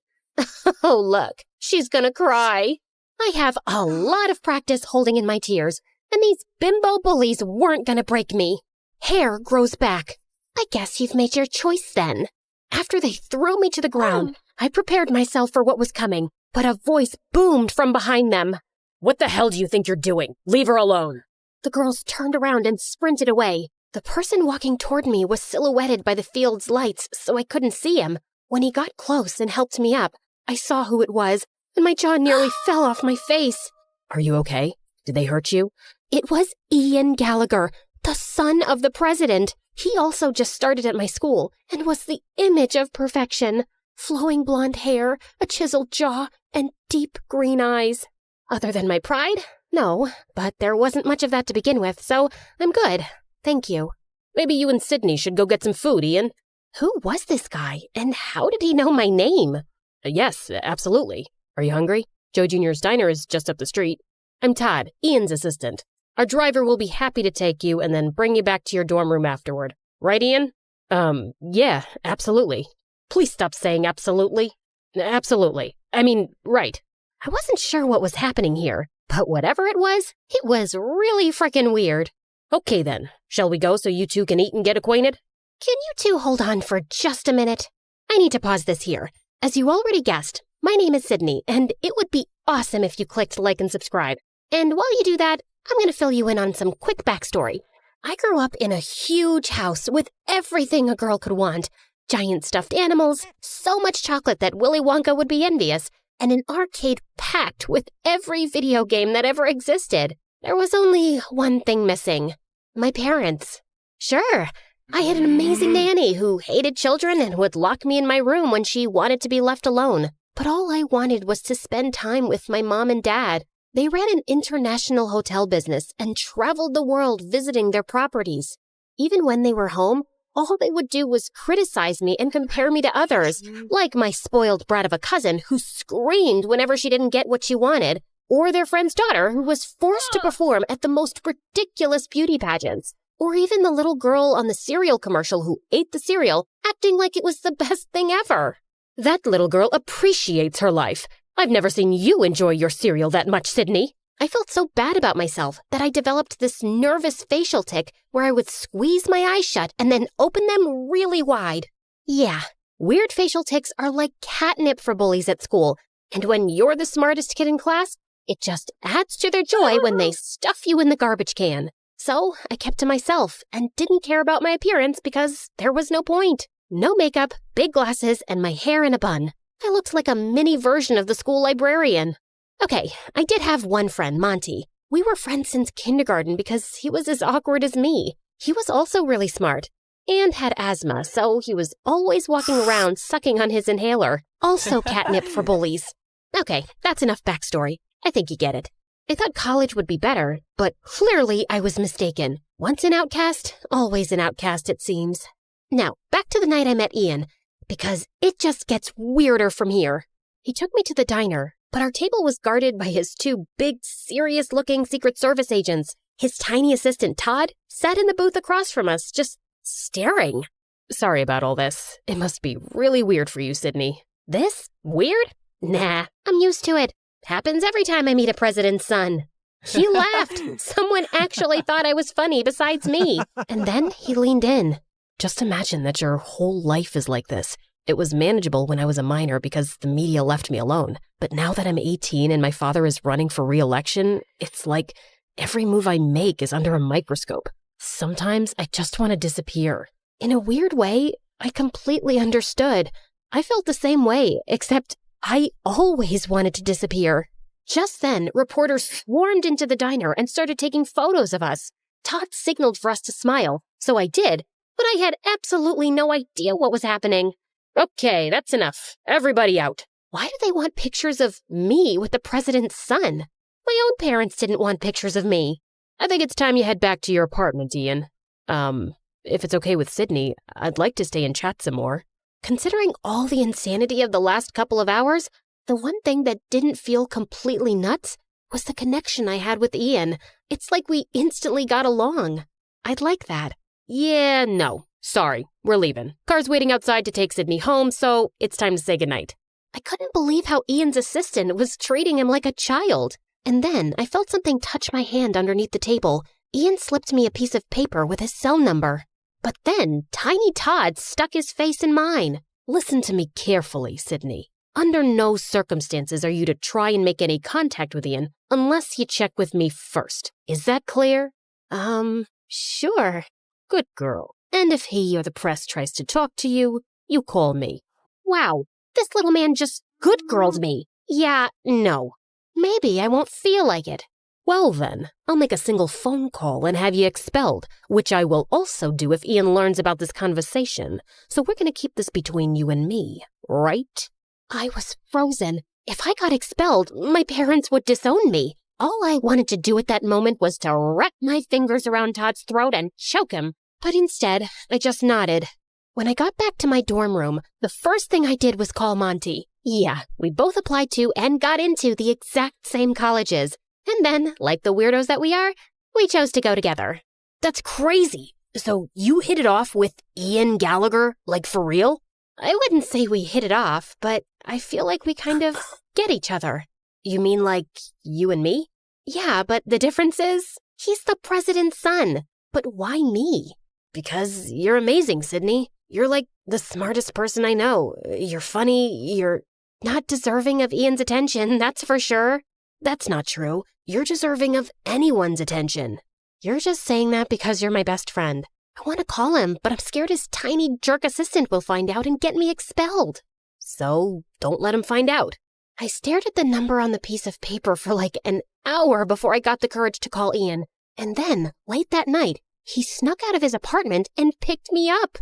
Oh, look, she's gonna cry. I have a lot of practice holding in my tears, and these bimbo bullies weren't gonna break me. Hair grows back. I guess you've made your choice then. After they threw me to the ground, I prepared myself for what was coming, but a voice boomed from behind them. What the hell do you think you're doing? Leave her alone. The girls turned around and sprinted away. The person walking toward me was silhouetted by the field's lights, so I couldn't see him. When he got close and helped me up, I saw who it was, and my jaw nearly fell off my face. Are you okay? Did they hurt you? It was Ian Gallagher, the son of the president. He also just started at my school and was the image of perfection. Flowing blonde hair, a chiseled jaw, and deep green eyes. Other than my pride? No, but there wasn't much of that to begin with, so I'm good. Thank you. Maybe you and Sydney should go get some food, Ian. Who was this guy, and how did he know my name? Yes, absolutely. Are you hungry? Joe Jr.'s Diner is just up the street. I'm Todd, Ian's assistant. Our driver will be happy to take you and then bring you back to your dorm room afterward. Right, Ian? Yeah, absolutely. Please stop saying absolutely. Absolutely. I mean, right. I wasn't sure what was happening here, but whatever it was really frickin' weird. Okay then, shall we go so you two can eat and get acquainted? Can you two hold on for just a minute? I need to pause this here. As you already guessed, my name is Sydney, and it would be awesome if you clicked like and subscribe. And while you do that, I'm going to fill you in on some quick backstory. I grew up in a huge house with everything a girl could want. Giant stuffed animals, so much chocolate that Willy Wonka would be envious, and an arcade packed with every video game that ever existed. There was only one thing missing. My parents. Sure, I had an amazing nanny who hated children and would lock me in my room when she wanted to be left alone. But all I wanted was to spend time with my mom and dad. They ran an international hotel business and traveled the world visiting their properties. Even when they were home, all they would do was criticize me and compare me to others, like my spoiled brat of a cousin who screamed whenever she didn't get what she wanted, or their friend's daughter who was forced to perform at the most ridiculous beauty pageants, or even the little girl on the cereal commercial who ate the cereal, acting like it was the best thing ever. That little girl appreciates her life. I've never seen you enjoy your cereal that much, Sydney. I felt so bad about myself that I developed this nervous facial tic where I would squeeze my eyes shut and then open them really wide. Yeah, weird facial tics are like catnip for bullies at school, and when you're the smartest kid in class, it just adds to their joy when they stuff you in the garbage can. So I kept to myself and didn't care about my appearance because there was no point. No makeup, big glasses, and my hair in a bun. I looked like a mini version of the school librarian. Okay, I did have one friend, Monty. We were friends since kindergarten because he was as awkward as me. He was also really smart and had asthma, so he was always walking around sucking on his inhaler. Also catnip for bullies. Okay, that's enough backstory. I think you get it. I thought college would be better, but clearly I was mistaken. Once an outcast, always an outcast, it seems. Now, back to the night I met Ian, because it just gets weirder from here. He took me to the diner, but our table was guarded by his two big, serious-looking Secret Service agents. His tiny assistant, Todd, sat in the booth across from us, just staring. Sorry about all this. It must be really weird for you, Sydney. This? Weird? Nah, I'm used to it. Happens every time I meet a president's son. He laughed. Someone actually thought I was funny besides me. And then he leaned in. Just imagine that your whole life is like this. It was manageable when I was a minor because the media left me alone. But now that I'm 18 and my father is running for re-election, it's like every move I make is under a microscope. Sometimes I just want to disappear. In a weird way, I completely understood. I felt the same way, except I always wanted to disappear. Just then, reporters swarmed into the diner and started taking photos of us. Todd signaled for us to smile, so I did, but I had absolutely no idea what was happening. Okay, that's enough. Everybody out. Why do they want pictures of me with the president's son? My own parents didn't want pictures of me. I think it's time you head back to your apartment, Ian. If it's okay with Sydney, I'd like to stay and chat some more. Considering all the insanity of the last couple of hours, the one thing that didn't feel completely nuts was the connection I had with Ian. It's like we instantly got along. I'd like that. Yeah, no. Sorry, we're leaving. Car's waiting outside to take Sydney home, so it's time to say goodnight. I couldn't believe how Ian's assistant was treating him like a child. And then I felt something touch my hand underneath the table. Ian slipped me a piece of paper with his cell number. But then Tiny Todd stuck his face in mine. Listen to me carefully, Sydney. Under no circumstances are you to try and make any contact with Ian unless you check with me first. Is that clear? Sure. Good girl. And if he or the press tries to talk to you, you call me. Wow, this little man just good-girled me. Yeah, no. Maybe I won't feel like it. Well then, I'll make a single phone call and have you expelled, which I will also do if Ian learns about this conversation. So we're going to keep this between you and me, right? I was frozen. If I got expelled, my parents would disown me. All I wanted to do at that moment was to wrap my fingers around Todd's throat and choke him. But instead, I just nodded. When I got back to my dorm room, the first thing I did was call Monty. Yeah, we both applied to and got into the exact same colleges. And then, like the weirdos that we are, We chose to go together. That's crazy. So you hit it off with Ian Gallagher, like for real? I wouldn't say we hit it off, but I feel like we kind of get each other. You mean like you and me? Yeah, but the difference is, he's the president's son. But why me? Because you're amazing, Sydney. You're like the smartest person I know. You're funny, you're not deserving of Ian's attention, that's for sure. That's not true. You're deserving of anyone's attention. You're just saying that because you're my best friend. I want to call him, but I'm scared his tiny jerk assistant will find out and get me expelled. So don't let him find out. I stared at the number on the piece of paper for like an hour before I got the courage to call Ian. And then, late that night, he snuck out of his apartment and picked me up.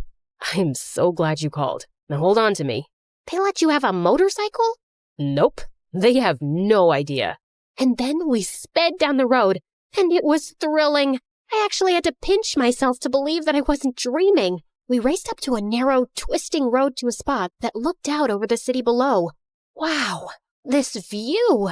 I'm so glad you called. Now hold on to me. They let you have a motorcycle? Nope. They have no idea. And then we sped down the road, and it was thrilling. I actually had to pinch myself to believe that I wasn't dreaming. We raced up to a narrow, twisting road to a spot that looked out over the city below. Wow, this view!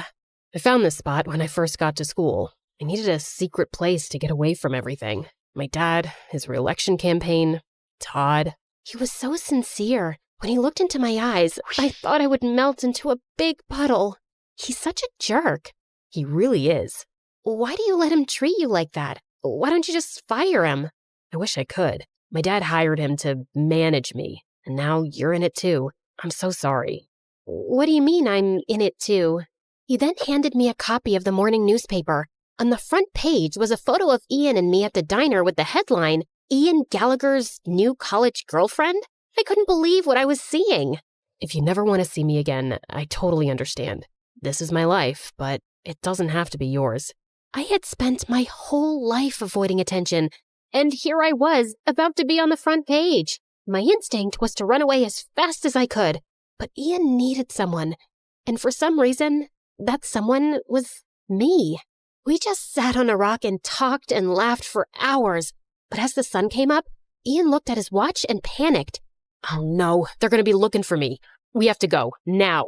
I found this spot when I first got to school. I needed a secret place to get away from everything. My dad, his re-election campaign, Todd. He was so sincere. When he looked into my eyes, I thought I would melt into a big puddle. He's such a jerk. He really is. Why do you let him treat you like that? Why don't you just fire him? I wish I could. My dad hired him to manage me, and now you're in it too. I'm so sorry. What do you mean I'm in it too? He then handed me a copy of the morning newspaper. On the front page was a photo of Ian and me at the diner with the headline, Ian Gallagher's new college girlfriend? I couldn't believe what I was seeing. If you never want to see me again, I totally understand. This is my life, but it doesn't have to be yours. I had spent my whole life avoiding attention, and here I was, about to be on the front page. My instinct was to run away as fast as I could, but Ian needed someone, and for some reason, that someone was me. We just sat on a rock and talked and laughed for hours, but as the sun came up, Ian looked at his watch and panicked. Oh no, they're going to be looking for me. We have to go, now.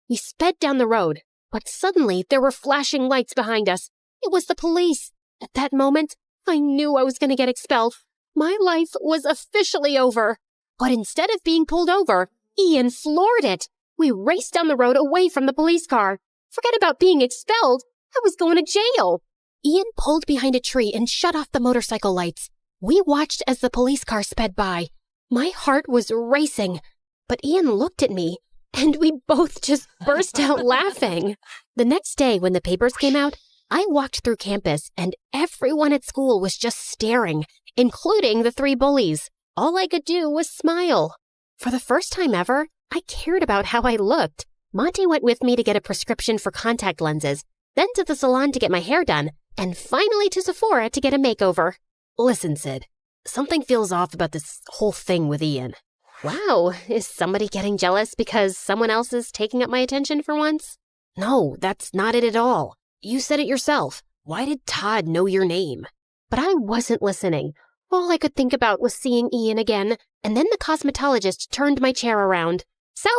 We sped down the road, but suddenly there were flashing lights behind us. It was the police. At that moment, I knew I was going to get expelled. My life was officially over. But instead of being pulled over, Ian floored it. We raced down the road away from the police car. Forget about being expelled. I was going to jail. Ian pulled behind a tree and shut off the motorcycle lights. We watched as the police car sped by. My heart was racing, but Ian looked at me, and we both just burst out laughing. The next day, when the papers came out, I walked through campus, and everyone at school was just staring, including the 3 bullies. All I could do was smile. For the first time ever, I cared about how I looked. Monty went with me to get a prescription for contact lenses, then to the salon to get my hair done, and finally to Sephora to get a makeover. Listen, Sid, something feels off about this whole thing with Ian. Wow, is somebody getting jealous because someone else is taking up my attention for once? No, that's not it at all. You said it yourself. Why did Todd know your name? But I wasn't listening. All I could think about was seeing Ian again, and then the cosmetologist turned my chair around. So,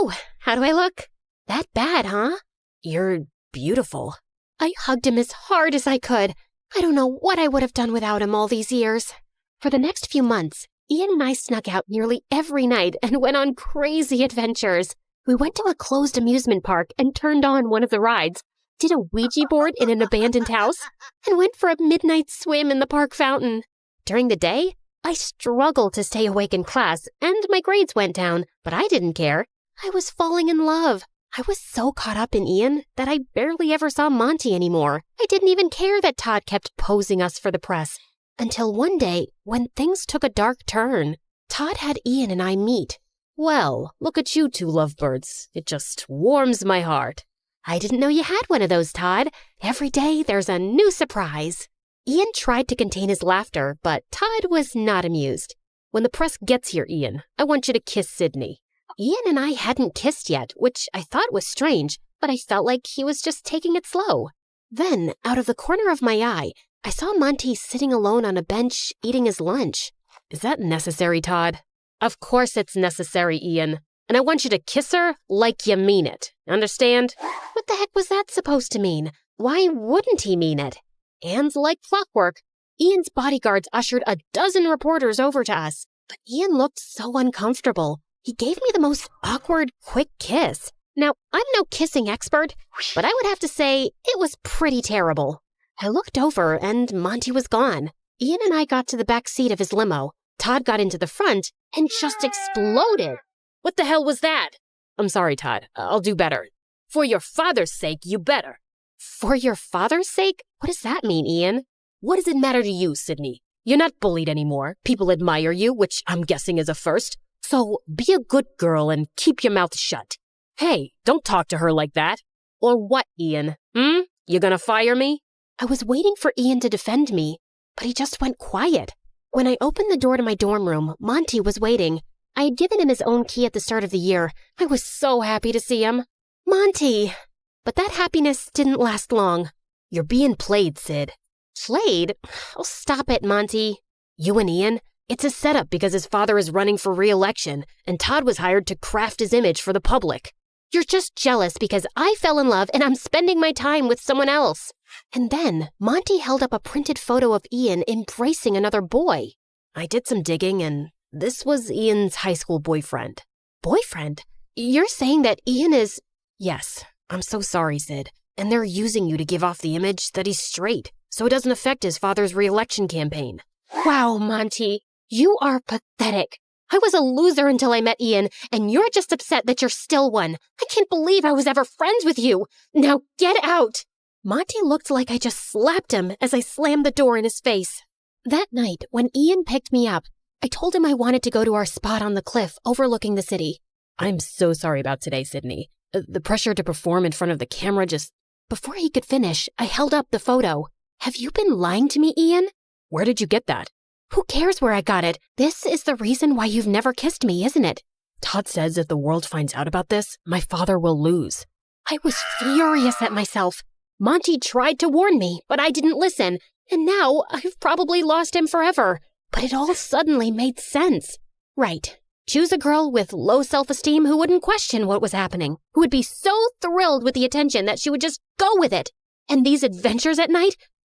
how do I look? That bad, huh? You're beautiful. I hugged him as hard as I could. I don't know what I would have done without him all these years. For the next few months, Ian and I snuck out nearly every night and went on crazy adventures. We went to a closed amusement park and turned on one of the rides, did a Ouija board in an abandoned house, and went for a midnight swim in the park fountain. During the day, I struggled to stay awake in class, and my grades went down, but I didn't care. I was falling in love. I was so caught up in Ian that I barely ever saw Monty anymore. I didn't even care that Todd kept posing us for the press. Until one day, when things took a dark turn, Todd had Ian and I meet. Well, look at you 2 lovebirds. It just warms my heart. I didn't know you had one of those, Todd. Every day there's a new surprise. Ian tried to contain his laughter, but Todd was not amused. When the press gets here, Ian, I want you to kiss Sydney. Ian and I hadn't kissed yet, which I thought was strange, but I felt like he was just taking it slow. Then, out of the corner of my eye, I saw Monty sitting alone on a bench eating his lunch. Is that necessary, Todd? Of course it's necessary, Ian. And I want you to kiss her like you mean it. Understand? What the heck was that supposed to mean? Why wouldn't he mean it? And like clockwork, Ian's bodyguards ushered a dozen reporters over to us, but Ian looked so uncomfortable. He gave me the most awkward, quick kiss. Now, I'm no kissing expert, but I would have to say it was pretty terrible. I looked over and Monty was gone. Ian and I got to the back seat of his limo. Todd got into the front and just exploded. What the hell was that? I'm sorry, Todd. I'll do better. For your father's sake, you better. For your father's sake? What does that mean, Ian? What does it matter to you, Sydney? You're not bullied anymore. People admire you, which I'm guessing is a first. So be a good girl and keep your mouth shut. Hey, don't talk to her like that. Or what, Ian? You gonna fire me? I was waiting for Ian to defend me, but he just went quiet. When I opened the door to my dorm room, Monty was waiting. I had given him his own key at the start of the year. I was so happy to see him. Monty! But that happiness didn't last long. You're being played, Sid. Played? Oh, stop it, Monty. You and Ian? It's a setup because his father is running for re-election, and Todd was hired to craft his image for the public. You're just jealous because I fell in love and I'm spending my time with someone else. And then Monty held up a printed photo of Ian embracing another boy. I did some digging and this was Ian's high school boyfriend. Boyfriend? You're saying that Ian is... Yes, I'm so sorry, Sid. And they're using you to give off the image that he's straight, so it doesn't affect his father's re-election campaign. Wow, Monty, you are pathetic. I was a loser until I met Ian, and you're just upset that you're still one. I can't believe I was ever friends with you. Now get out. Monty looked like I just slapped him as I slammed the door in his face. That night, when Ian picked me up, I told him I wanted to go to our spot on the cliff overlooking the city. I'm so sorry about today, Sydney. The pressure to perform in front of the camera just... Before he could finish, I held up the photo. Have you been lying to me, Ian? Where did you get that? Who cares where I got it? This is the reason why you've never kissed me, isn't it? Todd says if the world finds out about this, my father will lose. I was furious at myself. Monty tried to warn me, but I didn't listen. And now I've probably lost him forever. But it all suddenly made sense. Right. Choose a girl with low self-esteem who wouldn't question what was happening, who would be so thrilled with the attention that she would just go with it. And these adventures at night,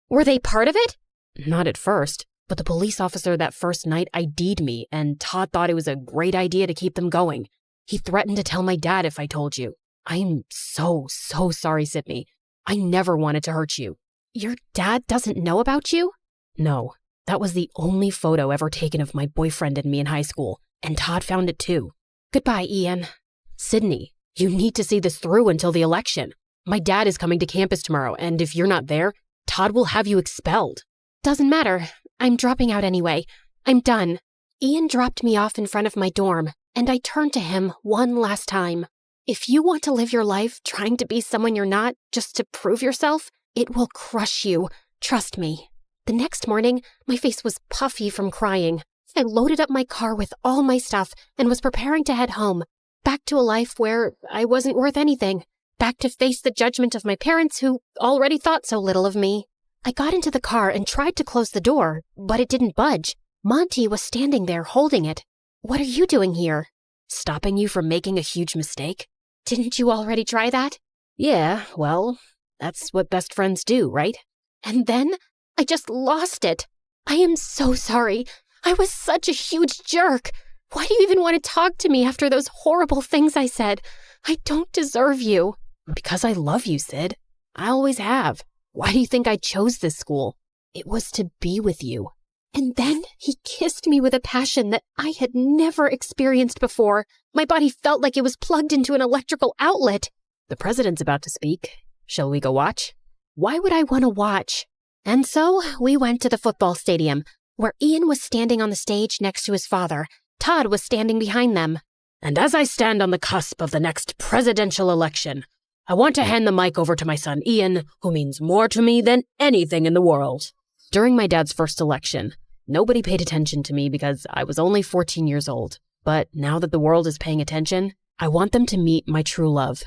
were they part of it? Not at first, but the police officer that first night ID'd me, and Todd thought it was a great idea to keep them going. He threatened to tell my dad if I told you. I'm so sorry, Sydney. I never wanted to hurt you. Your dad doesn't know about you? No, that was the only photo ever taken of my boyfriend and me in high school. And Todd found it too. Goodbye, Ian. Sydney, you need to see this through until the election. My dad is coming to campus tomorrow, and if you're not there, Todd will have you expelled. Doesn't matter. I'm dropping out anyway. I'm done. Ian dropped me off in front of my dorm, and I turned to him one last time. If you want to live your life trying to be someone you're not just to prove yourself, it will crush you. Trust me. The next morning, my face was puffy from crying. I loaded up my car with all my stuff and was preparing to head home, back to a life where I wasn't worth anything, back to face the judgment of my parents who already thought so little of me. I got into the car and tried to close the door, but it didn't budge. Monty was standing there holding it. What are you doing here? Stopping you from making a huge mistake? Didn't you already try that? Yeah, well, that's what best friends do, right? And then I just lost it. I am so sorry. I was such a huge jerk. Why do you even want to talk to me after those horrible things I said? I don't deserve you. Because I love you, Sid. I always have. Why do you think I chose this school? It was to be with you. And then he kissed me with a passion that I had never experienced before. My body felt like it was plugged into an electrical outlet. The president's about to speak. Shall we go watch? Why would I want to watch? And so we went to the football stadium, where Ian was standing on the stage next to his father. Todd was standing behind them. And as I stand on the cusp of the next presidential election, I want to hand the mic over to my son Ian, who means more to me than anything in the world. During my dad's first election, nobody paid attention to me because I was only 14 years old. But now that the world is paying attention, I want them to meet my true love.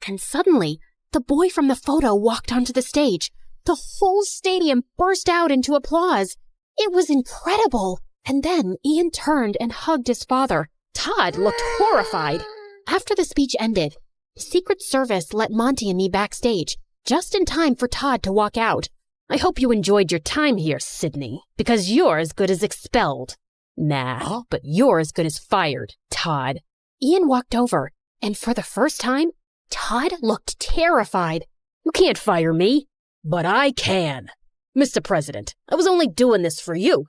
And suddenly, the boy from the photo walked onto the stage. The whole stadium burst out into applause. It was incredible. And then Ian turned and hugged his father. Todd looked horrified. After the speech ended, the Secret Service let Monty and me backstage, just in time for Todd to walk out. I hope you enjoyed your time here, Sydney, because you're as good as expelled. Nah, but you're as good as fired, Todd. Ian walked over, and for the first time, Todd looked terrified. You can't fire me. But I can. Mr. President, I was only doing this for you.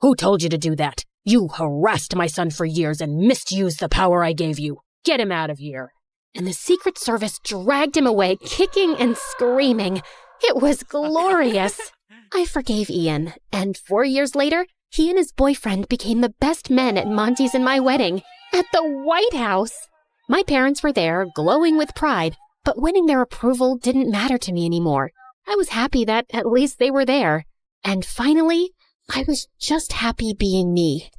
Who told you to do that? You harassed my son for years and misused the power I gave you. Get him out of here. And the Secret Service dragged him away, kicking and screaming. It was glorious. I forgave Ian, and 4 years later, he and his boyfriend became the best men at Monty's and my wedding, at the White House. My parents were there, glowing with pride, but winning their approval didn't matter to me anymore. I was happy that at least they were there. And finally, I was just happy being me.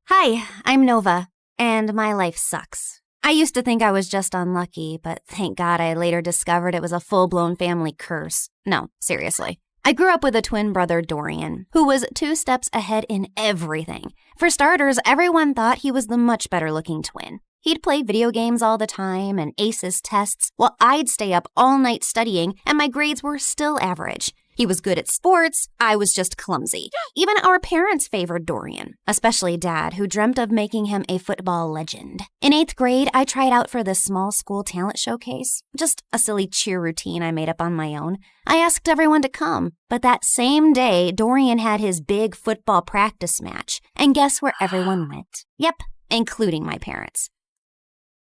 Hi, I'm Nova, and my life sucks. I used to think I was just unlucky, but thank God I later discovered it was a full-blown family curse. No, seriously. I grew up with a twin brother, Dorian, who was 2 steps ahead in everything. For starters, everyone thought he was the much better-looking twin. He'd play video games all the time and ace his tests, while I'd stay up all night studying, and my grades were still average. He was good at sports, I was just clumsy. Even our parents favored Dorian, especially Dad, who dreamt of making him a football legend. In 8th grade, I tried out for this small school talent showcase, just a silly cheer routine I made up on my own. I asked everyone to come, but that same day, Dorian had his big football practice match, and guess where everyone went? Yep, including my parents.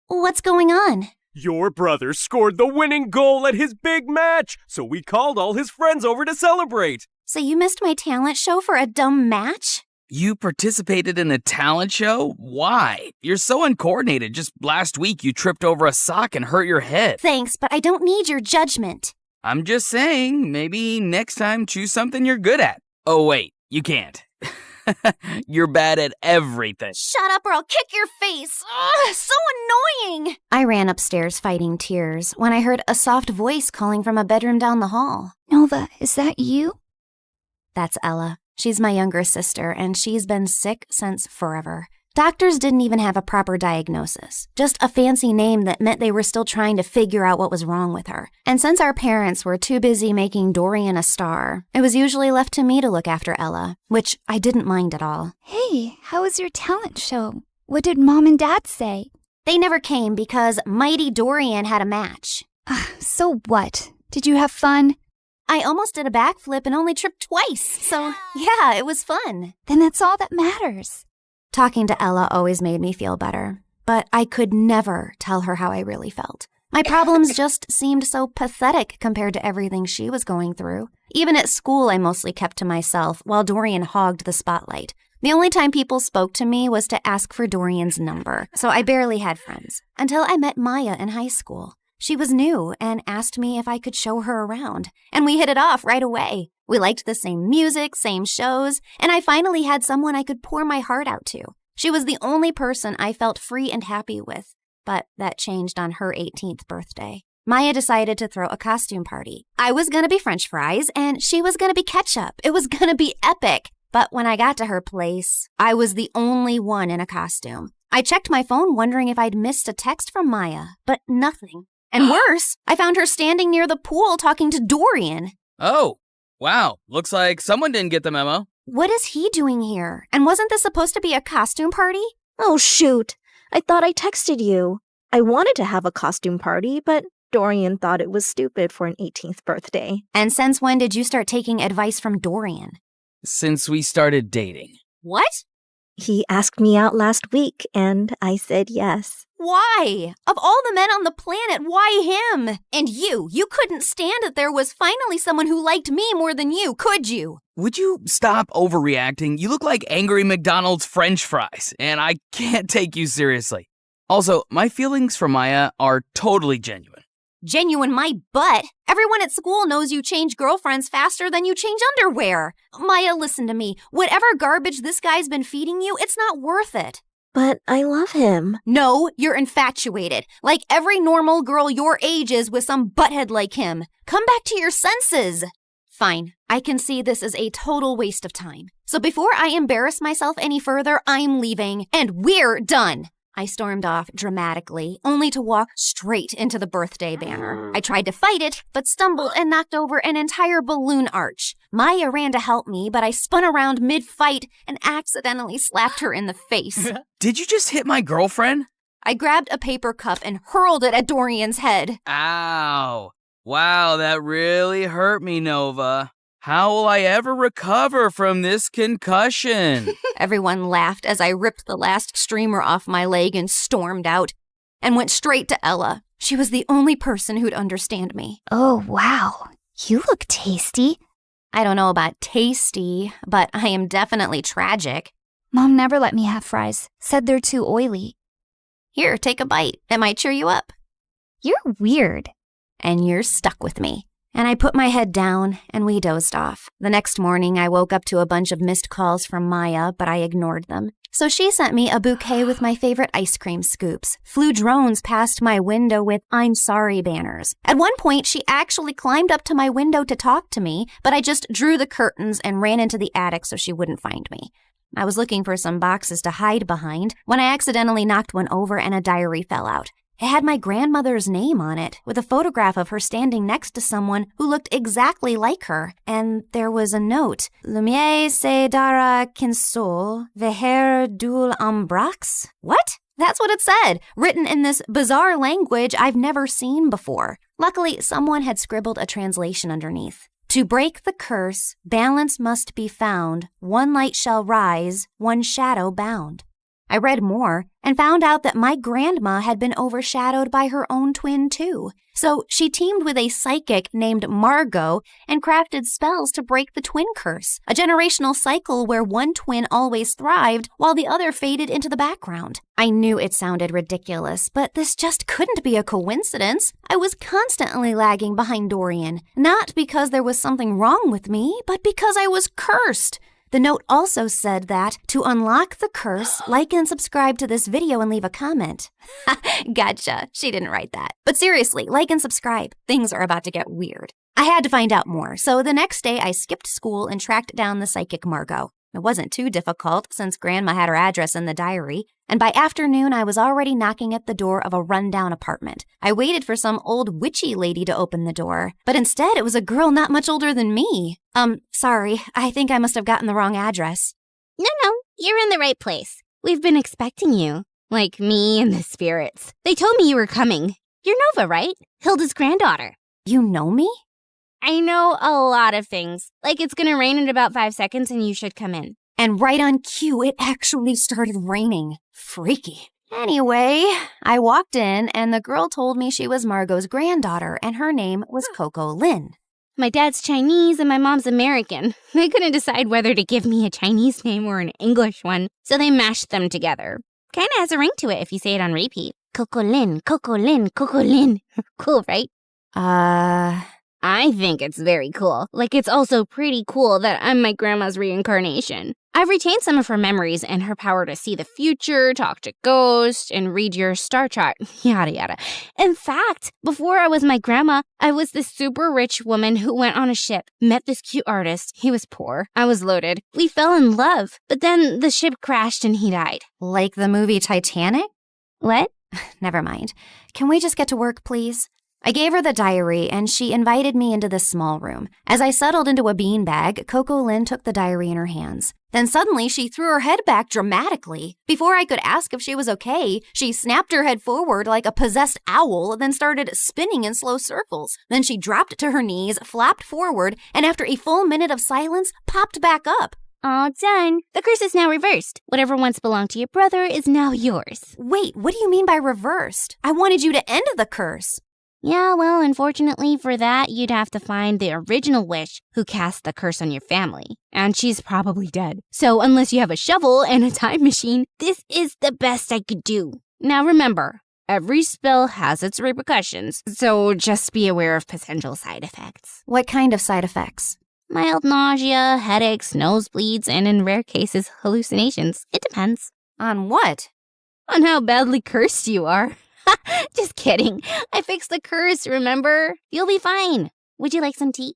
What's going on? Your brother scored the winning goal at his big match, so we called all his friends over to celebrate. So you missed my talent show for a dumb match? You participated in a talent show? Why? You're so uncoordinated. Just last week you tripped over a sock and hurt your head. Thanks, but I don't need your judgment. I'm just saying, maybe next time choose something you're good at. Oh wait, you can't. You're bad at everything. Shut up or I'll kick your face. Ugh, so annoying. I ran upstairs fighting tears when I heard a soft voice calling from a bedroom down the hall. Nova, is that you? That's Ella. She's my younger sister, and she's been sick since forever. Doctors didn't even have a proper diagnosis, just a fancy name that meant they were still trying to figure out what was wrong with her. And since our parents were too busy making Dorian a star, it was usually left to me to look after Ella, which I didn't mind at all. Hey, how was your talent show? What did Mom and Dad say? They never came because Mighty Dorian had a match. So what? Did you have fun? I almost did a backflip and only tripped twice, so yeah, it was fun. Then that's all that matters. Talking to Ella always made me feel better, but I could never tell her how I really felt. My problems just seemed so pathetic compared to everything she was going through. Even at school, I mostly kept to myself while Dorian hogged the spotlight. The only time people spoke to me was to ask for Dorian's number, so I barely had friends. Until I met Maya in high school. She was new and asked me if I could show her around, and we hit it off right away. We liked the same music, same shows, and I finally had someone I could pour my heart out to. She was the only person I felt free and happy with, but that changed on her 18th birthday. Maya decided to throw a costume party. I was gonna be French fries, and she was gonna be ketchup. It was gonna be epic. But when I got to her place, I was the only one in a costume. I checked my phone wondering if I'd missed a text from Maya, but nothing. And worse, I found her standing near the pool talking to Dorian. Oh, wow. Looks like someone didn't get the memo. What is he doing here? And wasn't this supposed to be a costume party? Oh, shoot. I thought I texted you. I wanted to have a costume party, but Dorian thought it was stupid for an 18th birthday. And since when did you start taking advice from Dorian? Since we started dating. What? He asked me out last week, and I said yes. Why? Of all the men on the planet, why him? And you couldn't stand that there was finally someone who liked me more than you, could you? Would you stop overreacting? You look like angry McDonald's French fries, and I can't take you seriously. Also, my feelings for Maya are totally genuine. Genuine my butt. Everyone at school knows you change girlfriends faster than you change underwear. Maya, listen to me. Whatever garbage this guy's been feeding you, it's not worth it. But I love him. No, you're infatuated. Like every normal girl your age is with some butthead like him. Come back to your senses. Fine, I can see this is a total waste of time. So before I embarrass myself any further, I'm leaving, and we're done. I stormed off dramatically, only to walk straight into the birthday banner. I tried to fight it, but stumbled and knocked over an entire balloon arch. Maya ran to help me, but I spun around mid-fight and accidentally slapped her in the face. Did you just hit my girlfriend? I grabbed a paper cup and hurled it at Dorian's head. Ow. Wow, that really hurt me, Nova. How will I ever recover from this concussion? Everyone laughed as I ripped the last streamer off my leg and stormed out, and went straight to Ella. She was the only person who'd understand me. Oh, wow. You look tasty. I don't know about tasty, but I am definitely tragic. Mom never let me have fries. Said they're too oily. Here, take a bite. It might cheer you up. You're weird. And you're stuck with me. And I put my head down, and we dozed off. The next morning, I woke up to a bunch of missed calls from Maya, but I ignored them. So she sent me a bouquet with my favorite ice cream scoops, flew drones past my window with "I'm sorry" banners. At one point, she actually climbed up to my window to talk to me, but I just drew the curtains and ran into the attic so she wouldn't find me. I was looking for some boxes to hide behind when I accidentally knocked one over and a diary fell out. It had my grandmother's name on it, with a photograph of her standing next to someone who looked exactly like her. And there was a note. Lumiere se dara kinsol, veher dul ambrax? What? That's what it said, written in this bizarre language I've never seen before. Luckily, someone had scribbled a translation underneath. To break the curse, balance must be found. One light shall rise, one shadow bound. I read more and found out that my grandma had been overshadowed by her own twin, too. So she teamed with a psychic named Margot and crafted spells to break the twin curse, a generational cycle where one twin always thrived while the other faded into the background. I knew it sounded ridiculous, but this just couldn't be a coincidence. I was constantly lagging behind Dorian, not because there was something wrong with me, but because I was cursed. The note also said that to unlock the curse, like and subscribe to this video and leave a comment. Gotcha. She didn't write that. But seriously, like and subscribe. Things are about to get weird. I had to find out more, so the next day I skipped school and tracked down the psychic Margot. It wasn't too difficult since Grandma had her address in the diary, and by afternoon I was already knocking at the door of a rundown apartment. I waited for some old witchy lady to open the door, but instead it was a girl not much older than me. Sorry, I think I must have gotten the wrong address. No, you're in the right place. We've been expecting you. Like me and the spirits. They told me you were coming. You're Nova, right? Hilda's granddaughter. You know me? I know a lot of things. Like it's gonna rain in about 5 seconds and you should come in. And right on cue, it actually started raining. Freaky. Anyway, I walked in and the girl told me she was Margot's granddaughter and her name was Coco Lin. My dad's Chinese and my mom's American. They couldn't decide whether to give me a Chinese name or an English one, so they mashed them together. Kinda has a ring to it if you say it on repeat. Coco Lin, Coco Lin, Coco Lin. Cool, right? I think it's very cool. Like, it's also pretty cool that I'm my grandma's reincarnation. I've retained some of her memories and her power to see the future, talk to ghosts, and read your star chart, yada yada. In fact, before I was my grandma, I was this super rich woman who went on a ship, met this cute artist. He was poor. I was loaded. We fell in love, but then the ship crashed and he died. Like the movie Titanic? What? Never mind. Can we just get to work, please? I gave her the diary, and she invited me into this small room. As I settled into a beanbag, Coco Lin took the diary in her hands. Then suddenly, she threw her head back dramatically. Before I could ask if she was okay, she snapped her head forward like a possessed owl, then started spinning in slow circles. Then she dropped to her knees, flapped forward, and after a full minute of silence, popped back up. All done. The curse is now reversed. Whatever once belonged to your brother is now yours. Wait, what do you mean by reversed? I wanted you to end the curse. Yeah, well, unfortunately for that, you'd have to find the original witch who cast the curse on your family. And she's probably dead. So unless you have a shovel and a time machine, this is the best I could do. Now remember, every spell has its repercussions, so just be aware of potential side effects. What kind of side effects? Mild nausea, headaches, nosebleeds, and in rare cases, hallucinations. It depends. On what? On how badly cursed you are. Just kidding. I fixed the curse, remember? You'll be fine. Would you like some tea?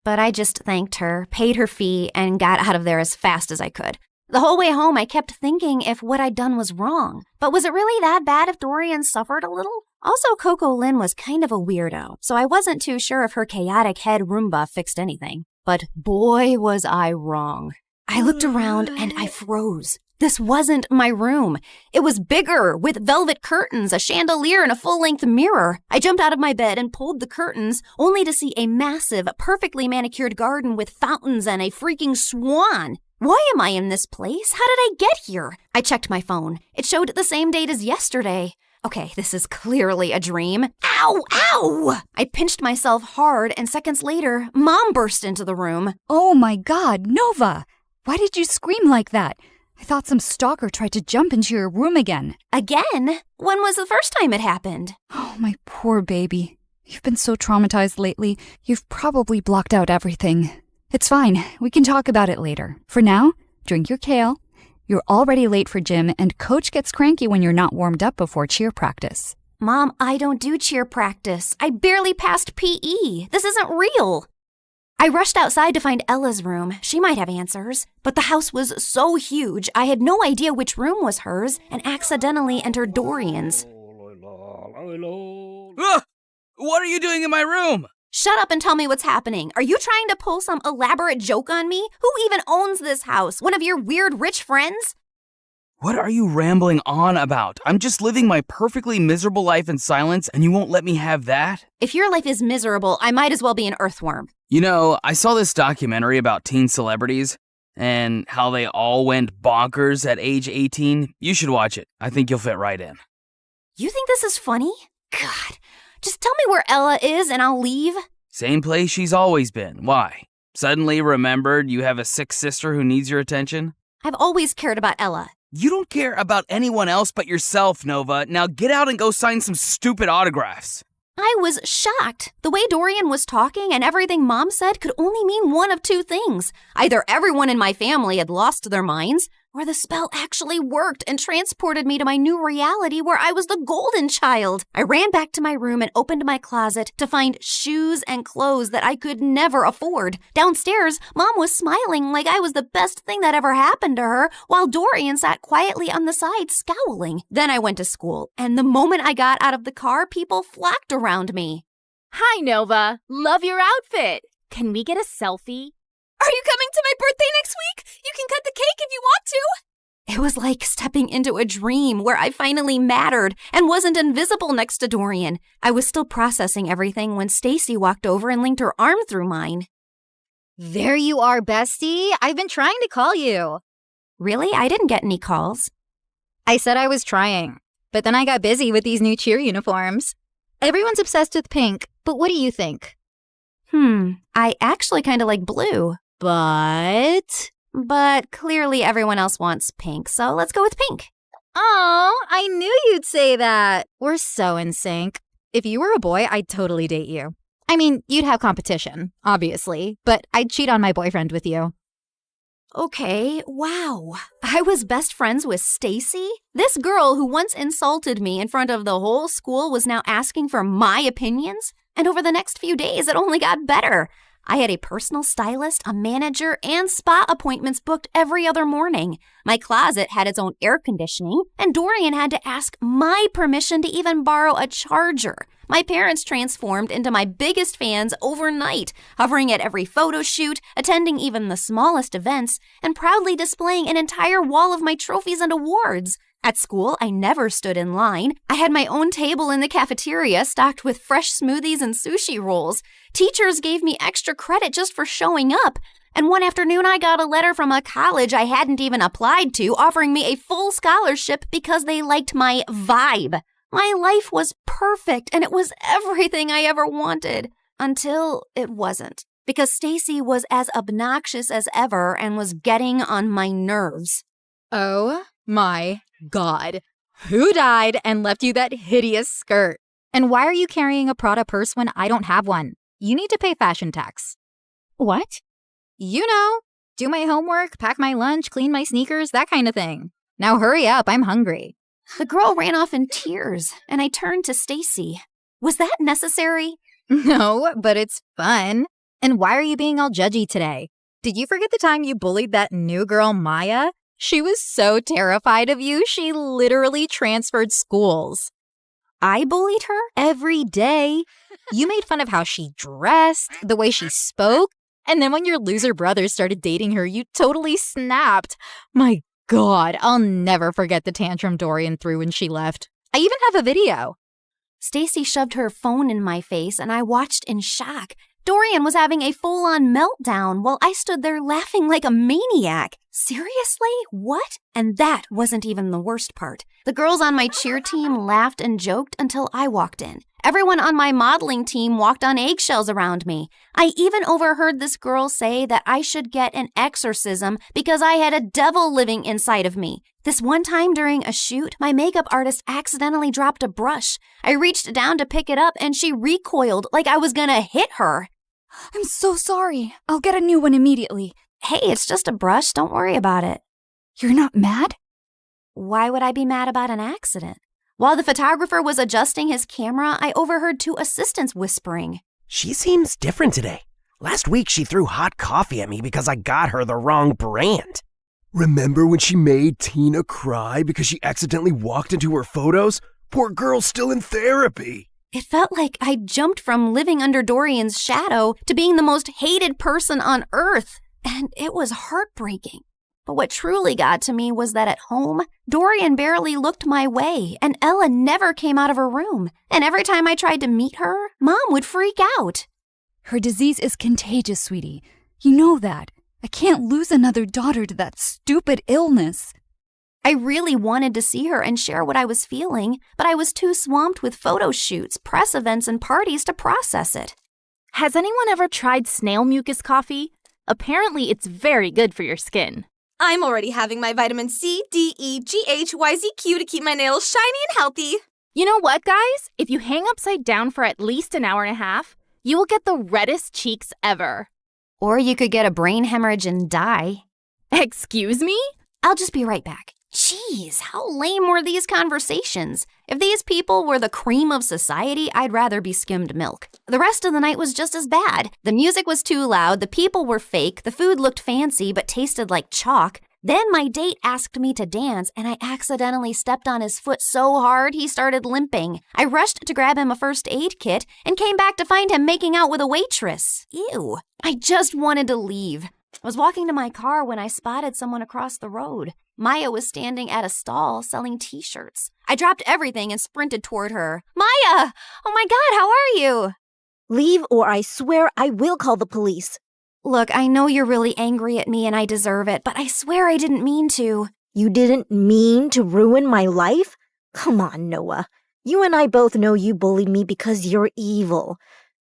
but I just thanked her, paid her fee, and got out of there as fast as I could. The whole way home, I kept thinking if what I'd done was wrong. But was it really that bad if Dorian suffered a little? Also, Coco Lynn was kind of a weirdo, so I wasn't too sure if her chaotic head Roomba fixed anything. But boy, was I wrong. I looked around and I froze. This wasn't my room. It was bigger, with velvet curtains, a chandelier, and a full-length mirror. I jumped out of my bed and pulled the curtains, only to see a massive, perfectly manicured garden with fountains and a freaking swan. Why am I in this place? How did I get here? I checked my phone. It showed the same date as yesterday. Okay, this is clearly a dream. Ow! Ow! I pinched myself hard, and seconds later, Mom burst into the room. Oh my God, Nova! Why did you scream like that? I thought some stalker tried to jump into your room again. Again? When was the first time it happened? Oh, my poor baby. You've been so traumatized lately, you've probably blocked out everything. It's fine. We can talk about it later. For now, drink your kale. You're already late for gym, and Coach gets cranky when you're not warmed up before cheer practice. Mom, I don't do cheer practice. I barely passed PE. This isn't real. I rushed outside to find Ella's room. She might have answers. But the house was so huge, I had no idea which room was hers and accidentally entered Dorian's. Ugh! What are you doing in my room? Shut up and tell me what's happening. Are you trying to pull some elaborate joke on me? Who even owns this house? One of your weird rich friends? What are you rambling on about? I'm just living my perfectly miserable life in silence, and you won't let me have that? If your life is miserable, I might as well be an earthworm. You know, I saw this documentary about teen celebrities and how they all went bonkers at age 18. You should watch it. I think you'll fit right in. You think this is funny? God, just tell me where Ella is and I'll leave. Same place she's always been. Why? Suddenly remembered you have a sick sister who needs your attention? I've always cared about Ella. You don't care about anyone else but yourself, Nova. Now get out and go sign some stupid autographs. I was shocked. The way Dorian was talking and everything Mom said could only mean one of two things. Either everyone in my family had lost their minds, or the spell actually worked and transported me to my new reality where I was the golden child. I ran back to my room and opened my closet to find shoes and clothes that I could never afford. Downstairs, Mom was smiling like I was the best thing that ever happened to her, while Dorian sat quietly on the side scowling. Then I went to school, and the moment I got out of the car, people flocked around me. Hi, Nova. Love your outfit. Can we get a selfie? Are you coming to my birthday next week? You can cut the cake if you want to. It was like stepping into a dream where I finally mattered and wasn't invisible next to Dorian. I was still processing everything when Stacy walked over and linked her arm through mine. There you are, bestie. I've been trying to call you. Really? I didn't get any calls. I said I was trying, but then I got busy with these new cheer uniforms. Everyone's obsessed with pink, but what do you think? I actually kind of like blue. But clearly everyone else wants pink, so let's go with pink. Oh, I knew you'd say that. We're so in sync. If you were a boy, I'd totally date you. I mean, you'd have competition, obviously, but I'd cheat on my boyfriend with you. Okay, wow. I was best friends with Stacy? This girl who once insulted me in front of the whole school was now asking for my opinions? And over the next few days, it only got better. I had a personal stylist, a manager, and spa appointments booked every other morning. My closet had its own air conditioning, and Dorian had to ask my permission to even borrow a charger. My parents transformed into my biggest fans overnight, hovering at every photo shoot, attending even the smallest events, and proudly displaying an entire wall of my trophies and awards. At school, I never stood in line. I had my own table in the cafeteria stocked with fresh smoothies and sushi rolls. Teachers gave me extra credit just for showing up. And one afternoon, I got a letter from a college I hadn't even applied to offering me a full scholarship because they liked my vibe. My life was perfect, and it was everything I ever wanted. Until it wasn't. Because Stacy was as obnoxious as ever and was getting on my nerves. Oh my God. Who died and left you that hideous skirt? And why are you carrying a Prada purse when I don't have one? You need to pay fashion tax. What? You know, do my homework, pack my lunch, clean my sneakers, that kind of thing. Now hurry up, I'm hungry. The girl ran off in tears, and I turned to Stacy. Was that necessary? No, but it's fun. And why are you being all judgy today? Did you forget the time you bullied that new girl, Maya? She was so terrified of you, she literally transferred schools. I bullied her every day. You made fun of how she dressed, the way she spoke, and then when your loser brother started dating her, you totally snapped. My God, I'll never forget the tantrum Dorian threw when she left. I even have a video. Stacy shoved her phone in my face and I watched in shock. Dorian was having a full-on meltdown while I stood there laughing like a maniac. Seriously? What? And that wasn't even the worst part. The girls on my cheer team laughed and joked until I walked in. Everyone on my modeling team walked on eggshells around me. I even overheard this girl say that I should get an exorcism because I had a devil living inside of me. This one time during a shoot, my makeup artist accidentally dropped a brush. I reached down to pick it up and she recoiled like I was gonna hit her. I'm so sorry. I'll get a new one immediately. Hey, it's just a brush. Don't worry about it. You're not mad? Why would I be mad about an accident? While the photographer was adjusting his camera, I overheard two assistants whispering. She seems different today. Last week she threw hot coffee at me because I got her the wrong brand. Remember when she made Tina cry because she accidentally walked into her photos? Poor girl's still in therapy. It felt like I jumped from living under Dorian's shadow to being the most hated person on earth, and it was heartbreaking. But what truly got to me was that at home, Dorian barely looked my way, and Ella never came out of her room. And every time I tried to meet her, Mom would freak out. Her disease is contagious, sweetie. You know that. I can't lose another daughter to that stupid illness. I really wanted to see her and share what I was feeling, but I was too swamped with photo shoots, press events, and parties to process it. Has anyone ever tried snail mucus coffee? Apparently, it's very good for your skin. I'm already having my vitamin C, D, E, G, H, Y, Z, Q to keep my nails shiny and healthy. You know what, guys? If you hang upside down for at least an hour and a half, you will get the reddest cheeks ever. Or you could get a brain hemorrhage and die. Excuse me? I'll just be right back. Jeez, how lame were these conversations? If these people were the cream of society, I'd rather be skimmed milk. The rest of the night was just as bad. The music was too loud, the people were fake, the food looked fancy but tasted like chalk. Then my date asked me to dance, and I accidentally stepped on his foot so hard he started limping. I rushed to grab him a first aid kit and came back to find him making out with a waitress. Ew. I just wanted to leave. I was walking to my car when I spotted someone across the road. Maya was standing at a stall selling t-shirts. I dropped everything and sprinted toward her. Maya! Oh my God, how are you? Leave or I swear I will call the police. Look, I know you're really angry at me and I deserve it, but I swear I didn't mean to. You didn't mean to ruin my life? Come on, Noah. You and I both know you bullied me because you're evil.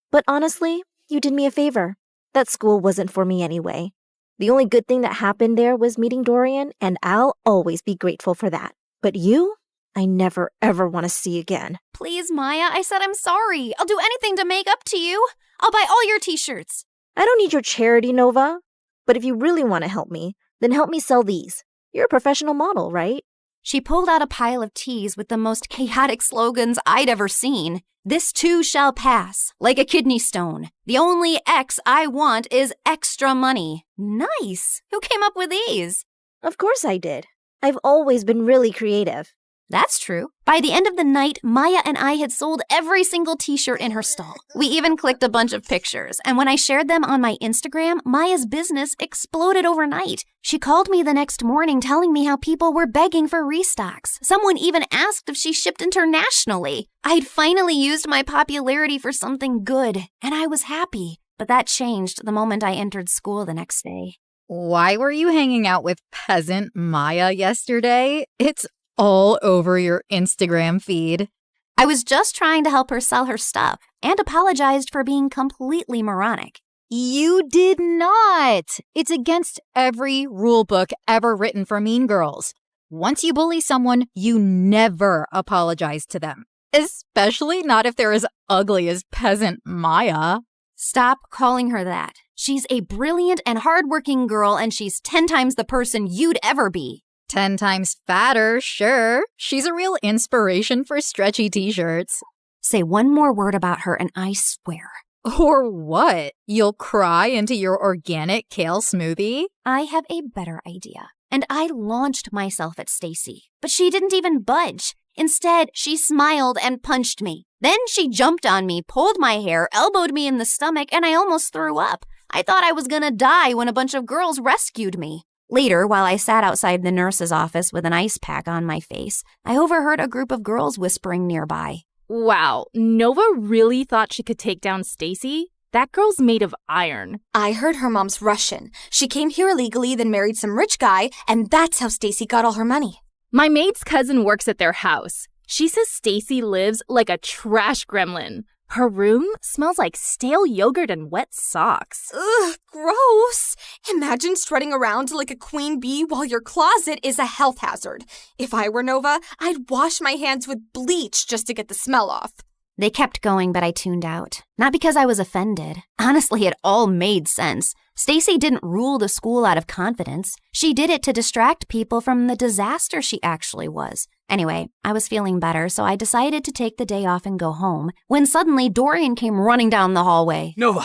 But honestly, you did me a favor. That school wasn't for me anyway. The only good thing that happened there was meeting Dorian, and I'll always be grateful for that. But you, I never ever want to see again. Please, Maya, I said I'm sorry. I'll do anything to make up to you. I'll buy all your t-shirts. I don't need your charity, Nova. But if you really want to help me, then help me sell these. You're a professional model, right? She pulled out a pile of tees with the most chaotic slogans I'd ever seen. This too shall pass, like a kidney stone. The only X I want is extra money. Nice. Who came up with these? Of course I did. I've always been really creative. That's true. By the end of the night, Maya and I had sold every single t-shirt in her stall. We even clicked a bunch of pictures, and when I shared them on my Instagram, Maya's business exploded overnight. She called me the next morning telling me how people were begging for restocks. Someone even asked if she shipped internationally. I'd finally used my popularity for something good, and I was happy. But that changed the moment I entered school the next day. Why were you hanging out with peasant Maya yesterday? It's all over your Instagram feed. I was just trying to help her sell her stuff and apologized for being completely moronic. You did not. It's against every rule book ever written for mean girls. Once you bully someone, you never apologize to them, especially not if they're as ugly as peasant Maya. Stop calling her that. She's a brilliant and hardworking girl, and she's 10 times the person you'd ever be. 10 times fatter, sure. She's a real inspiration for stretchy t-shirts. Say one more word about her and I swear. Or what? You'll cry into your organic kale smoothie? I have a better idea. And I launched myself at Stacy, but she didn't even budge. Instead, she smiled and punched me. Then she jumped on me, pulled my hair, elbowed me in the stomach, and I almost threw up. I thought I was gonna die when a bunch of girls rescued me. Later, while I sat outside the nurse's office with an ice pack on my face, I overheard a group of girls whispering nearby. Wow, Nova really thought she could take down Stacy? That girl's made of iron. I heard her mom's Russian. She came here illegally, then married some rich guy, and that's how Stacy got all her money. My maid's cousin works at their house. She says Stacy lives like a trash gremlin. Her room smells like stale yogurt and wet socks. Ugh, gross. Imagine strutting around like a queen bee while your closet is a health hazard. If I were Nova, I'd wash my hands with bleach just to get the smell off. They kept going, but I tuned out. Not because I was offended. Honestly, it all made sense. Stacy didn't rule the school out of confidence. She did it to distract people from the disaster she actually was. Anyway, I was feeling better, so I decided to take the day off and go home, when suddenly Dorian came running down the hallway. Nova,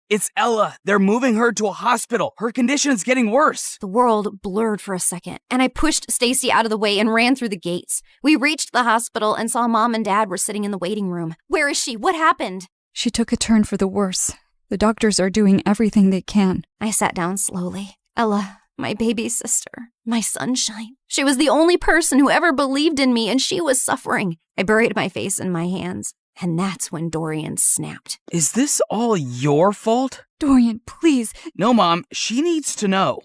it's Ella. They're moving her to a hospital. Her condition's getting worse. The world blurred for a second, and I pushed Stacy out of the way and ran through the gates. We reached the hospital and saw Mom and Dad were sitting in the waiting room. Where is she? What happened? She took a turn for the worse. The doctors are doing everything they can. I sat down slowly. Ella, my baby sister, my sunshine. She was the only person who ever believed in me, and she was suffering. I buried my face in my hands, and that's when Dorian snapped. Is this all your fault? Dorian, please. No, Mom, she needs to know.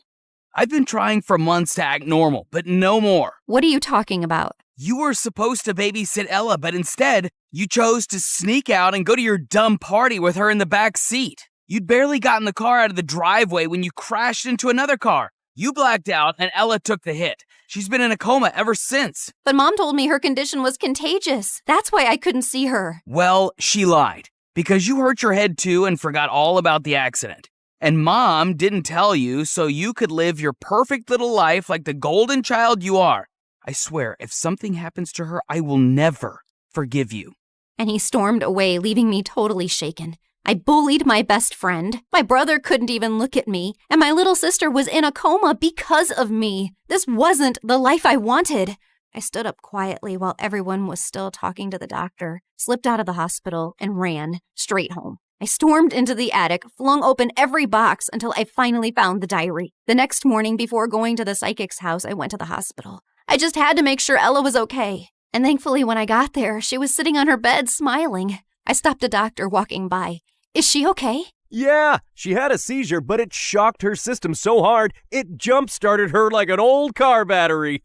I've been trying for months to act normal, but no more. What are you talking about? You were supposed to babysit Ella, but instead, you chose to sneak out and go to your dumb party with her in the back seat. You'd barely gotten the car out of the driveway when you crashed into another car. You blacked out and Ella took the hit. She's been in a coma ever since. But Mom told me her condition was contagious. That's why I couldn't see her. Well, she lied. Because you hurt your head too and forgot all about the accident. And Mom didn't tell you so you could live your perfect little life like the golden child you are. I swear, if something happens to her, I will never forgive you. And he stormed away, leaving me totally shaken. I bullied my best friend. My brother couldn't even look at me. And my little sister was in a coma because of me. This wasn't the life I wanted. I stood up quietly while everyone was still talking to the doctor, slipped out of the hospital, and ran straight home. I stormed into the attic, flung open every box until I finally found the diary. The next morning, before going to the psychic's house, I went to the hospital. I just had to make sure Ella was okay. And thankfully, when I got there, she was sitting on her bed smiling. I stopped a doctor walking by. Is she okay? Yeah, she had a seizure, but it shocked her system so hard, it jump-started her like an old car battery.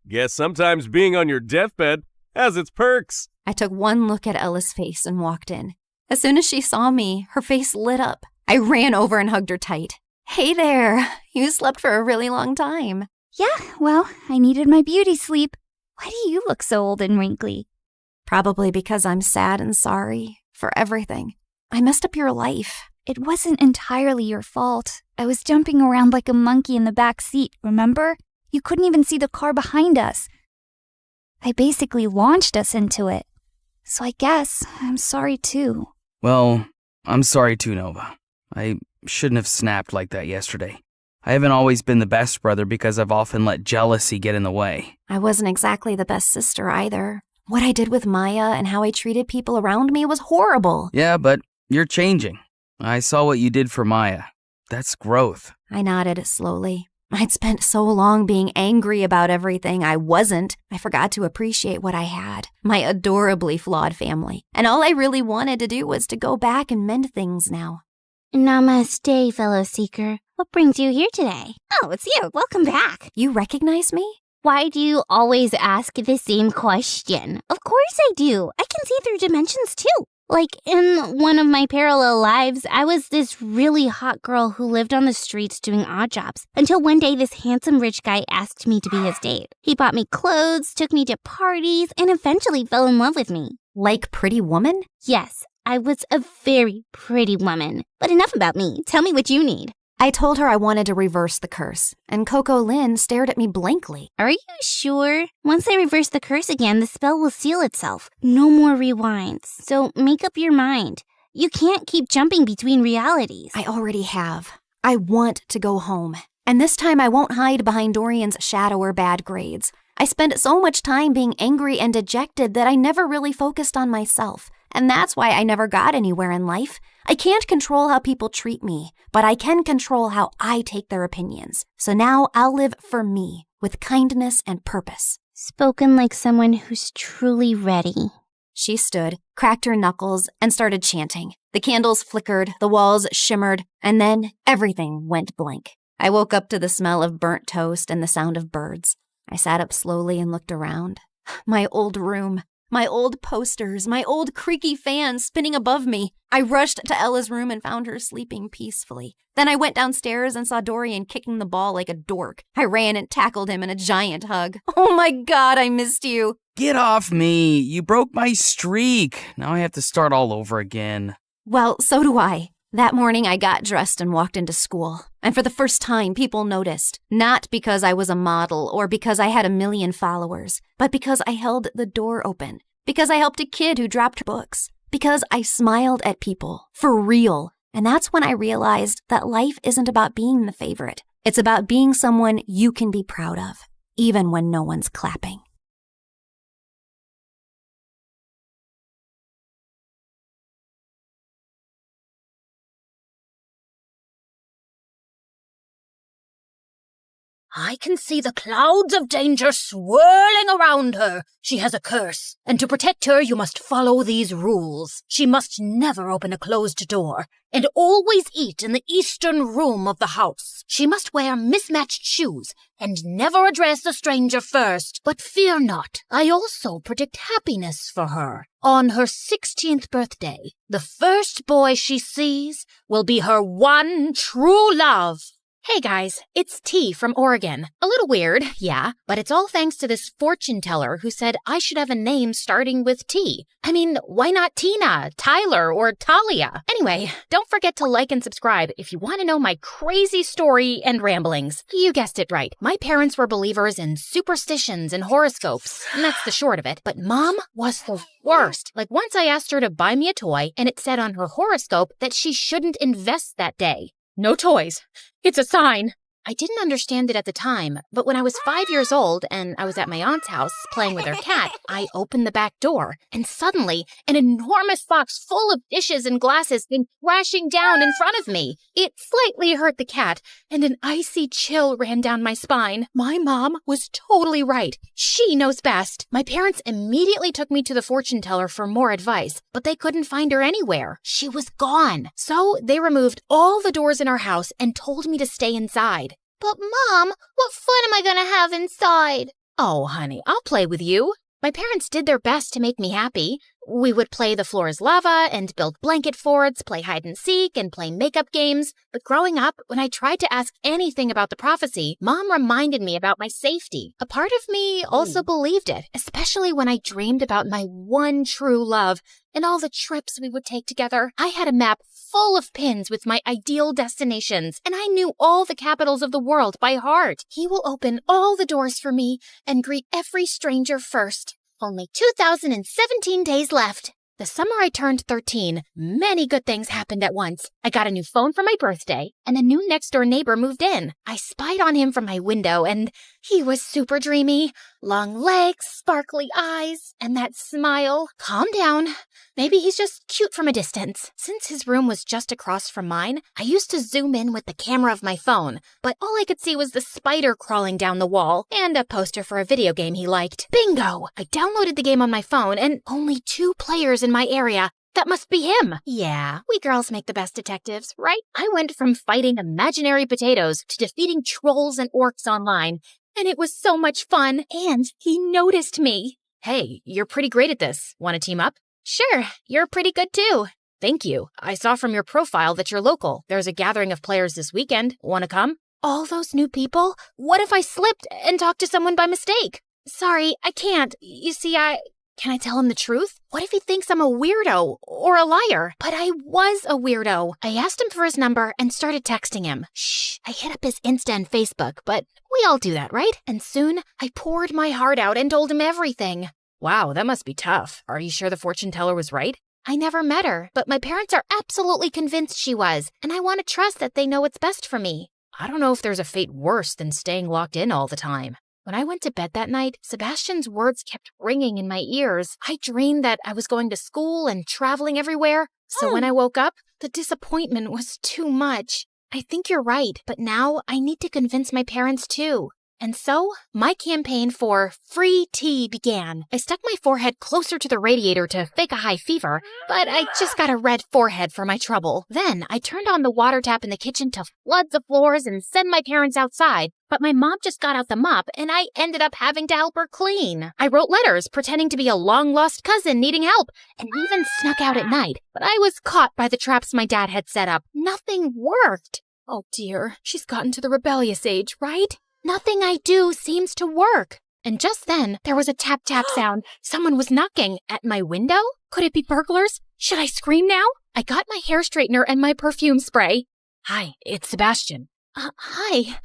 Guess sometimes being on your deathbed has its perks. I took one look at Ella's face and walked in. As soon as she saw me, her face lit up. I ran over and hugged her tight. Hey there, you slept for a really long time. Yeah, well, I needed my beauty sleep. Why do you look so old and wrinkly? Probably because I'm sad and sorry for everything. I messed up your life. It wasn't entirely your fault. I was jumping around like a monkey in the back seat, remember? You couldn't even see the car behind us. I basically launched us into it. So I guess I'm sorry too. Well, I'm sorry too, Nova. I shouldn't have snapped like that yesterday. I haven't always been the best brother because I've often let jealousy get in the way. I wasn't exactly the best sister either. What I did with Maya and how I treated people around me was horrible. Yeah, but you're changing. I saw what you did for Maya. That's growth. I nodded slowly. I'd spent so long being angry about everything I wasn't. I forgot to appreciate what I had. My adorably flawed family. And all I really wanted to do was to go back and mend things now. Namaste, fellow seeker. What brings you here today? Oh, it's you. Welcome back. You recognize me? Why do you always ask the same question? Of course I do. I can see through dimensions too. Like in one of my parallel lives, I was this really hot girl who lived on the streets doing odd jobs until one day this handsome rich guy asked me to be his date. He bought me clothes, took me to parties, and eventually fell in love with me. Like Pretty Woman? Yes, I was a very pretty woman. But enough about me. Tell me what you need. I told her I wanted to reverse the curse, and Coco Lynn stared at me blankly. Are you sure? Once I reverse the curse again, the spell will seal itself. No more rewinds. So make up your mind. You can't keep jumping between realities. I already have. I want to go home. And this time I won't hide behind Dorian's shadow or bad grades. I spent so much time being angry and dejected that I never really focused on myself. And that's why I never got anywhere in life. I can't control how people treat me, but I can control how I take their opinions. So now I'll live for me, with kindness and purpose. Spoken like someone who's truly ready. She stood, cracked her knuckles, and started chanting. The candles flickered, the walls shimmered, and then everything went blank. I woke up to the smell of burnt toast and the sound of birds. I sat up slowly and looked around. My old room, my old posters, my old creaky fan spinning above me. I rushed to Ella's room and found her sleeping peacefully. Then I went downstairs and saw Dorian kicking the ball like a dork. I ran and tackled him in a giant hug. Oh my God, I missed you. Get off me. You broke my streak. Now I have to start all over again. Well, so do I. That morning, I got dressed and walked into school. And for the first time, people noticed. Not because I was a model or because I had 1 million followers, but because I held the door open. Because I helped a kid who dropped books. Because I smiled at people. For real. And that's when I realized that life isn't about being the favorite. It's about being someone you can be proud of, even when no one's clapping. I can see the clouds of danger swirling around her. She has a curse, and to protect her, you must follow these rules. She must never open a closed door, and always eat in the eastern room of the house. She must wear mismatched shoes, and never address a stranger first. But fear not, I also predict happiness for her. On her 16th birthday, the first boy she sees will be her one true love. Hey guys, it's T from Oregon. A little weird, yeah, but it's all thanks to this fortune teller who said I should have a name starting with T. I mean, why not Tina, Tyler, or Talia? Anyway, don't forget to like and subscribe if you want to know my crazy story and ramblings. You guessed it right. My parents were believers in superstitions and horoscopes, and that's the short of it. But Mom was the worst. Like once I asked her to buy me a toy, and it said on her horoscope that she shouldn't invest that day. No toys. It's a sign. I didn't understand it at the time, but when I was 5 years old and I was at my aunt's house playing with her cat, I opened the back door, and suddenly an enormous box full of dishes and glasses came crashing down in front of me. It slightly hurt the cat, and an icy chill ran down my spine. My mom was totally right. She knows best. My parents immediately took me to the fortune teller for more advice, but they couldn't find her anywhere. She was gone. So they removed all the doors in our house and told me to stay inside. But Mom, what fun am I gonna have inside? Oh, honey, I'll play with you. My parents did their best to make me happy. We would play The Floor is Lava and build blanket forts, play hide and seek, and play makeup games. But growing up, when I tried to ask anything about the prophecy, Mom reminded me about my safety. A part of me also believed it, especially when I dreamed about my one true love and all the trips we would take together. I had a map full of pins with my ideal destinations, and I knew all the capitals of the world by heart. He will open all the doors for me and greet every stranger first. Only 2,017 days left. The summer I turned 13, many good things happened at once. I got a new phone for my birthday, and a new next-door neighbor moved in. I spied on him from my window, and he was super dreamy. Long legs, sparkly eyes, and that smile. Calm down. Maybe he's just cute from a distance. Since his room was just across from mine, I used to zoom in with the camera of my phone, but all I could see was the spider crawling down the wall and a poster for a video game he liked. Bingo! I downloaded the game on my phone, and only 2 players in my area. That must be him. Yeah, we girls make the best detectives, right? I went from fighting imaginary potatoes to defeating trolls and orcs online, and it was so much fun, and he noticed me. Hey, you're pretty great at this. Want to team up? Sure, you're pretty good too. Thank you. I saw from your profile that you're local. There's a gathering of players this weekend. Want to come? All those new people? What if I slipped and talked to someone by mistake? Sorry, I can't. You see, Can I tell him the truth? What if he thinks I'm a weirdo or a liar? But I was a weirdo. I asked him for his number and started texting him. Shh, I hit up his Insta and Facebook, but we all do that, right? And soon, I poured my heart out and told him everything. Wow, that must be tough. Are you sure the fortune teller was right? I never met her, but my parents are absolutely convinced she was, and I want to trust that they know what's best for me. I don't know if there's a fate worse than staying locked in all the time. When I went to bed that night, Sebastian's words kept ringing in my ears. I dreamed that I was going to school and traveling everywhere. So when I woke up, the disappointment was too much. I think you're right, but now I need to convince my parents too. And so, my campaign for free tea began. I stuck my forehead closer to the radiator to fake a high fever, but I just got a red forehead for my trouble. Then, I turned on the water tap in the kitchen to flood the floors and send my parents outside. But my mom just got out the mop, and I ended up having to help her clean. I wrote letters pretending to be a long-lost cousin needing help, and even snuck out at night. But I was caught by the traps my dad had set up. Nothing worked. Oh dear, she's gotten to the rebellious age, right? Nothing I do seems to work. And just then, there was a tap-tap sound. Someone was knocking at my window? Could it be burglars? Should I scream now? I got my hair straightener and my perfume spray. Hi, it's Sebastian. Hi.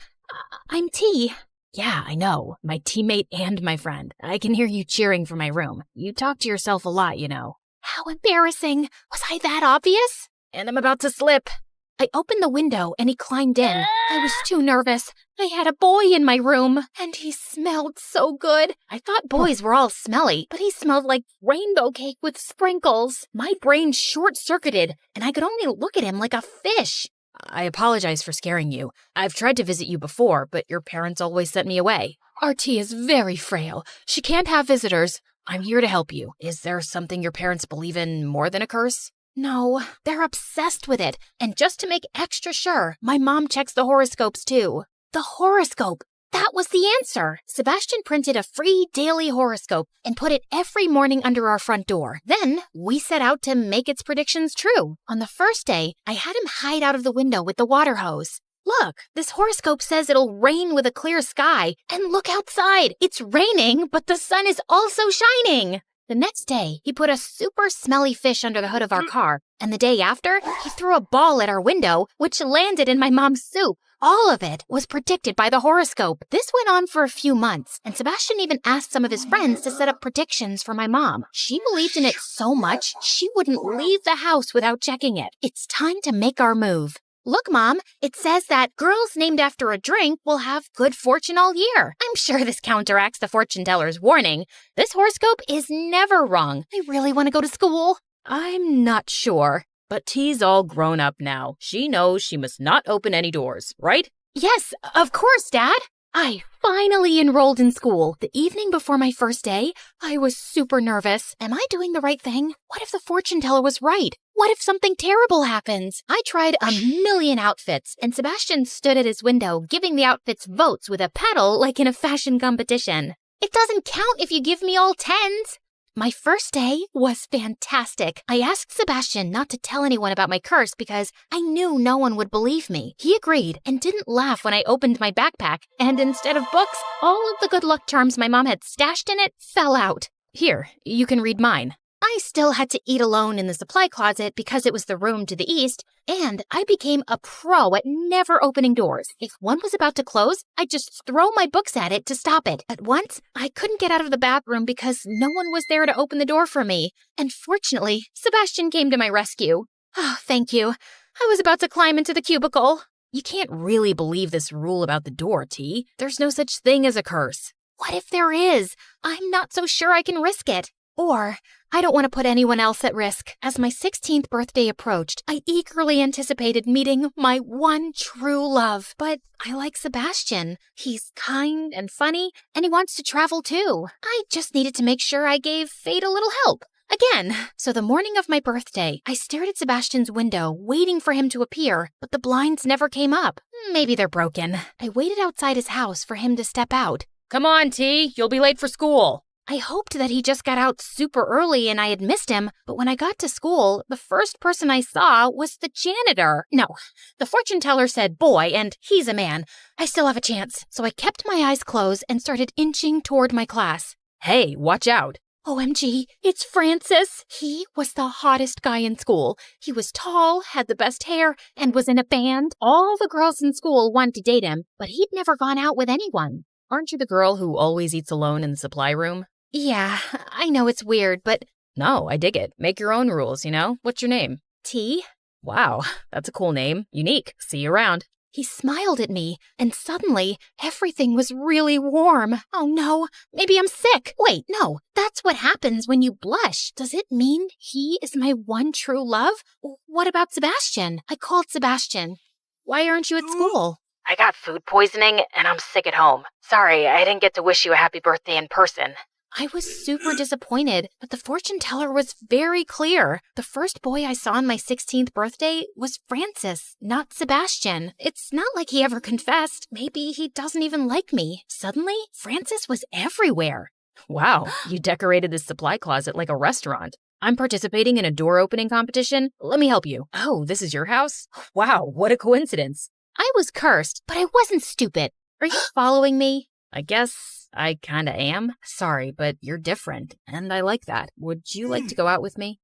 I'm T. Yeah, I know. My teammate and my friend. I can hear you cheering from my room. You talk to yourself a lot, you know. How embarrassing. Was I that obvious? And I'm about to slip. I opened the window and he climbed in. I was too nervous. I had a boy in my room, and he smelled so good. I thought boys were all smelly, but he smelled like rainbow cake with sprinkles. My brain short-circuited, and I could only look at him like a fish. I apologize for scaring you. I've tried to visit you before, but your parents always sent me away. RT is very frail. She can't have visitors. I'm here to help you. Is there something your parents believe in more than a curse? No, they're obsessed with it. And just to make extra sure, my mom checks the horoscopes too. The horoscope! That was the answer. Sebastian printed a free daily horoscope and put it every morning under our front door. Then, we set out to make its predictions true. On the first day, I had him hide out of the window with the water hose. Look, this horoscope says it'll rain with a clear sky. And look outside! It's raining, but the sun is also shining! The next day, he put a super smelly fish under the hood of our car, and the day after, he threw a ball at our window, which landed in my mom's soup. All of it was predicted by the horoscope. This went on for a few months, and Sebastian even asked some of his friends to set up predictions for my mom. She believed in it so much, she wouldn't leave the house without checking it. It's time to make our move. Look, Mom, it says that girls named after a drink will have good fortune all year. I'm sure this counteracts the fortune teller's warning. This horoscope is never wrong. I really want to go to school. I'm not sure. But T's all grown up now. She knows she must not open any doors, right? Yes, of course, Dad. I finally enrolled in school. The evening before my first day, I was super nervous. Am I doing the right thing? What if the fortune teller was right? What if something terrible happens? I tried a million outfits, and Sebastian stood at his window, giving the outfits votes with a paddle like in a fashion competition. It doesn't count if you give me all tens. My first day was fantastic. I asked Sebastian not to tell anyone about my curse because I knew no one would believe me. He agreed and didn't laugh when I opened my backpack, and instead of books, all of the good luck charms my mom had stashed in it fell out. Here, you can read mine. I still had to eat alone in the supply closet because it was the room to the east, and I became a pro at never opening doors. If one was about to close, I'd just throw my books at it to stop it. At once, I couldn't get out of the bathroom because no one was there to open the door for me. And fortunately, Sebastian came to my rescue. Oh, thank you. I was about to climb into the cubicle. You can't really believe this rule about the door, T. There's no such thing as a curse. What if there is? I'm not so sure I can risk it. Or, I don't want to put anyone else at risk. As my 16th birthday approached, I eagerly anticipated meeting my one true love. But I like Sebastian. He's kind and funny, and he wants to travel too. I just needed to make sure I gave fate a little help. Again. So the morning of my birthday, I stared at Sebastian's window, waiting for him to appear, but the blinds never came up. Maybe they're broken. I waited outside his house for him to step out. Come on, T. You'll be late for school. I hoped that he just got out super early and I had missed him, but when I got to school, the first person I saw was the janitor. No, the fortune teller said boy, and he's a man. I still have a chance. So I kept my eyes closed and started inching toward my class. Hey, watch out. OMG, it's Francis. He was the hottest guy in school. He was tall, had the best hair, and was in a band. All the girls in school wanted to date him, but he'd never gone out with anyone. Aren't you the girl who always eats alone in the supply room? Yeah, I know it's weird, but No, I dig it. Make your own rules, you know? What's your name? T. Wow, that's a cool name. Unique. See you around. He smiled at me, and suddenly, everything was really warm. Oh no, maybe I'm sick. Wait, no, that's what happens when you blush. Does it mean he is my one true love? What about Sebastian? I called Sebastian. Why aren't you at school? I got food poisoning, and I'm sick at home. Sorry, I didn't get to wish you a happy birthday in person. I was super disappointed, but the fortune teller was very clear. The first boy I saw on my 16th birthday was Francis, not Sebastian. It's not like he ever confessed. Maybe he doesn't even like me. Suddenly, Francis was everywhere. Wow, you decorated this supply closet like a restaurant. I'm participating in a door opening competition. Let me help you. Oh, this is your house? Wow, what a coincidence. I was cursed, but I wasn't stupid. Are you following me? I guess I kinda am. Sorry, but you're different, and I like that. Would you like to go out with me?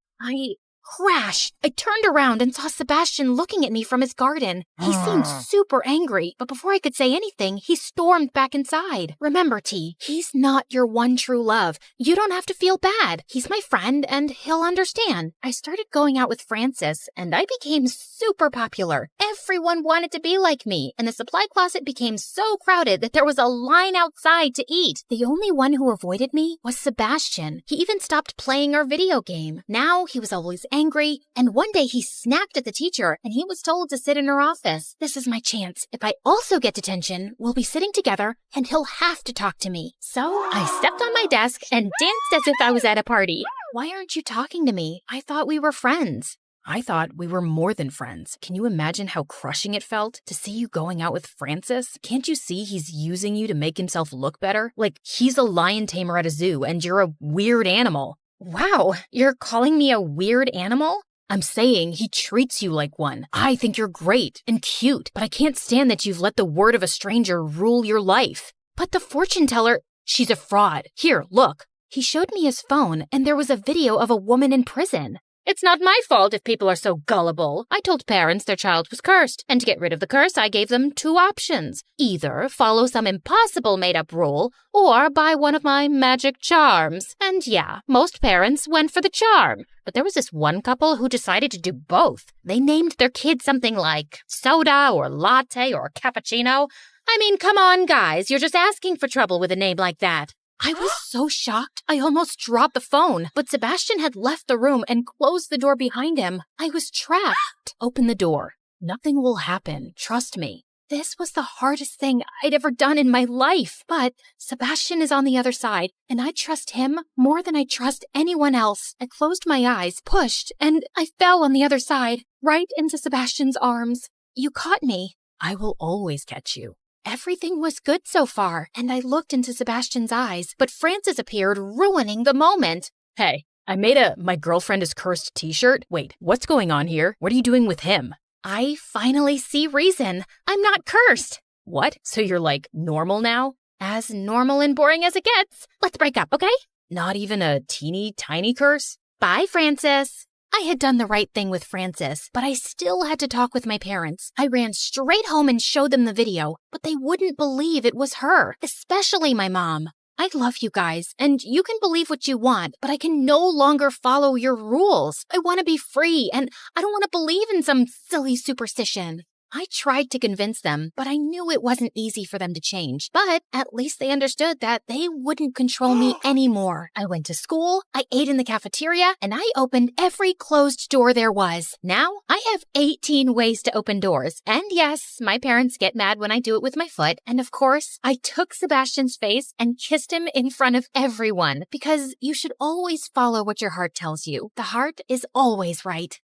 Crash! I turned around and saw Sebastian looking at me from his garden. He seemed super angry, but before I could say anything, he stormed back inside. Remember, T, he's not your one true love. You don't have to feel bad. He's my friend, and he'll understand. I started going out with Francis, and I became super popular. Everyone wanted to be like me, and the supply closet became so crowded that there was a line outside to eat. The only one who avoided me was Sebastian. He even stopped playing our video game. Now he was always angry, and one day he snapped at the teacher, and he was told to sit in her office. This is my chance. If I also get detention, we'll be sitting together, and he'll have to talk to me. So I stepped on my desk and danced as if I was at a party. Why aren't you talking to me? I thought we were friends. I thought we were more than friends. Can you imagine how crushing it felt to see you going out with Francis? Can't you see he's using you to make himself look better? Like he's a lion tamer at a zoo, and you're a weird animal. Wow, you're calling me a weird animal? I'm saying he treats you like one. I think you're great and cute, but I can't stand that you've let the word of a stranger rule your life. But the fortune teller, she's a fraud. Here, look. He showed me his phone, and there was a video of a woman in prison. It's not my fault if people are so gullible. I told parents their child was cursed, and to get rid of the curse, I gave them 2 options. Either follow some impossible made-up rule, or buy one of my magic charms. And yeah, most parents went for the charm. But there was this one couple who decided to do both. They named their kid something like soda or latte or cappuccino. I mean, come on, guys, you're just asking for trouble with a name like that. I was so shocked, I almost dropped the phone, but Sebastian had left the room and closed the door behind him. I was trapped. Open the door. Nothing will happen. Trust me. This was the hardest thing I'd ever done in my life, but Sebastian is on the other side, and I trust him more than I trust anyone else. I closed my eyes, pushed, and I fell on the other side, right into Sebastian's arms. You caught me. I will always catch you. Everything was good so far, and I looked into Sebastian's eyes, but Francis appeared, ruining the moment. Hey, I made a "My Girlfriend is Cursed" t-shirt. Wait, what's going on here? What are you doing with him? I finally see reason. I'm not cursed. What? So you're like normal now? As normal and boring as it gets. Let's break up, okay? Not even a teeny tiny curse? Bye, Francis. I had done the right thing with Francis, but I still had to talk with my parents. I ran straight home and showed them the video, but they wouldn't believe it was her, especially my mom. I love you guys, and you can believe what you want, but I can no longer follow your rules. I want to be free, and I don't want to believe in some silly superstition. I tried to convince them, but I knew it wasn't easy for them to change. But at least they understood that they wouldn't control me anymore. I went to school, I ate in the cafeteria, and I opened every closed door there was. Now, I have 18 ways to open doors. And yes, my parents get mad when I do it with my foot. And of course, I took Sebastian's face and kissed him in front of everyone. Because you should always follow what your heart tells you. The heart is always right.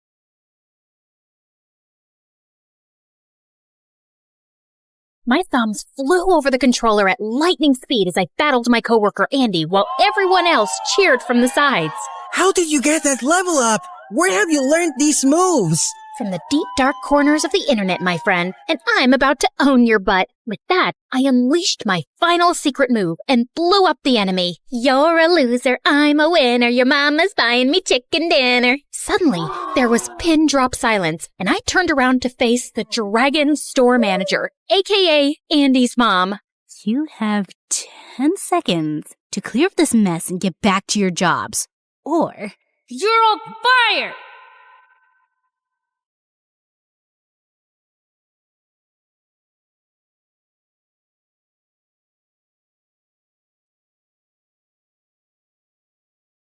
My thumbs flew over the controller at lightning speed as I battled my coworker Andy while everyone else cheered from the sides. How did you get that level up? Where have you learned these moves? From the deep, dark corners of the internet, my friend, and I'm about to own your butt. With that, I unleashed my final secret move and blew up the enemy. You're a loser, I'm a winner, your mama's buying me chicken dinner. Suddenly, there was pin drop silence, and I turned around to face the Dragon Store Manager, aka Andy's mom. You have 10 seconds to clear up this mess and get back to your jobs. Or You're on fire!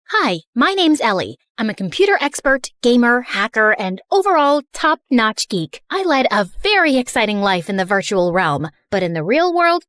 Hi, my name's Ellie. I'm a computer expert, gamer, hacker, and overall top-notch geek. I led a very exciting life in the virtual realm, but in the real world,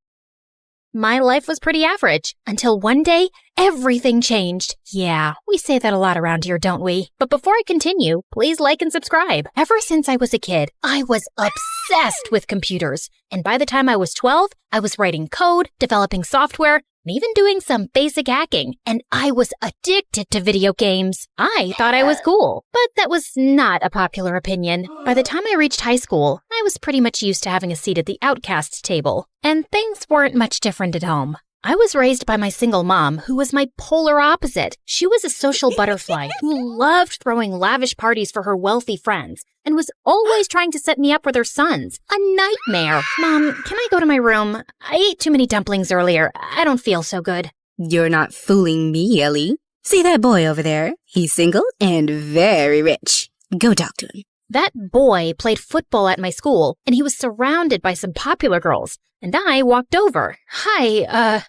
my life was pretty average. Until one day, everything changed. Yeah, we say that a lot around here, don't we? But before I continue, please like and subscribe. Ever since I was a kid, I was obsessed with computers. And by the time I was 12, I was writing code, developing software, and even doing some basic hacking, and I was addicted to video games. I thought I was cool, but that was not a popular opinion. By the time I reached high school, I was pretty much used to having a seat at the outcast table, and things weren't much different at home. I was raised by my single mom, who was my polar opposite. She was a social butterfly who loved throwing lavish parties for her wealthy friends and was always trying to set me up with her sons. A nightmare. Mom, can I go to my room? I ate too many dumplings earlier. I don't feel so good. You're not fooling me, Ellie. See that boy over there? He's single and very rich. Go talk to him. That boy played football at my school, and he was surrounded by some popular girls. And I walked over. Hi,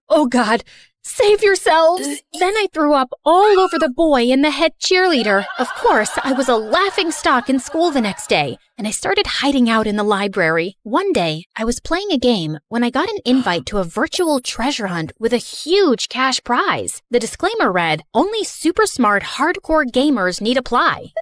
oh God, save yourselves. Then I threw up all over the boy and the head cheerleader. Of course, I was a laughing stock in school the next day, and I started hiding out in the library. One day, I was playing a game when I got an invite to a virtual treasure hunt with a huge cash prize. The disclaimer read, "Only super smart hardcore gamers need apply."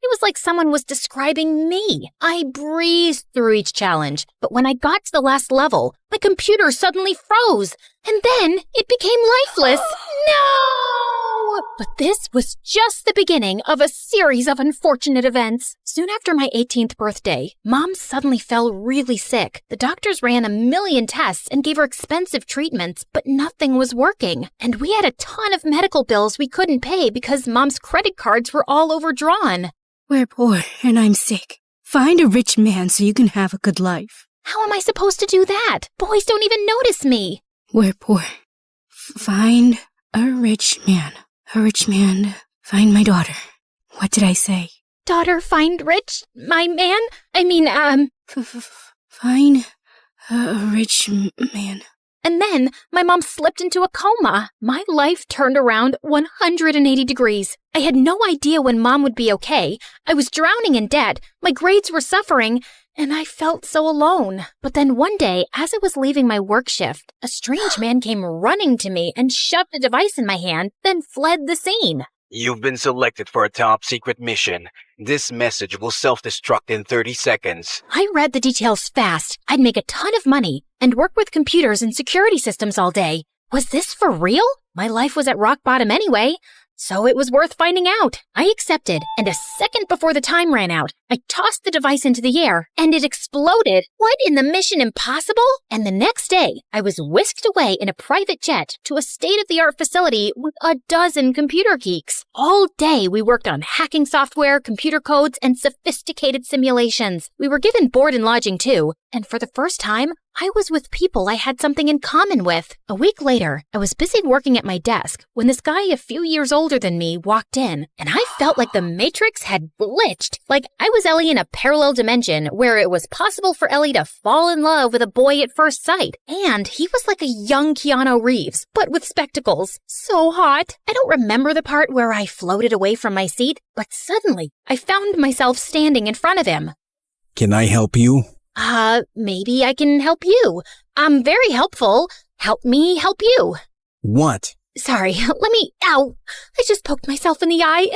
It was like someone was describing me. I breezed through each challenge, but when I got to the last level, my computer suddenly froze, and then it became lifeless. No! But this was just the beginning of a series of unfortunate events. Soon after my 18th birthday, Mom suddenly fell really sick. The doctors ran a million tests and gave her expensive treatments, but nothing was working. And we had a ton of medical bills we couldn't pay because Mom's credit cards were all overdrawn. We're poor and I'm sick. Find a rich man so you can have a good life. How am I supposed to do that? Boys don't even notice me. We're poor. Find a rich man. A rich man. Find my daughter. What did I say? Daughter, find rich? My man? Find a rich man. And then my mom slipped into a coma. My life turned around 180 degrees. I had no idea when Mom would be okay. I was drowning in debt. My grades were suffering, and I felt so alone. But then one day, as I was leaving my work shift, a strange man came running to me and shoved a device in my hand, then fled the scene. You've been selected for a top-secret mission. This message will self-destruct in 30 seconds. I read the details fast. I'd make a ton of money and work with computers and security systems all day. Was this for real? My life was at rock bottom anyway, so it was worth finding out. I accepted, and a second before the time ran out, I tossed the device into the air, and it exploded. What in the Mission Impossible? And the next day, I was whisked away in a private jet to a state-of-the-art facility with a dozen computer geeks. All day, we worked on hacking software, computer codes, and sophisticated simulations. We were given board and lodging, too, and for the first time, I was with people I had something in common with. A week later, I was busy working at my desk when this guy a few years older than me walked in, and I felt like the Matrix had glitched. Like I was Ellie in a parallel dimension where it was possible for Ellie to fall in love with a boy at first sight. And he was like a young Keanu Reeves, but with spectacles. So hot. I don't remember the part where I floated away from my seat, but suddenly I found myself standing in front of him. Can I help you? Maybe I can help you. I'm very helpful. Help me help you. What? Sorry, ow, I just poked myself in the eye.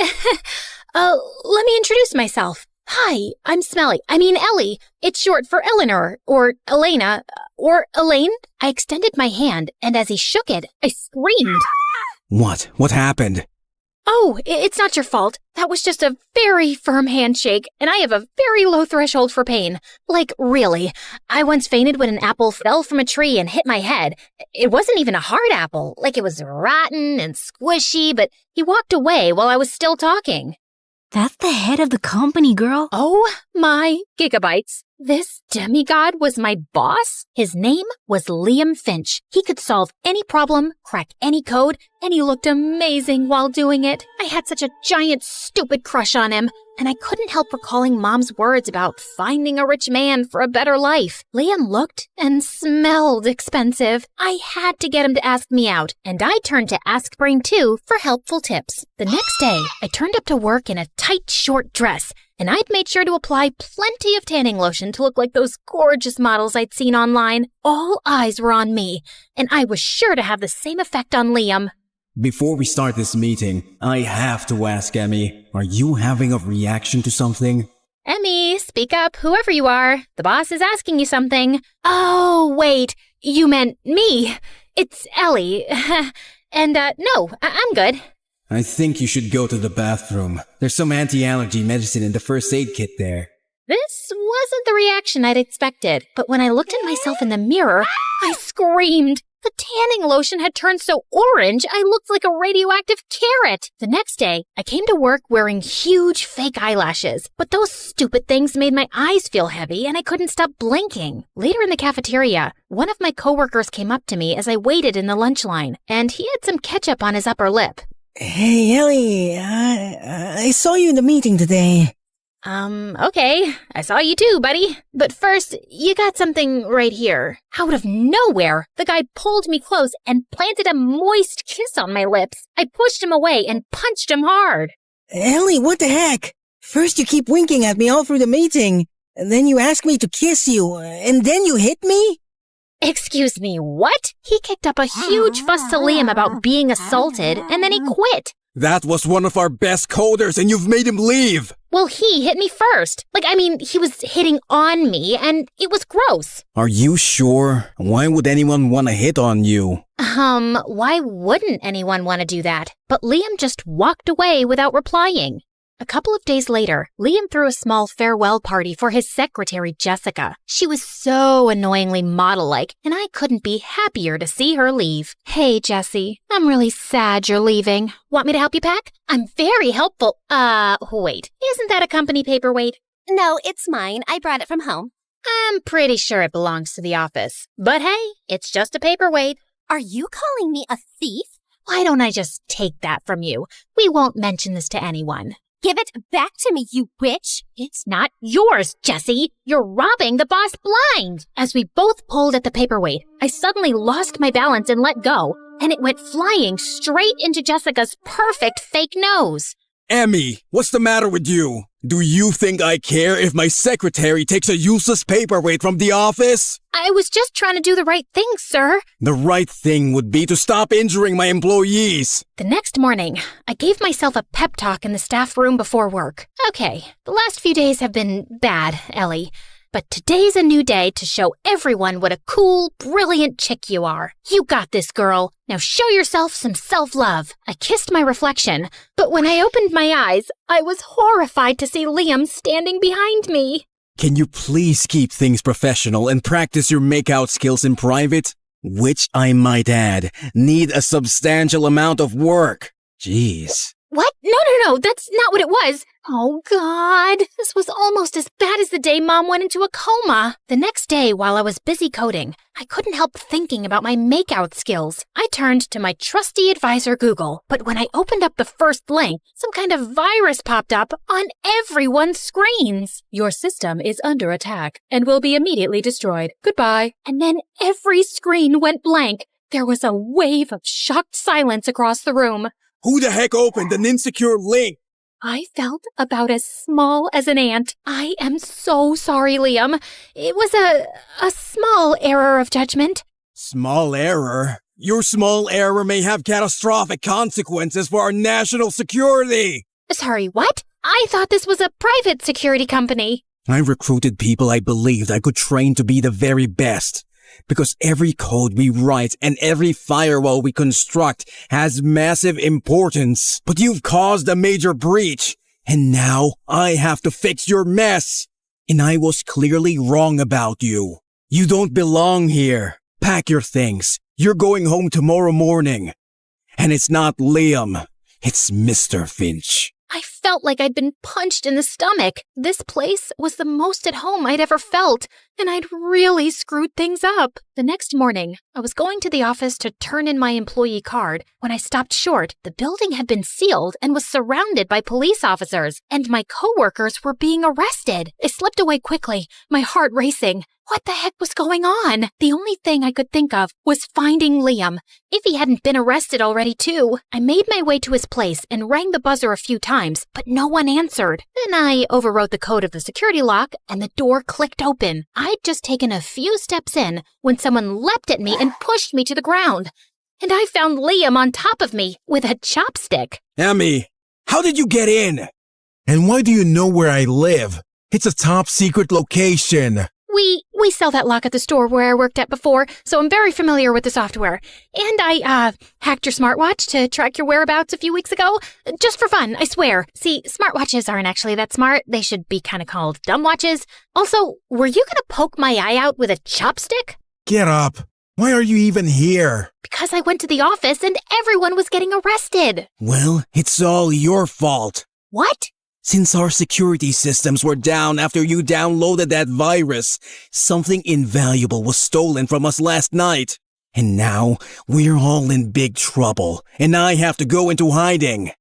Let me introduce myself. Hi, I'm Ellie. It's short for Eleanor, or Elena, or Elaine. I extended my hand, and as he shook it, I screamed. What? What happened? Oh, it's not your fault. That was just a very firm handshake, and I have a very low threshold for pain. Like, really. I once fainted when an apple fell from a tree and hit my head. It wasn't even a hard apple. Like, it was rotten and squishy, but he walked away while I was still talking. That's the head of the company, girl. Oh my gigabytes. This demigod was my boss? His name was Liam Finch. He could solve any problem, crack any code, and he looked amazing while doing it. I had such a giant, stupid crush on him, and I couldn't help recalling Mom's words about finding a rich man for a better life. Liam looked and smelled expensive. I had to get him to ask me out, and I turned to Ask Brain 2 for helpful tips. The next day, I turned up to work in a tight, short dress, and I'd made sure to apply plenty of tanning lotion to look like those gorgeous models I'd seen online. All eyes were on me, and I was sure to have the same effect on Liam. Before we start this meeting, I have to ask Emmy, are you having a reaction to something? Emmy, speak up, whoever you are. The boss is asking you something. Oh, wait, you meant me. It's Ellie. And, no, I'm good. I think you should go to the bathroom. There's some anti-allergy medicine in the first aid kit there. This wasn't the reaction I'd expected, but when I looked at myself in the mirror, I screamed. The tanning lotion had turned so orange, I looked like a radioactive carrot. The next day, I came to work wearing huge fake eyelashes, but those stupid things made my eyes feel heavy and I couldn't stop blinking. Later in the cafeteria, one of my coworkers came up to me as I waited in the lunch line, and he had some ketchup on his upper lip. Hey, Ellie, I saw you in the meeting today. Okay. I saw you too, buddy. But first, you got something right here. Out of nowhere, the guy pulled me close and planted a moist kiss on my lips. I pushed him away and punched him hard. Ellie, what the heck? First you keep winking at me all through the meeting, and then you ask me to kiss you, and then you hit me? Excuse me, what? He kicked up a huge fuss to Liam about being assaulted, and then he quit. That was one of our best coders and you've made him leave! Well, he hit me first. He was hitting on me, and it was gross. Are you sure? Why would anyone want to hit on you? Why wouldn't anyone want to do that? But Liam just walked away without replying. A couple of days later, Liam threw a small farewell party for his secretary, Jessica. She was so annoyingly model-like, and I couldn't be happier to see her leave. Hey, Jessie, I'm really sad you're leaving. Want me to help you pack? I'm very helpful. Wait, isn't that a company paperweight? No, it's mine. I brought it from home. I'm pretty sure it belongs to the office. But hey, it's just a paperweight. Are you calling me a thief? Why don't I just take that from you? We won't mention this to anyone. Give it back to me, you witch! It's not yours, Jessie! You're robbing the boss blind! As we both pulled at the paperweight, I suddenly lost my balance and let go, and it went flying straight into Jessica's perfect fake nose. Emmy, what's the matter with you? Do you think I care if my secretary takes a useless paperweight from the office? I was just trying to do the right thing, sir. The right thing would be to stop injuring my employees. The next morning, I gave myself a pep talk in the staff room before work. Okay, the last few days have been bad, Ellie. But today's a new day to show everyone what a cool, brilliant chick you are. You got this, girl. Now show yourself some self-love. I kissed my reflection, but when I opened my eyes, I was horrified to see Liam standing behind me. Can you please keep things professional and practice your makeout skills in private? Which, I might add, need a substantial amount of work. Jeez. What? No, that's not what it was. Oh, God. This was almost as bad as the day Mom went into a coma. The next day, while I was busy coding, I couldn't help thinking about my makeout skills. I turned to my trusty advisor, Google, but when I opened up the first link, some kind of virus popped up on everyone's screens. Your system is under attack and will be immediately destroyed. Goodbye. And then every screen went blank. There was a wave of shocked silence across the room. Who the heck opened an insecure link? I felt about as small as an ant. I am so sorry, Liam. It was a small error of judgment. Small error? Your small error may have catastrophic consequences for our national security. Sorry, what? I thought this was a private security company. I recruited people I believed I could train to be the very best. Because every code we write and every firewall we construct has massive importance. But you've caused a major breach, and now I have to fix your mess. And I was clearly wrong about you. You don't belong here. Pack your things. You're going home tomorrow morning. And it's not Liam. It's Mr. Finch. I felt like I'd been punched in the stomach. This place was the most at home I'd ever felt, and I'd really screwed things up. The next morning, I was going to the office to turn in my employee card when I stopped short. The building had been sealed and was surrounded by police officers, and my coworkers were being arrested. I slipped away quickly, my heart racing. What the heck was going on? The only thing I could think of was finding Liam, if he hadn't been arrested already too. I made my way to his place and rang the buzzer a few times, but no one answered. Then I overwrote the code of the security lock and the door clicked open. I'd just taken a few steps in when someone leapt at me and pushed me to the ground. And I found Liam on top of me with a chopstick. Emmy, how did you get in? And why do you know where I live? It's a top secret location. We sell that lock at the store where I worked at before, so I'm very familiar with the software. And I, hacked your smartwatch to track your whereabouts a few weeks ago. Just for fun, I swear. See, smartwatches aren't actually that smart. They should be kind of called dumb watches. Also, were you gonna poke my eye out with a chopstick? Get up. Why are you even here? Because I went to the office and everyone was getting arrested. Well, it's all your fault. What? Since our security systems were down after you downloaded that virus, something invaluable was stolen from us last night. And now, we're all in big trouble, and I have to go into hiding.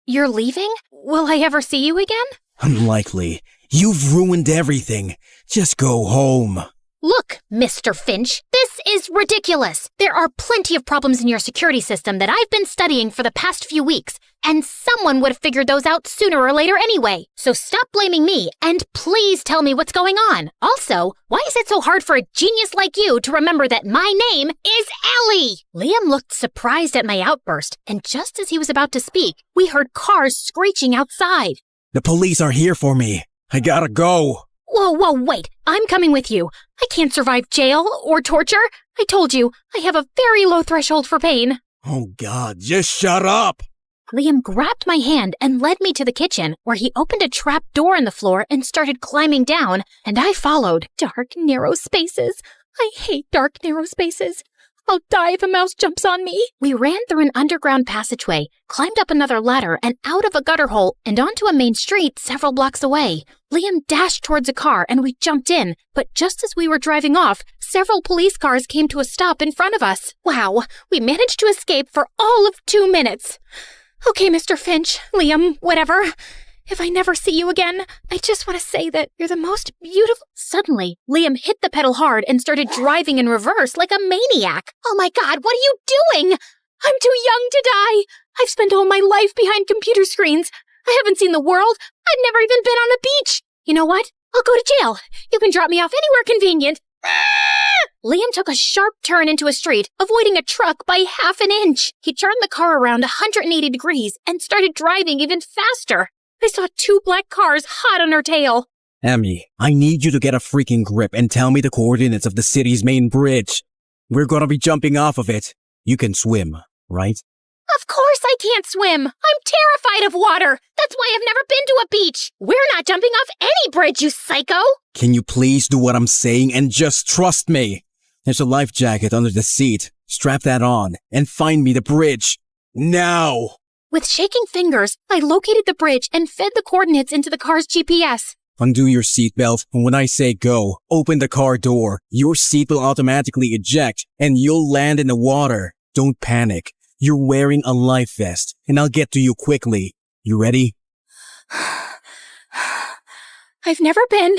You're leaving? Will I ever see you again? Unlikely. You've ruined everything. Just go home. Look, Mr. Finch, this is ridiculous. There are plenty of problems in your security system that I've been studying for the past few weeks, and someone would have figured those out sooner or later anyway. So stop blaming me, and please tell me what's going on. Also, why is it so hard for a genius like you to remember that my name is Ellie? Liam looked surprised at my outburst, and just as he was about to speak, we heard cars screeching outside. The police are here for me. I gotta go. Whoa, wait. I'm coming with you. I can't survive jail or torture. I told you, I have a very low threshold for pain. Oh God, just shut up. Liam grabbed my hand and led me to the kitchen, where he opened a trap door in the floor and started climbing down, and I followed. Dark, narrow spaces. I hate dark, narrow spaces. I'll die if a mouse jumps on me. We ran through an underground passageway, climbed up another ladder and out of a gutter hole and onto a main street several blocks away. Liam dashed towards a car and we jumped in, but just as we were driving off, several police cars came to a stop in front of us. Wow, we managed to escape for all of 2 minutes. Okay, Mr. Finch, Liam, whatever. If I never see you again, I just want to say that you're the most beautiful— Suddenly, Liam hit the pedal hard and started driving in reverse like a maniac. Oh my God, what are you doing? I'm too young to die. I've spent all my life behind computer screens. I haven't seen the world. I've never even been on a beach. You know what? I'll go to jail. You can drop me off anywhere convenient. Liam took a sharp turn into a street, avoiding a truck by half an inch. He turned the car around 180 degrees and started driving even faster. I saw 2 black cars hot on her tail. Emmy, I need you to get a freaking grip and tell me the coordinates of the city's main bridge. We're gonna be jumping off of it. You can swim, right? Of course I can't swim. I'm terrified of water. That's why I've never been to a beach. We're not jumping off any bridge, you psycho. Can you please do what I'm saying and just trust me? There's a life jacket under the seat. Strap that on and find me the bridge. Now! With shaking fingers, I located the bridge and fed the coordinates into the car's GPS. Undo your seatbelt, and when I say go, open the car door. Your seat will automatically eject, and you'll land in the water. Don't panic. You're wearing a life vest, and I'll get to you quickly. You ready? I've never been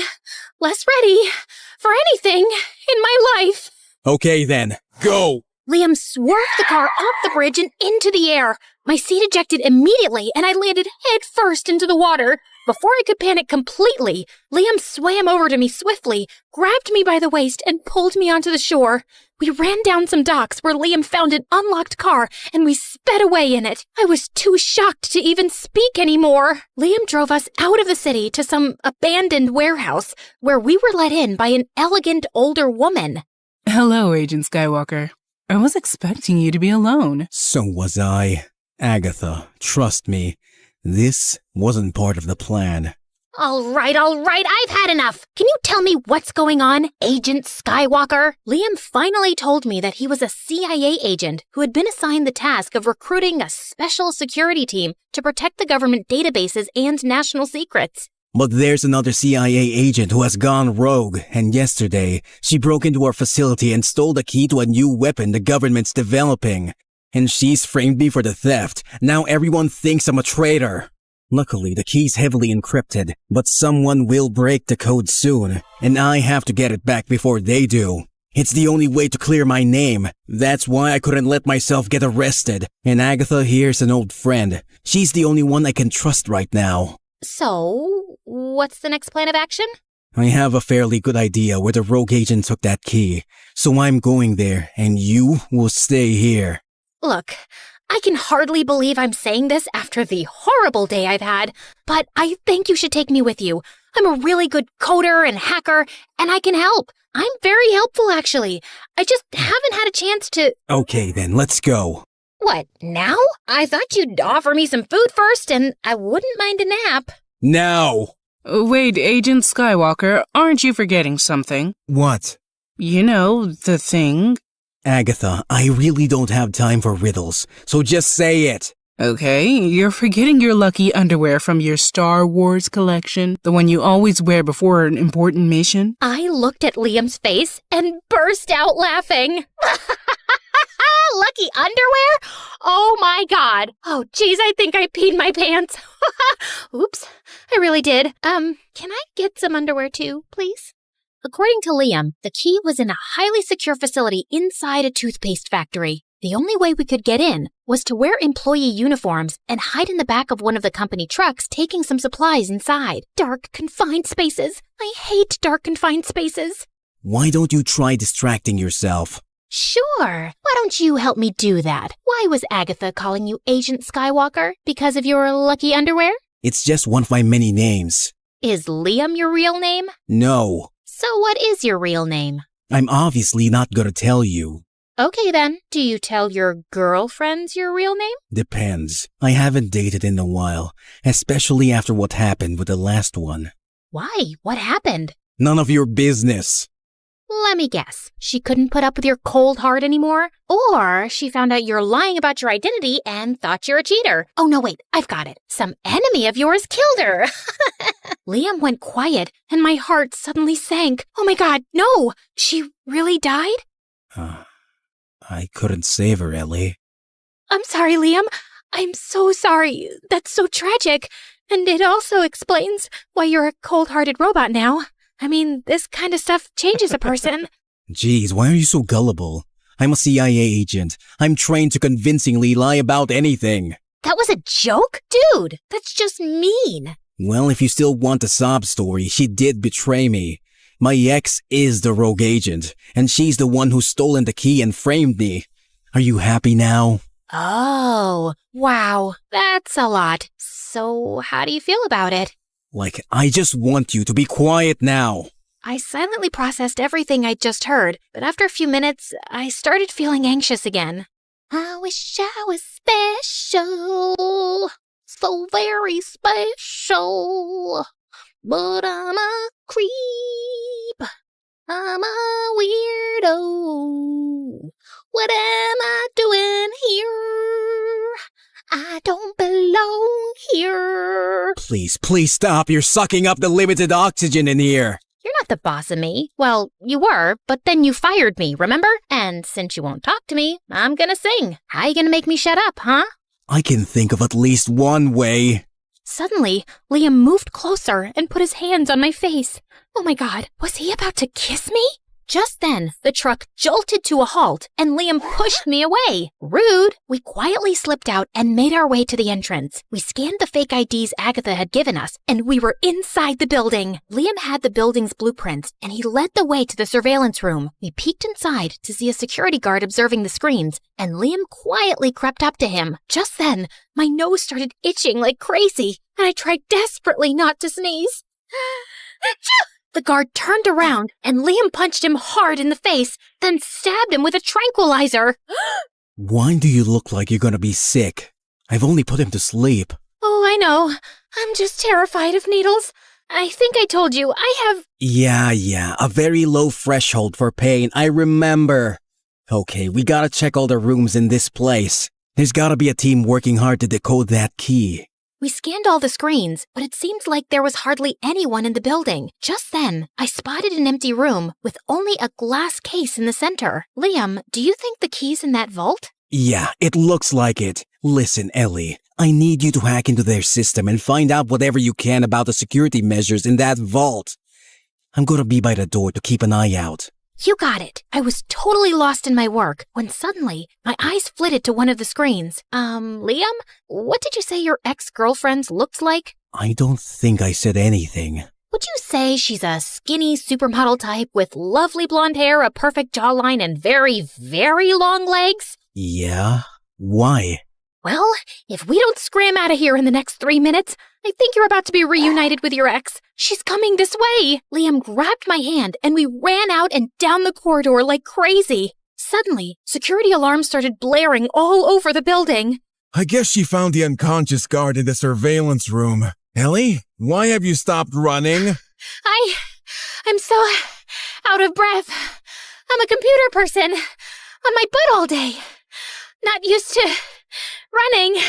less ready for anything in my life. Okay then, go! Liam swerved the car off the bridge and into the air. My seat ejected immediately, and I landed head first into the water. Before I could panic completely, Liam swam over to me swiftly, grabbed me by the waist, and pulled me onto the shore. We ran down some docks where Liam found an unlocked car, and we sped away in it. I was too shocked to even speak anymore. Liam drove us out of the city to some abandoned warehouse, where we were let in by an elegant older woman. Hello, Agent Skywalker. I was expecting you to be alone. So was I. Agatha, trust me, this wasn't part of the plan. All right, I've had enough. Can you tell me what's going on, Agent Skywalker? Liam finally told me that he was a CIA agent who had been assigned the task of recruiting a special security team to protect the government databases and national secrets. But there's another CIA agent who has gone rogue, and yesterday, she broke into our facility and stole the key to a new weapon the government's developing. And she's framed me for the theft. Now everyone thinks I'm a traitor. Luckily, the key's heavily encrypted, but someone will break the code soon, and I have to get it back before they do. It's the only way to clear my name. That's why I couldn't let myself get arrested. And Agatha here's an old friend. She's the only one I can trust right now. So, what's the next plan of action? I have a fairly good idea where the rogue agent took that key, so I'm going there, and you will stay here. Look, I can hardly believe I'm saying this after the horrible day I've had, but I think you should take me with you. I'm a really good coder and hacker, and I can help. I'm very helpful, actually. I just haven't had a chance to... Okay then, let's go. What, now? I thought you'd offer me some food first, and I wouldn't mind a nap. Now! Wait, Agent Skywalker, aren't you forgetting something? What? You know, the thing. Agatha, I really don't have time for riddles, so just say it. Okay, you're forgetting your lucky underwear from your Star Wars collection, the one you always wear before an important mission. I looked at Liam's face and burst out laughing. Lucky underwear? Oh my god. Oh geez, I think I peed my pants. Oops, I really did. Can I get some underwear too, please? According to Liam, the key was in a highly secure facility inside a toothpaste factory. The only way we could get in was to wear employee uniforms and hide in the back of one of the company trucks taking some supplies inside. Dark, confined spaces. I hate dark, confined spaces. Why don't you try distracting yourself? Sure. Why don't you help me do that? Why was Agatha calling you Agent Skywalker? Because of your lucky underwear? It's just one of my many names. Is Liam your real name? No. So what is your real name? I'm obviously not gonna tell you. Okay then, do you tell your girlfriends your real name? Depends. I haven't dated in a while, especially after what happened with the last one. Why? What happened? None of your business. Let me guess. She couldn't put up with your cold heart anymore? Or she found out you're lying about your identity and thought you're a cheater. Oh no, wait, I've got it. Some enemy of yours killed her. Liam went quiet and my heart suddenly sank. Oh my god, no! She really died? I couldn't save her, Ellie. I'm sorry, Liam. I'm so sorry. That's so tragic. And it also explains why you're a cold-hearted robot now. I mean, this kind of stuff changes a person. Jeez, why are you so gullible? I'm a CIA agent. I'm trained to convincingly lie about anything. That was a joke? Dude, that's just mean. Well, if you still want the sob story, she did betray me. My ex is the rogue agent, and she's the one who's stolen the key and framed me. Are you happy now? Oh, wow. That's a lot. So, how do you feel about it? Like, I just want you to be quiet now. I silently processed everything I'd just heard, but after a few minutes, I started feeling anxious again. I wish I was special, so very special, but I'm a creep, I'm a weirdo. What am I doing here? I don't belong here. Please stop. You're sucking up the limited oxygen in here. You're not the boss of me. Well, you were, but then you fired me, remember? And since you won't talk to me, I'm gonna sing. How you gonna make me shut up, huh? I can think of at least one way. Suddenly, Liam moved closer and put his hands on my face. Oh my god, was he about to kiss me? Just then, the truck jolted to a halt and Liam pushed me away. Rude! We quietly slipped out and made our way to the entrance. We scanned the fake IDs Agatha had given us, and we were inside the building. Liam had the building's blueprints, and he led the way to the surveillance room. We peeked inside to see a security guard observing the screens, and Liam quietly crept up to him. Just then, my nose started itching like crazy, and I tried desperately not to sneeze. The guard turned around, and Liam punched him hard in the face, then stabbed him with a tranquilizer. Why do you look like you're gonna be sick? I've only put him to sleep. Oh, I know. I'm just terrified of needles. I think I told you, I have... Yeah, a very low threshold for pain, I remember. Okay, we gotta check all the rooms in this place. There's gotta be a team working hard to decode that key. We scanned all the screens, but it seemed like there was hardly anyone in the building. Just then, I spotted an empty room with only a glass case in the center. Liam, do you think the key's in that vault? Yeah, it looks like it. Listen, Ellie, I need you to hack into their system and find out whatever you can about the security measures in that vault. I'm gonna be by the door to keep an eye out. You got it. I was totally lost in my work when suddenly my eyes flitted to one of the screens. Liam, what did you say your ex-girlfriend looks like? I don't think I said anything. Would you say she's a skinny supermodel type with lovely blonde hair, a perfect jawline, and very, very long legs? Yeah? Why? Well, if we don't scram out of here in the next 3 minutes, I think you're about to be reunited with your ex. She's coming this way. Liam grabbed my hand and we ran out and down the corridor like crazy. Suddenly, security alarms started blaring all over the building. I guess she found the unconscious guard in the surveillance room. Ellie, why have you stopped running? I'm so out of breath. I'm a computer person on my butt all day. Not used to running.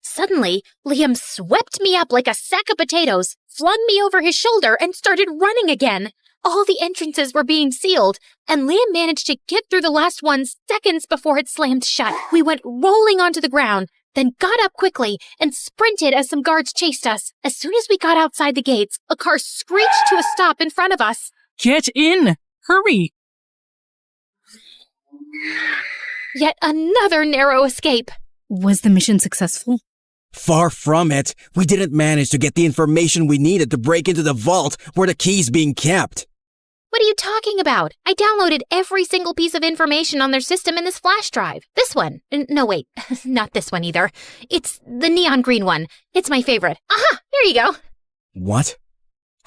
Suddenly, Liam swept me up like a sack of potatoes, flung me over his shoulder, and started running again. All the entrances were being sealed, and Liam managed to get through the last one seconds before it slammed shut. We went rolling onto the ground, then got up quickly and sprinted as some guards chased us. As soon as we got outside the gates, a car screeched to a stop in front of us. Get in! Hurry! Yet another narrow escape. Was the mission successful? Far from it. We didn't manage to get the information we needed to break into the vault where the key's being kept. What are you talking about? I downloaded every single piece of information on their system in this flash drive. This one. No, wait. Not this one either. It's the neon green one. It's my favorite. Aha! Here you go. What?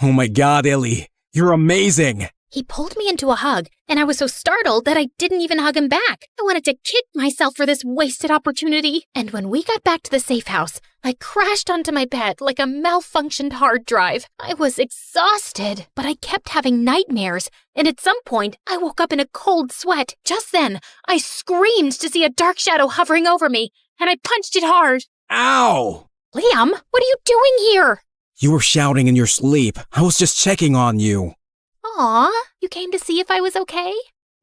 Oh my god, Ellie. You're amazing! He pulled me into a hug, and I was so startled that I didn't even hug him back. I wanted to kick myself for this wasted opportunity. And when we got back to the safe house, I crashed onto my bed like a malfunctioned hard drive. I was exhausted, but I kept having nightmares, and at some point, I woke up in a cold sweat. Just then, I screamed to see a dark shadow hovering over me, and I punched it hard. Ow! Liam, what are you doing here? You were shouting in your sleep. I was just checking on you. Aw, you came to see if I was okay?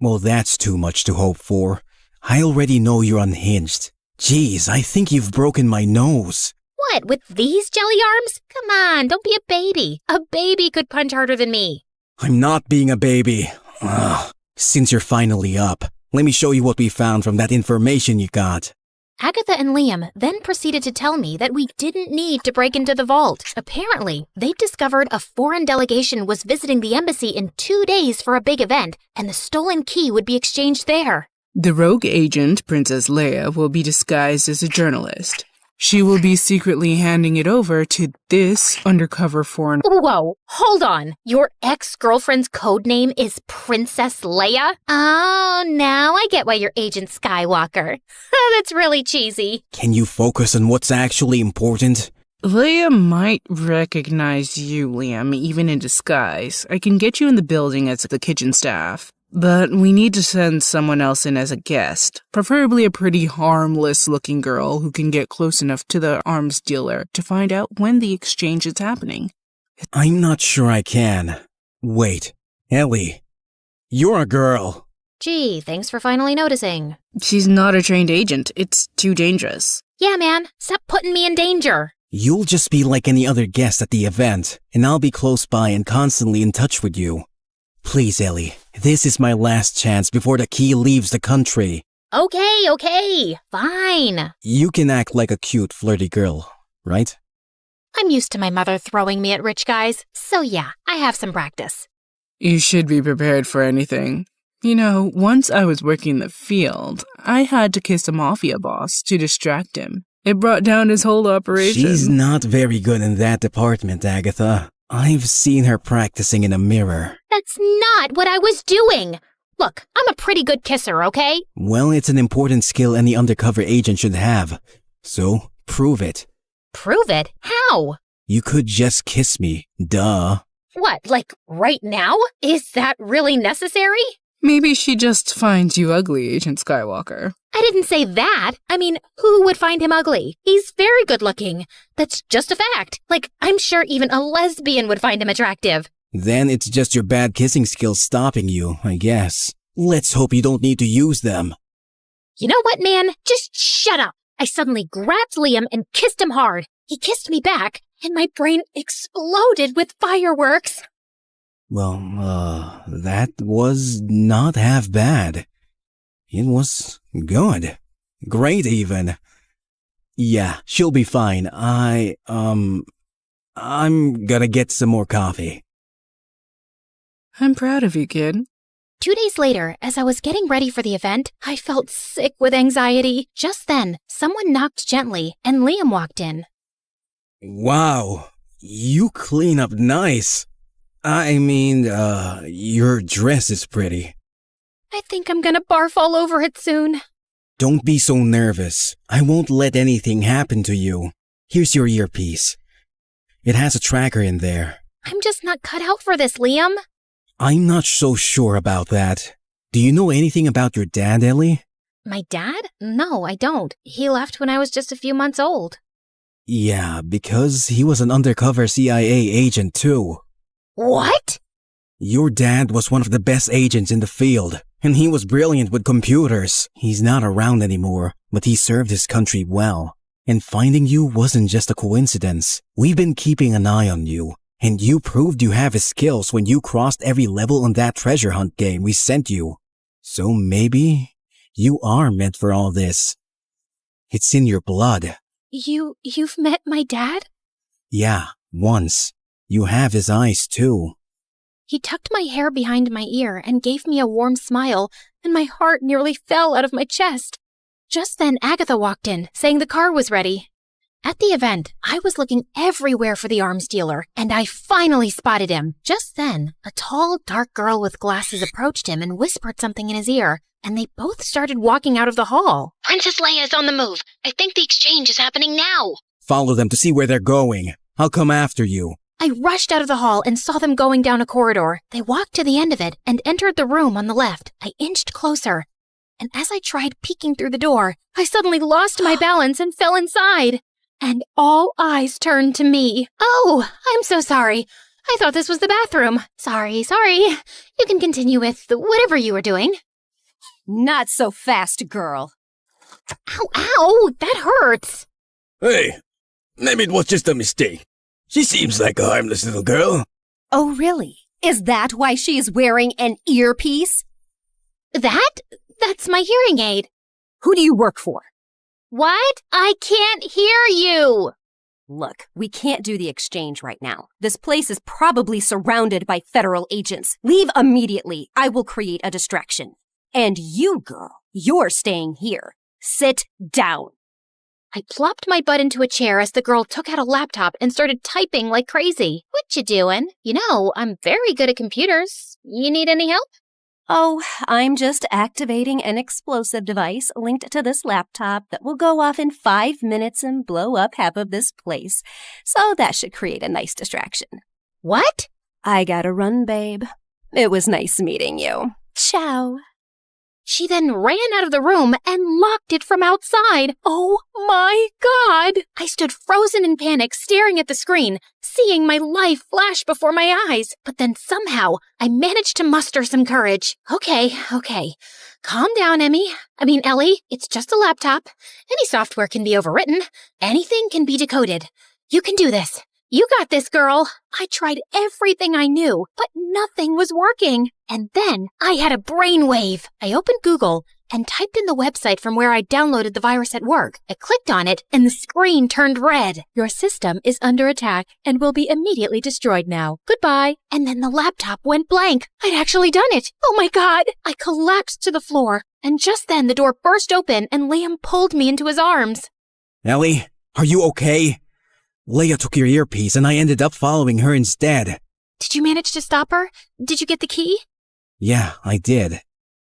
Well, that's too much to hope for. I already know you're unhinged. Jeez, I think you've broken my nose. What, with these jelly arms? Come on, don't be a baby. A baby could punch harder than me. I'm not being a baby. Ugh. Since you're finally up, let me show you what we found from that information you got. Agatha and Liam then proceeded to tell me that we didn't need to break into the vault. Apparently, they'd discovered a foreign delegation was visiting the embassy in 2 days for a big event, and the stolen key would be exchanged there. The rogue agent, Princess Leia, will be disguised as a journalist. She will be secretly handing it over to this undercover foreign... Whoa, hold on. Your ex-girlfriend's code name is Princess Leia? Oh, now I get why you're Agent Skywalker. That's really cheesy. Can you focus on what's actually important? Leia might recognize you, Liam, even in disguise. I can get you in the building as the kitchen staff. But we need to send someone else in as a guest, preferably a pretty harmless-looking girl who can get close enough to the arms dealer to find out when the exchange is happening. I'm not sure I can. Wait, Ellie, you're a girl. Gee, thanks for finally noticing. She's not a trained agent. It's too dangerous. Yeah, man, stop putting me in danger. You'll just be like any other guest at the event, and I'll be close by and constantly in touch with you. Please, Ellie, this is my last chance before the key leaves the country. Okay, fine. You can act like a cute, flirty girl, right? I'm used to my mother throwing me at rich guys, so yeah, I have some practice. You should be prepared for anything. You know, once I was working the field, I had to kiss a mafia boss to distract him. It brought down his whole operation. She's not very good in that department, Agatha. I've seen her practicing in a mirror. That's not what I was doing. Look, I'm a pretty good kisser, okay? Well, it's an important skill any undercover agent should have. So, prove it. Prove it? How? You could just kiss me. Duh. What, like right now? Is that really necessary? Maybe she just finds you ugly, Agent Skywalker. I didn't say that. I mean, who would find him ugly? He's very good looking. That's just a fact. Like, I'm sure even a lesbian would find him attractive. Then it's just your bad kissing skills stopping you, I guess. Let's hope you don't need to use them. You know what, man? Just shut up. I suddenly grabbed Liam and kissed him hard. He kissed me back, and my brain exploded with fireworks. Well, that was not half bad. It was good. Great, even. Yeah, she'll be fine. I'm gonna get some more coffee. I'm proud of you, kid. 2 days later, as I was getting ready for the event, I felt sick with anxiety. Just then, someone knocked gently, and Liam walked in. Wow, you clean up nice. I mean, your dress is pretty. I think I'm gonna barf all over it soon. Don't be so nervous. I won't let anything happen to you. Here's your earpiece. It has a tracker in there. I'm just not cut out for this, Liam. I'm not so sure about that. Do you know anything about your dad, Ellie? My dad? No, I don't. He left when I was just a few months old. Yeah, because he was an undercover CIA agent too. What? Your dad was one of the best agents in the field, and he was brilliant with computers. He's not around anymore, but he served his country well. And finding you wasn't just a coincidence. We've been keeping an eye on you, and you proved you have his skills when you crossed every level on that treasure hunt game we sent you. So maybe you are meant for all this. It's in your blood. You've met my dad? Yeah, once. You have his eyes too. He tucked my hair behind my ear and gave me a warm smile, and my heart nearly fell out of my chest. Just then, Agatha walked in, saying the car was ready. At the event, I was looking everywhere for the arms dealer, and I finally spotted him. Just then, a tall, dark girl with glasses approached him and whispered something in his ear, and they both started walking out of the hall. Princess Leia is on the move. I think the exchange is happening now. Follow them to see where they're going. I'll come after you. I rushed out of the hall and saw them going down a corridor. They walked to the end of it and entered the room on the left. I inched closer, and as I tried peeking through the door, I suddenly lost my balance and fell inside. And all eyes turned to me. Oh, I'm so sorry. I thought this was the bathroom. Sorry. You can continue with whatever you were doing. Not so fast, girl. Ow, that hurts. Hey, maybe it was just a mistake. She seems like a harmless little girl. Oh, really? Is that why she's wearing an earpiece? That's my hearing aid. Who do you work for? What? I can't hear you. Look, we can't do the exchange right now. This place is probably surrounded by federal agents. Leave immediately. I will create a distraction. And you, girl, you're staying here. Sit down. I plopped my butt into a chair as the girl took out a laptop and started typing like crazy. What you doing? You know, I'm very good at computers. You need any help? Oh, I'm just activating an explosive device linked to this laptop that will go off in 5 minutes and blow up half of this place. So that should create a nice distraction. What? I gotta run, babe. It was nice meeting you. Ciao. She then ran out of the room and locked it from outside. Oh my God! I stood frozen in panic, staring at the screen, seeing my life flash before my eyes. But then somehow, I managed to muster some courage. Okay. Calm down, Ellie. It's just a laptop. Any software can be overwritten. Anything can be decoded. You can do this. You got this, girl. I tried everything I knew, but nothing was working. And then I had a brainwave. I opened Google and typed in the website from where I downloaded the virus at work. I clicked on it and the screen turned red. Your system is under attack and will be immediately destroyed now. Goodbye. And then the laptop went blank. I'd actually done it. Oh my God. I collapsed to the floor. And just then the door burst open and Liam pulled me into his arms. Ellie, are you okay? Leia took your earpiece and I ended up following her instead. Did you manage to stop her? Did you get the key? Yeah, I did.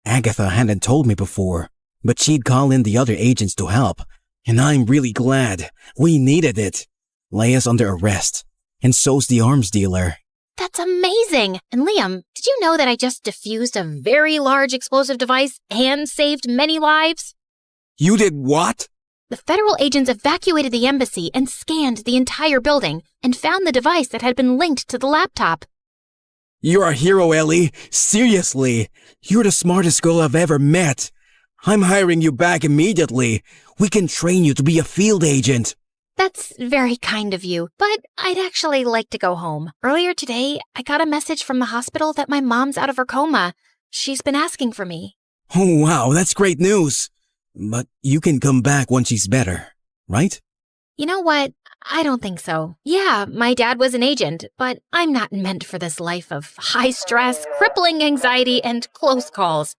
Agatha hadn't told me before, but she'd call in the other agents to help. And I'm really glad. We needed it. Leia's under arrest, And so's the arms dealer. That's amazing! And Liam, did you know that I just defused a very large explosive device and saved many lives? You did what? The federal agents evacuated the embassy and scanned the entire building and found the device that had been linked to the laptop. You're a hero, Ellie. Seriously. You're the smartest girl I've ever met. I'm hiring you back immediately. We can train you to be a field agent. That's very kind of you, but I'd actually like to go home. Earlier today, I got a message from the hospital that my mom's out of her coma. She's been asking for me. Oh, wow, that's great news. But you can come back once she's better, right? You know what? I don't think so. Yeah, my dad was an agent, but I'm not meant for this life of high stress, crippling anxiety, and close calls.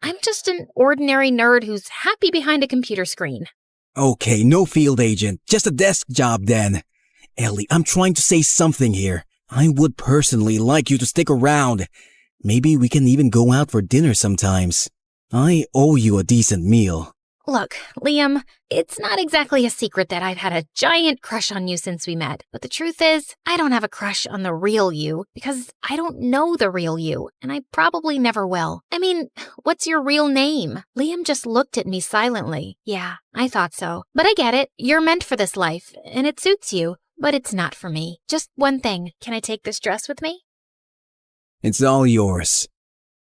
I'm just an ordinary nerd who's happy behind a computer screen. Okay, no field agent, just a desk job then. Ellie, I'm trying to say something here. I would personally like you to stick around. Maybe we can even go out for dinner sometimes. I owe you a decent meal. Look, Liam, it's not exactly a secret that I've had a giant crush on you since we met. But the truth is, I don't have a crush on the real you because I don't know the real you, and I probably never will. I mean, what's your real name? Liam just looked at me silently. Yeah, I thought so. But I get it. You're meant for this life, and it suits you. But it's not for me. Just one thing. Can I take this dress with me? It's all yours.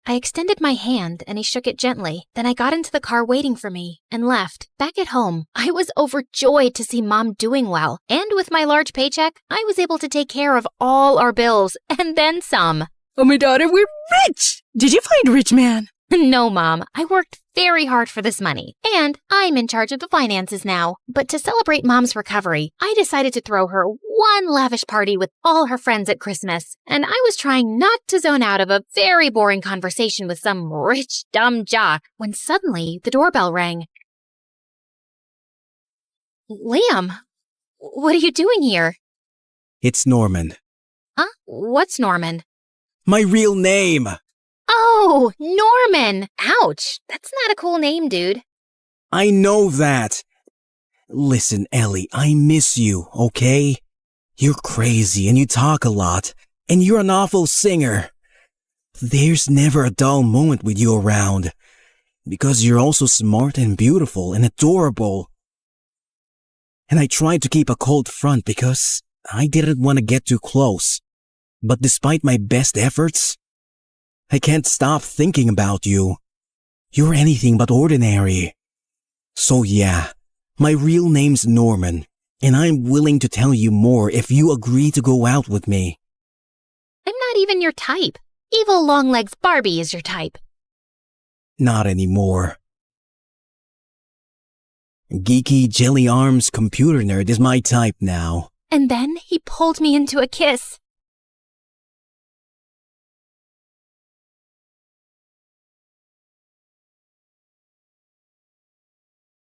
I extended my hand and he shook it gently. Then I got into the car waiting for me and left. Back at home, I was overjoyed to see Mom doing well. And with my large paycheck, I was able to take care of all our bills and then some. Oh, my daughter, we're rich! Did you find a rich man? No, Mom. I worked very hard for this money. And I'm in charge of the finances now. But to celebrate Mom's recovery, I decided to throw her one lavish party with all her friends at Christmas. And I was trying not to zone out of a very boring conversation with some rich, dumb jock when suddenly the doorbell rang. Liam, what are you doing here? It's Norman. Huh? What's Norman? My real name! Oh, Norman! Ouch! That's not a cool name, dude. I know that. Listen, Ellie, I miss you, okay? You're crazy and you talk a lot, and you're an awful singer. There's never a dull moment with you around, because you're also smart and beautiful and adorable. And I tried to keep a cold front because I didn't want to get too close. But despite my best efforts, I can't stop thinking about you. You're anything but ordinary. So yeah, my real name's Norman, and I'm willing to tell you more if you agree to go out with me. I'm not even your type. Evil Longlegs Barbie is your type. Not anymore. Geeky Jelly Arms computer nerd is my type now. And then he pulled me into a kiss.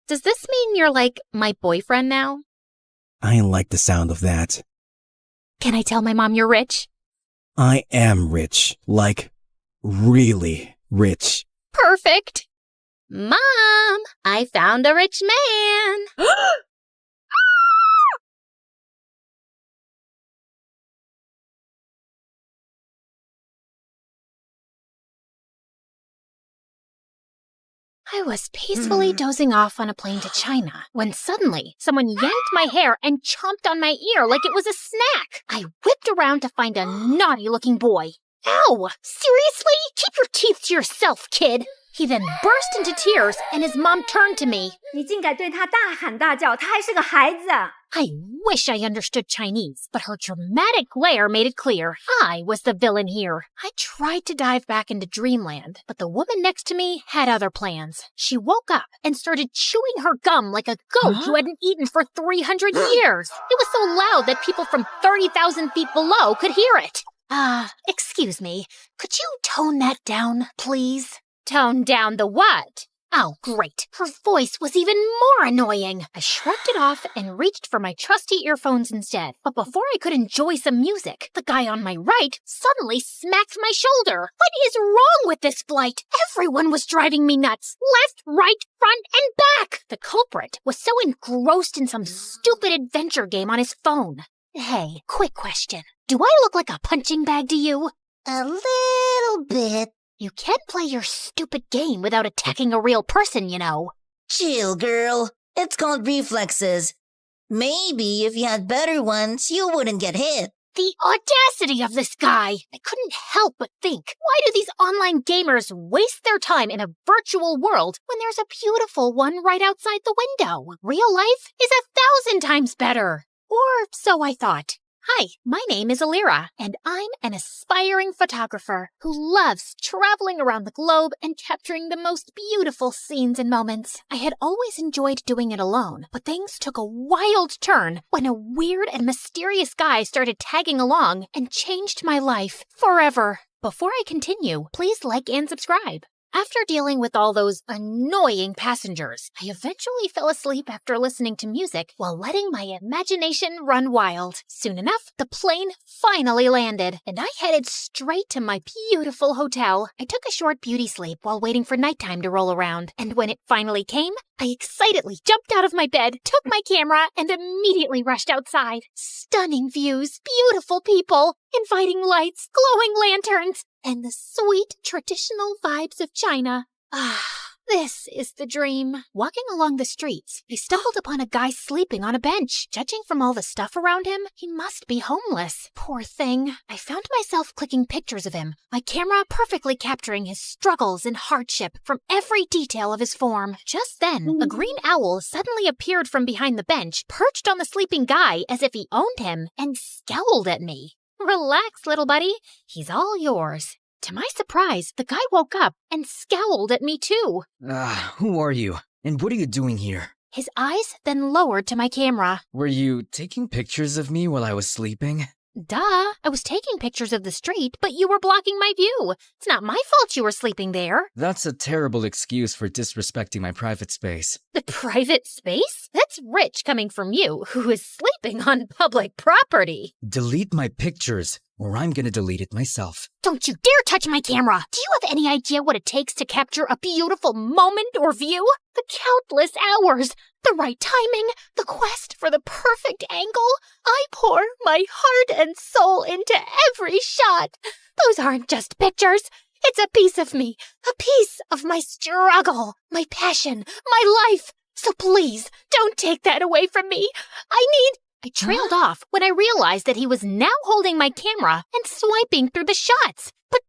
Does this mean you're like my boyfriend now? I like the sound of that. Can I tell my mom you're rich? I am rich. Like, really rich. Perfect. Mom, I found a rich man. I was peacefully dozing off on a plane to China when suddenly someone yanked my hair and chomped on my ear like it was a snack. I whipped around to find a naughty-looking boy. Ow! Seriously? Keep your teeth to yourself, kid. He then burst into tears and his mom turned to me. 你竟敢对他大喊大叫，他还是个孩子。 I wish I understood Chinese, but her dramatic glare made it clear I was the villain here. I tried to dive back into Dreamland, but the woman next to me had other plans. She woke up and started chewing her gum like a goat who hadn't eaten for 300 years. It was so loud that people from 30,000 feet below could hear it. Excuse me, could you tone that down, please? Tone down the what? Oh, great. Her voice was even more annoying. I shrugged it off and reached for my trusty earphones instead. But before I could enjoy some music, the guy on my right suddenly smacked my shoulder. What is wrong with this flight? Everyone was driving me nuts. Left, right, front, and back. The culprit was so engrossed in some stupid adventure game on his phone. Hey, quick question. Do I look like a punching bag to you? A little bit. You can't play your stupid game without attacking a real person, you know. Chill, girl. It's called reflexes. Maybe if you had better ones, you wouldn't get hit. The audacity of this guy! I couldn't help but think, why do these online gamers waste their time in a virtual world when there's a beautiful one right outside the window? Real life is 1,000 times better. Or so I thought. Hi, my name is Alira, and I'm an aspiring photographer who loves traveling around the globe and capturing the most beautiful scenes and moments. I had always enjoyed doing it alone, but things took a wild turn when a weird and mysterious guy started tagging along and changed my life forever. Before I continue, please like and subscribe. After dealing with all those annoying passengers, I eventually fell asleep after listening to music while letting my imagination run wild. Soon enough, the plane finally landed, and I headed straight to my beautiful hotel. I took a short beauty sleep while waiting for nighttime to roll around, and when it finally came, I excitedly jumped out of my bed, took my camera, and immediately rushed outside. Stunning views, beautiful people, inviting lights, glowing lanterns, and the sweet traditional vibes of China. Ah, this is the dream. Walking along the streets, I stumbled upon a guy sleeping on a bench. Judging from all the stuff around him, he must be homeless. Poor thing. I found myself clicking pictures of him, my camera perfectly capturing his struggles and hardship from every detail of his form. Just then, a green owl suddenly appeared from behind the bench, perched on the sleeping guy as if he owned him, and scowled at me. Relax, little buddy. He's all yours. To my surprise, the guy woke up and scowled at me too. Who are you? And what are you doing here? His eyes then lowered to my camera. Were you taking pictures of me while I was sleeping? Duh, I was taking pictures of the street, but you were blocking my view. It's not my fault you were sleeping there. That's a terrible excuse for disrespecting my private space. The private space? That's rich coming from you, who is sleeping on public property. Delete my pictures, or I'm gonna delete it myself. Don't you dare touch my camera! Do you have any idea what it takes to capture a beautiful moment or view? The countless hours, the right timing, the quest for the perfect angle. I pour my heart and soul into every shot. Those aren't just pictures. It's a piece of me, a piece of my struggle, my passion, my life. So please, don't take that away from me. I trailed off when I realized that he was now holding my camera and swiping through the shots. But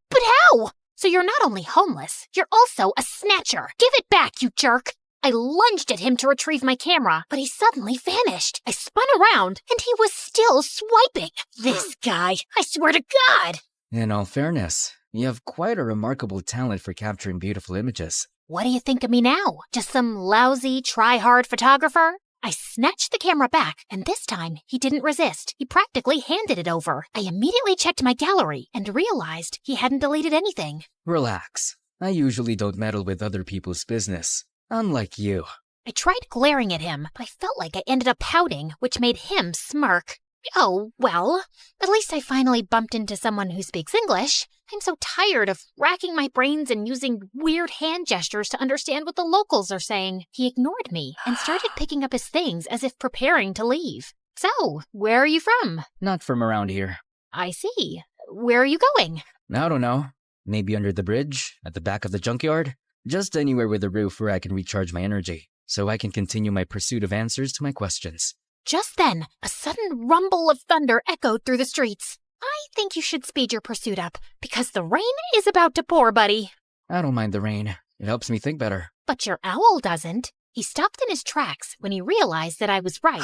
how? So you're not only homeless, you're also a snatcher. Give it back, you jerk. I lunged at him to retrieve my camera, but he suddenly vanished. I spun around, and he was still swiping. This guy, I swear to God. In all fairness, you have quite a remarkable talent for capturing beautiful images. What do you think of me now? Just some lousy, try-hard photographer? I snatched the camera back, and this time he didn't resist. He practically handed it over. I immediately checked my gallery and realized he hadn't deleted anything. Relax. I usually don't meddle with other people's business. Unlike you. I tried glaring at him, but I felt like I ended up pouting, which made him smirk. Oh, well, at least I finally bumped into someone who speaks English. I'm so tired of racking my brains and using weird hand gestures to understand what the locals are saying. He ignored me and started picking up his things as if preparing to leave. So, where are you from? Not from around here. I see. Where are you going? I don't know. Maybe under the bridge, at the back of the junkyard? Just anywhere with a roof where I can recharge my energy, so I can continue my pursuit of answers to my questions. Just then, a sudden rumble of thunder echoed through the streets. I think you should speed your pursuit up, because the rain is about to pour, buddy. I don't mind the rain. It helps me think better. But your owl doesn't. He stopped in his tracks when he realized that I was right.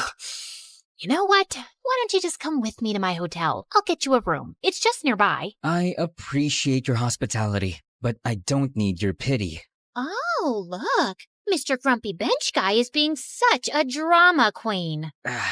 You know what? Why don't you just come with me to my hotel? I'll get you a room. It's just nearby. I appreciate your hospitality, but I don't need your pity. Oh, look. Mr. Grumpy Bench Guy is being such a drama queen.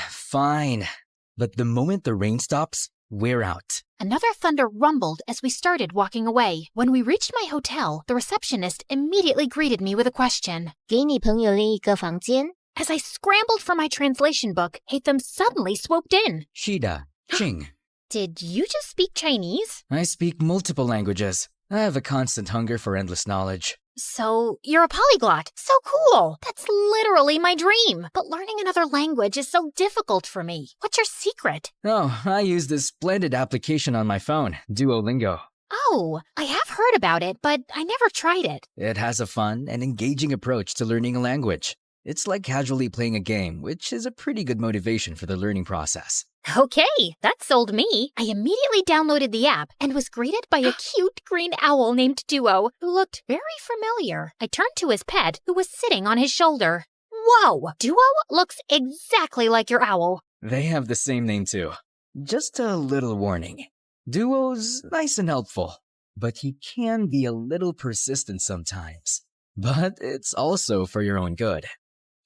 Fine. But the moment the rain stops, we're out. Another thunder rumbled as we started walking away. When we reached my hotel, the receptionist immediately greeted me with a question. 给你朋友另一个房间. As I scrambled for my translation book, Hatham suddenly swooped in. Shida, Ching. Did you just speak Chinese? I speak multiple languages. I have a constant hunger for endless knowledge. So, you're a polyglot. So cool. That's literally my dream. But learning another language is so difficult for me. What's your secret? Oh, I use this splendid application on my phone, Duolingo. Oh, I have heard about it, but I never tried it. It has a fun and engaging approach to learning a language. It's like casually playing a game, which is a pretty good motivation for the learning process. Okay, that sold me. I immediately downloaded the app and was greeted by a cute green owl named Duo, who looked very familiar. I turned to his pet, who was sitting on his shoulder. Whoa, Duo looks exactly like your owl. They have the same name too. Just a little warning. Duo's nice and helpful, but he can be a little persistent sometimes. But it's also for your own good.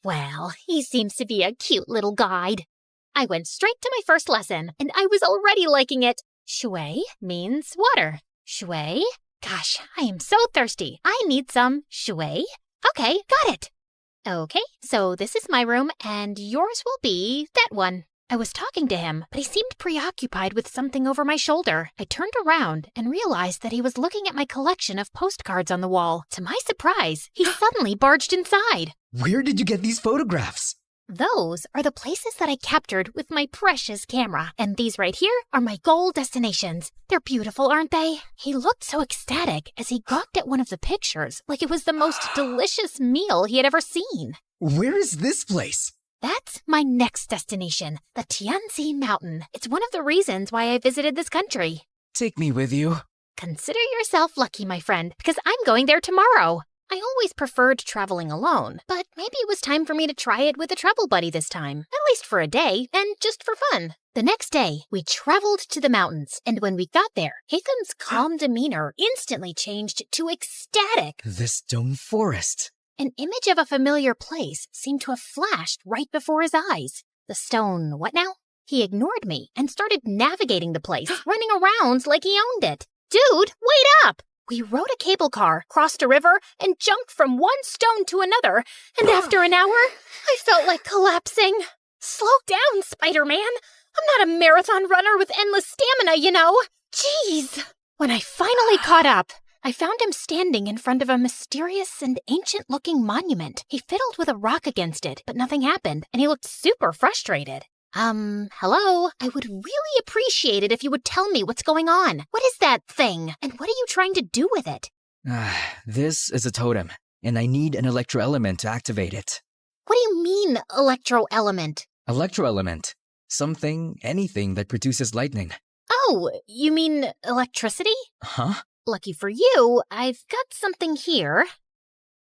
Well, he seems to be a cute little guide. I went straight to my first lesson, and I was already liking it. Shui means water. Shui? Gosh, I am so thirsty. I need some shui. Okay, got it. Okay, so this is my room, and yours will be that one. I was talking to him, but he seemed preoccupied with something over my shoulder. I turned around and realized that he was looking at my collection of postcards on the wall. To my surprise, he suddenly barged inside. Where did you get these photographs? Those are the places that I captured with my precious camera, and these right here are my goal destinations. They're beautiful, aren't they? He looked so ecstatic as he gawked at one of the pictures, like it was the most delicious meal he had ever seen. Where is this place? That's my next destination, the Tianzi Mountain. It's one of the reasons why I visited this country. Take me with you. Consider yourself lucky, my friend, because I'm going there tomorrow. I always preferred traveling alone, but maybe it was time for me to try it with a travel buddy this time, at least for a day, and just for fun. The next day, we traveled to the mountains, and when we got there, Haytham's calm demeanor instantly changed to ecstatic. The stone forest. An image of a familiar place seemed to have flashed right before his eyes. The stone, what now? He ignored me and started navigating the place, running around like he owned it. Dude, wait up! We rode a cable car, crossed a river, and jumped from one stone to another, and after an hour, I felt like collapsing. Slow down, Spider-Man. I'm not a marathon runner with endless stamina, you know. Jeez. When I finally caught up, I found him standing in front of a mysterious and ancient-looking monument. He fiddled with a rock against it, but nothing happened, and he looked super frustrated. Hello? I would really appreciate it if you would tell me what's going on. What is that thing? And what are you trying to do with it? This is a totem, and I need an electroelement to activate it. What do you mean, electroelement? Electroelement. Something, anything that produces lightning. Oh, you mean electricity? Huh? Lucky for you, I've got something here.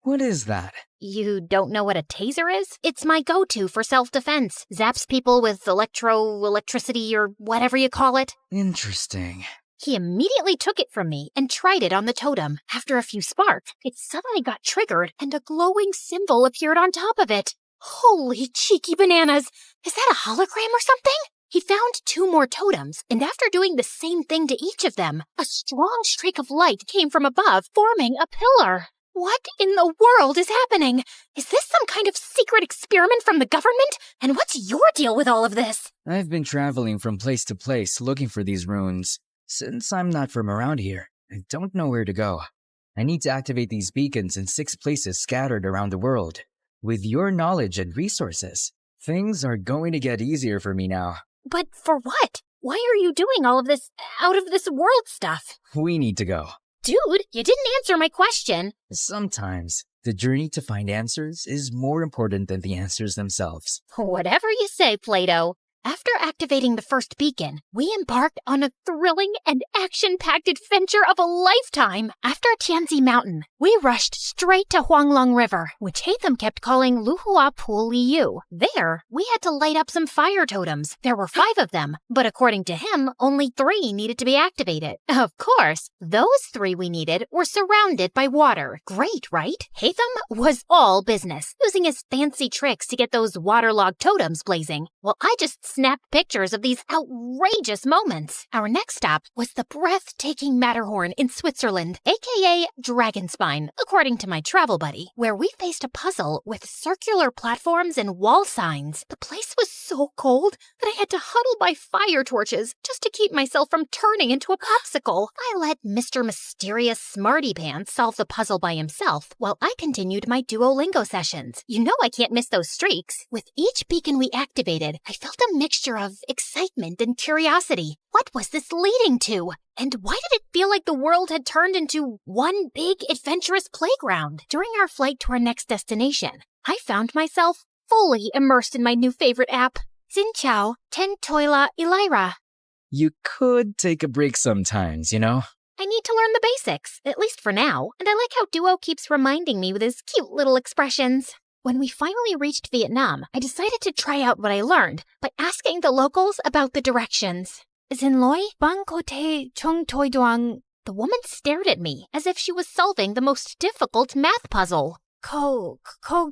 What is that? You don't know what a taser is? It's my go-to for self-defense. Zaps people with electricity or whatever you call it. Interesting. He immediately took it from me and tried it on the totem. After a few sparks, it suddenly got triggered and a glowing symbol appeared on top of it. Holy cheeky bananas! Is that a hologram or something? He found 2 more totems, and after doing the same thing to each of them, a strong streak of light came from above, forming a pillar. What in the world is happening? Is this some kind of secret experiment from the government? And what's your deal with all of this? I've been traveling from place to place looking for these runes. Since I'm not from around here, I don't know where to go. I need to activate these beacons in 6 places scattered around the world. With your knowledge and resources, things are going to get easier for me now. But for what? Why are you doing all of this out-of-this-world stuff? We need to go. Dude, you didn't answer my question. Sometimes, the journey to find answers is more important than the answers themselves. Whatever you say, Plato. After activating the first beacon, we embarked on a thrilling and action-packed adventure of a lifetime. After Tianzi Mountain, we rushed straight to Huanglong River, which Haytham kept calling Luhua Pool Liu. There, we had to light up some fire totems. There were 5 of them, but according to him, only 3 needed to be activated. Of course, those 3 we needed were surrounded by water. Great, right? Haytham was all business, using his fancy tricks to get those waterlogged totems blazing, while I just snapped pictures of these outrageous moments. Our next stop was the breathtaking Matterhorn in Switzerland, aka Dragonspine, according to my travel buddy, where we faced a puzzle with circular platforms and wall signs. The place was so cold that I had to huddle by fire torches just to keep myself from turning into a popsicle. I let Mr. Mysterious Smarty Pants solve the puzzle by himself while I continued my Duolingo sessions. You know I can't miss those streaks. With each beacon we activated, I felt a mixture of excitement and curiosity. What was this leading to? And why did it feel like the world had turned into one big adventurous playground? During our flight to our next destination, I found myself fully immersed in my new favorite app, Xin Chao Ten Toila Elira. You could take a break sometimes, you know? I need to learn the basics, at least for now, and I like how Duo keeps reminding me with his cute little expressions. When we finally reached Vietnam, I decided to try out what I learned by asking the locals about the directions. Xin Loi, Bang Ko Te Chung Toi Duang. The woman stared at me as if she was solving the most difficult math puzzle. Ko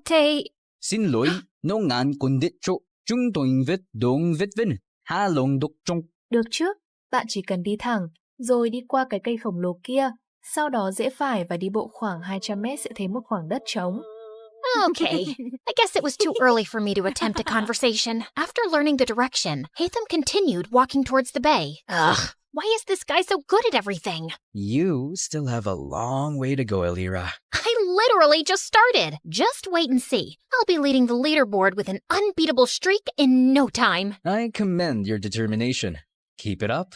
Te... Xin lỗi, nông ngàn cùng đích chỗ, chúng tôi viết đúng viết vinh, ha lông đục trong. Được chứ, bạn chỉ cần đi thẳng, rồi đi qua cái cây khổng lồ kia, sau đó rẽ phải và đi bộ khoảng 200 mét sẽ thấy một khoảng đất trống. Okay, I guess it was too early for me to attempt a conversation. After learning the direction, Hatham continued walking towards the bay. Ugh, why is this guy so good at everything? You still have a long way to go, Elira. I literally just started. Just wait and see. I'll be leading the leaderboard with an unbeatable streak in no time. I commend your determination. Keep it up.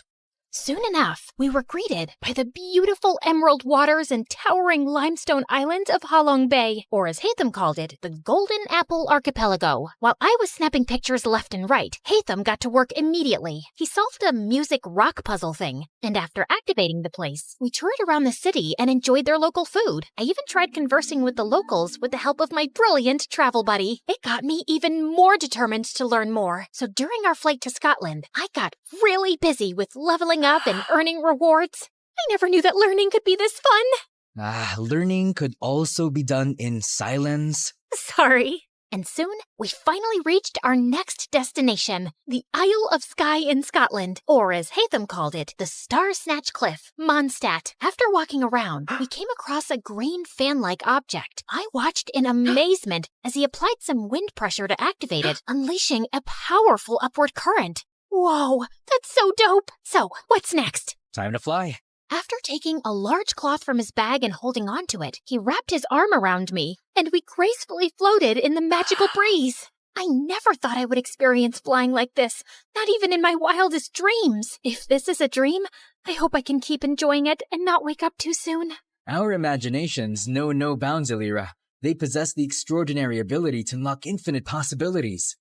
Soon enough, we were greeted by the beautiful emerald waters and towering limestone islands of Halong Bay, or as Hatham called it, the Golden Apple Archipelago. While I was snapping pictures left and right, Hatham got to work immediately. He solved a music rock puzzle thing, and after activating the place, we toured around the city and enjoyed their local food. I even tried conversing with the locals with the help of my brilliant travel buddy. It got me even more determined to learn more. So during our flight to Scotland, I got really busy with leveling up and earning rewards. I never knew that learning could be this fun. Learning could also be done in silence. Sorry. And soon, we finally reached our next destination, the Isle of Skye in Scotland, or as Hatham called it, the Star Snatch Cliff, Mondstadt. After walking around, we came across a green fan-like object. I watched in amazement as he applied some wind pressure to activate it, unleashing a powerful upward current. Whoa, that's so dope. So, what's next? Time to fly. After taking a large cloth from his bag and holding onto it, he wrapped his arm around me, and we gracefully floated in the magical breeze. I never thought I would experience flying like this, not even in my wildest dreams. If this is a dream, I hope I can keep enjoying it and not wake up too soon. Our imaginations know no bounds, Elira. They possess the extraordinary ability to unlock infinite possibilities.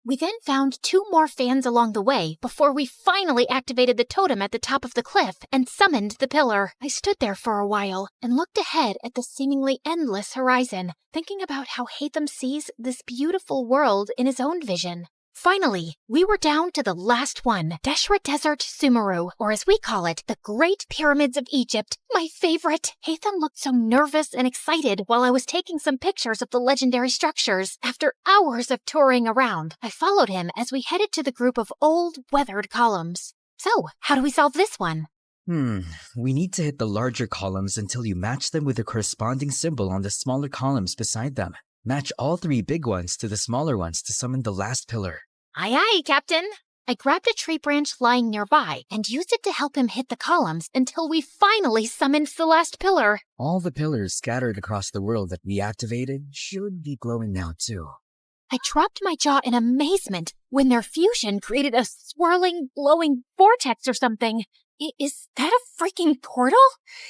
We then found 2 more fans along the way before we finally activated the totem at the top of the cliff and summoned the pillar. I stood there for a while and looked ahead at the seemingly endless horizon, thinking about how Hatham sees this beautiful world in his own vision. Finally, we were down to the last one, Deshra Desert Sumeru, or as we call it, the Great Pyramids of Egypt, my favorite. Hatham looked so nervous and excited while I was taking some pictures of the legendary structures. After hours of touring around, I followed him as we headed to the group of old, weathered columns. So, how do we solve this one? We need to hit the larger columns until you match them with the corresponding symbol on the smaller columns beside them. Match all 3 big ones to the smaller ones to summon the last pillar. Aye, aye, Captain. I grabbed a tree branch lying nearby and used it to help him hit the columns until we finally summoned the last pillar. All the pillars scattered across the world that we activated should be glowing now too. I dropped my jaw in amazement when their fusion created a swirling, glowing vortex or something. Is that a freaking portal?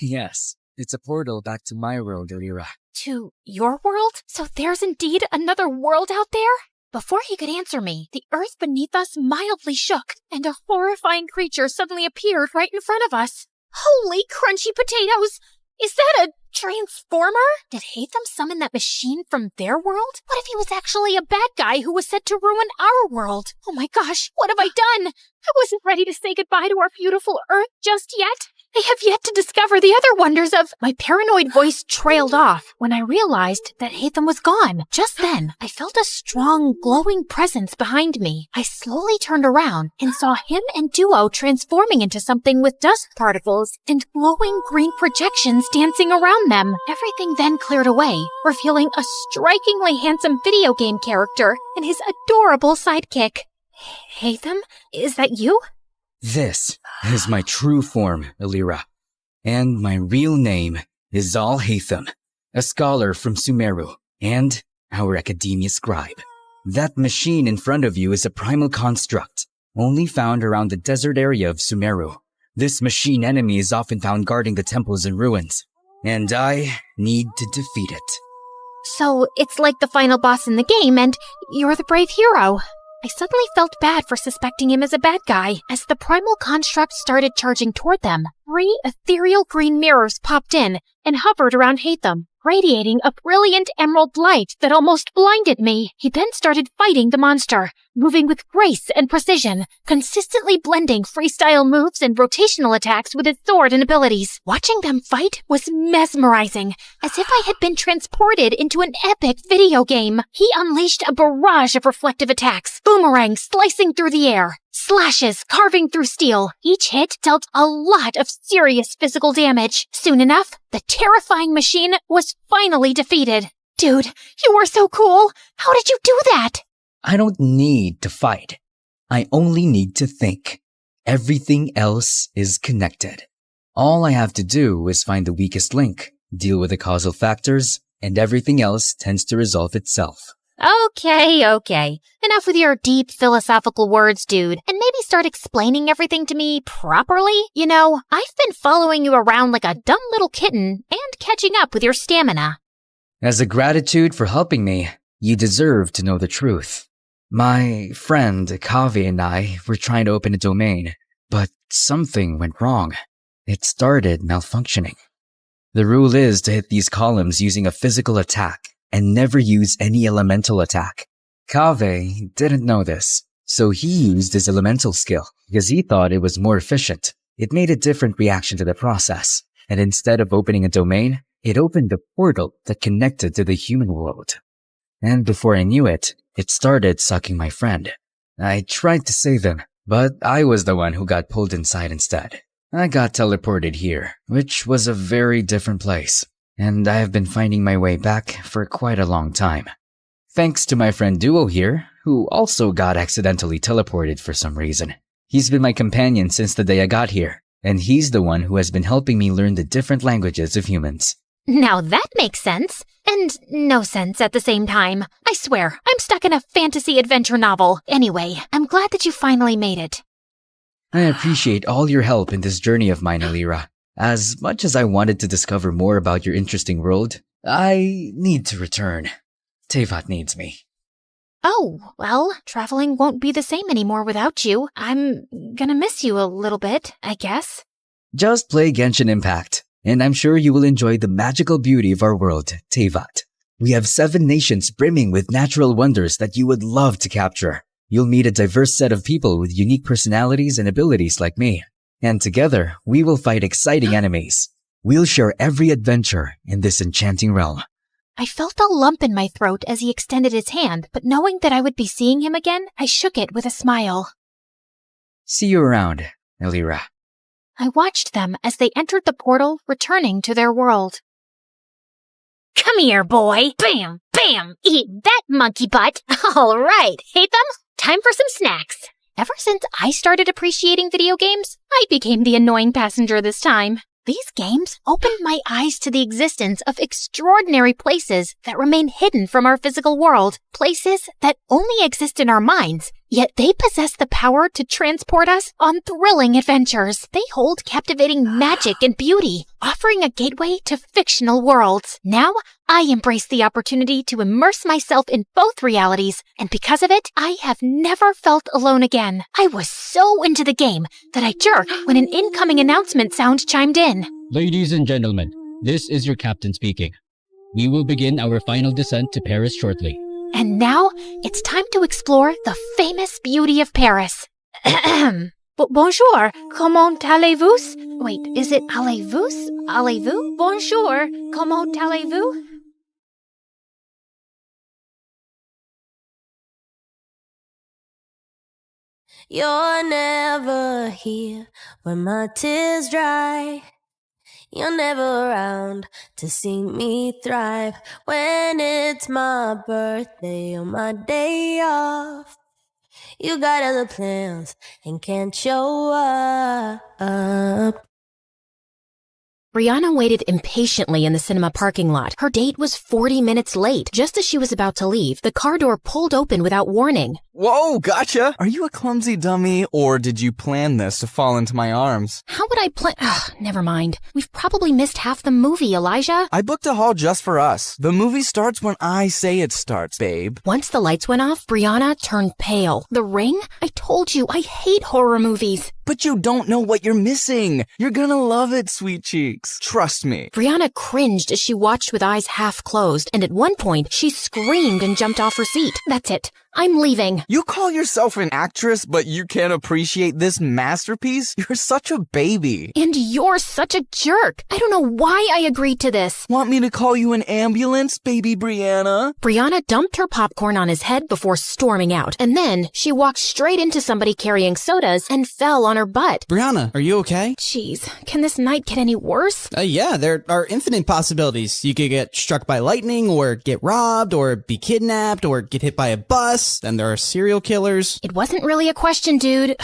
Yes, it's a portal back to my world, Elira. To your world? So there's indeed another world out there? Before he could answer me, the earth beneath us mildly shook, and a horrifying creature suddenly appeared right in front of us. Holy crunchy potatoes! Is that a transformer? Did Hatham summon that machine from their world? What if he was actually a bad guy who was set to ruin our world? Oh my gosh, what have I done? I wasn't ready to say goodbye to our beautiful earth just yet. I have yet to discover the other wonders of... My paranoid voice trailed off when I realized that Hatham was gone. Just then, I felt a strong, glowing presence behind me. I slowly turned around and saw him and Duo transforming into something with dust particles and glowing green projections dancing around them. Everything then cleared away, revealing a strikingly handsome video game character and his adorable sidekick. Hatham, is that you? This is my true form, Elira. And my real name is Zal Hatham, a scholar from Sumeru, and our academia scribe. That machine in front of you is a primal construct, only found around the desert area of Sumeru. This machine enemy is often found guarding the temples and ruins, and I need to defeat it. So it's like the final boss in the game, and you're the brave hero. I suddenly felt bad for suspecting him as a bad guy. As the primal construct started charging toward them, 3 ethereal green mirrors popped in and hovered around Hatham, radiating a brilliant emerald light that almost blinded me. He then started fighting the monster, moving with grace and precision, consistently blending freestyle moves and rotational attacks with his sword and abilities. Watching them fight was mesmerizing, as if I had been transported into an epic video game. He unleashed a barrage of reflective attacks, boomerangs slicing through the air, slashes carving through steel. Each hit dealt a lot of serious physical damage. Soon enough, the terrifying machine was finally defeated. Dude, you were so cool! How did you do that? I don't need to fight. I only need to think. Everything else is connected. All I have to do is find the weakest link, deal with the causal factors, and everything else tends to resolve itself. Okay. Enough with your deep philosophical words, dude, and maybe start explaining everything to me properly. You know, I've been following you around like a dumb little kitten and catching up with your stamina. As a gratitude for helping me, you deserve to know the truth. My friend Kaveh and I were trying to open a domain, but something went wrong. It started malfunctioning. The rule is to hit these columns using a physical attack and never use any elemental attack. Kaveh didn't know this, so he used his elemental skill because he thought it was more efficient. It made a different reaction to the process, and instead of opening a domain, it opened a portal that connected to the human world. And before I knew it, it started sucking my friend. I tried to save him, but I was the one who got pulled inside instead. I got teleported here, which was a very different place, and I have been finding my way back for quite a long time. Thanks to my friend Duo here, who also got accidentally teleported for some reason. He's been my companion since the day I got here, and he's the one who has been helping me learn the different languages of humans. Now that makes sense. And no sense at the same time. I swear, I'm stuck in a fantasy adventure novel. Anyway, I'm glad that you finally made it. I appreciate all your help in this journey of mine, Elira. As much as I wanted to discover more about your interesting world, I need to return. Tevat needs me. Oh, well, traveling won't be the same anymore without you. I'm gonna miss you a little bit, I guess. Just play Genshin Impact, and I'm sure you will enjoy the magical beauty of our world, Tevat. We have 7 nations brimming with natural wonders that you would love to capture. You'll meet a diverse set of people with unique personalities and abilities like me. And together, we will fight exciting enemies. We'll share every adventure in this enchanting realm. I felt a lump in my throat as he extended his hand, but knowing that I would be seeing him again, I shook it with a smile. See you around, Elira. I watched them as they entered the portal, returning to their world. Come here, boy. Bam, bam. Eat that, monkey butt. All right, Hatham, time for some snacks. Ever since I started appreciating video games, I became the annoying passenger this time. These games opened my eyes to the existence of extraordinary places that remain hidden from our physical world, places that only exist in our minds, yet they possess the power to transport us on thrilling adventures. They hold captivating magic and beauty, offering a gateway to fictional worlds. Now, I embrace the opportunity to immerse myself in both realities, and because of it, I have never felt alone again. I was so into the game that I jerked when an incoming announcement sound chimed in. Ladies and gentlemen, this is your captain speaking. We will begin our final descent to Paris shortly. And now, it's time to explore the famous beauty of Paris. Bonjour, comment allez-vous? Wait, is it allez-vous? Allez-vous? Bonjour, comment allez-vous? You're never here when my tears dry. You're never around to see me thrive. When it's my birthday or my day off, you got other plans and can't show up. Brianna waited impatiently in the cinema parking lot. Her date was 40 minutes late. Just as she was about to leave, the car door pulled open without warning. Whoa, gotcha! Are you a clumsy dummy, or did you plan this to fall into my arms? How would I plan? Never mind. We've probably missed half the movie, Elijah. I booked a hall just for us. The movie starts when I say it starts, babe. Once the lights went off, Brianna turned pale. The Ring? I told you, I hate horror movies. But you don't know what you're missing. You're gonna love it, sweet cheeks. Trust me. Brianna cringed as she watched with eyes half closed, and at one point, she screamed and jumped off her seat. That's it. I'm leaving. You call yourself an actress, but you can't appreciate this masterpiece? You're such a baby. And you're such a jerk. I don't know why I agreed to this. Want me to call you an ambulance, baby Brianna? Brianna dumped her popcorn on his head before storming out, and then she walked straight into somebody carrying sodas and fell on her butt. Brianna, are you okay? Jeez, can this night get any worse? Yeah, there are infinite possibilities. You could get struck by lightning, or get robbed, or be kidnapped, or get hit by a bus. Then there are serial killers. It wasn't really a question, dude.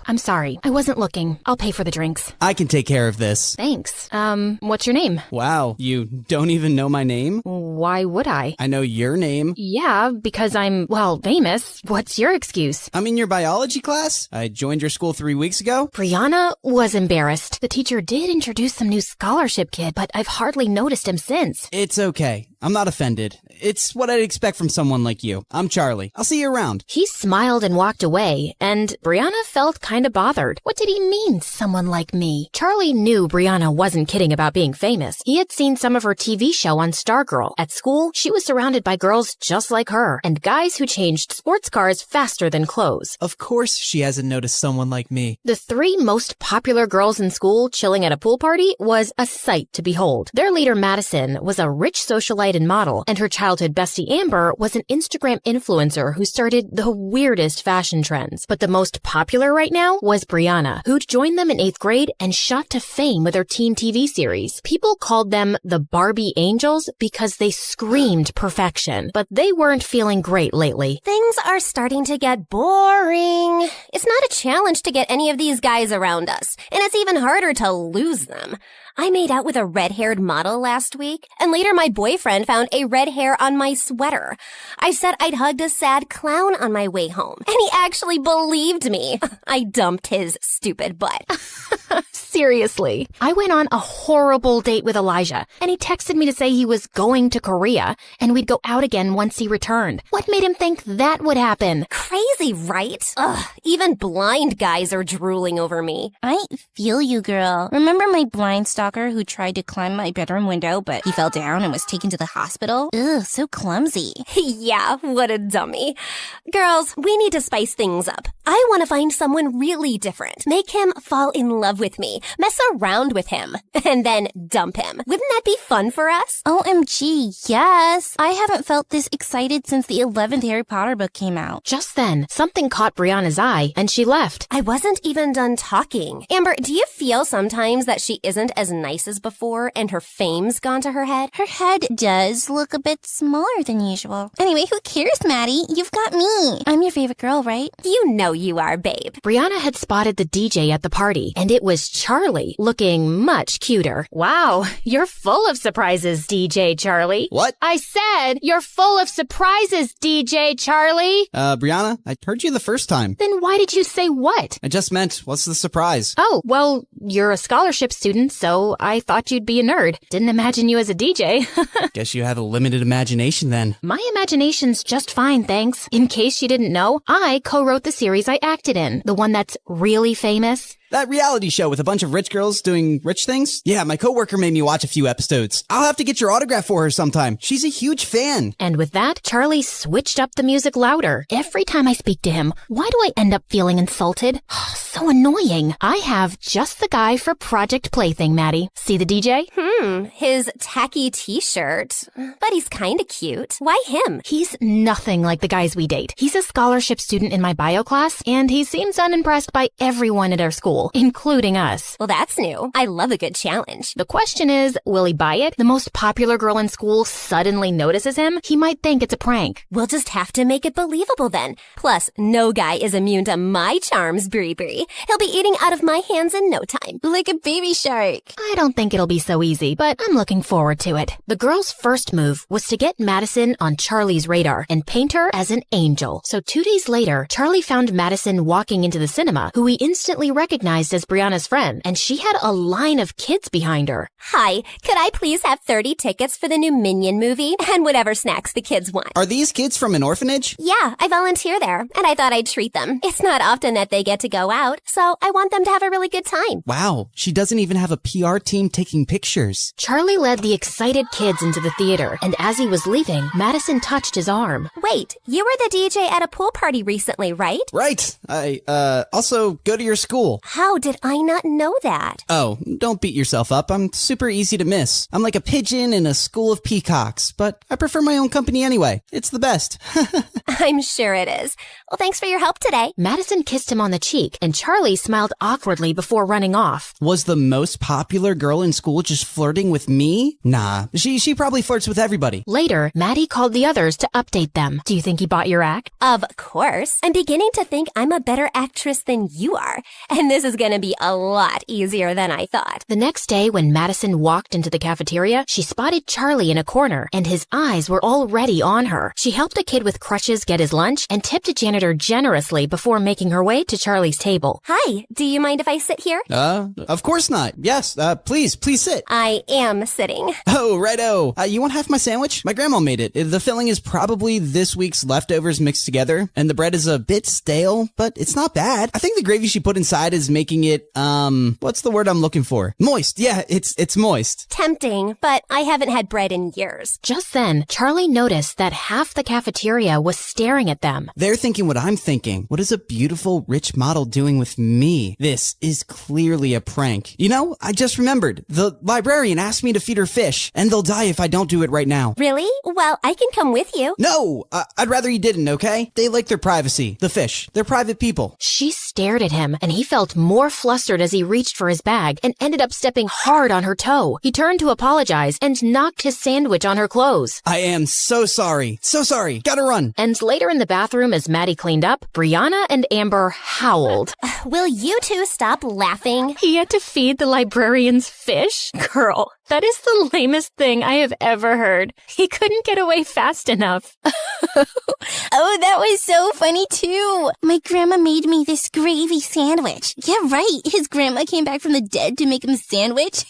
I'm sorry. I wasn't looking. I'll pay for the drinks. I can take care of this. Thanks. What's your name? Wow, you don't even know my name? Why would I? I know your name. Yeah, because I'm, famous. What's your excuse? I'm in your biology class. I joined your school 3 weeks ago. Brianna was embarrassed. The teacher did introduce some new scholarship kid, but I've hardly noticed him since. It's okay. I'm not offended. It's what I'd expect from someone like you. I'm Charlie. I'll see you around. He smiled and walked away, and Brianna felt kind of bothered. What did he mean, someone like me? Charlie knew Brianna wasn't kidding about being famous. He had seen some of her TV show on Stargirl. At school, she was surrounded by girls just like her, and guys who changed sports cars faster than clothes. Of course she hasn't noticed someone like me. The 3 most popular girls in school chilling at a pool party was a sight to behold. Their leader, Madison, was a rich socialite and model, and her childhood bestie, Amber, was an Instagram influencer who started the weirdest fashion trends. But the most popular right now was Brianna, who'd joined them in 8th grade and shot to fame with her teen TV series. People called them the Barbie Angels because they screamed perfection, but they weren't feeling great lately. Things are starting to get boring. It's not a challenge to get any of these guys around us, and it's even harder to lose them. I made out with a red-haired model last week, and later my boyfriend found a red hair on my sweater. I said I'd hugged a sad clown on my way home, and he actually believed me. I dumped his stupid butt. Seriously. I went on a horrible date with Elijah, and he texted me to say he was going to Korea, and we'd go out again once he returned. What made him think that would happen? Crazy, right? Ugh, even blind guys are drooling over me. I feel you, girl. Remember my blind stalker who tried to climb my bedroom window, but he fell down and was taken to the hospital? Ugh, so clumsy. Yeah, what a dummy. Girls, we need to spice things up. I want to find someone really different. Make him fall in love with me. Mess around with him. And then dump him. Wouldn't that be fun for us? OMG, yes. I haven't felt this excited since the 11th Harry Potter book came out. Just then, something caught Brianna's eye, and she left. I wasn't even done talking. Amber, do you feel sometimes that she isn't as nice as before and her fame's gone to her head? Her head does look a bit smaller than usual. Anyway, who cares, Maddie? You've got me. I'm your favorite girl, right? You know you are, babe. Brianna had spotted the DJ at the party, and it was Charlie, looking much cuter. Wow, you're full of surprises, DJ Charlie. What? I said, you're full of surprises, DJ Charlie. Brianna, I heard you the first time. Then why did you say what? I just meant, what's the surprise? Oh, well, you're a scholarship student, so I thought you'd be a nerd. Didn't imagine you as a DJ. Guess you have a limited imagination then. My imagination's just fine, thanks. In case you didn't know, I co-wrote the series I acted in, the one that's really famous. That reality show with a bunch of rich girls doing rich things? Yeah, my coworker made me watch a few episodes. I'll have to get your autograph for her sometime. She's a huge fan. And with that, Charlie switched up the music louder. Every time I speak to him, why do I end up feeling insulted? So annoying. I have just the guy for Project Plaything, Maddie. See the DJ? His tacky t-shirt. But he's kinda cute. Why him? He's nothing like the guys we date. He's a scholarship student in my bio class, and he seems unimpressed by everyone at our school, including us. Well, that's new. I love a good challenge. The question is, will he buy it? The most popular girl in school suddenly notices him? He might think it's a prank. We'll just have to make it believable then. Plus, no guy is immune to my charms, Brie. He'll be eating out of my hands in no time. Like a baby shark. I don't think it'll be so easy, but I'm looking forward to it. The girl's first move was to get Madison on Charlie's radar and paint her as an angel. So 2 days later, Charlie found Madison walking into the cinema, who he instantly recognized as Brianna's friend, and she had a line of kids behind her. Hi, could I please have 30 tickets for the new Minion movie and whatever snacks the kids want? Are these kids from an orphanage? Yeah, I volunteer there, and I thought I'd treat them. It's not often that they get to go out, so I want them to have a really good time. Wow, she doesn't even have a PR team taking pictures. Charlie led the excited kids into the theater, and as he was leaving, Madison touched his arm. Wait, you were the DJ at a pool party recently, right? Right. I also go to your school. How did I not know that? Oh, don't beat yourself up. I'm super easy to miss. I'm like a pigeon in a school of peacocks, but I prefer my own company anyway. It's the best. I'm sure it is. Well, thanks for your help today. Madison kissed him on the cheek, and Charlie smiled awkwardly before running off. Was the most popular girl in school just flirting with me? Nah, she probably flirts with everybody. Later, Maddie called the others to update them. Do you think he bought your act? Of course. I'm beginning to think I'm a better actress than you are, and this is gonna be a lot easier than I thought. The next day, when Madison walked into the cafeteria, she spotted Charlie in a corner, and his eyes were already on her. She helped a kid with crutches get his lunch and tipped a janitor generously before making her way to Charlie's table. Hi, do you mind if I sit here? Of course not. Yes, please sit. I am sitting. Oh, righto. You want half my sandwich? My grandma made it. The filling is probably this week's leftovers mixed together, and the bread is a bit stale, but it's not bad. I think the gravy she put inside is making it, what's the word I'm looking for? Moist. Yeah, it's moist. Tempting, but I haven't had bread in years. Just then, Charlie noticed that half the cafeteria was staring at them. They're thinking what I'm thinking. What is a beautiful, rich model doing with me? This is clearly a prank. You know, I just remembered. The librarian asked me to feed her fish, and they'll die if I don't do it right now. Really? Well, I can come with you. No! I'd rather you didn't, okay? They like their privacy. The fish. They're private people. She stared at him, and he felt more flustered as he reached for his bag and ended up stepping hard on her toe. He turned to apologize and knocked his sandwich on her clothes. I am so sorry. So sorry. Gotta run. And later in the bathroom, as Maddie cleaned up, Brianna and Amber howled. Will you two stop laughing? He had to feed the librarian's fish? Girl, that is the lamest thing I have ever heard. He couldn't get away fast enough. Oh, that was so funny too. My grandma made me this gravy sandwich. Yeah, right. His grandma came back from the dead to make him a sandwich.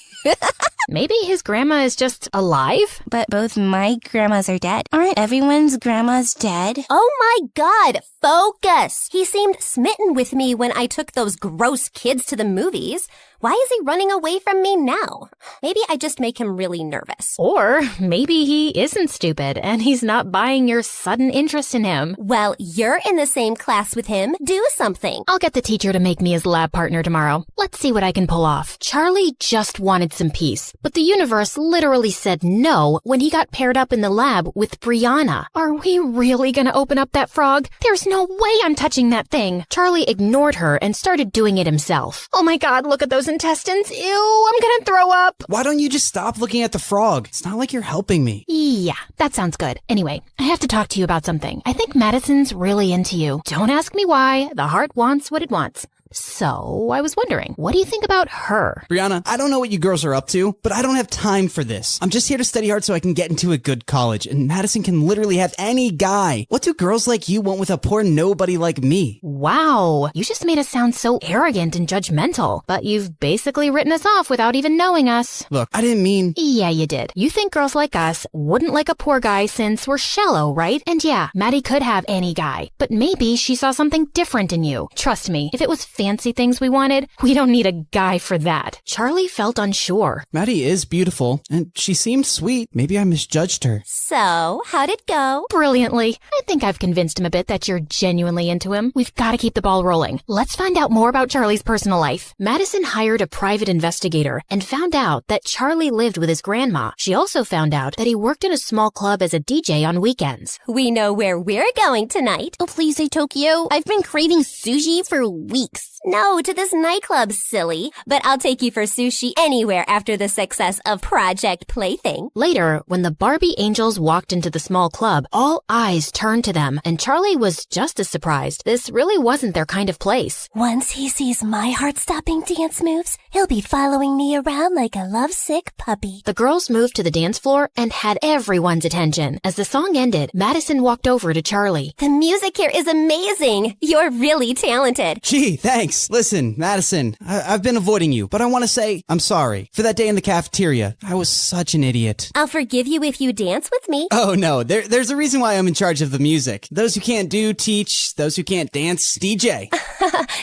Maybe his grandma is just alive? But both my grandmas are dead. Aren't everyone's grandmas dead? Oh my God, focus! He seemed smitten with me when I took those gross kids to the movies. Why is he running away from me now? Maybe I just make him really nervous. Or maybe he isn't stupid and he's not buying your sudden interest in him. Well, you're in the same class with him. Do something. I'll get the teacher to make me his lab partner tomorrow. Let's see what I can pull off. Charlie just wanted some peace, but the universe literally said no when he got paired up in the lab with Brianna. Are we really gonna open up that frog? There's no way I'm touching that thing. Charlie ignored her and started doing it himself. Oh my God, look at those intestines. Ew, I'm gonna throw up. Why don't you just stop looking at the frog? It's not like you're helping me. Yeah, that sounds good. Anyway, I have to talk to you about something. I think Madison's really into you. Don't ask me why. The heart wants what it wants. So, I was wondering, what do you think about her? Brianna, I don't know what you girls are up to, but I don't have time for this. I'm just here to study hard so I can get into a good college, and Madison can literally have any guy. What do girls like you want with a poor nobody like me? Wow, you just made us sound so arrogant and judgmental, but you've basically written us off without even knowing us. Look, I didn't mean... Yeah, you did. You think girls like us wouldn't like a poor guy since we're shallow, right? And yeah, Maddie could have any guy, but maybe she saw something different in you. Trust me, if it was fancy things we wanted, we don't need a guy for that. Charlie felt unsure. Maddie is beautiful, and she seemed sweet. Maybe I misjudged her. So, how'd it go? Brilliantly. I think I've convinced him a bit that you're genuinely into him. We've got to keep the ball rolling. Let's find out more about Charlie's personal life. Madison hired a private investigator and found out that Charlie lived with his grandma. She also found out that he worked in a small club as a DJ on weekends. We know where we're going tonight. Oh, please say Tokyo. I've been craving sushi for weeks. No, to this nightclub, silly. But I'll take you for sushi anywhere after the success of Project Plaything. Later, when the Barbie angels walked into the small club, all eyes turned to them, and Charlie was just as surprised. This really wasn't their kind of place. Once he sees my heart-stopping dance moves, he'll be following me around like a lovesick puppy. The girls moved to the dance floor and had everyone's attention. As the song ended, Madison walked over to Charlie. The music here is amazing. You're really talented. Gee, thanks. Listen, Madison, I've been avoiding you, but I want to say I'm sorry. For that day in the cafeteria, I was such an idiot. I'll forgive you if you dance with me. Oh no, there's a reason why I'm in charge of the music. Those who can't do, teach. Those who can't dance, DJ.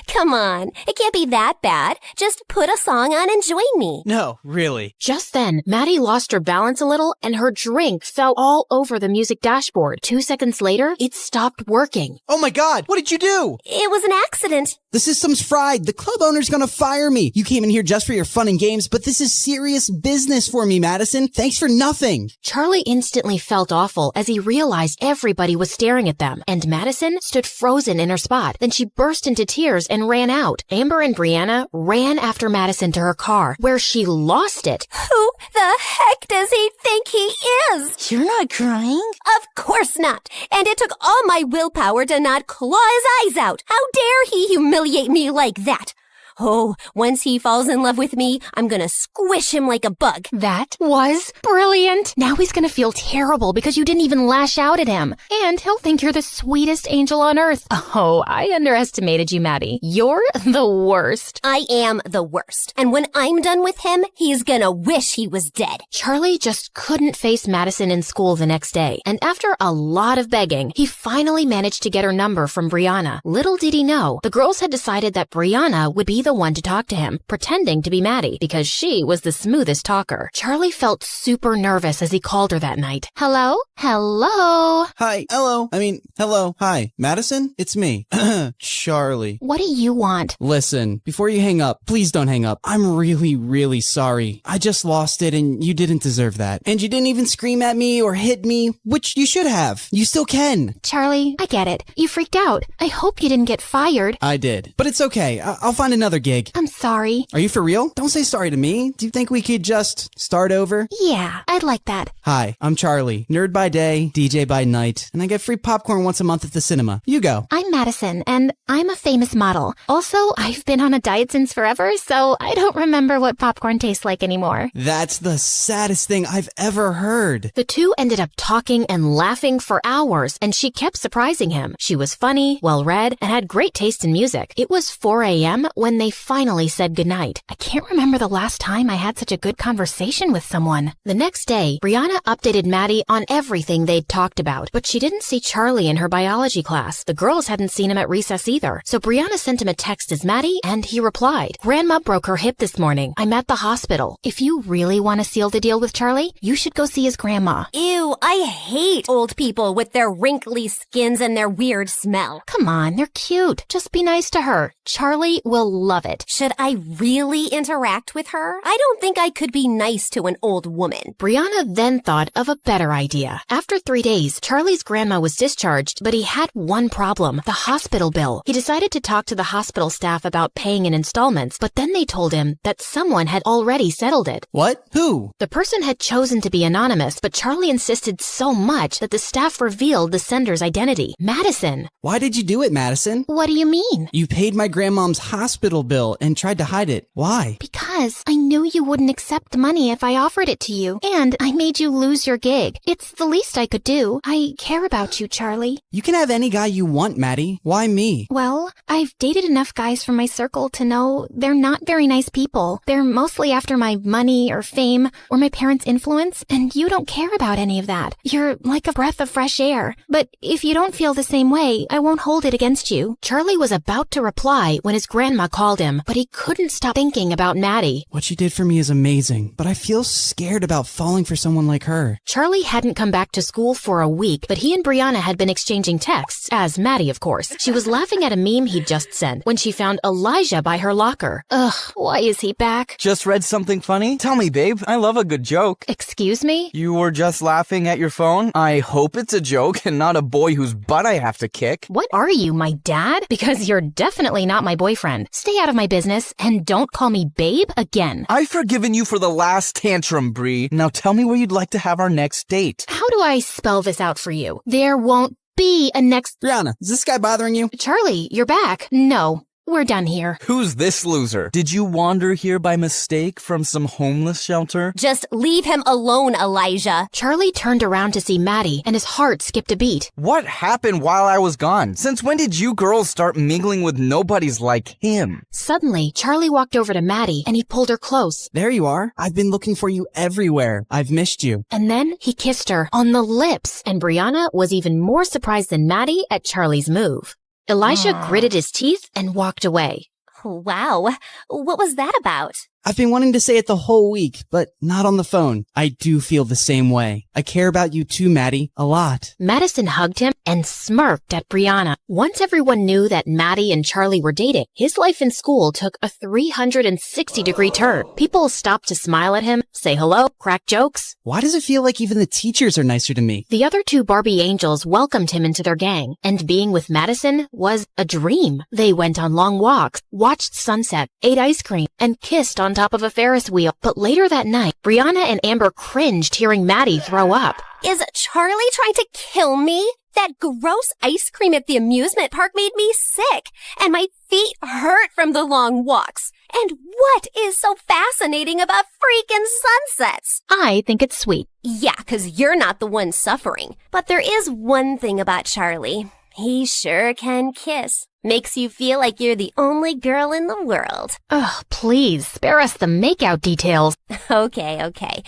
Come on, it can't be that bad. Just put a song on and join me. No, really. Just then, Maddie lost her balance a little and her drink fell all over the music dashboard. 2 seconds later, it stopped working. Oh my God, what did you do? It was an accident. The system's fried. The club owner's gonna fire me. You came in here just for your fun and games, but this is serious business for me, Madison. Thanks for nothing. Charlie instantly felt awful as he realized everybody was staring at them, and Madison stood frozen in her spot. Then she burst into tears and ran out. Amber and Brianna ran after Madison to her car, where she lost it. Who the heck does he think he is? You're not crying? Of course not. And it took all my willpower to not claw his eyes out. How dare he humiliate me like that? Oh, once he falls in love with me, I'm gonna squish him like a bug. That was brilliant. Now he's gonna feel terrible because you didn't even lash out at him. And he'll think you're the sweetest angel on earth. Oh, I underestimated you, Maddie. You're the worst. I am the worst. And when I'm done with him, he's gonna wish he was dead. Charlie just couldn't face Madison in school the next day. And after a lot of begging, he finally managed to get her number from Brianna. Little did he know, the girls had decided that Brianna would be the one to talk to him, pretending to be Maddie, because she was the smoothest talker. Charlie felt super nervous as he called her that night. Hello? Hello? Hi. Hello. Hello. Hi. Madison? It's me. Charlie. What do you want? Listen, before you hang up, please don't hang up. I'm really, really sorry. I just lost it and you didn't deserve that. And you didn't even scream at me or hit me, which you should have. You still can. Charlie, I get it. You freaked out. I hope you didn't get fired. I did. But it's okay. I'll find another gig. I'm sorry. Are you for real? Don't say sorry to me. Do you think we could just start over? Yeah, I'd like that. Hi, I'm Charlie. Nerd by day, DJ by night, and I get free popcorn once a month at the cinema. You go. I'm Madison, and I'm a famous model. Also, I've been on a diet since forever, so I don't remember what popcorn tastes like anymore. That's the saddest thing I've ever heard. The two ended up talking and laughing for hours, and she kept surprising him. She was funny, well-read, and had great taste in music. It was 4 a.m. when they finally said goodnight. I can't remember the last time I had such a good conversation with someone. The next day, Brianna updated Maddie on everything they'd talked about, but she didn't see Charlie in her biology class. The girls hadn't seen him at recess either. So Brianna sent him a text as Maddie, and he replied, Grandma broke her hip this morning. I'm at the hospital. If you really want to seal the deal with Charlie, you should go see his grandma. Ew, I hate old people with their wrinkly skins and their weird smell. Come on, they're cute. Just be nice to her. Charlie will love it. Should I really interact with her? I don't think I could be nice to an old woman. Brianna then thought of a better idea. After 3 days, Charlie's grandma was discharged, but he had one problem, the hospital bill. He decided to talk to the hospital staff about paying in installments, but then they told him that someone had already settled it. What? Who? The person had chosen to be anonymous, but Charlie insisted so much that the staff revealed the sender's identity, Madison. Why did you do it, Madison? What do you mean? You paid my grandmom's hospital medical bill and tried to hide it. Why? Because I knew you wouldn't accept money if I offered it to you, and I made you lose your gig. It's the least I could do. I care about you, Charlie. You can have any guy you want, Maddie. Why me? Well, I've dated enough guys from my circle to know they're not very nice people. They're mostly after my money or fame or my parents' influence, and you don't care about any of that. You're like a breath of fresh air. But if you don't feel the same way, I won't hold it against you. Charlie was about to reply when his grandma called him, but he couldn't stop thinking about Maddie. What she did for me is amazing, but I feel scared about falling for someone like her. Charlie hadn't come back to school for a week, but he and Brianna had been exchanging texts, as Maddie, of course. She was laughing at a meme he'd just sent when she found Elijah by her locker. Ugh, why is he back? Just read something funny? Tell me, babe. I love a good joke. Excuse me? You were just laughing at your phone? I hope it's a joke and not a boy whose butt I have to kick. What are you, my dad? Because you're definitely not my boyfriend. Stay out of my business and don't call me babe again. I've forgiven you for the last tantrum, Bree. Now tell me where you'd like to have our next date. How do I spell this out for you? There won't be a next... Brianna, is this guy bothering you? Charlie, you're back. No. We're done here. Who's this loser? Did you wander here by mistake from some homeless shelter? Just leave him alone, Elijah. Charlie turned around to see Maddie, and his heart skipped a beat. What happened while I was gone? Since when did you girls start mingling with nobodies like him? Suddenly, Charlie walked over to Maddie, and he pulled her close. There you are. I've been looking for you everywhere. I've missed you. And then he kissed her on the lips, and Brianna was even more surprised than Maddie at Charlie's move. Elijah gritted his teeth and walked away. Wow. What was that about? I've been wanting to say it the whole week, but not on the phone. I do feel the same way. I care about you too, Maddie, a lot. Madison hugged him and smirked at Brianna. Once everyone knew that Maddie and Charlie were dating, his life in school took a 360-degree turn. People stopped to smile at him, say hello, crack jokes. Why does it feel like even the teachers are nicer to me? The other two Barbie angels welcomed him into their gang, and being with Madison was a dream. They went on long walks, watched sunset, ate ice cream, and kissed on top of a Ferris wheel. But later that night, Brianna and Amber cringed hearing Maddie throw up. Is Charlie trying to kill me? That gross ice cream at the amusement park made me sick, and my feet hurt from the long walks. And what is so fascinating about freaking sunsets? I think it's sweet. Yeah, 'cause you're not the one suffering. But there is one thing about Charlie. He sure can kiss. Makes you feel like you're the only girl in the world. Ugh, please, spare us the makeout details. Okay.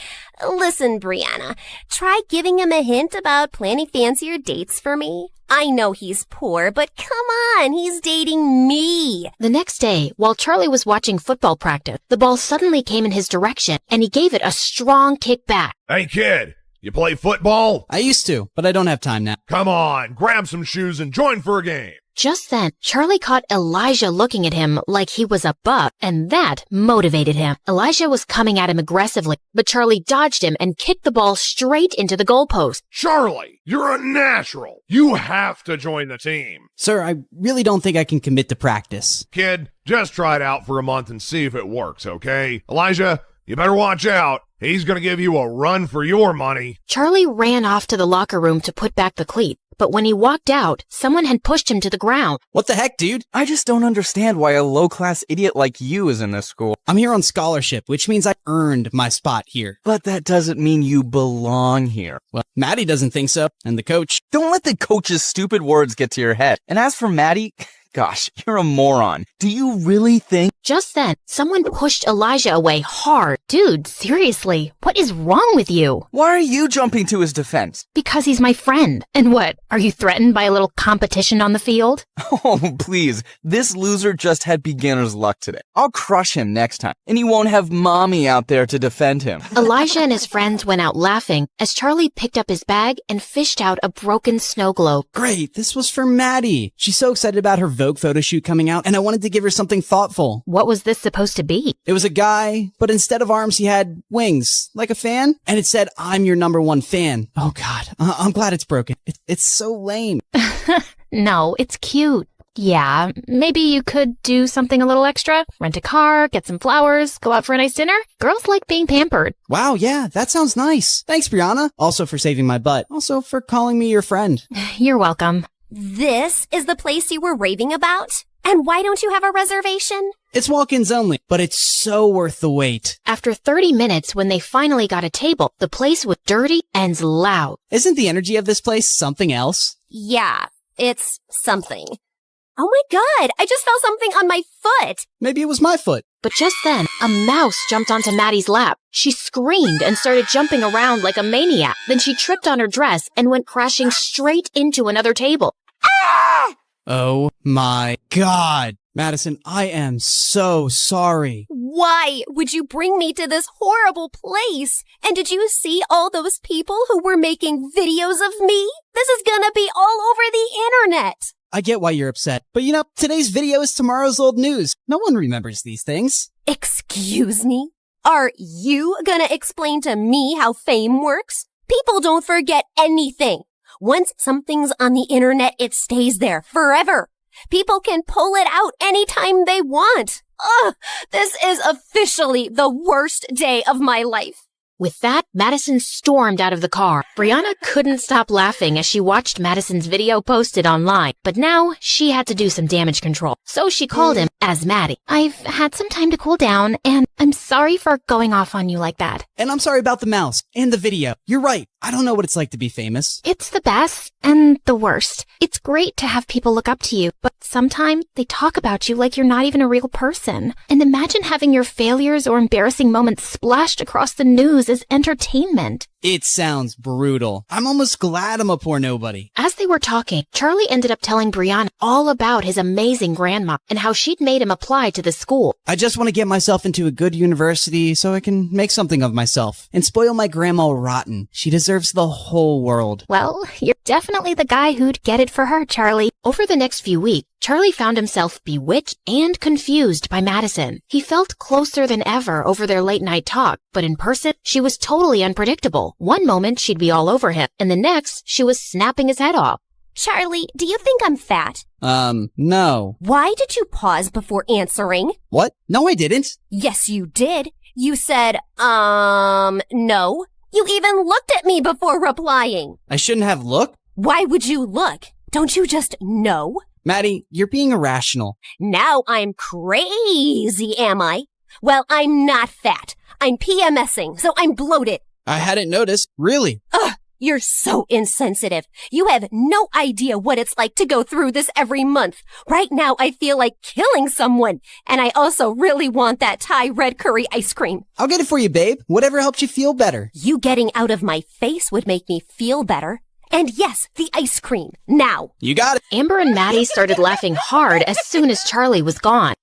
Listen, Brianna, try giving him a hint about planning fancier dates for me. I know he's poor, but come on, he's dating me. The next day, while Charlie was watching football practice, the ball suddenly came in his direction, and he gave it a strong kick back. Hey, kid. You play football? I used to, but I don't have time now. Come on, grab some shoes and join for a game. Just then, Charlie caught Elijah looking at him like he was a buck, and that motivated him. Elijah was coming at him aggressively, but Charlie dodged him and kicked the ball straight into the goalpost. Charlie, you're a natural. You have to join the team. Sir, I really don't think I can commit to practice. Kid, just try it out for a month and see if it works, okay? Elijah, you better watch out. He's going to give you a run for your money. Charlie ran off to the locker room to put back the cleat, but when he walked out, someone had pushed him to the ground. What the heck, dude? I just don't understand why a low-class idiot like you is in this school. I'm here on scholarship, which means I earned my spot here. But that doesn't mean you belong here. Well, Maddie doesn't think so, and the coach. Don't let the coach's stupid words get to your head. And as for Maddie... Gosh, you're a moron. Do you really think... Just then, someone pushed Elijah away hard. Dude, seriously, what is wrong with you? Why are you jumping to his defense? Because he's my friend. And what, are you threatened by a little competition on the field? Oh, please. This loser just had beginner's luck today. I'll crush him next time, and he won't have mommy out there to defend him. Elijah and his friends went out laughing as Charlie picked up his bag and fished out a broken snow globe. Great, this was for Maddie. She's so excited about her Vogue photo shoot coming out, and I wanted to give her something thoughtful. What was this supposed to be? It was a guy, but instead of arms, he had wings, like a fan, and it said, "I'm your #1 fan." Oh God, I'm glad it's broken. It's so lame. No, it's cute. Yeah, maybe you could do something a little extra. Rent a car, get some flowers, go out for a nice dinner. Girls like being pampered. Wow, yeah, that sounds nice. Thanks, Brianna. Also for saving my butt. Also for calling me your friend. You're welcome. This is the place you were raving about? And why don't you have a reservation? It's walk-ins only, but it's so worth the wait. After 30 minutes, when they finally got a table, the place was dirty and loud. Isn't the energy of this place something else? Yeah, it's something. Oh my god, I just felt something on my foot. Maybe it was my foot. But just then, a mouse jumped onto Maddie's lap. She screamed and started jumping around like a maniac. Then she tripped on her dress and went crashing straight into another table. Ah! Oh my god. Madison, I am so sorry. Why would you bring me to this horrible place? And did you see all those people who were making videos of me? This is gonna be all over the internet. I get why you're upset, but today's video is tomorrow's old news. No one remembers these things. Excuse me? Are you gonna explain to me how fame works? People don't forget anything. Once something's on the internet, it stays there forever. People can pull it out anytime they want. Ugh, this is officially the worst day of my life. With that, Madison stormed out of the car. Brianna couldn't stop laughing as she watched Madison's video posted online, but now she had to do some damage control. So she called him as Maddie. I've had some time to cool down, and I'm sorry for going off on you like that. And I'm sorry about the mouse and the video. You're right. I don't know what it's like to be famous. It's the best and the worst. It's great to have people look up to you, but sometimes they talk about you like you're not even a real person. And imagine having your failures or embarrassing moments splashed across the news as entertainment. It sounds brutal. I'm almost glad I'm a poor nobody. As they were talking, Charlie ended up telling Brianna all about his amazing grandma and how she'd made him apply to the school. I just want to get myself into a good university so I can make something of myself and spoil my grandma rotten. She deserves the whole world. Well, you're definitely the guy who'd get it for her, Charlie. Over the next few weeks, Charlie found himself bewitched and confused by Madison. He felt closer than ever over their late-night talk, but in person, she was totally unpredictable. One moment, she'd be all over him, and the next, she was snapping his head off. Charlie, do you think I'm fat? No. Why did you pause before answering? What? No, I didn't. Yes, you did. You said, no. You even looked at me before replying. I shouldn't have looked. Why would you look? Don't you just know? Maddie, you're being irrational. Now I'm crazy, am I? Well, I'm not fat. I'm PMSing, so I'm bloated. I hadn't noticed. Really? Ugh, you're so insensitive. You have no idea what it's like to go through this every month. Right now, I feel like killing someone. And I also really want that Thai red curry ice cream. I'll get it for you, babe. Whatever helps you feel better. You getting out of my face would make me feel better. And yes, the ice cream. Now. You got it. Amber and Maddie started laughing hard as soon as Charlie was gone.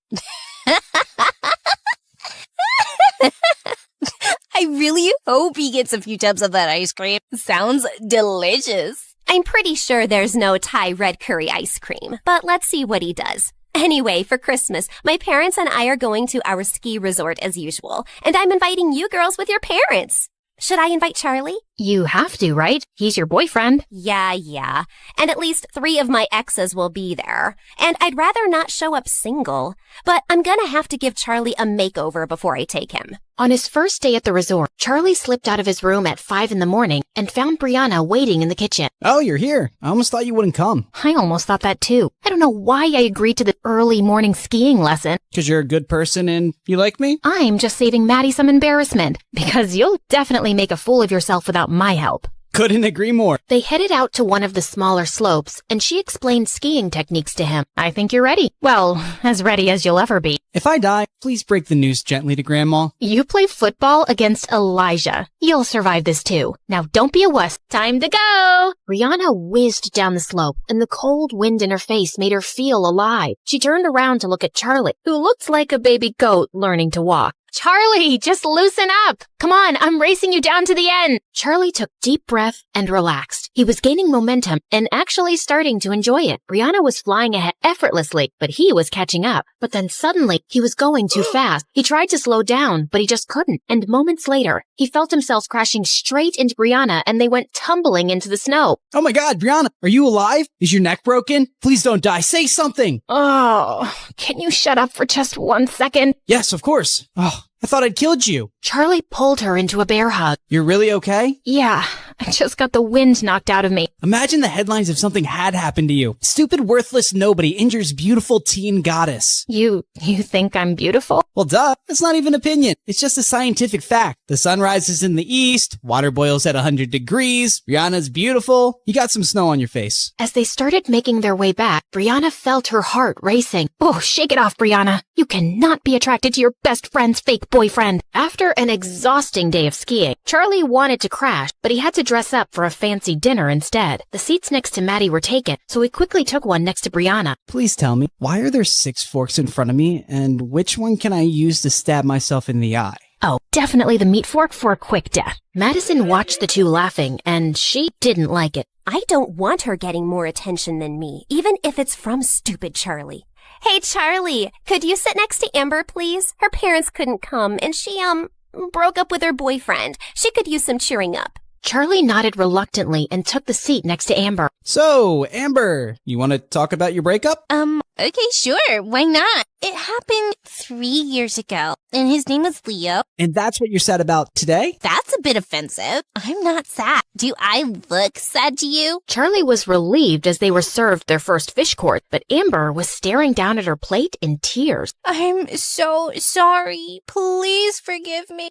I really hope he gets a few tubs of that ice cream. Sounds delicious. I'm pretty sure there's no Thai red curry ice cream, but let's see what he does. Anyway, for Christmas, my parents and I are going to our ski resort as usual, and I'm inviting you girls with your parents. Should I invite Charlie? You have to, right? He's your boyfriend. Yeah. And at least 3 of my exes will be there. And I'd rather not show up single, but I'm gonna have to give Charlie a makeover before I take him. On his first day at the resort, Charlie slipped out of his room at 5 in the morning and found Brianna waiting in the kitchen. Oh, you're here. I almost thought you wouldn't come. I almost thought that too. I don't know why I agreed to the early morning skiing lesson. 'Cause you're a good person and you like me? I'm just saving Maddie some embarrassment, because you'll definitely make a fool of yourself without my help. Couldn't agree more. They headed out to one of the smaller slopes, and she explained skiing techniques to him. I think you're ready. Well, as ready as you'll ever be. If I die, please break the news gently to Grandma. You play football against Elijah. You'll survive this too. Now don't be a wuss. Time to go! Brianna whizzed down the slope, and the cold wind in her face made her feel alive. She turned around to look at Charlie, who looked like a baby goat learning to walk. Charlie, just loosen up. Come on, I'm racing you down to the end. Charlie took deep breath and relaxed. He was gaining momentum and actually starting to enjoy it. Brianna was flying ahead effortlessly, but he was catching up. But then suddenly, he was going too fast. He tried to slow down, but he just couldn't. And moments later, he felt himself crashing straight into Brianna, and they went tumbling into the snow. Oh my God, Brianna, are you alive? Is your neck broken? Please don't die. Say something. Oh, can you shut up for just 1 second? Yes, of course. Oh, I thought I'd killed you. Charlie pulled her into a bear hug. You're really okay? Yeah, I just got the wind knocked out of me. Imagine the headlines if something had happened to you. Stupid, worthless nobody injures beautiful teen goddess. You think I'm beautiful? Well, duh. That's not even opinion. It's just a scientific fact. The sun rises in the east, water boils at 100 degrees, Brianna's beautiful, you got some snow on your face. As they started making their way back, Brianna felt her heart racing. Oh, shake it off, Brianna. You cannot be attracted to your best friend's fake boyfriend. After an exhausting day of skiing, Charlie wanted to crash, but he had to dress up for a fancy dinner instead. The seats next to Maddie were taken, so he quickly took one next to Brianna. Please tell me, why are there 6 forks in front of me, and which one can I use to stab myself in the eye? Oh, definitely the meat fork for a quick death. Madison watched the two laughing, and she didn't like it. I don't want her getting more attention than me, even if it's from stupid Charlie. Hey, Charlie, could you sit next to Amber, please? Her parents couldn't come, and she, broke up with her boyfriend. She could use some cheering up. Charlie nodded reluctantly and took the seat next to Amber. So, Amber, you want to talk about your breakup? Okay, sure. Why not? It happened 3 years ago, and his name was Leo. And that's what you're sad about today? That's a bit offensive. I'm not sad. Do I look sad to you? Charlie was relieved as they were served their first fish course, but Amber was staring down at her plate in tears. I'm so sorry. Please forgive me.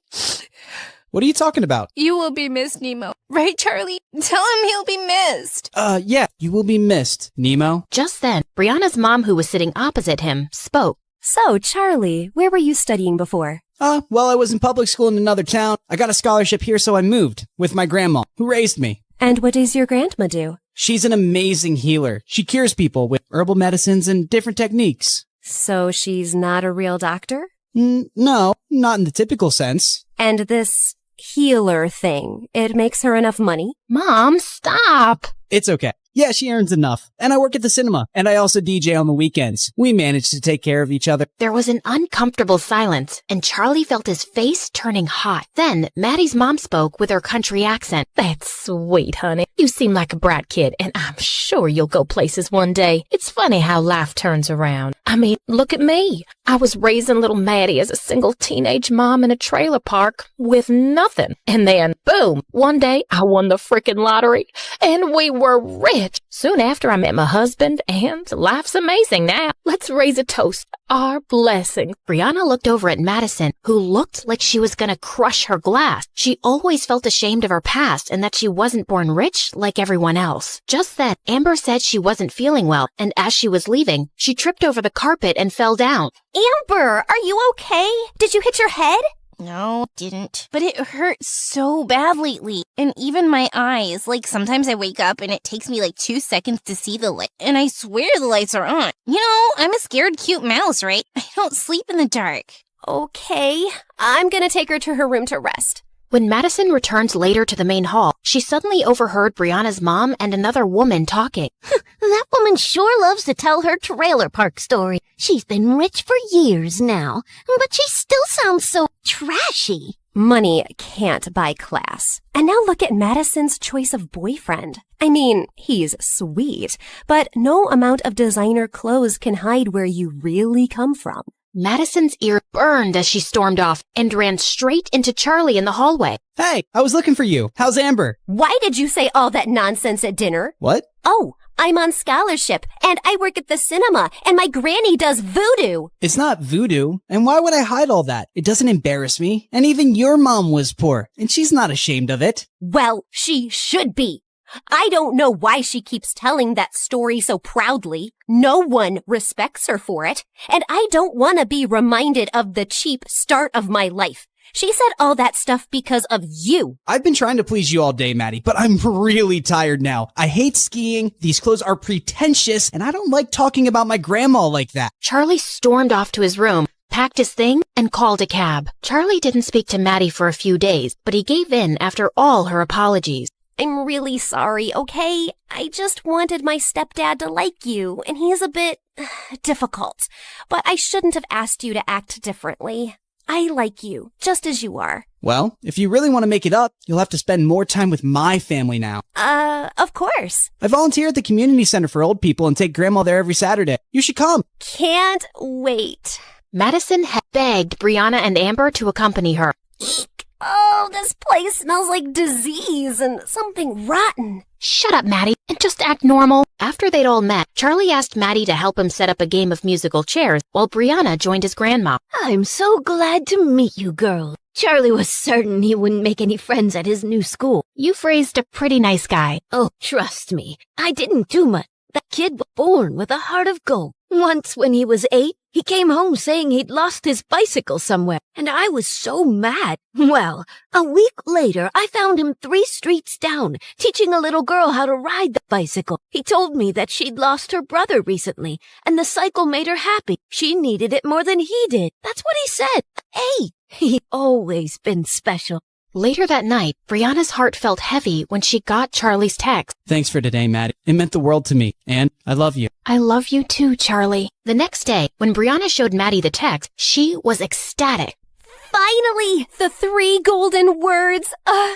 What are you talking about? You will be missed, Nemo. Right, Charlie? Tell him he'll be missed. Yeah, you will be missed, Nemo. Just then, Brianna's mom, who was sitting opposite him, spoke. So, Charlie, where were you studying before? Well, I was in public school in another town. I got a scholarship here, so I moved with my grandma, who raised me. And what does your grandma do? She's an amazing healer. She cures people with herbal medicines and different techniques. So she's not a real doctor? No, not in the typical sense. And this healer thing, it makes her enough money? Mom, stop! It's okay. Yeah, she earns enough. And I work at the cinema. And I also DJ on the weekends. We manage to take care of each other. There was an uncomfortable silence, and Charlie felt his face turning hot. Then, Maddie's mom spoke with her country accent. That's sweet, honey. You seem like a brat kid, and I'm sure you'll go places one day. It's funny how life turns around. I mean, look at me. I was raising little Maddie as a single teenage mom in a trailer park with nothing. And then, boom, one day I won the frickin' lottery, and we were rich. Soon after, I met my husband, and life's amazing now. Let's raise a toast. Our blessing. Brianna looked over at Madison, who looked like she was gonna crush her glass. She always felt ashamed of her past and that she wasn't born rich like everyone else. Just then, Amber said she wasn't feeling well, and as she was leaving, she tripped over the carpet and fell down. Amber, are you okay? Did you hit your head? No, didn't. But it hurts so bad lately. And even my eyes. Like, sometimes I wake up and it takes me like 2 seconds to see the light. And I swear the lights are on. You know, I'm a scared cute mouse, right? I don't sleep in the dark. Okay, I'm gonna take her to her room to rest. When Madison returned later to the main hall, she suddenly overheard Brianna's mom and another woman talking. That woman sure loves to tell her trailer park story. She's been rich for years now, but she still sounds so trashy. Money can't buy class. And now look at Madison's choice of boyfriend. I mean, he's sweet, but no amount of designer clothes can hide where you really come from. Madison's ear burned as she stormed off and ran straight into Charlie in the hallway. Hey, I was looking for you. How's Amber? Why did you say all that nonsense at dinner? What? Oh, I'm on scholarship, and I work at the cinema, and my granny does voodoo. It's not voodoo. And why would I hide all that? It doesn't embarrass me. And even your mom was poor, and she's not ashamed of it. Well, she should be. I don't know why she keeps telling that story so proudly. No one respects her for it, and I don't want to be reminded of the cheap start of my life. She said all that stuff because of you. I've been trying to please you all day, Maddie, but I'm really tired now. I hate skiing, these clothes are pretentious, and I don't like talking about my grandma like that. Charlie stormed off to his room, packed his thing, and called a cab. Charlie didn't speak to Maddie for a few days, but he gave in after all her apologies. I'm really sorry, okay? I just wanted my stepdad to like you, and he is a bit difficult. But I shouldn't have asked you to act differently. I like you, just as you are. Well, if you really want to make it up, you'll have to spend more time with my family now. Of course. I volunteer at the community center for old people and take Grandma there every Saturday. You should come. Can't wait. Madison had begged Brianna and Amber to accompany her. Eek! Oh, this place smells like disease and something rotten. Shut up, Maddie, and just act normal. After they'd all met, Charlie asked Maddie to help him set up a game of musical chairs while Brianna joined his grandma. I'm so glad to meet you, girl. Charlie was certain he wouldn't make any friends at his new school. You've raised a pretty nice guy. Oh, trust me, I didn't do much. That kid was born with a heart of gold. Once when he was 8, he came home saying he'd lost his bicycle somewhere, and I was so mad. Well, a week later, I found him 3 streets down, teaching a little girl how to ride the bicycle. He told me that she'd lost her brother recently, and the cycle made her happy. She needed it more than he did. That's what he said. Hey, he's always been special. Later that night, Brianna's heart felt heavy when she got Charlie's text. Thanks for today, Maddie. It meant the world to me, and I love you. I love you too, Charlie. The next day, when Brianna showed Maddie the text, she was ecstatic. Finally, the 3 golden words.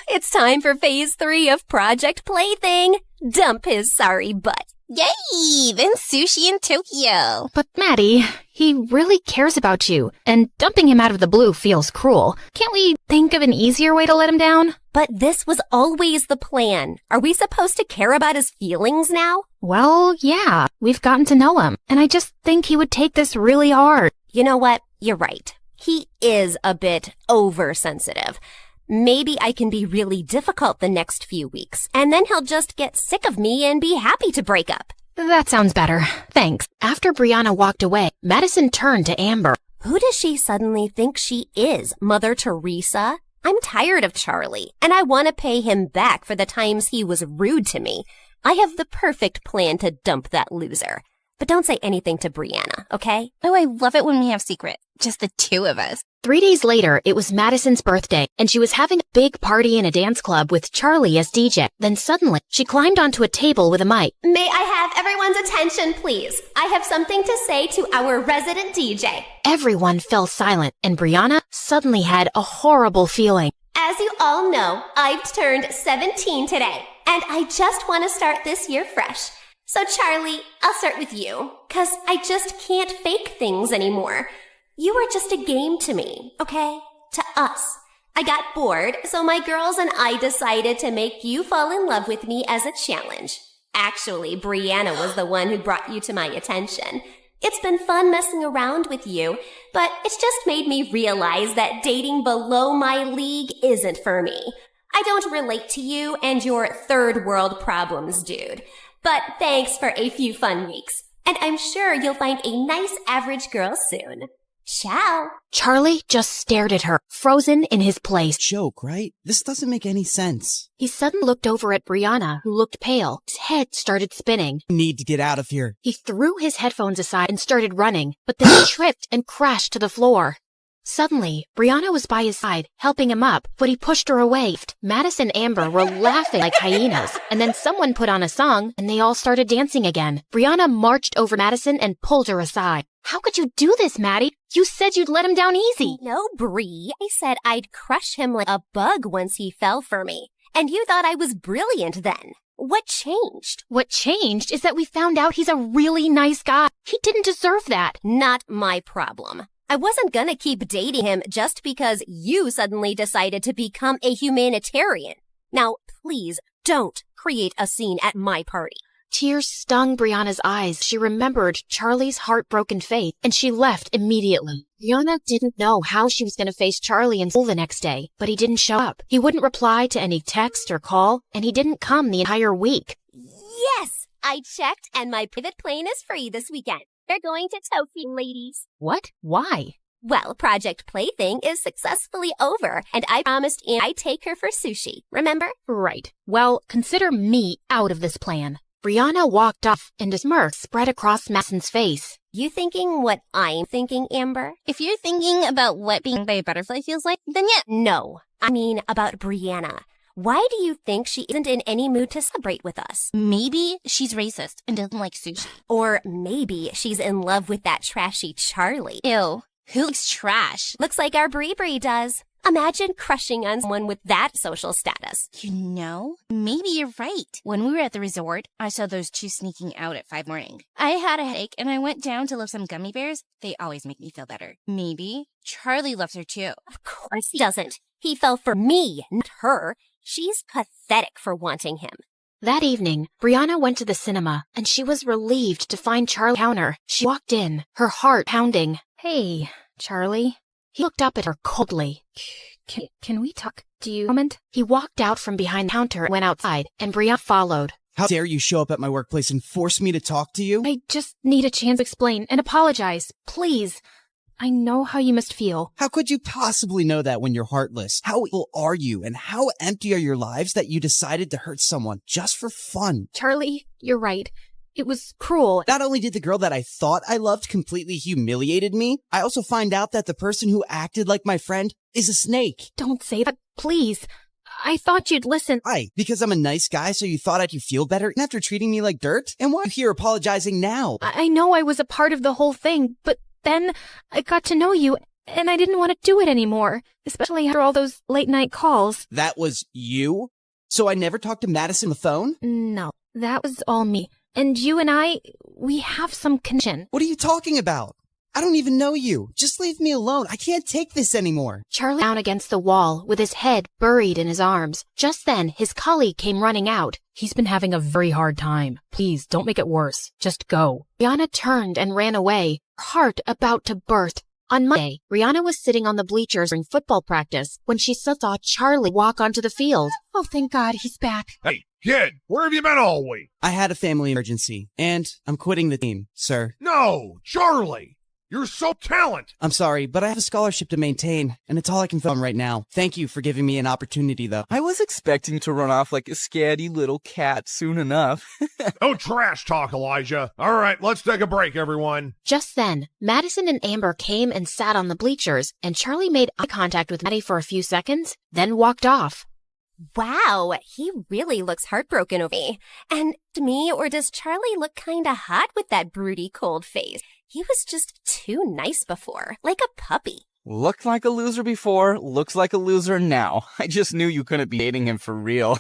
It's time for phase 3 of Project Plaything. Dump his sorry butt. Yay! Then sushi in Tokyo. But Maddie, he really cares about you, and dumping him out of the blue feels cruel. Can't we think of an easier way to let him down? But this was always the plan. Are we supposed to care about his feelings now? Well, yeah, we've gotten to know him, and I just think he would take this really hard. You know what? You're right. He is a bit oversensitive. Maybe I can be really difficult the next few weeks, and then he'll just get sick of me and be happy to break up. That sounds better. Thanks. After Brianna walked away, Madison turned to Amber. Who does she suddenly think she is, Mother Teresa? I'm tired of Charlie, and I want to pay him back for the times he was rude to me. I have the perfect plan to dump that loser. But don't say anything to Brianna, okay? Oh, I love it when we have secrets. Just the 2 of us. 3 days later, it was Madison's birthday, and she was having a big party in a dance club with Charlie as DJ. Then suddenly, she climbed onto a table with a mic. May I have everyone's attention, please? I have something to say to our resident DJ. Everyone fell silent, and Brianna suddenly had a horrible feeling. As you all know, I've turned 17 today, and I just want to start this year fresh. So Charlie, I'll start with you, 'cause I just can't fake things anymore. You are just a game to me, okay? To us. I got bored, so my girls and I decided to make you fall in love with me as a challenge. Actually, Brianna was the one who brought you to my attention. It's been fun messing around with you, but it's just made me realize that dating below my league isn't for me. I don't relate to you and your third world problems, dude. But thanks for a few fun weeks. And I'm sure you'll find a nice average girl soon. Ciao. Charlie just stared at her, frozen in his place. Joke, right? This doesn't make any sense. He suddenly looked over at Brianna, who looked pale. His head started spinning. Need to get out of here. He threw his headphones aside and started running, but then he tripped and crashed to the floor. Suddenly, Brianna was by his side, helping him up, but he pushed her away. Madison and Amber were laughing like hyenas, and then someone put on a song, and they all started dancing again. Brianna marched over Madison and pulled her aside. How could you do this, Maddie? You said you'd let him down easy. No, Bree. I said I'd crush him like a bug once he fell for me. And you thought I was brilliant then. What changed? What changed is that we found out he's a really nice guy. He didn't deserve that. Not my problem. I wasn't gonna keep dating him just because you suddenly decided to become a humanitarian. Now, please don't create a scene at my party. Tears stung Brianna's eyes. She remembered Charlie's heartbroken faith, and she left immediately. Brianna didn't know how she was going to face Charlie in school the next day, but he didn't show up. He wouldn't reply to any text or call, and he didn't come the entire week. Yes! I checked, and my private plane is free this weekend. They're going to Tokyo, ladies. What? Why? Well, Project Plaything is successfully over, and I promised Anne I'd take her for sushi. Remember? Right. Well, consider me out of this plan. Brianna walked off, and a smirk spread across Madison's face. You thinking what I'm thinking, Amber? If you're thinking about what being by a butterfly feels like, then yeah. No, I mean about Brianna. Why do you think she isn't in any mood to celebrate with us? Maybe she's racist and doesn't like sushi. Or maybe she's in love with that trashy Charlie. Ew, who likes trash? Looks like our Bree does. Imagine crushing on someone with that social status. You know, maybe you're right. When we were at the resort, I saw those 2 sneaking out at 5 morning. I had a headache and I went down to lift some gummy bears. They always make me feel better. Maybe Charlie loves her too. Of course he doesn't. He fell for me, not her. She's pathetic for wanting him. That evening, Brianna went to the cinema, and she was relieved to find Charlie counter. She walked in, her heart pounding. Hey, Charlie. He looked up at her coldly. Can we talk? Do you comment? He walked out from behind the counter and went outside, and Brianna followed. How dare you show up at my workplace and force me to talk to you? I just need a chance to explain and apologize, please. I know how you must feel. How could you possibly know that when you're heartless? How evil are you, and how empty are your lives that you decided to hurt someone just for fun? Charlie, you're right. It was cruel. Not only did the girl that I thought I loved completely humiliated me, I also find out that the person who acted like my friend is a snake. Don't say that, please. I thought you'd listen. Why? Because I'm a nice guy, so you thought you'd feel better after treating me like dirt? And why are you here apologizing now? I know I was a part of the whole thing, but then I got to know you, and I didn't want to do it anymore, especially after all those late-night calls. That was you? So I never talked to Madison on the phone? No, that was all me. And you and I, we have some connection. What are you talking about? I don't even know you. Just leave me alone. I can't take this anymore. Charlie down against the wall with his head buried in his arms. Just then, his colleague came running out. He's been having a very hard time. Please, don't make it worse. Just go. Brianna turned and ran away, her heart about to burst. On Monday, Brianna was sitting on the bleachers during football practice when she saw Charlie walk onto the field. Oh, thank God, he's back. Hey, kid, where have you been all week? I had a family emergency, and I'm quitting the team, sir. No, Charlie! You're so talented! I'm sorry, but I have a scholarship to maintain, and it's all I can film right now. Thank you for giving me an opportunity, though. I was expecting to run off like a scatty little cat soon enough. No trash talk, Elijah. All right, let's take a break, everyone. Just then, Madison and Amber came and sat on the bleachers, and Charlie made eye contact with Maddie for a few seconds, then walked off. Wow, he really looks heartbroken over me. And to me, or does Charlie look kinda hot with that broody cold face? He was just too nice before, like a puppy. Looked like a loser before, looks like a loser now. I just knew you couldn't be dating him for real.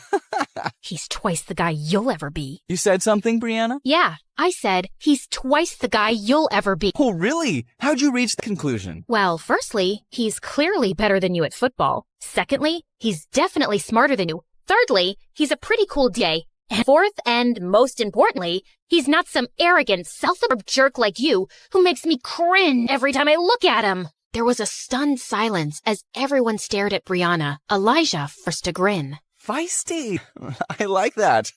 He's twice the guy you'll ever be. You said something, Brianna? Yeah, I said he's twice the guy you'll ever be. Oh, really? How'd you reach the conclusion? Well, firstly, he's clearly better than you at football. Secondly, he's definitely smarter than you. Thirdly, he's a pretty cool DA. And fourth, and most importantly, he's not some arrogant, self-absorbed jerk like you who makes me cringe every time I look at him. There was a stunned silence as everyone stared at Brianna. Elijah forced a grin. Feisty. I like that.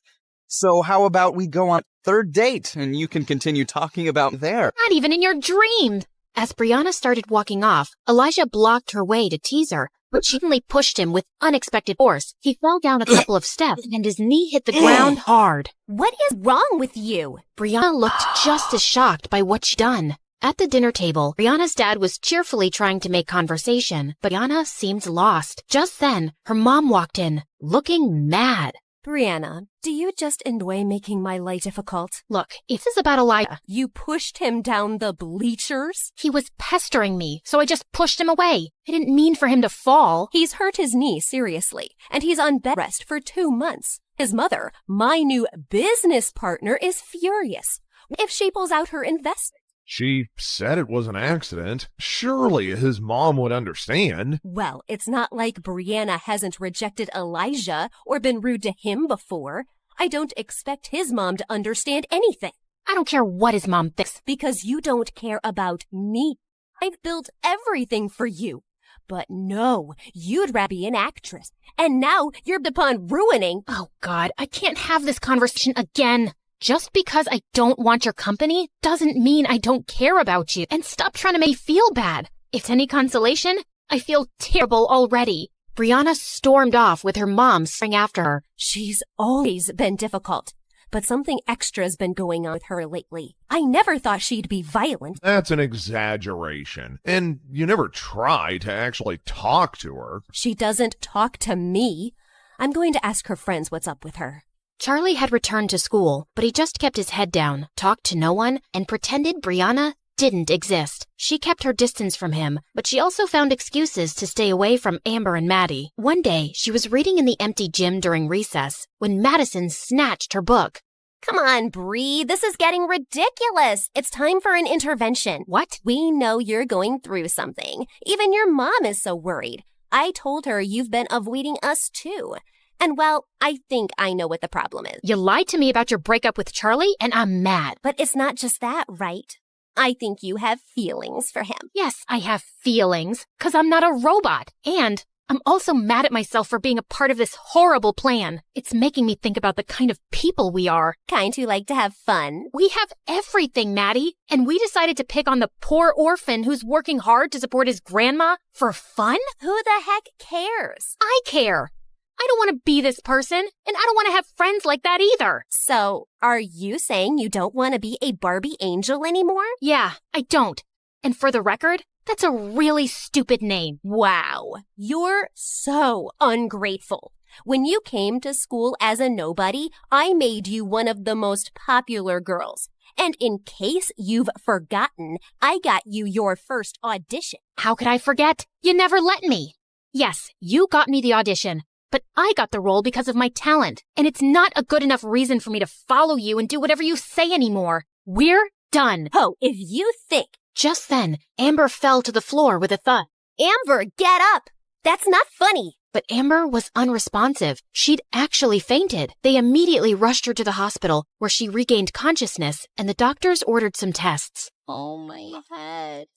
So how about we go on third date and you can continue talking about there? Not even in your dreams. As Brianna started walking off, Elijah blocked her way to tease her, but she suddenly pushed him with unexpected force. He fell down a couple of steps and his knee hit the ground hard. What is wrong with you? Brianna looked just as shocked by what she'd done. At the dinner table, Brianna's dad was cheerfully trying to make conversation, but Brianna seemed lost. Just then, her mom walked in, looking mad. Brianna, do you just enjoy making my life difficult? Look, if this is about Elijah. You pushed him down the bleachers? He was pestering me, so I just pushed him away. I didn't mean for him to fall. He's hurt his knee seriously, and he's on bed rest for 2 months. His mother, my new business partner, is furious. If she pulls out her investment? She said it was an accident. Surely his mom would understand. Well, it's not like Brianna hasn't rejected Elijah or been rude to him before. I don't expect his mom to understand anything. I don't care what his mom thinks. Because you don't care about me. I've built everything for you. But no, you'd rather be an actress. And now you're bent upon ruining. Oh, God, I can't have this conversation again. Just because I don't want your company doesn't mean I don't care about you. And stop trying to make me feel bad. If it's any consolation, I feel terrible already. Brianna stormed off with her mom staring after her. She's always been difficult, but something extra's been going on with her lately. I never thought she'd be violent. That's an exaggeration. And you never try to actually talk to her. She doesn't talk to me. I'm going to ask her friends what's up with her. Charlie had returned to school, but he just kept his head down, talked to no one, and pretended Brianna didn't exist. She kept her distance from him, but she also found excuses to stay away from Amber and Maddie. One day, she was reading in the empty gym during recess when Madison snatched her book. Come on, Bree, this is getting ridiculous. It's time for an intervention. What? We know you're going through something. Even your mom is so worried. I told her you've been avoiding us too. And well, I think I know what the problem is. You lied to me about your breakup with Charlie, and I'm mad. But it's not just that, right? I think you have feelings for him. Yes, I have feelings, 'cause I'm not a robot. And I'm also mad at myself for being a part of this horrible plan. It's making me think about the kind of people we are. Kind who like to have fun. We have everything, Maddie. And we decided to pick on the poor orphan who's working hard to support his grandma for fun? Who the heck cares? I care. I don't want to be this person, and I don't want to have friends like that either. So, are you saying you don't want to be a Barbie angel anymore? Yeah, I don't. And for the record, that's a really stupid name. Wow, you're so ungrateful. When you came to school as a nobody, I made you one of the most popular girls. And in case you've forgotten, I got you your first audition. How could I forget? You never let me. Yes, you got me the audition. But I got the role because of my talent, and it's not a good enough reason for me to follow you and do whatever you say anymore. We're done. Oh, if you think. Just then, Amber fell to the floor with a thud. Amber, get up! That's not funny. But Amber was unresponsive. She'd actually fainted. They immediately rushed her to the hospital, where she regained consciousness, and the doctors ordered some tests. Oh, my head.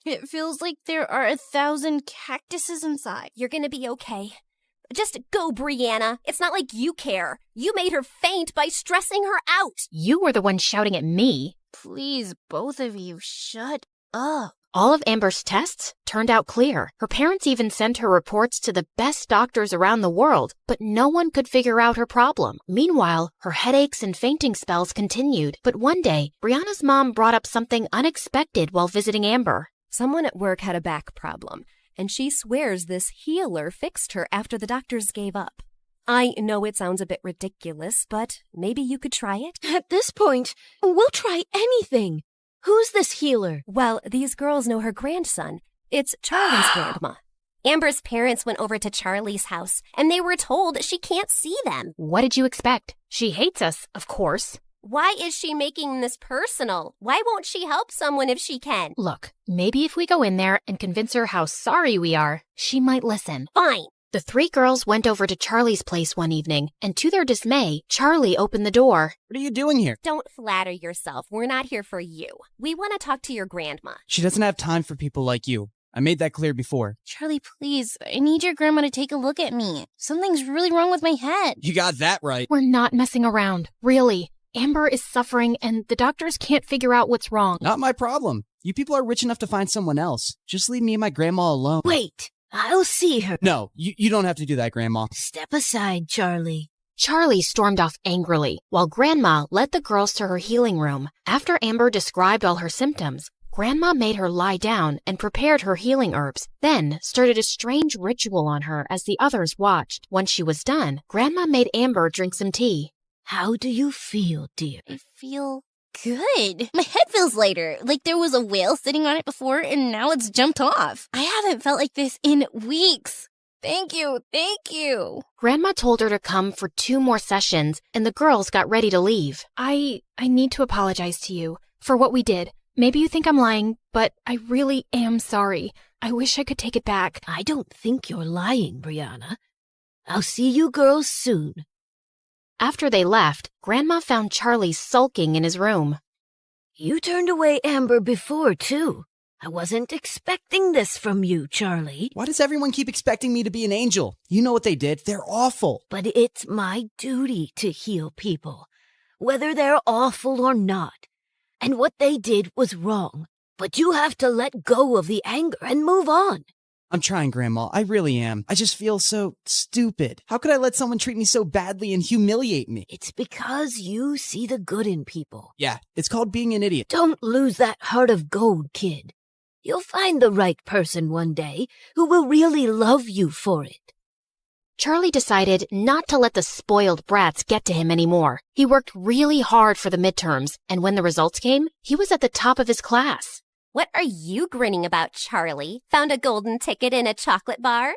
It feels like there are 1,000 cactuses inside. You're gonna be okay. Just go, Brianna. It's not like you care. You made her faint by stressing her out. You were the one shouting at me. Please, both of you, shut up. All of Amber's tests turned out clear. Her parents even sent her reports to the best doctors around the world, but no one could figure out her problem. Meanwhile, her headaches and fainting spells continued. But one day, Brianna's mom brought up something unexpected while visiting Amber. Someone at work had a back problem, and she swears this healer fixed her after the doctors gave up. I know it sounds a bit ridiculous, but maybe you could try it? At this point, we'll try anything. Who's this healer? Well, these girls know her grandson. It's Charlie's grandma. Amber's parents went over to Charlie's house, and they were told she can't see them. What did you expect? She hates us, of course. Why is she making this personal? Why won't she help someone if she can? Look, maybe if we go in there and convince her how sorry we are, she might listen. Fine. The three girls went over to Charlie's place one evening, and to their dismay, Charlie opened the door. What are you doing here? Don't flatter yourself. We're not here for you. We want to talk to your grandma. She doesn't have time for people like you. I made that clear before. Charlie, please, I need your grandma to take a look at me. Something's really wrong with my head. You got that right. We're not messing around, really. Amber is suffering, and the doctors can't figure out what's wrong. Not my problem. You people are rich enough to find someone else. Just leave me and my grandma alone. Wait, I'll see her. No, you don't have to do that, Grandma. Step aside, Charlie. Charlie stormed off angrily, while Grandma led the girls to her healing room. After Amber described all her symptoms, Grandma made her lie down and prepared her healing herbs, then started a strange ritual on her as the others watched. Once she was done, Grandma made Amber drink some tea. How do you feel, dear? I feel good. My head feels lighter, like there was a whale sitting on it before and now it's jumped off. I haven't felt like this in weeks. Thank you, thank you. Grandma told her to come for 2 more sessions, and the girls got ready to leave. I need to apologize to you for what we did. Maybe you think I'm lying, but I really am sorry. I wish I could take it back. I don't think you're lying, Brianna. I'll see you girls soon. After they left, Grandma found Charlie sulking in his room. You turned away Amber before, too. I wasn't expecting this from you, Charlie. Why does everyone keep expecting me to be an angel? You know what they did. They're awful. But it's my duty to heal people, whether they're awful or not. And what they did was wrong. But you have to let go of the anger and move on. I'm trying, Grandma. I really am. I just feel so stupid. How could I let someone treat me so badly and humiliate me? It's because you see the good in people. Yeah, it's called being an idiot. Don't lose that heart of gold, kid. You'll find the right person one day who will really love you for it. Charlie decided not to let the spoiled brats get to him anymore. He worked really hard for the midterms, and when the results came, he was at the top of his class. What are you grinning about, Charlie? Found a golden ticket in a chocolate bar?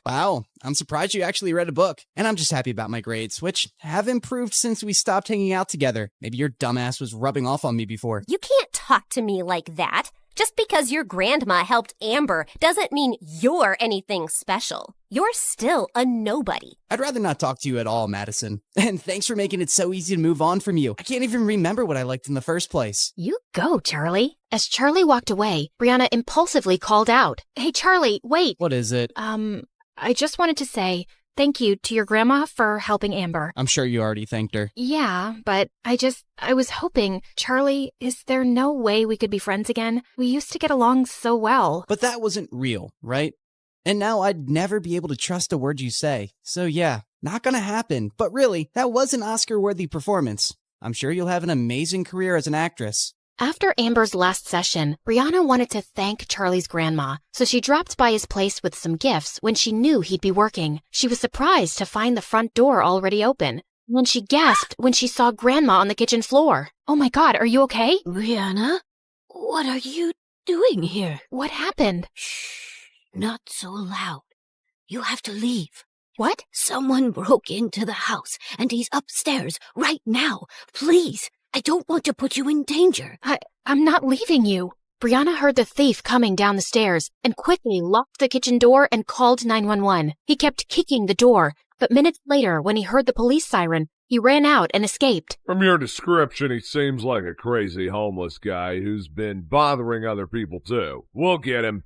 Wow, I'm surprised you actually read a book. And I'm just happy about my grades, which have improved since we stopped hanging out together. Maybe your dumbass was rubbing off on me before. You can't talk to me like that. Just because your grandma helped Amber doesn't mean you're anything special. You're still a nobody. I'd rather not talk to you at all, Madison. And thanks for making it so easy to move on from you. I can't even remember what I liked in the first place. You go, Charlie. As Charlie walked away, Brianna impulsively called out, "Hey, Charlie, wait." What is it? I just wanted to say thank you to your grandma for helping Amber. I'm sure you already thanked her. Yeah, but I was hoping, Charlie, is there no way we could be friends again? We used to get along so well. But that wasn't real, right? And now I'd never be able to trust a word you say. So yeah, not gonna happen. But really, that was an Oscar-worthy performance. I'm sure you'll have an amazing career as an actress. After Amber's last session, Brianna wanted to thank Charlie's grandma, so she dropped by his place with some gifts when she knew he'd be working. She was surprised to find the front door already open. Then she gasped when she saw Grandma on the kitchen floor. Oh my God, are you okay? Brianna, what are you doing here? What happened? Shh, not so loud. You have to leave. What? Someone broke into the house, and he's upstairs right now. Please. I don't want to put you in danger. I'm not leaving you. Brianna heard the thief coming down the stairs and quickly locked the kitchen door and called 911. He kept kicking the door, but minutes later, when he heard the police siren, he ran out and escaped. From your description, he seems like a crazy homeless guy who's been bothering other people too. We'll get him.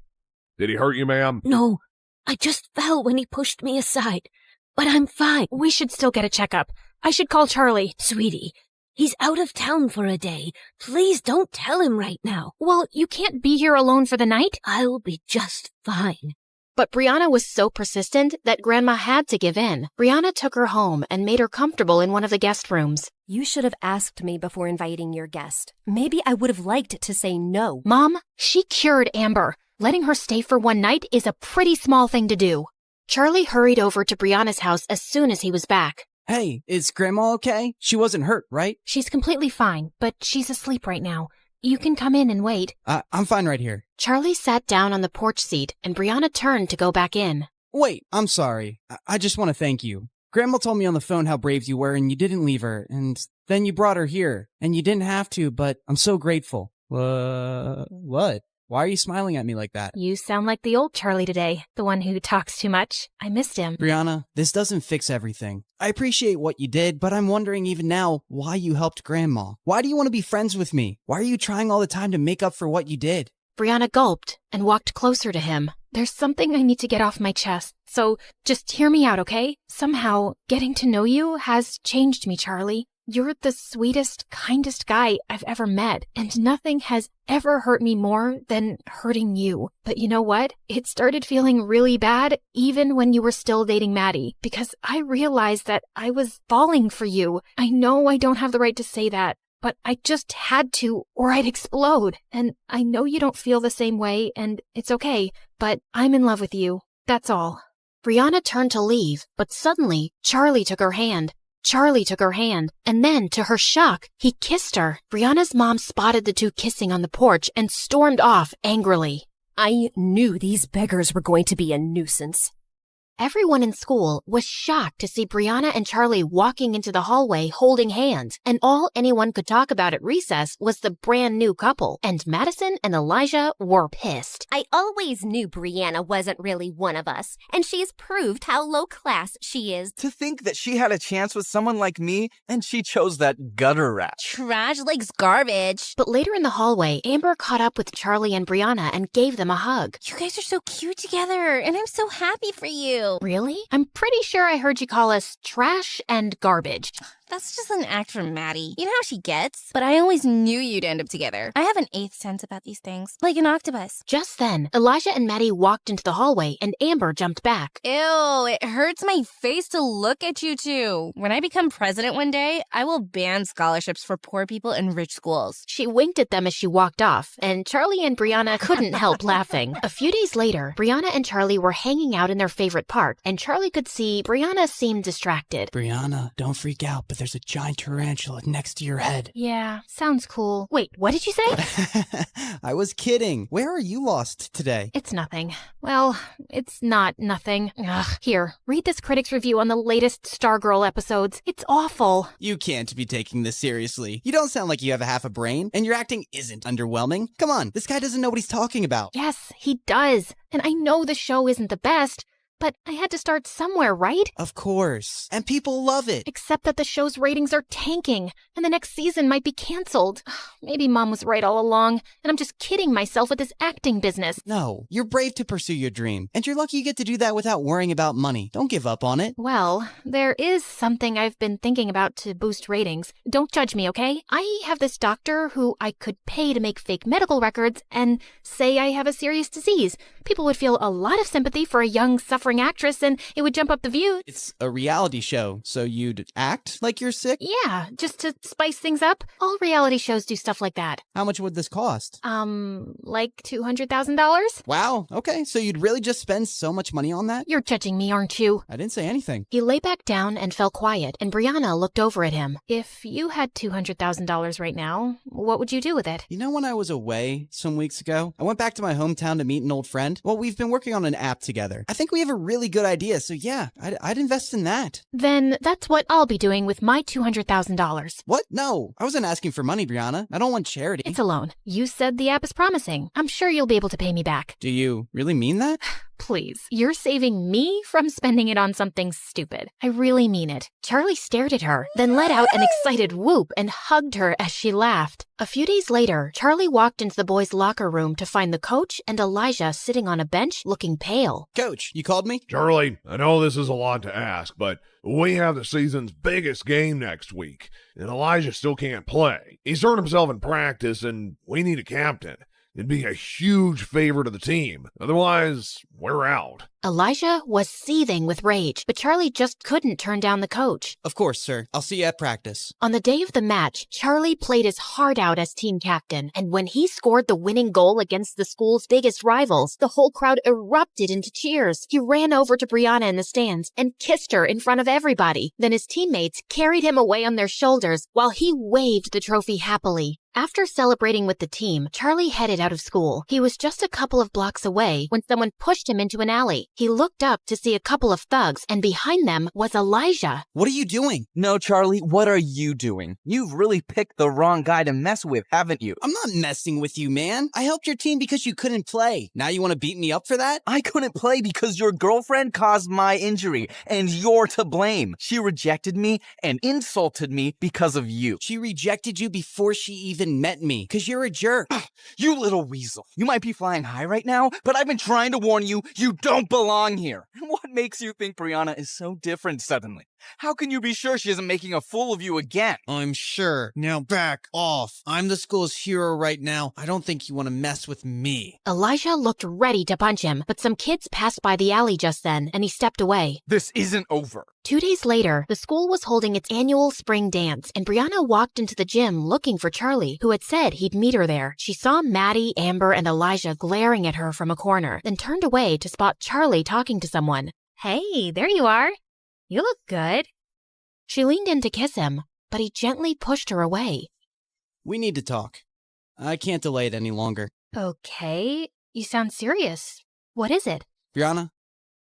Did he hurt you, ma'am? No, I just fell when he pushed me aside. But I'm fine. We should still get a checkup. I should call Charlie. Sweetie, he's out of town for a day. Please don't tell him right now. Well, you can't be here alone for the night. I'll be just fine. But Brianna was so persistent that Grandma had to give in. Brianna took her home and made her comfortable in one of the guest rooms. You should have asked me before inviting your guest. Maybe I would have liked to say no. Mom, she cured Amber. Letting her stay for one night is a pretty small thing to do. Charlie hurried over to Brianna's house as soon as he was back. Hey, is Grandma okay? She wasn't hurt, right? She's completely fine, but she's asleep right now. You can come in and wait. I'm fine right here. Charlie sat down on the porch seat, and Brianna turned to go back in. Wait, I'm sorry. I just want to thank you. Grandma told me on the phone how brave you were, and you didn't leave her, and then you brought her here, and you didn't have to, but I'm so grateful. What? Why are you smiling at me like that? You sound like the old Charlie today, the one who talks too much. I missed him. Brianna, this doesn't fix everything. I appreciate what you did, but I'm wondering even now why you helped Grandma. Why do you want to be friends with me? Why are you trying all the time to make up for what you did? Brianna gulped and walked closer to him. There's something I need to get off my chest, so just hear me out, okay? Somehow, getting to know you has changed me, Charlie. You're the sweetest, kindest guy I've ever met, and nothing has ever hurt me more than hurting you. But you know what? It started feeling really bad even when you were still dating Maddie, because I realized that I was falling for you. I know I don't have the right to say that, but I just had to, or I'd explode. And I know you don't feel the same way, and it's okay, but I'm in love with you. That's all. Brianna turned to leave, but suddenly, Charlie took her hand. And then, to her shock, he kissed her. Brianna's mom spotted the two kissing on the porch and stormed off angrily. I knew these beggars were going to be a nuisance. Everyone in school was shocked to see Brianna and Charlie walking into the hallway holding hands, and all anyone could talk about at recess was the brand new couple, and Madison and Elijah were pissed. I always knew Brianna wasn't really one of us, and she's proved how low class she is. To think that she had a chance with someone like me, and she chose that gutter rat. Trash likes garbage. But later in the hallway, Amber caught up with Charlie and Brianna and gave them a hug. You guys are so cute together, and I'm so happy for you. Really? I'm pretty sure I heard you call us trash and garbage. That's just an act from Maddie. You know how she gets? But I always knew you'd end up together. I have an eighth sense about these things, like an octopus. Just then, Elijah and Maddie walked into the hallway, and Amber jumped back. Ew, it hurts my face to look at you two. When I become president one day, I will ban scholarships for poor people in rich schools. She winked at them as she walked off, and Charlie and Brianna couldn't help laughing. A few days later, Brianna and Charlie were hanging out in their favorite park, and Charlie could see Brianna seemed distracted. Brianna, don't freak out, but there's a giant tarantula next to your head. Yeah, sounds cool. Wait, what did you say? I was kidding. Where are you lost today? It's nothing. Well, it's not nothing. Ugh. Here, read this critic's review on the latest Stargirl episodes. It's awful. You can't be taking this seriously. You don't sound like you have a half a brain, and your acting isn't underwhelming. Come on, this guy doesn't know what he's talking about. Yes, he does. And I know the show isn't the best, but I had to start somewhere, right? Of course. And people love it. Except that the show's ratings are tanking, and the next season might be canceled. Maybe Mom was right all along, and I'm just kidding myself with this acting business. No, you're brave to pursue your dream, and you're lucky you get to do that without worrying about money. Don't give up on it. Well, there is something I've been thinking about to boost ratings. Don't judge me, okay? I have this doctor who I could pay to make fake medical records and say I have a serious disease. People would feel a lot of sympathy for a young, suffering actress, and it would jump up the views. It's a reality show, so you'd act like you're sick? Yeah, just to spice things up. All reality shows do stuff like that. How much would this cost? Like $200,000? Wow, okay, so you'd really just spend so much money on that? You're judging me, aren't you? I didn't say anything. He lay back down and fell quiet, and Brianna looked over at him. If you had $200,000 right now, what would you do with it? You know, when I was away some weeks ago, I went back to my hometown to meet an old friend. Well, we've been working on an app together. I think we have a really good idea, so yeah, I'd invest in that. Then that's what I'll be doing with my $200,000. What? No, I wasn't asking for money, Brianna. I don't want charity. It's a loan. You said the app is promising. I'm sure you'll be able to pay me back. Do you really mean that? Please, you're saving me from spending it on something stupid. I really mean it. Charlie stared at her, then let out an excited whoop and hugged her as she laughed. A few days later, Charlie walked into the boys' locker room to find the coach and Elijah sitting on a bench looking pale. Coach, you called me? Charlie, I know this is a lot to ask, but we have the season's biggest game next week, and Elijah still can't play. He's hurt himself in practice, and we need a captain. It'd be a huge favor to the team. Otherwise, we're out. Elijah was seething with rage, but Charlie just couldn't turn down the coach. Of course, sir. I'll see you at practice. On the day of the match, Charlie played his heart out as team captain, and when he scored the winning goal against the school's biggest rivals, the whole crowd erupted into cheers. He ran over to Brianna in the stands and kissed her in front of everybody. Then his teammates carried him away on their shoulders while he waved the trophy happily. After celebrating with the team, Charlie headed out of school. He was just a couple of blocks away when someone pushed him into an alley. He looked up to see a couple of thugs, and behind them was Elijah. What are you doing? No, Charlie, what are you doing? You've really picked the wrong guy to mess with, haven't you? I'm not messing with you, man. I helped your team because you couldn't play. Now you want to beat me up for that? I couldn't play because your girlfriend caused my injury, and you're to blame. She rejected me and insulted me because of you. She rejected you before she even met me, because you're a jerk. You little weasel. You might be flying high right now, but I've been trying to warn you, you don't belong here. What makes you think Brianna is so different suddenly? How can you be sure she isn't making a fool of you again? I'm sure. Now back off. I'm the school's hero right now. I don't think you want to mess with me. Elijah looked ready to punch him, but some kids passed by the alley just then, and he stepped away. This isn't over. 2 days later, the school was holding its annual spring dance, and Brianna walked into the gym looking for Charlie, who had said he'd meet her there. She saw Maddie, Amber, and Elijah glaring at her from a corner, then turned away to spot Charlie talking to someone. Hey, there you are. You look good. She leaned in to kiss him, but he gently pushed her away. We need to talk. I can't delay it any longer. Okay, you sound serious. What is it? Brianna,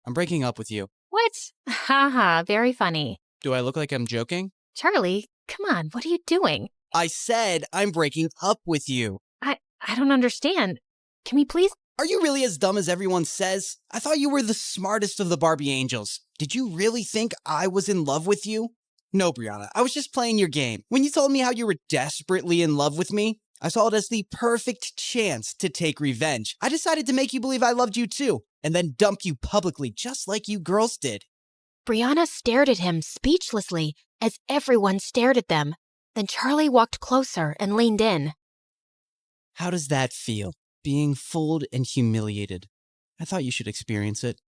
I'm breaking up with you. What? Haha, very funny. Do I look like I'm joking? Charlie, come on, what are you doing? I said I'm breaking up with you. I don't understand. Can we please? Are you really as dumb as everyone says? I thought you were the smartest of the Barbie angels. Did you really think I was in love with you? No, Brianna, I was just playing your game. When you told me how you were desperately in love with me, I saw it as the perfect chance to take revenge. I decided to make you believe I loved you too, and then dump you publicly just like you girls did. Brianna stared at him speechlessly as everyone stared at them. Then Charlie walked closer and leaned in. How does that feel? Being fooled and humiliated. I thought you should experience it.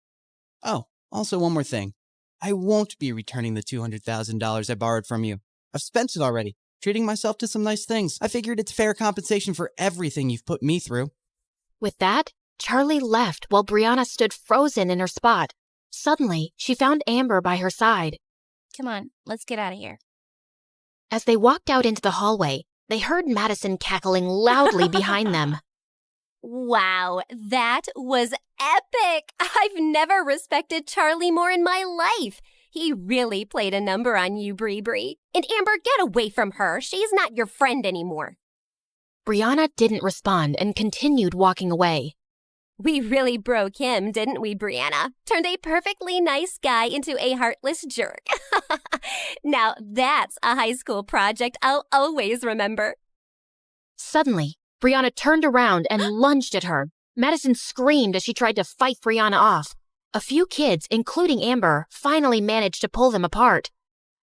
Oh, also one more thing. I won't be returning the $200,000 I borrowed from you. I've spent it already, treating myself to some nice things. I figured it's fair compensation for everything you've put me through. With that, Charlie left while Brianna stood frozen in her spot. Suddenly, she found Amber by her side. Come on, let's get out of here. As they walked out into the hallway, they heard Madison cackling loudly behind them. Wow, that was epic! I've never respected Charlie more in my life. He really played a number on you, Bree. And Amber, get away from her. She's not your friend anymore. Brianna didn't respond and continued walking away. We really broke him, didn't we, Brianna? Turned a perfectly nice guy into a heartless jerk. Now that's a high school project I'll always remember. Suddenly, Brianna turned around and lunged at her. Madison screamed as she tried to fight Brianna off. A few kids, including Amber, finally managed to pull them apart.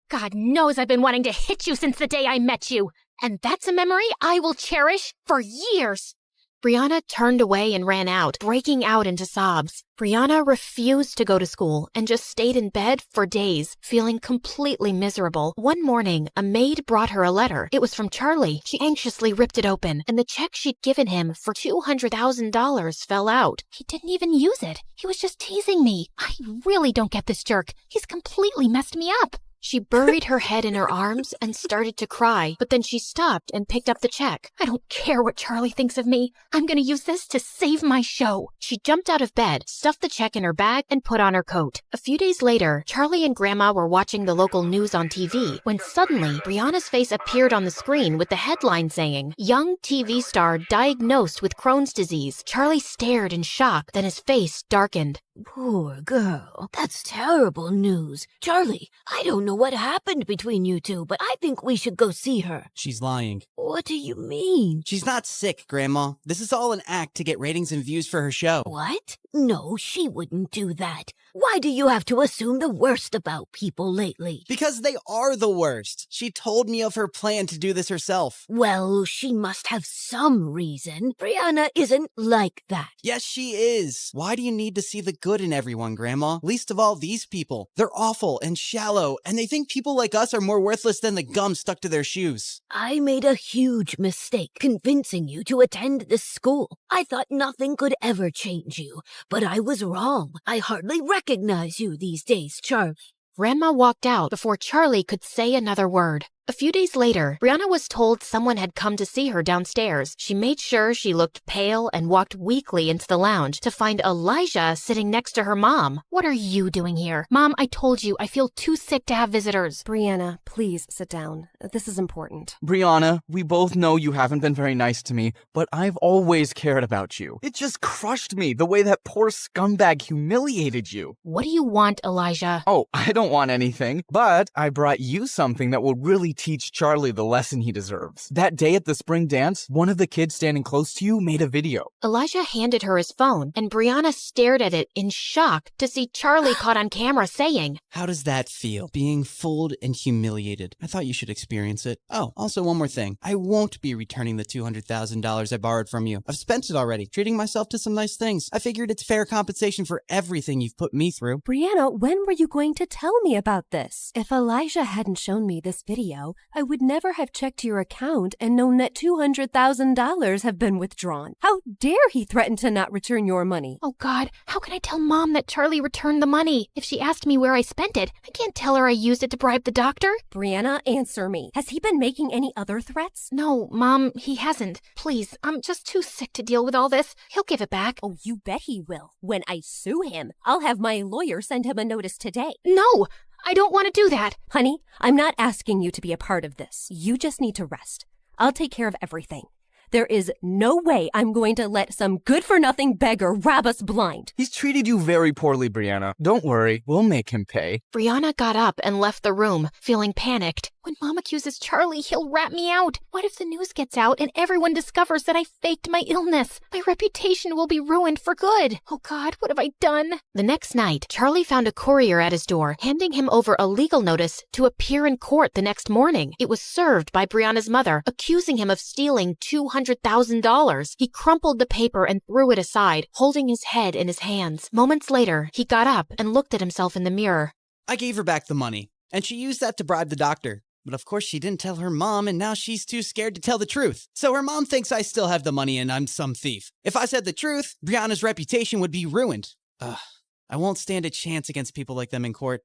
God knows I've been wanting to hit you since the day I met you, and that's a memory I will cherish for years. Brianna turned away and ran out, breaking out into sobs. Brianna refused to go to school and just stayed in bed for days, feeling completely miserable. One morning, a maid brought her a letter. It was from Charlie. She anxiously ripped it open, and the check she'd given him for $200,000 fell out. He didn't even use it. He was just teasing me. I really don't get this jerk. He's completely messed me up. She buried her head in her arms and started to cry, but then she stopped and picked up the check. I don't care what Charlie thinks of me. I'm going to use this to save my show. She jumped out of bed, stuffed the check in her bag, and put on her coat. A few days later, Charlie and Grandma were watching the local news on TV when suddenly Brianna's face appeared on the screen with the headline saying, "Young TV star diagnosed with Crohn's disease." Charlie stared in shock, then his face darkened. Poor girl. That's terrible news. Charlie, I don't know what happened between you two, but I think we should go see her. She's lying. What do you mean? She's not sick, Grandma. This is all an act to get ratings and views for her show. What? No, she wouldn't do that. Why do you have to assume the worst about people lately? Because they are the worst. She told me of her plan to do this herself. Well, she must have some reason. Brianna isn't like that. Yes, she is. Why do you need to see the good in everyone, Grandma? Least of all these people. They're awful and shallow, and they think people like us are more worthless than the gum stuck to their shoes. I made a huge mistake convincing you to attend this school. I thought nothing could ever change you, but I was wrong. I hardly recognize you these days, Charlie. Grandma walked out before Charlie could say another word. A few days later, Brianna was told someone had come to see her downstairs. She made sure she looked pale and walked weakly into the lounge to find Elijah sitting next to her mom. What are you doing here? Mom, I told you I feel too sick to have visitors. Brianna, please sit down. This is important. Brianna, we both know you haven't been very nice to me, but I've always cared about you. It just crushed me the way that poor scumbag humiliated you. What do you want, Elijah? Oh, I don't want anything, but I brought you something that will really teach Charlie the lesson he deserves. That day at the spring dance, one of the kids standing close to you made a video. Elijah handed her his phone, and Brianna stared at it in shock to see Charlie caught on camera saying, "How does that feel? Being fooled and humiliated. I thought you should experience it. Oh, also one more thing. I won't be returning the $200,000 I borrowed from you. I've spent it already, treating myself to some nice things. I figured it's fair compensation for everything you've put me through." Brianna, when were you going to tell me about this? If Elijah hadn't shown me this video, I would never have checked your account and known that $200,000 have been withdrawn. How dare he threaten to not return your money? Oh God, how can I tell Mom that Charlie returned the money? If she asked me where I spent it, I can't tell her I used it to bribe the doctor. Brianna, answer me. Has he been making any other threats? No, Mom, he hasn't. Please, I'm just too sick to deal with all this. He'll give it back. Oh, you bet he will. When I sue him, I'll have my lawyer send him a notice today. No! I don't want to do that. Honey, I'm not asking you to be a part of this. You just need to rest. I'll take care of everything. There is no way I'm going to let some good-for-nothing beggar rob us blind. He's treated you very poorly, Brianna. Don't worry, we'll make him pay. Brianna got up and left the room, feeling panicked. When Mom accuses Charlie, he'll rat me out. What if the news gets out and everyone discovers that I faked my illness? My reputation will be ruined for good. Oh God, what have I done? The next night, Charlie found a courier at his door, handing him over a legal notice to appear in court the next morning. It was served by Brianna's mother, accusing him of stealing $200,000. He crumpled the paper and threw it aside, holding his head in his hands. Moments later, he got up and looked at himself in the mirror. I gave her back the money, and she used that to bribe the doctor. But of course she didn't tell her mom, and now she's too scared to tell the truth. So her mom thinks I still have the money and I'm some thief. If I said the truth, Brianna's reputation would be ruined. I won't stand a chance against people like them in court.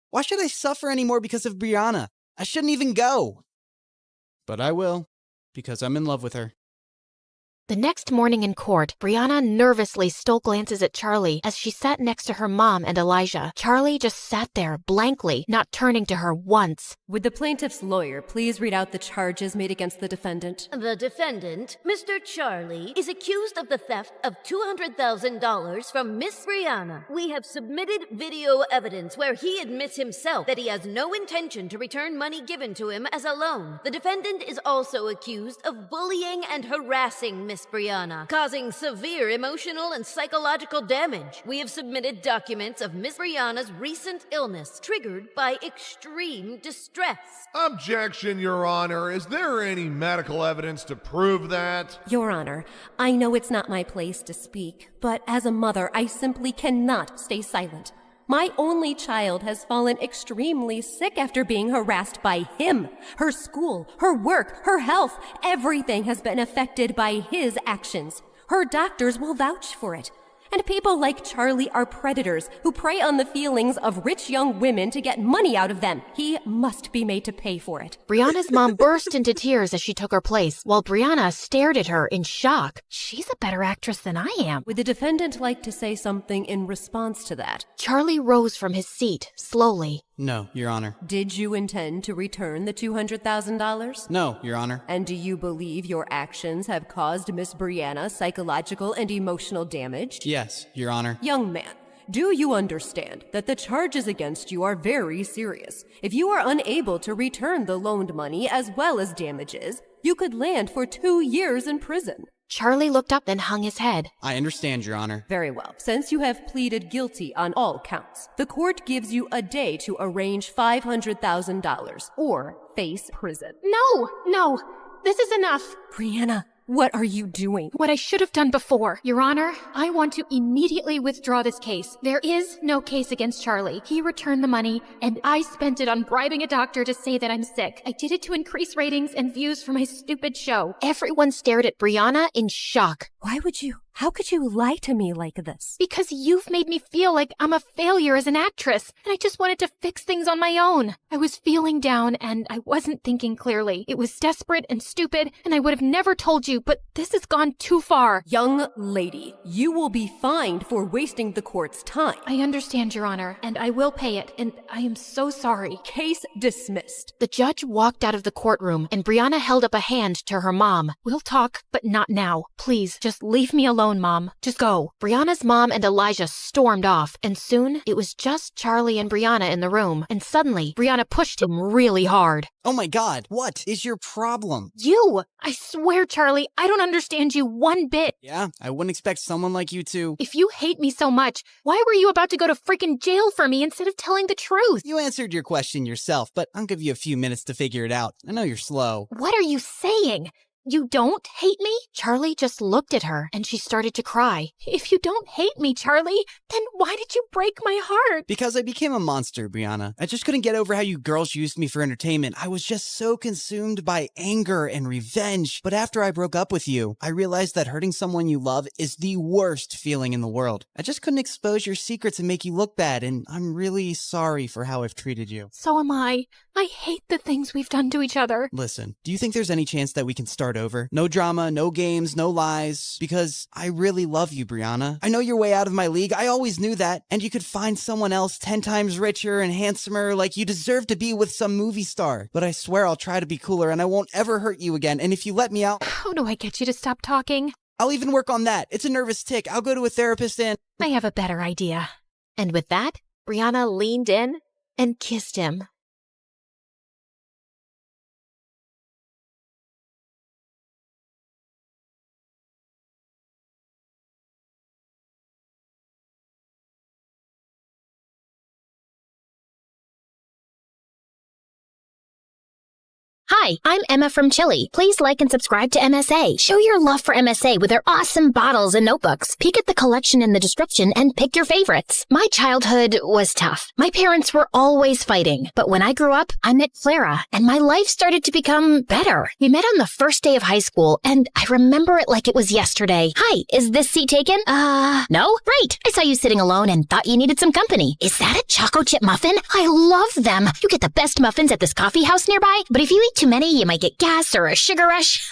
Why should I suffer anymore because of Brianna? I shouldn't even go. But I will, because I'm in love with her. The next morning in court, Brianna nervously stole glances at Charlie as she sat next to her mom and Elijah. Charlie just sat there blankly, not turning to her once. Would the plaintiff's lawyer please read out the charges made against the defendant? The defendant, Mr. Charlie, is accused of the theft of $200,000 from Miss Brianna. We have submitted video evidence where he admits himself that he has no intention to return money given to him as a loan. The defendant is also accused of bullying and harassing Miss Brianna, causing severe emotional and psychological damage. We have submitted documents of Miss Brianna's recent illness triggered by extreme distress. Objection, Your Honor. Is there any medical evidence to prove that? Your Honor, I know it's not my place to speak, but as a mother, I simply cannot stay silent. My only child has fallen extremely sick after being harassed by him. Her school, her work, her health, everything has been affected by his actions. Her doctors will vouch for it. And people like Charlie are predators who prey on the feelings of rich young women to get money out of them. He must be made to pay for it. Brianna's mom burst into tears as she took her place, while Brianna stared at her in shock. She's a better actress than I am. Would the defendant like to say something in response to that? Charlie rose from his seat, slowly. No, Your Honor. Did you intend to return the $200,000? No, Your Honor. And do you believe your actions have caused Miss Brianna psychological and emotional damage? Yes, Your Honor. Young man, do you understand that the charges against you are very serious? If you are unable to return the loaned money as well as damages, you could land for 2 years in prison. Charlie looked up, then hung his head. I understand, Your Honor. Very well. Since you have pleaded guilty on all counts, the court gives you a day to arrange $500,000 or face prison. No, this is enough. Brianna, what are you doing? What I should have done before. Your Honor, I want to immediately withdraw this case. There is no case against Charlie. He returned the money, and I spent it on bribing a doctor to say that I'm sick. I did it to increase ratings and views for my stupid show. Everyone stared at Brianna in shock. How could you lie to me like this? Because you've made me feel like I'm a failure as an actress, and I just wanted to fix things on my own. I was feeling down, and I wasn't thinking clearly. It was desperate and stupid, and I would have never told you, but this has gone too far. Young lady, you will be fined for wasting the court's time. I understand, Your Honor, and I will pay it, and I am so sorry. Case dismissed. The judge walked out of the courtroom, and Brianna held up a hand to her mom. We'll talk, but not now. Please, just leave me alone, Mom. Just go. Brianna's mom and Elijah stormed off, and soon it was just Charlie and Brianna in the room, and suddenly Brianna pushed him really hard. Oh my God, what is your problem? You! I swear, Charlie, I don't understand you one bit. Yeah, I wouldn't expect someone like you to. If you hate me so much, why were you about to go to freaking jail for me instead of telling the truth? You answered your question yourself, but I'll give you a few minutes to figure it out. I know you're slow. What are you saying? You don't hate me? Charlie just looked at her, and she started to cry. If you don't hate me, Charlie, then why did you break my heart? Because I became a monster, Brianna. I just couldn't get over how you girls used me for entertainment. I was just so consumed by anger and revenge. But after I broke up with you, I realized that hurting someone you love is the worst feeling in the world. I just couldn't expose your secrets and make you look bad, and I'm really sorry for how I've treated you. So am I. I hate the things we've done to each other. Listen, do you think there's any chance that we can start over? No drama, no games, no lies. Because I really love you, Brianna. I know you're way out of my league. I always knew that. And you could find someone else 10 times richer and handsomer, like you deserve to be with some movie star. But I swear I'll try to be cooler and I won't ever hurt you again. And if you let me out... How do I get you to stop talking? I'll even work on that. It's a nervous tick. I'll go to a therapist and... I have a better idea. And with that, Brianna leaned in and kissed him. Hi, I'm Emma from Chile. Please like and subscribe to MSA. Show your love for MSA with their awesome bottles and notebooks. Peek at the collection in the description and pick your favorites. My childhood was tough. My parents were always fighting. But when I grew up, I met Clara, and my life started to become better. We met on the first day of high school, and I remember it like it was yesterday. Hi, is this seat taken? No? Right. I saw you sitting alone and thought you needed some company. Is that a choco chip muffin? I love them. You get the best muffins at this coffee house nearby, but if you eat too too many, you might get gas or a sugar rush.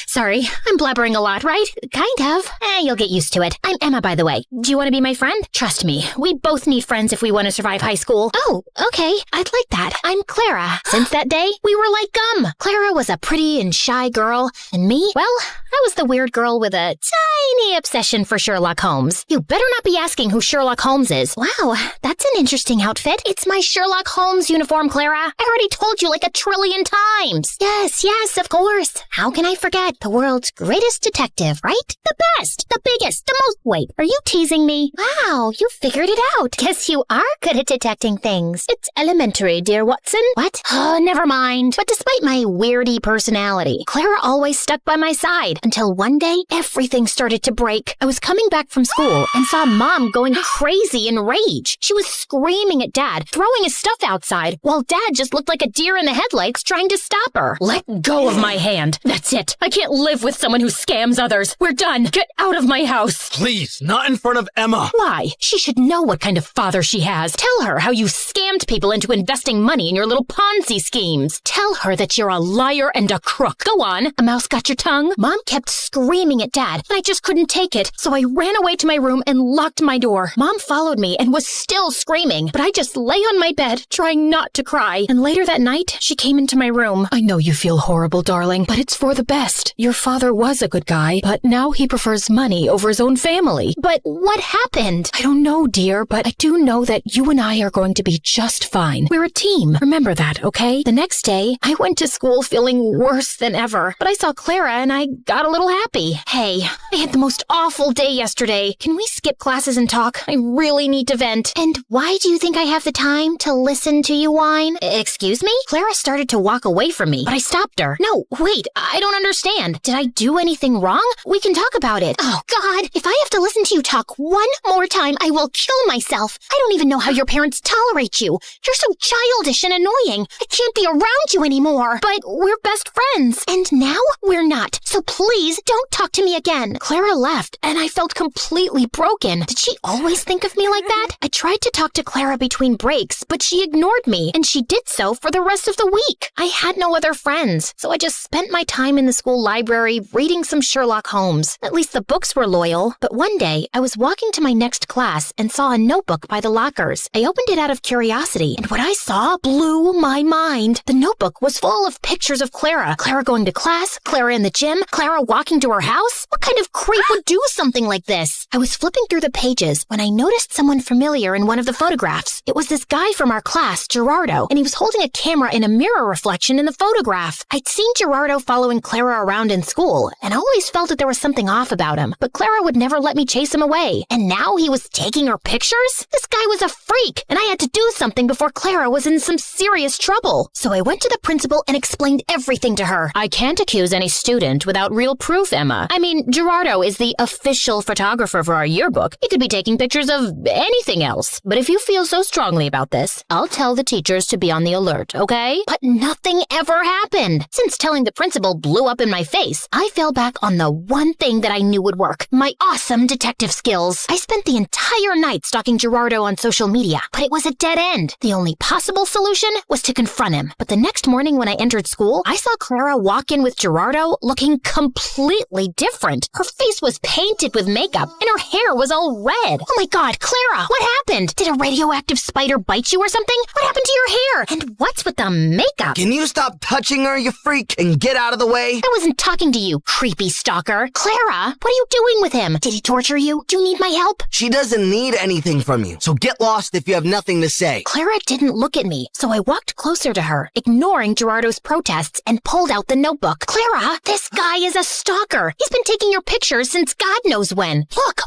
Sorry, I'm blabbering a lot, right? Kind of. You'll get used to it. I'm Emma, by the way. Do you want to be my friend? Trust me, we both need friends if we want to survive high school. Oh, okay. I'd like that. I'm Clara. Since that day, we were like gum. Clara was a pretty and shy girl, and me, well, I was the weird girl with a tiny obsession for Sherlock Holmes. You better not be asking who Sherlock Holmes is. Wow, that's an interesting outfit. It's my Sherlock Holmes uniform, Clara. I already told you like 1 trillion times. Yes, of course. How can I forget? The world's greatest detective, right? The best, the biggest, the most... Wait, are you teasing me? Wow, you figured it out. Guess you are good at detecting things. It's elementary, dear Watson. What? Oh, never mind. But despite my weirdy personality, Clara always stuck by my side until one day everything started to break. I was coming back from school and saw Mom going crazy in rage. She was screaming at Dad, throwing his stuff outside, while Dad just looked like a deer in the headlights trying to stop her. Let go of my hand. That's it. I can't live with someone who scams others. We're done. Get out of my house. Please, not in front of Emma. Why? She should know what kind of father she has. Tell her how you scammed people into investing money in your little Ponzi schemes. Tell her that you're a liar and a crook. Go on. A mouse got your tongue? Mom kept screaming at Dad, and I just couldn't take it, so I ran away to my room and locked my door. Mom followed me and was still screaming, but I just lay on my bed, trying not to cry. And later that night, she came into my room. I know you feel horrible, darling, but it's for the best. Your father was a good guy, but now he prefers money over his own family. But what happened? I don't know, dear, but I do know that you and I are going to be just fine. We're a team. Remember that, okay? The next day, I went to school feeling worse than ever, but I saw Clara and I got a little happy. Hey, I had the most awful day yesterday. Can we skip classes and talk? I really need to vent. And why do you think I have the time to listen to you whine? Excuse me? Clara started to walk away from me, but I stopped her. No, wait, I don't understand. Did I do anything wrong? We can talk about it. Oh, God, if I have to listen to you talk one more time, I will kill myself. I don't even know how your parents tolerate you. You're so childish and annoying. I can't be around you anymore. But we're best friends. And now we're not. So please don't talk to me again. Clara left, and I felt completely broken. Did she always think of me like that? I tried to talk to Clara between breaks, but she ignored me, and she did so for the rest of the week. I had no other friends, so I just spent my time in the school library reading some Sherlock Holmes. At least the books were loyal. But one day, I was walking to my next class and saw a notebook by the lockers. I opened it out of curiosity, and what I saw blew my mind. The notebook was full of pictures of Clara. Clara going to class, Clara in the gym, Clara walking to her house. What kind of creep would do something like this? I was flipping through the pages when I noticed someone familiar in one of the photographs. It was this guy from our class, Gerardo, and he was holding a camera in a mirror reflection in the photograph. I'd seen Gerardo following Clara around in school, and I always felt that there was something off about him, but Clara would never let me chase him away. And now he was taking her pictures? This guy was a freak, and I had to do something before Clara was in some serious trouble. So I went to the principal and explained everything to her. I can't accuse any student without real proof, Emma. I mean, Gerardo is the official photographer for our yearbook. He could be taking pictures of anything else. But if you feel so strongly about this, I'll tell the teachers to be on the alert, okay? But nothing ever happened. Since telling the principal blew up in my face, I fell back on the one thing that I knew would work. My awesome detective skills. I spent the entire night stalking Gerardo on social media, but it was a dead end. The only possible solution was to confront him. But the next morning when I entered school, I saw Clara walk in with Gerardo looking completely different. Her face was painted with makeup, and her hair was all red. Oh my God, Clara, what happened? Did a radioactive spider bite you or something? What happened to your hair? And what's with the makeup? Can you stop touching her, you freak, and get out of the way? I wasn't talking to you, creepy stalker. Clara, what are you doing with him? Did he torture you? Do you need my help? She doesn't need anything from you, so get lost if you have nothing to say. Clara didn't look at me, so I walked closer to her, ignoring Gerardo's protests, and pulled out the notebook. Clara, this guy is a stalker. He's been taking your pictures since God knows when.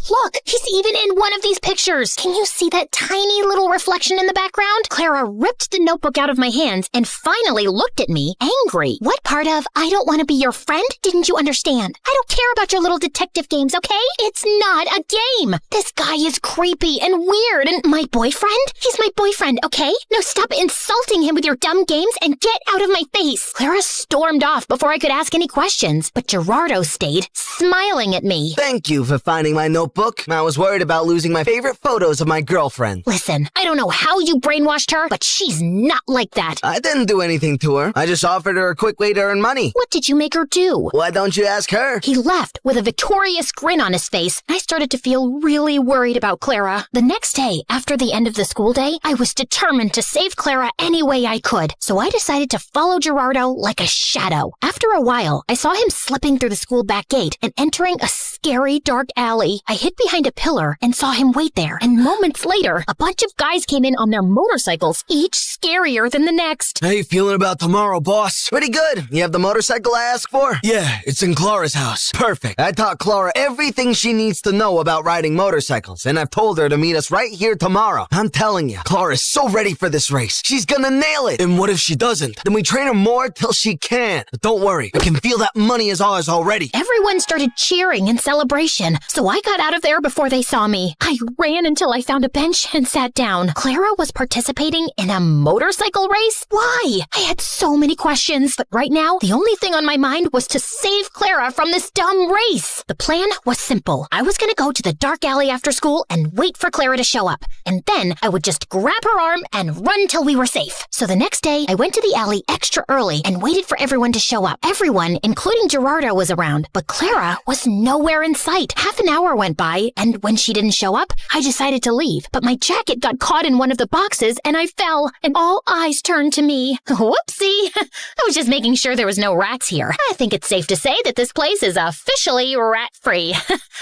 Look, he's even in one of these pictures. Can you see that tiny little reflection in the background? Clara ripped the notebook out of my hands and finally looked at me, angry. What part of I don't want to be your friend didn't you understand? I don't care about your little detective games, okay? It's not a game. This guy is creepy and weird, and my boyfriend? He's my boyfriend, okay? Now stop insulting him with your dumb games and get out of my face. Clara stormed off before I could ask any questions, but Gerardo stayed, smiling at me. Thank you for finding my notebook. I was worried about losing my favorite photos of my girlfriend. Listen, I don't know how you brainwashed her, but she's not like that. I didn't do anything to her. I just offered her a quick way to earn money. What did you make her do? Why don't you ask her? He left with a victorious grin on his face. I started to feel really worried about Clara. The next day, after the end of the school day, I was determined to save Clara any way I could. So I decided to follow Gerardo like a shadow. After a while, I saw him slipping through the school back gate and entering a scary dark alley. I hid behind a pillar and saw him wait there. And moments later, a bunch of guys came in on their motorcycles, each scarier than the next. How you feeling about tomorrow, boss? Pretty good. You have the motorcycle I asked for? Yeah, it's in Clara's house. Perfect. I taught Clara everything she needs to know about riding motorcycles, and I've told her to meet us right here tomorrow. I'm telling you, Clara's so ready for this race. She's gonna nail it. And what if she doesn't? Then we train her more till she can. But don't worry, I can feel that money is ours already. Everyone started cheering in celebration, so I got out of there before they saw me. I ran until I found a bench and sat down. Clara was participating in a motorcycle race? Why? I had so many questions, but right now, the only thing on my mind was to save Clara from this dumb race. The plan was simple. I was gonna go to the dark alley after school and wait for Clara to show up, and then I would just grab her arm and run till we were safe. So the next day, I went to the alley extra early and waited for everyone to show up. Everyone, including Gerardo, was around, but Clara was nowhere in sight. Half an hour went by, and when she didn't show up, I decided to leave. But my jacket got caught in one of the boxes, and I fell, and all eyes turned to me. Whoopsie! I was just making sure there was no rats here. I think it's safe to say that this place is officially rat-free.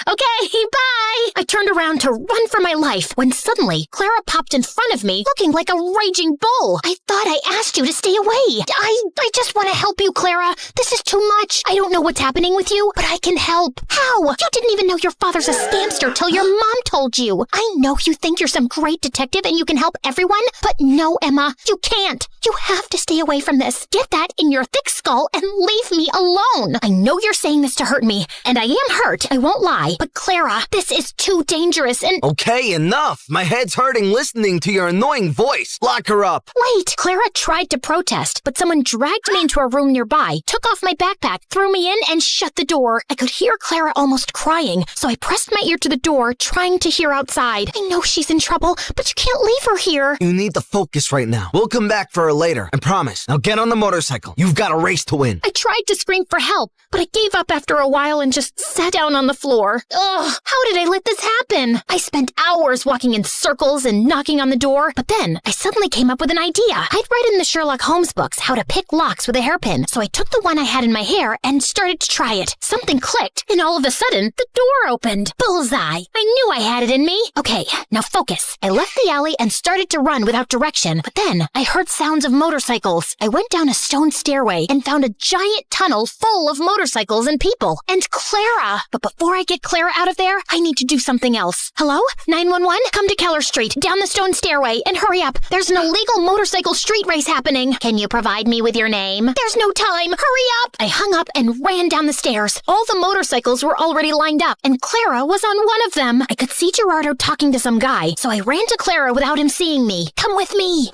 Okay, bye! I turned around to run for my life when suddenly Clara popped in front of me, looking like a raging bull. I thought I asked you to stay away. I just want to help you, Clara. This is too much. I don't know what's happening with you, but I can help. How? You didn't even know your father's a scamster till your mom told you. I know you think you're some great detective and you can help everyone, but no, Emma, you can't. You have to stay away from this. Get that in your thick skull and leave me alone. I know you're saying this to hurt me, and I am hurt, I won't lie. But Clara, this is too dangerous and— Okay, enough. My head's hurting listening to your annoying voice. Lock her up. Wait, Clara tried to protest, but someone dragged me into a room nearby, took off my backpack, threw me in, and shut the door. I could hear Clara almost crying, so I pressed my ear to the door, trying to hear outside. I know she's in trouble, but you can't leave her here. You need to focus right now. We'll come back for her later, I promise. Now get on the motorcycle. You've got a race to win. I tried to scream for help, but I gave up after a while and just sat down on the floor. Ugh, how did I let this happen? I spent hours walking in circles and knocking on the door, but then I suddenly came up with an idea. I'd read in the Sherlock Holmes books how to pick locks with a hairpin, so I took the one I had in my hair and started to try it. Something clicked, and all of a sudden, the door opened. Bullseye! I knew I had it in me. Okay, now focus. I left the alley and started to run without direction, but then I heard sounds of motorcycles. I went down a stone stairway and found a giant tunnel full of motorcycles and people. And Clara! But before I get Clara out of there, I need to do something else. Hello? 911? Come to Keller Street, down the stone stairway, and hurry up. There's an illegal motorcycle street race happening. Can you provide me with your name? There's no time. Hurry up! I hung up and ran down the stairs. All the motorcycles were already lined up, and Clara was on one of them. I could see Gerardo talking to some guy, so I ran to Clara without him seeing me. Come with me.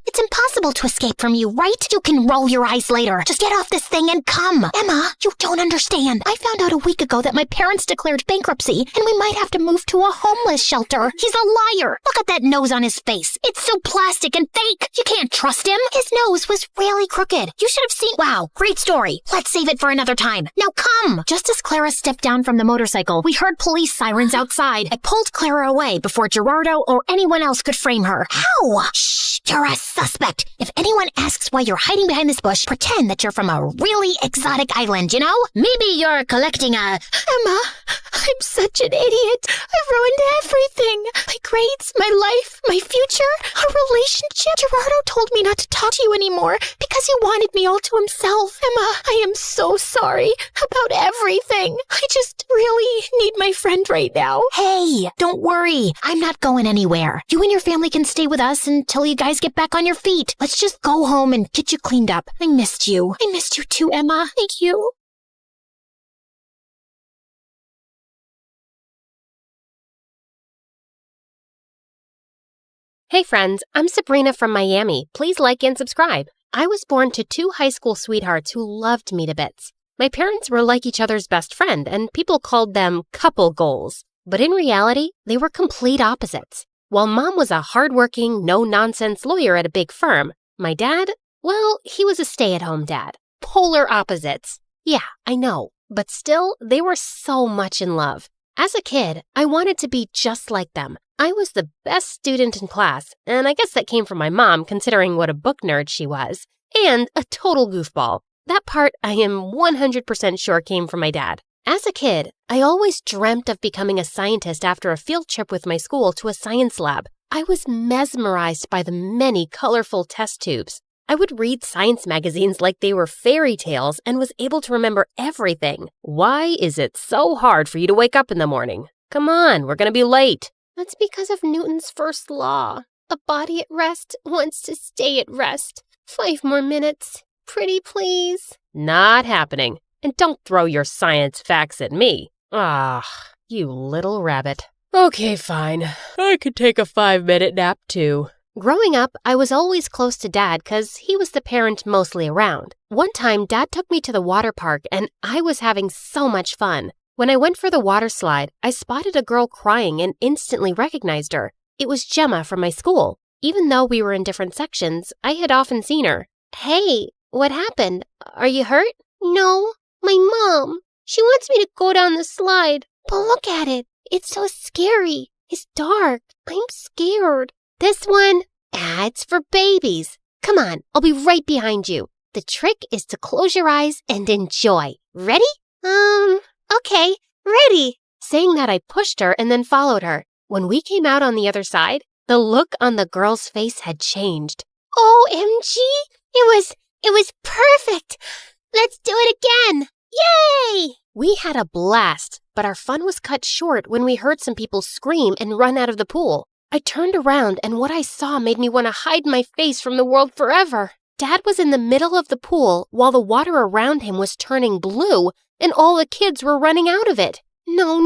It's impossible to escape from you, right? You can roll your eyes later. Just get off this thing and come. Emma, you don't understand. I found out a week ago that my parents declared bankruptcy, and we might have to move to a homeless shelter. He's a liar. Look at that nose on his face. It's so plastic and fake. You can't trust him. His nose was really crooked. You should have seen— Wow, great story. Let's save it for another time. Now come. Just as Clara stepped down from the motorcycle, we heard police sirens outside. I pulled Clara away before Gerardo or anyone else could frame her. How? Shh, you're a suspect. If anyone asks why you're hiding behind this bush, pretend that you're from a really exotic island, you know? Maybe you're collecting a— Emma, I'm such an idiot. I've ruined everything. My grades, my life, my future, our relationship. Gerardo told me not to talk to you anymore because he wanted me all to himself. Emma, I am so sorry about everything. I just really need my friend right now. Hey, don't worry. I'm not going anywhere. You and your family can stay with us until you guys get back on your feet. Let's just go home and get you cleaned up. I missed you. I missed you too, Emma. Thank you. Hey friends, I'm Sabrina from Miami. Please like and subscribe. I was born to two high school sweethearts who loved me to bits. My parents were like each other's best friend, and people called them couple goals. But in reality, they were complete opposites. While Mom was a hardworking, no-nonsense lawyer at a big firm, my dad, Well, he was a stay-at-home dad. Polar opposites. Yeah, I know. But still, they were so much in love. As a kid, I wanted to be just like them. I was the best student in class, and I guess that came from my mom, considering what a book nerd she was, and a total goofball. That part I am 100% sure came from my dad. As a kid, I always dreamt of becoming a scientist after a field trip with my school to a science lab. I was mesmerized by the many colorful test tubes. I would read science magazines like they were fairy tales and was able to remember everything. Why is it so hard for you to wake up in the morning? Come on, we're going to be late. That's because of Newton's first law. A body at rest wants to stay at rest. 5 more minutes. Pretty please. Not happening. And don't throw your science facts at me. Ah, you little rabbit. Okay, fine. I could take a 5-minute nap too. Growing up, I was always close to Dad because he was the parent mostly around. One time, Dad took me to the water park and I was having so much fun. When I went for the water slide, I spotted a girl crying and instantly recognized her. It was Gemma from my school. Even though we were in different sections, I had often seen her. Hey, what happened? Are you hurt? No, my mom. She wants me to go down the slide. But look at it. It's so scary. It's dark. I'm scared. This one? It's for babies. Come on, I'll be right behind you. The trick is to close your eyes and enjoy. Ready? Okay, ready. Saying that, I pushed her and then followed her. When we came out on the other side, the look on the girl's face had changed. OMG! It was perfect. Let's do it again. Yay! We had a blast, but our fun was cut short when we heard some people scream and run out of the pool. I turned around and what I saw made me want to hide my face from the world forever. Dad was in the middle of the pool while the water around him was turning blue and all the kids were running out of it. No.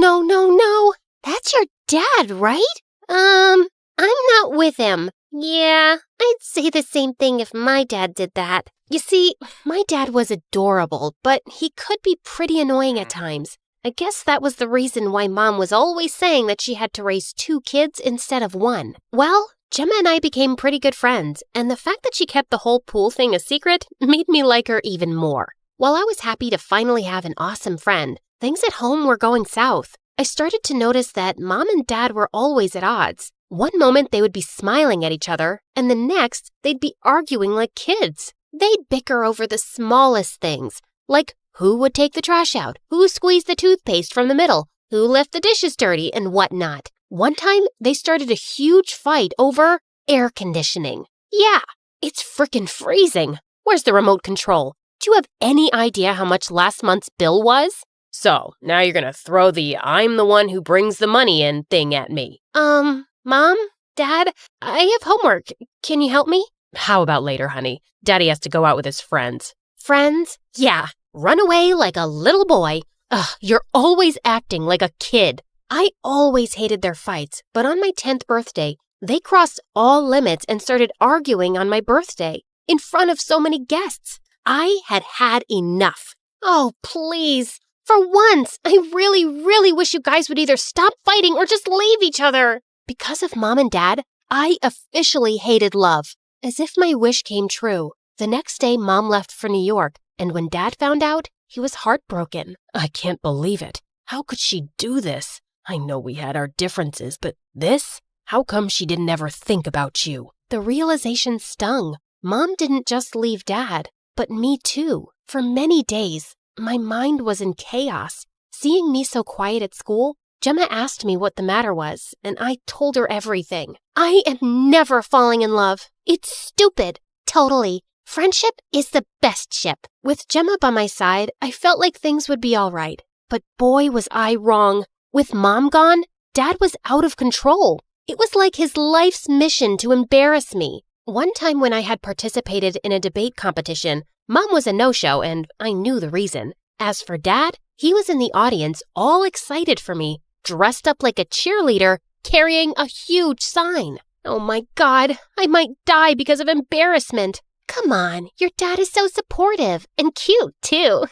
That's your dad, right? I'm not with him. Yeah, I'd say the same thing if my dad did that. You see, my dad was adorable, but he could be pretty annoying at times. I guess that was the reason why Mom was always saying that she had to raise 2 kids instead of 1. Well, Gemma and I became pretty good friends, and the fact that she kept the whole pool thing a secret made me like her even more. While I was happy to finally have an awesome friend, things at home were going south. I started to notice that Mom and Dad were always at odds. One moment they would be smiling at each other, and the next they'd be arguing like kids. They'd bicker over the smallest things, like who would take the trash out, who squeezed the toothpaste from the middle, who left the dishes dirty, and whatnot. One time, they started a huge fight over air conditioning. Yeah, it's frickin' freezing. Where's the remote control? Do you have any idea how much last month's bill was? So, now you're gonna throw the I'm the one who brings the money in thing at me. Mom? Dad? I have homework. Can you help me? How about later, honey? Daddy has to go out with his friends. Friends? Yeah. Run away like a little boy. Ugh, you're always acting like a kid. I always hated their fights, but on my 10th birthday, they crossed all limits and started arguing on my birthday in front of so many guests. I had had enough. Oh, please. For once, I really wish you guys would either stop fighting or just leave each other. Because of Mom and Dad, I officially hated love. As if my wish came true. The next day, Mom left for New York, and when Dad found out, he was heartbroken. I can't believe it. How could she do this? I know we had our differences, but this? How come she didn't ever think about you? The realization stung. Mom didn't just leave Dad, but me too. For many days, my mind was in chaos. Seeing me so quiet at school, Gemma asked me what the matter was, and I told her everything. I am never falling in love. It's stupid. Totally. Friendship is the best ship. With Gemma by my side, I felt like things would be all right. But boy, was I wrong. With Mom gone, Dad was out of control. It was like his life's mission to embarrass me. One time when I had participated in a debate competition, Mom was a no-show and I knew the reason. As for Dad, he was in the audience all excited for me, dressed up like a cheerleader, carrying a huge sign. Oh my God, I might die because of embarrassment. Come on, your dad is so supportive and cute too.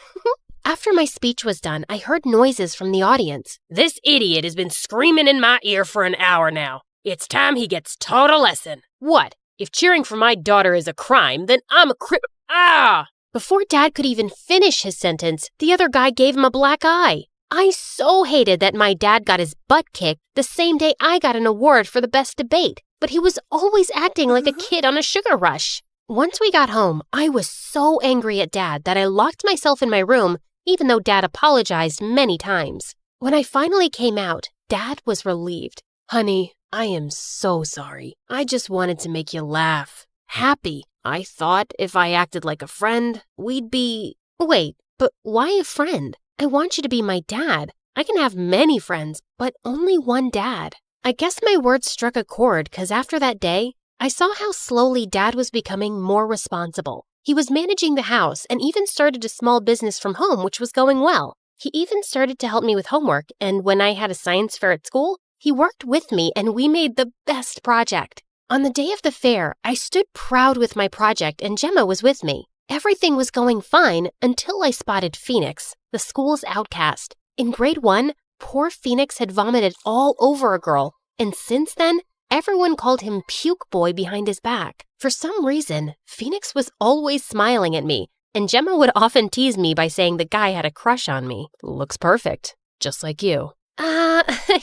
After my speech was done, I heard noises from the audience. This idiot has been screaming in my ear for an hour now. It's time he gets taught a lesson. What? If cheering for my daughter is a crime, then I'm a Ah! Before Dad could even finish his sentence, the other guy gave him a black eye. I so hated that my dad got his butt kicked the same day I got an award for the best debate, but he was always acting like a kid on a sugar rush. Once we got home, I was so angry at Dad that I locked myself in my room, even though Dad apologized many times. When I finally came out, Dad was relieved. Honey, I am so sorry. I just wanted to make you laugh. Happy. I thought if I acted like a friend, we'd be... Wait, but why a friend? I want you to be my dad. I can have many friends, but only one dad. I guess my words struck a chord because after that day, I saw how slowly Dad was becoming more responsible. He was managing the house and even started a small business from home, which was going well. He even started to help me with homework, and when I had a science fair at school, he worked with me and we made the best project. On the day of the fair, I stood proud with my project and Gemma was with me. Everything was going fine until I spotted Phoenix, the school's outcast. In grade 1, poor Phoenix had vomited all over a girl, and since then, everyone called him Puke Boy behind his back. For some reason, Phoenix was always smiling at me, and Gemma would often tease me by saying the guy had a crush on me. Looks perfect, just like you.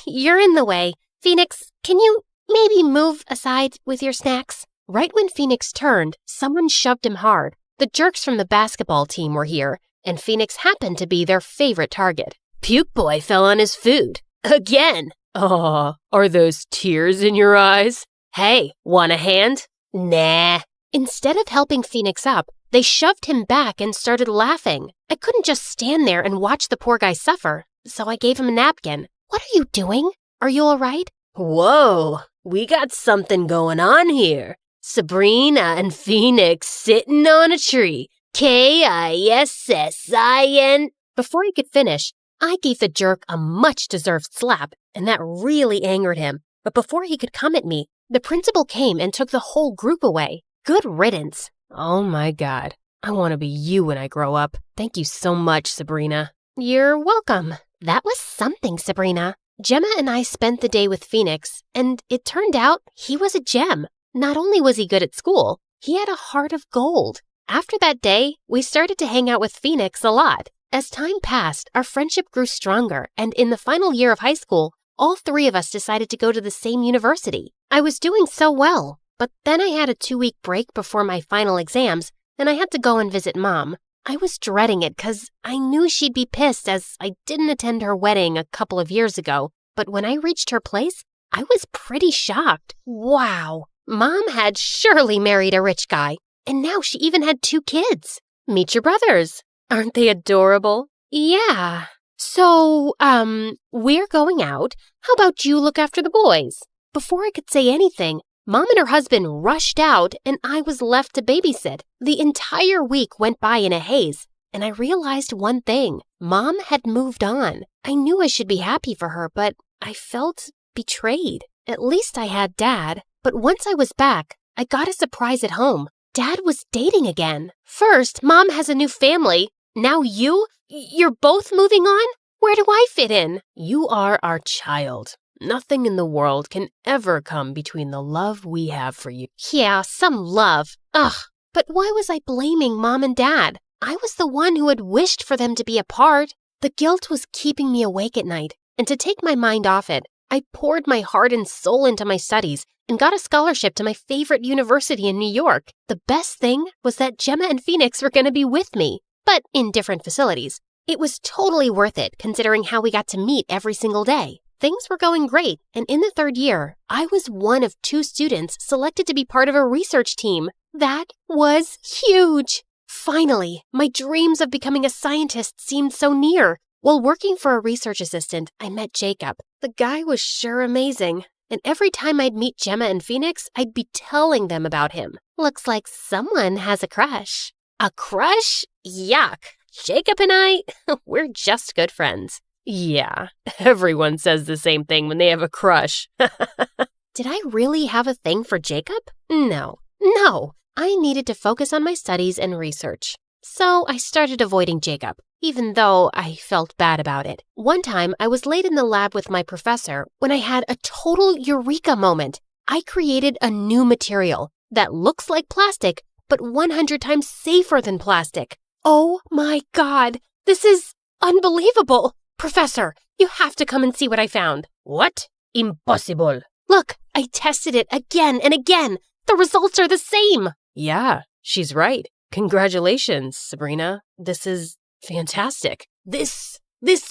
You're in the way. Phoenix, can you maybe move aside with your snacks? Right when Phoenix turned, someone shoved him hard. The jerks from the basketball team were here, and Phoenix happened to be their favorite target. Puke Boy fell on his food. Again! Aw, are those tears in your eyes? Hey, want a hand? Nah. Instead of helping Phoenix up, they shoved him back and started laughing. I couldn't just stand there and watch the poor guy suffer, so I gave him a napkin. What are you doing? Are you all right? Whoa, we got something going on here. Sabrina and Phoenix sitting on a tree. Kissin. Before he could finish, I gave the jerk a much-deserved slap, and that really angered him. But before he could come at me, the principal came and took the whole group away. Good riddance. Oh my God. I want to be you when I grow up. Thank you so much, Sabrina. You're welcome. That was something, Sabrina. Gemma and I spent the day with Phoenix, and it turned out he was a gem. Not only was he good at school, he had a heart of gold. After that day, we started to hang out with Phoenix a lot. As time passed, our friendship grew stronger, and in the final year of high school, all three of us decided to go to the same university. I was doing so well, but then I had a 2-week break before my final exams, and I had to go and visit Mom. I was dreading it because I knew she'd be pissed as I didn't attend her wedding a couple of years ago, but when I reached her place, I was pretty shocked. Wow, Mom had surely married a rich guy, and now she even had 2 kids. Meet your brothers. Aren't they adorable? Yeah. So, we're going out. How about you look after the boys? Before I could say anything, Mom and her husband rushed out and I was left to babysit. The entire week went by in a haze, and I realized one thing. Mom had moved on. I knew I should be happy for her, but I felt betrayed. At least I had Dad. But once I was back, I got a surprise at home. Dad was dating again. First, Mom has a new family. Now you're both moving on? Where do I fit in? You are our child. Nothing in the world can ever come between the love we have for you. Yeah, some love. Ugh, but why was I blaming Mom and Dad? I was the one who had wished for them to be apart. The guilt was keeping me awake at night, and to take my mind off it, I poured my heart and soul into my studies and got a scholarship to my favorite university in New York. The best thing was that Gemma and Phoenix were going to be with me, but in different facilities. It was totally worth it considering how we got to meet every single day. Things were going great, and in the 3rd year, I was one of 2 students selected to be part of a research team. That was huge! Finally, my dreams of becoming a scientist seemed so near. While working for a research assistant, I met Jacob. The guy was sure amazing, and every time I'd meet Gemma and Phoenix, I'd be telling them about him. Looks like someone has a crush. A crush? Yuck! Jacob and I, we're just good friends. Yeah, everyone says the same thing when they have a crush. Did I really have a thing for Jacob? No. I needed to focus on my studies and research. So I started avoiding Jacob, even though I felt bad about it. One time, I was late in the lab with my professor when I had a total eureka moment. I created a new material. that looks like plastic, but 100 times safer than plastic. Oh my God, this is unbelievable. Professor, you have to come and see what I found. What? Impossible. Look, I tested it again and again. The results are the same. Yeah, she's right. Congratulations, Sabrina. This is fantastic. This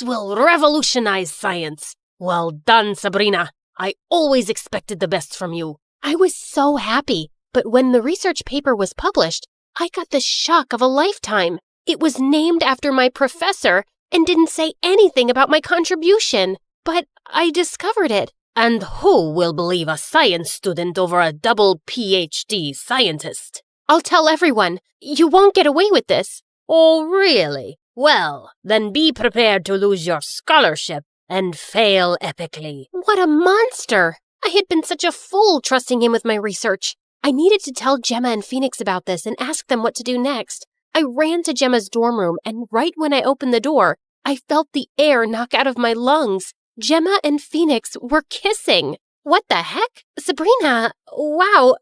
will revolutionize science. Well done, Sabrina. I always expected the best from you. I was so happy, but when the research paper was published, I got the shock of a lifetime. It was named after my professor and didn't say anything about my contribution. But I discovered it. And who will believe a science student over a double PhD scientist? I'll tell everyone. You won't get away with this. Oh, really? Well, then be prepared to lose your scholarship and fail epically. What a monster! I had been such a fool trusting him with my research. I needed to tell Gemma and Phoenix about this and ask them what to do next. I ran to Gemma's dorm room, and right when I opened the door, I felt the air knock out of my lungs. Gemma and Phoenix were kissing. What the heck? Sabrina, wow,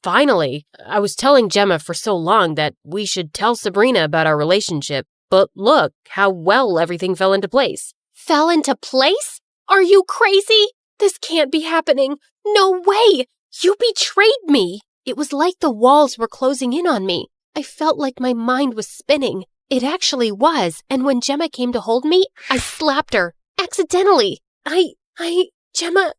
Finally. I was telling Gemma for so long that we should tell Sabrina about our relationship, but look how well everything fell into place. Fell into place? Are you crazy? This can't be happening. No way! You betrayed me! It was like the walls were closing in on me. I felt like my mind was spinning. It actually was, and when Gemma came to hold me, I slapped her. Accidentally. Gemma,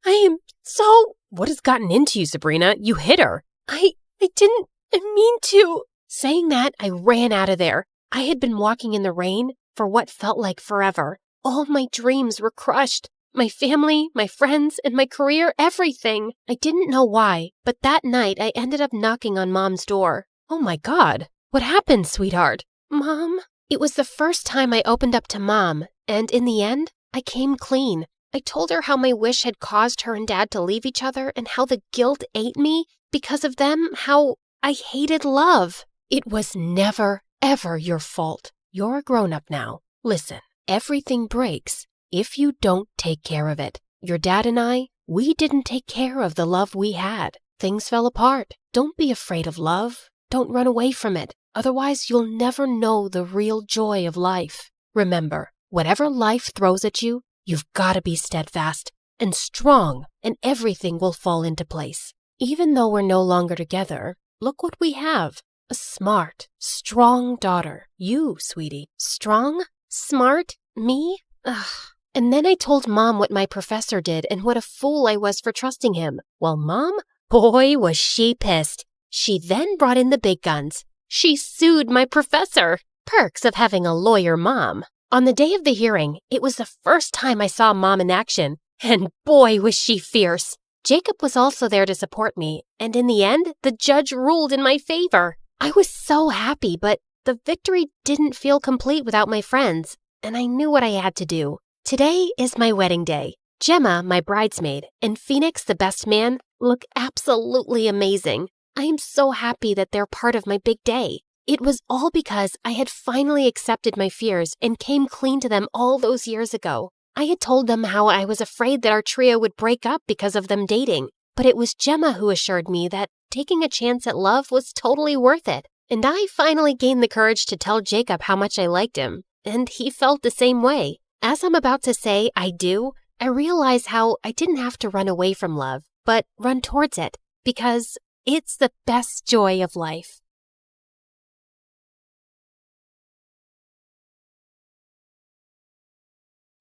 I am so... What has gotten into you, Sabrina? You hit her. I didn't mean to. Saying that, I ran out of there. I had been walking in the rain for what felt like forever. All my dreams were crushed. My family, my friends, and my career, everything. I didn't know why, but that night I ended up knocking on Mom's door. Oh my God. What happened, sweetheart? Mom? It was the first time I opened up to Mom, and in the end, I came clean. I told her how my wish had caused her and Dad to leave each other and how the guilt ate me. Because of them, how I hated love. It was never, ever your fault. You're a grown-up now. Listen, everything breaks if you don't take care of it. Your dad and I, we didn't take care of the love we had. Things fell apart. Don't be afraid of love. Don't run away from it. Otherwise, you'll never know the real joy of life. Remember, whatever life throws at you, you've got to be steadfast and strong, and everything will fall into place. Even though we're no longer together, look what we have. A smart, strong daughter. You, sweetie. Strong? Smart? Me? Ugh. And then I told Mom what my professor did and what a fool I was for trusting him. Well, Mom, boy, was she pissed. She then brought in the big guns. She sued my professor. Perks of having a lawyer mom. On the day of the hearing, it was the first time I saw Mom in action, and boy, was she fierce. Jacob was also there to support me, and in the end, the judge ruled in my favor. I was so happy, but the victory didn't feel complete without my friends, and I knew what I had to do. Today is my wedding day. Gemma, my bridesmaid, and Phoenix, the best man, look absolutely amazing. I am so happy that they're part of my big day. It was all because I had finally accepted my fears and came clean to them all those years ago. I had told them how I was afraid that our trio would break up because of them dating, but it was Gemma who assured me that taking a chance at love was totally worth it. And I finally gained the courage to tell Jacob how much I liked him, and he felt the same way. As I'm about to say I do, I realize how I didn't have to run away from love, but run towards it, because it's the best joy of life.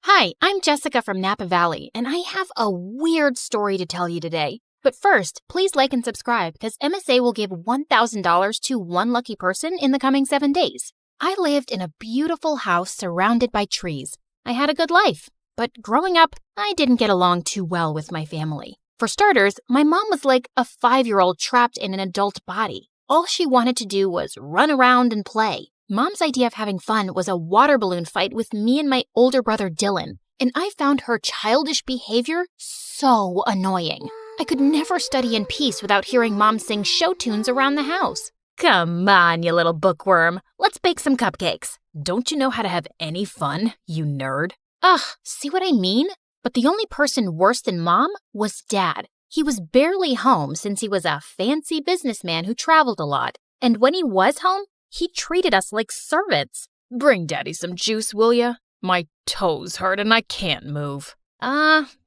Hi, I'm Jessica from Napa Valley, and I have a weird story to tell you today. But first, please like and subscribe, because MSA will give $1,000 to one lucky person in the coming 7 days. I lived in a beautiful house surrounded by trees. I had a good life, but growing up, I didn't get along too well with my family. For starters, my mom was like a 5-year-old trapped in an adult body. All she wanted to do was run around and play. Mom's idea of having fun was a water balloon fight with me and my older brother Dylan, and I found her childish behavior so annoying. I could never study in peace without hearing Mom sing show tunes around the house. Come on, you little bookworm. Let's bake some cupcakes. Don't you know how to have any fun, you nerd? Ugh, see what I mean? But the only person worse than Mom was Dad. He was barely home since he was a fancy businessman who traveled a lot. And when he was home, he treated us like servants. Bring Daddy some juice, will ya? My toes hurt and I can't move.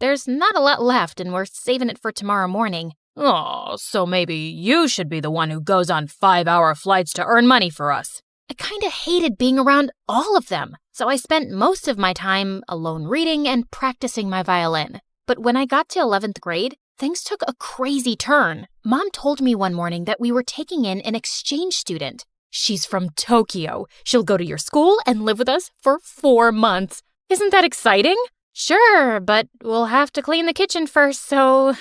There's not a lot left and we're saving it for tomorrow morning. Oh, so maybe you should be the one who goes on 5-hour flights to earn money for us. I kinda hated being around all of them, so I spent most of my time alone reading and practicing my violin. But when I got to 11th grade, things took a crazy turn. Mom told me one morning that we were taking in an exchange student. She's from Tokyo. She'll go to your school and live with us for 4 months. Isn't that exciting? Sure, but we'll have to clean the kitchen first so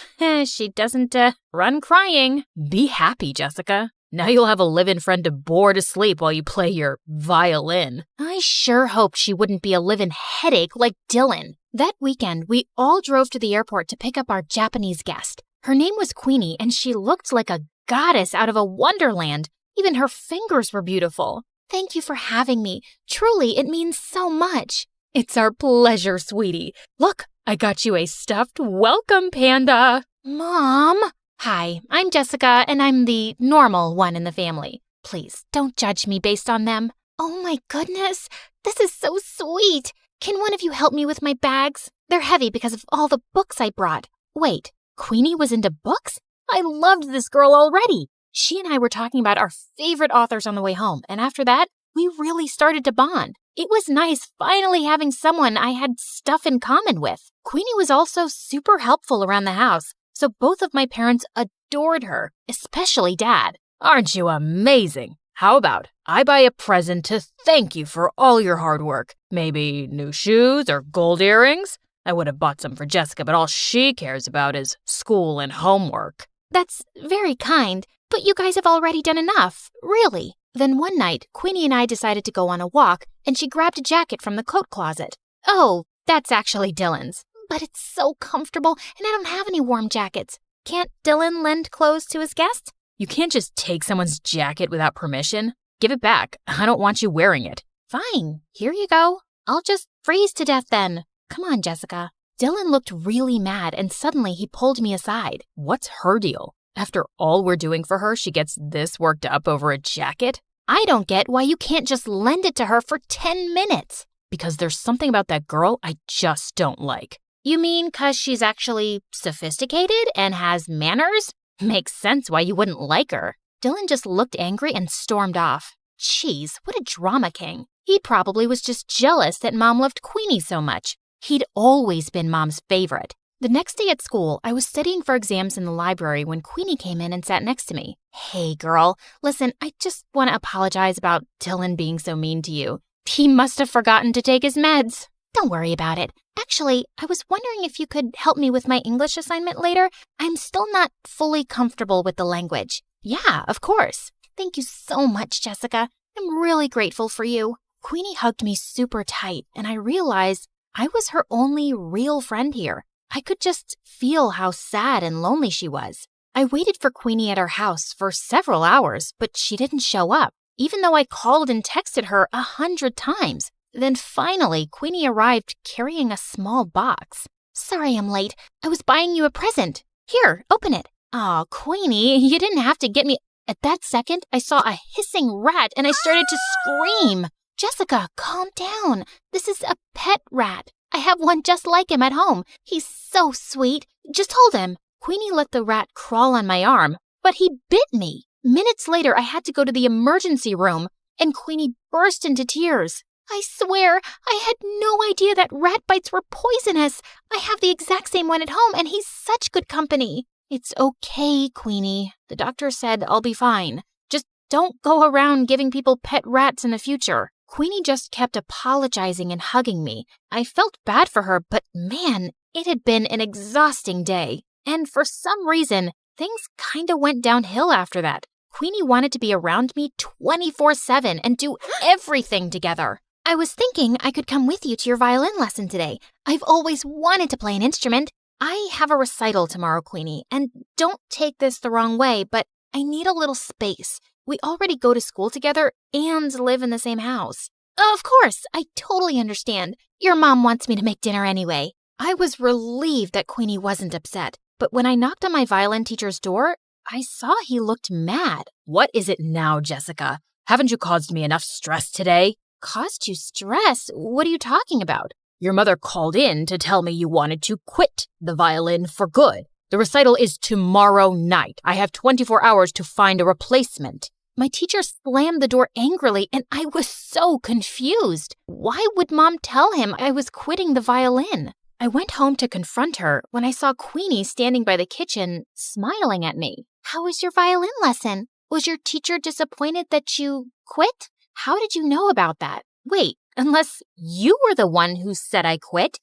she doesn't run crying. Be happy, Jessica. Now you'll have a live-in friend to bore to sleep while you play your violin. I sure hoped she wouldn't be a live-in headache like Dylan. That weekend, we all drove to the airport to pick up our Japanese guest. Her name was Queenie, and she looked like a goddess out of a wonderland. Even her fingers were beautiful. Thank you for having me. Truly, it means so much. It's our pleasure, sweetie. Look, I got you a stuffed welcome panda. Mom? Hi, I'm Jessica, and I'm the normal one in the family. Please, don't judge me based on them. Oh my goodness, this is so sweet. Can one of you help me with my bags? They're heavy because of all the books I brought. Wait, Queenie was into books? I loved this girl already. She and I were talking about our favorite authors on the way home, and after that, we really started to bond. It was nice finally having someone I had stuff in common with. Queenie was also super helpful around the house, so both of my parents adored her, especially Dad. Aren't you amazing? How about I buy a present to thank you for all your hard work? Maybe new shoes or gold earrings? I would have bought some for Jessica, but all she cares about is school and homework. That's very kind, but you guys have already done enough, really. Then one night, Queenie and I decided to go on a walk, and she grabbed a jacket from the coat closet. Oh, that's actually Dylan's. But it's so comfortable, and I don't have any warm jackets. Can't Dylan lend clothes to his guests? You can't just take someone's jacket without permission. Give it back. I don't want you wearing it. Fine, here you go. I'll just freeze to death then. Come on, Jessica. Dylan looked really mad, and suddenly he pulled me aside. What's her deal? After all we're doing for her, she gets this worked up over a jacket? I don't get why you can't just lend it to her for 10 minutes. Because there's something about that girl I just don't like. You mean 'cause she's actually sophisticated and has manners? Makes sense why you wouldn't like her. Dylan just looked angry and stormed off. Jeez, what a drama king. He probably was just jealous that Mom loved Queenie so much. He'd always been Mom's favorite. The next day at school, I was studying for exams in the library when Queenie came in and sat next to me. Hey, girl, listen, I just want to apologize about Dylan being so mean to you. He must have forgotten to take his meds. Don't worry about it. Actually, I was wondering if you could help me with my English assignment later. I'm still not fully comfortable with the language. Yeah, of course. Thank you so much, Jessica. I'm really grateful for you. Queenie hugged me super tight, and I realized I was her only real friend here. I could just feel how sad and lonely she was. I waited for Queenie at her house for several hours, but she didn't show up, even though I called and texted her 100 times. Then finally, Queenie arrived carrying a small box. Sorry I'm late. I was buying you a present. Here, open it. Aw, Queenie, you didn't have to get me. At that second, I saw a hissing rat and I started to scream. Jessica, calm down. This is a pet rat. I have one just like him at home. He's so sweet. Just hold him. Queenie let the rat crawl on my arm, but he bit me. Minutes later, I had to go to the emergency room, and Queenie burst into tears. I swear, I had no idea that rat bites were poisonous. I have the exact same one at home, and he's such good company. It's okay, Queenie. The doctor said I'll be fine. Just don't go around giving people pet rats in the future. Queenie just kept apologizing and hugging me. I felt bad for her, but man, it had been an exhausting day. And for some reason, things kinda went downhill after that. Queenie wanted to be around me 24/7 and do everything together. I was thinking I could come with you to your violin lesson today. I've always wanted to play an instrument. I have a recital tomorrow, Queenie, and don't take this the wrong way, but I need a little space. We already go to school together and live in the same house. Of course, I totally understand. Your mom wants me to make dinner anyway. I was relieved that Queenie wasn't upset, but when I knocked on my violin teacher's door, I saw he looked mad. What is it now, Jessica? Haven't you caused me enough stress today? Caused you stress? What are you talking about? Your mother called in to tell me you wanted to quit the violin for good. The recital is tomorrow night. I have 24 hours to find a replacement. My teacher slammed the door angrily, and I was so confused. Why would Mom tell him I was quitting the violin? I went home to confront her when I saw Queenie standing by the kitchen, smiling at me. How was your violin lesson? Was your teacher disappointed that you quit? How did you know about that? Wait, unless you were the one who said I quit?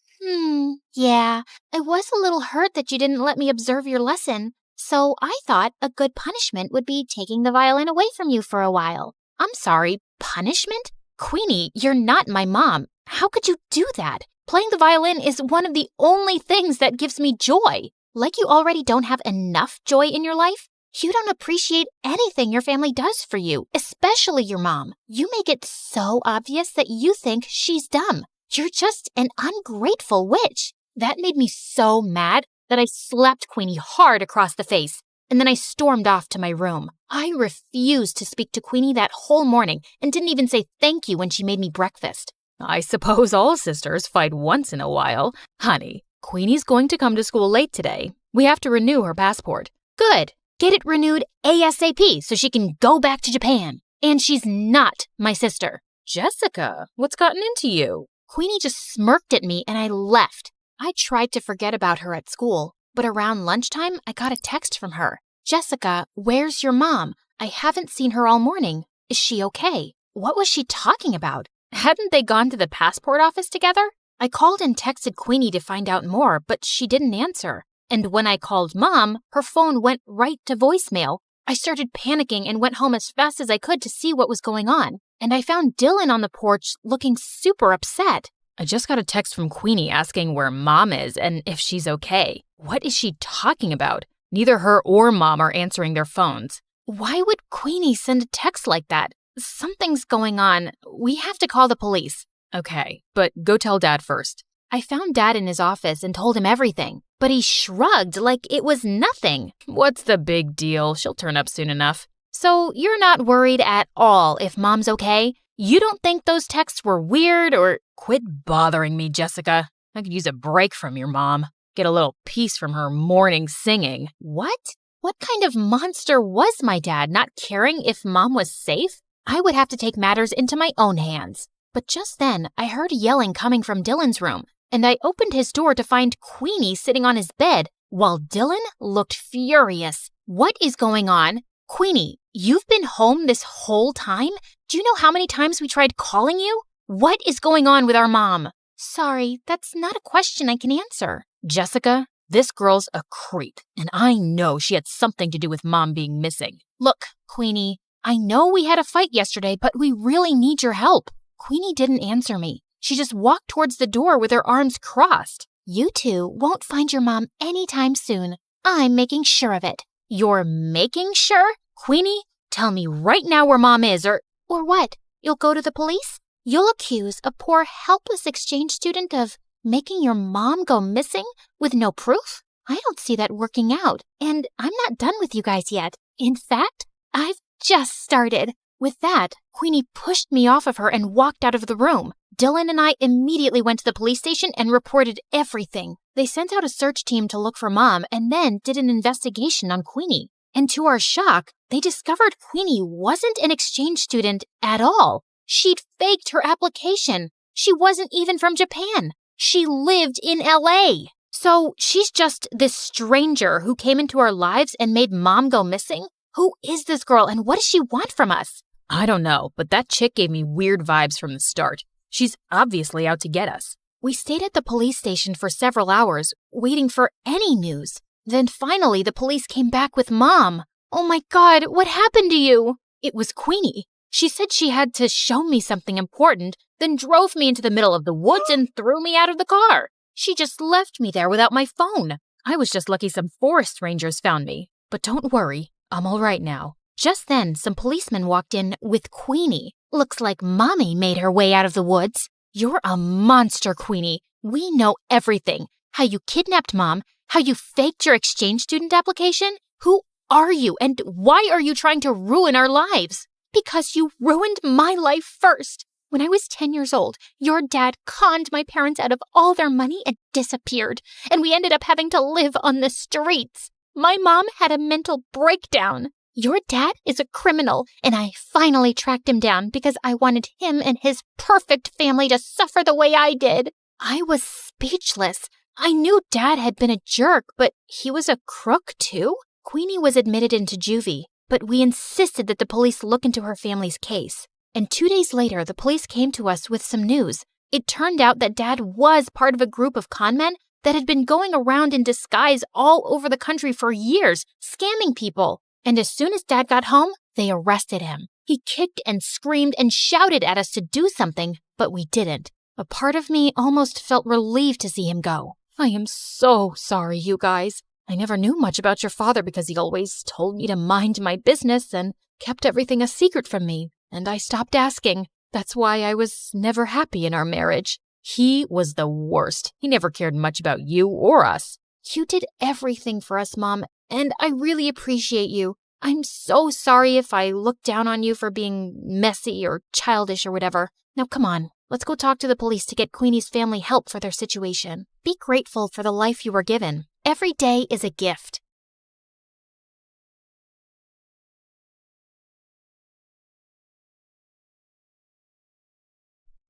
Yeah, I was a little hurt that you didn't let me observe your lesson. So I thought a good punishment would be taking the violin away from you for a while. I'm sorry, punishment? Queenie, you're not my mom. How could you do that? Playing the violin is one of the only things that gives me joy. Like you already don't have enough joy in your life, you don't appreciate anything your family does for you, especially your mom. You make it so obvious that you think she's dumb. You're just an ungrateful witch. That made me so mad that I slapped Queenie hard across the face, and then I stormed off to my room. I refused to speak to Queenie that whole morning and didn't even say thank you when she made me breakfast. I suppose all sisters fight once in a while. Honey, Queenie's going to come to school late today. We have to renew her passport. Good. Get it renewed ASAP so she can go back to Japan. And she's not my sister. Jessica, what's gotten into you? Queenie just smirked at me and I left. I tried to forget about her at school, but around lunchtime, I got a text from her. Jessica, where's your mom? I haven't seen her all morning. Is she okay? What was she talking about? Hadn't they gone to the passport office together? I called and texted Queenie to find out more, but she didn't answer. And when I called Mom, her phone went right to voicemail. I started panicking and went home as fast as I could to see what was going on. And I found Dylan on the porch looking super upset. I just got a text from Queenie asking where Mom is and if she's okay. What is she talking about? Neither her or Mom are answering their phones. Why would Queenie send a text like that? Something's going on. We have to call the police. Okay, but go tell Dad first. I found Dad in his office and told him everything, but he shrugged like it was nothing. What's the big deal? She'll turn up soon enough. So you're not worried at all if Mom's okay? You don't think those texts were weird or... Quit bothering me, Jessica. I could use a break from your mom. Get a little peace from her morning singing. What? What kind of monster was my dad, not caring if Mom was safe? I would have to take matters into my own hands. But just then, I heard yelling coming from Dylan's room, and I opened his door to find Queenie sitting on his bed, while Dylan looked furious. What is going on? Queenie, you've been home this whole time? Do you know how many times we tried calling you? What is going on with our mom? Sorry, that's not a question I can answer. Jessica, this girl's a creep, and I know she had something to do with Mom being missing. Look, Queenie, I know we had a fight yesterday, but we really need your help. Queenie didn't answer me. She just walked towards the door with her arms crossed. You two won't find your mom anytime soon. I'm making sure of it. You're making sure? Queenie, tell me right now where Mom is, or what? You'll go to the police? You'll accuse a poor, helpless exchange student of making your mom go missing with no proof? I don't see that working out, and I'm not done with you guys yet. In fact, I've just started. With that, Queenie pushed me off of her and walked out of the room. Dylan and I immediately went to the police station and reported everything. They sent out a search team to look for Mom and then did an investigation on Queenie. And to our shock, they discovered Queenie wasn't an exchange student at all. She'd faked her application. She wasn't even from Japan. She lived in LA. So she's just this stranger who came into our lives and made Mom go missing? Who is this girl and what does she want from us? I don't know, but that chick gave me weird vibes from the start. She's obviously out to get us. We stayed at the police station for several hours, waiting for any news. Then finally the police came back with Mom. Oh my God, what happened to you? It was Queenie. She said she had to show me something important, then drove me into the middle of the woods and threw me out of the car. She just left me there without my phone. I was just lucky some forest rangers found me. But don't worry, I'm all right now. Just then, some policemen walked in with Queenie. Looks like Mommy made her way out of the woods. You're a monster, Queenie. We know everything. How you kidnapped Mom, How you faked your exchange student application? Who are you, and why are you trying to ruin our lives? Because you ruined my life first. When I was 10 years old, your dad conned my parents out of all their money and disappeared, and we ended up having to live on the streets. My mom had a mental breakdown. Your dad is a criminal, and I finally tracked him down because I wanted him and his perfect family to suffer the way I did. I was speechless. I knew Dad had been a jerk, but he was a crook too? Queenie was admitted into juvie, but we insisted that the police look into her family's case. And 2 days later, the police came to us with some news. It turned out that Dad was part of a group of conmen that had been going around in disguise all over the country for years, scamming people. And as soon as Dad got home, they arrested him. He kicked and screamed and shouted at us to do something, but we didn't. A part of me almost felt relieved to see him go. I am so sorry, you guys. I never knew much about your father because he always told me to mind my business and kept everything a secret from me, and I stopped asking. That's why I was never happy in our marriage. He was the worst. He never cared much about you or us. You did everything for us, Mom, and I really appreciate you. I'm so sorry if I looked down on you for being messy or childish or whatever. Now come on, let's go talk to the police to get Queenie's family help for their situation. Be grateful for the life you were given. Every day is a gift.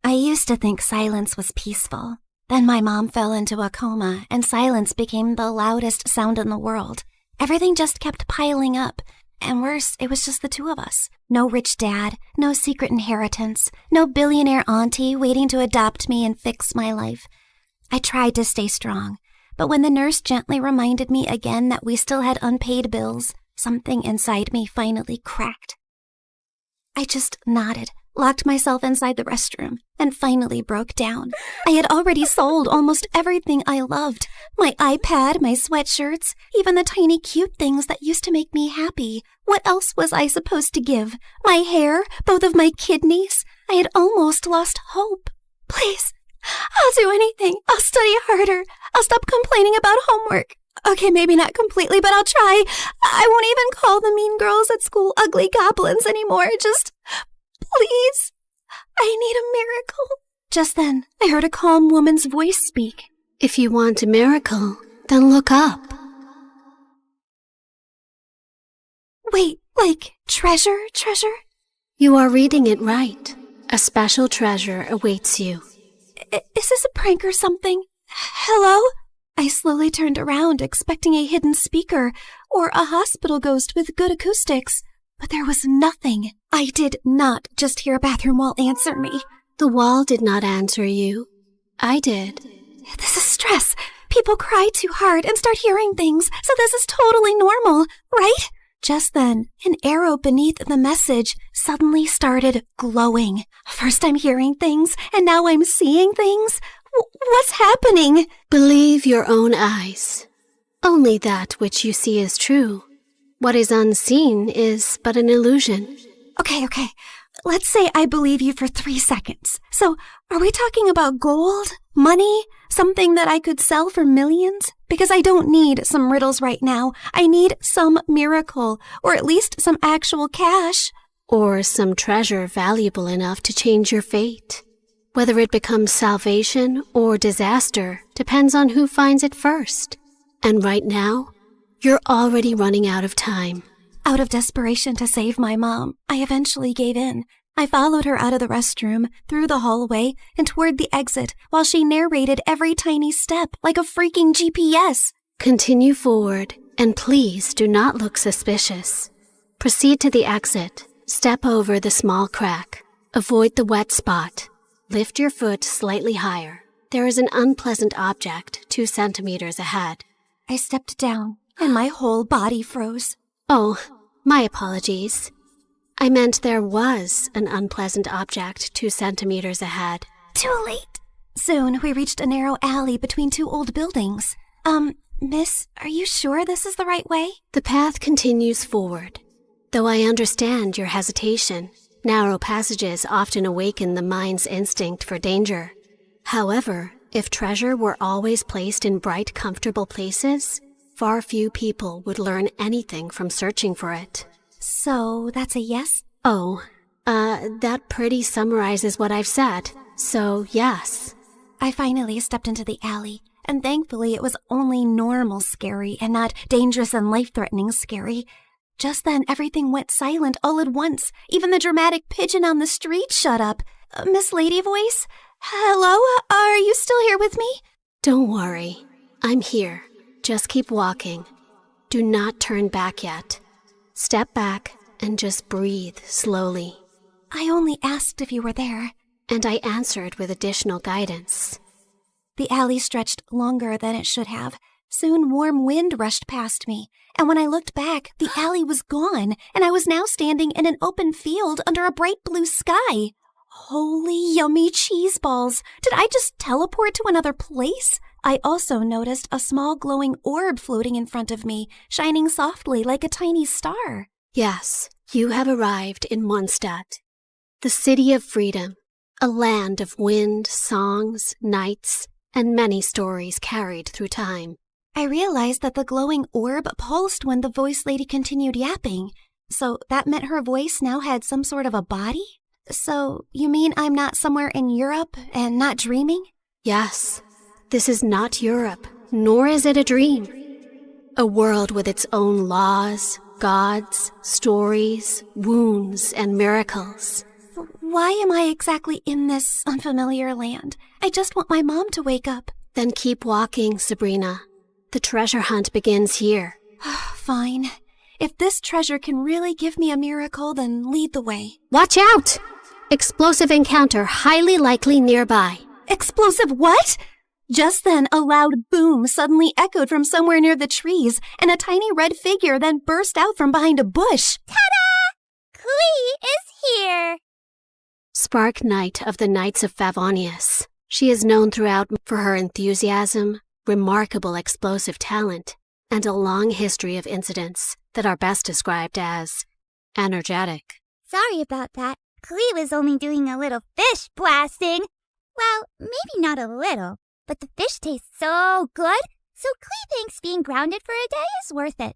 I used to think silence was peaceful. Then my mom fell into a coma, and silence became the loudest sound in the world. Everything just kept piling up. And worse, it was just the two of us. No rich dad, no secret inheritance, no billionaire auntie waiting to adopt me and fix my life. I tried to stay strong, but when the nurse gently reminded me again that we still had unpaid bills, something inside me finally cracked. I just nodded, locked myself inside the restroom, and finally broke down. I had already sold almost everything I loved. My iPad, my sweatshirts, even the tiny cute things that used to make me happy. What else was I supposed to give? My hair, both of my kidneys? I had almost lost hope. Please, I'll do anything. I'll study harder. I'll stop complaining about homework. Okay, maybe not completely, but I'll try. I won't even call the mean girls at school ugly goblins anymore. Just, please, I need a miracle. Just then, I heard a calm woman's voice speak. If you want a miracle, then look up. Wait, like treasure? You are reading it right. A special treasure awaits you. Is this a prank or something? Hello? I slowly turned around, expecting a hidden speaker or a hospital ghost with good acoustics, but there was nothing. I did not just hear a bathroom wall answer me. The wall did not answer you. I did. This is stress. People cry too hard and start hearing things, so this is totally normal, right? Just then, an arrow beneath the message suddenly started glowing. First I'm hearing things, and now I'm seeing things. What's happening? Believe your own eyes. Only that which you see is true. What is unseen is but an illusion. Okay. Let's say I believe you for 3 seconds. So, are we talking about gold? Money? Something that I could sell for millions? Because I don't need some riddles right now. I need some miracle, or at least some actual cash. Or some treasure valuable enough to change your fate. Whether it becomes salvation or disaster depends on who finds it first. And right now, you're already running out of time. Out of desperation to save my mom, I eventually gave in. I followed her out of the restroom, through the hallway, and toward the exit while she narrated every tiny step like a freaking GPS. Continue forward, and please do not look suspicious. Proceed to the exit. Step over the small crack. Avoid the wet spot. Lift your foot slightly higher. There is an unpleasant object 2 centimeters ahead. I stepped down, and my whole body froze. Oh, my apologies. I meant there was an unpleasant object 2 centimeters ahead. Too late. Soon, we reached a narrow alley between 2 old buildings. Miss, are you sure this is the right way? The path continues forward. Though I understand your hesitation, narrow passages often awaken the mind's instinct for danger. However, If treasure were always placed in bright, comfortable places, far few people would learn anything from searching for it. So, that's a yes? Oh, that pretty summarizes what I've said. So, yes. I finally stepped into the alley, and thankfully it was only normal scary and not dangerous and life-threatening scary. Just then, everything went silent all at once. Even the dramatic pigeon on the street shut up. Miss Lady Voice? Hello? Are you still here with me? Don't worry. I'm here. Just keep walking. Do not turn back yet. Step back and just breathe slowly. I only asked if you were there. And I answered with additional guidance. The alley stretched longer than it should have. Soon warm wind rushed past me, and when I looked back, the alley was gone, and I was now standing in an open field under a bright blue sky. Holy yummy cheese balls! Did I just teleport to another place? I also noticed a small glowing orb floating in front of me, shining softly like a tiny star. Yes, you have arrived in Mondstadt, the city of freedom, a land of wind, songs, nights, and many stories carried through time. I realized that the glowing orb pulsed when the voice lady continued yapping. So that meant her voice now had some sort of a body? So you mean I'm not somewhere in Europe and not dreaming? Yes, this is not Europe, nor is it a dream. A world with its own laws, gods, stories, wounds, and miracles. Why am I exactly in this unfamiliar land? I just want my mom to wake up. Then keep walking, Sabrina. The treasure hunt begins here. Fine. If this treasure can really give me a miracle, then lead the way. Watch out! Explosive encounter highly likely nearby. Explosive what? Just then, a loud boom suddenly echoed from somewhere near the trees, and a tiny red figure then burst out from behind a bush. Ta-da! Clee is here! Spark Knight of the Knights of Favonius. She is known throughout for her enthusiasm, remarkable explosive talent, and a long history of incidents that are best described as energetic. Sorry about that. Clee was only doing a little fish blasting. Well, maybe not a little, but the fish tastes so good, so Clee thinks being grounded for a day is worth it.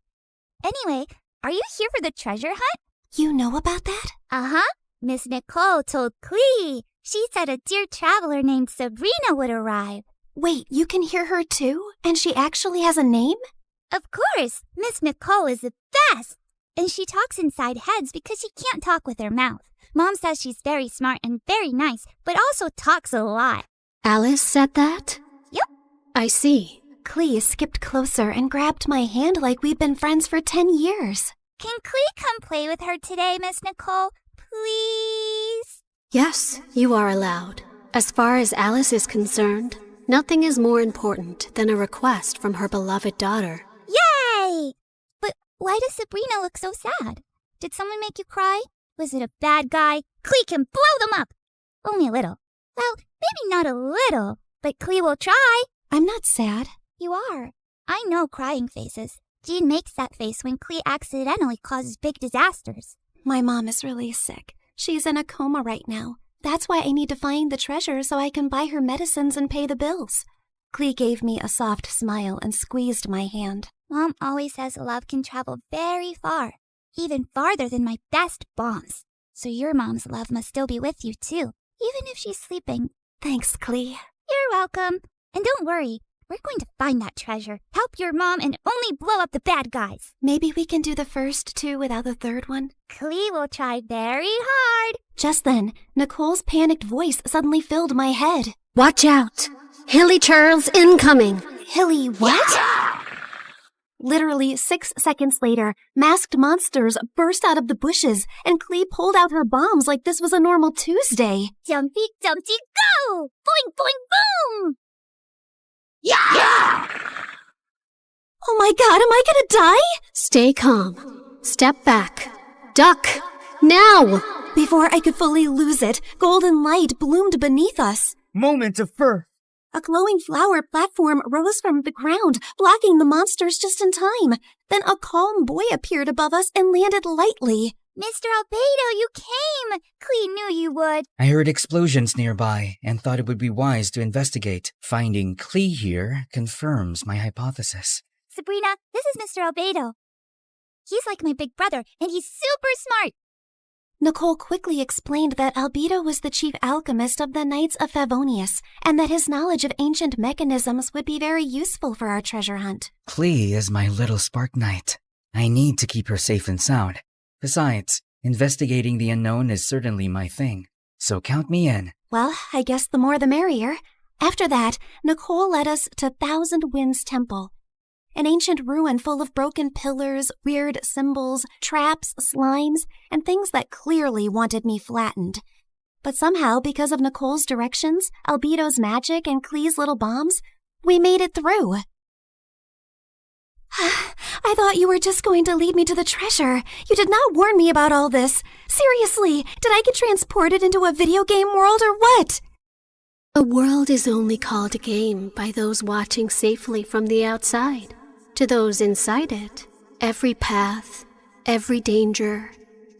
Anyway, are you here for the treasure hunt? You know about that? Uh-huh. Miss Nicole told Clee. She said a dear traveler named Sabrina would arrive. Wait, you can hear her too? And she actually has a name? Of course, Miss Nicole is the best. And she talks inside heads because she can't talk with her mouth. Mom says she's very smart and very nice, but also talks a lot. Alice said that? Yep. I see. Clee skipped closer and grabbed my hand like we'd been friends for 10 years. Can Clee come play with her today, Miss Nicole? Please? Yes, you are allowed. As far as Alice is concerned, nothing is more important than a request from her beloved daughter. Yay! But why does Sabrina look so sad? Did someone make you cry? Was it a bad guy? Clee can blow them up! Only a little. Well, maybe not a little, but Clee will try. I'm not sad. You are. I know crying faces. Jean makes that face when Clee accidentally causes big disasters. My mom is really sick. She's in a coma right now. That's why I need to find the treasure so I can buy her medicines and pay the bills. Clee gave me a soft smile and squeezed my hand. Mom always says love can travel very far, even farther than my best bombs. So your mom's love must still be with you too, even if she's sleeping. Thanks, Clee. You're welcome. And don't worry, we're going to find that treasure, help your mom, and only blow up the bad guys. Maybe we can do the first two without the third one? Clee will try very hard. Just then, Nicole's panicked voice suddenly filled my head. Watch out! Hilly Charles incoming! Hilly what? Literally 6 seconds later, masked monsters burst out of the bushes, and Clee pulled out her bombs like this was a normal Tuesday. Jumpy, jumpy, go! Boing, boing, boom! Yeah! Oh my god, am I gonna die? Stay calm. Step back. Duck! Now! Before I could fully lose it, golden light bloomed beneath us. Moment of birth. A glowing flower platform rose from the ground, blocking the monsters just in time. Then a calm boy appeared above us and landed lightly. Mr. Albedo, you came! Clee knew you would. I heard explosions nearby and thought it would be wise to investigate. Finding Clee here confirms my hypothesis. Sabrina, this is Mr. Albedo. He's like my big brother, and he's super smart. Nicole quickly explained that Albedo was the chief alchemist of the Knights of Favonius, and that his knowledge of ancient mechanisms would be very useful for our treasure hunt. Clee is my little spark knight. I need to keep her safe and sound. Besides, investigating the unknown is certainly my thing, so count me in. Well, I guess the more the merrier. After that, Nicole led us to Thousand Winds Temple, an ancient ruin full of broken pillars, weird symbols, traps, slimes, and things that clearly wanted me flattened. But somehow, because of Nicole's directions, Albedo's magic, and Clee's little bombs, we made it through. I thought you were just going to lead me to the treasure. You did not warn me about all this. Seriously, did I get transported into a video game world or what? A world is only called a game by those watching safely from the outside. To those inside it, every path, every danger,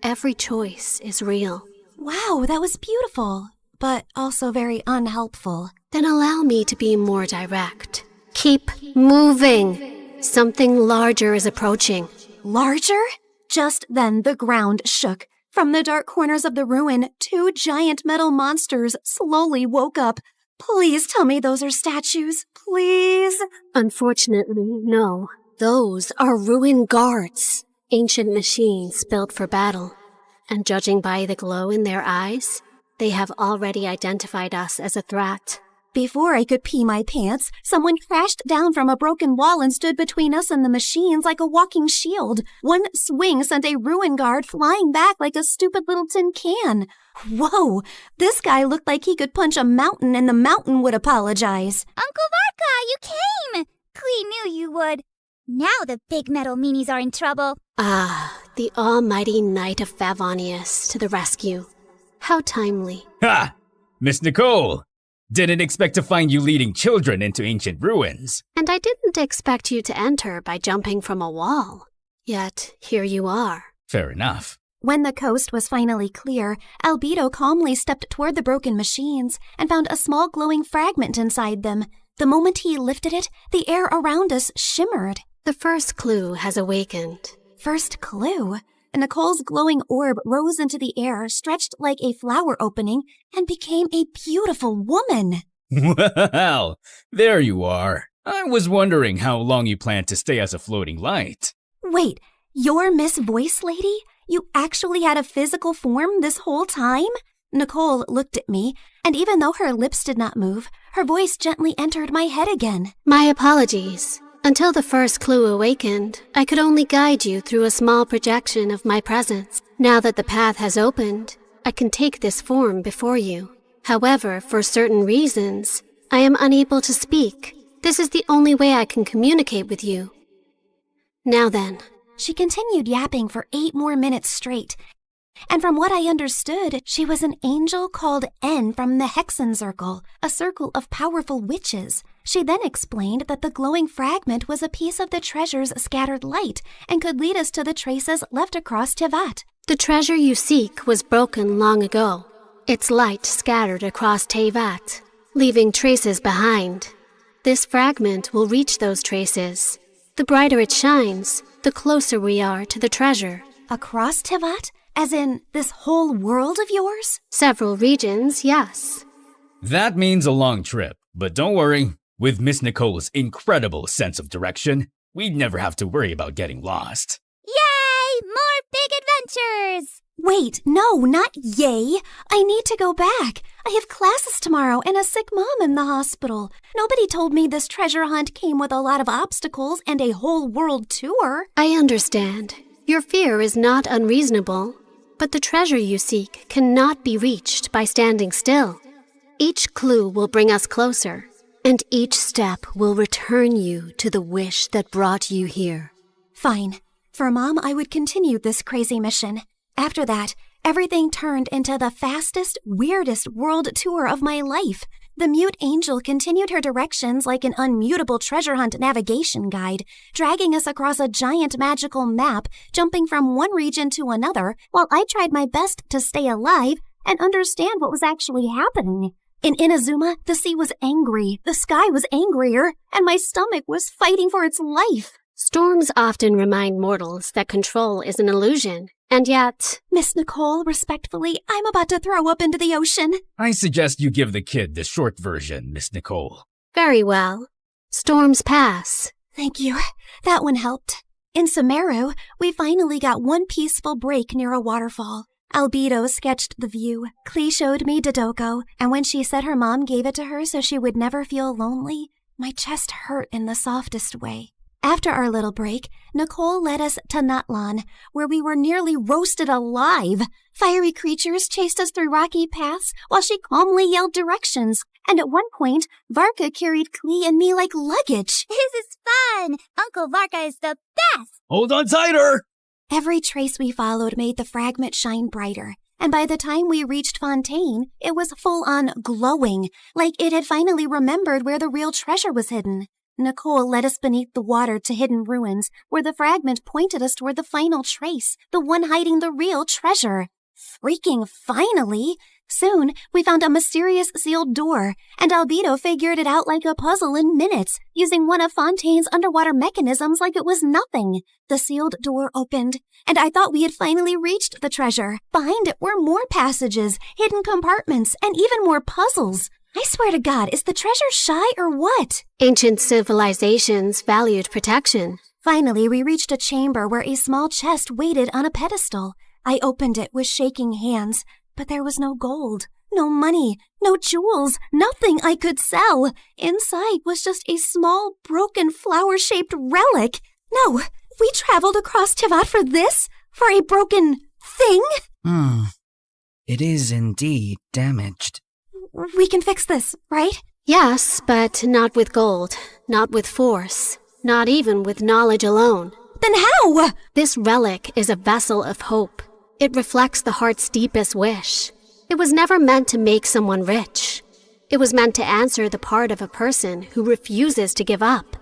every choice is real. Wow, that was beautiful, but also very unhelpful. Then allow me to be more direct. Keep moving. Something larger is approaching. Larger? Just then the ground shook. From the dark corners of the ruin, 2 giant metal monsters slowly woke up. Please tell me those are statues. Please? Unfortunately, no. Those are ruin guards. Ancient machines built for battle. And judging by the glow in their eyes, they have already identified us as a threat. Before I could pee my pants, someone crashed down from a broken wall and stood between us and the machines like a walking shield. One swing sent a ruin guard flying back like a stupid little tin can. Whoa, this guy looked like he could punch a mountain and the mountain would apologize. Uncle Varka, you came! Clee knew you would. Now the big metal meanies are in trouble. Ah, the almighty Knight of Favonius to the rescue. How timely. Ha! Miss Nicole! Didn't expect to find you leading children into ancient ruins. And I didn't expect you to enter by jumping from a wall. Yet, here you are. Fair enough. When the coast was finally clear, Albedo calmly stepped toward the broken machines and found a small glowing fragment inside them. The moment he lifted it, the air around us shimmered. The first clue has awakened. First clue? Nicole's glowing orb rose into the air, stretched like a flower opening, and became a beautiful woman. Well, there you are. I was wondering how long you planned to stay as a floating light. Wait, you're Miss Voice Lady? You actually had a physical form this whole time? Nicole looked at me, and even though her lips did not move, her voice gently entered my head again. My apologies. Until the first clue awakened, I could only guide you through a small projection of my presence. Now that the path has opened, I can take this form before you. However, for certain reasons, I am unable to speak. This is the only way I can communicate with you. Now then. She continued yapping for 8 more minutes straight. And from what I understood, she was an angel called N from the Hexen Circle, a circle of powerful witches. She then explained that the glowing fragment was a piece of the treasure's scattered light and could lead us to the traces left across Tevat. The treasure you seek was broken long ago. Its light scattered across Tevat, leaving traces behind. This fragment will reach those traces. The brighter it shines, the closer we are to the treasure. Across Tevat? As in, this whole world of yours? Several regions, yes. That means a long trip, but don't worry. With Miss Nicole's incredible sense of direction, we'd never have to worry about getting lost. Yay! More big adventures! Wait, no, not yay. I need to go back. I have classes tomorrow and a sick mom in the hospital. Nobody told me this treasure hunt came with a lot of obstacles and a whole world tour. I understand. Your fear is not unreasonable. But the treasure you seek cannot be reached by standing still. Each clue will bring us closer, and each step will return you to the wish that brought you here. Fine. For Mom, I would continue this crazy mission. After that, everything turned into the fastest, weirdest world tour of my life. The mute angel continued her directions like an unmutable treasure hunt navigation guide, dragging us across a giant magical map, jumping from one region to another, while I tried my best to stay alive and understand what was actually happening. In Inazuma, the sea was angry, the sky was angrier, and my stomach was fighting for its life. Storms often remind mortals that control is an illusion, and yet... Miss Nicole, respectfully, I'm about to throw up into the ocean. I suggest you give the kid the short version, Miss Nicole. Very well. Storms pass. Thank you. That one helped. In Sumeru, we finally got one peaceful break near a waterfall. Albedo sketched the view. Klee showed me Dodoko, and when she said her mom gave it to her so she would never feel lonely, my chest hurt in the softest way. After our little break, Nicole led us to Nutlan, where we were nearly roasted alive. Fiery creatures chased us through rocky paths while she calmly yelled directions. And at one point, Varka carried Klee and me like luggage. This is fun! Uncle Varka is the best! Hold on tighter! Every trace we followed made the fragment shine brighter. And by the time we reached Fontaine, it was full-on glowing, like it had finally remembered where the real treasure was hidden. Nicole led us beneath the water to hidden ruins, where the fragment pointed us toward the final trace, the one hiding the real treasure. Freaking finally! Soon, we found a mysterious sealed door, and Albedo figured it out like a puzzle in minutes, using one of Fontaine's underwater mechanisms like it was nothing. The sealed door opened, and I thought we had finally reached the treasure. Behind it were more passages, hidden compartments, and even more puzzles. I swear to God, is the treasure shy or what? Ancient civilizations valued protection. Finally, we reached a chamber where a small chest waited on a pedestal. I opened it with shaking hands, but there was no gold, no money, no jewels, nothing I could sell. Inside was just a small, broken, flower-shaped relic. No, we traveled across Tivat for this? For a broken thing? It is indeed damaged. We can fix this, right? Yes, but not with gold, not with force, not even with knowledge alone. Then how? This relic is a vessel of hope. It reflects the heart's deepest wish. It was never meant to make someone rich. It was meant to answer the part of a person who refuses to give up.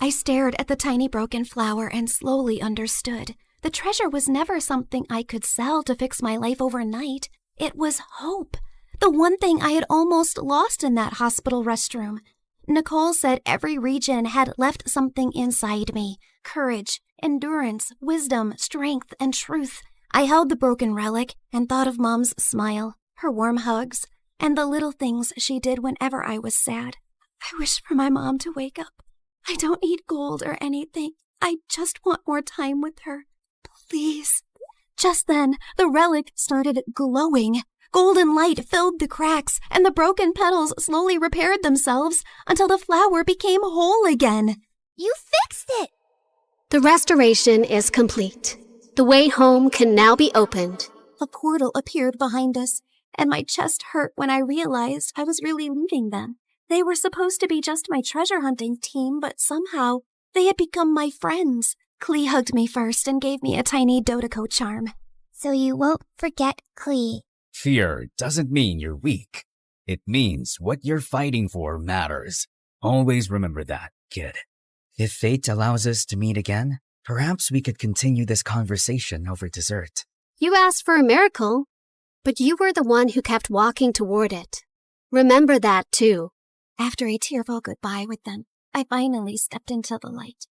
I stared at the tiny broken flower and slowly understood. The treasure was never something I could sell to fix my life overnight. It was hope. The one thing I had almost lost in that hospital restroom. Nicole said every region had left something inside me. Courage, endurance, wisdom, strength, and truth. I held the broken relic and thought of Mom's smile, her warm hugs, and the little things she did whenever I was sad. I wish for my mom to wake up. I don't need gold or anything. I just want more time with her. Please. Just then, the relic started glowing. Golden light filled the cracks, and the broken petals slowly repaired themselves until the flower became whole again. You fixed it! The restoration is complete. The way home can now be opened. A portal appeared behind us, and my chest hurt when I realized I was really leaving them. They were supposed to be just my treasure hunting team, but somehow they had become my friends. Klee hugged me first and gave me a tiny Dodoko charm. So you won't forget Klee. Fear doesn't mean you're weak. It means what you're fighting for matters. Always remember that, kid. If fate allows us to meet again, perhaps we could continue this conversation over dessert. You asked for a miracle, but you were the one who kept walking toward it. Remember that, too. After a tearful goodbye with them, I finally stepped into the light.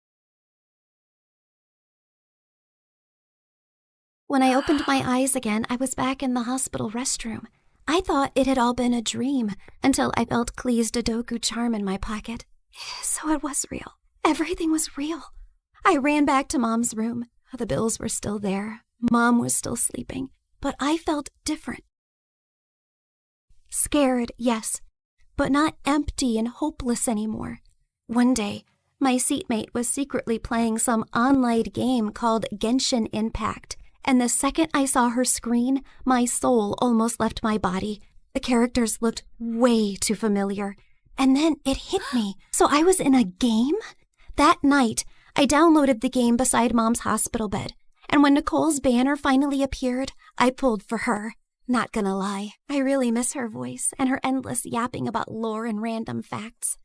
When I opened my eyes again, I was back in the hospital restroom. I thought it had all been a dream until I felt Klee's Dodoku charm in my pocket. So it was real. Everything was real. I ran back to Mom's room. The bills were still there. Mom was still sleeping. But I felt different. Scared, yes, but not empty and hopeless anymore. One day, my seatmate was secretly playing some online game called Genshin Impact, and the second I saw her screen, my soul almost left my body. The characters looked way too familiar. And then it hit me. So I was in a game? That night, I downloaded the game beside Mom's hospital bed, and when Nicole's banner finally appeared, I pulled for her. Not gonna lie, I really miss her voice and her endless yapping about lore and random facts.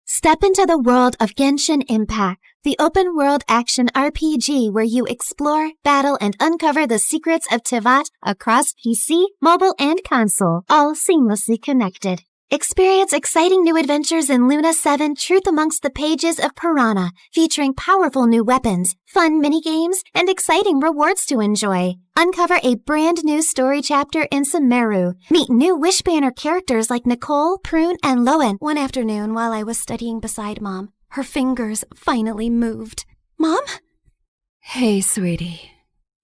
Step into the world of Genshin Impact, the open-world action RPG where you explore, battle, and uncover the secrets of Teyvat across PC, mobile, and console, all seamlessly connected. Experience exciting new adventures in Luna 7 Truth Amongst the Pages of Piranha, featuring powerful new weapons, fun minigames, and exciting rewards to enjoy. Uncover a brand new story chapter in Sumeru. Meet new Wishbanner characters like Nicole, Prune, and Lowen. One afternoon while I was studying beside Mom, her fingers finally moved. Mom? Hey, sweetie.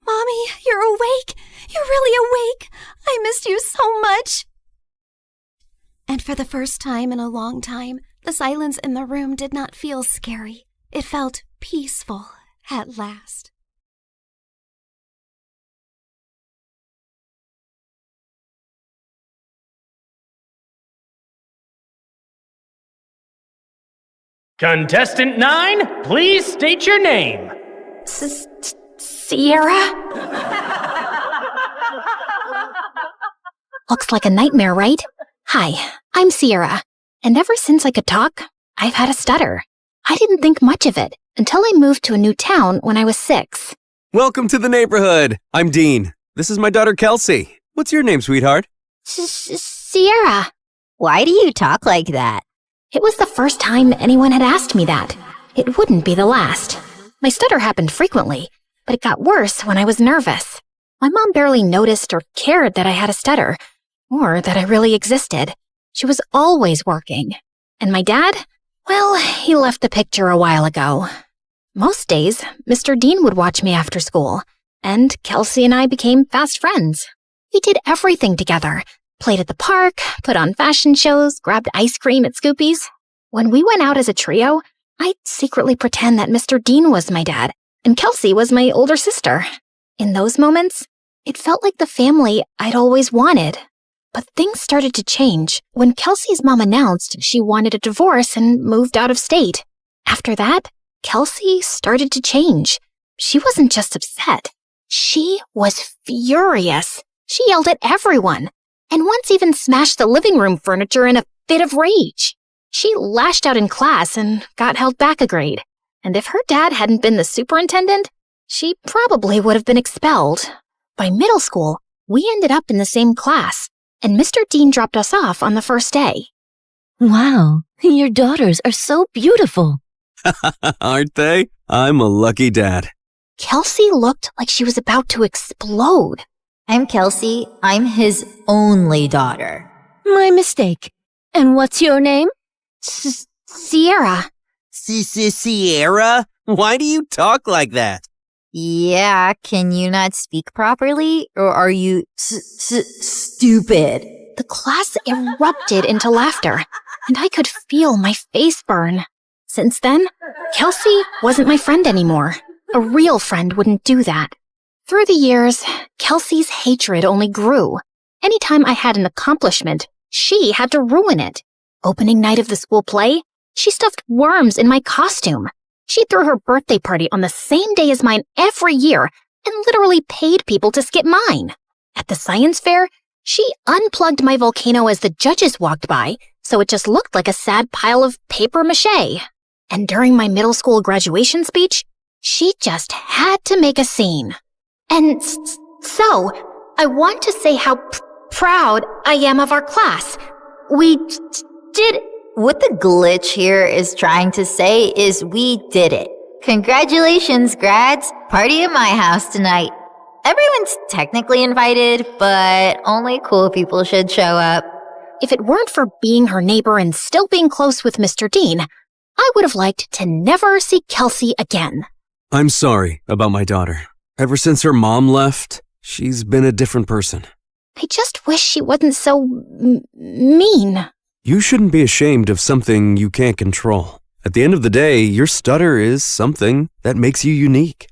Mommy, you're awake. You're really awake. I missed you so much. And for the first time in a long time, the silence in the room did not feel scary. It felt peaceful at last. Contestant 9, please state your name. Sierra? Looks like a nightmare, right? Hi, I'm Sierra, and ever since I could talk, I've had a stutter. I didn't think much of it until I moved to a new town when I was 6. Welcome to the neighborhood. I'm Dean. This is my daughter, Kelsey. What's your name, sweetheart? Sierra. Why do you talk like that? It was the first time anyone had asked me that. It wouldn't be the last. My stutter happened frequently, but it got worse when I was nervous. My mom barely noticed or cared that I had a stutter, or that I really existed. She was always working. And my dad? Well, he left the picture a while ago. Most days, Mr. Dean would watch me after school, and Kelsey and I became fast friends. We did everything together. Played at the park, put on fashion shows, grabbed ice cream at Scoopy's. When we went out as a trio, I'd secretly pretend that Mr. Dean was my dad, and Kelsey was my older sister. In those moments, it felt like the family I'd always wanted. But things started to change when Kelsey's mom announced she wanted a divorce and moved out of state. After that, Kelsey started to change. She wasn't just upset. She was furious. She yelled at everyone, and once even smashed the living room furniture in a fit of rage. She lashed out in class and got held back a grade. And if her dad hadn't been the superintendent, she probably would have been expelled. By middle school, we ended up in the same class, and Mr. Dean dropped us off on the first day. Wow, your daughters are so beautiful. Aren't they? I'm a lucky dad. Kelsey looked like she was about to explode. I'm Kelsey. I'm his only daughter. My mistake. And what's your name? Sierra. Sierra? Why do you talk like that? Yeah, can you not speak properly? Or are you stupid? The class erupted into laughter, and I could feel my face burn. Since then, Kelsey wasn't my friend anymore. A real friend wouldn't do that. Through the years, Kelsey's hatred only grew. Anytime I had an accomplishment, she had to ruin it. Opening night of the school play, she stuffed worms in my costume. She threw her birthday party on the same day as mine every year and literally paid people to skip mine. At the science fair, she unplugged my volcano as the judges walked by, so it just looked like a sad pile of paper mache. And during my middle school graduation speech, she just had to make a scene. And so, I want to say how proud I am of our class. We did... What the glitch here is trying to say is we did it. Congratulations, grads. Party at my house tonight. Everyone's technically invited, but only cool people should show up. If it weren't for being her neighbor and still being close with Mr. Dean, I would have liked to never see Kelsey again. I'm sorry about my daughter. Ever since her mom left, she's been a different person. I just wish she wasn't so mean. You shouldn't be ashamed of something you can't control. At the end of the day, your stutter is something that makes you unique.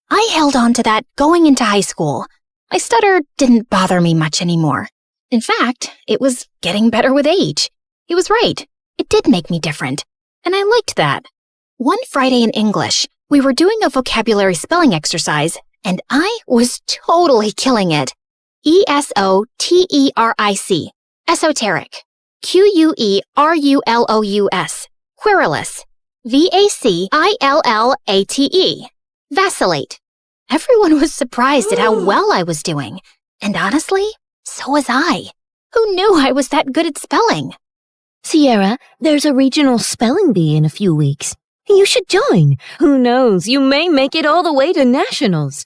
I held on to that going into high school. My stutter didn't bother me much anymore. In fact, it was getting better with age. He was right. It did make me different. And I liked that. One Friday in English, we were doing a vocabulary spelling exercise, and I was totally killing it. esoteric. Esoteric. querulous. Querulous. vacillate. Vacillate. Everyone was surprised at how well I was doing. And honestly, so was I. Who knew I was that good at spelling? Sierra, there's a regional spelling bee in a few weeks. You should join. Who knows, you may make it all the way to nationals.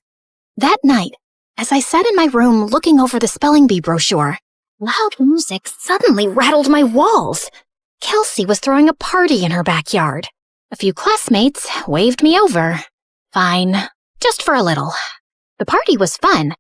That night, as I sat in my room looking over the spelling bee brochure, loud music suddenly rattled my walls. Kelsey was throwing a party in her backyard. A few classmates waved me over. Fine, just for a little. The party was fun,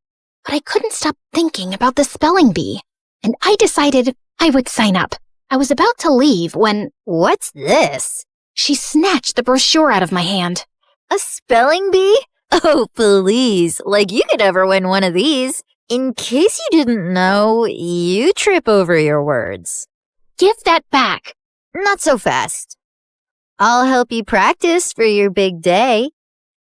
but I couldn't stop thinking about the spelling bee, and I decided I would sign up. I was about to leave when, What's this? she snatched the brochure out of my hand. A spelling bee? Oh, please. Like you could ever win one of these. In case you didn't know, you trip over your words. Give that back. Not so fast. I'll help you practice for your big day.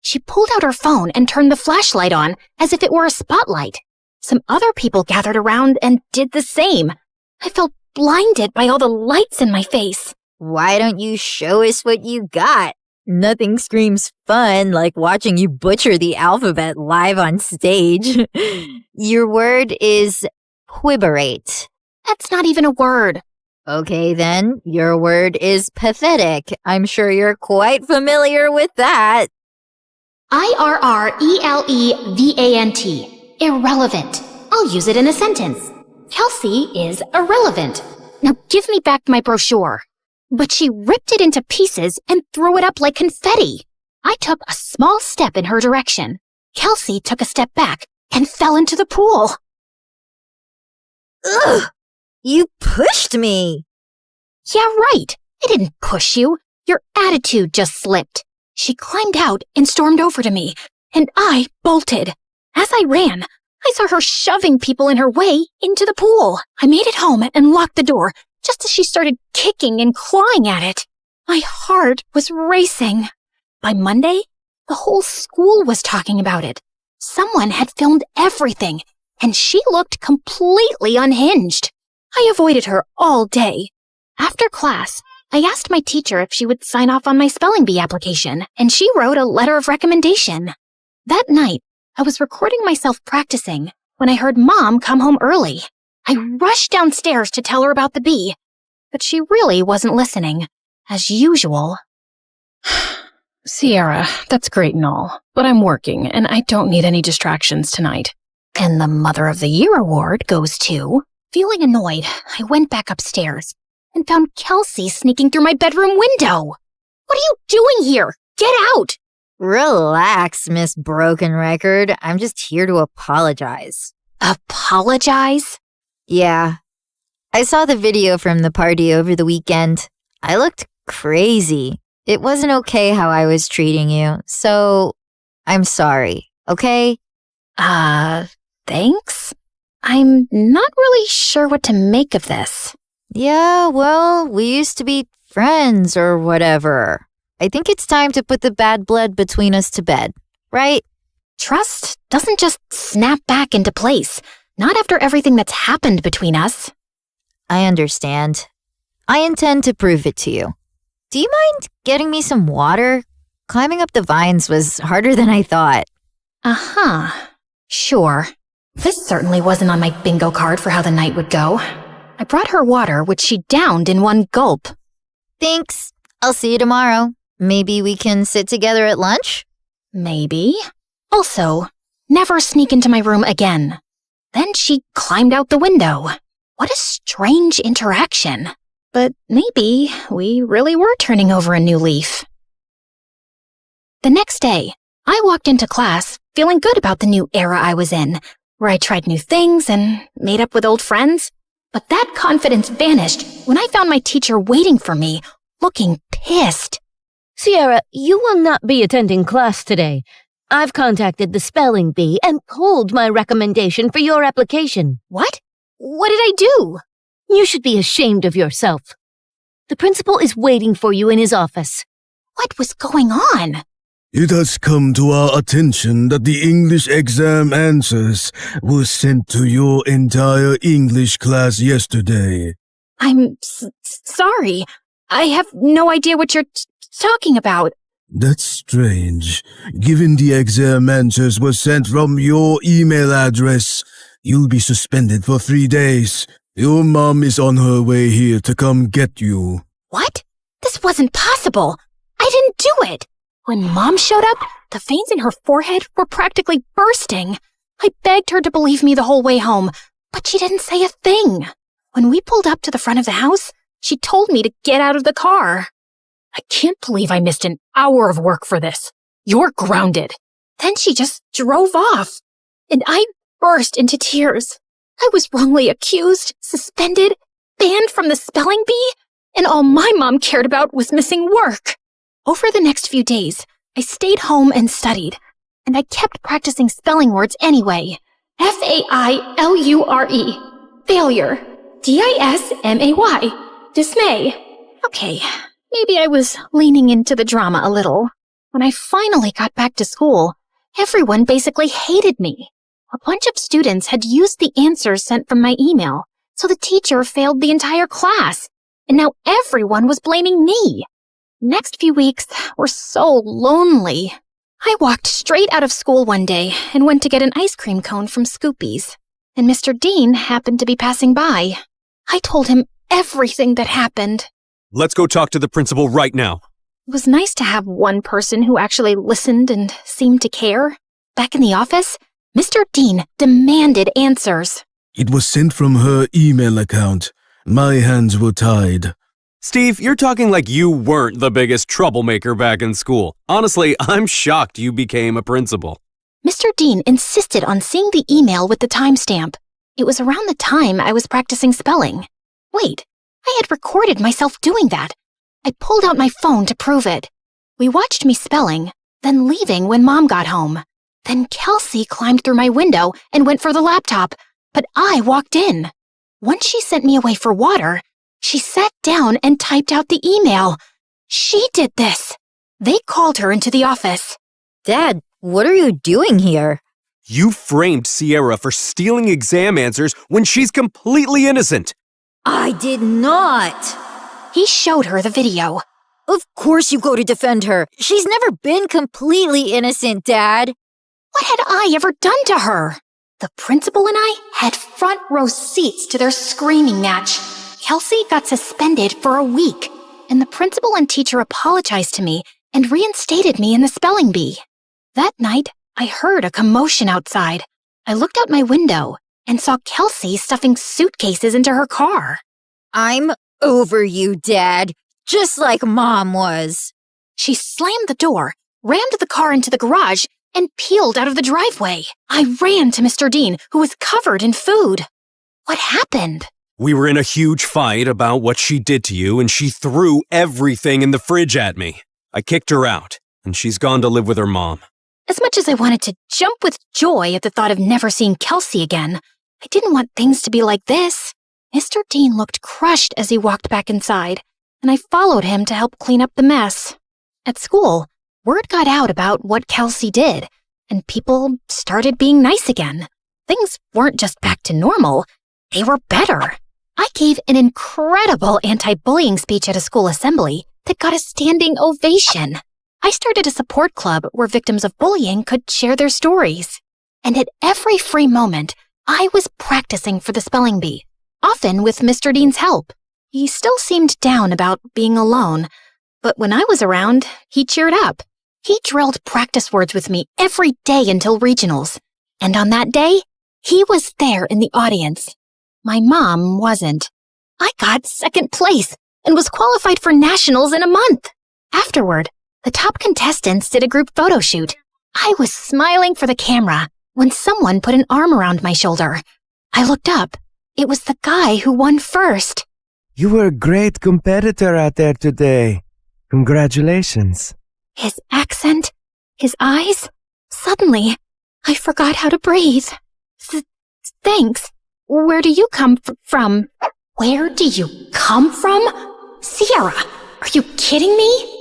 She pulled out her phone and turned the flashlight on as if it were a spotlight. Some other people gathered around and did the same. I felt blinded by all the lights in my face. Why don't you show us what you got? Nothing screams fun like watching you butcher the alphabet live on stage. Your word is quiberate. That's not even a word. Okay then, your word is pathetic. I'm sure you're quite familiar with that. irrelevant. Irrelevant. I'll use it in a sentence. Kelsey is irrelevant. Now give me back my brochure. But she ripped it into pieces and threw it up like confetti. I took a small step in her direction. Kelsey took a step back and fell into the pool. Ugh! You pushed me! Yeah, right. I didn't push you. Your attitude just slipped. She climbed out and stormed over to me, and I bolted. As I ran, I saw her shoving people in her way into the pool. I made it home and locked the door, just as she started kicking and clawing at it. My heart was racing. By Monday, the whole school was talking about it. Someone had filmed everything, and she looked completely unhinged. I avoided her all day. After class, I asked my teacher if she would sign off on my spelling bee application, and she wrote a letter of recommendation. That night, I was recording myself practicing when I heard Mom come home early. I rushed downstairs to tell her about the bee, but she really wasn't listening, as usual. Sierra, that's great and all, but I'm working and I don't need any distractions tonight. And the Mother of the Year award goes to... Feeling annoyed, I went back upstairs and found Kelsey sneaking through my bedroom window. What are you doing here? Get out! Relax, Miss Broken Record. I'm just here to apologize. Apologize? Yeah. I saw the video from the party over the weekend. I looked crazy. It wasn't okay how I was treating you, so I'm sorry, okay? Thanks? I'm not really sure what to make of this. Yeah, well, we used to be friends or whatever. I think it's time to put the bad blood between us to bed, right? Trust doesn't just snap back into place, not after everything that's happened between us. I understand. I intend to prove it to you. Do you mind getting me some water? Climbing up the vines was harder than I thought. Uh-huh. Sure. This certainly wasn't on my bingo card for how the night would go. I brought her water, which she downed in one gulp. Thanks. I'll see you tomorrow. Maybe we can sit together at lunch? Maybe. Also, never sneak into my room again. Then she climbed out the window. What a strange interaction. But maybe we really were turning over a new leaf. The next day, I walked into class feeling good about the new era I was in, where I tried new things and made up with old friends. But that confidence vanished when I found my teacher waiting for me, looking pissed. Sierra, you will not be attending class today. I've contacted the spelling bee and pulled my recommendation for your application. What? What did I do? You should be ashamed of yourself. The principal is waiting for you in his office. What was going on? It has come to our attention that the English exam answers were sent to your entire English class yesterday. I'm sorry. I have no idea what you're talking about. That's strange. Given the exam answers were sent from your email address, you'll be suspended for 3 days. Your mom is on her way here to come get you. What? This wasn't possible. I didn't do it. When Mom showed up, the veins in her forehead were practically bursting. I begged her to believe me the whole way home, but she didn't say a thing. When we pulled up to the front of the house, she told me to get out of the car. I can't believe I missed an hour of work for this. You're grounded. Then she just drove off, and I burst into tears. I was wrongly accused, suspended, banned from the spelling bee, and all my mom cared about was missing work. Over the next few days, I stayed home and studied, and I kept practicing spelling words anyway. Failure. Failure. Dismay. Dismay. Okay, maybe I was leaning into the drama a little. When I finally got back to school, everyone basically hated me. A bunch of students had used the answers sent from my email, so the teacher failed the entire class, and now everyone was blaming me. Next few weeks were so lonely. I walked straight out of school one day and went to get an ice cream cone from Scoopy's, and Mr. Dean happened to be passing by. I told him everything that happened. Let's go talk to the principal right now. It was nice to have one person who actually listened and seemed to care. Back in the office, Mr. Dean demanded answers. It was sent from her email account. My hands were tied. Steve, you're talking like you weren't the biggest troublemaker back in school. Honestly, I'm shocked you became a principal. Mr. Dean insisted on seeing the email with the timestamp. It was around the time I was practicing spelling. Wait, I had recorded myself doing that. I pulled out my phone to prove it. We watched me spelling, then leaving when Mom got home. Then Kelsey climbed through my window and went for the laptop, but I walked in. Once she sent me away for water, she sat down and typed out the email. She did this. They called her into the office. Dad, what are you doing here? You framed Sierra for stealing exam answers when she's completely innocent. I did not. He showed her the video. Of course you go to defend her. She's never been completely innocent, Dad. What had I ever done to her? The principal and I had front row seats to their screaming match. Kelsey got suspended for a week, and the principal and teacher apologized to me and reinstated me in the spelling bee. That night, I heard a commotion outside. I looked out my window and saw Kelsey stuffing suitcases into her car. I'm over you, Dad, just like Mom was. She slammed the door, rammed the car into the garage, and peeled out of the driveway. I ran to Mr. Dean, who was covered in food. What happened? We were in a huge fight about what she did to you, and she threw everything in the fridge at me. I kicked her out, and she's gone to live with her mom. As much as I wanted to jump with joy at the thought of never seeing Kelsey again, I didn't want things to be like this. Mr. Dean looked crushed as he walked back inside, and I followed him to help clean up the mess. At school, word got out about what Kelsey did, and people started being nice again. Things weren't just back to normal, they were better. I gave an incredible anti-bullying speech at a school assembly that got a standing ovation. I started a support club where victims of bullying could share their stories. And at every free moment, I was practicing for the spelling bee, often with Mr. Dean's help. He still seemed down about being alone, but when I was around, he cheered up. He drilled practice words with me every day until regionals. And on that day, he was there in the audience. My mom wasn't. I got second place and was qualified for nationals in a month. Afterward, the top contestants did a group photo shoot. I was smiling for the camera when someone put an arm around my shoulder. I looked up. It was the guy who won first. You were a great competitor out there today. Congratulations. His accent, his eyes. Suddenly, I forgot how to breathe. Thanks. Where do you come from? Where do you come from? Sierra, are you kidding me?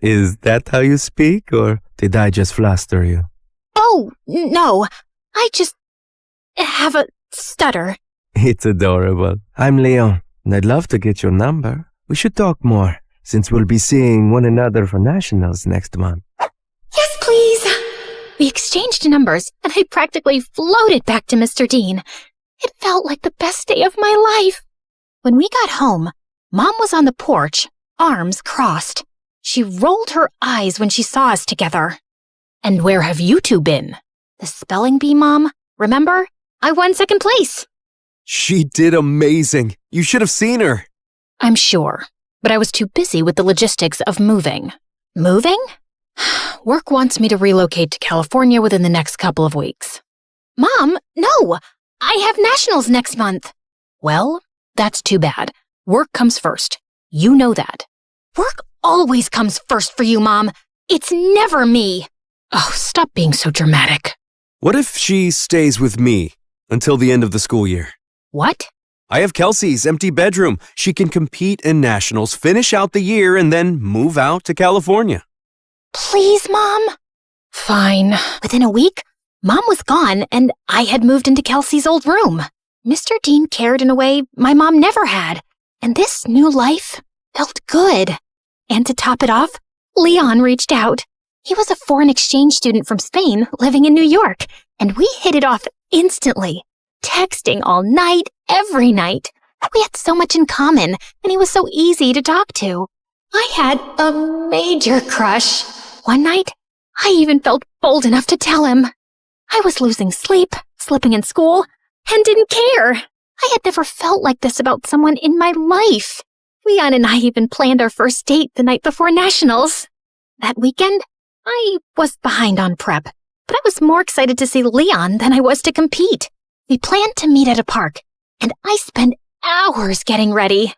Is that how you speak, or did I just fluster you? Oh, no. I just have a stutter. It's adorable. I'm Leon, and I'd love to get your number. We should talk more, since we'll be seeing one another for nationals next month. Yes, please. We exchanged numbers, and I practically floated back to Mr. Dean. It felt like the best day of my life. When we got home, Mom was on the porch, arms crossed. She rolled her eyes when she saw us together. And where have you two been? The spelling bee, Mom. Remember? I won second place. She did amazing. You should have seen her. I'm sure, but I was too busy with the logistics of moving. Moving? Work wants me to relocate to California within the next couple of weeks. Mom, no! I have nationals next month. Well, that's too bad. Work comes first. You know that. Work always comes first for you, Mom. It's never me. Oh, stop being so dramatic. What if she stays with me until the end of the school year? What? I have Kelsey's empty bedroom. She can compete in nationals, finish out the year, and then move out to California. Please, Mom. Fine. Within a week, Mom was gone, and I had moved into Kelsey's old room. Mr. Dean cared in a way my mom never had, and this new life felt good. And to top it off, Leon reached out. He was a foreign exchange student from Spain living in New York, and we hit it off instantly, texting all night, every night. We had so much in common, and he was so easy to talk to. I had a major crush. One night, I even felt bold enough to tell him. I was losing sleep, slipping in school, and didn't care. I had never felt like this about someone in my life. Leon and I even planned our first date the night before nationals. That weekend, I was behind on prep, but I was more excited to see Leon than I was to compete. We planned to meet at a park, and I spent hours getting ready.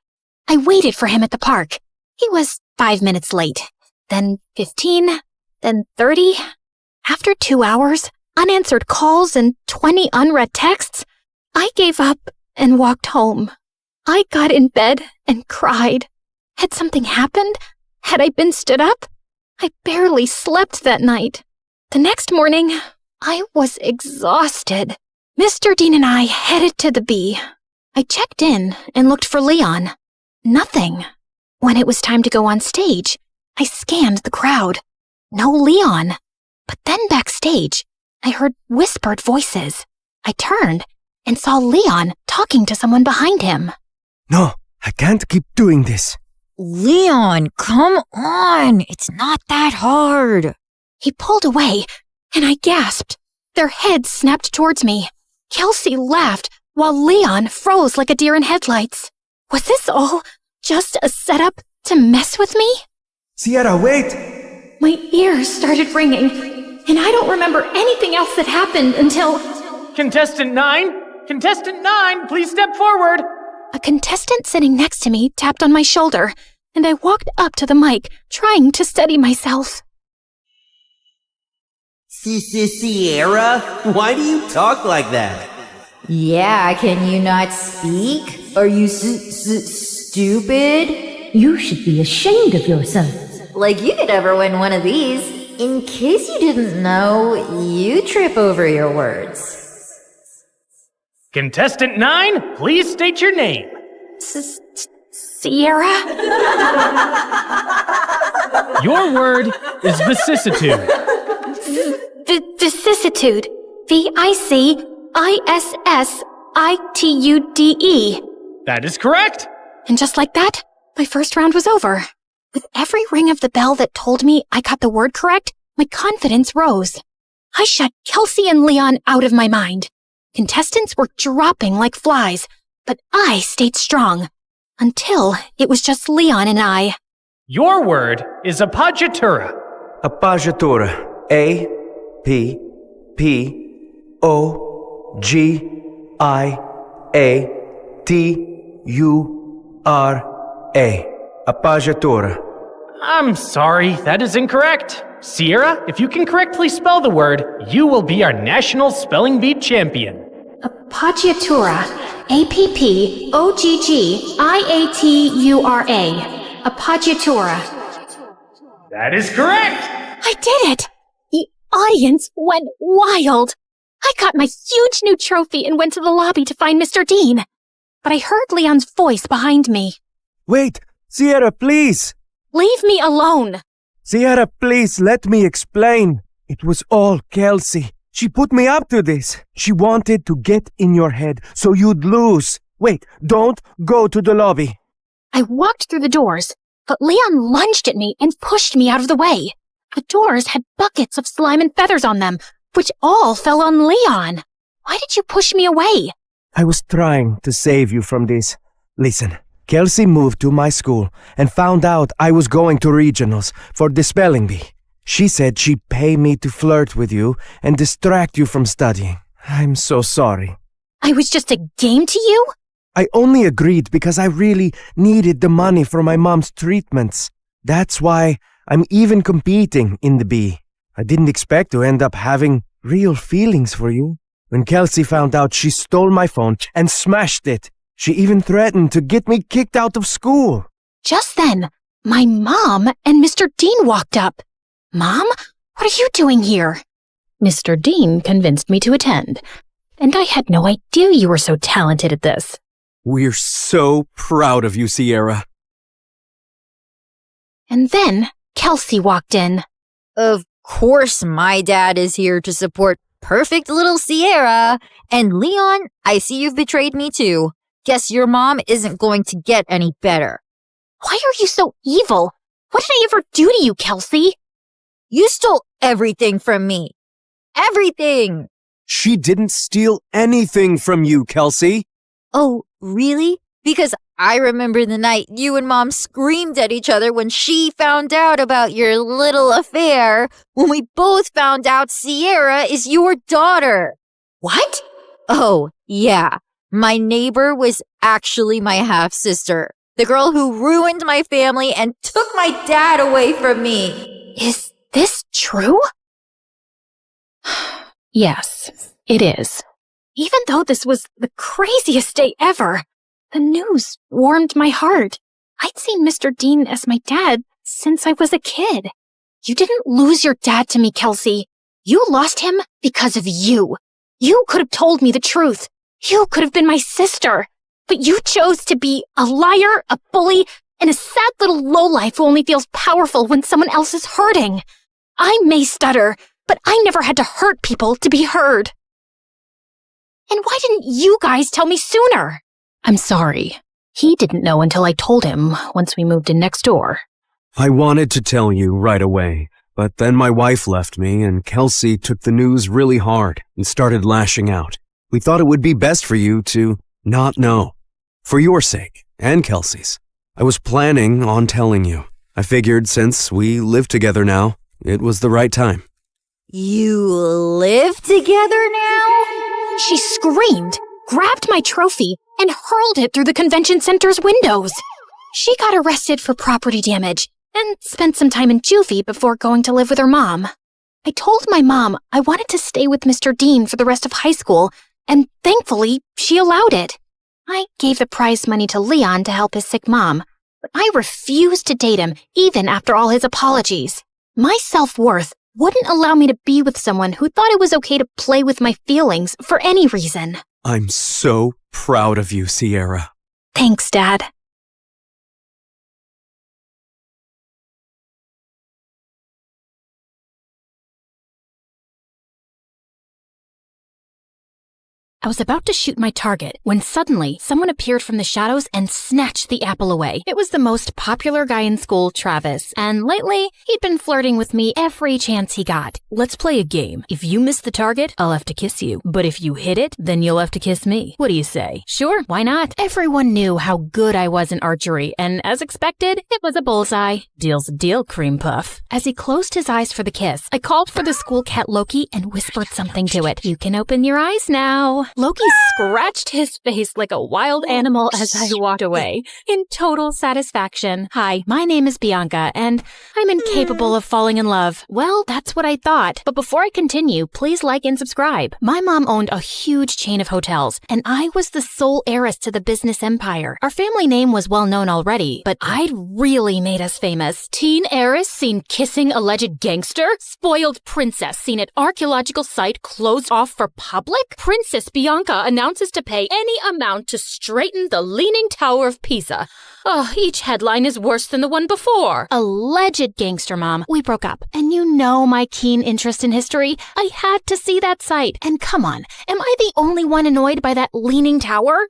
I waited for him at the park. He was 5 minutes late, then 15, then 30. After 2 hours, unanswered calls, and 20 unread texts, I gave up and walked home. I got in bed and cried. Had something happened? Had I been stood up? I barely slept that night. The next morning, I was exhausted. Mr. Dean and I headed to the B. I checked in and looked for Leon. Nothing. When it was time to go on stage, I scanned the crowd. No Leon. But then backstage, I heard whispered voices. I turned and saw Leon talking to someone behind him. No, I can't keep doing this. Leon, come on. It's not that hard. He pulled away, and I gasped. Their heads snapped towards me. Kelsey laughed, while Leon froze like a deer in headlights. Was this all just a setup to mess with me? Sierra, wait! My ears started ringing, and I don't remember anything else that happened until... Contestant 9? Contestant 9, please step forward. A contestant sitting next to me tapped on my shoulder, and I walked up to the mic, trying to steady myself. Sierra, why do you talk like that? Yeah, can you not speak? Are you stupid? You should be ashamed of yourself. Like you could ever win one of these. In case you didn't know, you trip over your words. Contestant 9, please state your name. Sierra? Your word is vicissitude. Vicissitude. VICISSITUDE. That is correct. And just like that, my first round was over. With every ring of the bell that told me I got the word correct, my confidence rose. I shut Kelsey and Leon out of my mind. Contestants were dropping like flies, but I stayed strong. Until it was just Leon and I. Your word is appoggiatura. Appoggiatura. A-P-P-O-G-I-A-T-U-R-A. Appoggiatura. I'm sorry, that is incorrect. Sierra, if you can correctly spell the word, you will be our national spelling bee champion. Appoggiatura. A-P-P-O-G-G-I-A-T-U-R-A. Appoggiatura. That is correct! I did it! The audience went wild. I got my huge new trophy and went to the lobby to find Mr. Dean. But I heard Leon's voice behind me. Wait, Sierra, please! Leave me alone! Sierra, please, let me explain. It was all Kelsey. She put me up to this. She wanted to get in your head so you'd lose. Wait, don't go to the lobby. I walked through the doors, but Leon lunged at me and pushed me out of the way. The doors had buckets of slime and feathers on them, which all fell on Leon. Why did you push me away? I was trying to save you from this. Listen, Kelsey moved to my school and found out I was going to regionals for the spelling bee. She said she'd pay me to flirt with you and distract you from studying. I'm so sorry. I was just a game to you? I only agreed because I really needed the money for my mom's treatments. That's why I'm even competing in the bee. I didn't expect to end up having real feelings for you. When Kelsey found out, she stole my phone and smashed it. She even threatened to get me kicked out of school. Just then, my mom and Mr. Dean walked up. Mom, what are you doing here? Mr. Dean convinced me to attend, and I had no idea you were so talented at this. We're so proud of you, Sierra. And then Kelsey walked in. Of course my dad is here to support perfect little Sierra. And Leon, I see you've betrayed me too. Guess your mom isn't going to get any better. Why are you so evil? What did I ever do to you, Kelsey? You stole everything from me. Everything! She didn't steal anything from you, Kelsey. Oh, really? Because I remember the night you and Mom screamed at each other when she found out about your little affair, when we both found out Sierra is your daughter. What? Oh, yeah. My neighbor was actually my half-sister, the girl who ruined my family and took my dad away from me. Is this true? Yes, it is. Even though this was the craziest day ever, the news warmed my heart. I'd seen Mr. Dean as my dad since I was a kid. You didn't lose your dad to me, Kelsey. You lost him because of you. You could have told me the truth. You could have been my sister. But you chose to be a liar, a bully, and a sad little lowlife who only feels powerful when someone else is hurting. I may stutter, but I never had to hurt people to be heard. And why didn't you guys tell me sooner? I'm sorry. He didn't know until I told him once we moved in next door. I wanted to tell you right away, but then my wife left me and Kelsey took the news really hard and started lashing out. We thought it would be best for you to not know. For your sake, and Kelsey's. I was planning on telling you. I figured since we live together now, it was the right time. You live together now? She screamed, grabbed my trophy, and hurled it through the convention center's windows. She got arrested for property damage and spent some time in juvie before going to live with her mom. I told my mom I wanted to stay with Mr. Dean for the rest of high school, and thankfully, she allowed it. I gave the prize money to Leon to help his sick mom, but I refused to date him even after all his apologies. My self-worth wouldn't allow me to be with someone who thought it was okay to play with my feelings for any reason. I'm so proud of you, Sierra. Thanks, Dad. I was about to shoot my target when suddenly someone appeared from the shadows and snatched the apple away. It was the most popular guy in school, Travis, and lately he'd been flirting with me every chance he got. Let's play a game. If you miss the target, I'll have to kiss you. But if you hit it, then you'll have to kiss me. What do you say? Sure, why not? Everyone knew how good I was in archery, and as expected, it was a bullseye. Deal's a deal, cream puff. As he closed his eyes for the kiss, I called for the school cat Loki and whispered something to it. You can open your eyes now. Loki scratched his face like a wild animal as I walked away, in total satisfaction. Hi, my name is Bianca, and I'm incapable of falling in love. Well, that's what I thought. But before I continue, please like and subscribe. My mom owned a huge chain of hotels, and I was the sole heiress to the business empire. Our family name was well known already, but I'd really made us famous. Teen heiress seen kissing alleged gangster? Spoiled princess seen at archaeological site closed off for public? Princess Bianca announces to pay any amount to straighten the Leaning Tower of Pisa. Oh, each headline is worse than the one before. Alleged gangster, Mom. We broke up. And you know my keen interest in history. I had to see that site. And come on, am I the only one annoyed by that Leaning Tower?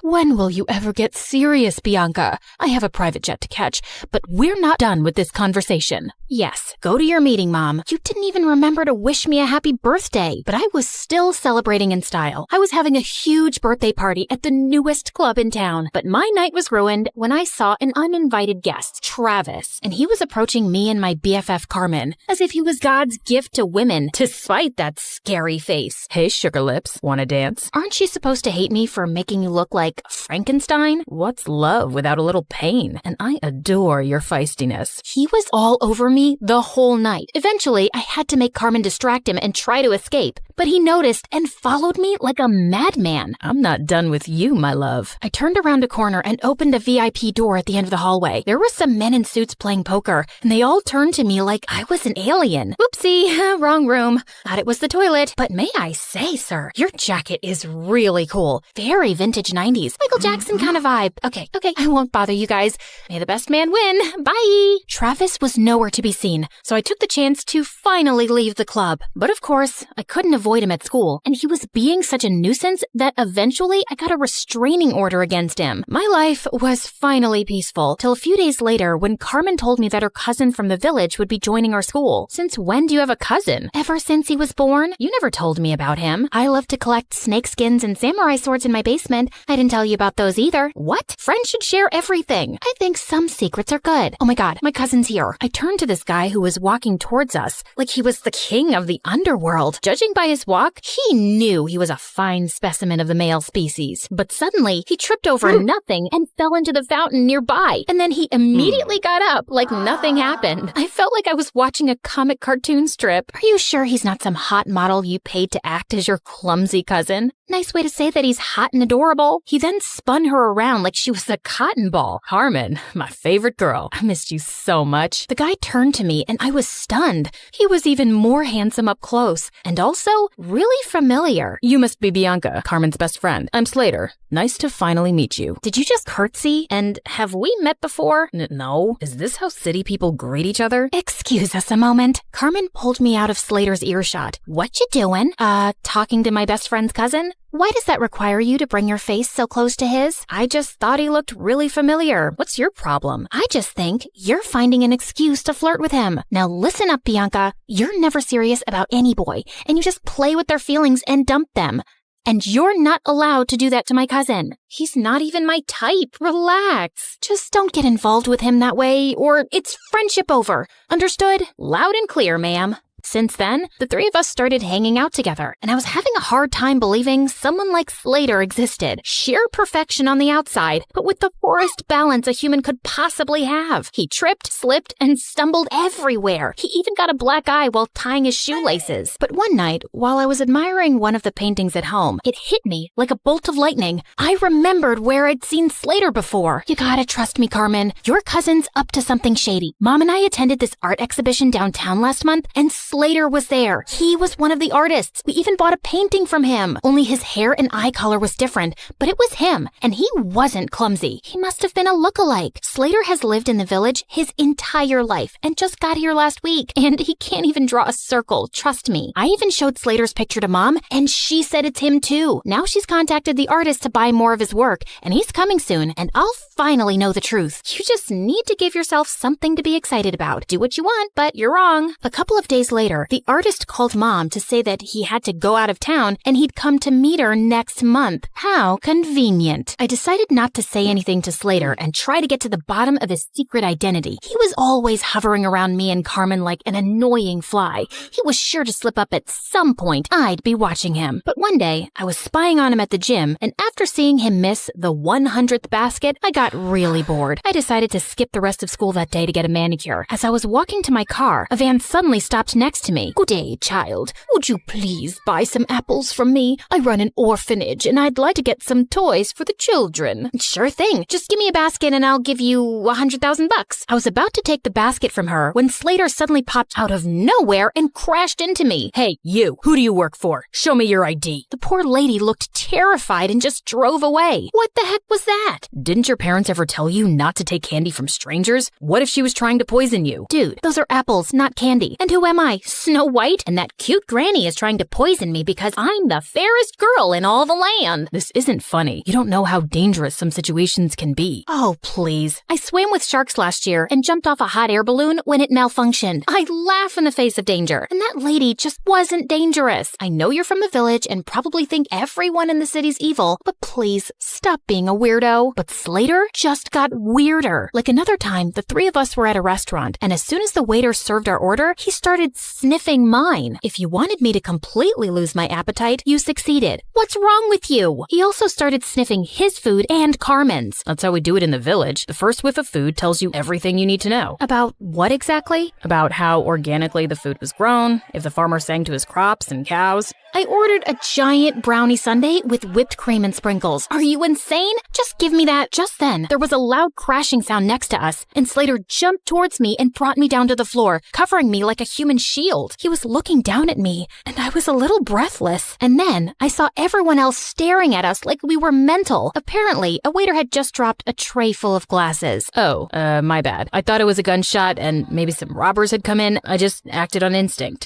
When will you ever get serious, Bianca? I have a private jet to catch, but we're not done with this conversation. Yes, go to your meeting, Mom. You didn't even remember to wish me a happy birthday, but I was still celebrating in style. I was having a huge birthday party at the newest club in town, but my night was ruined when I saw an uninvited guest, Travis, and he was approaching me and my BFF Carmen as if he was God's gift to women, despite that scary face. Hey, sugar lips, wanna dance? Aren't you supposed to hate me for making you look like Frankenstein? What's love without a little pain? And I adore your feistiness. He was all over me the whole night. Eventually, I had to make Carmen distract him and try to escape, but he noticed and followed me like a madman. I'm not done with you, my love. I turned around a corner and opened a VIP door at the end of the hallway. There were some men in suits playing poker, and they all turned to me like I was an alien. Oopsie, wrong room. Thought it was the toilet. But may I say, sir, your jacket is really cool. Very vintage 90s. Michael Jackson kind of vibe. Okay, I won't bother you guys. May the best man win. Bye. Travis was nowhere to be seen, so I took the chance to finally leave the club. But of course, I couldn't avoid him at school, and he was being such a nuisance that eventually I got a restraining order against him. My life was finally peaceful, till a few days later when Carmen told me that her cousin from the village would be joining our school. Since when do you have a cousin? Ever since he was born? You never told me about him. I love to collect snake skins and samurai swords in my basement. I didn't tell you about those either. What? Friends should share everything. I think some secrets are good. Oh my god, my cousin's here. I turned to this guy who was walking towards us like he was the king of the underworld. Judging by his walk, he knew he was a fine specimen of the male species. But suddenly, he tripped over nothing and fell into the fountain nearby. And then he immediately got up like nothing happened. I felt like I was watching a comic cartoon strip. Are you sure he's not some hot model you paid to act as your clumsy cousin? Nice way to say that he's hot and adorable. He then spun her around like she was a cotton ball. Carmen, my favorite girl. I missed you so much. The guy turned to me and I was stunned. He was even more handsome up close and also really familiar. You must be Bianca, Carmen's best friend. I'm Slater. Nice to finally meet you. Did you just curtsy? And have we met before? No. Is this how city people greet each other? Excuse us a moment. Carmen pulled me out of Slater's earshot. What you doing? Talking to my best friend's cousin? Why does that require you to bring your face so close to his? I just thought he looked really familiar. What's your problem? I just think you're finding an excuse to flirt with him. Now listen up, Bianca. You're never serious about any boy, and you just play with their feelings and dump them. And you're not allowed to do that to my cousin. He's not even my type. Relax. Just don't get involved with him that way, or it's friendship over. Understood? Loud and clear, ma'am. Since then, the three of us started hanging out together, and I was having a hard time believing someone like Slater existed. Sheer perfection on the outside, but with the poorest balance a human could possibly have. He tripped, slipped, and stumbled everywhere. He even got a black eye while tying his shoelaces. But one night, while I was admiring one of the paintings at home, it hit me like a bolt of lightning. I remembered where I'd seen Slater before. You gotta trust me, Carmen. Your cousin's up to something shady. Mom and I attended this art exhibition downtown last month, and Slater was there. He was one of the artists. We even bought a painting from him. Only his hair and eye color was different, but it was him, and he wasn't clumsy. He must have been a look-alike. Slater has lived in the village his entire life and just got here last week, and he can't even draw a circle, trust me. I even showed Slater's picture to Mom, and she said it's him too. Now she's contacted the artist to buy more of his work, and he's coming soon, and I'll finally know the truth. You just need to give yourself something to be excited about. Do what you want, but you're wrong. A couple of days later, later, the artist called Mom to say that he had to go out of town and he'd come to meet her next month. How convenient. I decided not to say anything to Slater and try to get to the bottom of his secret identity. He was always hovering around me and Carmen like an annoying fly. He was sure to slip up at some point. I'd be watching him. But one day, I was spying on him at the gym, and after seeing him miss the 100th basket, I got really bored. I decided to skip the rest of school that day to get a manicure. As I was walking to my car, a van suddenly stopped next to me. "Good day, child. Would you please buy some apples from me? I run an orphanage, and I'd like to get some toys for the children." "Sure thing. Just give me a basket and I'll give you $100,000. I was about to take the basket from her when Slater suddenly popped out of nowhere and crashed into me. "Hey, you, who do you work for? Show me your ID. The poor lady looked terrified and just drove away. What the heck was that? Didn't your parents ever tell you not to take candy from strangers? What if she was trying to poison you? Dude, those are apples, not candy. And who am I? Snow White? And that cute granny is trying to poison me because I'm the fairest girl in all the land. This isn't funny. You don't know how dangerous some situations can be. Oh, please. I swam with sharks last year and jumped off a hot air balloon when it malfunctioned. I laugh in the face of danger. And that lady just wasn't dangerous. I know you're from the village and probably think everyone in the city's evil, but please stop being a weirdo. But Slater just got weirder. Like another time, the three of us were at a restaurant, and as soon as the waiter served our order, he started sniffing mine. If you wanted me to completely lose my appetite, you succeeded. What's wrong with you? He also started sniffing his food and Carmen's. That's how we do it in the village. The first whiff of food tells you everything you need to know. About what exactly? About how organically the food was grown, if the farmer sang to his crops and cows. I ordered a giant brownie sundae with whipped cream and sprinkles. Are you insane? Just give me that. Just then, there was a loud crashing sound next to us, and Slater jumped towards me and brought me down to the floor, covering me like a human shield. He was looking down at me, and I was a little breathless. And then, I saw everyone else staring at us like we were mental. Apparently, a waiter had just dropped a tray full of glasses. Oh, my bad. I thought it was a gunshot and maybe some robbers had come in. I just acted on instinct.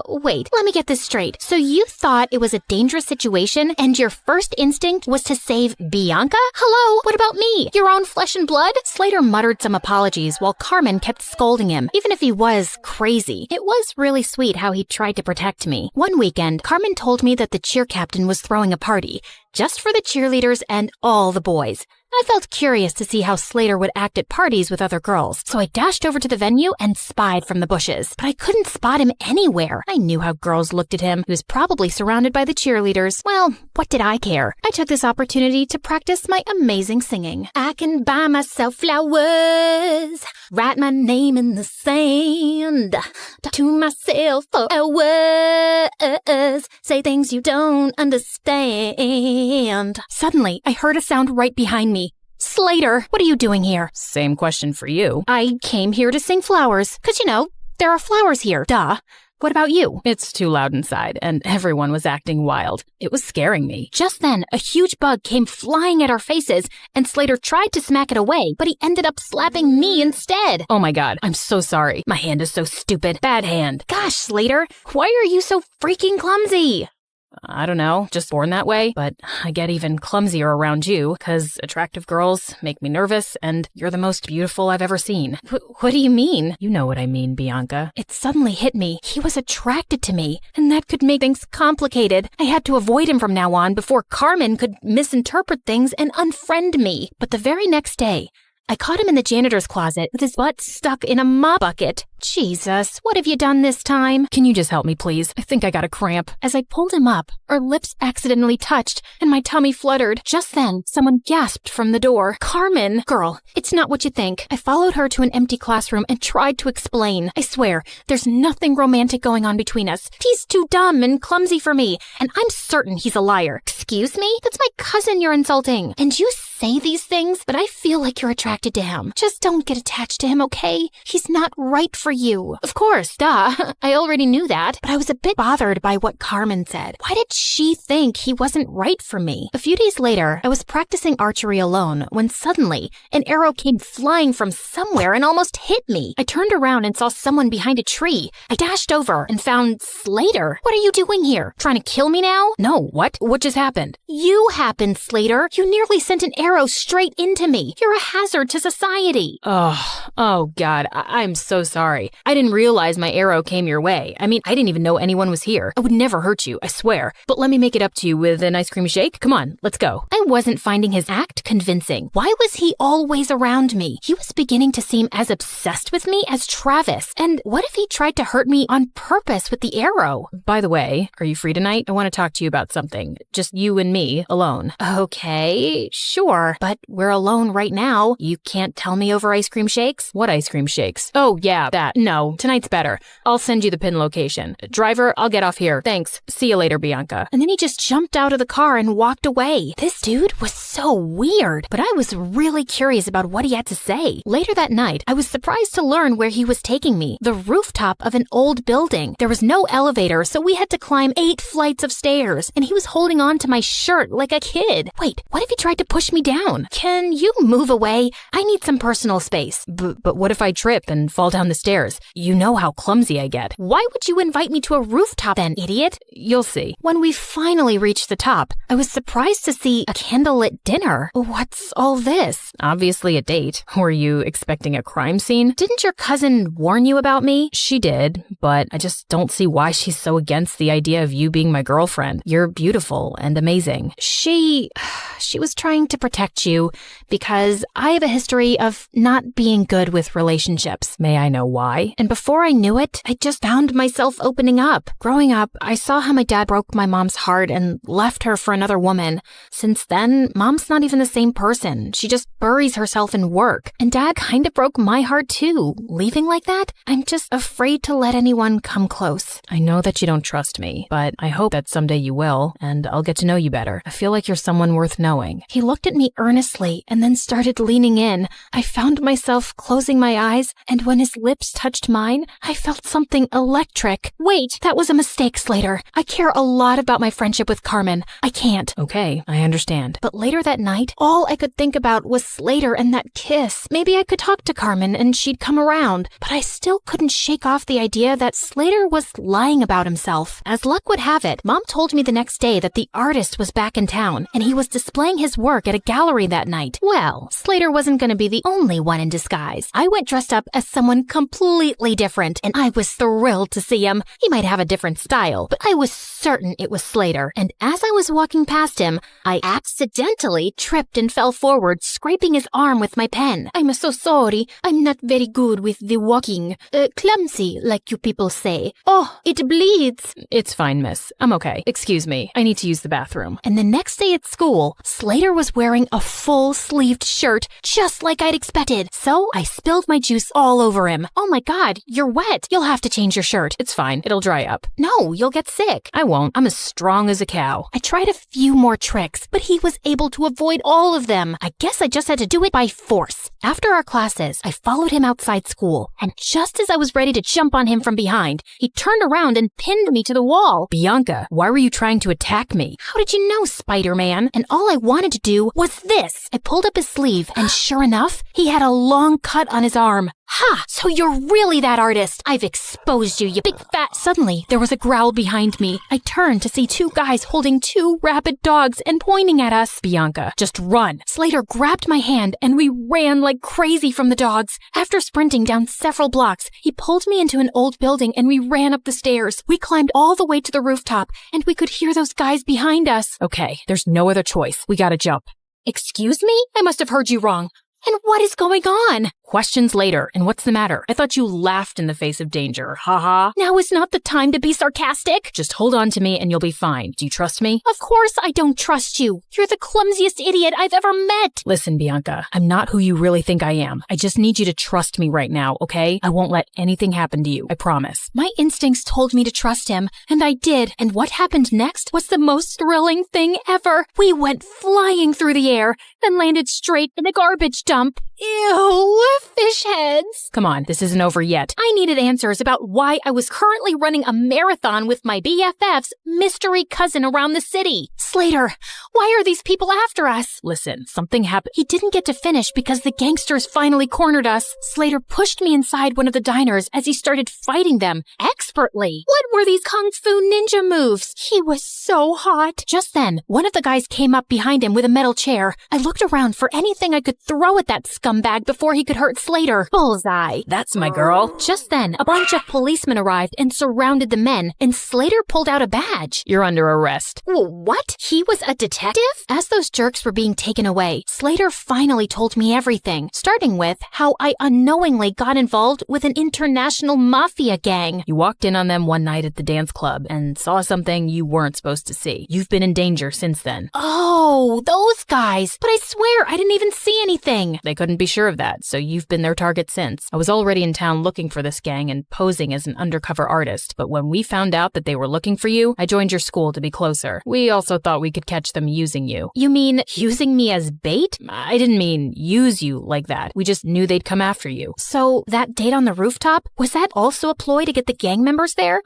Wait, let me get this straight. So you thought it was a dangerous situation and your first instinct was to save Bianca? Hello, what about me? Your own flesh and blood? Slater muttered some apologies while Carmen kept scolding him, even if he was crazy. It was really sweet how he tried to protect me. One weekend, Carmen told me that the cheer captain was throwing a party, just for the cheerleaders and all the boys. I felt curious to see how Slater would act at parties with other girls, so I dashed over to the venue and spied from the bushes. But I couldn't spot him anywhere. I knew how girls looked at him. He was probably surrounded by the cheerleaders. Well, what did I care? I took this opportunity to practice my amazing singing. I can buy myself flowers, write my name in the sand, talk to myself for hours, say things you don't understand. Suddenly, I heard a sound right behind me. Slater, what are you doing here? Same question for you. I came here to sing flowers, 'cause there are flowers here. Duh. What about you? It's too loud inside, and everyone was acting wild. It was scaring me. Just then, a huge bug came flying at our faces, and Slater tried to smack it away, but he ended up slapping me instead. Oh my god, I'm so sorry. My hand is so stupid. Bad hand. Gosh, Slater, why are you so freaking clumsy? I don't know, just born that way, but I get even clumsier around you, 'cause attractive girls make me nervous, and you're the most beautiful I've ever seen. What do you mean? You know what I mean, Bianca. It suddenly hit me. He was attracted to me, and that could make things complicated. I had to avoid him from now on before Carmen could misinterpret things and unfriend me. But the very next day, I caught him in the janitor's closet with his butt stuck in a mop bucket. Jesus, what have you done this time? Can you just help me, please? I think I got a cramp. As I pulled him up, our lips accidentally touched, and my tummy fluttered. Just then, someone gasped from the door. Carmen! Girl, it's not what you think. I followed her to an empty classroom and tried to explain. I swear, there's nothing romantic going on between us. He's too dumb and clumsy for me, and I'm certain he's a liar. Excuse me? That's my cousin you're insulting. And you say these things, but I feel like you're attracted to him. Just don't get attached to him, okay? He's not right for you. Of course, duh. I already knew that, but I was a bit bothered by what Carmen said. Why did she think he wasn't right for me? A few days later, I was practicing archery alone when suddenly an arrow came flying from somewhere and almost hit me. I turned around and saw someone behind a tree. I dashed over and found Slater. What are you doing here? Trying to kill me now? No, what? What just happened? You happened, Slater. You nearly sent an arrow arrow straight into me. You're a hazard to society. Oh God, I'm so sorry. I didn't realize my arrow came your way. I mean, I didn't even know anyone was here. I would never hurt you, I swear. But let me make it up to you with an ice cream shake. Come on, let's go. I wasn't finding his act convincing. Why was he always around me? He was beginning to seem as obsessed with me as Travis. And what if he tried to hurt me on purpose with the arrow? By the way, are you free tonight? I want to talk to you about something. Just you and me, alone. Okay, sure. But we're alone right now. You can't tell me over ice cream shakes? What ice cream shakes? Oh, yeah, that. No, tonight's better. I'll send you the pin location. Driver, I'll get off here. Thanks. See you later, Bianca. And then he just jumped out of the car and walked away. This dude was so weird, but I was really curious about what he had to say. Later that night, I was surprised to learn where he was taking me. The rooftop of an old building. There was no elevator, so we had to climb 8 flights of stairs, and he was holding on to my shirt like a kid. Wait, what if he tried to push me down? Can you move away? I need some personal space. But what if I trip and fall down the stairs? You know how clumsy I get. Why would you invite me to a rooftop then, idiot? You'll see. When we finally reached the top, I was surprised to see a candlelit dinner. What's all this? Obviously a date. Were you expecting a crime scene? Didn't your cousin warn you about me? She did, but I just don't see why she's so against the idea of you being my girlfriend. You're beautiful and amazing. She was trying to protect you because I have a history of not being good with relationships. May I know why? And before I knew it, I just found myself opening up. Growing up, I saw how my dad broke my mom's heart and left her for another woman. Since then, mom's not even the same person. She just buries herself in work. And dad kind of broke my heart too. Leaving like that, I'm just afraid to let anyone come close. I know that you don't trust me, but I hope that someday you will, and I'll get to know you better. I feel like you're someone worth knowing. He looked at me earnestly and then started leaning in. I found myself closing my eyes, and when his lips touched mine, I felt something electric. Wait, that was a mistake, Slater. I care a lot about my friendship with Carmen. I can't. Okay, I understand. But later that night, all I could think about was Slater and that kiss. Maybe I could talk to Carmen and she'd come around, but I still couldn't shake off the idea that Slater was lying about himself. As luck would have it, Mom told me the next day that the artist was back in town, and he was displaying his work at a gallery that night. Well, Slater wasn't going to be the only one in disguise. I went dressed up as someone completely different, and I was thrilled to see him. He might have a different style, but I was certain it was Slater. And as I was walking past him, I accidentally tripped and fell forward, scraping his arm with my pen. I'm so sorry. I'm not very good with the walking. Clumsy, like you people say. Oh, it bleeds. It's fine, miss. I'm okay. Excuse me. I need to use the bathroom. And the next day at school, Slater was wearing a full-sleeved shirt, just like I'd expected. So I spilled my juice all over him. Oh my God, you're wet. You'll have to change your shirt. It's fine. It'll dry up. No, you'll get sick. I won't. I'm as strong as a cow. I tried a few more tricks, but he was able to avoid all of them. I guess I just had to do it by force. After our classes, I followed him outside school, and just as I was ready to jump on him from behind, he turned around and pinned me to the wall. Bianca, why were you trying to attack me? How did you know, Spider-Man? And all I wanted to do was this. I pulled up his sleeve, and sure enough, he had a long cut on his arm. Ha! So you're really that artist. I've exposed you, you big fat... Suddenly, there was a growl behind me. I turned to see 2 guys holding 2 rabid dogs and pointing at us. Bianca, just run. Slater grabbed my hand, and we ran like crazy from the dogs. After sprinting down several blocks, he pulled me into an old building, and we ran up the stairs. We climbed all the way to the rooftop, and we could hear those guys behind us. Okay, there's no other choice. We gotta jump. Excuse me? I must have heard you wrong. And what is going on? Questions later. And what's the matter? I thought you laughed in the face of danger. Ha. Now is not the time to be sarcastic. Just hold on to me and you'll be fine. Do you trust me? Of course I don't trust you. You're the clumsiest idiot I've ever met. Listen, Bianca, I'm not who you really think I am. I just need you to trust me right now, okay? I won't let anything happen to you. I promise. My instincts told me to trust him, and I did. And what happened next was the most thrilling thing ever. We went flying through the air, then landed straight in a garbage dump. Ew! the fish heads. Come on, this isn't over yet. I needed answers about why I was currently running a marathon with my BFF's mystery cousin around the city. Slater, why are these people after us? Listen, something happened. He didn't get to finish because the gangsters finally cornered us. Slater pushed me inside one of the diners as he started fighting them expertly. What were these kung fu ninja moves? He was so hot. Just then, one of the guys came up behind him with a metal chair. I looked around for anything I could throw at that scumbag before he could hurt Slater. Bullseye. That's my girl. Just then, a bunch of policemen arrived and surrounded the men, and Slater pulled out a badge. You're under arrest. What? He was a detective? As those jerks were being taken away, Slater finally told me everything, starting with how I unknowingly got involved with an international mafia gang. You walked in on them one night at the dance club and saw something you weren't supposed to see. You've been in danger since then. Oh, those guys. But I swear I didn't even see anything. They couldn't be sure of that, so you've been their target since. I was already in town looking for this gang and posing as an undercover artist, but when we found out that they were looking for you, I joined your school to be closer. We also thought we could catch them using you. You mean using me as bait? I didn't mean use you like that. We just knew they'd come after you. So that date on the rooftop, was that also a ploy to get the gang members there?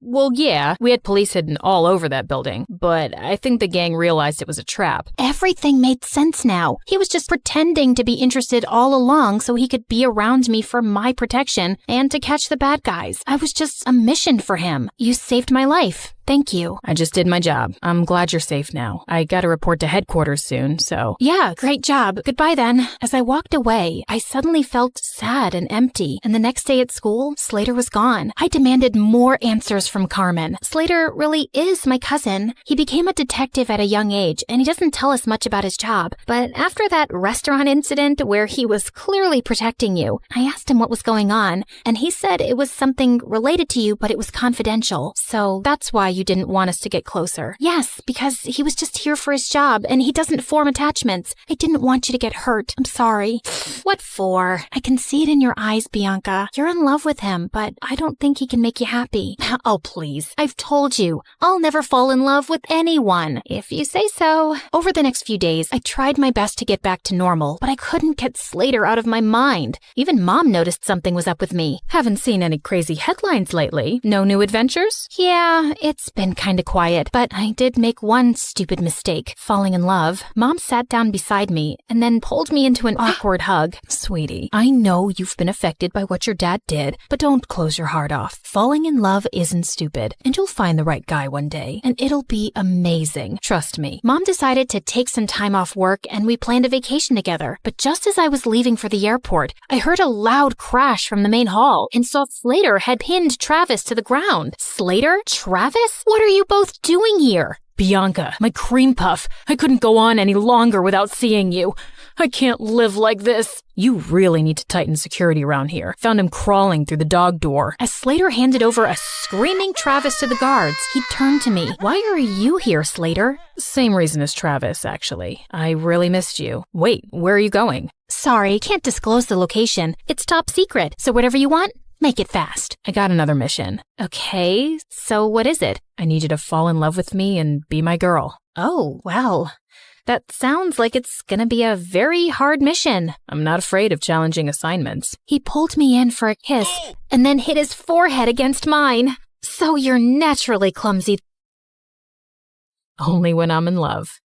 Well, yeah, we had police hidden all over that building, but I think the gang realized it was a trap. Everything made sense now. He was just pretending to be interested all along so he could be around me for my protection and to catch the bad guys. I was just a mission for him. You saved my life. Thank you. I just did my job. I'm glad you're safe now. I gotta report to headquarters soon, so... Yeah, great job. Goodbye then. As I walked away, I suddenly felt sad and empty, and the next day at school, Slater was gone. I demanded more answers from Carmen. Slater really is my cousin. He became a detective at a young age, and he doesn't tell us much about his job. But after that restaurant incident where he was clearly protecting you, I asked him what was going on, and he said it was something related to you, but it was confidential. So that's why you didn't want us to get closer. Yes, because he was just here for his job, and he doesn't form attachments. I didn't want you to get hurt. I'm sorry. What for? I can see it in your eyes, Bianca. You're in love with him, but I don't think he can make you happy. Oh, please. I've told you. I'll never fall in love with anyone. If you say so. Over the next few days, I tried my best to get back to normal, but I couldn't get Slater out of my mind. Even Mom noticed something was up with me. Haven't seen any crazy headlines lately. No new adventures? Yeah, it's been kinda quiet, but I did make one stupid mistake, falling in love. Mom sat down beside me and then pulled me into an awkward hug. Sweetie, I know you've been affected by what your dad did, but don't close your heart off. Falling in love isn't stupid, and you'll find the right guy one day, and it'll be amazing. Trust me. Mom decided to take some time off work and we planned a vacation together, but just as I was leaving for the airport, I heard a loud crash from the main hall and saw Slater had pinned Travis to the ground. Slater? Travis? What are you both doing here? Bianca, my cream puff, I couldn't go on any longer without seeing you. I can't live like this. You really need to tighten security around here. Found him crawling through the dog door. As Slater handed over a screaming Travis to the guards, he turned to me. Why are you here, Slater? Same reason as Travis, actually. I really missed you. Wait, where are you going? Sorry, can't disclose the location. It's top secret, so whatever you want, make it fast. I got another mission. Okay, so what is it? I need you to fall in love with me and be my girl. Oh, well, that sounds like it's gonna be a very hard mission. I'm not afraid of challenging assignments. He pulled me in for a kiss and then hit his forehead against mine. So you're naturally clumsy. Only when I'm in love.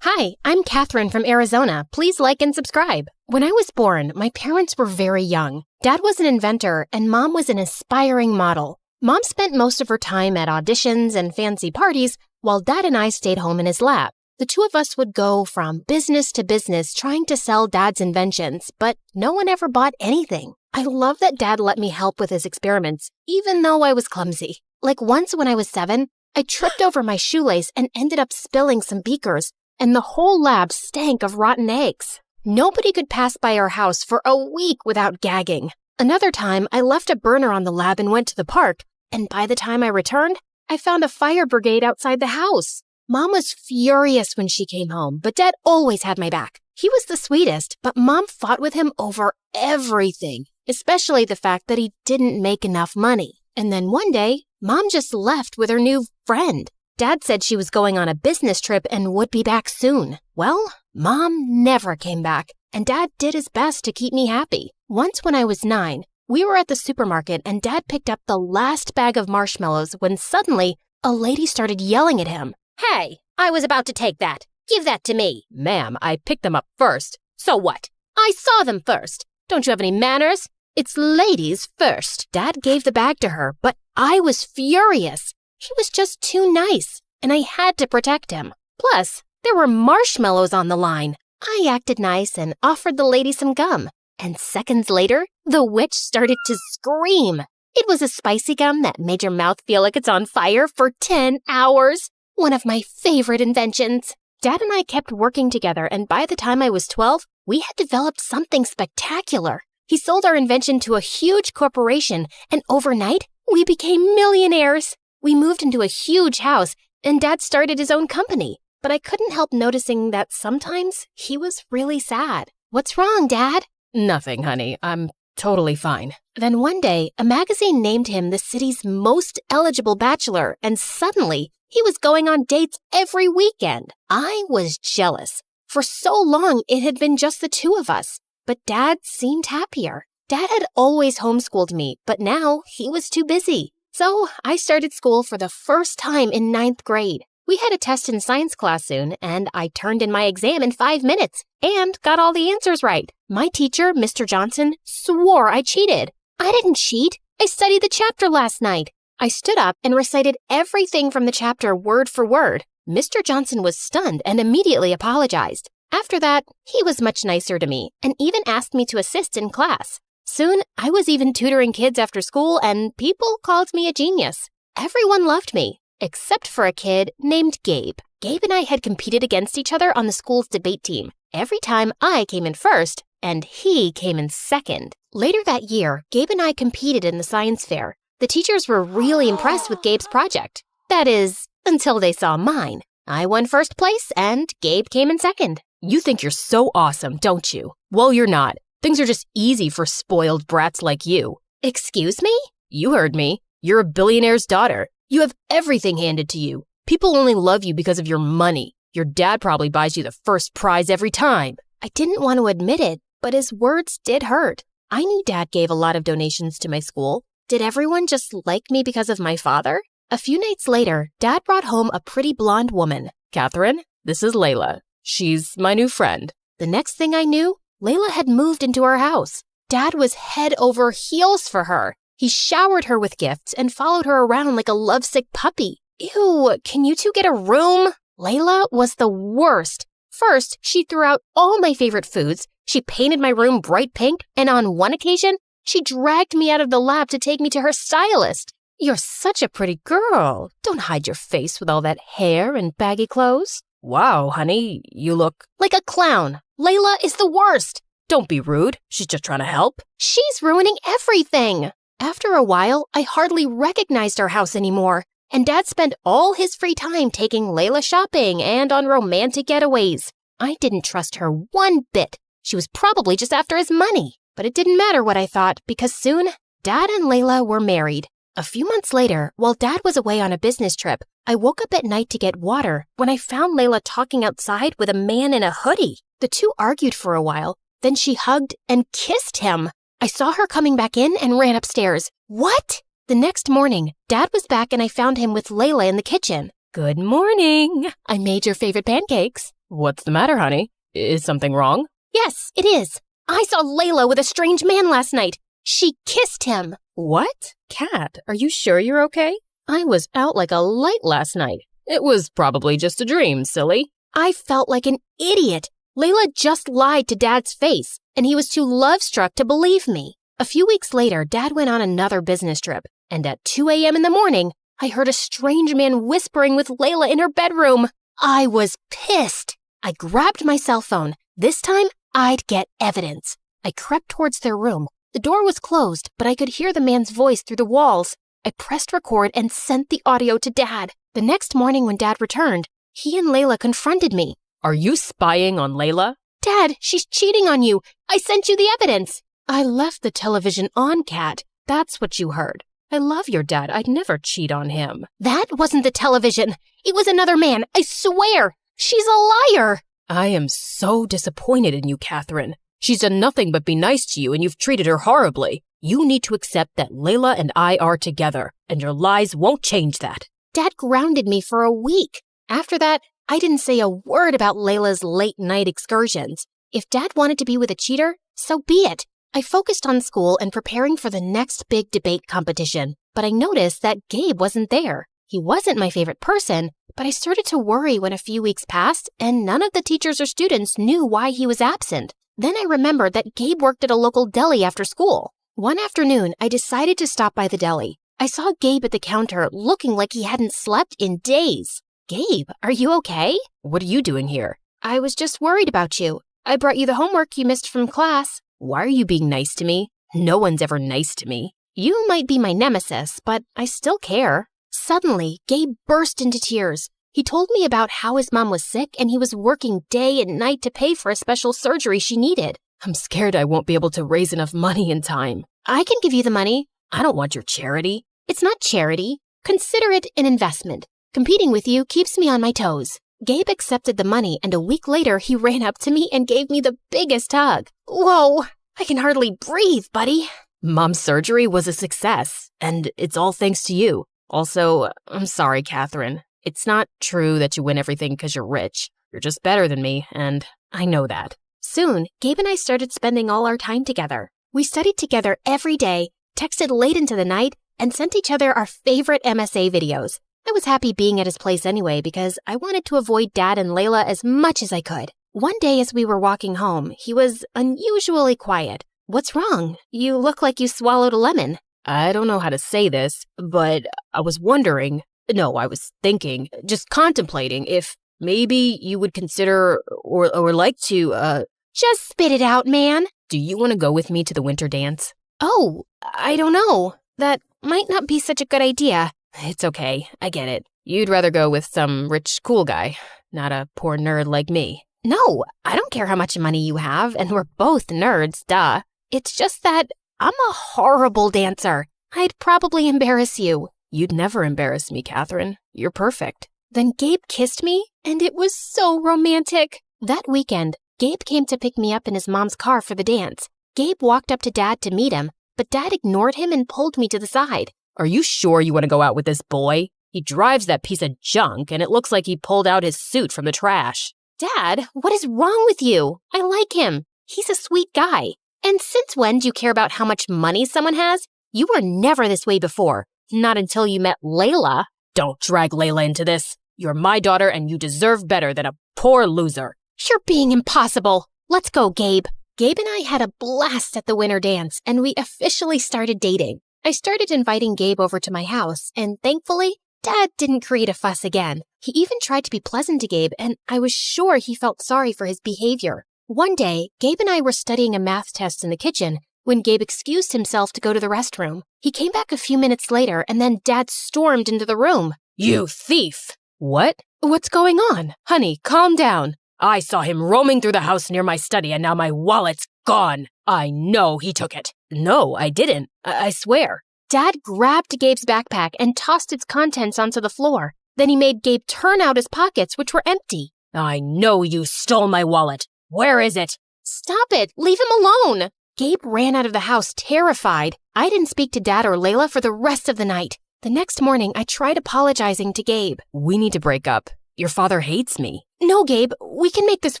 Hi, I'm Catherine from Arizona. Please like and subscribe. When I was born, my parents were very young. Dad was an inventor and Mom was an aspiring model. Mom spent most of her time at auditions and fancy parties, while Dad and I stayed home in his lap. The two of us would go from business to business trying to sell Dad's inventions, but no one ever bought anything. I love that Dad let me help with his experiments, even though I was clumsy. Like once when I was 7, I tripped over my shoelace and ended up spilling some beakers, and the whole lab stank of rotten eggs. Nobody could pass by our house for a week without gagging. Another time, I left a burner on the lab and went to the park, and by the time I returned, I found a fire brigade outside the house. Mom was furious when she came home, but Dad always had my back. He was the sweetest, but Mom fought with him over everything, especially the fact that he didn't make enough money. And then one day, Mom just left with her new friend. Dad said she was going on a business trip and would be back soon. Well, Mom never came back, and Dad did his best to keep me happy. Once when I was 9, we were at the supermarket and Dad picked up the last bag of marshmallows when suddenly a lady started yelling at him. Hey, I was about to take that. Give that to me. Ma'am, I picked them up first. So what? I saw them first. Don't you have any manners? It's ladies first. Dad gave the bag to her, but I was furious. He was just too nice, and I had to protect him. Plus, there were marshmallows on the line. I acted nice and offered the lady some gum. And seconds later, the witch started to scream. It was a spicy gum that made your mouth feel like it's on fire for 10 hours. One of my favorite inventions. Dad and I kept working together, and by the time I was 12, we had developed something spectacular. He sold our invention to a huge corporation, and overnight, we became millionaires. We moved into a huge house, and Dad started his own company. But I couldn't help noticing that sometimes he was really sad. What's wrong, Dad? Nothing, honey. I'm totally fine. Then one day, a magazine named him the city's most eligible bachelor, and suddenly, he was going on dates every weekend. I was jealous. For so long, it had been just the two of us. But Dad seemed happier. Dad had always homeschooled me, but now he was too busy. So I started school for the first time in 9th grade. We had a test in science class soon, and I turned in my exam in 5 minutes and got all the answers right. My teacher, Mr. Johnson, swore I cheated. I didn't cheat. I studied the chapter last night. I stood up and recited everything from the chapter word for word. Mr. Johnson was stunned and immediately apologized. After that, he was much nicer to me and even asked me to assist in class. Soon, I was even tutoring kids after school, and people called me a genius. Everyone loved me, except for a kid named Gabe. Gabe and I had competed against each other on the school's debate team. Every time I came in first, and he came in second. Later that year, Gabe and I competed in the science fair. The teachers were really impressed with Gabe's project. That is, until they saw mine. I won first place, and Gabe came in second. You think you're so awesome, don't you? Well, you're not. Things are just easy for spoiled brats like you. Excuse me? You heard me. You're a billionaire's daughter. You have everything handed to you. People only love you because of your money. Your dad probably buys you the first prize every time. I didn't want to admit it, but his words did hurt. I knew Dad gave a lot of donations to my school. Did everyone just like me because of my father? A few nights later, Dad brought home a pretty blonde woman. Catherine, this is Layla. She's my new friend. The next thing I knew, Layla had moved into our house. Dad was head over heels for her. He showered her with gifts and followed her around like a lovesick puppy. Ew, can you two get a room? Layla was the worst. First, she threw out all my favorite foods, she painted my room bright pink, and on one occasion, she dragged me out of the lab to take me to her stylist. You're such a pretty girl. Don't hide your face with all that hair and baggy clothes. Wow, honey, you look like a clown. Layla is the worst. Don't be rude. She's just trying to help. She's ruining everything. After a while, I hardly recognized our house anymore, and Dad spent all his free time taking Layla shopping and on romantic getaways. I didn't trust her one bit. She was probably just after his money. But it didn't matter what I thought, because soon, Dad and Layla were married. A few months later, while Dad was away on a business trip, I woke up at night to get water when I found Layla talking outside with a man in a hoodie. The two argued for a while, then she hugged and kissed him. I saw her coming back in and ran upstairs. What? The next morning, Dad was back and I found him with Layla in the kitchen. Good morning. I made your favorite pancakes. What's the matter, honey? Is something wrong? Yes, it is. I saw Layla with a strange man last night. She kissed him. What? Kat, are you sure you're okay? I was out like a light last night. It was probably just a dream, silly. I felt like an idiot. Layla just lied to Dad's face, and he was too love-struck to believe me. A few weeks later, Dad went on another business trip, and at 2 a.m. in the morning, I heard a strange man whispering with Layla in her bedroom. I was pissed. I grabbed my cell phone. This time, I'd get evidence. I crept towards their room. The door was closed, but I could hear the man's voice through the walls. I pressed record and sent the audio to Dad. The next morning when Dad returned, he and Layla confronted me. Are you spying on Layla? Dad, she's cheating on you. I sent you the evidence. I left the television on, Kat. That's what you heard. I love your dad. I'd never cheat on him. That wasn't the television. It was another man, I swear. She's a liar. I am so disappointed in you, Catherine. She's done nothing but be nice to you, and you've treated her horribly. You need to accept that Layla and I are together, and your lies won't change that. Dad grounded me for a week. After that, I didn't say a word about Layla's late-night excursions. If Dad wanted to be with a cheater, so be it. I focused on school and preparing for the next big debate competition, but I noticed that Gabe wasn't there. He wasn't my favorite person, but I started to worry when a few weeks passed and none of the teachers or students knew why he was absent. Then I remembered that Gabe worked at a local deli after school. One afternoon, I decided to stop by the deli. I saw Gabe at the counter looking like he hadn't slept in days. Gabe, are you okay? What are you doing here? I was just worried about you. I brought you the homework you missed from class. Why are you being nice to me? No one's ever nice to me. You might be my nemesis, but I still care. Suddenly, Gabe burst into tears. He told me about how his mom was sick and he was working day and night to pay for a special surgery she needed. I'm scared I won't be able to raise enough money in time. I can give you the money. I don't want your charity. It's not charity. Consider it an investment. Competing with you keeps me on my toes. Gabe accepted the money, and a week later, he ran up to me and gave me the biggest hug. Whoa, I can hardly breathe, buddy. Mom's surgery was a success, and it's all thanks to you. Also, I'm sorry, Catherine. It's not true that you win everything because you're rich. You're just better than me, and I know that. Soon, Gabe and I started spending all our time together. We studied together every day, texted late into the night, and sent each other our favorite MSA videos. I was happy being at his place anyway because I wanted to avoid Dad and Layla as much as I could. One day as we were walking home, he was unusually quiet. What's wrong? You look like you swallowed a lemon. I don't know how to say this, but I was wondering, I was thinking, just contemplating if maybe you would consider or like to, Just spit it out, man. Do you want to go with me to the winter dance? Oh, I don't know. That might not be such a good idea. It's okay, I get it. You'd rather go with some rich, cool guy, not a poor nerd like me. No, I don't care how much money you have, and we're both nerds, duh. It's just that I'm a horrible dancer. I'd probably embarrass you. You'd never embarrass me, Catherine. You're perfect. Then Gabe kissed me, and it was so romantic. That weekend, Gabe came to pick me up in his mom's car for the dance. Gabe walked up to Dad to meet him, but Dad ignored him and pulled me to the side. Are you sure you want to go out with this boy? He drives that piece of junk, and it looks like he pulled out his suit from the trash. Dad, what is wrong with you? I like him. He's a sweet guy. And since when do you care about how much money someone has? You were never this way before. Not until you met Layla. Don't drag Layla into this. You're my daughter, and you deserve better than a poor loser. You're being impossible. Let's go, Gabe. Gabe and I had a blast at the winter dance, and we officially started dating. I started inviting Gabe over to my house, and thankfully, Dad didn't create a fuss again. He even tried to be pleasant to Gabe, and I was sure he felt sorry for his behavior. One day, Gabe and I were studying a math test in the kitchen when Gabe excused himself to go to the restroom. He came back a few minutes later, and then Dad stormed into the room. You thief! What? What's going on? Honey, calm down. I saw him roaming through the house near my study, and now my wallet's gone. I know he took it. No, I didn't. I swear. Dad grabbed Gabe's backpack and tossed its contents onto the floor. Then he made Gabe turn out his pockets, which were empty. I know you stole my wallet. Where is it? Stop it! Leave him alone! Gabe ran out of the house terrified. I didn't speak to Dad or Layla for the rest of the night. The next morning, I tried apologizing to Gabe. We need to break up. Your father hates me. No, Gabe, we can make this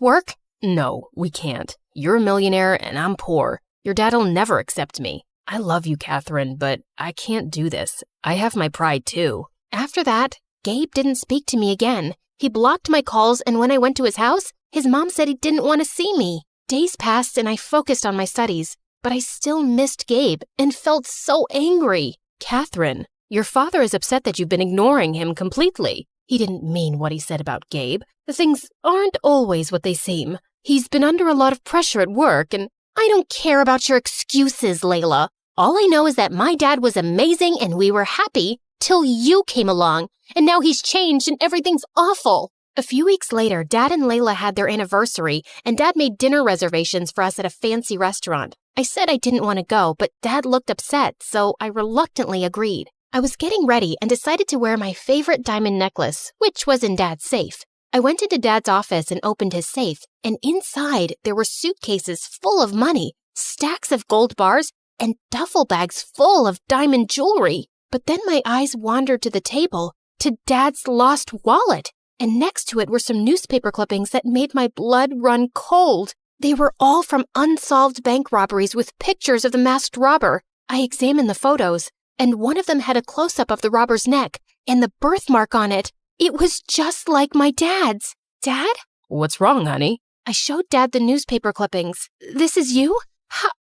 work. No, we can't. You're a millionaire and I'm poor. Your dad'll never accept me. I love you, Catherine, but I can't do this. I have my pride too. After that, Gabe didn't speak to me again. He blocked my calls, and when I went to his house, his mom said he didn't want to see me. Days passed and I focused on my studies, but I still missed Gabe and felt so angry. Catherine, your father is upset that you've been ignoring him completely. He didn't mean what he said about Gabe. The things aren't always what they seem. He's been under a lot of pressure at work, and I don't care about your excuses, Layla. All I know is that my dad was amazing and we were happy till you came along, and now he's changed and everything's awful. A few weeks later, Dad and Layla had their anniversary, and Dad made dinner reservations for us at a fancy restaurant. I said I didn't want to go, but Dad looked upset, so I reluctantly agreed. I was getting ready and decided to wear my favorite diamond necklace, which was in Dad's safe. I went into Dad's office and opened his safe, and inside there were suitcases full of money, stacks of gold bars, and duffel bags full of diamond jewelry. But then my eyes wandered to the table, to Dad's lost wallet, and next to it were some newspaper clippings that made my blood run cold. They were all from unsolved bank robberies with pictures of the masked robber. I examined the photos, and one of them had a close-up of the robber's neck and the birthmark on it. It was just like my dad's. Dad? What's wrong, honey? I showed Dad the newspaper clippings. This is you?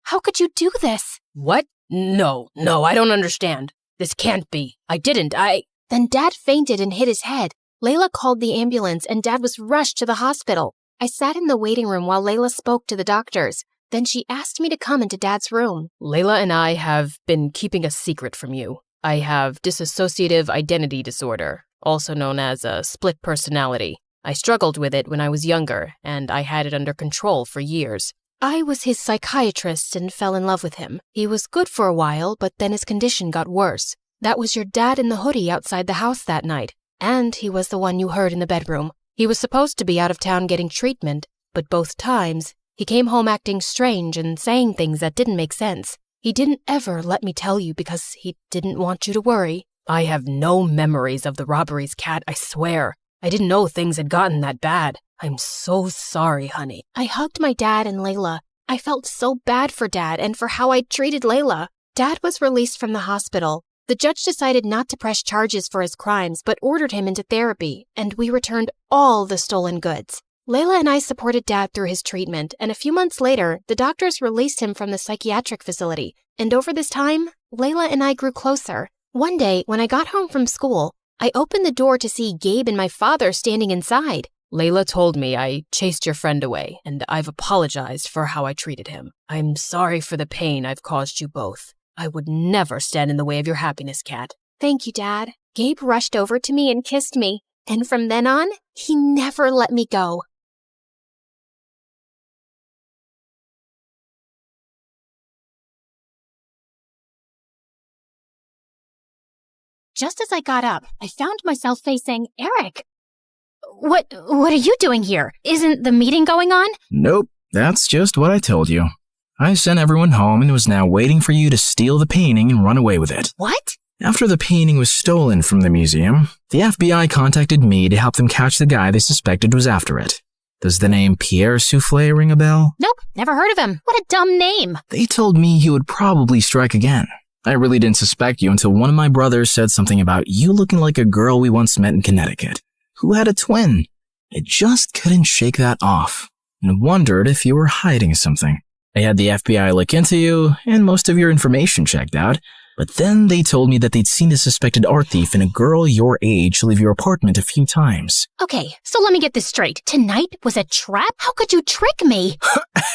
How could you do this? What? No, I don't understand. This can't be. I didn't. Then Dad fainted and hit his head. Layla called the ambulance and Dad was rushed to the hospital. I sat in the waiting room while Layla spoke to the doctors. Then she asked me to come into Dad's room. Layla and I have been keeping a secret from you. I have dissociative identity disorder, also known as a split personality. I struggled with it when I was younger, and I had it under control for years. I was his psychiatrist and fell in love with him. He was good for a while, but then his condition got worse. That was your dad in the hoodie outside the house that night, and he was the one you heard in the bedroom. He was supposed to be out of town getting treatment, but both times, he came home acting strange and saying things that didn't make sense. He didn't ever let me tell you because he didn't want you to worry. I have no memories of the robberies, Kat, I swear. I didn't know things had gotten that bad. I'm so sorry, honey. I hugged my dad and Layla. I felt so bad for Dad and for how I'd treated Layla. Dad was released from the hospital. The judge decided not to press charges for his crimes, but ordered him into therapy, and we returned all the stolen goods. Layla and I supported Dad through his treatment, and a few months later, the doctors released him from the psychiatric facility. And over this time, Layla and I grew closer. One day, when I got home from school, I opened the door to see Gabe and my father standing inside. Layla told me I chased your friend away, and I've apologized for how I treated him. I'm sorry for the pain I've caused you both. I would never stand in the way of your happiness, Kat. Thank you, Dad. Gabe rushed over to me and kissed me, and from then on, he never let me go. Just as I got up, I found myself facing Eric. What are you doing here? Isn't the meeting going on? Nope, that's just what I told you. I sent everyone home and was now waiting for you to steal the painting and run away with it. What? After the painting was stolen from the museum, the FBI contacted me to help them catch the guy they suspected was after it. Does the name Pierre Soufflé ring a bell? Nope, never heard of him. What a dumb name. They told me he would probably strike again. I really didn't suspect you until one of my brothers said something about you looking like a girl we once met in Connecticut, who had a twin. I just couldn't shake that off, and wondered if you were hiding something. I had the FBI look into you, and most of your information checked out, but then they told me that they'd seen the suspected art thief and a girl your age leave your apartment a few times. Okay, so let me get this straight. Tonight was a trap? How could you trick me?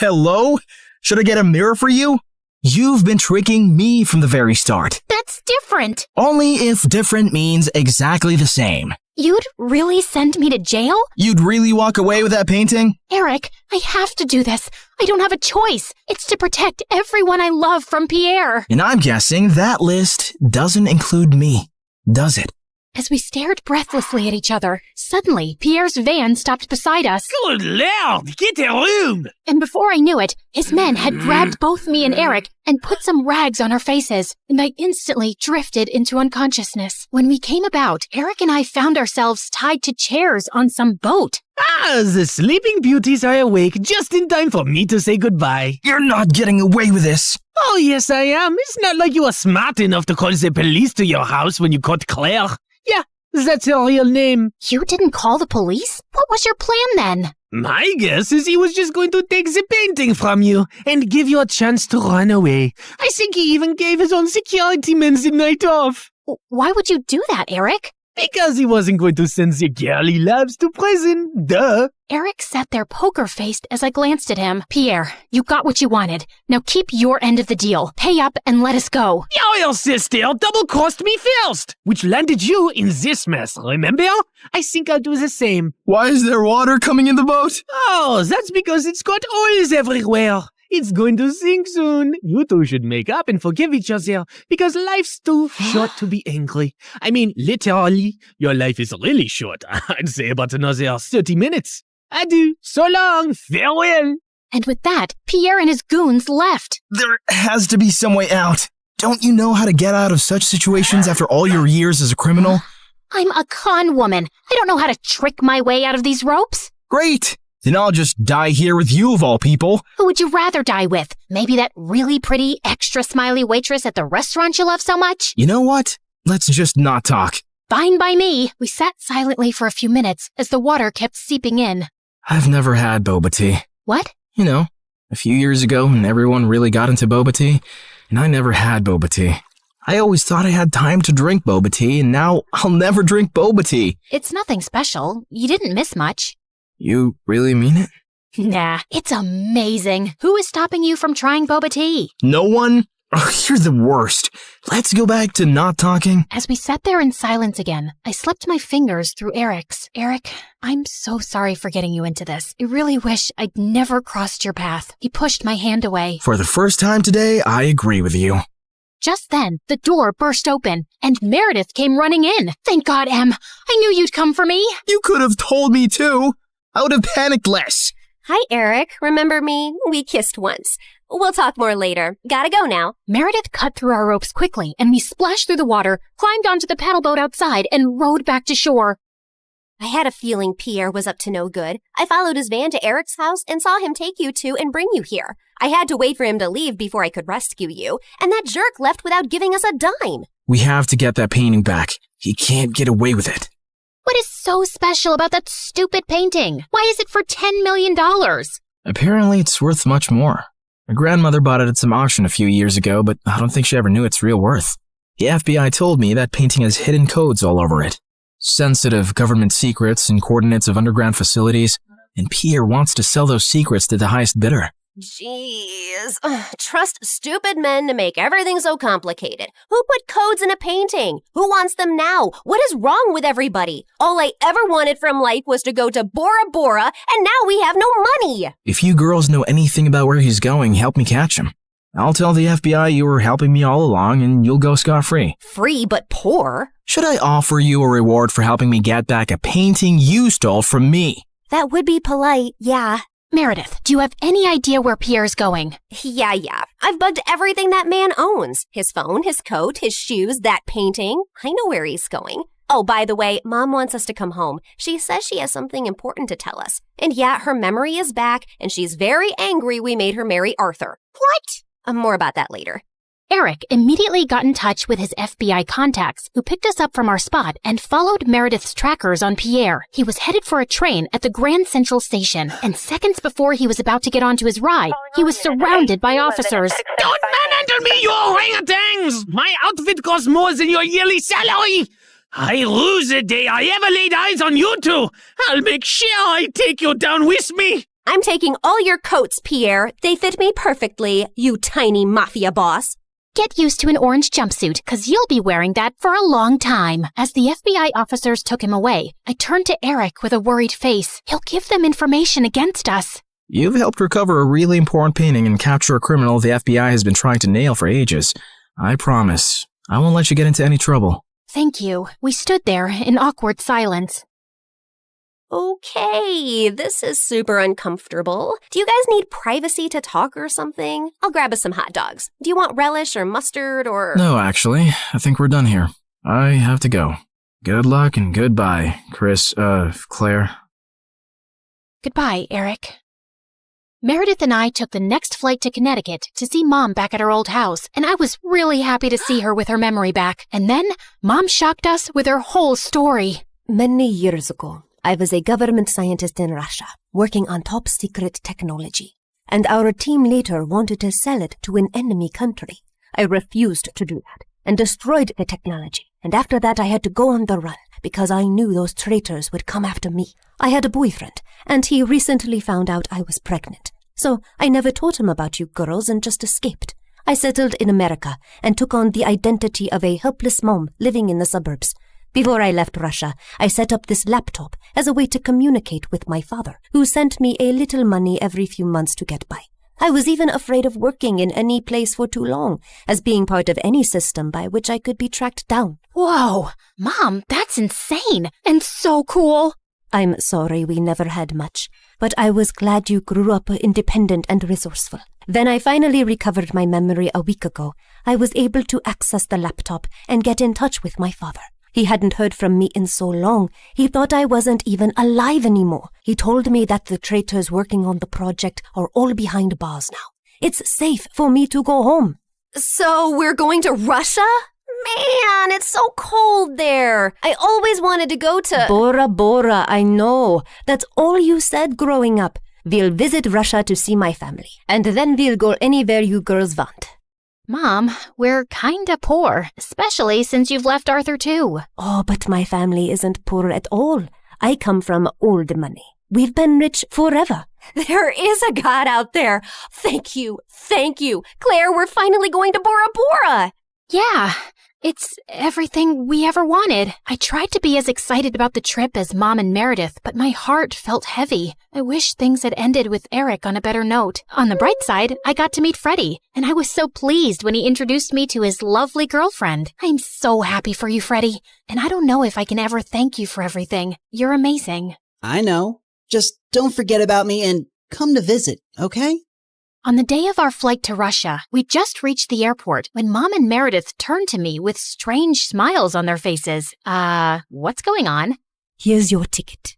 Hello? Should I get a mirror for you? You've been tricking me from the very start. That's different. Only if different means exactly the same. You'd really send me to jail? You'd really walk away with that painting? Eric, I have to do this. I don't have a choice. It's to protect everyone I love from Pierre. And I'm guessing that list doesn't include me, does it? As we stared breathlessly at each other, suddenly Pierre's van stopped beside us. Good Lord, get a room! And before I knew it, his men had grabbed both me and Eric and put some rags on our faces, and I instantly drifted into unconsciousness. When we came about, Eric and I found ourselves tied to chairs on some boat. Ah, the sleeping beauties are awake just in time for me to say goodbye. You're not getting away with this. Oh, yes, I am. It's not like you were smart enough to call the police to your house when you caught Claire. Yeah, that's her real name. You didn't call the police? What was your plan then? My guess is he was just going to take the painting from you and give you a chance to run away. I think he even gave his own security men the night off. Why would you do that, Eric? Because he wasn't going to send the girl he loves to prison. Duh. Eric sat there poker-faced as I glanced at him. Pierre, you got what you wanted. Now keep your end of the deal. Pay up and let us go. Your sister double-crossed me first, which landed you in this mess, remember? I think I'll do the same. Why is there water coming in the boat? Oh, that's because it's got oils everywhere. It's going to sink soon. You two should make up and forgive each other because life's too short to be angry. I mean, literally, your life is really short. I'd say about another 30 minutes. Adieu. So long. Farewell. And with that, Pierre and his goons left. There has to be some way out. Don't you know how to get out of such situations after all your years as a criminal? I'm a con woman. I don't know how to trick my way out of these ropes. Great. Then I'll just die here with you of all people. Who would you rather die with? Maybe that really pretty, extra smiley waitress at the restaurant you love so much? You know what? Let's just not talk. Fine by me. We sat silently for a few minutes as the water kept seeping in. I've never had boba tea. What? You know, a few years ago when everyone really got into boba tea, and I never had boba tea. I always thought I had time to drink boba tea, and now I'll never drink boba tea. It's nothing special. You didn't miss much. You really mean it? Nah, it's amazing. Who is stopping you from trying boba tea? No one? Oh, you're the worst. Let's go back to not talking. As we sat there in silence again, I slipped my fingers through Eric's. Eric, I'm so sorry for getting you into this. I really wish I'd never crossed your path. He pushed my hand away. For the first time today, I agree with you. Just then, the door burst open, and Meredith came running in. Thank God, Em. I knew you'd come for me. You could have told me too. I would have panicked less. Hi, Eric. Remember me? We kissed once. We'll talk more later. Gotta go now. Meredith cut through our ropes quickly, and we splashed through the water, climbed onto the paddle boat outside, and rowed back to shore. I had a feeling Pierre was up to no good. I followed his van to Eric's house and saw him take you two and bring you here. I had to wait for him to leave before I could rescue you, and that jerk left without giving us a dime. We have to get that painting back. He can't get away with it. What is so special about that stupid painting? Why is it for $10 million? Apparently, it's worth much more. My grandmother bought it at some auction a few years ago, but I don't think she ever knew its real worth. The FBI told me that painting has hidden codes all over it. Sensitive government secrets and coordinates of underground facilities, and Pierre wants to sell those secrets to the highest bidder. Jeez. Trust stupid men to make everything so complicated. Who put codes in a painting? Who wants them now? What is wrong with everybody? All I ever wanted from life was to go to Bora Bora, and now we have no money. If you girls know anything about where he's going, help me catch him. I'll tell the FBI you were helping me all along, and you'll go scot-free. Free but poor? Should I offer you a reward for helping me get back a painting you stole from me? That would be polite, yeah. Meredith, do you have any idea where Pierre's going? Yeah. I've bugged everything that man owns. His phone, his coat, his shoes, that painting. I know where he's going. Oh, by the way, Mom wants us to come home. She says she has something important to tell us. And yeah, her memory is back, and she's very angry we made her marry Arthur. What? More about that later. Eric immediately got in touch with his FBI contacts, who picked us up from our spot and followed Meredith's trackers on Pierre. He was headed for a train at the Grand Central Station, and seconds before he was about to get onto his ride, he was surrounded by officers. Don't manhandle me, you orangutans! My outfit costs more than your yearly salary! I lose the day I ever laid eyes on you two! I'll make sure I take you down with me! I'm taking all your coats, Pierre. They fit me perfectly, you tiny mafia boss. Get used to an orange jumpsuit, cause you'll be wearing that for a long time. As the FBI officers took him away, I turned to Eric with a worried face. He'll give them information against us. You've helped recover a really important painting and capture a criminal the FBI has been trying to nail for ages. I promise, I won't let you get into any trouble. Thank you. We stood there in awkward silence. Okay, this is super uncomfortable. Do you guys need privacy to talk or something? I'll grab us some hot dogs. Do you want relish or mustard or... No, actually, I think we're done here. I have to go. Good luck and goodbye, Claire. Goodbye, Eric. Meredith and I took the next flight to Connecticut to see Mom back at her old house, and I was really happy to see her with her memory back. And then, Mom shocked us with her whole story. Many years ago, I was a government scientist in Russia, working on top-secret technology, and our team later wanted to sell it to an enemy country. I refused to do that, and destroyed the technology, and after that I had to go on the run, because I knew those traitors would come after me. I had a boyfriend, and he recently found out I was pregnant, so I never told him about you girls and just escaped. I settled in America, and took on the identity of a helpless mom living in the suburbs. Before I left Russia, I set up this laptop as a way to communicate with my father, who sent me a little money every few months to get by. I was even afraid of working in any place for too long, as being part of any system by which I could be tracked down. Whoa! Mom, that's insane and so cool. I'm sorry we never had much, but I was glad you grew up independent and resourceful. Then I finally recovered my memory a week ago. I was able to access the laptop and get in touch with my father. He hadn't heard from me in so long, he thought I wasn't even alive anymore. He told me that the traitors working on the project are all behind bars now. It's safe for me to go home. So we're going to Russia? Man, it's so cold there. I always wanted to go to... Bora Bora, I know. That's all you said growing up. We'll visit Russia to see my family, and then we'll go anywhere you girls want. Mom, we're kinda poor, especially since you've left Arthur too. Oh, but my family isn't poor at all. I come from old money. We've been rich forever. There is a God out there. Thank you. Claire, we're finally going to Bora Bora. Yeah, it's everything we ever wanted. I tried to be as excited about the trip as Mom and Meredith, but my heart felt heavy. I wish things had ended with Eric on a better note. On the bright side, I got to meet Freddie, and I was so pleased when he introduced me to his lovely girlfriend. I'm so happy for you, Freddie, and I don't know if I can ever thank you for everything. You're amazing. I know. Just don't forget about me and come to visit, okay? On the day of our flight to Russia, we just reached the airport when Mom and Meredith turned to me with strange smiles on their faces. What's going on? Here's your ticket.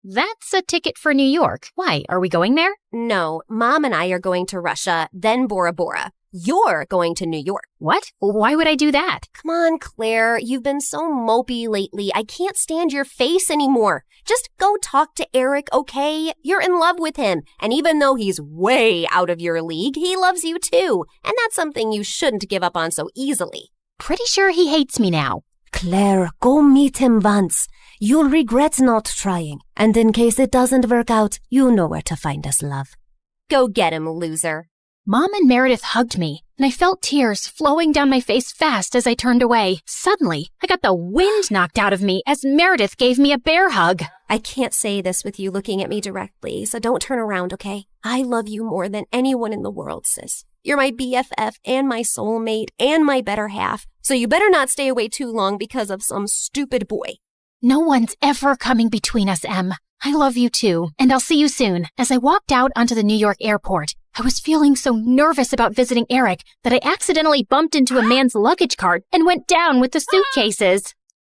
That's a ticket for New York. Why, are we going there? No, Mom and I are going to Russia, then Bora Bora. You're going to New York. What? Why would I do that? Come on, Claire. You've been so mopey lately. I can't stand your face anymore. Just go talk to Eric, okay? You're in love with him. And even though he's way out of your league, he loves you too. And that's something you shouldn't give up on so easily. Pretty sure he hates me now. Claire, go meet him once. You'll regret not trying. And in case it doesn't work out, you know where to find us, love. Go get him, loser. Mom and Meredith hugged me, and I felt tears flowing down my face fast as I turned away. Suddenly, I got the wind knocked out of me as Meredith gave me a bear hug. I can't say this with you looking at me directly, so don't turn around, okay? I love you more than anyone in the world, sis. You're my BFF and my soulmate and my better half, so you better not stay away too long because of some stupid boy. No one's ever coming between us, Em. I love you too, and I'll see you soon. As I walked out onto the New York airport, I was feeling so nervous about visiting Eric that I accidentally bumped into a man's luggage cart and went down with the suitcases.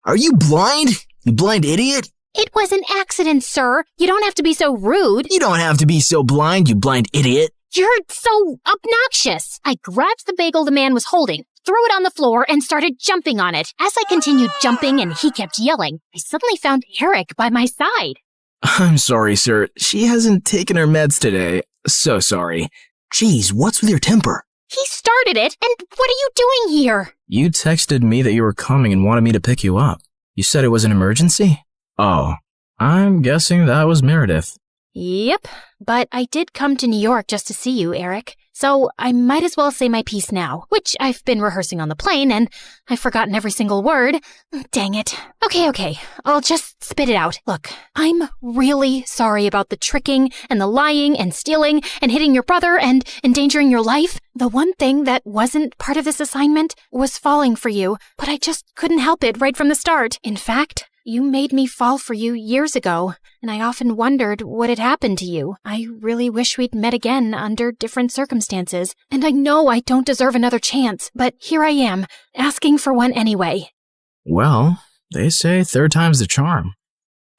Are you blind? You blind idiot? It was an accident, sir. You don't have to be so rude. You don't have to be so blind, you blind idiot. You're so obnoxious. I grabbed the bagel the man was holding, threw it on the floor, and started jumping on it. As I continued jumping and he kept yelling, I suddenly found Eric by my side. I'm sorry, sir. She hasn't taken her meds today. So sorry. Jeez, what's with your temper? He started it, and what are you doing here? You texted me that you were coming and wanted me to pick you up. You said it was an emergency? Oh, I'm guessing that was Meredith. Yep, but I did come to New York just to see you, Eric. So I might as well say my piece now, which I've been rehearsing on the plane, and I've forgotten every single word. Dang it. Okay, I'll just spit it out. Look, I'm really sorry about the tricking and the lying and stealing and hitting your brother and endangering your life. The one thing that wasn't part of this assignment was falling for you, but I just couldn't help it right from the start. In fact, you made me fall for you years ago, and I often wondered what had happened to you. I really wish we'd met again under different circumstances, and I know I don't deserve another chance, but here I am, asking for one anyway. Well, they say third time's the charm.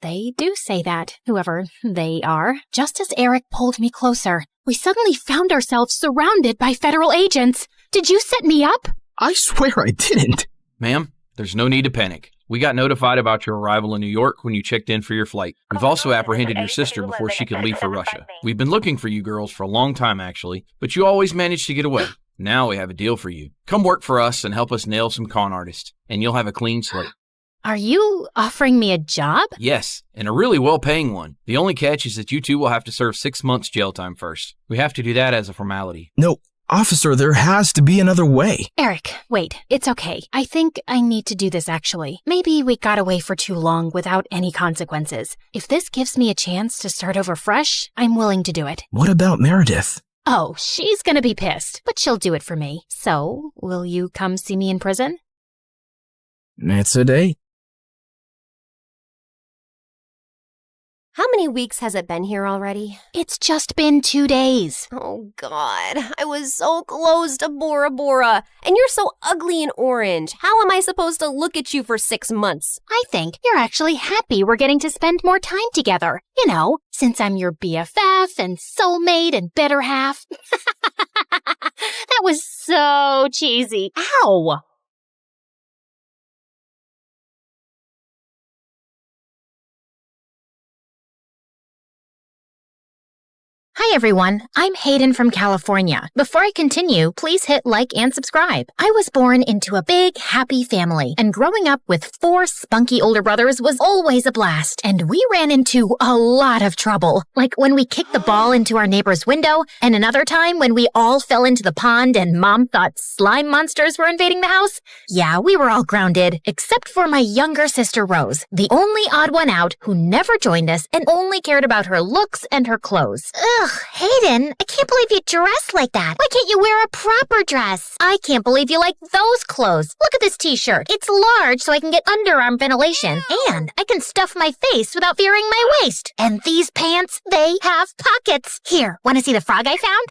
They do say that, whoever they are. Just as Eric pulled me closer, we suddenly found ourselves surrounded by federal agents. Did you set me up? I swear I didn't. Ma'am, there's no need to panic. We got notified about your arrival in New York when you checked in for your flight. We've also apprehended your sister before she could leave for Russia. We've been looking for you girls for a long time, actually, but you always managed to get away. Now we have a deal for you. Come work for us and help us nail some con artists, and you'll have a clean slate. Are you offering me a job? Yes, and a really well-paying one. The only catch is that you two will have to serve 6 months jail time first. We have to do that as a formality. No, officer, there has to be another way. Eric, wait, it's okay. I think I need to do this actually. Maybe we got away for too long without any consequences. If this gives me a chance to start over fresh, I'm willing to do it. What about Meredith? Oh, she's gonna be pissed, but she'll do it for me. So, will you come see me in prison? It's a date. How many weeks has it been here already? It's just been 2 days. Oh, God. I was so close to Bora Bora. And you're so ugly and orange. How am I supposed to look at you for 6 months? I think you're actually happy we're getting to spend more time together. You know, since I'm your BFF and soulmate and better half. That was so cheesy. Ow! Hi everyone, I'm Hayden from California. Before I continue, please hit like and subscribe. I was born into a big, happy family, and growing up with 4 spunky older brothers was always a blast, and we ran into a lot of trouble. Like when we kicked the ball into our neighbor's window, and another time when we all fell into the pond and Mom thought slime monsters were invading the house. Yeah, we were all grounded, except for my younger sister Rose, the only odd one out who never joined us and only cared about her looks and her clothes. Ugh, Hayden, I can't believe you dress like that. Why can't you wear a proper dress? I can't believe you like those clothes. Look at this t-shirt. It's large so I can get underarm ventilation. And I can stuff my face without fearing my waist. And these pants, they have pockets. Here, want to see the frog I found?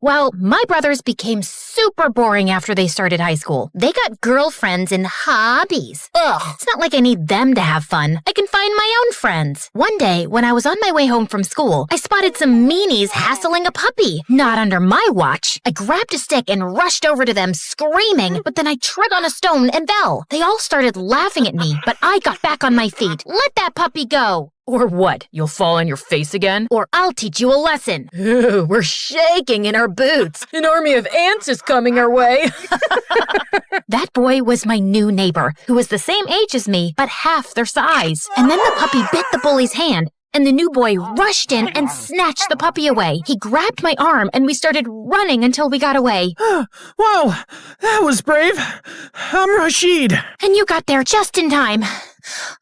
Well, my brothers became super boring after they started high school. They got girlfriends and hobbies. Ugh, it's not like I need them to have fun. I can find my own friends. One day, when I was on my way home from school, I spotted some meanies hassling a puppy. Not under my watch. I grabbed a stick and rushed over to them screaming, but then I tripped on a stone and fell. They all started laughing at me, but I got back on my feet. Let that puppy go. Or what? You'll fall on your face again? Or I'll teach you a lesson. Ew, we're shaking in our boots. An army of ants is coming our way. That boy was my new neighbor, who was the same age as me, but half their size. And then the puppy bit the bully's hand, and the new boy rushed in and snatched the puppy away. He grabbed my arm, and we started running until we got away. Wow, that was brave. I'm Rashid. And you got there just in time.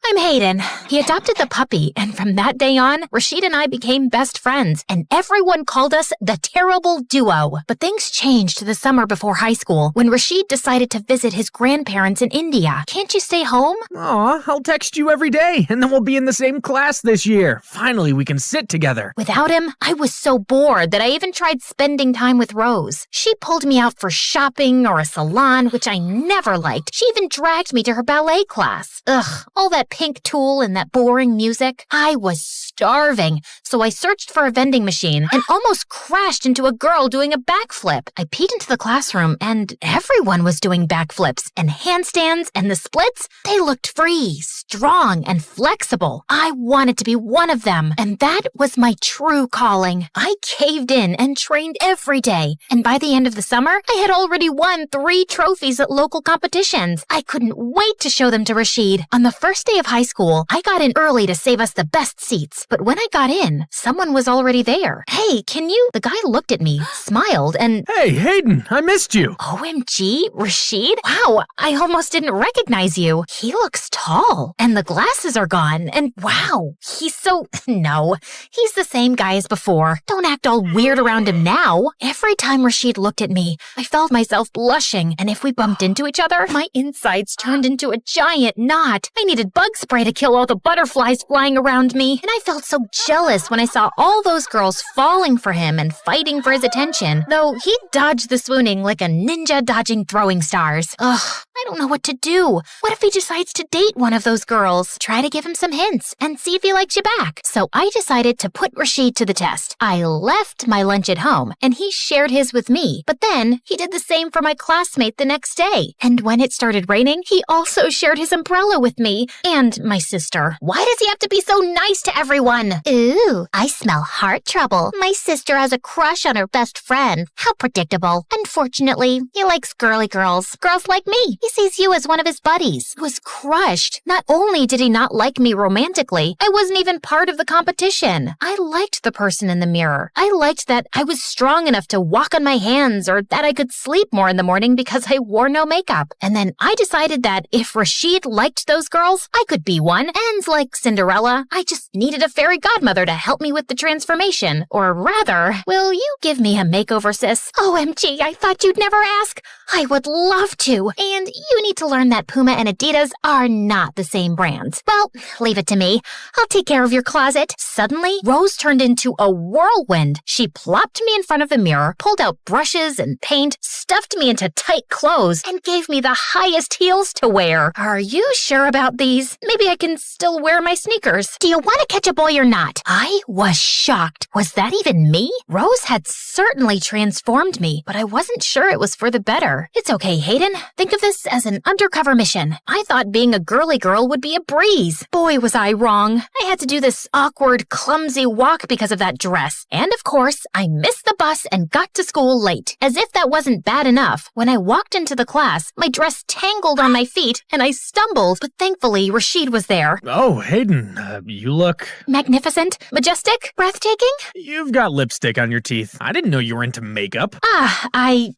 I'm Hayden. He adopted the puppy, and from that day on, Rashid and I became best friends, and everyone called us the Terrible Duo. But things changed the summer before high school when Rashid decided to visit his grandparents in India. Can't you stay home? Aw, I'll text you every day, and then we'll be in the same class this year. Finally, we can sit together. Without him, I was so bored that I even tried spending time with Rose. She pulled me out for shopping or a salon, which I never liked. She even dragged me to her ballet class. Ugh. All that pink tulle and that boring music. I was starving, so I searched for a vending machine and almost crashed into a girl doing a backflip. I peeked into the classroom and everyone was doing backflips and handstands, and the splits, they looked free, strong, and flexible. I wanted to be one of them, and that was my true calling. I caved in and trained every day, and by the end of the summer, I had already won 3 trophies at local competitions. I couldn't wait to show them to Rashid. On the first day of high school, I got in early to save us the best seats. But when I got in, someone was already there. Hey, can you? The guy looked at me, smiled, and... Hey, Hayden, I missed you. OMG, Rashid? Wow, I almost didn't recognize you. He looks tall, and the glasses are gone, and wow, he's so... No, he's the same guy as before. Don't act all weird around him now. Every time Rashid looked at me, I felt myself blushing, and if we bumped into each other, my insides turned into a giant knot. I needed bug spray to kill all the butterflies flying around me, and I felt so jealous when I saw all those girls falling for him and fighting for his attention, though he dodged the swooning like a ninja dodging throwing stars. Ugh, I don't know what to do. What if he decides to date one of those girls? Try to give him some hints and see if he likes you back. So I decided to put Rashid to the test. I left my lunch at home, and he shared his with me, but then he did the same for my classmate the next day. And when it started raining, he also shared his umbrella with me and my sister. Why does he have to be so nice to everyone? Ooh, I smell heart trouble. My sister has a crush on her best friend. How predictable. Unfortunately, he likes girly girls. Girls like me. He sees you as one of his buddies. I was crushed. Not only did he not like me romantically, I wasn't even part of the competition. I liked the person in the mirror. I liked that I was strong enough to walk on my hands, or that I could sleep more in the morning because I wore no makeup. And then I decided that if Rashid liked those girls, girls? I could be one, and like Cinderella, I just needed a fairy godmother to help me with the transformation. Or rather, will you give me a makeover, sis? OMG, I thought you'd never ask. I would love to, and you need to learn that Puma and Adidas are not the same brands. Well, leave it to me. I'll take care of your closet. Suddenly, Rose turned into a whirlwind. She plopped me in front of the mirror, pulled out brushes and paint, stuffed me into tight clothes, and gave me the highest heels to wear. Are you sure about these? Maybe I can still wear my sneakers. Do you want to catch a boy or not? I was shocked. Was that even me? Rose had certainly transformed me, but I wasn't sure it was for the better. It's okay, Hayden. Think of this as an undercover mission. I thought being a girly girl would be a breeze. Boy, was I wrong. I had to do this awkward, clumsy walk because of that dress. And of course, I missed the bus and got to school late. As if that wasn't bad enough, when I walked into the class, my dress tangled on my feet and I stumbled, but thankfully Rashid was there. Oh, Hayden, you look... magnificent, majestic, breathtaking? You've got lipstick on your teeth. I didn't know you were into makeup.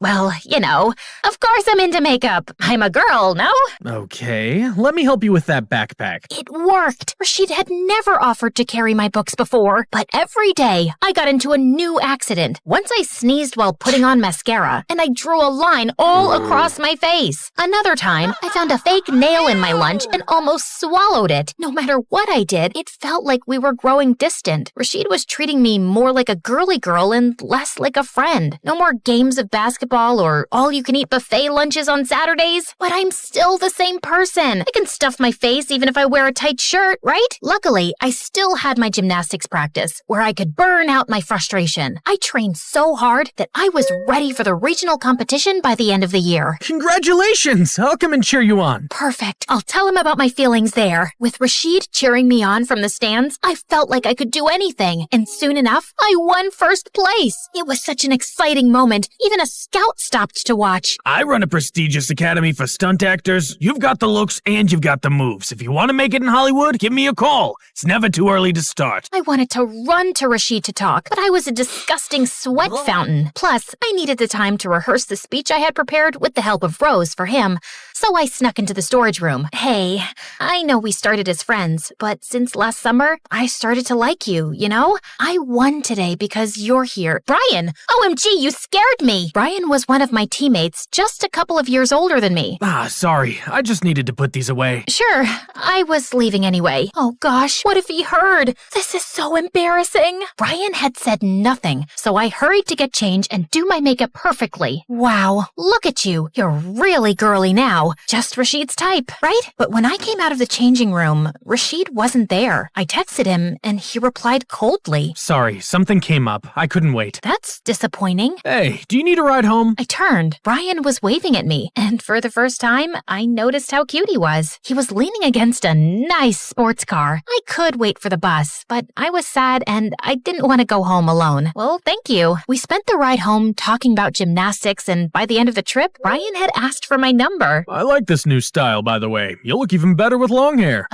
Well, you know, of course I'm into makeup. I'm a girl, no? Okay, let me help you with that backpack. It worked. Rashid had never offered to carry my books before, but every day I got into a new accident. Once I sneezed while putting on mascara, and I drew a line all across my face. Another time, I found a fake nail in my lunch and almost swallowed it. No matter what I did, it felt like we were growing distant. Rashid was treating me more like a girly girl and less like a friend. No more games of basketball or all-you-can-eat buffet lunches on Saturdays, but I'm still the same person. I can stuff my face even if I wear a tight shirt, right? Luckily, I still had my gymnastics practice where I could burn out my frustration. I trained so hard that I was ready for the regional competition by the end of the year. Congratulations! I'll come and cheer you on. Perfect. I'll tell him about my feelings there. With Rashid cheering me on from the stands, I felt like I could do anything, and soon enough, I won first place. It was such an exciting moment. Even a scout stopped to watch. I run a prestigious academy for stunt actors. You've got the looks and you've got the moves. If you want to make it in Hollywood, give me a call. It's never too early to start. I wanted to run to Rashid to talk, but I was a disgusting sweat fountain. Plus, I needed the time to rehearse the speech I had prepared with the help of Rose for him, so I snuck into the storage room. Hey, I know we started as friends, but since last summer, I started to like you, you know? I won today because you're here. Brian! OMG, you scared me! Brian was one of my teammates, just a couple of years older than me. Sorry. I just needed to put these away. Sure, I was leaving anyway. Oh gosh, what if he heard? This is so embarrassing. Brian had said nothing, so I hurried to get changed and do my makeup perfectly. Wow, look at you. You're really girly now. Just Rashid's type, right? But when I came out of the changing room, Rashid wasn't there. I texted him and he replied coldly. Sorry, something came up. I couldn't wait. That's disappointing. Hey, do you need a ride home? I turned. Brian was waving at me, and for the first time, I noticed how cute he was. He was leaning against a nice sports car. I could wait for the bus, but I was sad and I didn't want to go home alone. Well, thank you. We spent the ride home talking about gymnastics, and by the end of the trip, Brian had asked for my number. I like this new style, by the way. You'll look even better with long hair.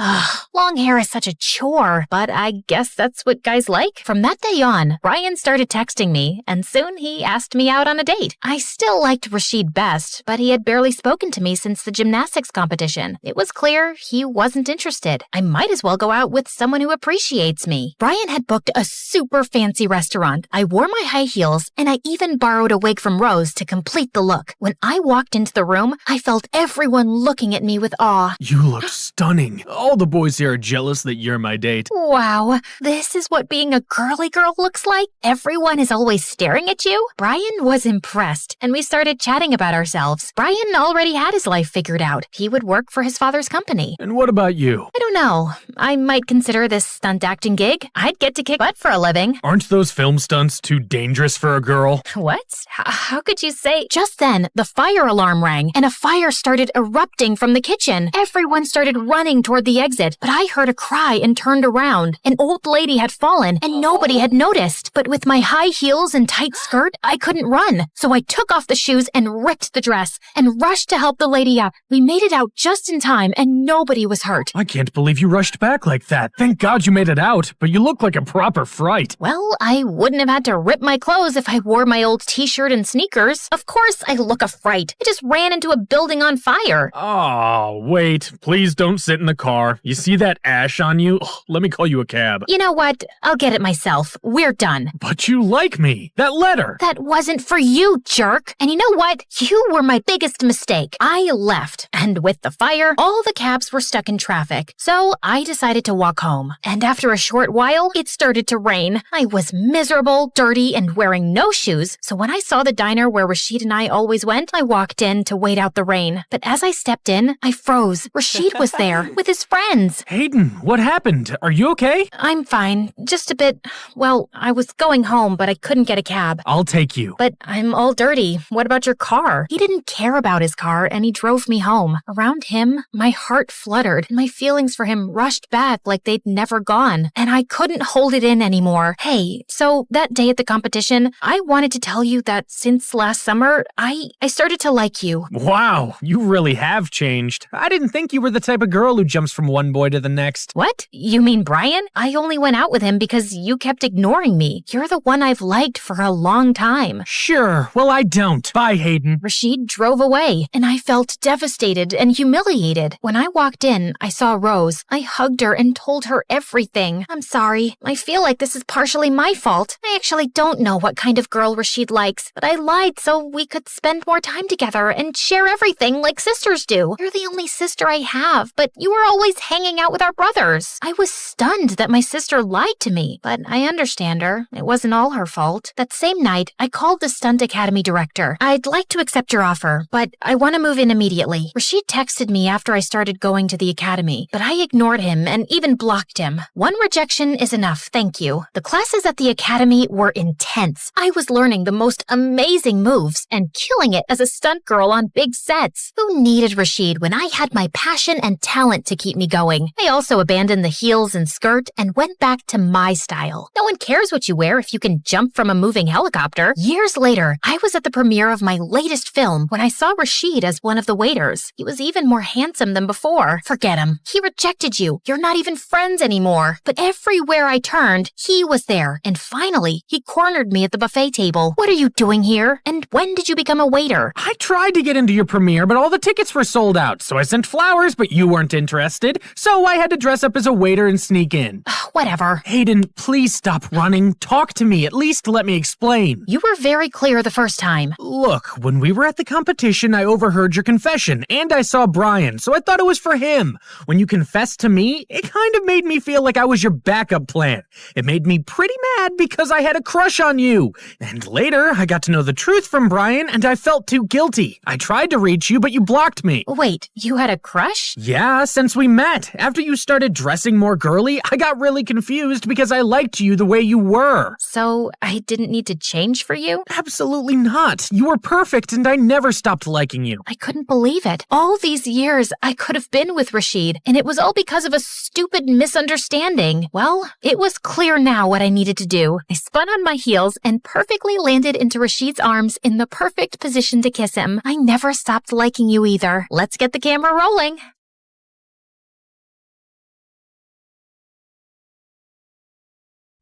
Long hair is such a chore, but I guess that's what guys like. From that day on, Brian started texting me, and soon he asked me out on a date. I still liked Rashid best, but he had barely spoken to me since the gymnastics competition. It was clear he wasn't interested. I might as well go out with someone who appreciates me. Brian had booked a super fancy restaurant. I wore my high heels, and I even borrowed a wig from Rose to complete the look. When I walked into the room, I felt everyone looking at me with awe. You look stunning. All the boys here are jealous that you're my date. Wow, this is what being a girly girl looks like? Everyone is always staring at you? Brian was impressed, and we started chatting about ourselves. Brian already had his life figured out. He would work for his father's company. And what about you? I don't know. I might consider this stunt acting gig. I'd get to kick butt for a living. Aren't those film stunts too dangerous for a girl? What? How could you say? Just then, the fire alarm rang, and a fire started erupting from the kitchen. Everyone started running toward the exit, but I heard a cry and turned around. An old lady had fallen and nobody had noticed. But with my high heels and tight skirt, I couldn't run. So I took off the shoes and ripped the dress and rushed to help the lady up. We made it out just in time and nobody was hurt. I can't believe you rushed back like that. Thank God you made it out, but you look like a proper fright. Well, I wouldn't have had to rip my clothes if I wore my old t-shirt and sneakers. Of course I look a fright. I just ran into a building on fire. Oh, wait. Please don't sit in the car. You see that ash on you? Ugh, let me call you a cab. You know what? I'll get it myself. We're done. But you like me. That letter. That wasn't for you, jerk. And you know what? You were my biggest mistake. I left. And with the fire, all the cabs were stuck in traffic. So I decided to walk home. And after a short while, it started to rain. I was miserable, dirty, and wearing no shoes. So when I saw the diner where Rashid and I always went, I walked in to wait out the rain. But as I stepped in, I froze. Rashid was there with his friends. Hayden, what happened? Are you okay? I'm fine. Just a bit. Well, I was going home, but I couldn't get a cab. I'll take you. But I'm all dirty. What about your car? He didn't care about his car, and he drove me home. Around him, my heart fluttered, and my feelings for him rushed back like they'd never gone. And I couldn't hold it in anymore. Hey, so that day at the competition, I wanted to tell you that since last summer, I started to like you. Wow, you really have changed. I didn't think you were the type of girl who jumps from one boy to the next. What? You mean Brian? I only went out with him because you kept ignoring me. You're the one I've liked for a long time. Sure, well I don't. Bye, Hayden. Rashid drove away, and I felt devastated and humiliated. When I walked in, I saw Rose. I hugged her and told her everything. I'm sorry. I feel like this is partially my fault. I actually don't know what kind of girl Rashid likes, but I lied so we could spend more time together and share everything like sisters do. You're the only sister I have, but you were always hanging out with our brothers. I was stunned that my sister lied to me, but I understand her. It wasn't all her fault. That same night, I called the Stunt Academy director. I'd like to accept your offer, but I want to move in immediately. Rashid texted me after I started going to the academy, but I ignored him and even blocked him. One rejection is enough, thank you. The classes at the academy were intense. I was learning the most amazing moves and killing it as a stunt girl on big sets. Who needed Rashid when I had my passion and talent to keep me going? I also abandoned the heels and skirt and went back to my style. No one cares what you wear if you can jump from a moving helicopter. Years later, I was at the premiere of my latest film when I saw Rashid as one of the waiters. He was even more handsome than before. Forget him. He rejected you. You're not even friends anymore. But everywhere I turned, he was there. And finally, he cornered me at the buffet table. What are you doing here? And when did you become a waiter? I tried to get into your premiere, but all the tickets were sold out. So I sent flowers, but you weren't interested. So I had to dress up as a waiter and sneak in. Whatever. Hayden, please stop running. Talk to me. At least let me explain. You were very clear the first time. Look, when we were at the competition, I overheard your confession, and I saw Brian, so I thought it was for him. When you confessed to me, it kind of made me feel like I was your backup plan. It made me pretty mad because I had a crush on you. And later, I got to know the truth from Brian, and I felt too guilty. I tried to reach you, but you blocked me. Wait, you had a crush? Yeah, since we met. After you started dressing more girly, I got really confused because I liked you the way you were. So I didn't need to change for you? Absolutely not. You were perfect, and I never stopped liking you. I couldn't believe it. All these years, I could have been with Rashid, and it was all because of a stupid misunderstanding. Well, it was clear now what I needed to do. I spun on my heels and perfectly landed into Rashid's arms in the perfect position to kiss him. I never stopped liking you either. Let's get the camera rolling.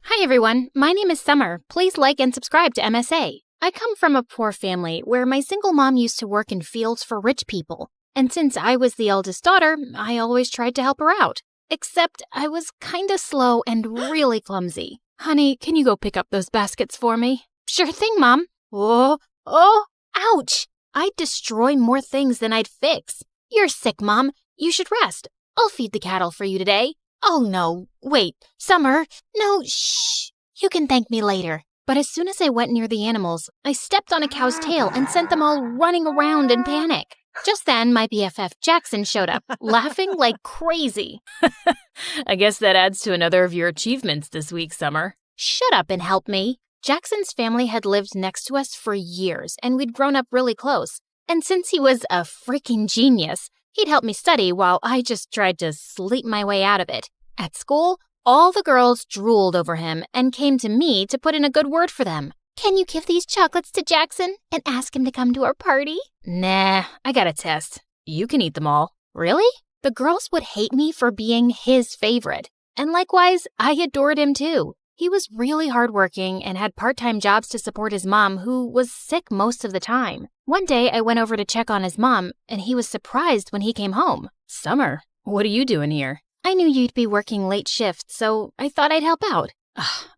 Hi everyone, my name is Summer. Please like and subscribe to MSA. I come from a poor family where my single mom used to work in fields for rich people. And since I was the eldest daughter, I always tried to help her out. Except I was kinda slow and really clumsy. Honey, can you go pick up those baskets for me? Sure thing, Mom. Oh, ouch! I'd destroy more things than I'd fix. You're sick, Mom. You should rest. I'll feed the cattle for you today. Oh no, wait, Summer, no, shh. You can thank me later. But as soon as I went near the animals, I stepped on a cow's tail and sent them all running around in panic. Just then, my BFF Jackson showed up, laughing like crazy. I guess that adds to another of your achievements this week, Summer. Shut up and help me. Jackson's family had lived next to us for years, and we'd grown up really close. And since he was a freaking genius, He'd help me study while I just tried to sleep my way out of it. At school, all the girls drooled over him and came to me to put in a good word for them. Can you give these chocolates to Jackson and ask him to come to our party? Nah, I got a test. You can eat them all. Really? The girls would hate me for being his favorite. And likewise, I adored him too. He was really hardworking and had part-time jobs to support his mom, who was sick most of the time. One day, I went over to check on his mom, and he was surprised when he came home. Summer, what are you doing here? I knew you'd be working late shifts, so I thought I'd help out.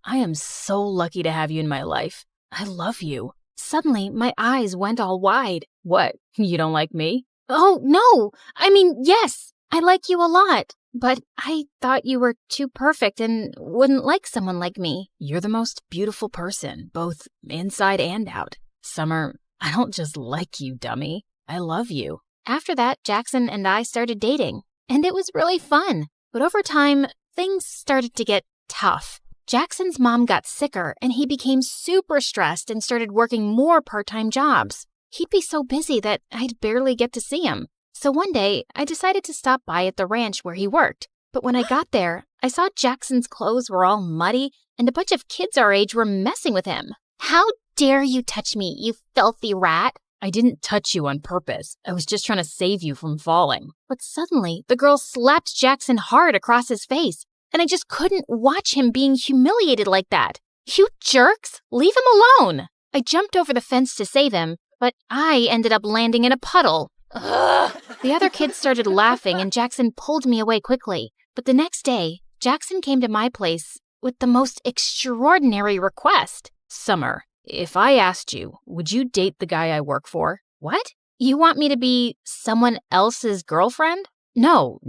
I am so lucky to have you in my life. I love you. Suddenly, my eyes went all wide. What, you don't like me? Oh, no! I mean, yes, I like you a lot. But I thought you were too perfect and wouldn't like someone like me. You're the most beautiful person, both inside and out. Summer, I don't just like you, dummy. I love you. After that, Jackson and I started dating, and it was really fun. But over time, things started to get tough. Jackson's mom got sicker, and he became super stressed and started working more part-time jobs. He'd be so busy that I'd barely get to see him. So one day, I decided to stop by at the ranch where he worked. But when I got there, I saw Jackson's clothes were all muddy, and a bunch of kids our age were messing with him. How dare you touch me, you filthy rat? I didn't touch you on purpose. I was just trying to save you from falling. But suddenly, the girl slapped Jackson hard across his face, and I just couldn't watch him being humiliated like that. You jerks! Leave him alone! I jumped over the fence to save him, but I ended up landing in a puddle. Ugh. The other kids started laughing, and Jackson pulled me away quickly. But the next day, Jackson came to my place with the most extraordinary request. Summer, if I asked you, would you date the guy I work for? What? You want me to be someone else's girlfriend? No,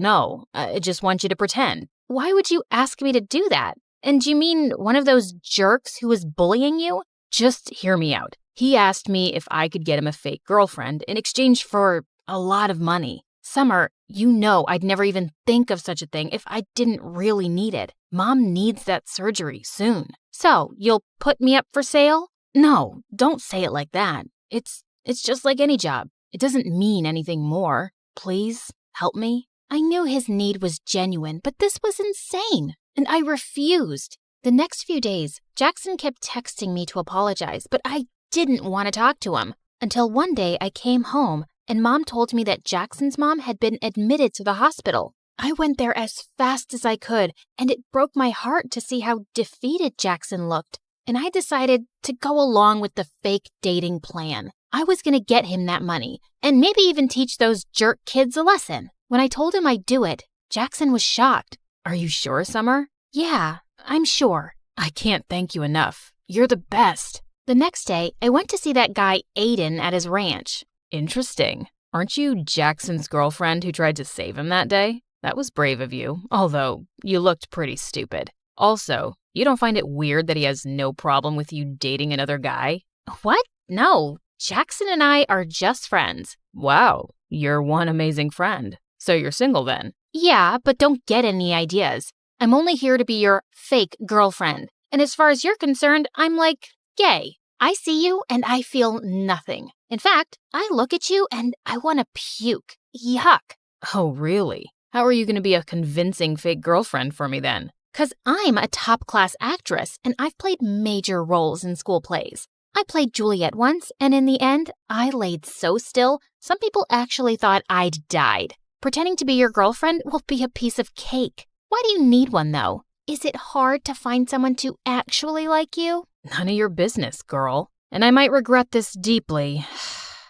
I just want you to pretend. Why would you ask me to do that? And do you mean one of those jerks who was bullying you? Just hear me out. He asked me if I could get him a fake girlfriend in exchange for a lot of money. Summer, you know I'd never even think of such a thing if I didn't really need it. Mom needs that surgery soon. So, you'll put me up for sale? No, don't say it like that. It's just like any job. It doesn't mean anything more. Please, help me. I knew his need was genuine, but this was insane, and I refused. The next few days, Jackson kept texting me to apologize, but I didn't want to talk to him. Until one day I came home, and Mom told me that Jackson's mom had been admitted to the hospital. I went there as fast as I could, and it broke my heart to see how defeated Jackson looked. And I decided to go along with the fake dating plan. I was going to get him that money, and maybe even teach those jerk kids a lesson. When I told him I'd do it, Jackson was shocked. Are you sure, Summer? Yeah, I'm sure. I can't thank you enough. You're the best. The next day, I went to see that guy Aiden at his ranch. Interesting. Aren't you Jackson's girlfriend who tried to save him that day? That was brave of you, although you looked pretty stupid. Also, you don't find it weird that he has no problem with you dating another guy? What? No. Jackson and I are just friends. Wow, you're one amazing friend. So you're single then? Yeah, but don't get any ideas. I'm only here to be your fake girlfriend. And as far as you're concerned, I'm like gay. I see you and I feel nothing. In fact, I look at you and I want to puke. Yuck. Oh, really? How are you going to be a convincing fake girlfriend for me then? 'Cause I'm a top-class actress and I've played major roles in school plays. I played Juliet once, and in the end, I laid so still, some people actually thought I'd died. Pretending to be your girlfriend will be a piece of cake. Why do you need one, though? Is it hard to find someone to actually like you? None of your business, girl. And I might regret this deeply,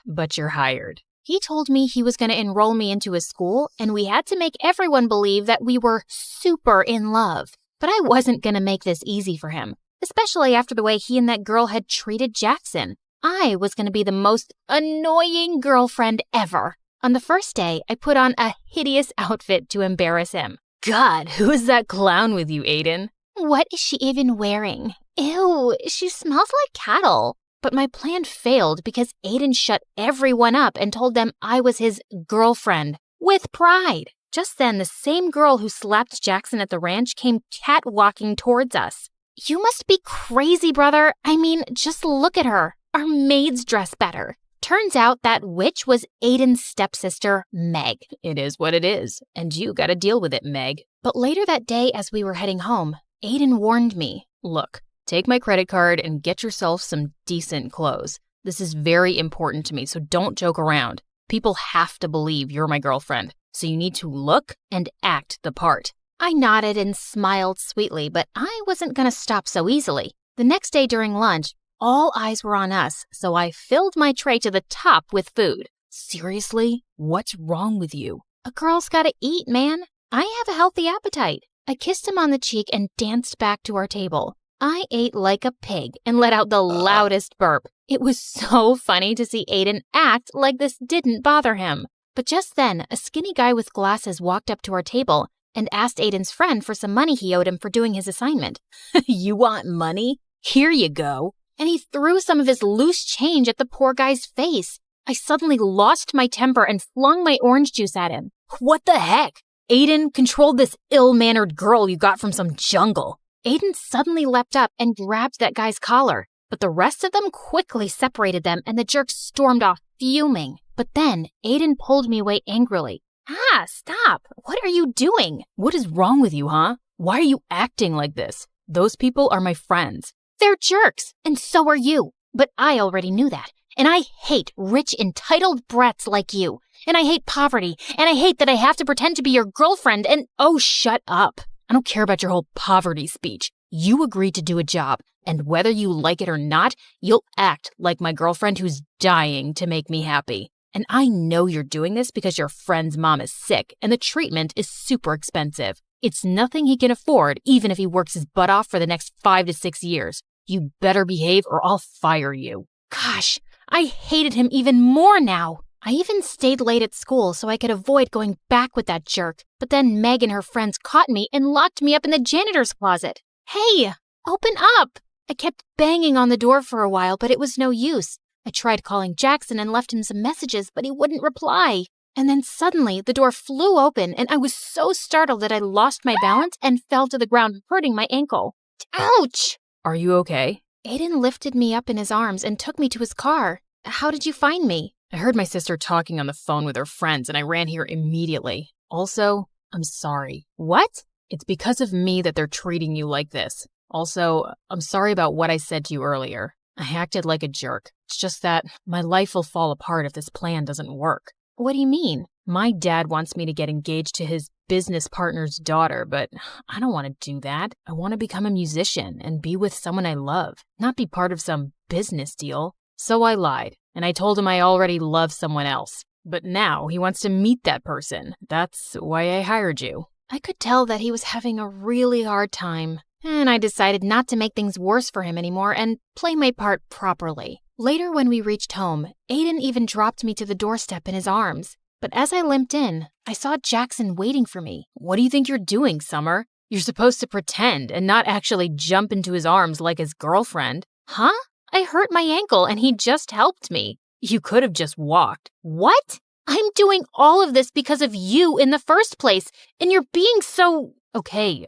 but you're hired. He told me he was going to enroll me into his school, and we had to make everyone believe that we were super in love. But I wasn't going to make this easy for him, especially after the way he and that girl had treated Jackson. I was going to be the most annoying girlfriend ever. On the first day, I put on a hideous outfit to embarrass him. God, who is that clown with you, Aiden? What is she even wearing? Ew, she smells like cattle. But my plan failed because Aiden shut everyone up and told them I was his girlfriend, with pride. Just then, the same girl who slapped Jackson at the ranch came catwalking towards us. You must be crazy, brother. I mean, just look at her. Our maids dress better. Turns out that witch was Aiden's stepsister, Meg. It is what it is, and you gotta deal with it, Meg. But later that day, as we were heading home, Aiden warned me. Look, take my credit card and get yourself some decent clothes. This is very important to me, so don't joke around. People have to believe you're my girlfriend, so you need to look and act the part. I nodded and smiled sweetly, but I wasn't going to stop so easily. The next day during lunch, all eyes were on us, so I filled my tray to the top with food. Seriously? What's wrong with you? A girl's got to eat, man. I have a healthy appetite. I kissed him on the cheek and danced back to our table. I ate like a pig and let out the loudest burp. It was so funny to see Aiden act like this didn't bother him. But just then, a skinny guy with glasses walked up to our table and asked Aiden's friend for some money he owed him for doing his assignment. You want money? Here you go. And he threw some of his loose change at the poor guy's face. I suddenly lost my temper and flung my orange juice at him. What the heck? Aiden, control this ill-mannered girl you got from some jungle. Aiden suddenly leapt up and grabbed that guy's collar, but the rest of them quickly separated them and the jerk stormed off, fuming. But then Aiden pulled me away angrily. Ah, stop! What are you doing? What is wrong with you, huh? Why are you acting like this? Those people are my friends. They're jerks, and so are you. But I already knew that. And I hate rich, entitled brats like you. And I hate poverty. And I hate that I have to pretend to be your girlfriend and— Oh, shut up. I don't care about your whole poverty speech. You agreed to do a job, and whether you like it or not, you'll act like my girlfriend who's dying to make me happy. And I know you're doing this because your friend's mom is sick, and the treatment is super expensive. It's nothing he can afford, even if he works his butt off for the next 5 to 6 years. You better behave or I'll fire you. Gosh, I hated him even more now. I even stayed late at school so I could avoid going back with that jerk. But then Meg and her friends caught me and locked me up in the janitor's closet. Hey, open up! I kept banging on the door for a while, but it was no use. I tried calling Jackson and left him some messages, but he wouldn't reply. And then suddenly the door flew open and I was so startled that I lost my balance and fell to the ground, hurting my ankle. Ouch! Are you okay? Aiden lifted me up in his arms and took me to his car. How did you find me? I heard my sister talking on the phone with her friends and I ran here immediately. Also, I'm sorry. What? It's because of me that they're treating you like this. Also, I'm sorry about what I said to you earlier. I acted like a jerk. It's just that my life will fall apart if this plan doesn't work. What do you mean? My dad wants me to get engaged to his business partner's daughter, but I don't want to do that. I want to become a musician and be with someone I love, not be part of some business deal. So I lied, and I told him I already love someone else. But now he wants to meet that person. That's why I hired you. I could tell that he was having a really hard time, and I decided not to make things worse for him anymore and play my part properly. Later, when we reached home, Aiden even dropped me to the doorstep in his arms. But as I limped in, I saw Jackson waiting for me. What do you think you're doing, Summer? You're supposed to pretend and not actually jump into his arms like his girlfriend. Huh? I hurt my ankle and he just helped me. You could have just walked. What? I'm doing all of this because of you in the first place, and you're being so— Okay.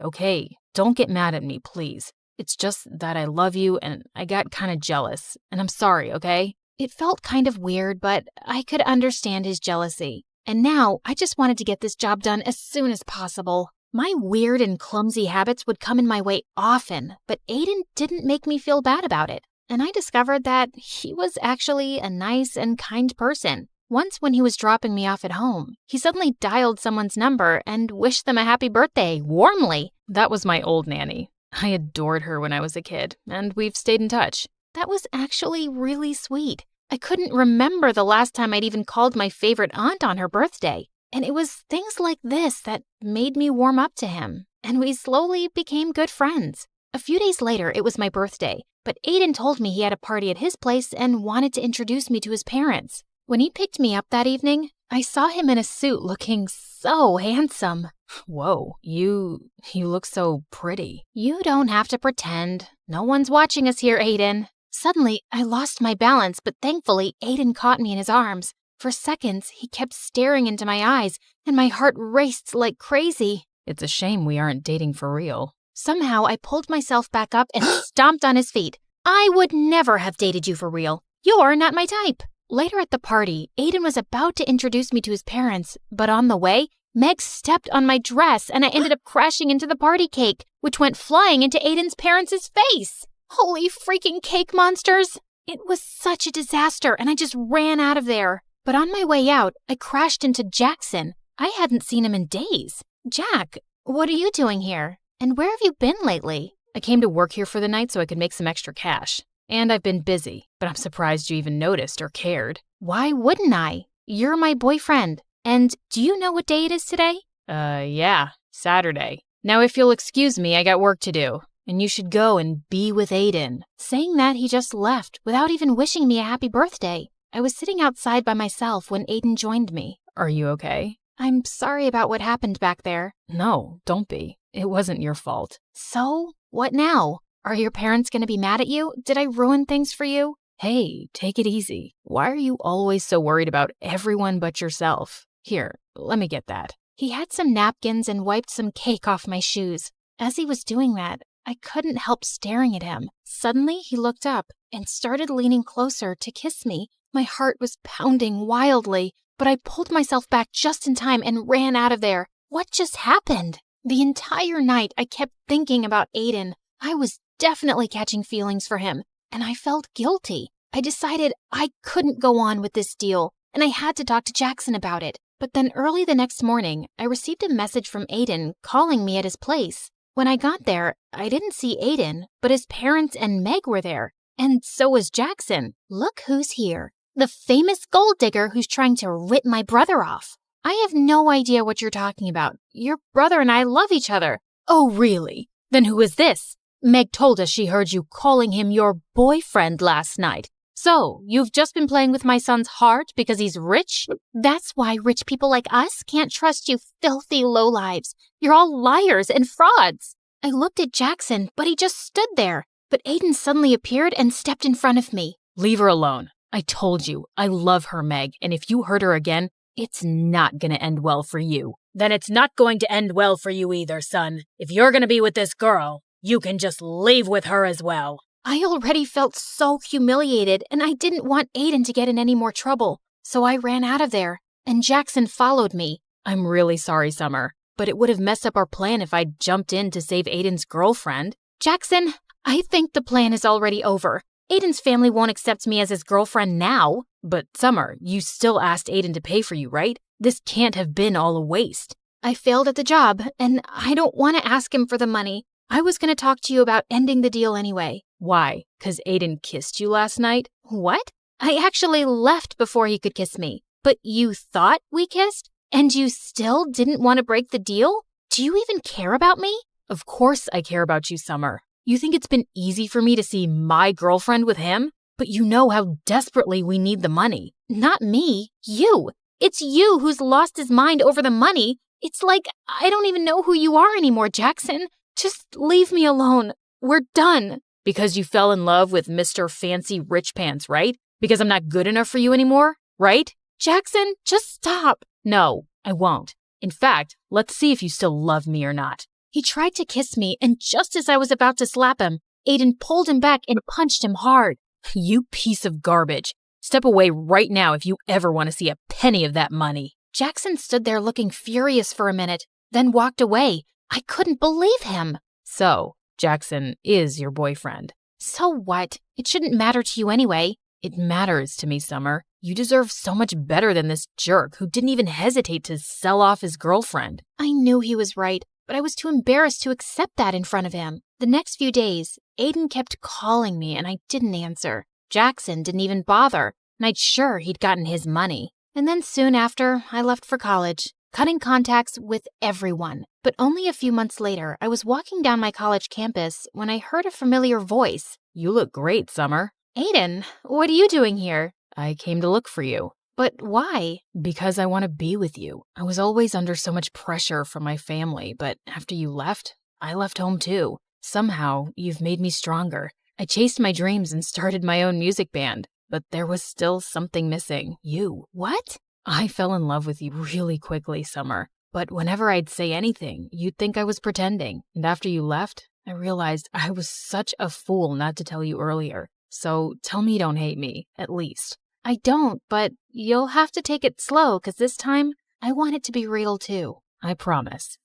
Don't get mad at me, please. It's just that I love you and I got kind of jealous, and I'm sorry, okay? It felt kind of weird, but I could understand his jealousy. And now I just wanted to get this job done as soon as possible. My weird and clumsy habits would come in my way often, but Aiden didn't make me feel bad about it. And I discovered that he was actually a nice and kind person. Once when he was dropping me off at home, he suddenly dialed someone's number and wished them a happy birthday, warmly. That was my old nanny. I adored her when I was a kid, and we've stayed in touch. That was actually really sweet. I couldn't remember the last time I'd even called my favorite aunt on her birthday. And it was things like this that made me warm up to him. And we slowly became good friends. A few days later, it was my birthday, but Aiden told me he had a party at his place and wanted to introduce me to his parents. When he picked me up that evening, I saw him in a suit looking so handsome. Whoa, you look so pretty. You don't have to pretend. No one's watching us here, Aiden. Suddenly, I lost my balance, but thankfully, Aiden caught me in his arms. For seconds, he kept staring into my eyes, and my heart raced like crazy. It's a shame we aren't dating for real. Somehow, I pulled myself back up and stomped on his feet. I would never have dated you for real. You're not my type. Later at the party, Aiden was about to introduce me to his parents, but on the way, Meg stepped on my dress and I ended up crashing into the party cake, which went flying into Aiden's parents' face. Holy freaking cake monsters! It was such a disaster and I just ran out of there. But on my way out, I crashed into Jackson. I hadn't seen him in days. Jack, what are you doing here? And where have you been lately? I came to work here for the night so I could make some extra cash. And I've been busy, but I'm surprised you even noticed or cared. Why wouldn't I? You're my boyfriend. And do you know what day it is today? Yeah, Saturday. Now if you'll excuse me, I got work to do. And you should go and be with Aiden. Saying that, he just left without even wishing me a happy birthday. I was sitting outside by myself when Aiden joined me. Are you okay? I'm sorry about what happened back there. No, don't be. It wasn't your fault. So, what now? Are your parents going to be mad at you? Did I ruin things for you? Hey, take it easy. Why are you always so worried about everyone but yourself? Here, let me get that. He had some napkins and wiped some cake off my shoes. As he was doing that, I couldn't help staring at him. Suddenly, he looked up and started leaning closer to kiss me. My heart was pounding wildly, but I pulled myself back just in time and ran out of there. What just happened? The entire night, I kept thinking about Aiden. I was definitely catching feelings for him, and I felt guilty. I decided I couldn't go on with this deal, and I had to talk to Jackson about it. But then early the next morning, I received a message from Aiden calling me at his place. When I got there, I didn't see Aiden, but his parents and Meg were there. And so was Jackson. Look who's here. The famous gold digger who's trying to rip my brother off. I have no idea what you're talking about. Your brother and I love each other. Oh, really? Then who is this? Meg told us she heard you calling him your boyfriend last night. So, you've just been playing with my son's heart because he's rich? That's why rich people like us can't trust you filthy lowlives. You're all liars and frauds. I looked at Jackson, but he just stood there. But Aiden suddenly appeared and stepped in front of me. Leave her alone. I told you, I love her, Meg, and if you hurt her again, it's not going to end well for you. Then it's not going to end well for you either, son. If you're going to be with this girl, you can just leave with her as well. I already felt so humiliated, and I didn't want Aiden to get in any more trouble. So I ran out of there, and Jackson followed me. I'm really sorry, Summer, but it would have messed up our plan if I'd jumped in to save Aiden's girlfriend. Jackson, I think the plan is already over. Aiden's family won't accept me as his girlfriend now. But Summer, you still asked Aiden to pay for you, right? This can't have been all a waste. I failed at the job, and I don't want to ask him for the money. I was going to talk to you about ending the deal anyway. Why? 'Cause Aiden kissed you last night? What? I actually left before he could kiss me. But you thought we kissed? And you still didn't want to break the deal? Do you even care about me? Of course I care about you, Summer. You think it's been easy for me to see my girlfriend with him? But you know how desperately we need the money. Not me. You. It's you who's lost his mind over the money. It's like I don't even know who you are anymore, Jackson. Just leave me alone. We're done. Because you fell in love with Mr. Fancy Rich Pants, right? Because I'm not good enough for you anymore, right? Jackson, just stop. No, I won't. In fact, let's see if you still love me or not. He tried to kiss me, and just as I was about to slap him, Aiden pulled him back and punched him hard. You piece of garbage. Step away right now if you ever want to see a penny of that money. Jackson stood there looking furious for a minute, then walked away. I couldn't believe him. So, Jackson is your boyfriend. So what? It shouldn't matter to you anyway. It matters to me, Summer. You deserve so much better than this jerk who didn't even hesitate to sell off his girlfriend. I knew he was right, but I was too embarrassed to accept that in front of him. The next few days, Aiden kept calling me and I didn't answer. Jackson didn't even bother, and I'd sure he'd gotten his money. And then soon after, I left for college, cutting contacts with everyone. But only a few months later, I was walking down my college campus when I heard a familiar voice. You look great, Summer. Aiden, what are you doing here? I came to look for you. But why? Because I want to be with you. I was always under so much pressure from my family, but after you left, I left home too. Somehow, you've made me stronger. I chased my dreams and started my own music band, but there was still something missing. You. What? I fell in love with you really quickly, Summer. But whenever I'd say anything, you'd think I was pretending. And after you left, I realized I was such a fool not to tell you earlier. So tell me you don't hate me, at least. I don't, but you'll have to take it slow, 'cause this time I want it to be real too. I promise.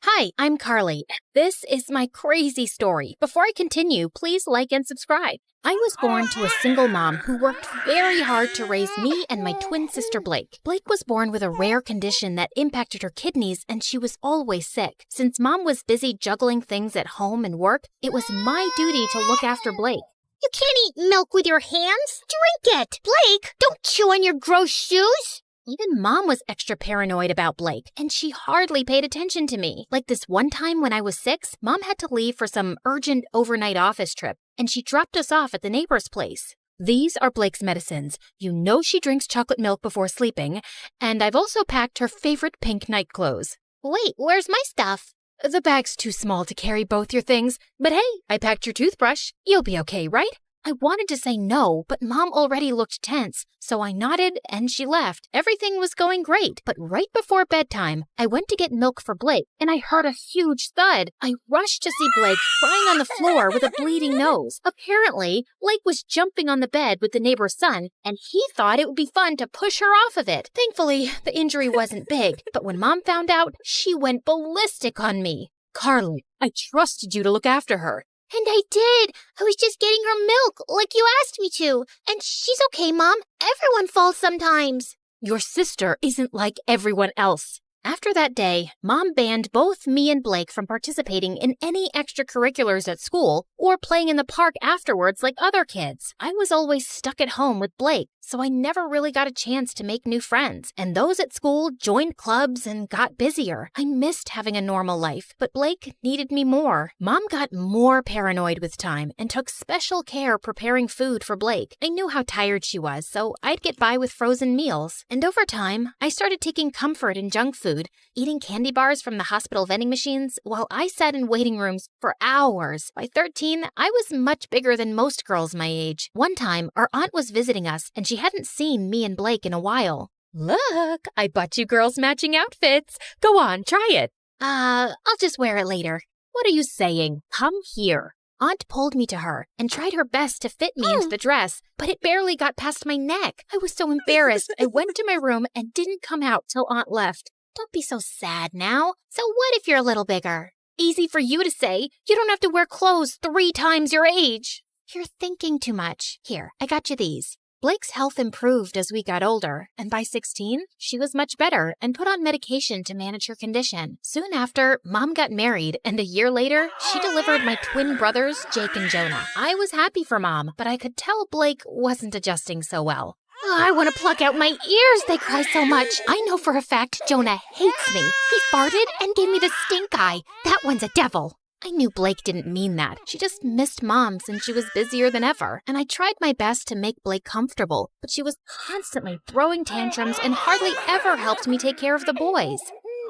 Hi, I'm Carly. This is my crazy story. Before I continue, please like and subscribe. I was born to a single mom who worked very hard to raise me and my twin sister Blake. Blake was born with a rare condition that impacted her kidneys, and she was always sick. Since Mom was busy juggling things at home and work, it was my duty to look after Blake. You can't eat milk with your hands. Drink it. Blake, don't chew on your gross shoes. Even Mom was extra paranoid about Blake, and she hardly paid attention to me. Like this one time when I was 6, Mom had to leave for some urgent overnight office trip, and she dropped us off at the neighbor's place. These are Blake's medicines. You know she drinks chocolate milk before sleeping, and I've also packed her favorite pink night clothes. Wait, where's my stuff? The bag's too small to carry both your things, but hey, I packed your toothbrush. You'll be okay, right? I wanted to say no, but Mom already looked tense, so I nodded and she left. Everything was going great, but right before bedtime, I went to get milk for Blake, and I heard a huge thud. I rushed to see Blake crying on the floor with a bleeding nose. Apparently, Blake was jumping on the bed with the neighbor's son, and he thought it would be fun to push her off of it. Thankfully, the injury wasn't big, but when Mom found out, she went ballistic on me. Carly, I trusted you to look after her. And I did. I was just getting her milk, like you asked me to. And she's okay, Mom. Everyone falls sometimes. Your sister isn't like everyone else. After that day, Mom banned both me and Blake from participating in any extracurriculars at school or playing in the park afterwards like other kids. I was always stuck at home with Blake, so I never really got a chance to make new friends. And those at school joined clubs and got busier. I missed having a normal life, but Blake needed me more. Mom got more paranoid with time and took special care preparing food for Blake. I knew how tired she was, so I'd get by with frozen meals. And over time, I started taking comfort in junk food, eating candy bars from the hospital vending machines while I sat in waiting rooms for hours. By 13, I was much bigger than most girls my age. One time, our aunt was visiting us, and she hadn't seen me and Blake in a while. Look, I bought you girls matching outfits. Go on, try it. I'll just wear it later. What are you saying? Come here. Aunt pulled me to her and tried her best to fit me into the dress, but it barely got past my neck. I was so embarrassed, I went to my room and didn't come out till Aunt left. Don't be so sad now. So what if you're a little bigger? Easy for you to say. You don't have to wear clothes 3 times your age. You're thinking too much. Here, I got you these. Blake's health improved as we got older, and by 16, she was much better and put on medication to manage her condition. Soon after, Mom got married, and a year later, she delivered my twin brothers, Jake and Jonah. I was happy for Mom, but I could tell Blake wasn't adjusting so well. Oh, I want to pluck out my ears. They cry so much. I know for a fact Jonah hates me. He farted and gave me the stink eye. That one's a devil. I knew Blake didn't mean that. She just missed Mom since she was busier than ever. And I tried my best to make Blake comfortable, but she was constantly throwing tantrums and hardly ever helped me take care of the boys.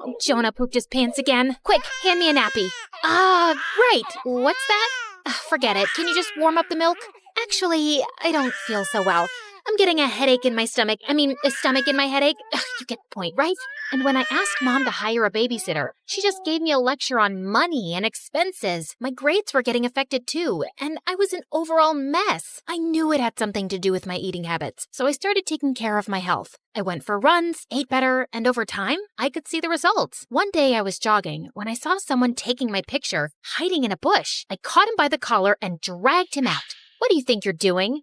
Oh, Jonah pooped his pants again. Quick, hand me a nappy. Right. What's that? Forget it. Can you just warm up the milk? Actually, I don't feel so well. I'm getting a headache in my stomach. A stomach in my headache. You get the point, right? And when I asked Mom to hire a babysitter, she just gave me a lecture on money and expenses. My grades were getting affected too, and I was an overall mess. I knew it had something to do with my eating habits, so I started taking care of my health. I went for runs, ate better, and over time, I could see the results. One day I was jogging when I saw someone taking my picture, hiding in a bush. I caught him by the collar and dragged him out. What do you think you're doing?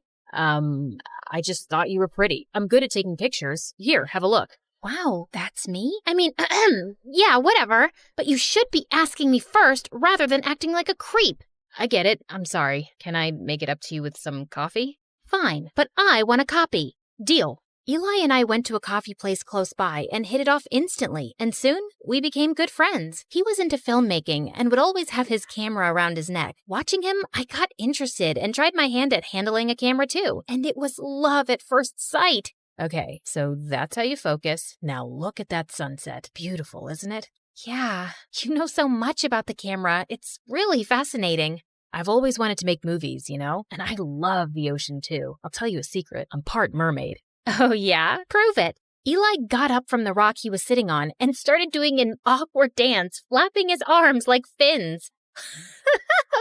I just thought you were pretty. I'm good at taking pictures. Here, have a look. Wow, that's me? Yeah, whatever. But you should be asking me first rather than acting like a creep. I get it. I'm sorry. Can I make it up to you with some coffee? Fine, but I want a copy. Deal. Eli and I went to a coffee place close by and hit it off instantly, and soon we became good friends. He was into filmmaking and would always have his camera around his neck. Watching him, I got interested and tried my hand at handling a camera too, and it was love at first sight. Okay, so that's how you focus. Now look at that sunset. Beautiful, isn't it? Yeah, you know so much about the camera. It's really fascinating. I've always wanted to make movies, you know? And I love the ocean too. I'll tell you a secret. I'm part mermaid. Oh yeah? Prove it. Eli got up from the rock he was sitting on and started doing an awkward dance, flapping his arms like fins.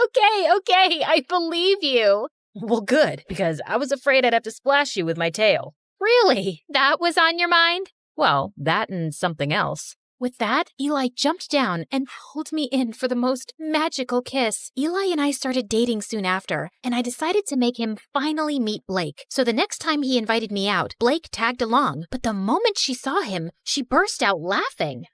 Okay, I believe you. Well, good, because I was afraid I'd have to splash you with my tail. Really? That was on your mind? Well, that and something else. With that, Eli jumped down and pulled me in for the most magical kiss. Eli and I started dating soon after, and I decided to make him finally meet Blake. So the next time he invited me out, Blake tagged along. But the moment she saw him, she burst out laughing.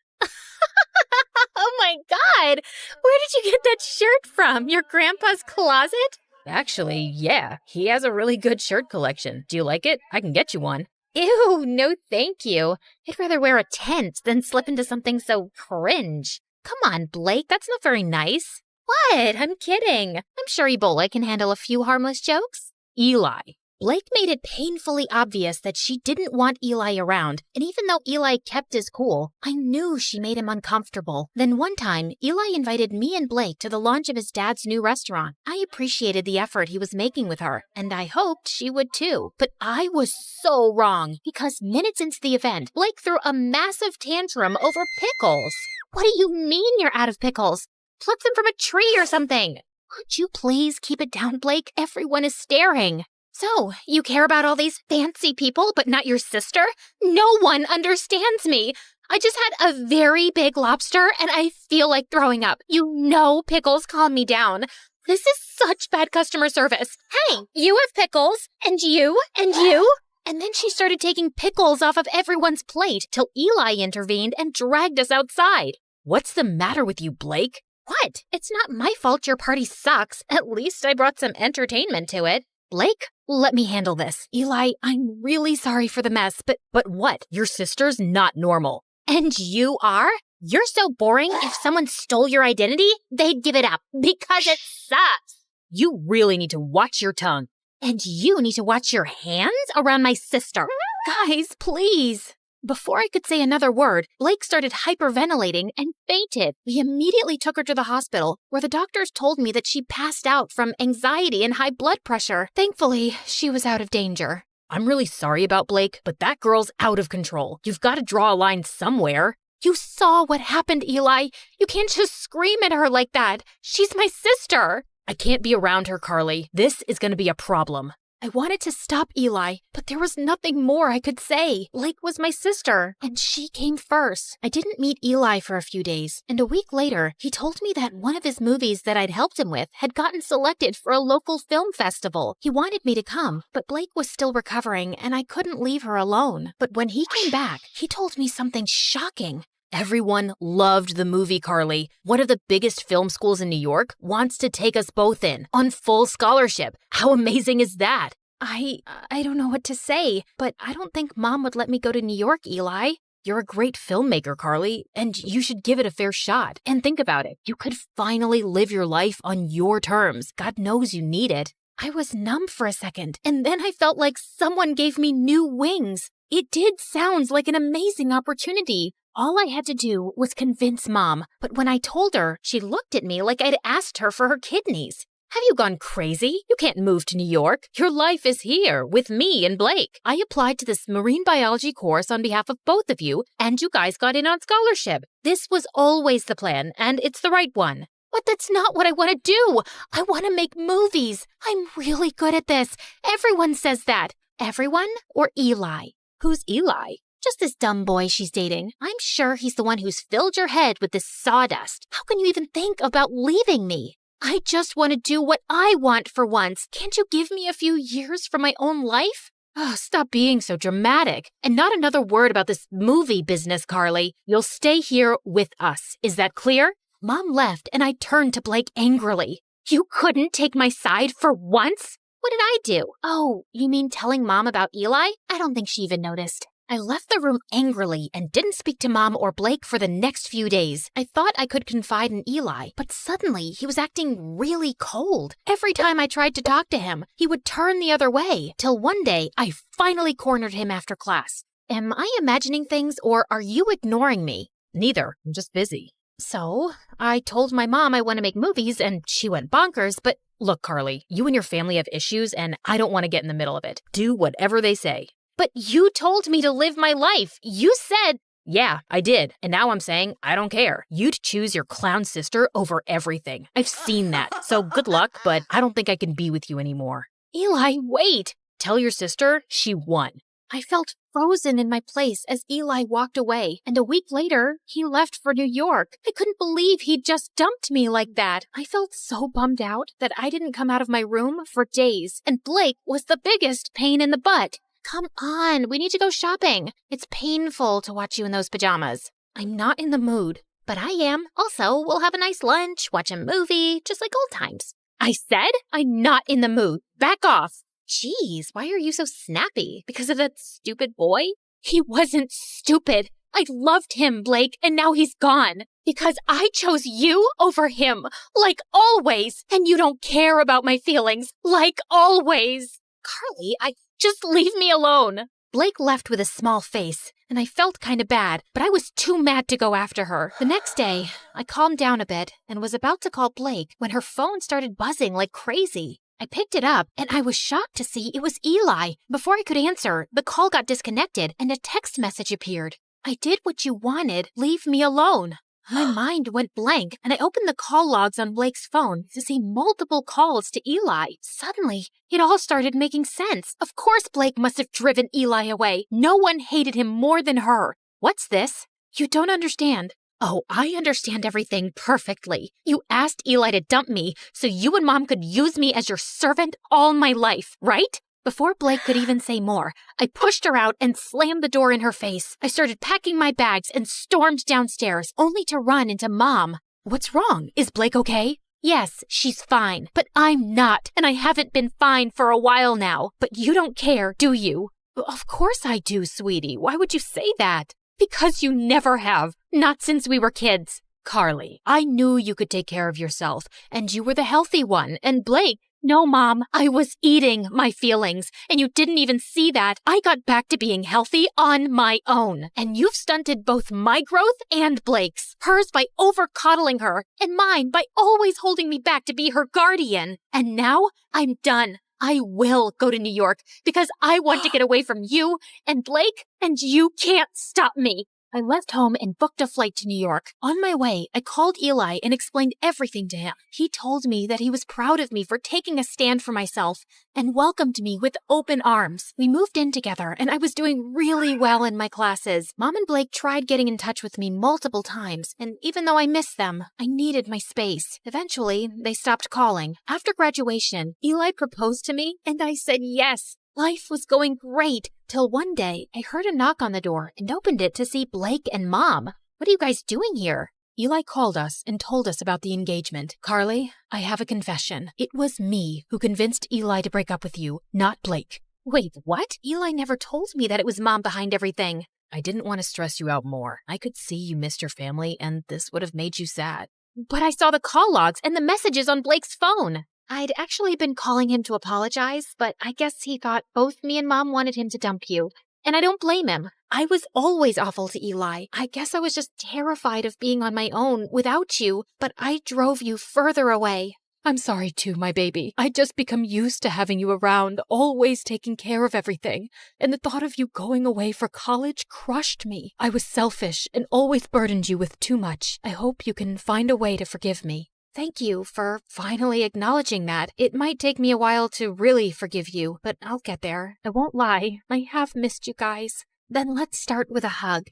Oh my God! Where did you get that shirt from? Your grandpa's closet? Actually, yeah, he has a really good shirt collection. Do you like it? I can get you one. Ew, no thank you. I'd rather wear a tent than slip into something so cringe. Come on, Blake, that's not very nice. What? I'm kidding. I'm sure Ebola can handle a few harmless jokes. Eli. Blake made it painfully obvious that she didn't want Eli around, and even though Eli kept his cool, I knew she made him uncomfortable. Then one time, Eli invited me and Blake to the launch of his dad's new restaurant. I appreciated the effort he was making with her, and I hoped she would too. But I was so wrong, because minutes into the event, Blake threw a massive tantrum over pickles. What do you mean you're out of pickles? Pluck them from a tree or something. Could you please keep it down, Blake? Everyone is staring. So, you care about all these fancy people, but not your sister? No one understands me. I just had a very big lobster, and I feel like throwing up. You know pickles calm me down. This is such bad customer service. Hey, you have pickles, and you, and you. And then she started taking pickles off of everyone's plate till Eli intervened and dragged us outside. What's the matter with you, Blake? What? It's not my fault your party sucks. At least I brought some entertainment to it. Blake, let me handle this. Eli, I'm really sorry for the mess, but what? Your sister's not normal. And you are? You're so boring, if someone stole your identity, they'd give it up because it sucks. You really need to watch your tongue. And you need to watch your hands around my sister. Guys, please. Before I could say another word, Blake started hyperventilating and fainted. We immediately took her to the hospital, where the doctors told me that she passed out from anxiety and high blood pressure. Thankfully, she was out of danger. I'm really sorry about Blake, but that girl's out of control. You've got to draw a line somewhere. You saw what happened, Eli. You can't just scream at her like that. She's my sister. I can't be around her, Carly. This is going to be a problem. I wanted to stop Eli, but there was nothing more I could say. Blake was my sister, and she came first. I didn't meet Eli for a few days, and a week later, he told me that one of his movies that I'd helped him with had gotten selected for a local film festival. He wanted me to come, but Blake was still recovering, and I couldn't leave her alone. But when he came back, he told me something shocking. Everyone loved the movie, Carly. One of the biggest film schools in New York wants to take us both in on full scholarship. How amazing is that? I don't know what to say, but I don't think Mom would let me go to New York, Eli. You're a great filmmaker, Carly, and you should give it a fair shot. And think about it. You could finally live your life on your terms. God knows you need it. I was numb for a second, and then I felt like someone gave me new wings. It did sound like an amazing opportunity. All I had to do was convince Mom, but when I told her, she looked at me like I'd asked her for her kidneys. Have you gone crazy? You can't move to New York. Your life is here with me and Blake. I applied to this marine biology course on behalf of both of you, and you guys got in on scholarship. This was always the plan, and it's the right one. But that's not what I want to do. I want to make movies. I'm really good at this. Everyone says that. Everyone or Eli? Who's Eli? Just this dumb boy she's dating. I'm sure he's the one who's filled your head with this sawdust. How can you even think about leaving me? I just want to do what I want for once. Can't you give me a few years from my own life? Oh, stop being so dramatic. And not another word about this movie business, Carly. You'll stay here with us. Is that clear? Mom left, and I turned to Blake angrily. You couldn't take my side for once? What did I do? Oh, you mean telling Mom about Eli? I don't think she even noticed. I left the room angrily and didn't speak to Mom or Blake for the next few days. I thought I could confide in Eli, but suddenly he was acting really cold. Every time I tried to talk to him, he would turn the other way, till one day I finally cornered him after class. Am I imagining things, or are you ignoring me? Neither. I'm just busy. So, I told my mom I want to make movies, and she went bonkers, but look, Carly, you and your family have issues, and I don't want to get in the middle of it. Do whatever they say. But you told me to live my life. You said... Yeah, I did. And now I'm saying I don't care. You'd choose your clown sister over everything. I've seen that. So good luck, but I don't think I can be with you anymore. Eli, wait. Tell your sister she won. I felt frozen in my place as Eli walked away, and a week later, he left for New York. I couldn't believe he'd just dumped me like that. I felt so bummed out that I didn't come out of my room for days, and Blake was the biggest pain in the butt. Come on, we need to go shopping. It's painful to watch you in those pajamas. I'm not in the mood, but I am. Also, we'll have a nice lunch, watch a movie, just like old times. I said I'm not in the mood. Back off. Jeez, why are you so snappy? Because of that stupid boy? He wasn't stupid. I loved him, Blake, and now he's gone. Because I chose you over him, like always. And you don't care about my feelings, like always. Carly, just leave me alone. Blake left with a small face, and I felt kind of bad, but I was too mad to go after her. The next day, I calmed down a bit and was about to call Blake when her phone started buzzing like crazy. I picked it up, and I was shocked to see it was Eli. Before I could answer, the call got disconnected, and a text message appeared. I did what you wanted. Leave me alone. My mind went blank, and I opened the call logs on Blake's phone to see multiple calls to Eli. Suddenly, it all started making sense. Of course Blake must have driven Eli away. No one hated him more than her. What's this? You don't understand. Oh, I understand everything perfectly. You asked Eli to dump me so you and Mom could use me as your servant all my life, right? Before Blake could even say more, I pushed her out and slammed the door in her face. I started packing my bags and stormed downstairs, only to run into Mom. What's wrong? Is Blake okay? Yes, she's fine, but I'm not, and I haven't been fine for a while now. But you don't care, do you? Of course I do, sweetie. Why would you say that? Because you never have. Not since we were kids. Carly, I knew you could take care of yourself, and you were the healthy one, and Blake... No, Mom, I was eating my feelings, and you didn't even see that. I got back to being healthy on my own, and you've stunted both my growth and Blake's. Hers by over-coddling her, and mine by always holding me back to be her guardian. And now I'm done. I will go to New York because I want to get away from you and Blake, and you can't stop me. I left home and booked a flight to New York. On my way, I called Eli and explained everything to him. He told me that he was proud of me for taking a stand for myself and welcomed me with open arms. We moved in together, and I was doing really well in my classes. Mom and Blake tried getting in touch with me multiple times, and even though I missed them, I needed my space. Eventually, they stopped calling. After graduation, Eli proposed to me, and I said yes. Life was going great, till one day I heard a knock on the door and opened it to see Blake and Mom. What are you guys doing here? Eli called us and told us about the engagement. Carly, I have a confession. It was me who convinced Eli to break up with you, not Blake. Wait, what? Eli never told me that it was Mom behind everything. I didn't want to stress you out more. I could see you missed your family, and this would have made you sad. But I saw the call logs and the messages on Blake's phone. I'd actually been calling him to apologize, but I guess he thought both me and Mom wanted him to dump you. And I don't blame him. I was always awful to Eli. I guess I was just terrified of being on my own without you, but I drove you further away. I'm sorry too, my baby. I'd just become used to having you around, always taking care of everything. And the thought of you going away for college crushed me. I was selfish and always burdened you with too much. I hope you can find a way to forgive me. Thank you for finally acknowledging that. It might take me a while to really forgive you, but I'll get there. I won't lie. I have missed you guys. Then let's start with a hug.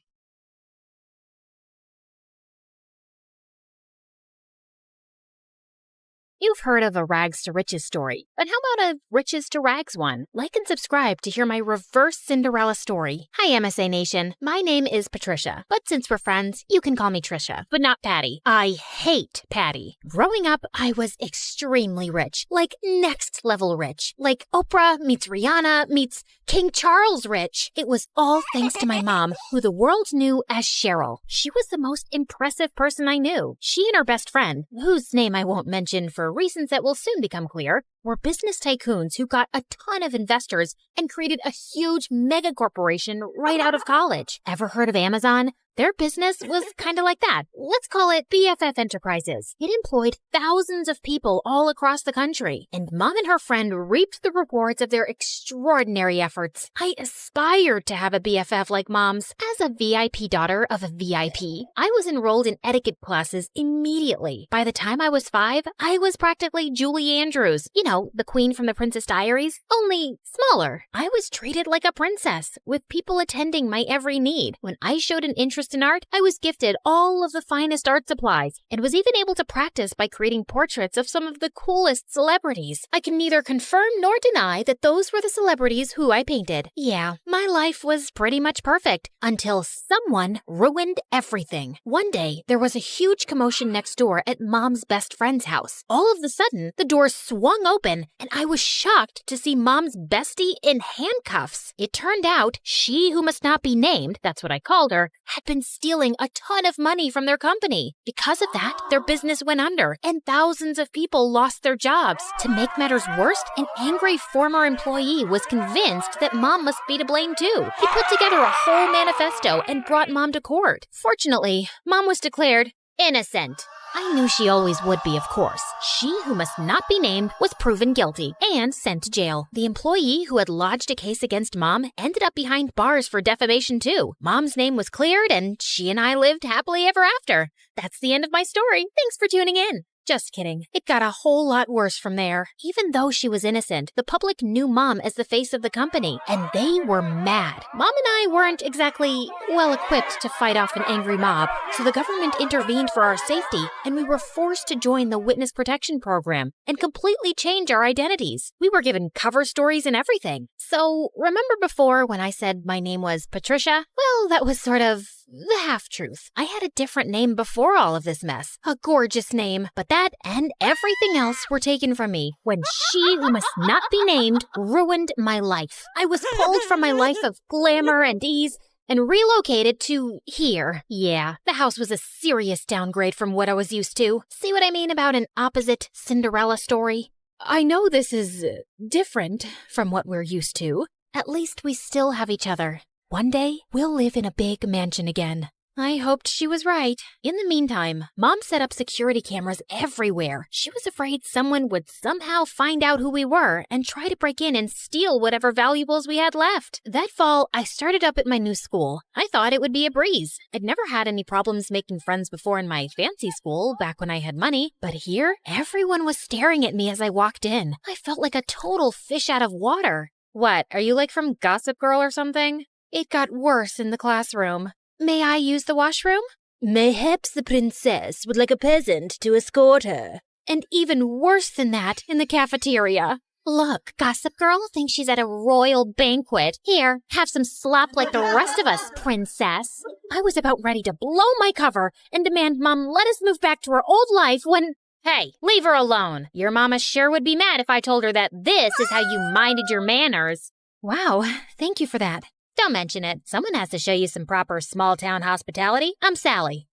You've heard of a rags to riches story, but how about a riches to rags one? Like and subscribe to hear my reverse Cinderella story. Hi, MSA Nation. My name is Patricia, but since we're friends, you can call me Trisha, but not Patty. I hate Patty. Growing up, I was extremely rich, like next level rich, like Oprah meets Rihanna meets King Charles rich. It was all thanks to my mom, who the world knew as Cheryl. She was the most impressive person I knew. She and her best friend, whose name I won't mention for reasons that will soon become clear, were business tycoons who got a ton of investors and created a huge mega corporation right out of college. Ever heard of Amazon? Their business was kind of like that. Let's call it BFF Enterprises. It employed thousands of people all across the country, and Mom and her friend reaped the rewards of their extraordinary efforts. I aspired to have a BFF like Mom's. As a VIP daughter of a VIP, I was enrolled in etiquette classes immediately. By the time I was 5, I was practically Julie Andrews. You know, the queen from the Princess Diaries, only smaller. I was treated like a princess, with people attending my every need. When I showed an interest in art, I was gifted all of the finest art supplies and was even able to practice by creating portraits of some of the coolest celebrities. I can neither confirm nor deny that those were the celebrities who I painted. Yeah, my life was pretty much perfect until someone ruined everything. One day, there was a huge commotion next door at Mom's best friend's house. All of a sudden, the door swung open and I was shocked to see Mom's bestie in handcuffs. It turned out she who must not be named, that's what I called her, had been stealing a ton of money from their company. Because of that, their business went under and thousands of people lost their jobs. To make matters worse, an angry former employee was convinced that Mom must be to blame too. He put together a whole manifesto and brought Mom to court. Fortunately, Mom was declared innocent. I knew she always would be, of course. She who must not be named was proven guilty and sent to jail. The employee who had lodged a case against Mom ended up behind bars for defamation too. Mom's name was cleared and she and I lived happily ever after. That's the end of my story. Thanks for tuning in. Just kidding. It got a whole lot worse from there. Even though she was innocent, the public knew Mom as the face of the company, and they were mad. Mom and I weren't exactly well-equipped to fight off an angry mob, so the government intervened for our safety, and we were forced to join the Witness Protection Program and completely change our identities. We were given cover stories and everything. So, remember before when I said my name was Patricia? Well, that was sort of the half-truth. I had a different name before all of this mess. A gorgeous name. But that and everything else were taken from me when she who must not be named ruined my life. I was pulled from my life of glamour and ease and relocated to here. Yeah, the house was a serious downgrade from what I was used to. See what I mean about an opposite Cinderella story? I know this is different from what we're used to. At least we still have each other. One day, we'll live in a big mansion again. I hoped she was right. In the meantime, Mom set up security cameras everywhere. She was afraid someone would somehow find out who we were and try to break in and steal whatever valuables we had left. That fall, I started up at my new school. I thought it would be a breeze. I'd never had any problems making friends before in my fancy school, back when I had money. But here, everyone was staring at me as I walked in. I felt like a total fish out of water. What, are you like from Gossip Girl or something? It got worse in the classroom. May I use the washroom? Mayhaps the princess would like a peasant to escort her. And even worse than that, in the cafeteria. Look, Gossip Girl thinks she's at a royal banquet. Here, have some slop like the rest of us, princess. I was about ready to blow my cover and demand Mom let us move back to her old life when... Hey, leave her alone. Your mama sure would be mad if I told her that this is how you minded your manners. Wow, thank you for that. Don't mention it. Someone has to show you some proper small-town hospitality. I'm Sally.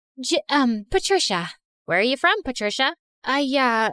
Patricia. Where are you from, Patricia? I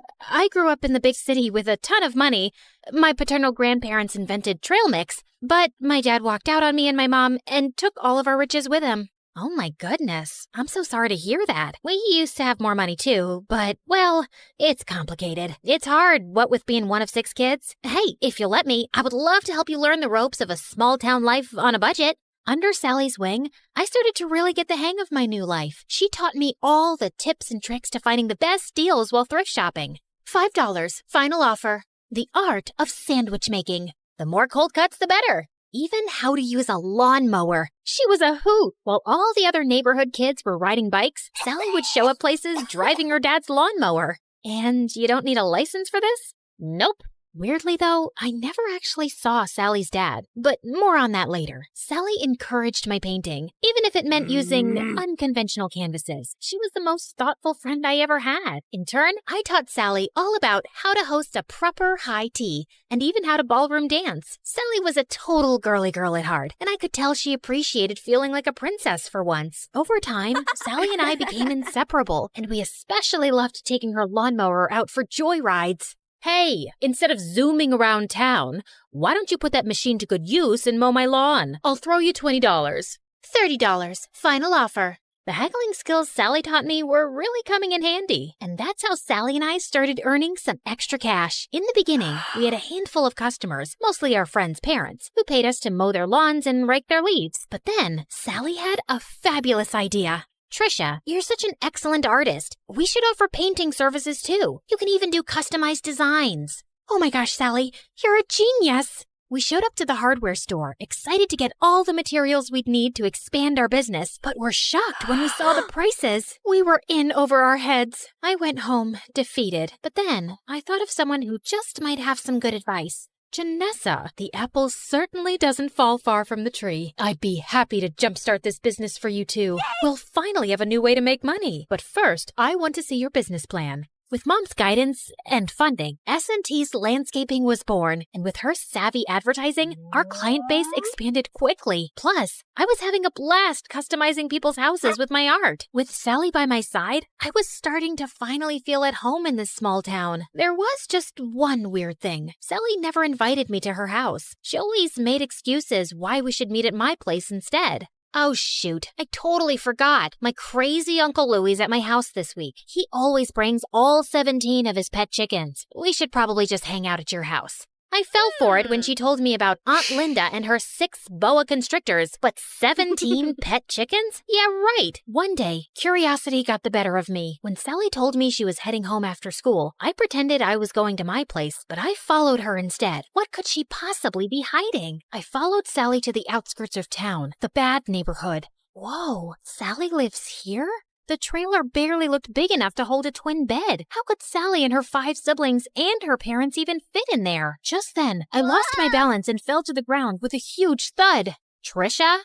grew up in the big city with a ton of money. My paternal grandparents invented trail mix, but my dad walked out on me and my mom and took all of our riches with him. Oh my goodness. I'm so sorry to hear that. We used to have more money too, but, well, it's complicated. It's hard, what with being one of 6 kids. Hey, if you'll let me, I would love to help you learn the ropes of a small-town life on a budget. Under Sally's wing, I started to really get the hang of my new life. She taught me all the tips and tricks to finding the best deals while thrift shopping. $5, final offer. The art of sandwich making. The more cold cuts, the better. Even how to use a lawnmower. She was a hoot. While all the other neighborhood kids were riding bikes, Sally would show up places driving her dad's lawnmower. And you don't need a license for this? Nope. Weirdly, though, I never actually saw Sally's dad, but more on that later. Sally encouraged my painting, even if it meant using unconventional canvases. She was the most thoughtful friend I ever had. In turn, I taught Sally all about how to host a proper high tea and even how to ballroom dance. Sally was a total girly girl at heart, and I could tell she appreciated feeling like a princess for once. Over time, Sally and I became inseparable, and we especially loved taking her lawnmower out for joy rides. Hey, instead of zooming around town, why don't you put that machine to good use and mow my lawn? I'll throw you $20. $30. Final offer. The haggling skills Sally taught me were really coming in handy, and that's how Sally and I started earning some extra cash. In the beginning, we had a handful of customers, mostly our friends' parents, who paid us to mow their lawns and rake their leaves. But then, Sally had a fabulous idea. Trisha, you're such an excellent artist. We should offer painting services too. You can even do customized designs. Oh my gosh, Sally, you're a genius! We showed up to the hardware store, excited to get all the materials we'd need to expand our business, but were shocked when we saw the prices. We were in over our heads. I went home, defeated, but then I thought of someone who just might have some good advice. Janessa, the apple certainly doesn't fall far from the tree. I'd be happy to jumpstart this business for you too. We'll finally have a new way to make money. But first, I want to see your business plan. With Mom's guidance and funding, S&T's Landscaping was born, and with her savvy advertising, our client base expanded quickly. Plus, I was having a blast customizing people's houses with my art. With Sally by my side, I was starting to finally feel at home in this small town. There was just one weird thing. Sally never invited me to her house. She always made excuses why we should meet at my place instead. Oh shoot, I totally forgot. My crazy Uncle Louie's at my house this week. He always brings all 17 of his pet chickens. We should probably just hang out at your house. I fell for it when she told me about Aunt Linda and her 6 boa constrictors, but 17 pet chickens? Yeah, right. One day, curiosity got the better of me. When Sally told me she was heading home after school, I pretended I was going to my place, but I followed her instead. What could she possibly be hiding? I followed Sally to the outskirts of town, the bad neighborhood. Whoa, Sally lives here? The trailer barely looked big enough to hold a twin bed. How could Sally and her 5 siblings and her parents even fit in there? Just then, I lost my balance and fell to the ground with a huge thud. Trisha?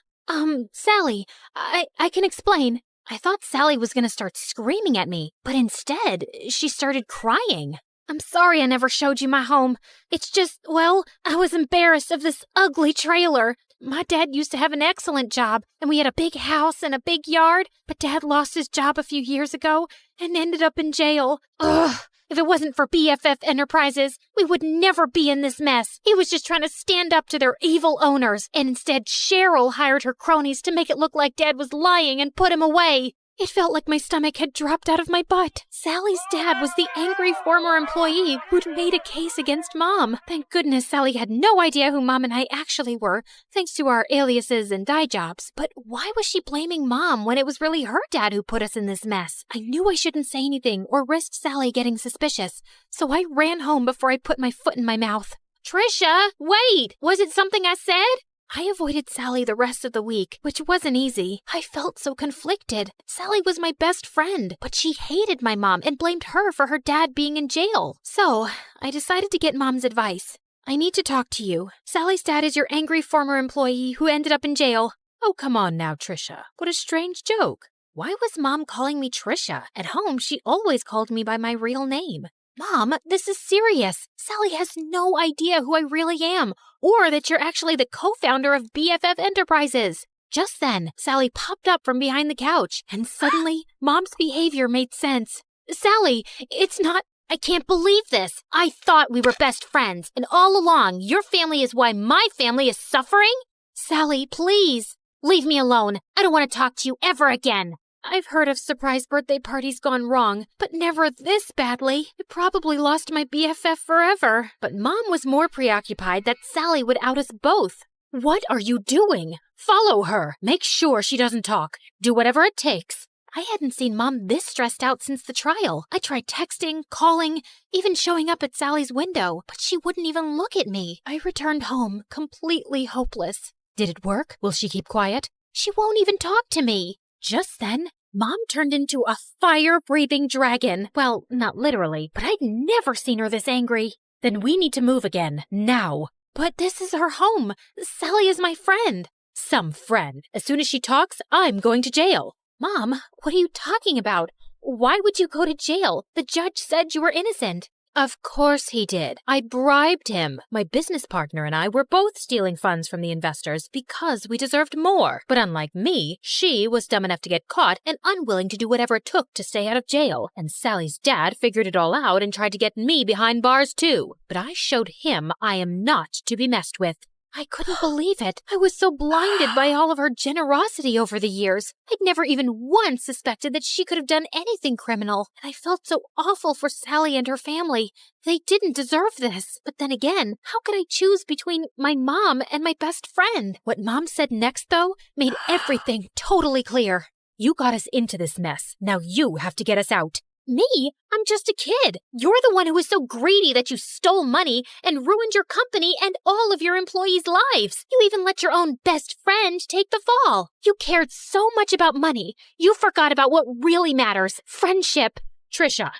Sally, I can explain. I thought Sally was gonna start screaming at me, but instead, she started crying. I'm sorry I never showed you my home. It's just, well, I was embarrassed of this ugly trailer. My dad used to have an excellent job, and we had a big house and a big yard, but Dad lost his job a few years ago and ended up in jail. Ugh! If it wasn't for BFF Enterprises, we would never be in this mess. He was just trying to stand up to their evil owners, and instead Cheryl hired her cronies to make it look like Dad was lying and put him away. It felt like my stomach had dropped out of my butt. Sally's dad was the angry former employee who'd made a case against Mom. Thank goodness Sally had no idea who Mom and I actually were, thanks to our aliases and dye jobs. But why was she blaming Mom when it was really her dad who put us in this mess? I knew I shouldn't say anything or risk Sally getting suspicious, so I ran home before I put my foot in my mouth. Trisha, wait! Was it something I said? I avoided Sally the rest of the week, which wasn't easy. I felt so conflicted. Sally was my best friend, but she hated my mom and blamed her for her dad being in jail. So, I decided to get Mom's advice. I need to talk to you. Sally's dad is your angry former employee who ended up in jail. Oh, come on now, Trisha. What a strange joke. Why was Mom calling me Trisha? At home, she always called me by my real name. Mom, this is serious. Sally has no idea who I really am, or that you're actually the co-founder of BFF Enterprises. Just then, Sally popped up from behind the couch, and suddenly, Mom's behavior made sense. Sally, it's not... I can't believe this. I thought we were best friends, and all along, your family is why my family is suffering? Sally, please, leave me alone. I don't want to talk to you ever again. I've heard of surprise birthday parties gone wrong, but never this badly. I probably lost my BFF forever. But Mom was more preoccupied that Sally would out us both. What are you doing? Follow her. Make sure she doesn't talk. Do whatever it takes. I hadn't seen Mom this stressed out since the trial. I tried texting, calling, even showing up at Sally's window, but she wouldn't even look at me. I returned home, completely hopeless. Did it work? Will she keep quiet? She won't even talk to me. Just then, Mom turned into a fire-breathing dragon. Well, not literally, but I'd never seen her this angry. Then we need to move again, now. But this is her home. Sally is my friend. Some friend. As soon as she talks, I'm going to jail. Mom, what are you talking about? Why would you go to jail? The judge said you were innocent. Of course he did. I bribed him. My business partner and I were both stealing funds from the investors because we deserved more. But unlike me, she was dumb enough to get caught and unwilling to do whatever it took to stay out of jail. And Sally's dad figured it all out and tried to get me behind bars too. But I showed him I am not to be messed with. I couldn't believe it. I was so blinded by all of her generosity over the years. I'd never even once suspected that she could have done anything criminal. And I felt so awful for Sally and her family. They didn't deserve this. But then again, how could I choose between my mom and my best friend? What Mom said next, though, made everything totally clear. You got us into this mess. Now you have to get us out. Me? I'm just a kid. You're the one who was so greedy that you stole money and ruined your company and all of your employees' lives. You even let your own best friend take the fall. You cared so much about money, you forgot about what really matters, friendship. Trisha,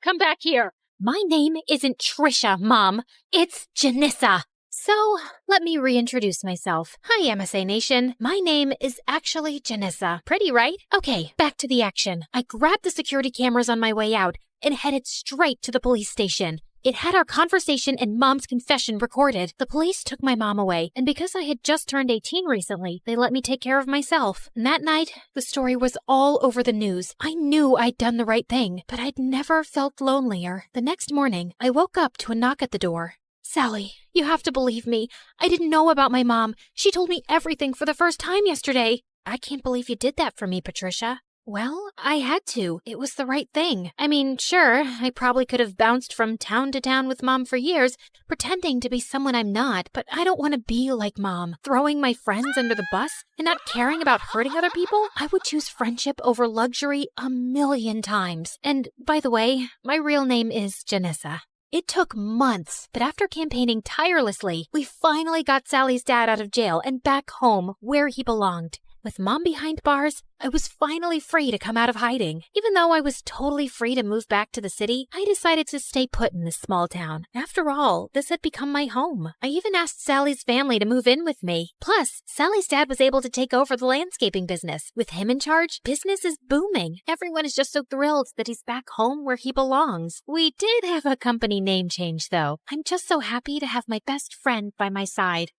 come back here. My name isn't Trisha, Mom. It's Janissa. So, let me reintroduce myself. Hi, MSA Nation. My name is actually Janissa. Pretty, right? Okay, back to the action. I grabbed the security cameras on my way out and headed straight to the police station. It had our conversation and Mom's confession recorded. The police took my mom away, and because I had just turned 18 recently, they let me take care of myself. And that night, the story was all over the news. I knew I'd done the right thing, but I'd never felt lonelier. The next morning, I woke up to a knock at the door. Sally, you have to believe me. I didn't know about my mom. She told me everything for the first time yesterday. I can't believe you did that for me, Patricia. Well, I had to. It was the right thing. I mean, sure, I probably could have bounced from town to town with Mom for years, pretending to be someone I'm not, but I don't want to be like Mom, throwing my friends under the bus and not caring about hurting other people. I would choose friendship over luxury 1,000,000 times. And, by the way, my real name is Janissa. It took months, but after campaigning tirelessly, we finally got Sally's dad out of jail and back home where he belonged. With Mom behind bars, I was finally free to come out of hiding. Even though I was totally free to move back to the city, I decided to stay put in this small town. After all, this had become my home. I even asked Sally's family to move in with me. Plus, Sally's dad was able to take over the landscaping business. With him in charge, business is booming. Everyone is just so thrilled that he's back home where he belongs. We did have a company name change, though. I'm just so happy to have my best friend by my side.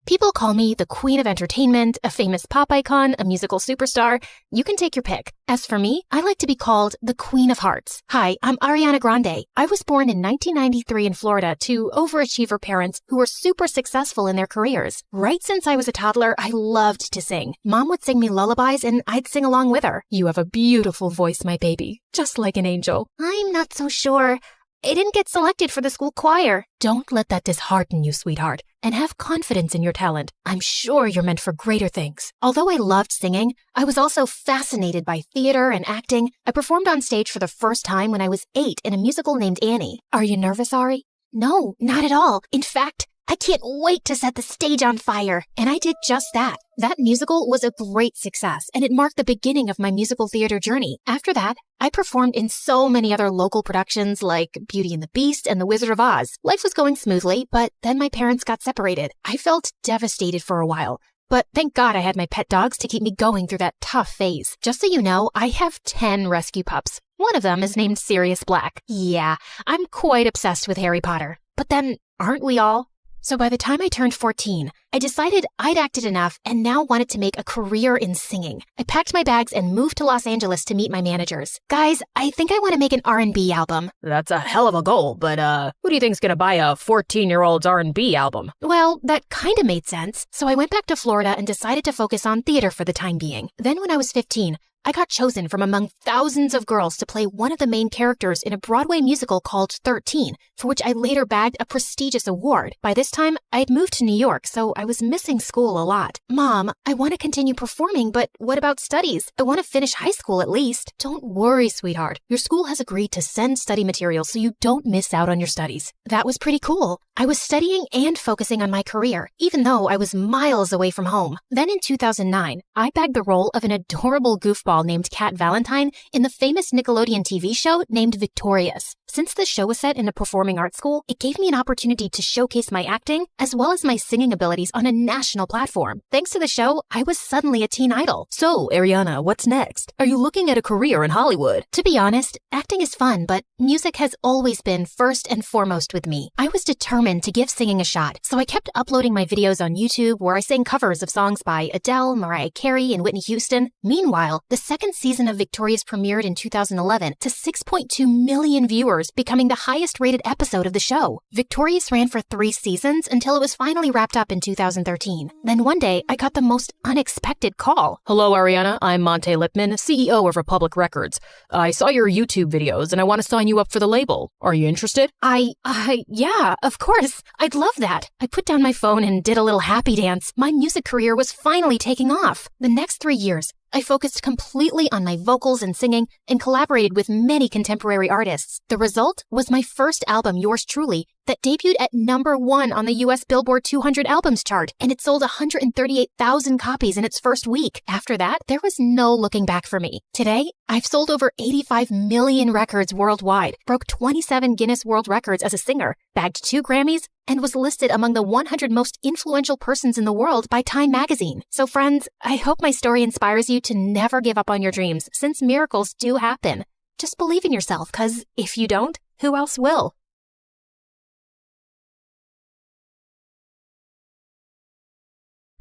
People call me the Queen of Entertainment, a famous pop icon, a musical superstar. You can take your pick. As for me, I like to be called the Queen of Hearts. Hi, I'm Ariana Grande. I was born in 1993 in Florida to overachiever parents who were super successful in their careers. Right since I was a toddler, I loved to sing. Mom would sing me lullabies and I'd sing along with her. You have a beautiful voice, my baby, just like an angel. I'm not so sure. I didn't get selected for the school choir. Don't let that dishearten you, sweetheart, and have confidence in your talent. I'm sure you're meant for greater things. Although I loved singing, I was also fascinated by theater and acting. I performed on stage for the first time when I was 8 in a musical named Annie. Are you nervous, Ari? No, not at all. In fact, I can't wait to set the stage on fire. And I did just that. That musical was a great success, and it marked the beginning of my musical theater journey. After that, I performed in so many other local productions like Beauty and the Beast and The Wizard of Oz. Life was going smoothly, but then my parents got separated. I felt devastated for a while. But thank God I had my pet dogs to keep me going through that tough phase. Just so you know, I have 10 rescue pups. One of them is named Sirius Black. Yeah, I'm quite obsessed with Harry Potter. But then, aren't we all? So by the time I turned 14, I decided I'd acted enough and now wanted to make a career in singing. I packed my bags and moved to Los Angeles to meet my managers. Guys, I think I want to make an R&B album. That's a hell of a goal, but who do you think's gonna buy a 14-year-old's R&B album? Well, that kind of made sense. So I went back to Florida and decided to focus on theater for the time being. Then when I was 15, I got chosen from among thousands of girls to play one of the main characters in a Broadway musical called 13, for which I later bagged a prestigious award. By this time, I had moved to New York, so I was missing school a lot. Mom, I want to continue performing, but what about studies? I want to finish high school at least. Don't worry, sweetheart. Your school has agreed to send study materials so you don't miss out on your studies. That was pretty cool. I was studying and focusing on my career, even though I was miles away from home. Then in 2009, I bagged the role of an adorable goofball named Cat Valentine in the famous Nickelodeon TV show named Victorious. Since the show was set in a performing arts school, it gave me an opportunity to showcase my acting as well as my singing abilities on a national platform. Thanks to the show, I was suddenly a teen idol. So, Ariana, what's next? Are you looking at a career in Hollywood? To be honest, acting is fun, but music has always been first and foremost with me. I was determined to give singing a shot, so I kept uploading my videos on YouTube where I sang covers of songs by Adele, Mariah Carey, and Whitney Houston. Meanwhile, the second season of Victorious premiered in 2011 to 6.2 million viewers, becoming the highest-rated episode of the show. Victorious ran for 3 seasons until it was finally wrapped up in 2013. Then one day, I got the most unexpected call. Hello, Ariana. I'm Monte Lipman, CEO of Republic Records. I saw your YouTube videos and I want to sign you up for the label. Are you interested? Yeah, of course. I'd love that. I put down my phone and did a little happy dance. My music career was finally taking off. The next 3 years, I focused completely on my vocals and singing and collaborated with many contemporary artists. The result was my first album, Yours Truly, that debuted at #1 on the US Billboard 200 albums chart, and it sold 138,000 copies in its first week. After that, there was no looking back for me. Today, I've sold over 85 million records worldwide, broke 27 Guinness World Records as a singer, bagged 2 Grammys, and was listed among the 100 most influential persons in the world by Time magazine. So friends, I hope my story inspires you to never give up on your dreams, since miracles do happen. Just believe in yourself, because if you don't, who else will?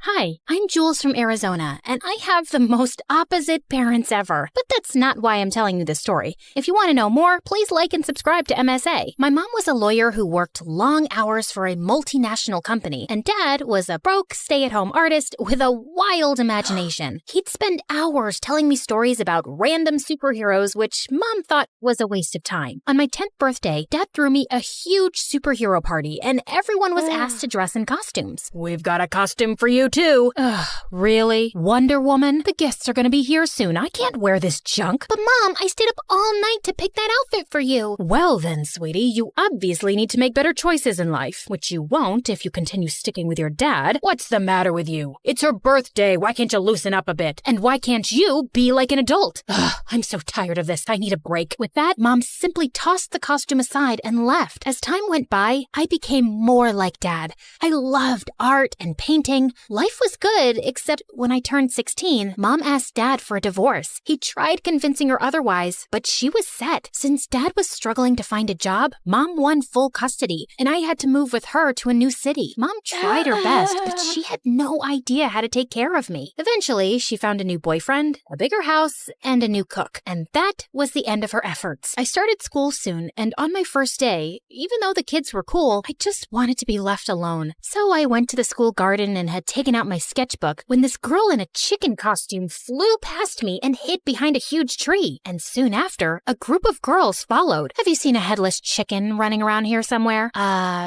Hi, I'm Jules from Arizona, and I have the most opposite parents ever. But that's not why I'm telling you this story. If you want to know more, please like and subscribe to MSA. My mom was a lawyer who worked long hours for a multinational company, and Dad was a broke, stay-at-home artist with a wild imagination. He'd spend hours telling me stories about random superheroes, which Mom thought was a waste of time. On my 10th birthday, Dad threw me a huge superhero party, and everyone was asked to dress in costumes. We've got a costume for you, too. Ugh, really? Wonder Woman? The guests are gonna be here soon. I can't wear this junk. But Mom, I stayed up all night to pick that outfit for you. Well then, sweetie, you obviously need to make better choices in life, which you won't if you continue sticking with your dad. What's the matter with you? It's her birthday. Why can't you loosen up a bit? And why can't you be like an adult? Ugh, I'm so tired of this. I need a break. With that, Mom simply tossed the costume aside and left. As time went by, I became more like Dad. I loved art and painting. Life was good, except when I turned 16, Mom asked Dad for a divorce. He tried convincing her otherwise, but she was set. Since Dad was struggling to find a job, Mom won full custody, and I had to move with her to a new city. Mom tried her best, but she had no idea how to take care of me. Eventually, she found a new boyfriend, a bigger house, and a new cook, and that was the end of her efforts. I started school soon, and on my first day, even though the kids were cool, I just wanted to be left alone. So I went to the school garden and had taken out my sketchbook when this girl in a chicken costume flew past me and hid behind a huge tree. And soon after, a group of girls followed. Have you seen a headless chicken running around here somewhere?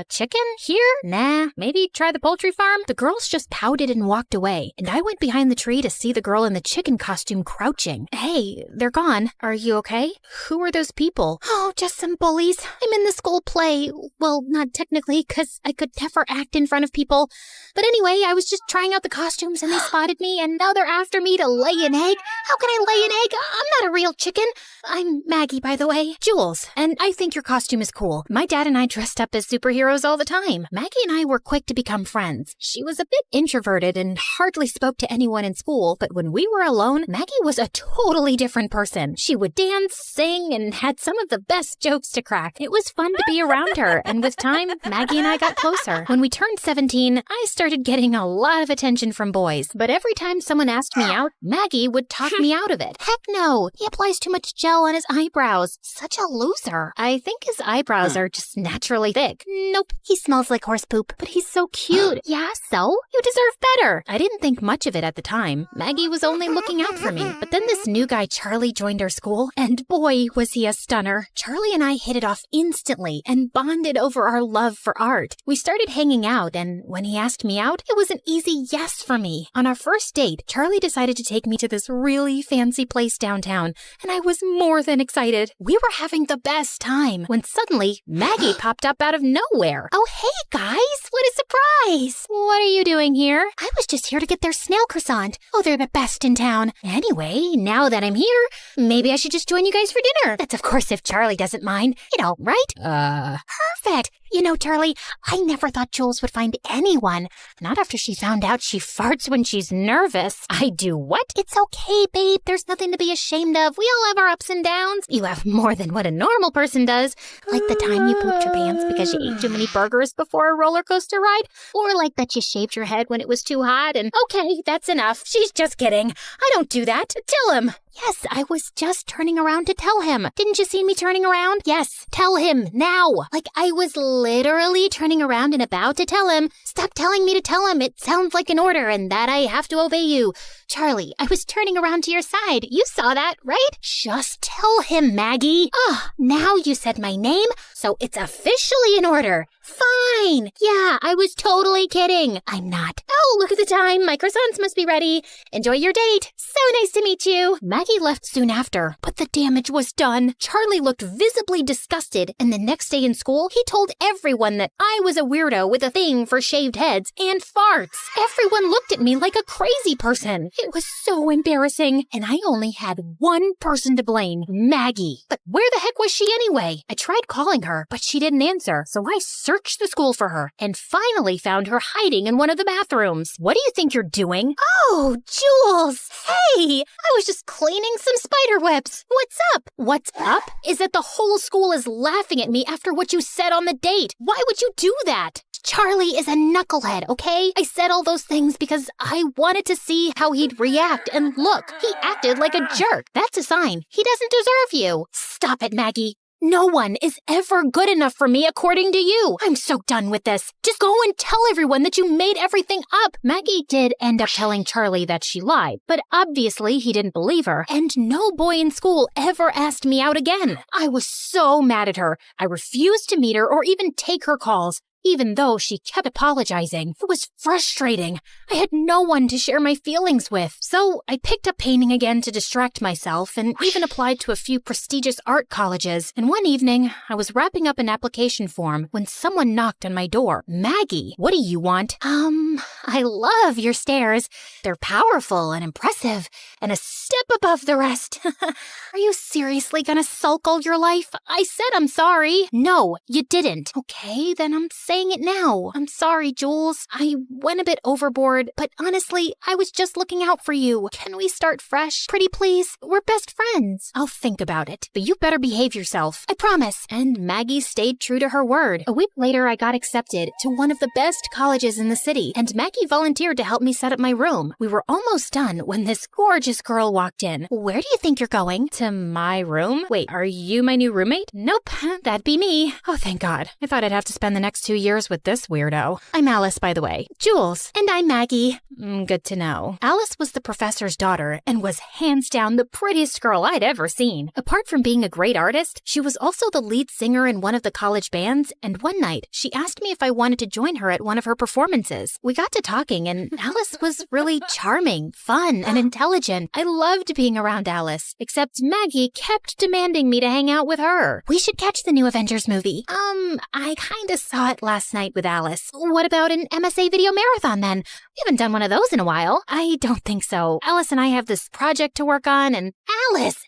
Chicken? Here? Nah, maybe try the poultry farm? The girls just pouted and walked away, and I went behind the tree to see the girl in the chicken costume crouching. Hey, they're gone. Are you okay? Who are those people? Oh, just some bullies. I'm in the school play. Well, not technically, because I could never act in front of people. But anyway, I was just trying out the costumes and they spotted me, and now they're after me to lay an egg. How can I lay an egg? I'm not a real chicken. I'm Maggie, by the way. Jules, and I think your costume is cool. My dad and I dressed up as superheroes all the time. Maggie and I were quick to become friends. She was a bit introverted and hardly spoke to anyone in school, but when we were alone, Maggie was a totally different person. She would dance, sing, and had some of the best jokes to crack. It was fun to be around her, and with time, Maggie and I got closer. When we turned 17, I started getting a lot of attention from boys, but every time someone asked me out, Maggie would talk me out of it. Heck no, he applies too much gel on his eyebrows. Such a loser. I think his eyebrows are just naturally thick. Nope, he smells like horse poop, but he's so cute. Yeah, so? You deserve better. I didn't think much of it at the time. Maggie was only looking out for me, but then this new guy Charlie joined our school, and boy, was he a stunner. Charlie and I hit it off instantly and bonded over our love for art. We started hanging out, and when he asked me out, it was an easy easy yes for me. On our first date, Charlie decided to take me to this really fancy place downtown, and I was more than excited. We were having the best time when suddenly Maggie popped up out of nowhere. Oh, hey, guys. What a surprise. What are you doing here? I was just here to get their snail croissant. Oh, they're the best in town. Anyway, now that I'm here, maybe I should just join you guys for dinner. That's of course if Charlie doesn't mind. You know, right? Perfect. You know, Charlie, I never thought Jules would find anyone. Not after she found out she farts when she's nervous. I do what? It's okay, babe. There's nothing to be ashamed of. We all have our ups and downs. You have more than what a normal person does. Like the time you pooped your pants because you ate too many burgers before a roller coaster ride. Or like that you shaved your head when it was too hot and... Okay, that's enough. She's just kidding. I don't do that. Tell him. Yes, I was just turning around to tell him. Didn't you see me turning around? Yes, tell him now. Like I was literally turning around and about to tell him. Stop telling me to tell him. It sounds like an order and that I have to obey you. Charlie, I was turning around to your side. You saw that, right? Just tell him, Maggie. Now you said my name, so it's officially an order. Fine. Yeah, I was totally kidding. I'm not. Oh, look at the time. My croissants must be ready. Enjoy your date. So nice to meet you. Maggie left soon after, but the damage was done. Charlie looked visibly disgusted, and the next day in school, he told everyone that I was a weirdo with a thing for shaved heads and farts. Everyone looked at me like a crazy person. It was so embarrassing, and I only had one person to blame, Maggie. But where the heck was she anyway? I tried calling her, but she didn't answer, so I searched the school for her and finally found her hiding in one of the bathrooms. What do you think you're doing? Oh, Jules! Hey! I was just cleaning some spider webs. What's up? What's up is that the whole school is laughing at me after what you said on the date. Why would you do that? Charlie is a knucklehead, okay? I said all those things because I wanted to see how he'd react, and look, he acted like a jerk. That's a sign. He doesn't deserve you. Stop it, Maggie. No one is ever good enough for me according to you. I'm so done with this. Just go and tell everyone that you made everything up. Maggie did end up telling Charlie that she lied, but obviously he didn't believe her, and no boy in school ever asked me out again. I was so mad at her. I refused to meet her or even take her calls. Even though she kept apologizing. It was frustrating. I had no one to share my feelings with. So I picked up painting again to distract myself and even applied to a few prestigious art colleges. And one evening, I was wrapping up an application form when someone knocked on my door. Maggie, what do you want? I love your stairs. They're powerful and impressive and a step above the rest. Are you seriously gonna sulk all your life? I said I'm sorry. No, you didn't. Okay, then I'm saying it now. I'm sorry, Jules. I went a bit overboard, but honestly, I was just looking out for you. Can we start fresh? Pretty please? We're best friends. I'll think about it, but you better behave yourself. I promise. And Maggie stayed true to her word. A week later, I got accepted to one of the best colleges in the city, and Maggie volunteered to help me set up my room. We were almost done when this gorgeous girl walked in. Where do you think you're going? To my room? Wait, are you my new roommate? Nope, that'd be me. Oh, thank God. I thought I'd have to spend the next 2 years with this weirdo. I'm Alice, by the way. Jules. And I'm Maggie. Good to know. Alice was the professor's daughter and was hands down the prettiest girl I'd ever seen. Apart from being a great artist, she was also the lead singer in one of the college bands, and one night she asked me if I wanted to join her at one of her performances. We got to talking, and Alice was really charming, fun, and intelligent. I loved being around Alice, except Maggie kept demanding me to hang out with her. We should catch the new Avengers movie. I kinda saw it last night with Alice. What about an MSA video marathon then? We haven't done one of those in a while. I don't think so. Alice and I have this project to work on, and Alice!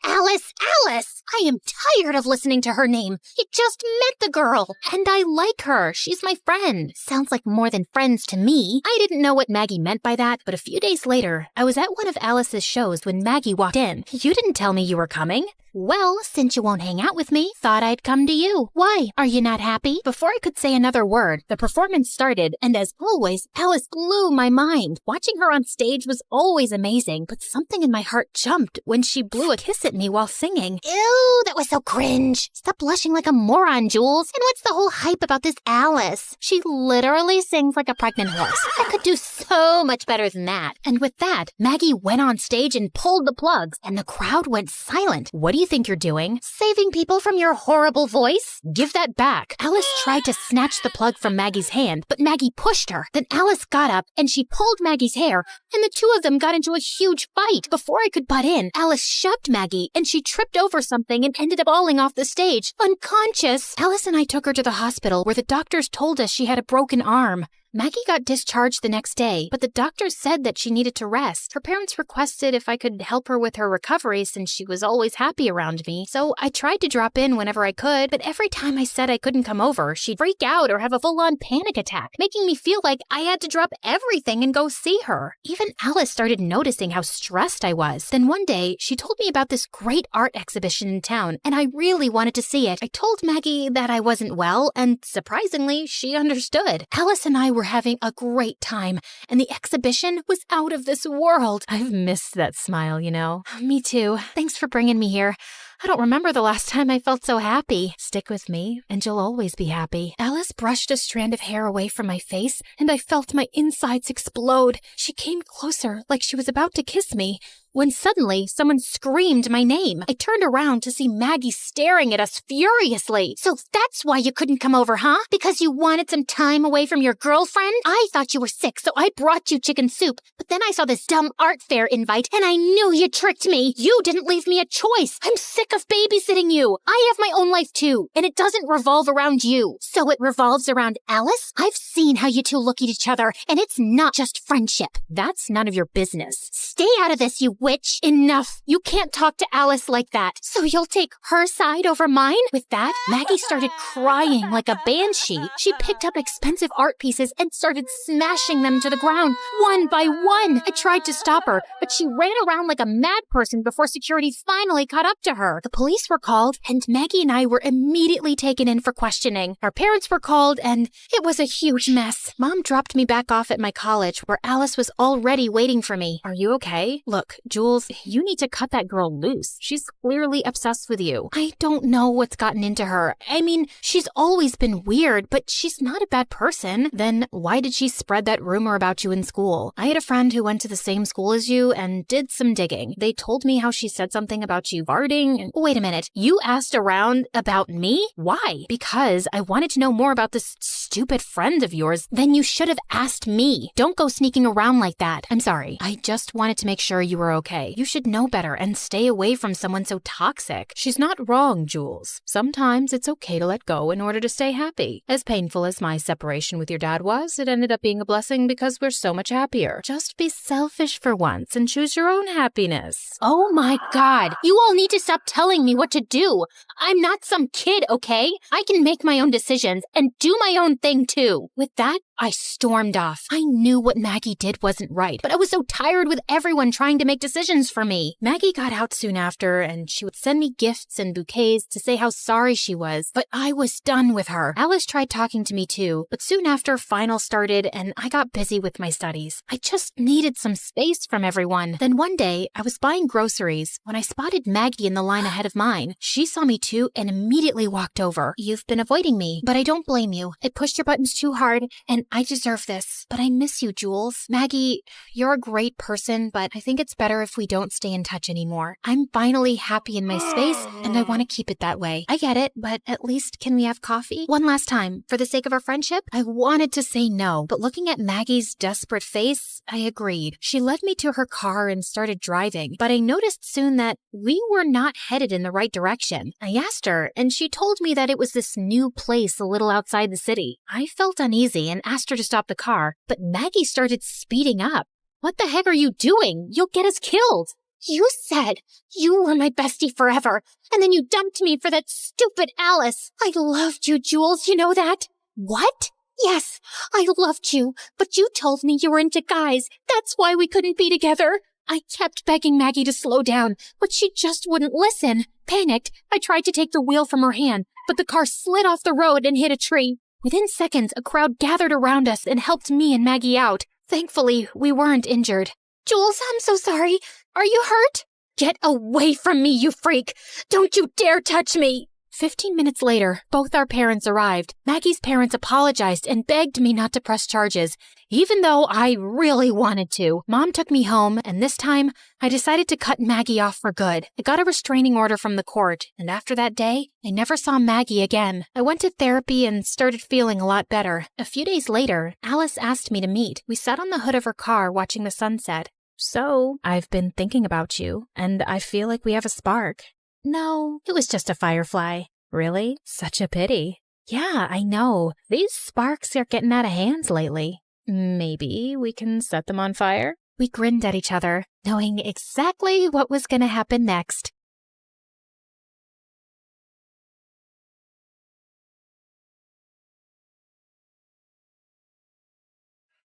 I am tired of listening to her name. You just met the girl, and I like her. She's my friend. Sounds like more than friends to me. I didn't know what Maggie meant by that, but a few days later, I was at one of Alice's shows when Maggie walked in. You didn't tell me you were coming. Well, since you won't hang out with me, thought I'd come to you. Why? Are you not happy? Before I could say another word, the performance started, and as always, Alice blew my mind. Watching her on stage was always amazing, but something in my heart jumped when she blew a kiss at me while singing. Ew, that was so cringe. Stop blushing like a moron, Jules. And what's the whole hype about this Alice? She literally sings like a pregnant horse. I could do so much better than that. And with that, Maggie went on stage and pulled the plugs, and the crowd went silent. What do you think you're doing? Saving people from your horrible voice? Give that back. Alice tried to snatch the plug from Maggie's hand, but Maggie pushed her. Then Alice got up and she pulled Maggie's hair, and the two of them got into a huge fight. Before I could butt in, Alice shoved Maggie and she tripped over something and ended up falling off the stage, unconscious. Alice and I took her to the hospital where the doctors told us she had a broken arm. Maggie got discharged the next day, but the doctors said that she needed to rest. Her parents requested if I could help her with her recovery since she was always happy around me, so I tried to drop in whenever I could, but every time I said I couldn't come over, she'd freak out or have a full-on panic attack, making me feel like I had to drop everything and go see her. Even Alice started noticing how stressed I was. Then one day, she told me about this great art exhibition in town, and I really wanted to see it. I told Maggie that I wasn't well, and surprisingly, she understood. Alice and I were having a great time, and the exhibition was out of this world. I've missed that smile, you know. Me too. Thanks for bringing me here. I don't remember the last time I felt so happy. Stick with me, and you'll always be happy. Alice brushed a strand of hair away from my face, and I felt my insides explode. She came closer, like she was about to kiss me, when suddenly someone screamed my name. I turned around to see Maggie staring at us furiously. So that's why you couldn't come over, huh? Because you wanted some time away from your girlfriend? I thought you were sick, so I brought you chicken soup. But then I saw this dumb art fair invite, and I knew you tricked me. You didn't leave me a choice. I'm sick of babysitting you. I have my own life too, and it doesn't revolve around you. So it revolves around Alice? I've seen how you two look at each other, and it's not just friendship. That's none of your business. Stay out of this, you witch. Enough. You can't talk to Alice like that. So you'll take her side over mine? With that, Maggie started crying like a banshee. She picked up expensive art pieces and started smashing them to the ground, one by one. I tried to stop her, but she ran around like a mad person before security finally caught up to her. The police were called, and Maggie and I were immediately taken in for questioning. Our parents were called, and it was a huge mess. Mom dropped me back off at my college, where Alice was already waiting for me. Are you okay? Look, Jules, you need to cut that girl loose. She's clearly obsessed with you. I don't know what's gotten into her. I mean, she's always been weird, but she's not a bad person. Then why did she spread that rumor about you in school? I had a friend who went to the same school as you and did some digging. They told me how she said something about you farting. Wait a minute. You asked around about me? Why? Because I wanted to know more about this stupid friend of yours. Then you should have asked me. Don't go sneaking around like that. I'm sorry. I just wanted to make sure you were okay. You should know better and stay away from someone so toxic. She's not wrong, Jules. Sometimes it's okay to let go in order to stay happy. As painful as my separation with your dad was, it ended up being a blessing because we're so much happier. Just be selfish for once and choose your own happiness. Oh my God. You all need to stop telling me what to do. I'm not some kid, okay? I can make my own decisions and do my own thing too. With that, I stormed off. I knew what Maggie did wasn't right, but I was so tired with everyone trying to make decisions for me. Maggie got out soon after, and she would send me gifts and bouquets to say how sorry she was, but I was done with her. Alice tried talking to me too, but soon after finals started and I got busy with my studies. I just needed some space from everyone. Then one day, I was buying groceries when I spotted Maggie in the line ahead of mine. She saw me too and immediately walked over. You've been avoiding me, but I don't blame you. I pushed your buttons too hard, and I deserve this. But I miss you, Jules. Maggie, you're a great person, but I think it's better if we don't stay in touch anymore. I'm finally happy in my space, and I want to keep it that way. I get it, but at least can we have coffee? One last time, for the sake of our friendship? I wanted to say no, but looking at Maggie's desperate face, I agreed. She led me to her car and started driving, but I noticed soon that we were not headed in the right direction. I asked her, and she told me that it was this new place a little outside the city. I felt uneasy and asked her to stop the car, but Maggie started speeding up. What the heck are you doing? You'll get us killed. You said you were my bestie forever, and then you dumped me for that stupid Alice. I loved you, Jules, you know that? What? Yes, I loved you, but you told me you were into guys. That's why we couldn't be together. I kept begging Maggie to slow down, but she just wouldn't listen. Panicked, I tried to take the wheel from her hand, but the car slid off the road and hit a tree. Within seconds, a crowd gathered around us and helped me and Maggie out. Thankfully, we weren't injured. Jules, I'm so sorry. Are you hurt? Get away from me, you freak! Don't you dare touch me! 15 minutes later, both our parents arrived. Maggie's parents apologized and begged me not to press charges, even though I really wanted to. Mom took me home, and this time, I decided to cut Maggie off for good. I got a restraining order from the court, and after that day, I never saw Maggie again. I went to therapy and started feeling a lot better. A few days later, Alice asked me to meet. We sat on the hood of her car watching the sunset. So, I've been thinking about you, and I feel like we have a spark. No, it was just a firefly. Really? Such a pity. Yeah, I know. These sparks are getting out of hands lately. Maybe we can set them on fire? We grinned at each other, knowing exactly what was going to happen next.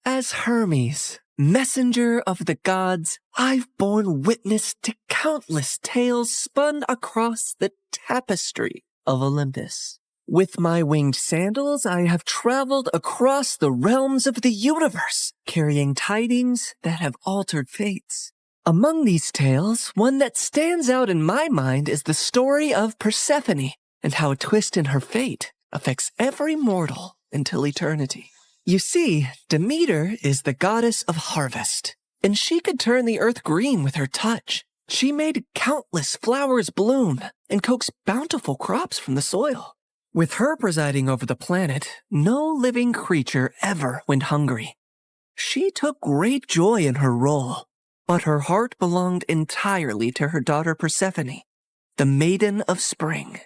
As Hermes, messenger of the gods, I've borne witness to countless tales spun across the tapestry of Olympus. With my winged sandals, I have traveled across the realms of the universe, carrying tidings that have altered fates. Among these tales, one that stands out in my mind is the story of Persephone, and how a twist in her fate affects every mortal until eternity. You see, Demeter is the goddess of harvest, and she could turn the earth green with her touch. She made countless flowers bloom and coaxed bountiful crops from the soil. With her presiding over the planet, no living creature ever went hungry. She took great joy in her role, but her heart belonged entirely to her daughter Persephone, the Maiden of Spring.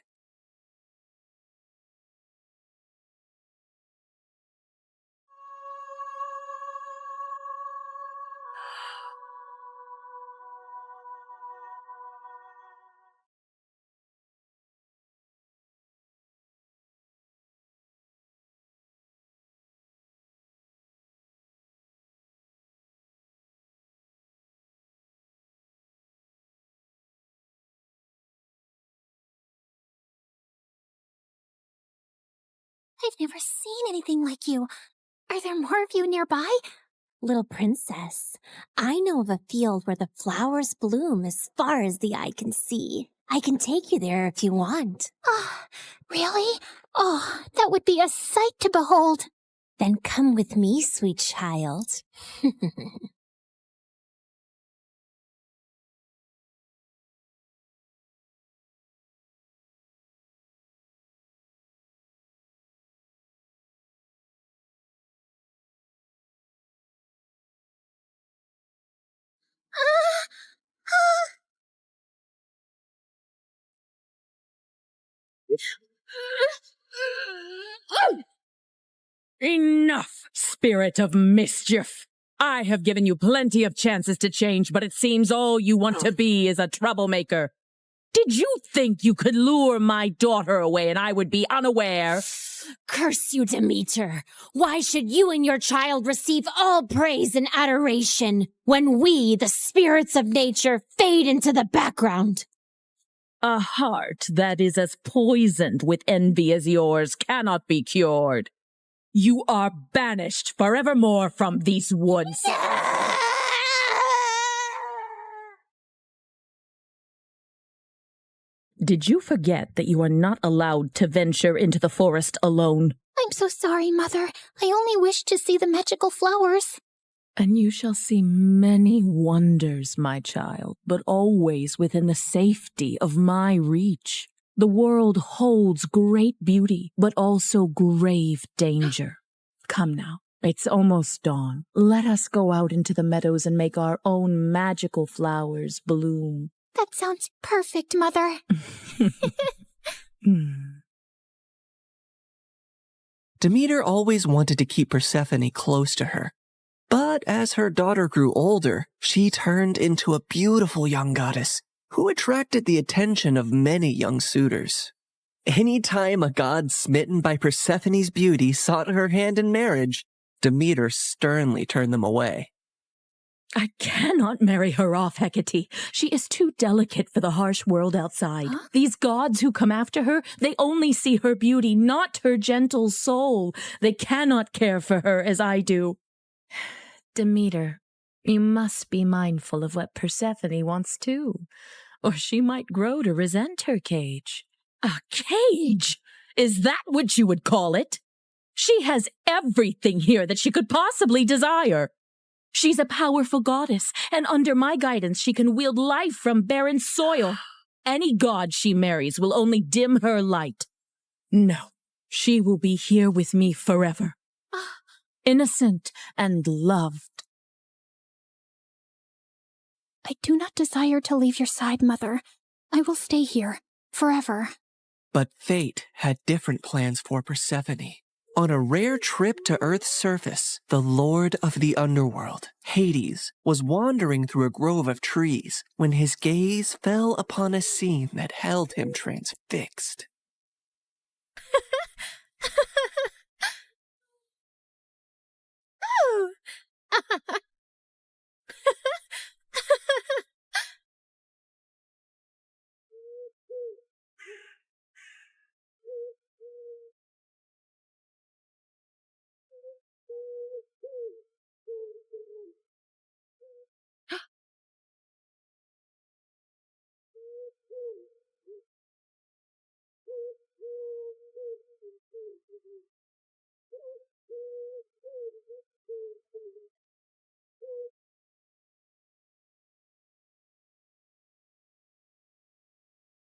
I've never seen anything like you. Are there more of you nearby? Little princess, I know of a field where the flowers bloom as far as the eye can see. I can take you there if you want. Oh, really? Oh, that would be a sight to behold. Then come with me, sweet child. Enough, spirit of mischief! I have given you plenty of chances to change, but it seems all you want to be is a troublemaker. Did you think you could lure my daughter away and I would be unaware? Curse you, Demeter! Why should you and your child receive all praise and adoration when we, the spirits of nature, fade into the background? A heart that is as poisoned with envy as yours cannot be cured. You are banished forevermore from these woods. Did you forget that you are not allowed to venture into the forest alone? I'm so sorry, Mother. I only wished to see the magical flowers. And you shall see many wonders, my child, but always within the safety of my reach. The world holds great beauty, but also grave danger. Come now, it's almost dawn. Let us go out into the meadows and make our own magical flowers bloom. That sounds perfect, Mother. Demeter always wanted to keep Persephone close to her. But as her daughter grew older, she turned into a beautiful young goddess who attracted the attention of many young suitors. Anytime a god smitten by Persephone's beauty sought her hand in marriage, Demeter sternly turned them away. I cannot marry her off, Hecate. She is too delicate for the harsh world outside. Huh? These gods who come after her, they only see her beauty, not her gentle soul. They cannot care for her as I do. Demeter, you must be mindful of what Persephone wants too, or she might grow to resent her cage. A cage? Is that what you would call it? She has everything here that she could possibly desire. She's a powerful goddess, and under my guidance she can wield life from barren soil. Any god she marries will only dim her light. No, she will be here with me forever. Innocent and loved. I do not desire to leave your side, Mother. I will stay here, forever. But fate had different plans for Persephone. On a rare trip to Earth's surface, the Lord of the Underworld, Hades, was wandering through a grove of trees when his gaze fell upon a scene that held him transfixed.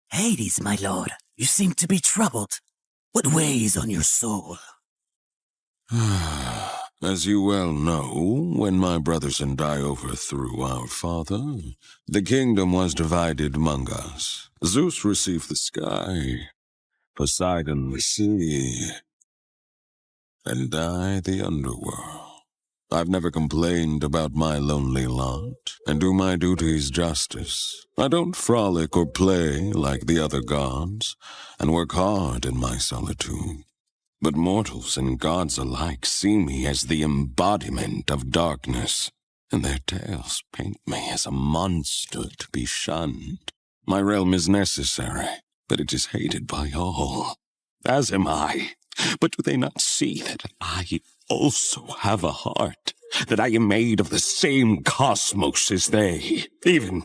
Hades, my lord, you seem to be troubled. What weighs on your soul? As you well know, when my brothers and I overthrew our father, the kingdom was divided among us. Zeus received the sky, Poseidon the sea, and I the underworld. I've never complained about my lonely lot, and do my duties justice. I don't frolic or play like the other gods, and work hard in my solitude. But mortals and gods alike see me as the embodiment of darkness, and their tales paint me as a monster to be shunned. My realm is necessary, but it is hated by all, as am I. But do they not see that I also have a heart, that I am made of the same cosmos as they, even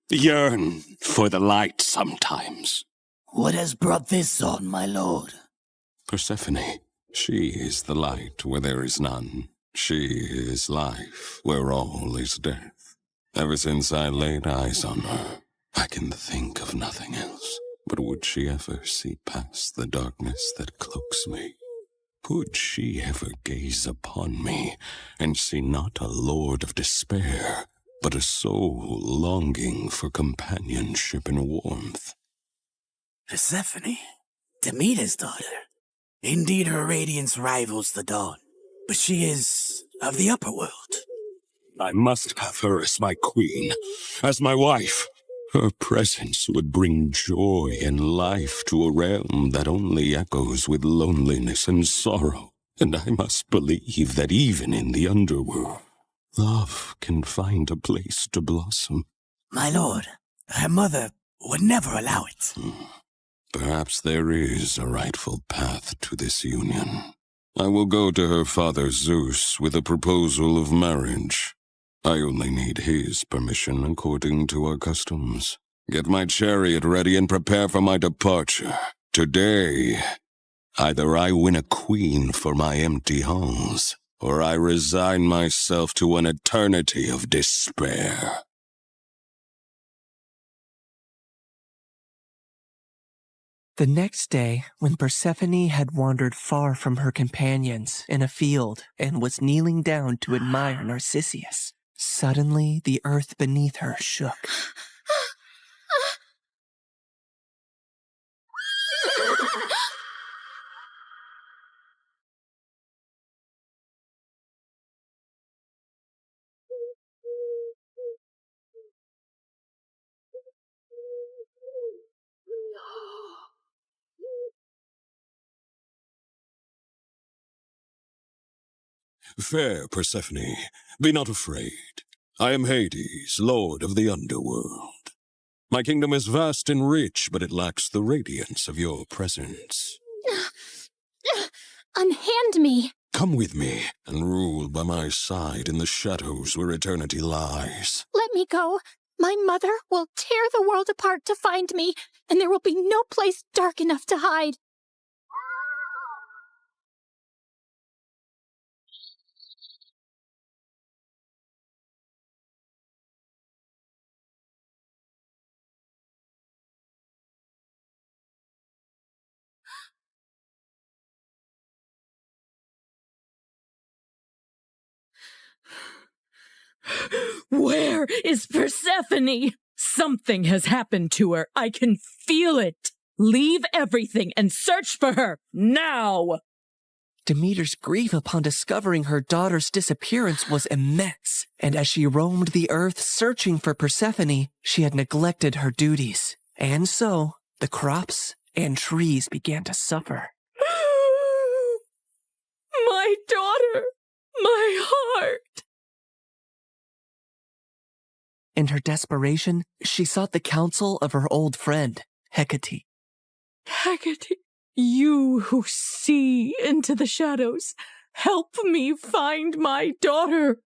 yearn for the light sometimes? What has brought this on, my lord? Persephone, she is the light where there is none. She is life where all is death. Ever since I laid eyes on her, I can think of nothing else. But would she ever see past the darkness that cloaks me? Could she ever gaze upon me and see not a lord of despair, but a soul longing for companionship and warmth? Persephone, Demeter's daughter. Indeed, her radiance rivals the dawn, but she is of the upper world. I must have her as my queen, as my wife. Her presence would bring joy and life to a realm that only echoes with loneliness and sorrow. And I must believe that even in the underworld, love can find a place to blossom. My lord, her mother would never allow it. Perhaps there is a rightful path to this union. I will go to her father Zeus with a proposal of marriage. I only need his permission according to our customs. Get my chariot ready and prepare for my departure. Today, either I win a queen for my empty halls, or I resign myself to an eternity of despair. The next day, when Persephone had wandered far from her companions in a field and was kneeling down to admire Narcissus, suddenly the earth beneath her shook. Fair Persephone, be not afraid. I am Hades, lord of the underworld. My kingdom is vast and rich, but it lacks the radiance of your presence. Unhand me! Come with me, and rule by my side in the shadows where eternity lies. Let me go. My mother will tear the world apart to find me, and there will be no place dark enough to hide. Where is Persephone? Something has happened to her. I can feel it. Leave everything and search for her now. Demeter's grief upon discovering her daughter's disappearance was immense, and as she roamed the earth searching for Persephone, she had neglected her duties. And so, the crops and trees began to suffer. My daughter! My heart! In her desperation, she sought the counsel of her old friend, Hecate. Hecate, you who see into the shadows, help me find my daughter.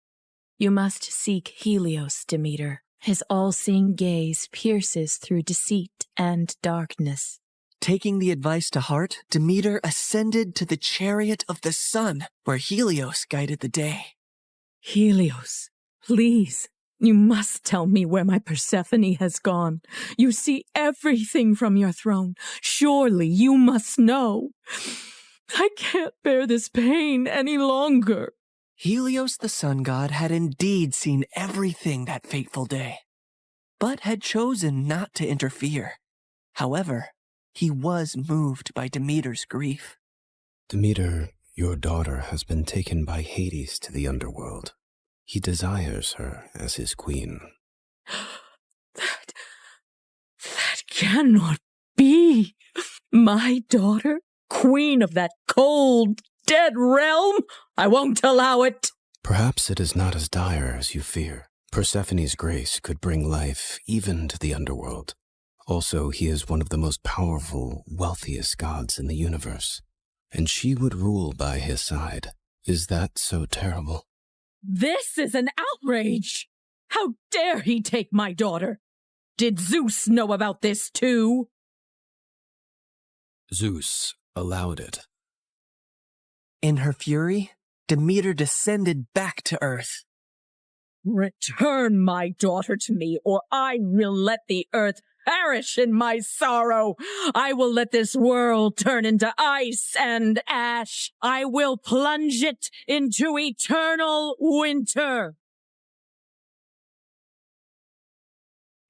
You must seek Helios, Demeter. His all-seeing gaze pierces through deceit and darkness. Taking the advice to heart, Demeter ascended to the chariot of the sun, where Helios guided the day. Helios, please, you must tell me where my Persephone has gone. You see everything from your throne. Surely you must know. I can't bear this pain any longer. Helios the sun god had indeed seen everything that fateful day, but had chosen not to interfere. However, he was moved by Demeter's grief. Demeter, your daughter has been taken by Hades to the underworld. He desires her as his queen. That cannot be. My daughter, queen of that cold, dead realm? I won't allow it. Perhaps it is not as dire as you fear. Persephone's grace could bring life even to the underworld. Also, he is one of the most powerful, wealthiest gods in the universe, and she would rule by his side. Is that so terrible? This is an outrage! How dare he take my daughter? Did Zeus know about this too? Zeus allowed it. In her fury, Demeter descended back to earth. Return my daughter to me, or I will let the earth perish in my sorrow. I will let this world turn into ice and ash. I will plunge it into eternal winter.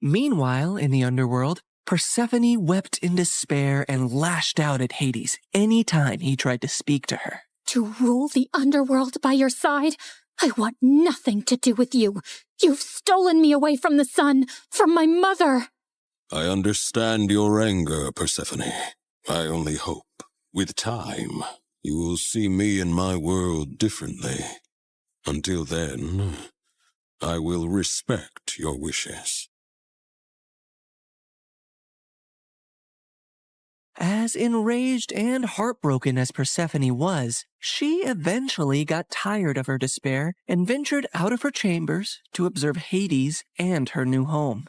Meanwhile, in the underworld, Persephone wept in despair and lashed out at Hades any time he tried to speak to her. To rule the underworld by your side? I want nothing to do with you. You've stolen me away from the sun, from my mother. I understand your anger, Persephone. I only hope, with time, you will see me and my world differently. Until then, I will respect your wishes. As enraged and heartbroken as Persephone was, she eventually got tired of her despair and ventured out of her chambers to observe Hades and her new home.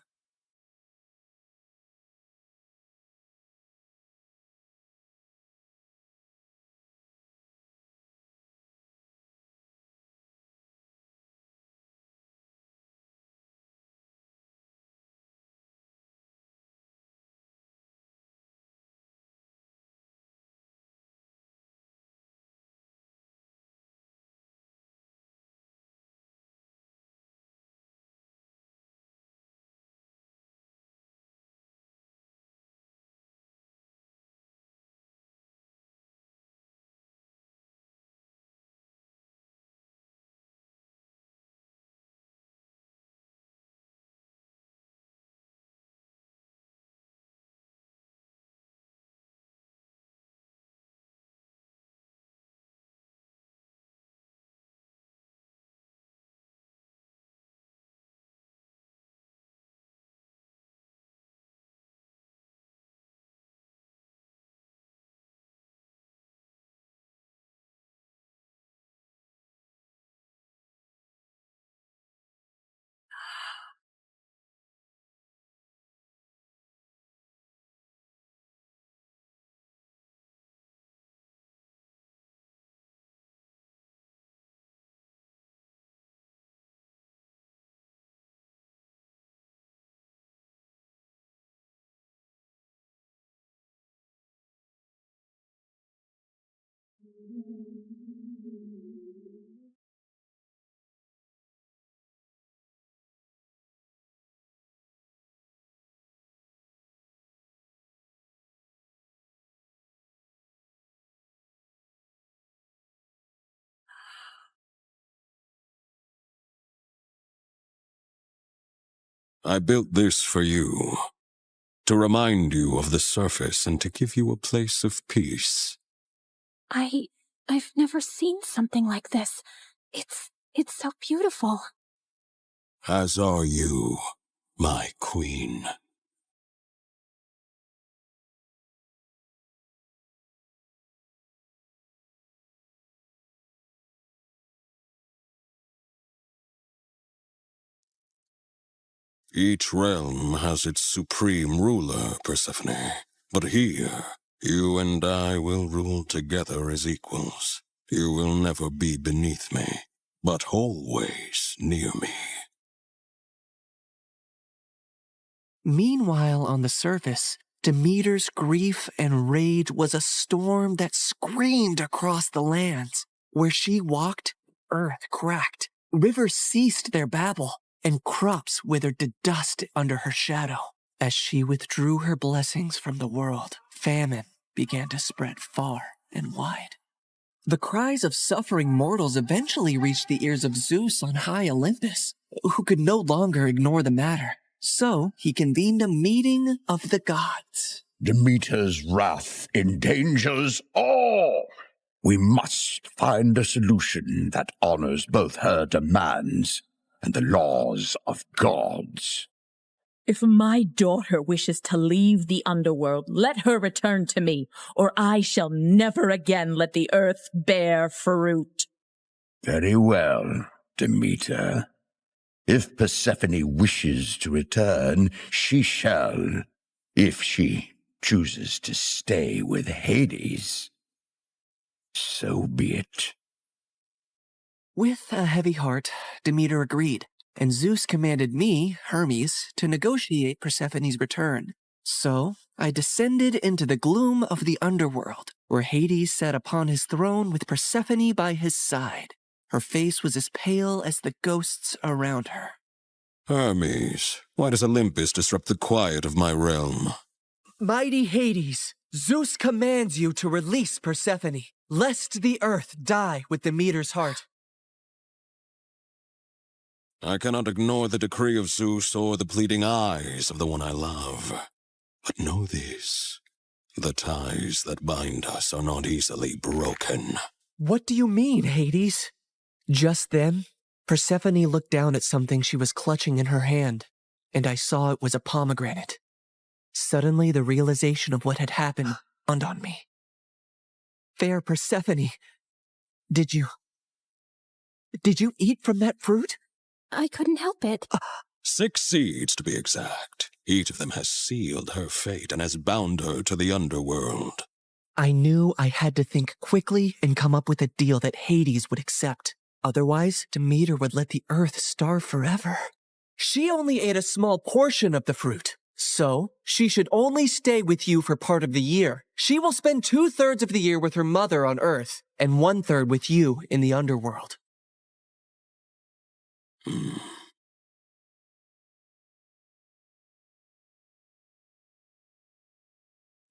I built this for you, to remind you of the surface and to give you a place of peace. I've never seen something like this. It's so beautiful. As are you, my queen. Each realm has its supreme ruler, Persephone. But here, you and I will rule together as equals. You will never be beneath me, but always near me. Meanwhile, on the surface, Demeter's grief and rage was a storm that screamed across the lands. Where she walked, earth cracked, rivers ceased their babble, and crops withered to dust under her shadow. As she withdrew her blessings from the world, famine began to spread far and wide. The cries of suffering mortals eventually reached the ears of Zeus on high Olympus, who could no longer ignore the matter. So he convened a meeting of the gods. Demeter's wrath endangers all. We must find a solution that honors both her demands and the laws of gods. If my daughter wishes to leave the underworld, let her return to me, or I shall never again let the earth bear fruit. Very well, Demeter. If Persephone wishes to return, she shall, if she chooses to stay with Hades. So be it. With a heavy heart, Demeter agreed, and Zeus commanded me, Hermes, to negotiate Persephone's return. So I descended into the gloom of the underworld, where Hades sat upon his throne with Persephone by his side. Her face was as pale as the ghosts around her. Hermes, why does Olympus disrupt the quiet of my realm? Mighty Hades, Zeus commands you to release Persephone, lest the earth die with Demeter's heart. I cannot ignore the decree of Zeus or the pleading eyes of the one I love. But know this, the ties that bind us are not easily broken. What do you mean, Hades? Just then, Persephone looked down at something she was clutching in her hand, and I saw it was a pomegranate. Suddenly, the realization of what had happened dawned on me. Fair Persephone, did you eat from that fruit? I couldn't help it. 6 seeds, to be exact. Each of them has sealed her fate and has bound her to the underworld. I knew I had to think quickly and come up with a deal that Hades would accept. Otherwise, Demeter would let the earth starve forever. She only ate a small portion of the fruit, so she should only stay with you for part of the year. She will spend 2/3 of the year with her mother on Earth, and 1/3 with you in the underworld.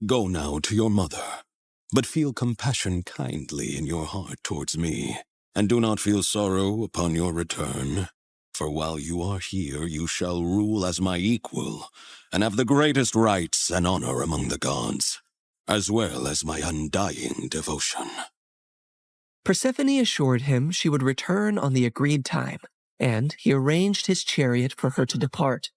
Go now to your mother, but feel compassion kindly in your heart towards me, and do not feel sorrow upon your return. For while you are here, you shall rule as my equal, and have the greatest rights and honor among the gods, as well as my undying devotion. Persephone assured him she would return on the agreed time, and he arranged his chariot for her to depart.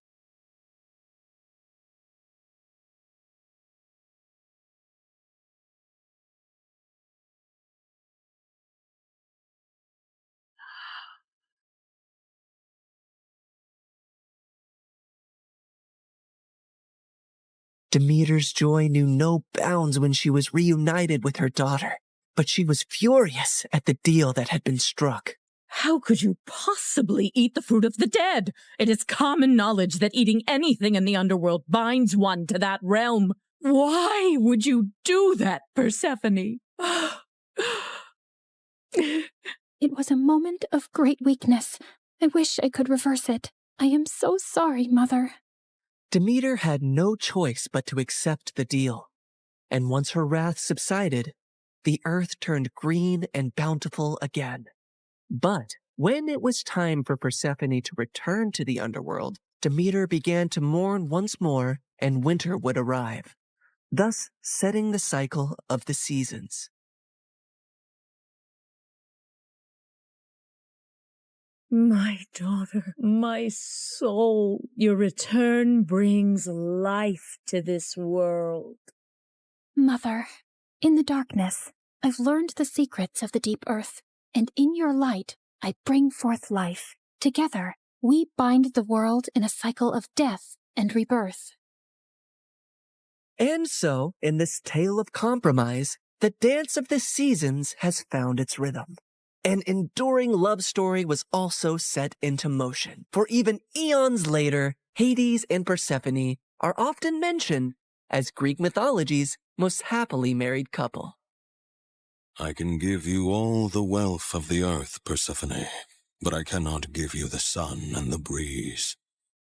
Demeter's joy knew no bounds when she was reunited with her daughter, but she was furious at the deal that had been struck. How could you possibly eat the fruit of the dead? It is common knowledge that eating anything in the underworld binds one to that realm. Why would you do that, Persephone? It was a moment of great weakness. I wish I could reverse it. I am so sorry, Mother. Demeter had no choice but to accept the deal. And once her wrath subsided, the earth turned green and bountiful again. But when it was time for Persephone to return to the underworld, Demeter began to mourn once more, and winter would arrive, thus setting the cycle of the seasons. My daughter, my soul, your return brings life to this world. Mother, in the darkness, I've learned the secrets of the deep earth, and in your light, I bring forth life. Together, we bind the world in a cycle of death and rebirth. And so, in this tale of compromise, the dance of the seasons has found its rhythm. An enduring love story was also set into motion, for even eons later, Hades and Persephone are often mentioned as Greek mythology's most happily married couple. I can give you all the wealth of the earth, Persephone, but I cannot give you the sun and the breeze.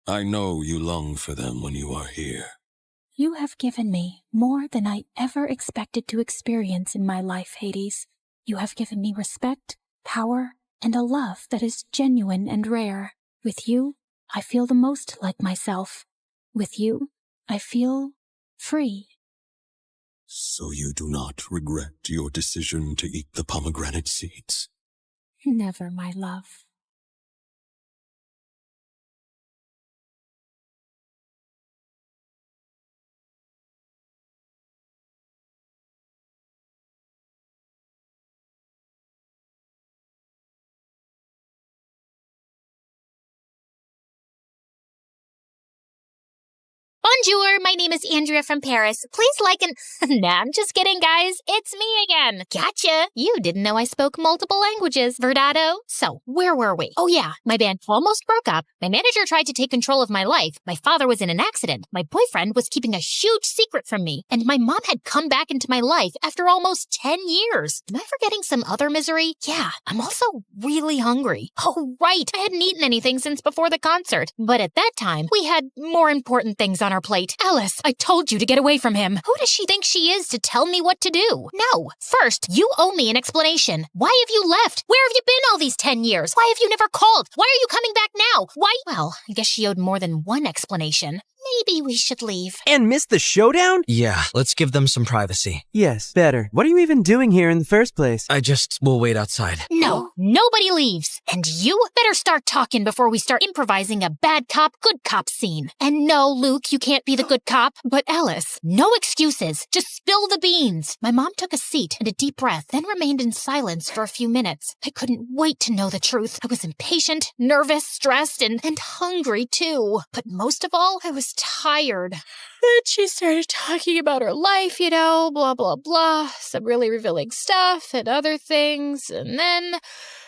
I know you long for them when you are here. You have given me more than I ever expected to experience in my life, Hades. You have given me respect, power, and a love that is genuine and rare. With you, I feel the most like myself. With you, I feel free. So you do not regret your decision to eat the pomegranate seeds? Never, my love. Bonjour, my name is Andrea from Paris. Please like and... Nah, I'm just kidding, guys. It's me again. Gotcha. You didn't know I spoke multiple languages, Verdado. So, where were we? Oh yeah, my band almost broke up. My manager tried to take control of my life. My father was in an accident. My boyfriend was keeping a huge secret from me. And my mom had come back into my life after almost 10 years. Am I forgetting some other misery? Yeah, I'm also really hungry. Oh, right. I hadn't eaten anything since before the concert. But at that time, we had more important things on our plate. Alice, I told you to get away from him. Who does she think she is to tell me what to do? No. First, you owe me an explanation. Why have you left? Where have you been all these 10 years? Why have you never called? Why are you coming back now? Why? Well, I guess she owed more than one explanation. Maybe we should leave. And miss the showdown? Yeah, let's give them some privacy. Yes, better. What are you even doing here in the first place? We'll wait outside. No, nobody leaves. And you better start talking before we start improvising a bad cop, good cop scene. And no, Luke, you can't be the good cop. But Alice, no excuses. Just spill the beans. My mom took a seat and a deep breath, then remained in silence for a few minutes. I couldn't wait to know the truth. I was impatient, nervous, stressed, and hungry too. But most of all, I was tired. Then she started talking about her life, blah, blah, blah, some really revealing stuff and other things, and then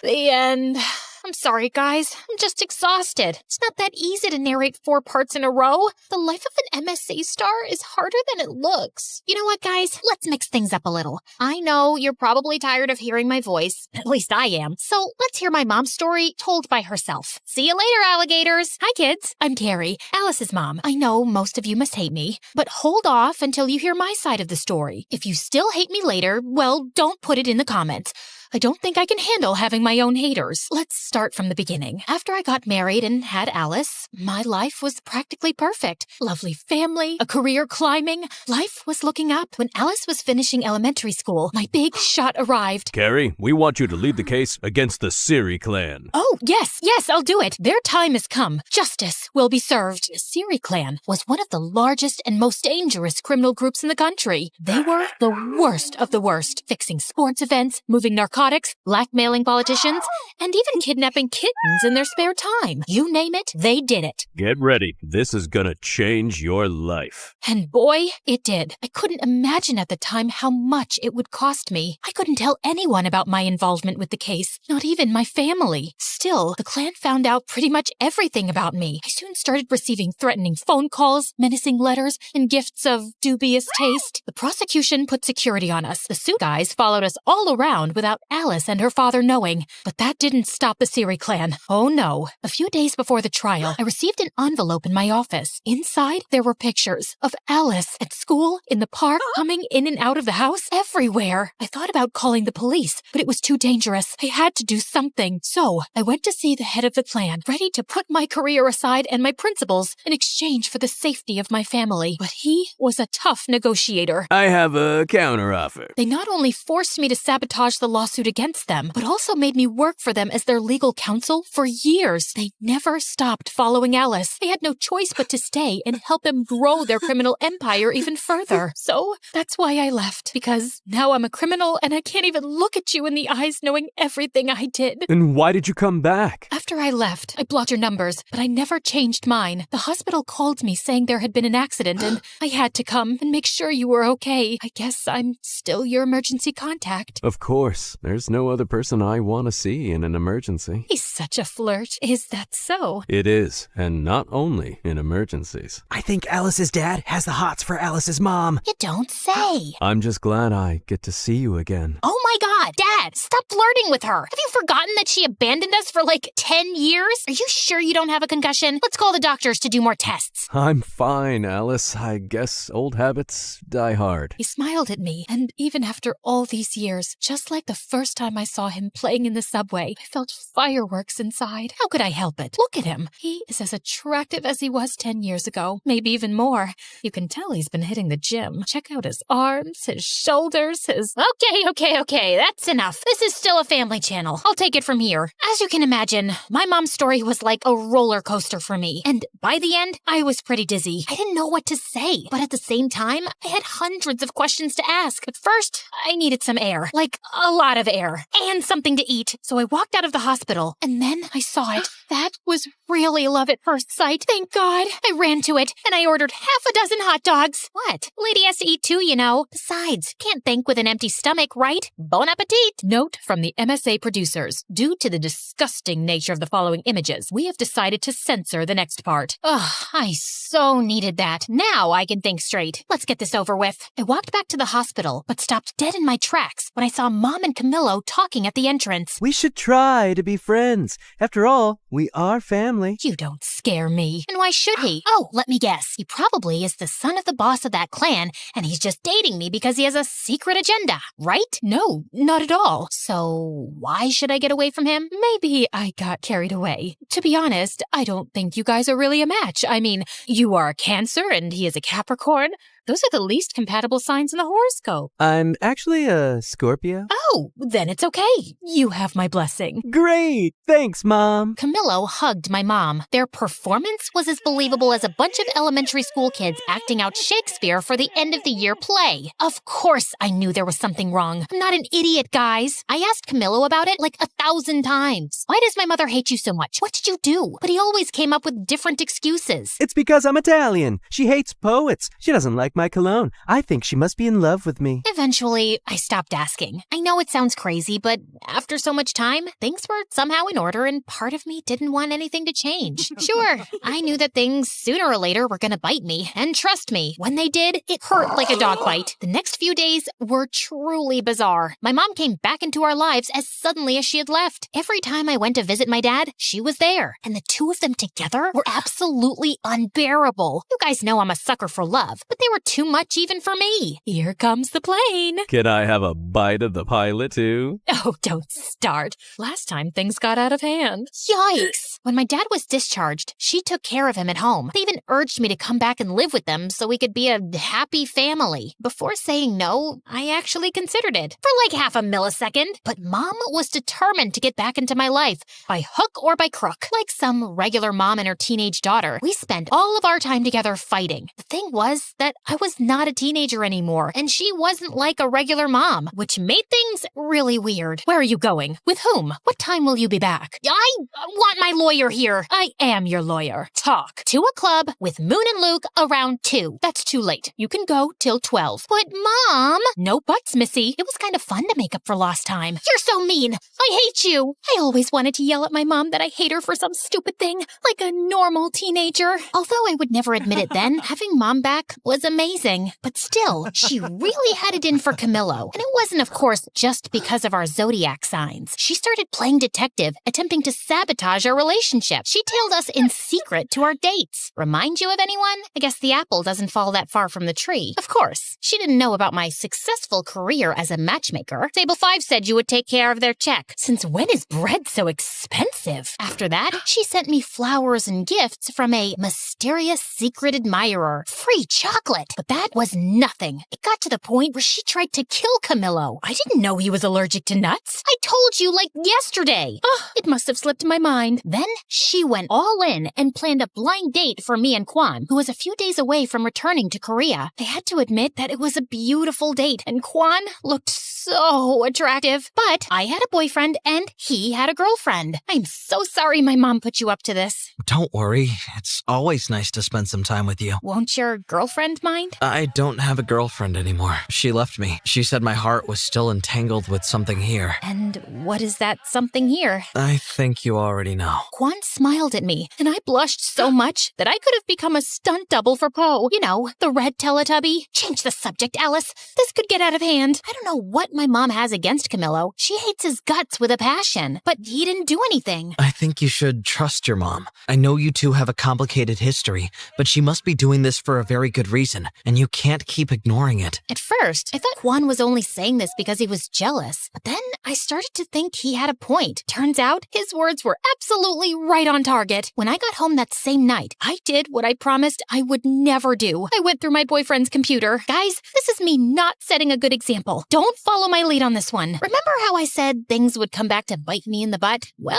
the end. I'm sorry, guys. I'm just exhausted. It's not that easy to narrate 4 parts in a row. The life of an MSA star is harder than it looks. You know what, guys? Let's mix things up a little. I know you're probably tired of hearing my voice. At least I am. So let's hear my mom's story told by herself. See you later, alligators. Hi, kids. I'm Carrie, Alice's mom. I know most of you must hate me, but hold off until you hear my side of the story. If you still hate me later, well, don't put it in the comments. I don't think I can handle having my own haters. Let's start from the beginning. After I got married and had Alice, my life was practically perfect. Lovely family, a career climbing. Life was looking up. When Alice was finishing elementary school, my big shot arrived. Carrie, we want you to lead the case against the Siri clan. Oh, yes, I'll do it. Their time has come. Justice will be served. The Siri clan was one of the largest and most dangerous criminal groups in the country. They were the worst of the worst, fixing sports events, moving narcotics, blackmailing politicians, and even kidnapping kittens in their spare time. You name it, they did it. Get ready. This is gonna change your life. And boy, it did. I couldn't imagine at the time how much it would cost me. I couldn't tell anyone about my involvement with the case, not even my family. Still, the clan found out pretty much everything about me. I soon started receiving threatening phone calls, menacing letters, and gifts of dubious taste. The prosecution put security on us. The suit guys followed us all around without Alice and her father knowing. But that didn't stop the Siri clan. Oh no. A few days before the trial, I received an envelope in my office. Inside, there were pictures of Alice at school, in the park, coming in and out of the house, everywhere. I thought about calling the police, but it was too dangerous. I had to do something. So, I went to see the head of the clan, ready to put my career aside and my principles in exchange for the safety of my family. But he was a tough negotiator. I have a counteroffer. They not only forced me to sabotage the lawsuit against them, but also made me work for them as their legal counsel for years. They never stopped following Alice. I had no choice but to stay and help them grow their criminal empire even further. So, that's why I left. Because now I'm a criminal and I can't even look at you in the eyes knowing everything I did. And why did you come back? After I left, I blocked your numbers, but I never changed mine. The hospital called me saying there had been an accident and I had to come and make sure you were okay. I guess I'm still your emergency contact. Of course. There's no other person I want to see in an emergency. He's such a flirt. Is that so? It is, and not only in emergencies. I think Alice's dad has the hots for Alice's mom. You don't say. I'm just glad I get to see you again. Oh my God, Dad, stop flirting with her. Have you forgotten that she abandoned us for like 10 years? Are you sure you don't have a concussion? Let's call the doctors to do more tests. I'm fine, Alice. I guess old habits die hard. He smiled at me, and even after all these years, just like the first time I saw him playing in the subway, I felt fireworks inside. How could I help it? Look at him. He is as attractive as he was 10 years ago, maybe even more. You can tell he's been hitting the gym. Check out his arms, his shoulders, his... Okay, that's enough. This is still a family channel. I'll take it from here. As you can imagine, my mom's story was like a roller coaster for me. And by the end, I was pretty dizzy. I didn't know what to say. But at the same time, I had hundreds of questions to ask. At first, I needed some air. Like, a lot of air. And something to eat. So I walked out of the hospital. And then I saw it. That was really love at first sight. Thank God. I ran to it, and I ordered half a dozen hot dogs. What? Lady has to eat too, you know. Besides, can't think with an empty stomach, right? Bon appetit. Note from the MSA producers. Due to the disgusting nature of the following images, we have decided to censor the next part. Ugh, I so needed that. Now I can think straight. Let's get this over with. I walked back to the hospital, but stopped dead in my tracks when I saw Mom and Camillo talking at the entrance. We should try to be friends. After all, we are family. You don't scare me. And why should he? Oh, let me guess. He probably is the son of the boss of that clan, and he's just dating me because he has a secret agenda, right? No, not at all. So why should I get away from him? Maybe I got carried away. To be honest, I don't think you guys are really a match. I mean, you are a Cancer and he is a Capricorn. Those are the least compatible signs in the horoscope. I'm actually a Scorpio. Oh, then it's okay. You have my blessing. Great! Thanks, Mom. Camillo hugged my mom. Their performance was as believable as a bunch of elementary school kids acting out Shakespeare for the end-of-the-year play. Of course I knew there was something wrong. I'm not an idiot, guys. I asked Camillo about it like 1,000 times. Why does my mother hate you so much? What did you do? But he always came up with different excuses. It's because I'm Italian. She hates poets. She doesn't like my cologne. I think she must be in love with me. Eventually, I stopped asking. I know it sounds crazy, but after so much time, things were somehow in order and part of me didn't want anything to change. Sure, I knew that things sooner or later were gonna bite me, and trust me, when they did, it hurt like a dog bite. The next few days were truly bizarre. My mom came back into our lives as suddenly as she had left. Every time I went to visit my dad, she was there, and the two of them together were absolutely unbearable. You guys know I'm a sucker for love, but they were too much even for me. Here comes the plane. Can I have a bite of the pilot, too? Oh, don't start. Last time things got out of hand. Yikes! When my dad was discharged, she took care of him at home. They even urged me to come back and live with them so we could be a happy family. Before saying no, I actually considered it. For like half a millisecond. But Mom was determined to get back into my life, by hook or by crook. Like some regular mom and her teenage daughter, we spent all of our time together fighting. The thing was that I was not a teenager anymore, and she wasn't like a regular mom, which made things really weird. Where are you going? With whom? What time will you be back? I want my lawyer lawyer here. I am your lawyer. Talk. To a club with Moon and Luke around 2. That's too late. You can go till 12. But Mom! No buts, Missy. It was kind of fun to make up for lost time. You're so mean. I hate you. I always wanted to yell at my mom that I hate her for some stupid thing, like a normal teenager. Although I would never admit it then, having Mom back was amazing. But still, she really had it in for Camillo. And it wasn't, of course, just because of our zodiac signs. She started playing detective, attempting to sabotage our relationship. She tailed us in secret to our dates. Remind you of anyone? I guess the apple doesn't fall that far from the tree. Of course, she didn't know about my successful career as a matchmaker. Table 5 said you would take care of their check. Since when is bread so expensive? After that, she sent me flowers and gifts from a mysterious secret admirer. Free chocolate. But that was nothing. It got to the point where she tried to kill Camillo. I didn't know he was allergic to nuts. I told you like yesterday. It must have slipped my mind. Then she went all in and planned a blind date for me and Kwan, who was a few days away from returning to Korea. I had to admit that it was a beautiful date, and Kwan looked so attractive. But I had a boyfriend, and he had a girlfriend. I'm so sorry my mom put you up to this. Don't worry. It's always nice to spend some time with you. Won't your girlfriend mind? I don't have a girlfriend anymore. She left me. She said my heart was still entangled with something here. And what is that something here? I think you already know. Kwan smiled at me, and I blushed so much that I could have become a stunt double for Poe. You know, the red Teletubby. Change the subject, Alice. This could get out of hand. I don't know what my mom has against Camillo. She hates his guts with a passion, but he didn't do anything. I think you should trust your mom. I know you two have a complicated history, but she must be doing this for a very good reason, and you can't keep ignoring it. At first, I thought Kwan was only saying this because he was jealous, but then I started to think he had a point. Turns out, his words were absolutely right on target. When I got home that same night, I did what I promised I would never do. I went through my boyfriend's computer. Guys, this is me not setting a good example. Don't follow my lead on this one. Remember how I said things would come back to bite me in the butt? Well,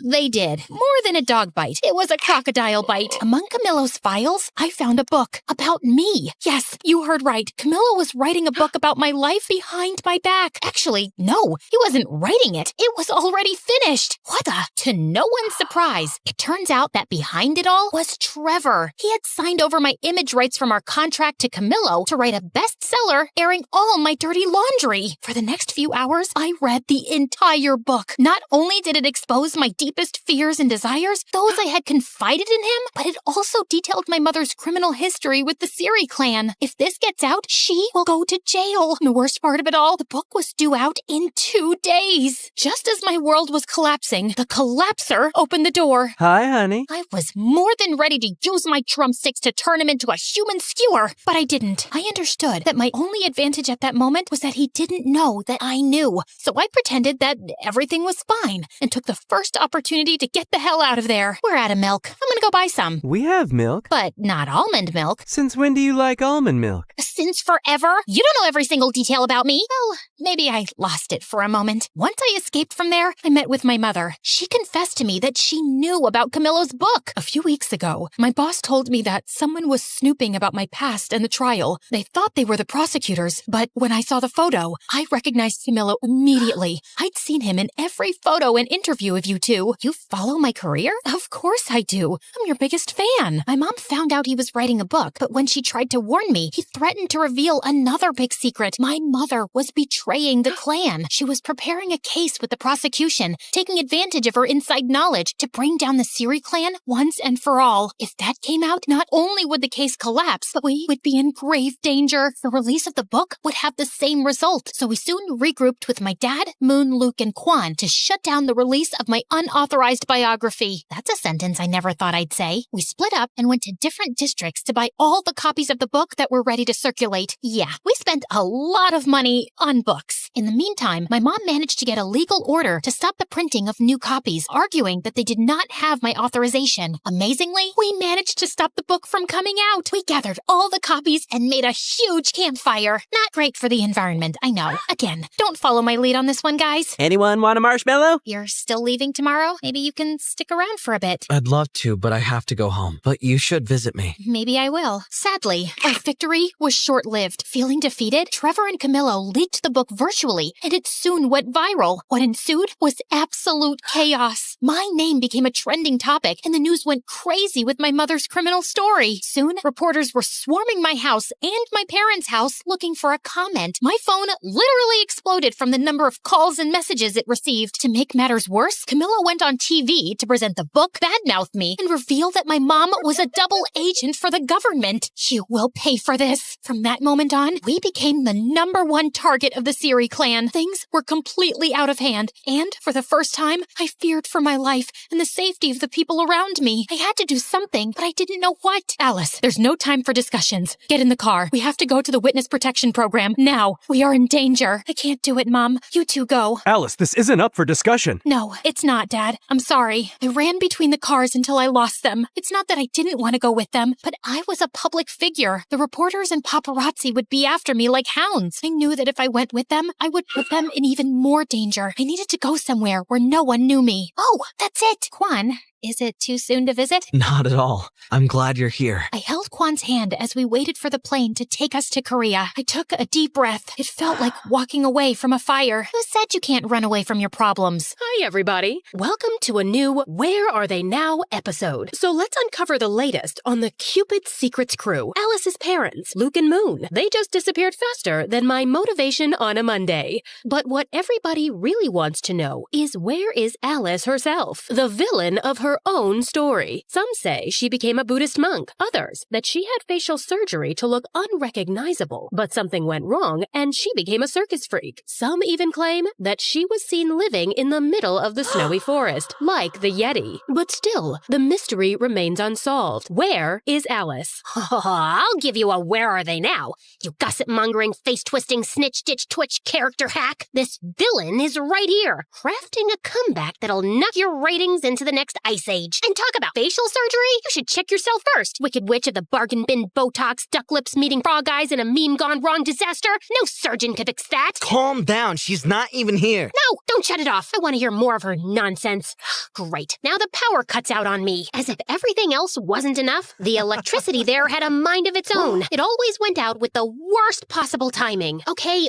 they did. More than a dog bite. It was a crocodile bite. Among Camillo's files, I found a book about me. Yes, you heard right. Camillo was writing a book about my life behind my back. Actually, no, he wasn't writing it. It was already finished. What the? To no one's surprise, it turns out that behind it all was Trevor. He had signed over my image rights from our contract to Camillo to write a bestseller airing all my dirty laundry. For the next few hours, I read the entire book. Not only did it expose my deepest fears and desires, those I had confided in him, but it also detailed my mother's criminal history with the Siri clan. If this gets out, she will go to jail. And the worst part of it all, the book was due out in 2 days. Just as my world was collapsing, the collapser opened the door. Hi, honey. I was more than ready to use my drumsticks to turn him into a human skewer, but I didn't. I understood that my only advantage at that moment was that he didn't know that I knew. So I pretended that everything was fine and took the first opportunity to get the hell out of there. We're out of milk. I'm gonna go buy some. We have milk. But not almond milk. Since when do you like almond milk? Since forever. You don't know every single detail about me. Well, maybe I lost it for a moment. Once I escaped from there, I met with my mother. She confessed to me that she knew about Camillo's book. A few weeks ago, my boss told me that someone was snooping about my past and the trial. They thought they were the prosecutors, but when I saw the photo, I recognized Camillo immediately. I'd seen him in every photo and interview of you two. You follow my career? Of course I do. I'm your biggest fan. My mom found out he was writing a book, but when she tried to warn me, he threatened to reveal another big secret. My mother was betraying the clan. She was preparing a case with the prosecution, taking advantage of her inside knowledge to bring down the Siri clan once and for all. If that came out, not only would the case collapse, but we would be in grave danger. The release of the book would have the same result. So we soon regrouped with my dad, Moon, Luke, and Kwan to shut down the release of my unauthorized biography. That's a sentence I never thought I'd say. We split up and went to different districts to buy all the copies of the book that were ready to circulate. Yeah, we spent a lot of money on books. In the meantime, my mom managed to get a legal order to stop the printing of new copies, arguing that they did not have my authorization. Amazingly, we managed to stop the book from coming out. We gathered all the copies and made a huge campfire. Not great for the environment, I know. Again, don't follow my lead on this one, guys. Anyone want a marshmallow? You're still leaving tomorrow? Maybe you can stick around for a bit. I'd love to, but I have to go home. But you should visit me. Maybe I will. Sadly, our victory was short-lived. Feeling defeated, Trevor and Camillo leaked the book virtually eventually, and it soon went viral. What ensued was absolute chaos. My name became a trending topic, and the news went crazy with my mother's criminal story. Soon, reporters were swarming my house and my parents' house looking for a comment. My phone literally exploded from the number of calls and messages it received. To make matters worse, Camilla went on TV to present the book, badmouth me, and reveal that my mom was a double agent for the government. You will pay for this. From that moment on, we became the #1 target of the Siri clan. Things were completely out of hand, and for the first time, I feared for my life and the safety of the people around me. I had to do something, but I didn't know what. Alice, there's no time for discussions. Get in the car. We have to go to the witness protection program now. We are in danger. I can't do it, Mom. You two go. Alice, this isn't up for discussion. No, it's not, Dad. I'm sorry. I ran between the cars until I lost them. It's not that I didn't want to go with them, but I was a public figure. The reporters and paparazzi would be after me like hounds. I knew that if I went with them, I would put them in even more danger. I needed to go somewhere where no one knew me. Oh, that's it. Quan, is it too soon to visit? Not at all. I'm glad you're here. I held Kwan's hand as we waited for the plane to take us to Korea. I took a deep breath. It felt like walking away from a fire. Who said you can't run away from your problems? Hi, everybody. Welcome to a new Where Are They Now episode. So let's uncover the latest on the Cupid Secrets crew. Alice's parents, Luke and Moon. They just disappeared faster than my motivation on a Monday. But what everybody really wants to know is where is Alice herself, the villain of her own story. Some say she became a Buddhist monk. Others that she had facial surgery to look unrecognizable, but something went wrong and she became a circus freak. Some even claim that she was seen living in the middle of the snowy forest, like the Yeti. But still, the mystery remains unsolved. Where is Alice? I'll give you a where are they now, you gossip-mongering, face-twisting, snitch-ditch-twitch character hack. This villain is right here, crafting a comeback that'll knock your ratings into the next ice age. And talk about facial surgery? You should check yourself first. Wicked witch of the bargain bin Botox, duck lips meeting frog eyes, and a meme gone wrong disaster. No surgeon could fix that. Calm down. She's not even here. No, don't shut it off. I want to hear more of her nonsense. Great. Now the power cuts out on me. As if everything else wasn't enough, the electricity there had a mind of its own. It always went out with the worst possible timing. Okay.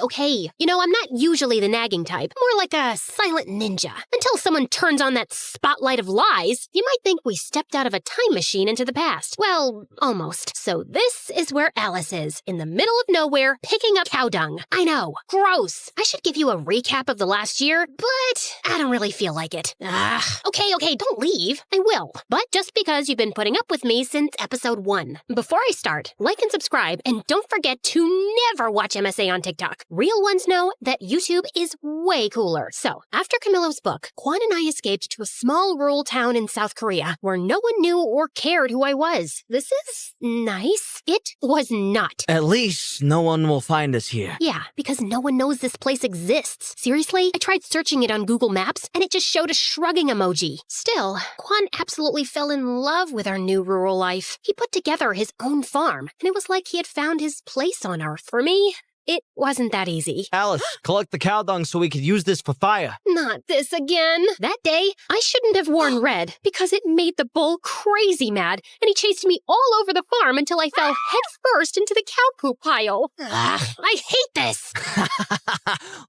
You know, I'm not usually the nagging type. More like a silent ninja. Until someone turns on that spotlight of lies, you might think we stepped out of a time machine into the past. Well, almost. So this is where Alice is, in the middle of nowhere, picking up cow dung. I know. Gross. I should give you a recap of the last year, but I don't really feel like it. Okay, don't leave. I will. But just because you've been putting up with me since episode 1. Before I start, like and subscribe, and don't forget to never watch MSA on TikTok. Real ones know that YouTube is way cooler. So, after Camilo's book, Quan and I escaped to a small rural town in South Korea where no one knew or cared who I was. This is nice. It was not. At least no one will find us here. Yeah, because no one knows this place exists. Seriously? I tried searching it on Google Maps, and it just showed a shrugging emoji. Still, Quan absolutely fell in love with our new rural life. He put together his own farm, and it was like he had found his place on Earth. For me, it wasn't that easy. Alice, collect the cow dung so we could use this for fire. Not this again. That day, I shouldn't have worn red because it made the bull crazy mad, and he chased me all over the farm until I fell headfirst into the cow poop pile. I hate this.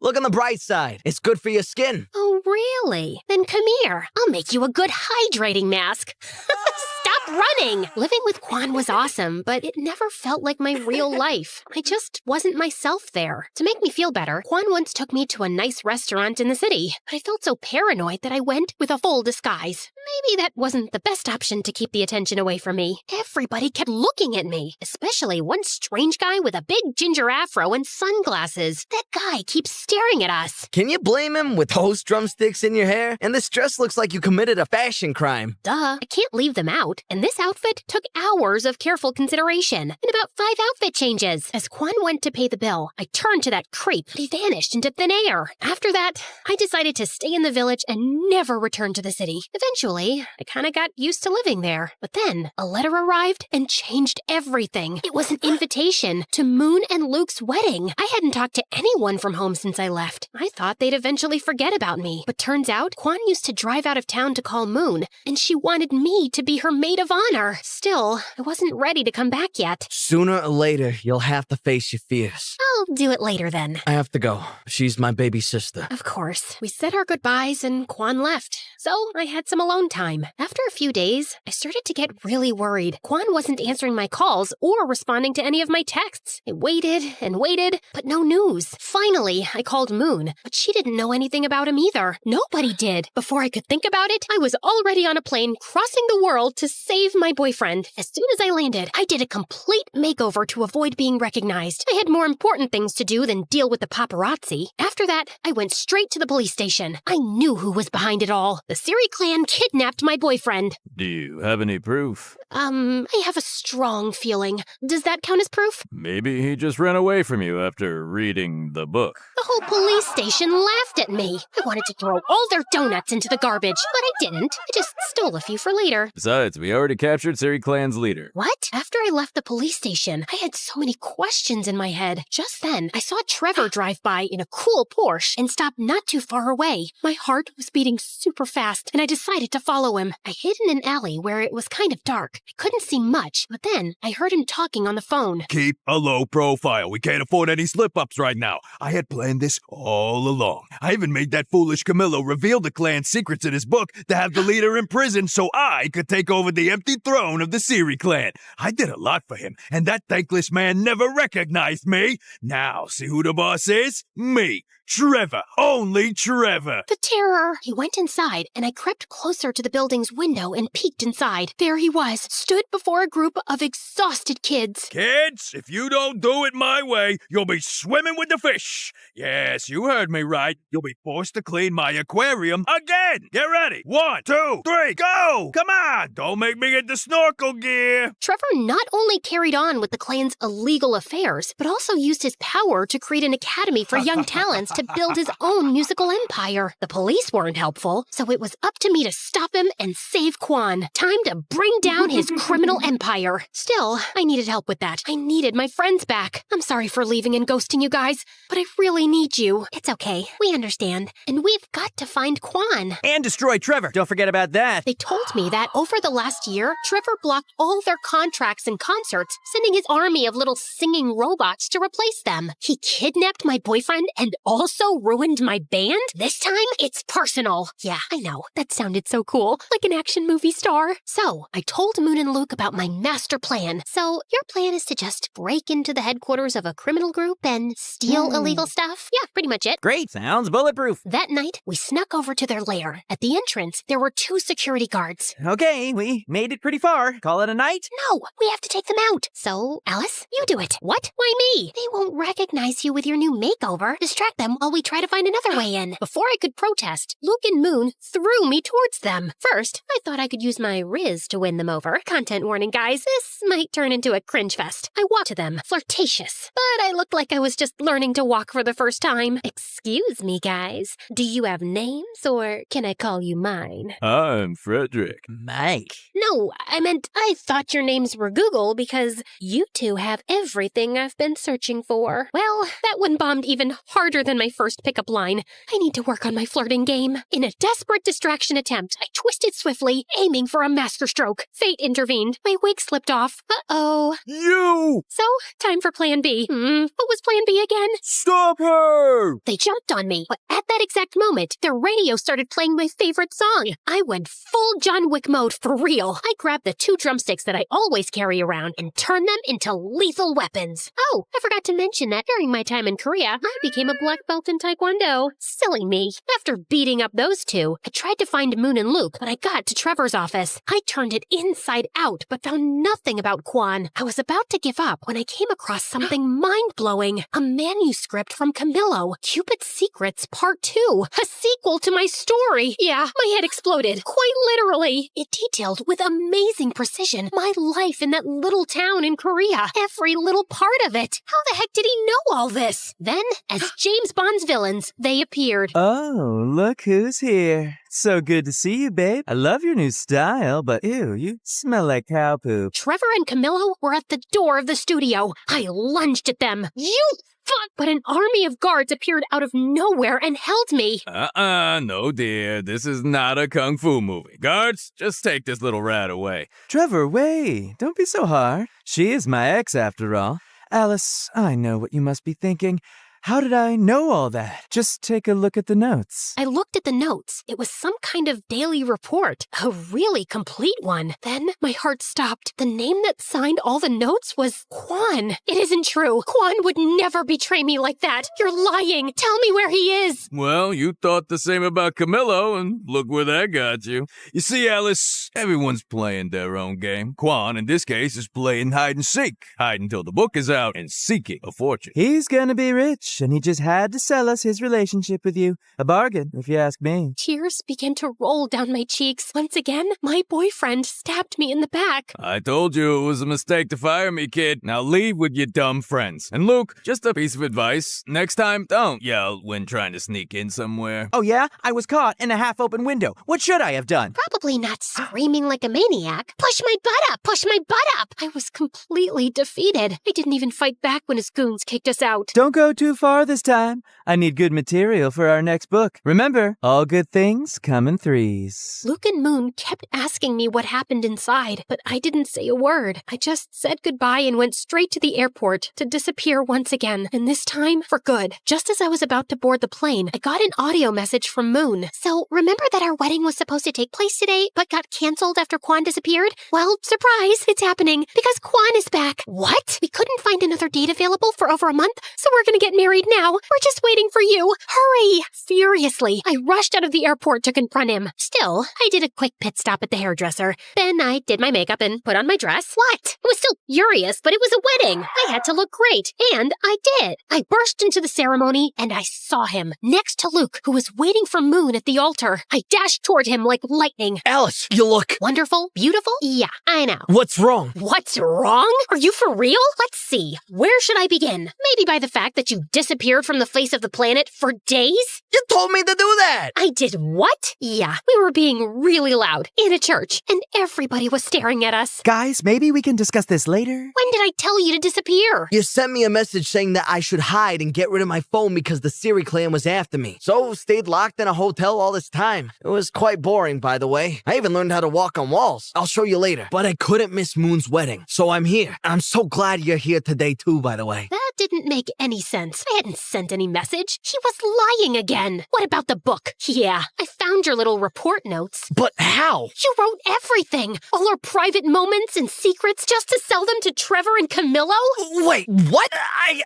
Look on the bright side. It's good for your skin. Oh, really? Then come here. I'll make you a good hydrating mask. Stop running! Living with Quan was awesome, but it never felt like my real life. I just wasn't myself there. To make me feel better, Quan once took me to a nice restaurant in the city, but I felt so paranoid that I went with a full disguise. Maybe that wasn't the best option to keep the attention away from me. Everybody kept looking at me, especially one strange guy with a big ginger afro and sunglasses. That guy keeps staring at us. Can you blame him with those drumsticks in your hair? And this dress looks like you committed a fashion crime. Duh, I can't leave them out. And this outfit took hours of careful consideration and about 5 outfit changes. As Quan went to pay the bill, I turned to that creep, but he vanished into thin air. After that, I decided to stay in the village and never return to the city. Eventually, Eventually, I kind of got used to living there. But then, a letter arrived and changed everything. It was an invitation to Moon and Luke's wedding. I hadn't talked to anyone from home since I left. I thought they'd eventually forget about me. But turns out, Quan used to drive out of town to call Moon, and she wanted me to be her maid of honor. Still, I wasn't ready to come back yet. Sooner or later, you'll have to face your fears. I'll do it later then. I have to go. She's my baby sister. Of course. We said our goodbyes and Quan left. So I had some alone time. After a few days, I started to get really worried. Quan wasn't answering my calls or responding to any of my texts. I waited and waited, but no news. Finally, I called Moon, but she didn't know anything about him either. Nobody did. Before I could think about it, I was already on a plane crossing the world to save my boyfriend. As soon as I landed, I did a complete makeover to avoid being recognized. I had more important things to do than deal with the paparazzi. After that, I went straight to the police station. I knew who was behind it all. The Siri clan kidnapped my boyfriend. Do you have any proof? I have a strong feeling. Does that count as proof? Maybe he just ran away from you after reading the book. The whole police station laughed at me. I wanted to throw all their donuts into the garbage, but I didn't. I just stole a few for later. Besides, we already captured Siri Clan's leader. What? After I left the police station, I had so many questions in my head. Just then, I saw Trevor drive by in a cool Porsche and stop not too far away. My heart was beating super fast, and I decided to follow him. I hid in an alley where it was kind of dark. I couldn't see much, but then I heard him talking on the phone. Keep a low profile. We can't afford any slip-ups right now. I had planned this all along. I even made that foolish Camillo reveal the clan's secrets in his book to have the leader in prison so I could take over the empty throne of the Siri clan. I did a lot for him, and that thankless man never recognized me. Now, see who the boss is? Me. Trevor. Only Trevor. The terror. He went inside, and I crept closer to the building's window and peeked inside. There he was, stood before a group of exhausted kids. Kids, if you don't do it my way, you'll be swimming with the fish. Yes, you heard me right. You'll be forced to clean my aquarium again. Get ready. 1, 2, 3, go! Come on, don't make me get the snorkel gear. Trevor not only carried on with the clan's illegal affairs, but also used his power to create an academy for young talents to build his own musical empire. The police weren't helpful, so it was up to me to stop him and save Quan. Time to bring down his criminal empire. Still, I needed help with that. I needed my friends back. I'm sorry for leaving and ghosting you guys, but I really need you. It's okay. We understand. And we've got to find Quan. And destroy Trevor. Don't forget about that. They told me that over the last year, Trevor blocked all their contracts and concerts, sending his army of little singing robots to replace them. He kidnapped my boyfriend and also ruined my band? This time, it's personal. Yeah, I know. That sounded so cool. Like an action movie star. So, I told Moon and Luke about my master plan. So, your plan is to just break into the headquarters of a criminal group and steal illegal stuff? Yeah, pretty much it. Great. Sounds bulletproof. That night, we snuck over to their lair. At the entrance, there were 2 security guards. Okay, we made it pretty far. Call it a night? No, we have to take them out. So, Alice, you do it. What? Why me? They won't recognize you with your new makeover. Distract them while we try to find another way in. Before I could protest, Luke and Moon threw me towards them. First, I thought I could use my Riz to win them over. Content warning, guys. This might turn into a cringe fest. I walked to them, flirtatious. But I looked like I was just learning to walk for the first time. Excuse me, guys. Do you have names, or can I call you mine? I'm Frederick. Mike. No, I meant I thought your names were Google because you two have everything I've been searching for. Well, that one bombed even harder than my first pickup line. I need to work on my flirting game. In a desperate distraction attempt, I twisted swiftly, aiming for a masterstroke. Fate intervened. My wig slipped off. Uh-oh. You! So, time for plan B. What was plan B again? Stop her! They jumped on me, but at that exact moment, their radio started playing my favorite song. I went full John Wick mode for real. I grabbed the 2 drumsticks that I always carry around and turned them into lethal weapons. Oh, I forgot to mention that during my time in Korea, I became a black belt in Taekwondo. Silly me. After beating up those 2, I tried to find Moon and Luke, but I got to Trevor's office. I turned it inside out, but found nothing about Quan. I was about to give up when I came across something mind-blowing. A manuscript from Camillo, Cupid's Secrets Part 2. A sequel to my story. Yeah, my head exploded. Quite literally. It detailed with amazing precision my life in that little town in Korea. Every little part of it. How the heck did he know all this? Then, as James Bond Quan's villains. They appeared. Oh, look who's here. So good to see you, babe. I love your new style, but ew, you smell like cow poop. Trevor and Camillo were at the door of the studio. I lunged at them. You fuck! But an army of guards appeared out of nowhere and held me. No, dear. This is not a kung fu movie. Guards, just take this little rat away. Trevor, wait. Don't be so hard. She is my ex, after all. Alice, I know what you must be thinking. How did I know all that? Just take a look at the notes. I looked at the notes. It was some kind of daily report, a really complete one. Then my heart stopped. The name that signed all the notes was Quan. It isn't true. Quan would never betray me like that. You're lying. Tell me where he is. Well, you thought the same about Camillo, and look where that got you. You see, Alice, everyone's playing their own game. Quan, in this case, is playing hide and seek. Hide until the book is out and seeking a fortune. He's gonna be rich, and he just had to sell us his relationship with you. A bargain, if you ask me. Tears began to roll down my cheeks. Once again, my boyfriend stabbed me in the back. I told you it was a mistake to fire me, kid. Now leave with your dumb friends. And Luke, just a piece of advice. Next time, don't yell when trying to sneak in somewhere. Oh yeah? I was caught in a half-open window. What should I have done? Probably not screaming like a maniac. Push my butt up! Push my butt up! I was completely defeated. I didn't even fight back when his goons kicked us out. Don't go too far this time. I need good material for our next book. Remember, all good things come in threes. Luke and Moon kept asking me what happened inside, but I didn't say a word. I just said goodbye and went straight to the airport to disappear once again, and this time for good. Just as I was about to board the plane, I got an audio message from Moon. So, remember that our wedding was supposed to take place today, but got canceled after Quan disappeared? Well, surprise, it's happening, because Quan is back. What? We couldn't find another date available for over a month, so we're gonna get married now. We're just waiting for you. Hurry! Furiously, I rushed out of the airport to confront him. Still, I did a quick pit stop at the hairdresser. Then I did my makeup and put on my dress. What? It was still furious, but it was a wedding. I had to look great, and I did. I burst into the ceremony, and I saw him next to Luke, who was waiting for Moon at the altar. I dashed toward him like lightning. Alice, you look... Wonderful? Beautiful? Yeah, I know. What's wrong? What's wrong? Are you for real? Let's see. Where should I begin? Maybe by the fact that you disappeared from the face of the planet for days? You told me to do that! I did what? Yeah, we were being really loud in a church, and everybody was staring at us. Guys, maybe we can discuss this later. When did I tell you to disappear? You sent me a message saying that I should hide and get rid of my phone because the Siri clan was after me. So stayed locked in a hotel all this time. It was quite boring, by the way. I even learned how to walk on walls. I'll show you later. But I couldn't miss Moon's wedding, so I'm here. I'm so glad you're here today too, by the way. That didn't make any sense. I hadn't sent any message. He was lying again. What about the book? Yeah, I found your little report notes. But how? You wrote everything. All our private moments and secrets just to sell them to Trevor and Camillo? Wait, what?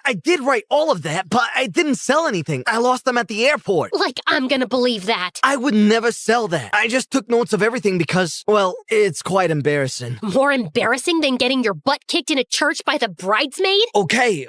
I did write all of that, but I didn't sell anything. I lost them at the airport. Like I'm gonna believe that. I would never sell that. I just took notes of everything because, well, it's quite embarrassing. More embarrassing than getting your butt kicked in a church by the bridesmaid? Okay.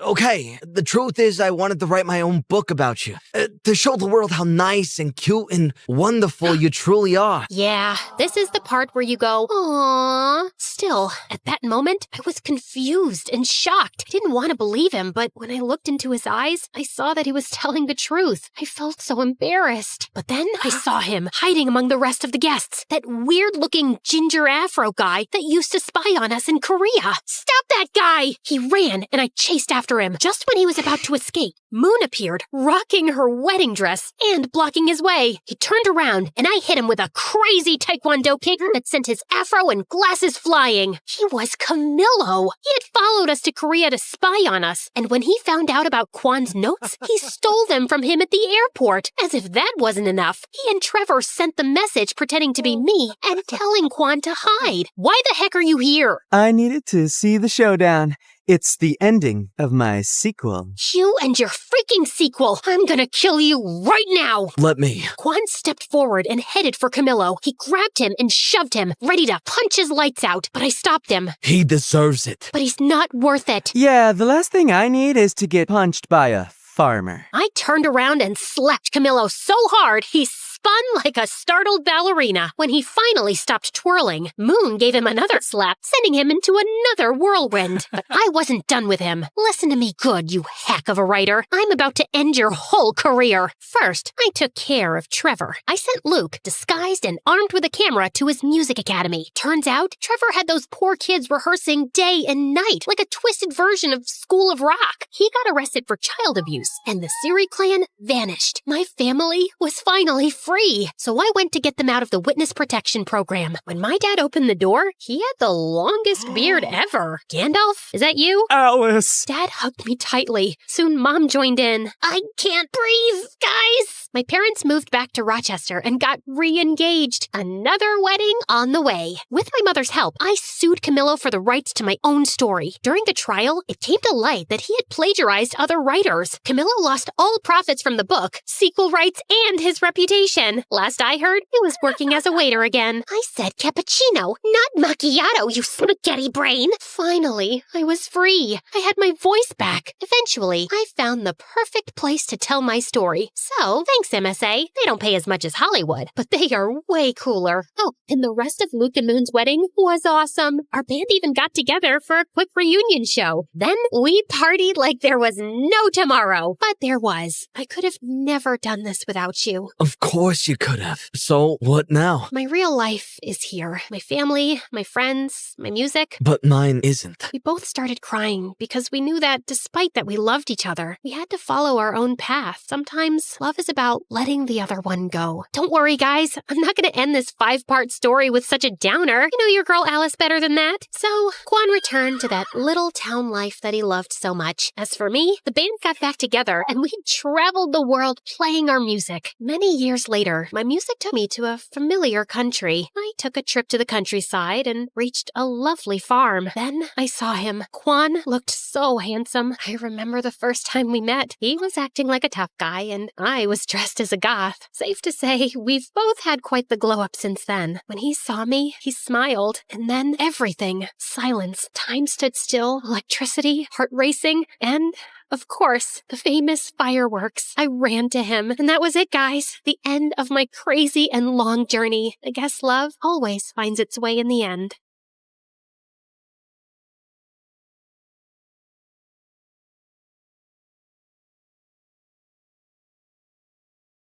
The truth is I wanted to write my own book about you. To show the world how nice and cute and wonderful you truly are. Yeah, this is the part where you go, aww. Still, at that moment, I was confused and shocked. I didn't want to believe him, but when I looked into his eyes, I saw that he was telling the truth. I felt so embarrassed. But then I saw him hiding among the rest of the guests. That weird-looking ginger afro guy that used to spy on us in Korea. Stop that guy! He ran, and I chased after him. Just when he was about to escape, Moon appeared, rocking her wedding dress and blocking his way. He turned around, and I hit him with a crazy taekwondo kick that sent his afro and glasses flying. He was Camillo. He had followed us to Korea to spy on us, and when he found out about Quan's notes, he stole them from him at the airport. As if that wasn't enough, he and Trevor sent the message pretending to be me and telling Quan to hide. Why the heck are you here? I needed to see the showdown. It's the ending of my sequel. You and your freaking sequel. I'm gonna kill you right now. Let me. Quan stepped forward and headed for Camillo. He grabbed him and shoved him, ready to punch his lights out, but I stopped him. He deserves it. But he's not worth it. Yeah, the last thing I need is to get punched by a farmer. I turned around and slapped Camillo so hard he spun like a startled ballerina. When he finally stopped twirling, Moon gave him another slap, sending him into another whirlwind. But I wasn't done with him. Listen to me good, you hack of a writer. I'm about to end your whole career. First, I took care of Trevor. I sent Luke, disguised and armed with a camera, to his music academy. Turns out, Trevor had those poor kids rehearsing day and night, like a twisted version of School of Rock. He got arrested for child abuse, and the Siri clan vanished. My family was finally free, so I went to get them out of the witness protection program. When my dad opened the door, he had the longest beard ever. Gandalf, is that you? Alice! Dad hugged me tightly. Soon Mom joined in. I can't breathe, guys! My parents moved back to Rochester and got re-engaged. Another wedding on the way. With my mother's help, I sued Camillo for the rights to my own story. During the trial, it came to light that he had plagiarized other writers. Camillo lost all profits from the book, sequel rights, and his reputation. Last I heard, he was working as a waiter again. I said cappuccino, not macchiato, you spaghetti brain. Finally, I was free. I had my voice back. Eventually, I found the perfect place to tell my story. So, thanks MSA. They don't pay as much as Hollywood, but they are way cooler. Oh, and the rest of Luke and Moon's wedding was awesome. Our band even got together for a quick reunion show. Then we partied like there was no tomorrow. But there was. I could have never done this without you. Of course you could have. So, what now? My real life is here. My family, my friends, my music. But mine isn't. We both started crying because we knew that despite that we loved each other, we had to follow our own path. Sometimes love is about letting the other one go. Don't worry, guys. I'm not going to end this 5-part story with such a downer. You know your girl Alice better than that. So, Quan returned to that little town life that he loved so much. As for me, the band got back together and we traveled the world playing our music. Many years later, my music took me to a familiar country. I took a trip to the countryside and reached a lovely farm. Then I saw him. Quan looked so handsome. I remember the first time we met. He was acting like a tough guy and I was dressed as a goth. Safe to say, we've both had quite the glow up since then. When he saw me, he smiled. And then everything. Silence. Time stood still. Electricity. Heart racing. And of course, the famous fireworks. I ran to him. And that was it, guys. The end of my crazy and long journey. I guess love always finds its way in the end.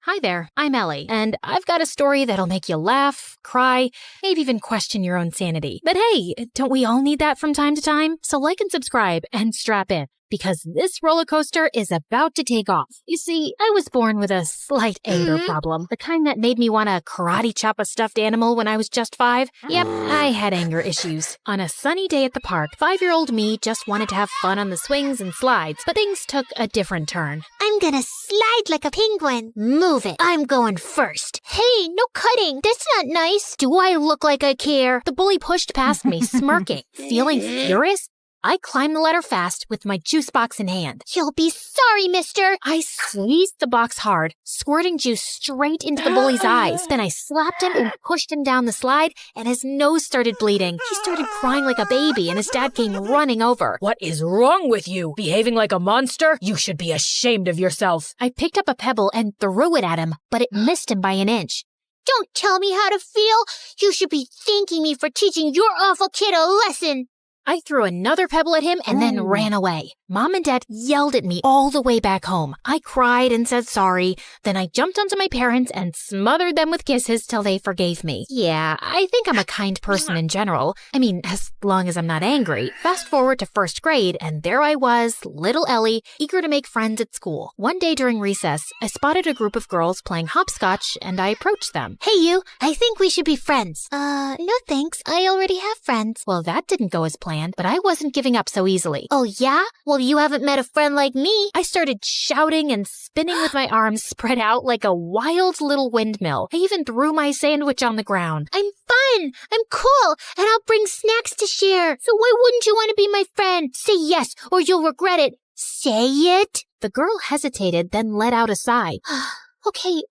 Hi there, I'm Ellie, and I've got a story that'll make you laugh, cry, maybe even question your own sanity. But hey, don't we all need that from time to time? So like and subscribe and strap in, because this roller coaster is about to take off. You see, I was born with a slight anger problem, the kind that made me want to karate chop a stuffed animal when I was just 5. Yep, I had anger issues. On a sunny day at the park, 5-year-old me just wanted to have fun on the swings and slides, but things took a different turn. I'm gonna slide like a penguin. Move it. I'm going first. Hey, no cutting. That's not nice. Do I look like I care? The bully pushed past me, smirking. Feeling furious, I climbed the ladder fast with my juice box in hand. You'll be sorry, mister. I squeezed the box hard, squirting juice straight into the bully's eyes. Then I slapped him and pushed him down the slide, and his nose started bleeding. He started crying like a baby, and his dad came running over. What is wrong with you? Behaving like a monster? You should be ashamed of yourself. I picked up a pebble and threw it at him, but it missed him by an inch. Don't tell me how to feel. You should be thanking me for teaching your awful kid a lesson. I threw another pebble at him and then ran away. Mom and Dad yelled at me all the way back home. I cried and said sorry. Then I jumped onto my parents and smothered them with kisses till they forgave me. Yeah, I think I'm a kind person in general. I mean, as long as I'm not angry. Fast forward to 1st grade, and there I was, little Ellie, eager to make friends at school. One day during recess, I spotted a group of girls playing hopscotch, and I approached them. Hey you, I think we should be friends. No thanks, I already have friends. Well, that didn't go as planned, but I wasn't giving up so easily. Oh yeah? Well, you haven't met a friend like me. I started shouting and spinning with my arms spread out like a wild little windmill. I even threw my sandwich on the ground. I'm fun, I'm cool, and I'll bring snacks to share. So why wouldn't you want to be my friend? Say yes, or you'll regret it. Say it. The girl hesitated, then let out a sigh. Okay,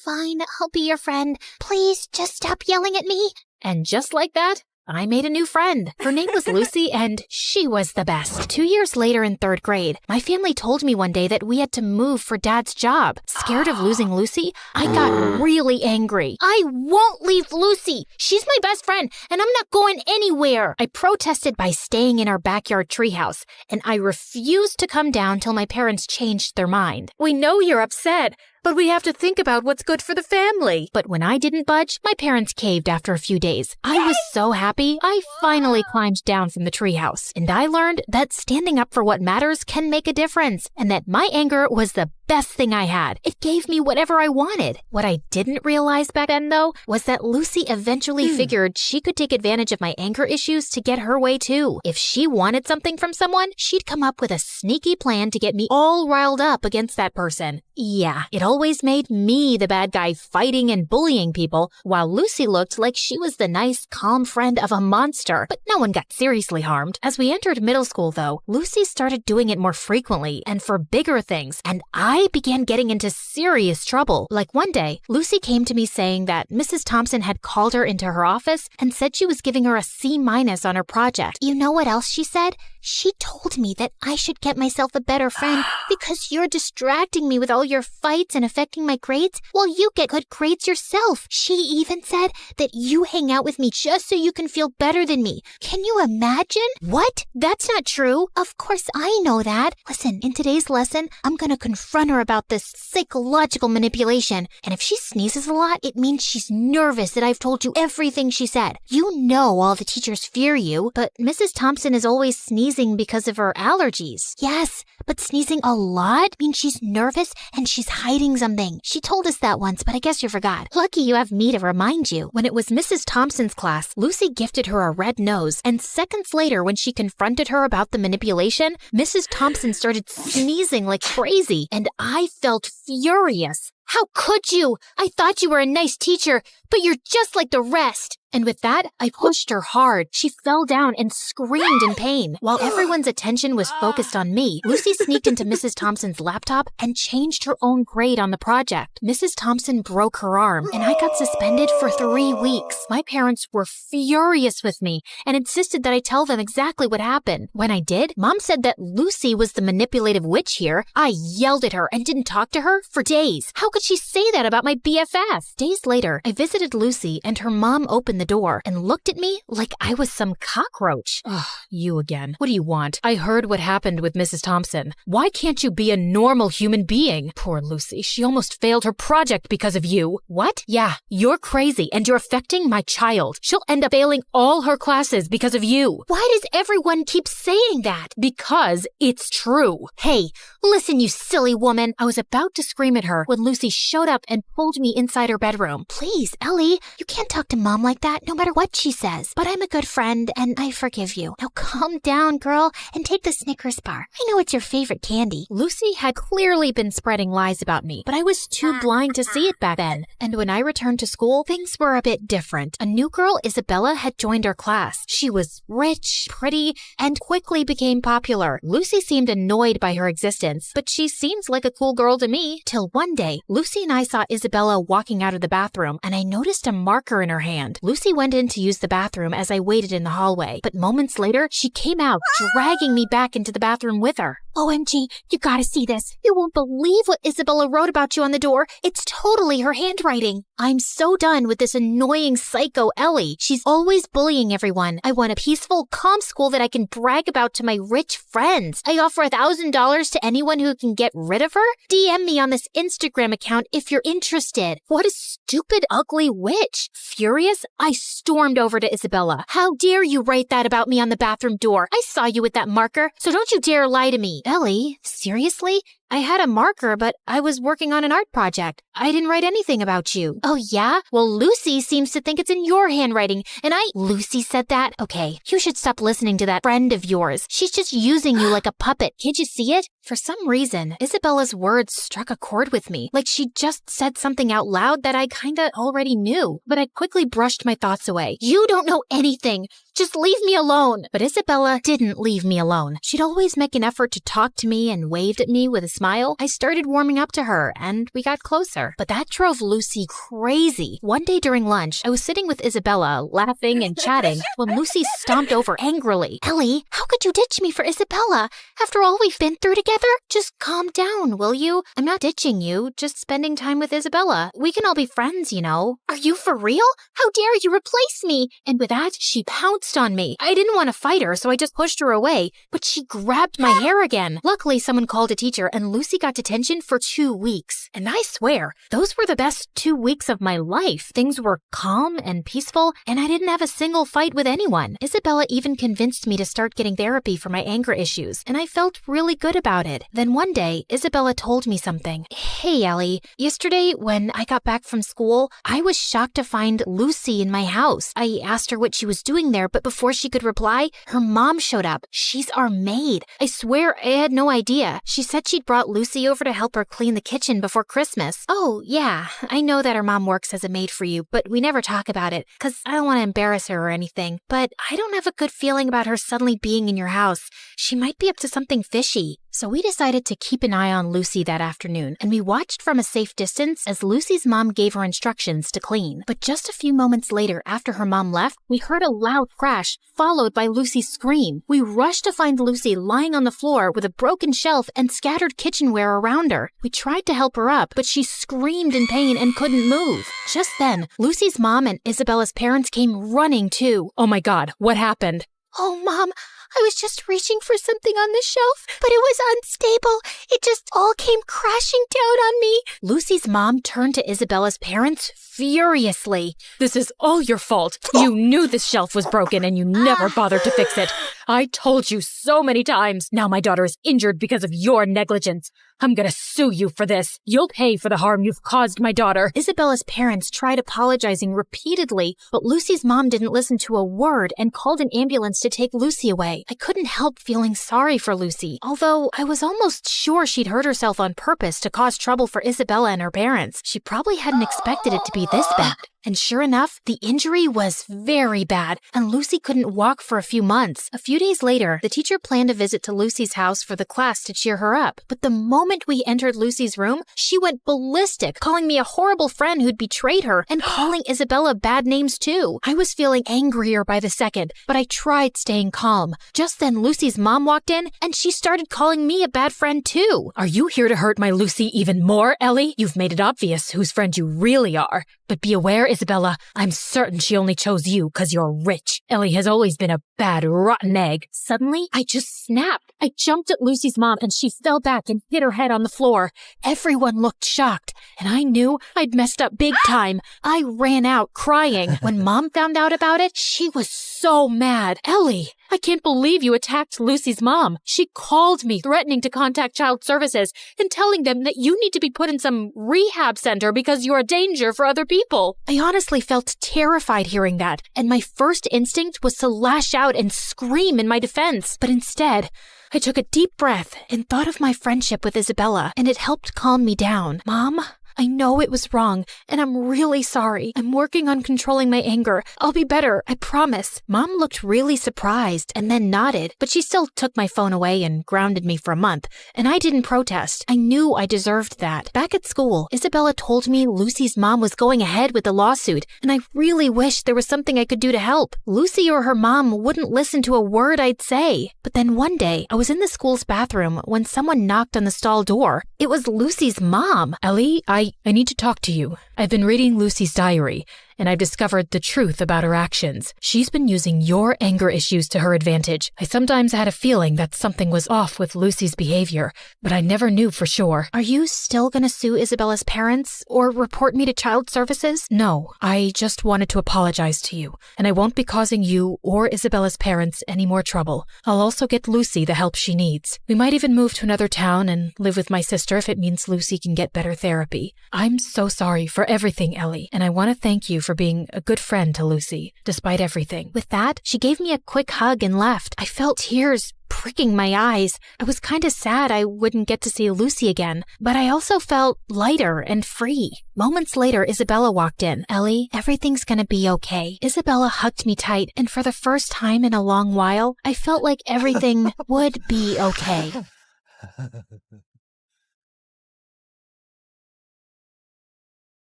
fine, I'll be your friend. Please, just stop yelling at me. And just like that, I made a new friend. Her name was Lucy, and she was the best. 2 years later in 3rd grade, my family told me one day that we had to move for Dad's job. Scared of losing Lucy, I got really angry. I won't leave Lucy. She's my best friend, and I'm not going anywhere. I protested by staying in our backyard treehouse, and I refused to come down till my parents changed their mind. We know you're upset, but we have to think about what's good for the family. But when I didn't budge, my parents caved after a few days. I was so happy, I finally climbed down from the treehouse. And I learned that standing up for what matters can make a difference, and that my anger was the best thing I had. It gave me whatever I wanted. What I didn't realize back then, though, was that Lucy eventually figured she could take advantage of my anger issues to get her way, too. If she wanted something from someone, she'd come up with a sneaky plan to get me all riled up against that person. Yeah, it always made me the bad guy fighting and bullying people, while Lucy looked like she was the nice, calm friend of a monster, but no one got seriously harmed. As we entered middle school, though, Lucy started doing it more frequently and for bigger things, and I began getting into serious trouble. Like one day, Lucy came to me saying that Mrs. Thompson had called her into her office and said she was giving her a C- on her project. You know what else she said? She told me that I should get myself a better friend because you're distracting me with all your fights and affecting my grades while you get good grades yourself. She even said that you hang out with me just so you can feel better than me. Can you imagine? What? That's not true. Of course I know that. Listen, in today's lesson, I'm going to confront her about this psychological manipulation. And if she sneezes a lot, it means she's nervous that I've told you everything she said. You know all the teachers fear you, but Mrs. Thompson is always sneezing because of her allergies. Yes, but sneezing a lot means she's nervous and she's hiding something. She told us that once, but I guess you forgot. Lucky you have me to remind you. When it was Mrs. Thompson's class, Lucy gifted her a red nose, and seconds later, when she confronted her about the manipulation, Mrs. Thompson started sneezing like crazy, and I felt furious. How could you? I thought you were a nice teacher, but you're just like the rest. And with that, I pushed her hard. She fell down and screamed in pain. While everyone's attention was focused on me, Lucy sneaked into Mrs. Thompson's laptop and changed her own grade on the project. Mrs. Thompson broke her arm, and I got suspended for 3 weeks. My parents were furious with me and insisted that I tell them exactly what happened. When I did, Mom said that Lucy was the manipulative witch here. I yelled at her and didn't talk to her for days. How could she say that about my BFF? Days later, I visited Lucy, and her mom opened the door and looked at me like I was some cockroach. Ugh, you again. What do you want? I heard what happened with Mrs. Thompson. Why can't you be a normal human being? Poor Lucy, she almost failed her project because of you. What? Yeah, you're crazy and you're affecting my child. She'll end up failing all her classes because of you. Why does everyone keep saying that? Because it's true. Hey, listen, you silly woman. I was about to scream at her when Lucy showed up and pulled me inside her bedroom. Please, Ellie, you can't talk to Mom like that no matter what she says. But I'm a good friend and I forgive you. Now calm down, girl, and take the Snickers bar. I know it's your favorite candy. Lucy had clearly been spreading lies about me, but I was too blind to see it back then. And when I returned to school, things were a bit different. A new girl, Isabella, had joined our class. She was rich, pretty, and quickly became popular. Lucy seemed annoyed by her existence, but she seems like a cool girl to me. Till one day, Lucy and I saw Isabella walking out of the bathroom, and I noticed a marker in her hand. Lucy went in to use the bathroom as I waited in the hallway, but moments later, she came out, dragging me back into the bathroom with her. OMG, you gotta see this. You won't believe what Isabella wrote about you on the door. It's totally her handwriting. I'm so done with this annoying psycho Ellie. She's always bullying everyone. I want a peaceful, calm school that I can brag about to my rich friends. I offer $1,000 to anyone who can get rid of her. DM me on this Instagram account if you're interested. What a stupid, ugly witch. Furious, I stormed over to Isabella. How dare you write that about me on the bathroom door? I saw you with that marker, so don't you dare lie to me. Ellie, seriously? I had a marker, but I was working on an art project. I didn't write anything about you. Oh, yeah? Well, Lucy seems to think it's in your handwriting, and Lucy said that? Okay, you should stop listening to that friend of yours. She's just using you like a puppet. Can't you see it? For some reason, Isabella's words struck a chord with me, like she just said something out loud that I kinda already knew, but I quickly brushed my thoughts away. You don't know anything. Just leave me alone. But Isabella didn't leave me alone. She'd always make an effort to talk to me and waved at me with a smile, I started warming up to her and we got closer. But that drove Lucy crazy. One day during lunch, I was sitting with Isabella, laughing and chatting, when Lucy stomped over angrily. Ellie, how could you ditch me for Isabella? After all we've been through together? Just calm down, will you? I'm not ditching you, just spending time with Isabella. We can all be friends, you know. Are you for real? How dare you replace me? And with that, she pounced on me. I didn't want to fight her, so I just pushed her away, but she grabbed my hair again. Luckily, someone called a teacher and Lucy got detention for 2 weeks. And I swear, those were the best 2 weeks of my life. Things were calm and peaceful, and I didn't have a single fight with anyone. Isabella even convinced me to start getting therapy for my anger issues, and I felt really good about it. Then one day, Isabella told me something. Hey, Ellie, yesterday when I got back from school, I was shocked to find Lucy in my house. I asked her what she was doing there, but before she could reply, her mom showed up. She's our maid. I swear I had no idea. She said she'd brought Lucy over to help her clean the kitchen before Christmas. Oh, yeah, I know that her mom works as a maid for you, but we never talk about it, because I don't want to embarrass her or anything. But I don't have a good feeling about her suddenly being in your house. She might be up to something fishy. So we decided to keep an eye on Lucy that afternoon, and we watched from a safe distance as Lucy's mom gave her instructions to clean. But just a few moments later, after her mom left, we heard a loud crash, followed by Lucy's scream. We rushed to find Lucy lying on the floor with a broken shelf and scattered kitchenware around her. We tried to help her up, but she screamed in pain and couldn't move. Just then, Lucy's mom and Isabella's parents came running too. Oh my God, what happened? Oh, Mom, I was just reaching for something on the shelf, but it was unstable. It just all came crashing down on me. Lucy's mom turned to Isabella's parents furiously. This is all your fault. You knew this shelf was broken and you never bothered to fix it. I told you so many times. Now my daughter is injured because of your negligence. I'm gonna sue you for this. You'll pay for the harm you've caused my daughter. Isabella's parents tried apologizing repeatedly, but Lucy's mom didn't listen to a word and called an ambulance to take Lucy away. I couldn't help feeling sorry for Lucy, although I was almost sure she'd hurt herself on purpose to cause trouble for Isabella and her parents. She probably hadn't expected it to be this bad. And sure enough, the injury was very bad, and Lucy couldn't walk for a few months. A few days later, the teacher planned a visit to Lucy's house for the class to cheer her up. But the moment we entered Lucy's room, she went ballistic, calling me a horrible friend who'd betrayed her, and calling Isabella bad names too. I was feeling angrier by the second, but I tried staying calm. Just then, Lucy's mom walked in, and she started calling me a bad friend too. Are you here to hurt my Lucy even more, Ellie? You've made it obvious whose friend you really are. But be aware, Isabella, I'm certain she only chose you because you're rich. Ellie has always been a bad, rotten egg. Suddenly, I just snapped. I jumped at Lucy's mom and she fell back and hit her head on the floor. Everyone looked shocked, and I knew I'd messed up big time. I ran out crying. When Mom found out about it, she was so mad. Ellie, I can't believe you attacked Lucy's mom. She called me, threatening to contact child services and telling them that you need to be put in some rehab center because you're a danger for other people. I honestly felt terrified hearing that, and my first instinct was to lash out and scream in my defense. But instead, I took a deep breath and thought of my friendship with Isabella, and it helped calm me down. Mom, I know it was wrong, and I'm really sorry. I'm working on controlling my anger. I'll be better, I promise. Mom looked really surprised and then nodded, but she still took my phone away and grounded me for a month, and I didn't protest. I knew I deserved that. Back at school, Isabella told me Lucy's mom was going ahead with the lawsuit, and I really wished there was something I could do to help. Lucy or her mom wouldn't listen to a word I'd say. But then one day, I was in the school's bathroom when someone knocked on the stall door. It was Lucy's mom. Ellie, I need to talk to you. I've been reading Lucy's diary, and I've discovered the truth about her actions. She's been using your anger issues to her advantage. I sometimes had a feeling that something was off with Lucy's behavior, but I never knew for sure. Are you still gonna sue Isabella's parents or report me to child services? No, I just wanted to apologize to you, and I won't be causing you or Isabella's parents any more trouble. I'll also get Lucy the help she needs. We might even move to another town and live with my sister if it means Lucy can get better therapy. I'm so sorry for everything, Ellie, and I want to thank you for being a good friend to Lucy, despite everything. With that, she gave me a quick hug and left. I felt tears pricking my eyes. I was kind of sad I wouldn't get to see Lucy again, but I also felt lighter and free. Moments later, Isabella walked in. Ellie, everything's gonna be okay. Isabella hugged me tight, and for the first time in a long while, I felt like everything would be okay.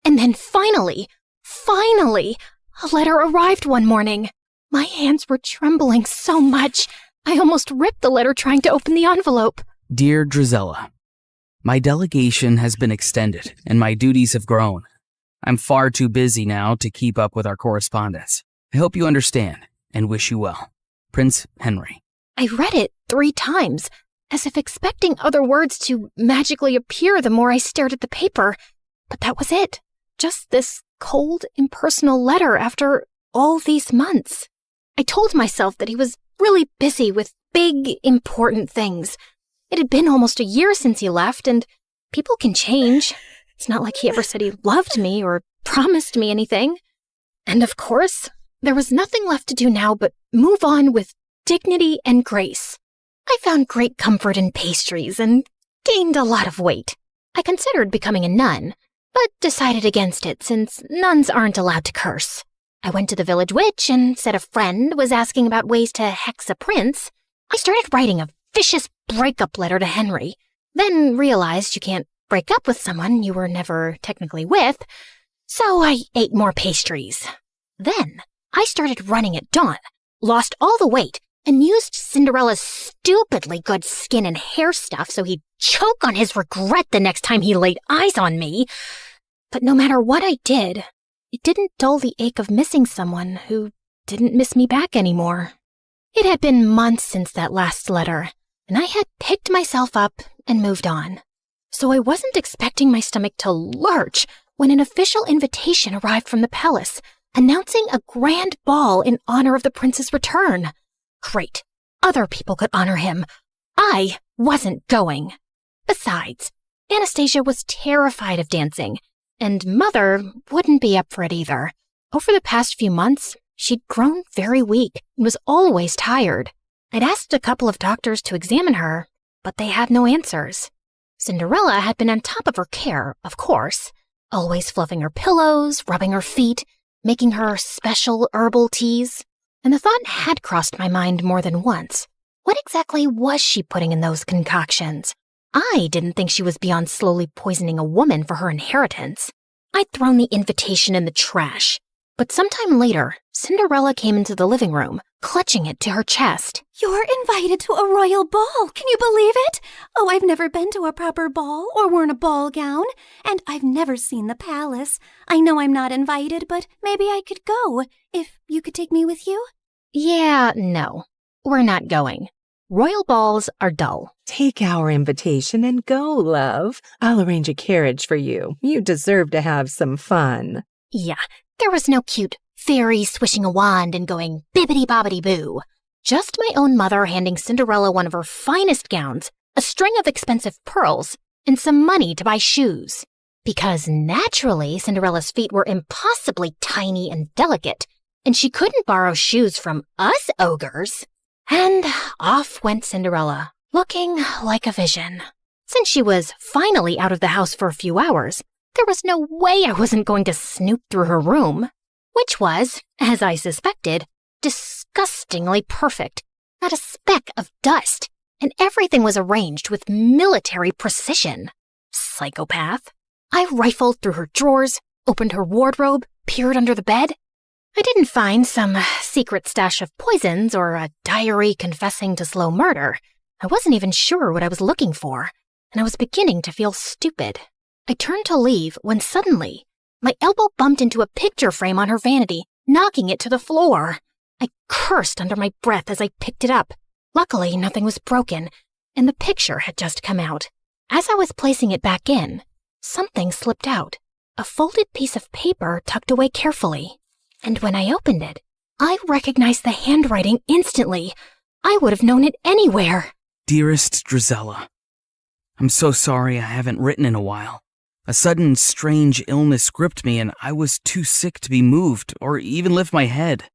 And then finally, a letter arrived one morning. My hands were trembling so much, I almost ripped the letter trying to open the envelope. Dear Drizella, my delegation has been extended and my duties have grown. I'm far too busy now to keep up with our correspondence. I hope you understand and wish you well. Prince Henry. I read it 3 times, as if expecting other words to magically appear the more I stared at the paper. But that was it. Just this cold, impersonal letter after all these months. I told myself that he was really busy with big, important things. It had been almost a year since he left, and people can change. It's not like he ever said he loved me or promised me anything. And of course, there was nothing left to do now but move on with dignity and grace. I found great comfort in pastries and gained a lot of weight. I considered becoming a nun, but decided against it since nuns aren't allowed to curse. I went to the village witch and said a friend was asking about ways to hex a prince. I started writing a vicious breakup letter to Henry, then realized you can't break up with someone you were never technically with, so I ate more pastries. Then I started running at dawn, lost all the weight, and used Cinderella's stupidly good skin and hair stuff so he'd choke on his regret the next time he laid eyes on me. But no matter what I did, it didn't dull the ache of missing someone who didn't miss me back anymore. It had been months since that last letter, and I had picked myself up and moved on. So I wasn't expecting my stomach to lurch when an official invitation arrived from the palace, announcing a grand ball in honor of the prince's return. Great. Other people could honor him. I wasn't going. Besides, Anastasia was terrified of dancing, and Mother wouldn't be up for it either. Over the past few months, she'd grown very weak and was always tired. I'd asked a couple of doctors to examine her, but they had no answers. Cinderella had been on top of her care, of course, always fluffing her pillows, rubbing her feet, making her special herbal teas. And the thought had crossed my mind more than once. What exactly was she putting in those concoctions? I didn't think she was beyond slowly poisoning a woman for her inheritance. I'd thrown the invitation in the trash. But sometime later, Cinderella came into the living room, clutching it to her chest. You're invited to a royal ball. Can you believe it? Oh, I've never been to a proper ball or worn a ball gown, and I've never seen the palace. I know I'm not invited, but maybe I could go, if you could take me with you. Yeah, no, we're not going. Royal balls are dull. Take our invitation and go, love. I'll arrange a carriage for you. You deserve to have some fun. Yeah, there was no cute fairy swishing a wand and going bibbidi-bobbidi-boo. Just my own mother handing Cinderella one of her finest gowns, a string of expensive pearls, and some money to buy shoes. Because naturally, Cinderella's feet were impossibly tiny and delicate, and she couldn't borrow shoes from us ogres. And off went Cinderella, looking like a vision. Since she was finally out of the house for a few hours, there was no way I wasn't going to snoop through her room, which was, as I suspected, disgustingly perfect. Not a speck of dust, and everything was arranged with military precision. Psychopath. I rifled through her drawers, opened her wardrobe, peered under the bed. I didn't find some secret stash of poisons or a diary confessing to slow murder. I wasn't even sure what I was looking for, and I was beginning to feel stupid. I turned to leave when suddenly, my elbow bumped into a picture frame on her vanity, knocking it to the floor. I cursed under my breath as I picked it up. Luckily, nothing was broken, and the picture had just come out. As I was placing it back in, something slipped out, a folded piece of paper tucked away carefully. And when I opened it, I recognized the handwriting instantly. I would have known it anywhere. Dearest Drizella, I'm so sorry I haven't written in a while. A sudden, strange illness gripped me and I was too sick to be moved or even lift my head.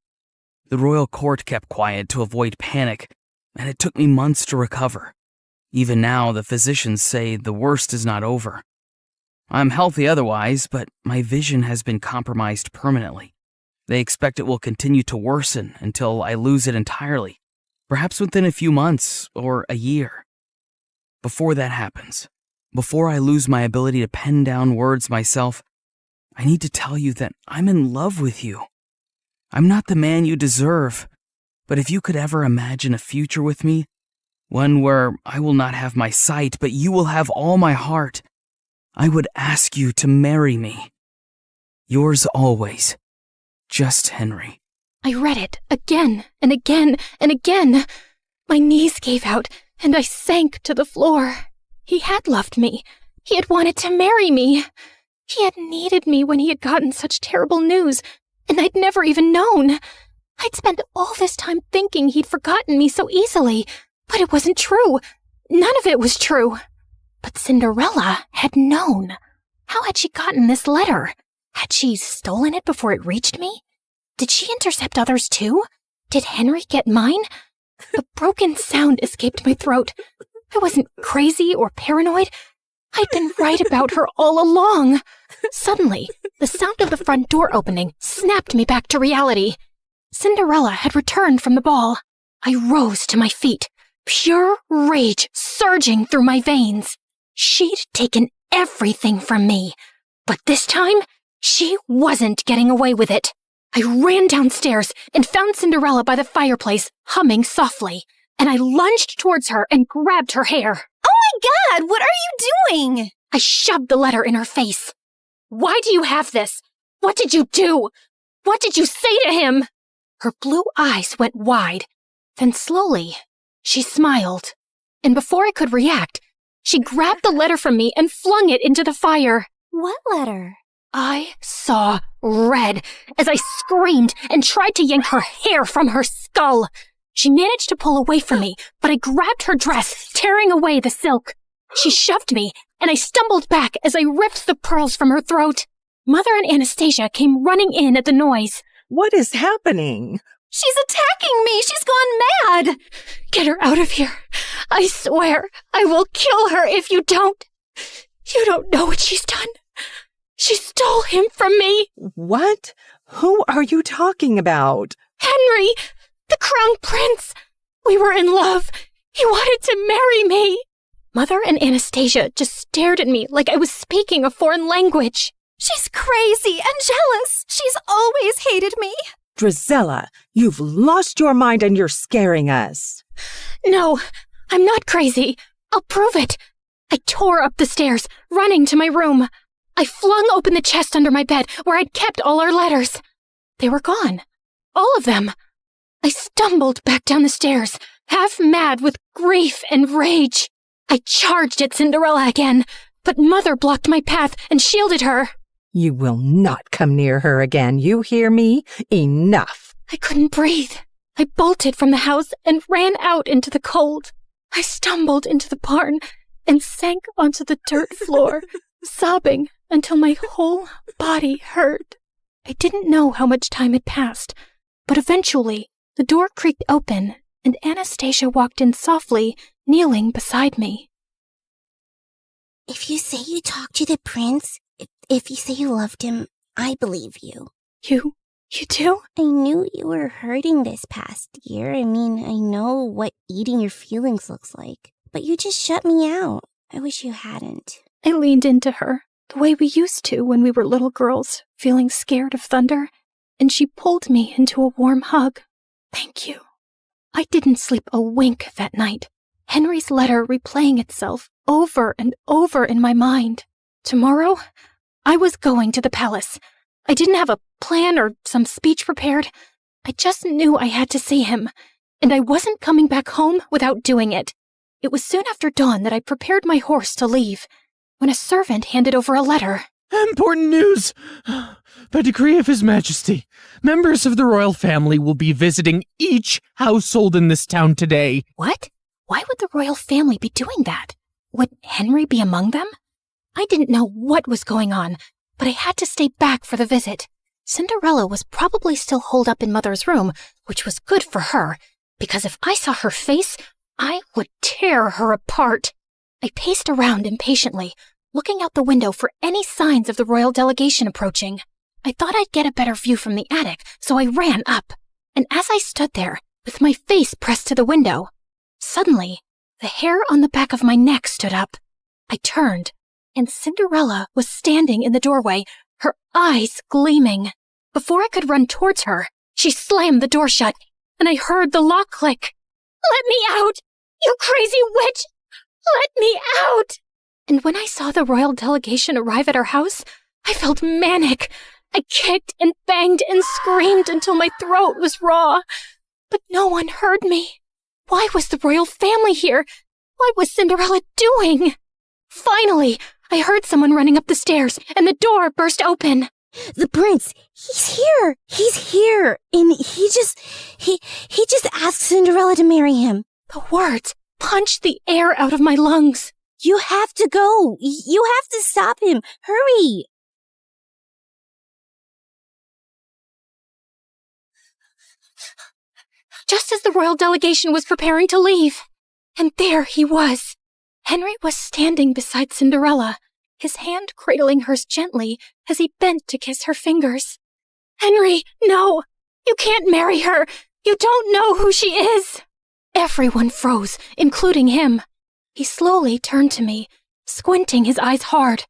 The royal court kept quiet to avoid panic, and it took me months to recover. Even now, the physicians say the worst is not over. I'm healthy otherwise, but my vision has been compromised permanently. They expect it will continue to worsen until I lose it entirely, perhaps within a few months or a year. Before that happens, before I lose my ability to pen down words myself, I need to tell you that I'm in love with you. I'm not the man you deserve, but if you could ever imagine a future with me, one where I will not have my sight, but you will have all my heart, I would ask you to marry me. Yours always, Just Henry. I read it again and again and again. My knees gave out and I sank to the floor. He had loved me. He had wanted to marry me. He had needed me when he had gotten such terrible news, and I'd never even known. I'd spent all this time thinking he'd forgotten me so easily, but it wasn't true. None of it was true. But Cinderella had known. How had she gotten this letter? Had she stolen it before it reached me? Did she intercept others too? Did Henry get mine? A broken sound escaped my throat. I wasn't crazy or paranoid. I'd been right about her all along. Suddenly, the sound of the front door opening snapped me back to reality. Cinderella had returned from the ball. I rose to my feet, pure rage surging through my veins. She'd taken everything from me, but this time, she wasn't getting away with it. I ran downstairs and found Cinderella by the fireplace, humming softly, and I lunged towards her and grabbed her hair. Oh my God, what are you doing? I shoved the letter in her face. Why do you have this? What did you do? What did you say to him? Her blue eyes went wide. Then slowly, she smiled. And before I could react, she grabbed the letter from me and flung it into the fire. What letter? I saw red as I screamed and tried to yank her hair from her skull. She managed to pull away from me, but I grabbed her dress, tearing away the silk. She shoved me, and I stumbled back as I ripped the pearls from her throat. Mother and Anastasia came running in at the noise. What is happening? She's attacking me! She's gone mad! Get her out of here. I swear I will kill her if you don't. You don't know what she's done. She stole him from me. What? Who are you talking about? Henry, the crown prince. We were in love. He wanted to marry me. Mother and Anastasia just stared at me like I was speaking a foreign language. She's crazy and jealous. She's always hated me. Drizella, you've lost your mind and you're scaring us. No, I'm not crazy. I'll prove it. I tore up the stairs, running to my room. I flung open the chest under my bed where I'd kept all our letters. They were gone. All of them. I stumbled back down the stairs, half mad with grief and rage. I charged at Cinderella again, but Mother blocked my path and shielded her. You will not come near her again, you hear me? Enough. I couldn't breathe. I bolted from the house and ran out into the cold. I stumbled into the barn and sank onto the dirt floor, sobbing until my whole body hurt. I didn't know how much time had passed, but eventually the door creaked open and Anastasia walked in softly, kneeling beside me. If you say you talked to the prince, if you say you loved him, I believe you. You do? I knew you were hurting this past year. I mean, I know what eating your feelings looks like, but you just shut me out. I wish you hadn't. I leaned into her, the way we used to when we were little girls, feeling scared of thunder, and she pulled me into a warm hug. Thank you. I didn't sleep a wink that night, Henry's letter replaying itself over and over in my mind. Tomorrow, I was going to the palace. I didn't have a plan or some speech prepared. I just knew I had to see him, and I wasn't coming back home without doing it. It was soon after dawn that I prepared my horse to leave, when a servant handed over a letter. Important news! By decree of His Majesty, members of the royal family will be visiting each household in this town today. What? Why would the royal family be doing that? Would Henry be among them? I didn't know what was going on, but I had to stay back for the visit. Cinderella was probably still holed up in Mother's room, which was good for her, because if I saw her face, I would tear her apart. I paced around impatiently, looking out the window for any signs of the royal delegation approaching. I thought I'd get a better view from the attic, so I ran up. And as I stood there, with my face pressed to the window, suddenly, the hair on the back of my neck stood up. I turned, and Cinderella was standing in the doorway, her eyes gleaming. Before I could run towards her, she slammed the door shut, and I heard the lock click. "Let me out! You crazy witch! Let me out!" And when I saw the royal delegation arrive at our house, I felt manic. I kicked and banged and screamed until my throat was raw. But no one heard me. Why was the royal family here? What was Cinderella doing? Finally, I heard someone running up the stairs, and the door burst open. The prince, he's here. He's here. And he just asked Cinderella to marry him. The words punched the air out of my lungs. You have to go. You have to stop him. Hurry. Just as the royal delegation was preparing to leave. And there he was. Henry was standing beside Cinderella, his hand cradling hers gently as he bent to kiss her fingers. "Henry, no! You can't marry her! You don't know who she is!" Everyone froze, including him. He slowly turned to me, squinting his eyes hard,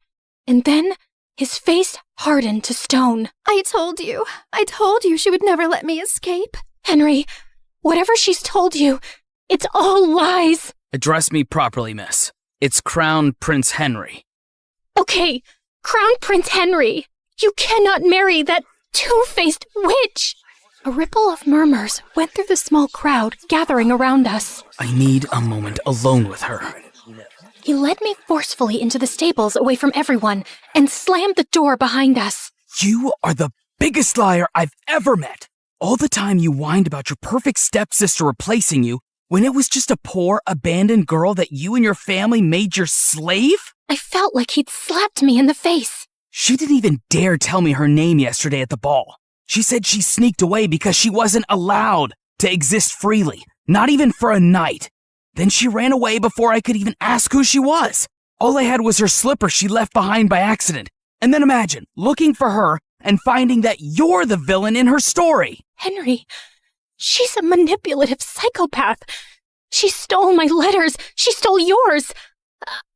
and then his face hardened to stone. I told you she would never let me escape. "Henry, whatever she's told you, it's all lies." Address me properly, miss. It's Crown Prince Henry. Okay, Crown Prince Henry. You cannot marry that two-faced witch. A ripple of murmurs went through the small crowd gathering around us. I need a moment alone with her. He led me forcefully into the stables away from everyone and slammed the door behind us. You are the biggest liar I've ever met. All the time you whined about your perfect stepsister replacing you, when it was just a poor, abandoned girl that you and your family made your slave? I felt like he'd slapped me in the face. She didn't even dare tell me her name yesterday at the ball. She said she sneaked away because she wasn't allowed to exist freely, not even for a night. Then she ran away before I could even ask who she was. All I had was her slipper she left behind by accident. And then imagine looking for her and finding that you're the villain in her story. Henry, she's a manipulative psychopath. She stole my letters. She stole yours.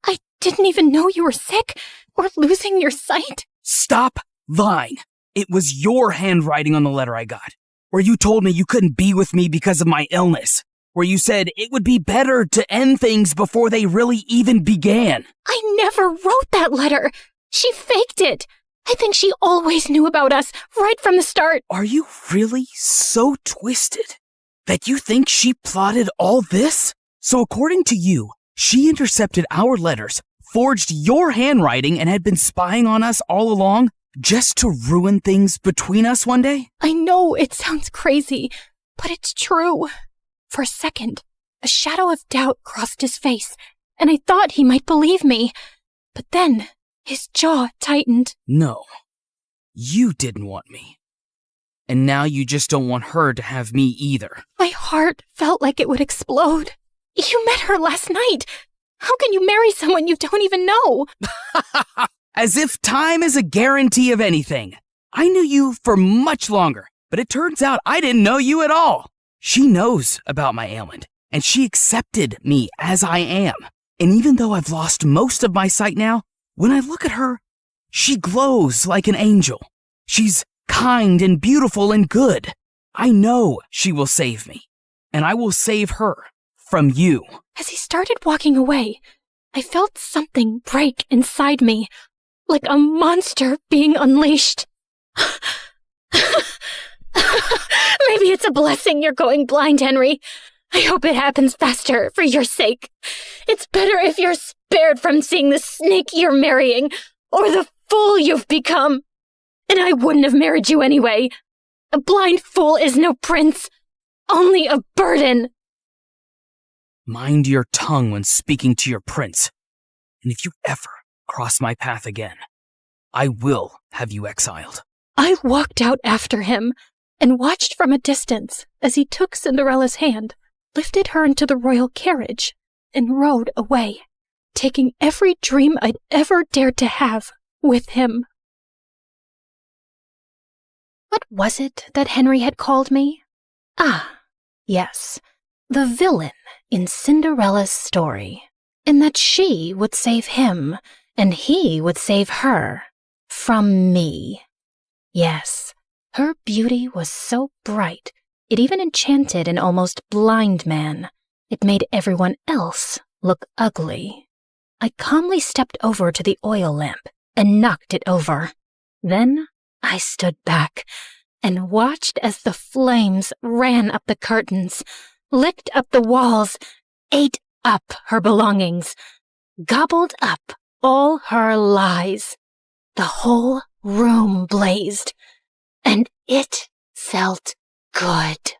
I didn't even know you were sick or losing your sight. Stop lying. It was your handwriting on the letter I got, where you told me you couldn't be with me because of my illness, where you said it would be better to end things before they really even began. I never wrote that letter. She faked it. I think she always knew about us right from the start. Are you really so twisted that you think she plotted all this? So according to you, she intercepted our letters, forged your handwriting, and had been spying on us all along just to ruin things between us one day? I know it sounds crazy, but it's true. For a second, a shadow of doubt crossed his face, and I thought he might believe me. But then his jaw tightened. No, you didn't want me. And now you just don't want her to have me either. My heart felt like it would explode. You met her last night. How can you marry someone you don't even know? As if time is a guarantee of anything. I knew you for much longer, but it turns out I didn't know you at all. She knows about my ailment, and she accepted me as I am. And even though I've lost most of my sight now, when I look at her, she glows like an angel. She's kind and beautiful and good. I know she will save me, and I will save her from you. As he started walking away, I felt something break inside me, like a monster being unleashed. Maybe it's a blessing you're going blind, Henry. I hope it happens faster for your sake. It's better if you're spared from seeing the snake you're marrying, or the fool you've become. And I wouldn't have married you anyway. A blind fool is no prince, only a burden. Mind your tongue when speaking to your prince. And if you ever cross my path again, I will have you exiled. I walked out after him and watched from a distance as he took Cinderella's hand, lifted her into the royal carriage, and rode away, taking every dream I'd ever dared to have with him. What was it that Henry had called me? Ah, yes, the villain in Cinderella's story, and that she would save him and he would save her from me. Yes, her beauty was so bright, it even enchanted an almost blind man. It made everyone else look ugly. I calmly stepped over to the oil lamp and knocked it over. Then I stood back and watched as the flames ran up the curtains, licked up the walls, ate up her belongings, gobbled up all her lies. The whole room blazed, and it felt good.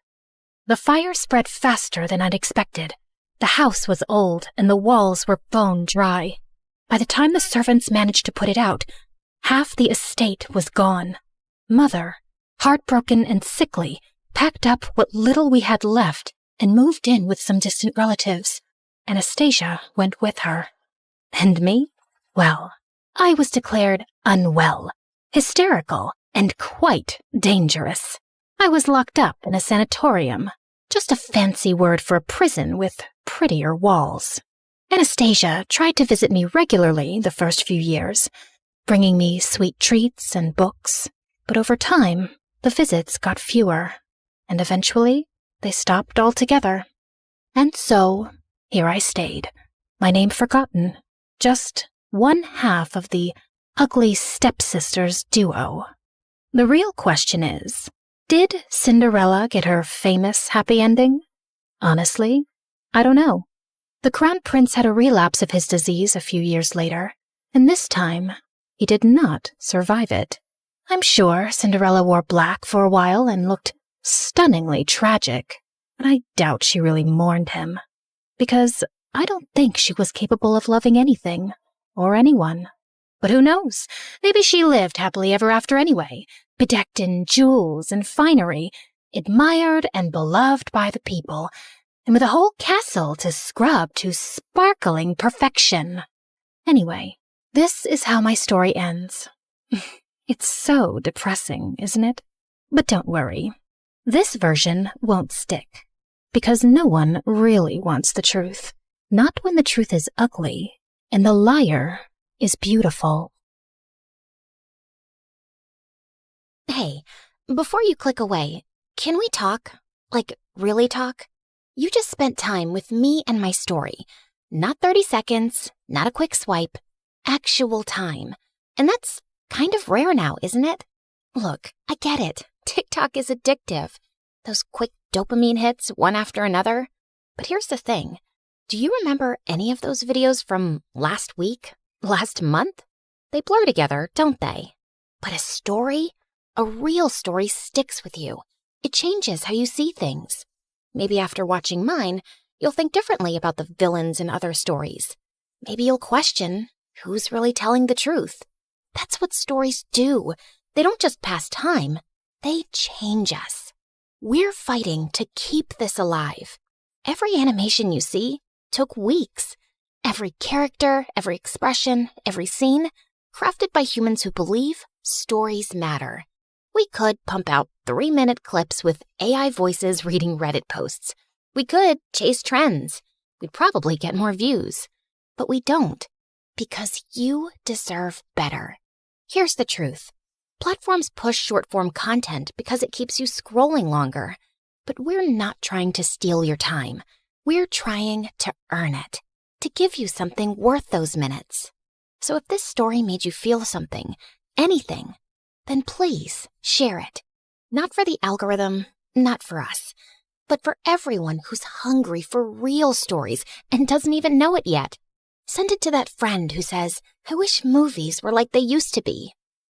The fire spread faster than I'd expected. The house was old, and the walls were bone dry. By the time the servants managed to put it out, half the estate was gone. Mother, heartbroken and sickly, packed up what little we had left and moved in with some distant relatives. Anastasia went with her. And me? Well, I was declared unwell, hysterical, and quite dangerous. I was locked up in a sanatorium, just a fancy word for a prison with prettier walls. Anastasia tried to visit me regularly the first few years, bringing me sweet treats and books, but over time, the visits got fewer, and eventually they stopped altogether. And so, here I stayed, my name forgotten, just one half of the ugly stepsisters duo. The real question is, did Cinderella get her famous happy ending? Honestly, I don't know. The Crown Prince had a relapse of his disease a few years later, and this time, he did not survive it. I'm sure Cinderella wore black for a while and looked stunningly tragic, but I doubt she really mourned him, because I don't think she was capable of loving anything or anyone. But who knows? Maybe she lived happily ever after anyway, bedecked in jewels and finery, admired and beloved by the people, and with a whole castle to scrub to sparkling perfection. Anyway, this is how my story ends. It's so depressing, isn't it? But don't worry. This version won't stick, because no one really wants the truth. Not when the truth is ugly, and the liar is beautiful. Hey, before you click away, can we talk? Like, really talk? You just spent time with me and my story. Not 30 seconds, not a quick swipe, actual time. And that's kind of rare now, isn't it? Look, I get it. TikTok is addictive. Those quick dopamine hits, one after another. But here's the thing. Do you remember any of those videos from last week? Last month? They blur together, don't they? But a story? A real story sticks with you. It changes how you see things. Maybe after watching mine, you'll think differently about the villains in other stories. Maybe you'll question who's really telling the truth. That's what stories do. They don't just pass time. They change us. We're fighting to keep this alive. Every animation you see took weeks. Every character, every expression, every scene, crafted by humans who believe stories matter. We could pump out 3-minute clips with AI voices reading Reddit posts. We could chase trends. We'd probably get more views. But we don't, because you deserve better. Here's the truth. Platforms push short-form content because it keeps you scrolling longer. But we're not trying to steal your time. We're trying to earn it, to give you something worth those minutes. So if this story made you feel something, anything, then please share it. Not for the algorithm, not for us, but for everyone who's hungry for real stories and doesn't even know it yet. Send it to that friend who says, I wish movies were like they used to be.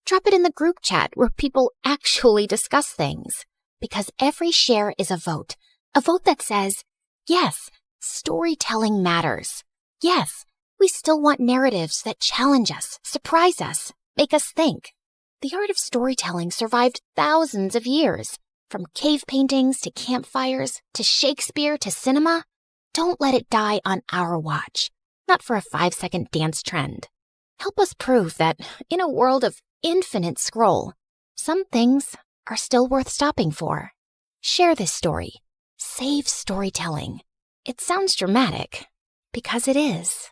Drop it in the group chat where people actually discuss things. Because every share is a vote that says, yes, storytelling matters. Yes, we still want narratives that challenge us, surprise us, make us think. The art of storytelling survived thousands of years. From cave paintings to campfires to Shakespeare to cinema. Don't let it die on our watch. Not for a 5-second dance trend. Help us prove that in a world of infinite scroll, some things are still worth stopping for. Share this story. Save storytelling. It sounds dramatic, because it is.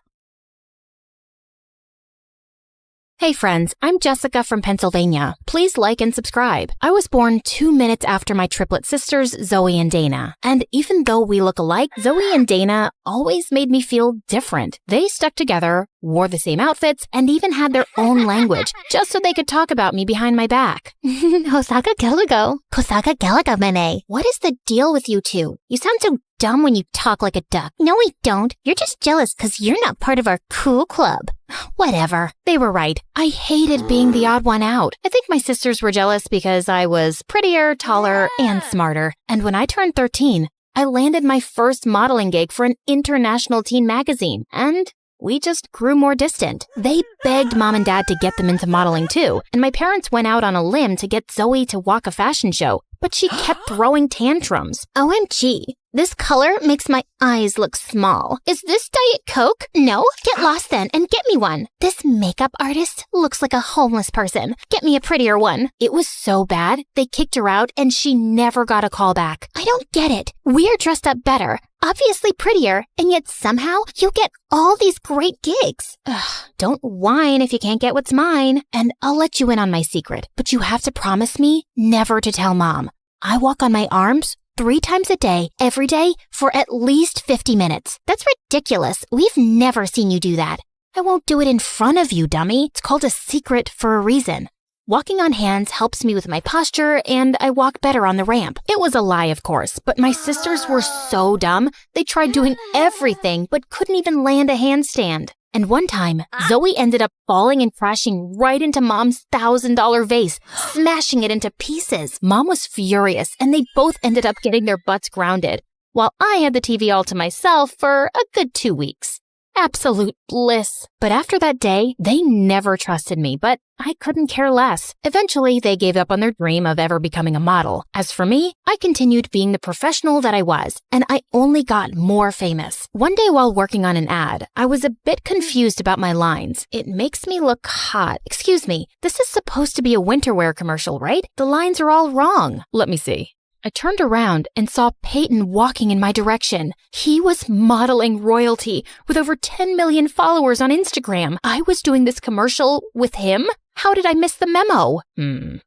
Hey friends, I'm Jessica from Pennsylvania. Please like and subscribe. I was born 2 minutes after my triplet sisters, Zoe and Dana. And even though we look alike, Zoe and Dana always made me feel different. They stuck together, wore the same outfits, and even had their own language, just so they could talk about me behind my back. Hosaka Gelago. Kosaka Gelaga Mene. What is the deal with you two? You sound so dumb when you talk like a duck. No, we don't. You're just jealous because you're not part of our cool club. Whatever. They were right. I hated being the odd one out. I think my sisters were jealous because I was prettier, taller, and smarter. And when I turned 13, I landed my first modeling gig for an international teen magazine. And we just grew more distant. They begged Mom and Dad to get them into modeling too, and my parents went out on a limb to get Zoe to walk a fashion show, but she kept throwing tantrums. OMG. This color makes my eyes look small. Is this Diet Coke? No? Get lost then and get me one. This makeup artist looks like a homeless person. Get me a prettier one. It was so bad, they kicked her out and she never got a call back. I don't get it. We're dressed up better, obviously prettier, and yet somehow you get all these great gigs. Ugh, don't whine if you can't get what's mine. And I'll let you in on my secret, but you have to promise me never to tell Mom. I walk on my arms 3 times a day, every day, for at least 50 minutes. That's ridiculous. We've never seen you do that. I won't do it in front of you, dummy. It's called a secret for a reason. Walking on hands helps me with my posture, and I walk better on the ramp. It was a lie, of course, but my sisters were so dumb, they tried doing everything, but couldn't even land a handstand. And one time, Zoe ended up falling and crashing right into Mom's $1,000 vase, smashing it into pieces. Mom was furious, and they both ended up getting their butts grounded, while I had the TV all to myself for a good 2 weeks. Absolute bliss. But after that day, they never trusted me, but I couldn't care less. Eventually, they gave up on their dream of ever becoming a model. As for me, I continued being the professional that I was, and I only got more famous. One day while working on an ad, I was a bit confused about my lines. It makes me look hot. Excuse me, this is supposed to be a winter wear commercial, right? The lines are all wrong. Let me see. I turned around and saw Peyton walking in my direction. He was modeling royalty with over 10 million followers on Instagram. I was doing this commercial with him? How did I miss the memo?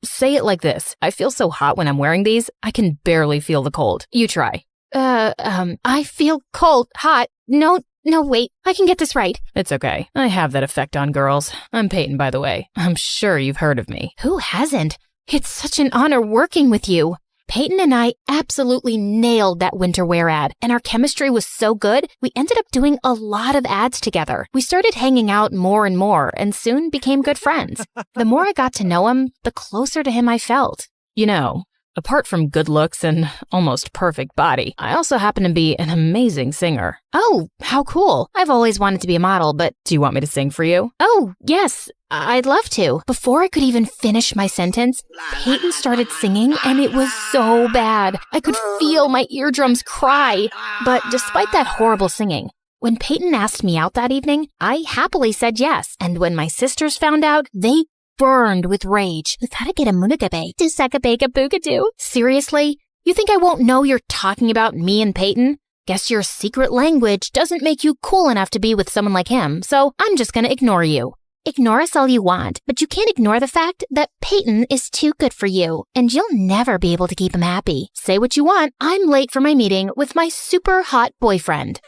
Say it like this. I feel so hot when I'm wearing these, I can barely feel the cold. You try. I feel cold, hot. No, wait. I can get this right. It's okay. I have that effect on girls. I'm Peyton, by the way. I'm sure you've heard of me. Who hasn't? It's such an honor working with you. Peyton and I absolutely nailed that winter wear ad, and our chemistry was so good, we ended up doing a lot of ads together. We started hanging out more and more, and soon became good friends. The more I got to know him, the closer to him I felt. You know, apart from good looks and almost perfect body, I also happen to be an amazing singer. Oh, how cool. I've always wanted to be a model, but... Do you want me to sing for you? Oh, yes. I'd love to. Before I could even finish my sentence, Peyton started singing, and it was so bad. I could feel my eardrums cry. But despite that horrible singing, when Peyton asked me out that evening, I happily said yes. And when my sisters found out, they burned with rage. Seriously? You think I won't know you're talking about me and Peyton? Guess your secret language doesn't make you cool enough to be with someone like him, so I'm just gonna ignore you. Ignore us all you want, but you can't ignore the fact that Peyton is too good for you, and you'll never be able to keep him happy. Say what you want, I'm late for my meeting with my super hot boyfriend.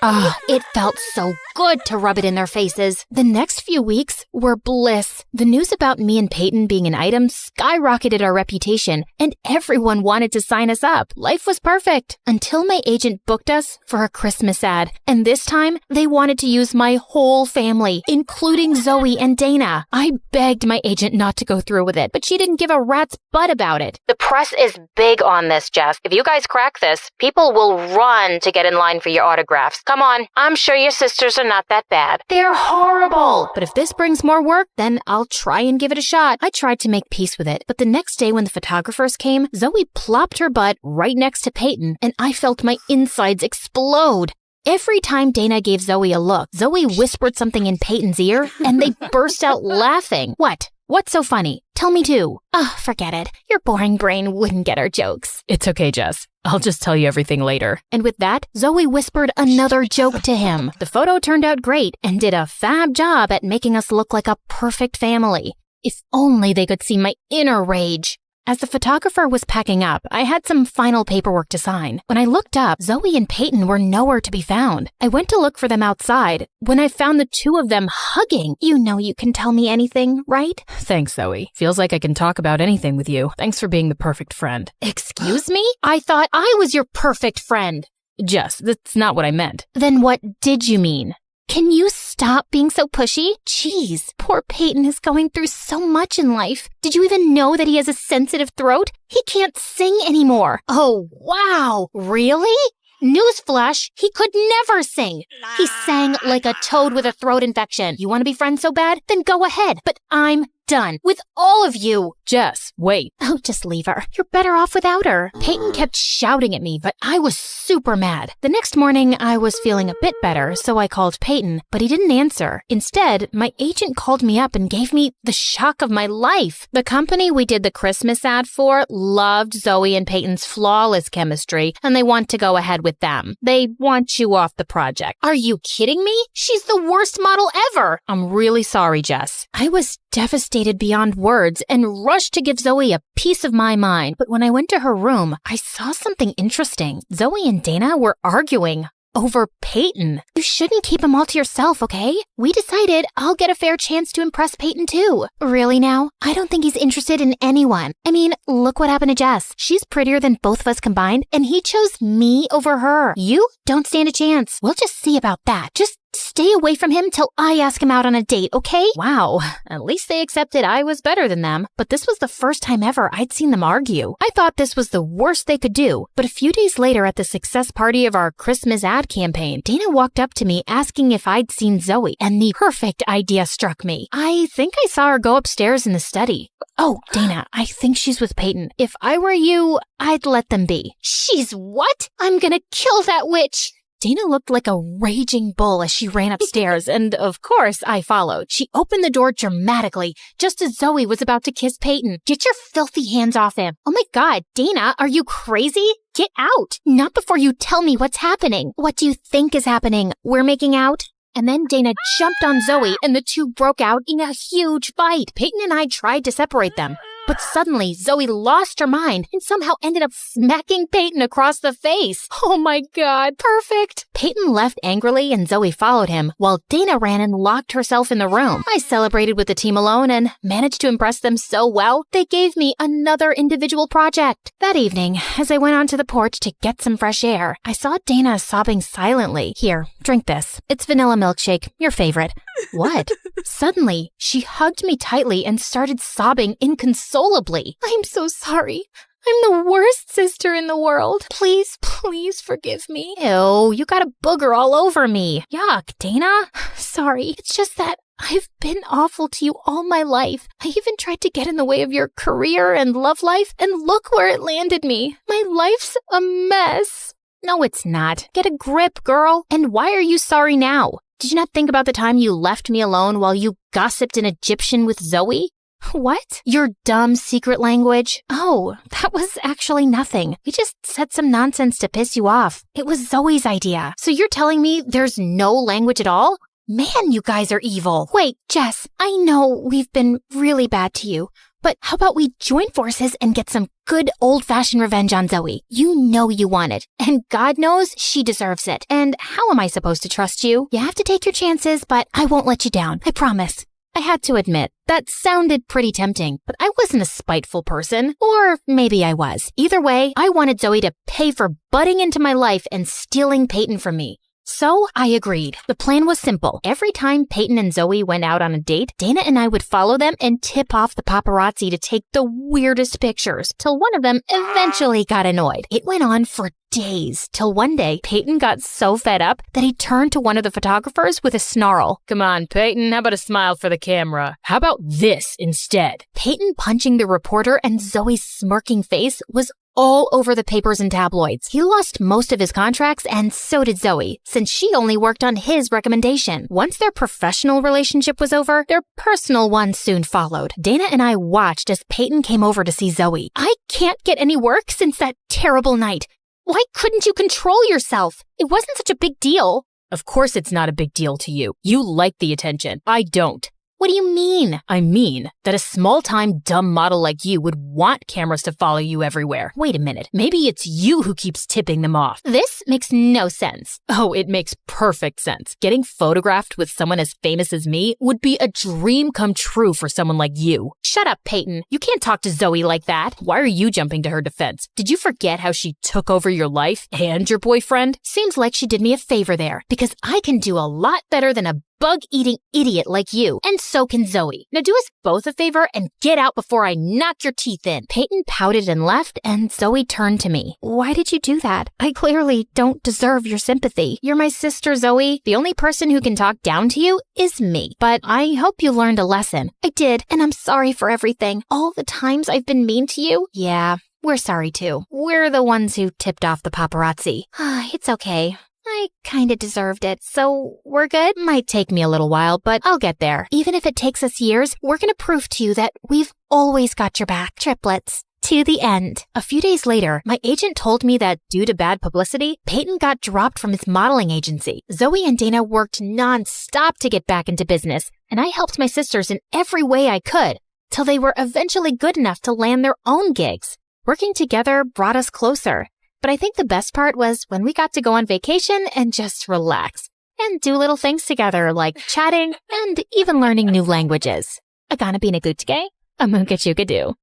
It felt so good to rub it in their faces. The next few weeks were bliss. The news about me and Peyton being an item skyrocketed our reputation, and everyone wanted to sign us up. Life was perfect until my agent booked us for a Christmas ad, and this time they wanted to use my whole family, including Zoe and Dana. I begged my agent not to go through with it, but she didn't give a rat's butt about it. The press is big on this, Jeff. If you guys crack this, people will run to get in line for your autographs. Come on, I'm sure your sisters are not that bad. They're horrible. But if this brings more work, then I'll try and give it a shot. I tried to make peace with it, but the next day when the photographers came, Zoe plopped her butt right next to Peyton, and I felt my insides explode. Every time Dana gave Zoe a look, Zoe whispered something in Peyton's ear, and they burst out laughing. What? What's so funny? Tell me too. Forget it. Your boring brain wouldn't get our jokes. It's okay, Jess. I'll just tell you everything later. And with that, Zoe whispered another joke to him. The photo turned out great and did a fab job at making us look like a perfect family. If only they could see my inner rage. As the photographer was packing up, I had some final paperwork to sign. When I looked up, Zoe and Peyton were nowhere to be found. I went to look for them outside when I found the two of them hugging. You know you can tell me anything, right? Thanks, Zoe. Feels like I can talk about anything with you. Thanks for being the perfect friend. Excuse me? I thought I was your perfect friend. Jess, that's not what I meant. Then what did you mean? Can you stop being so pushy? Jeez, poor Peyton is going through so much in life. Did you even know that he has a sensitive throat? He can't sing anymore. Oh, wow. Really? Newsflash, he could never sing. He sang like a toad with a throat infection. You want to be friends so bad? Then go ahead. But I'm done with all of you. Jess, wait. Oh, just leave her. You're better off without her. Peyton kept shouting at me, but I was super mad. The next morning, I was feeling a bit better, so I called Peyton, but he didn't answer. Instead, my agent called me up and gave me the shock of my life. The company we did the Christmas ad for loved Zoe and Peyton's flawless chemistry, and they want to go ahead with them. They want you off the project. Are you kidding me? She's the worst model ever. I'm really sorry, Jess. I was devastated beyond words and rushed to give Zoe a piece of my mind. But when I went to her room, I saw something interesting. Zoe and Dana were arguing over Peyton. You shouldn't keep him all to yourself, okay? We decided I'll get a fair chance to impress Peyton too. Really now? I don't think he's interested in anyone. I mean, look what happened to Jess. She's prettier than both of us combined, and he chose me over her. You don't stand a chance. We'll just see about that. Just stay away from him till I ask him out on a date, okay? Wow, at least they accepted I was better than them. But this was the first time ever I'd seen them argue. I thought this was the worst they could do. But a few days later at the success party of our Christmas ad campaign, Dana walked up to me asking if I'd seen Zoe, and the perfect idea struck me. I think I saw her go upstairs in the study. Oh, Dana, I think she's with Peyton. If I were you, I'd let them be. She's what? I'm gonna kill that witch. Dana looked like a raging bull as she ran upstairs, and of course, I followed. She opened the door dramatically, just as Zoe was about to kiss Peyton. Get your filthy hands off him. Oh my God, Dana, are you crazy? Get out. Not before you tell me what's happening. What do you think is happening? We're making out? And then Dana jumped on Zoe, and the two broke out in a huge fight. Peyton and I tried to separate them. But suddenly, Zoe lost her mind and somehow ended up smacking Peyton across the face. Oh my God, perfect. Peyton left angrily and Zoe followed him, while Dana ran and locked herself in the room. I celebrated with the team alone and managed to impress them so well, they gave me another individual project. That evening, as I went onto the porch to get some fresh air, I saw Dana sobbing silently. Here, drink this. It's vanilla milkshake, your favorite. What? Suddenly, she hugged me tightly and started sobbing inconsolably. I'm so sorry. I'm the worst sister in the world. Please, please forgive me. Ew, you got a booger all over me. Yuck, Dana. Sorry, it's just that I've been awful to you all my life. I even tried to get in the way of your career and love life, and look where it landed me. My life's a mess. No, it's not. Get a grip, girl. And why are you sorry now? Did you not think about the time you left me alone while you gossiped in Egyptian with Zoe? What? Your dumb secret language? Oh, that was actually nothing. We just said some nonsense to piss you off. It was Zoe's idea. So you're telling me there's no language at all? Man, you guys are evil. Wait, Jess, I know we've been really bad to you, but how about we join forces and get some good old-fashioned revenge on Zoe? You know you want it, and God knows she deserves it. And how am I supposed to trust you? You have to take your chances, but I won't let you down. I promise. I had to admit, that sounded pretty tempting, but I wasn't a spiteful person. Or maybe I was. Either way, I wanted Zoe to pay for butting into my life and stealing Peyton from me. So I agreed. The plan was simple. Every time Peyton and Zoe went out on a date, Dana and I would follow them and tip off the paparazzi to take the weirdest pictures, till one of them eventually got annoyed. It went on for days, till one day, Peyton got so fed up that he turned to one of the photographers with a snarl. Come on, Peyton, how about a smile for the camera? How about this instead? Peyton punching the reporter and Zoe's smirking face was all over the papers and tabloids. He lost most of his contracts, and so did Zoe, since she only worked on his recommendation. Once their professional relationship was over, their personal one soon followed. Dana and I watched as Peyton came over to see Zoe. I can't get any work since that terrible night. Why couldn't you control yourself? It wasn't such a big deal. Of course it's not a big deal to you. You like the attention. I don't. What do you mean? I mean that a small-time dumb model like you would want cameras to follow you everywhere. Wait a minute. Maybe it's you who keeps tipping them off. This makes no sense. Oh, it makes perfect sense. Getting photographed with someone as famous as me would be a dream come true for someone like you. Shut up, Peyton. You can't talk to Zoe like that. Why are you jumping to her defense? Did you forget how she took over your life and your boyfriend? Seems like she did me a favor there, because I can do a lot better than a bug-eating idiot like you, and so can Zoe. Now do us both a favor and get out before I knock your teeth in. Peyton pouted and left, and Zoe turned to me. Why did you do that? I clearly don't deserve your sympathy. You're my sister, Zoe. The only person who can talk down to you is me. But I hope you learned a lesson. I did, and I'm sorry for everything. All the times I've been mean to you. Yeah, we're sorry too. We're the ones who tipped off the paparazzi. It's okay. I kinda deserved it, so we're good? Might take me a little while, but I'll get there. Even if it takes us years, we're gonna prove to you that we've always got your back. Triplets. To the end. A few days later, my agent told me that due to bad publicity, Peyton got dropped from his modeling agency. Zoe and Dana worked non-stop to get back into business, and I helped my sisters in every way I could, till they were eventually good enough to land their own gigs. Working together brought us closer. But I think the best part was when we got to go on vacation and just relax and do little things together like chatting and even learning new languages. Agana bina gutke, amunka chukadu.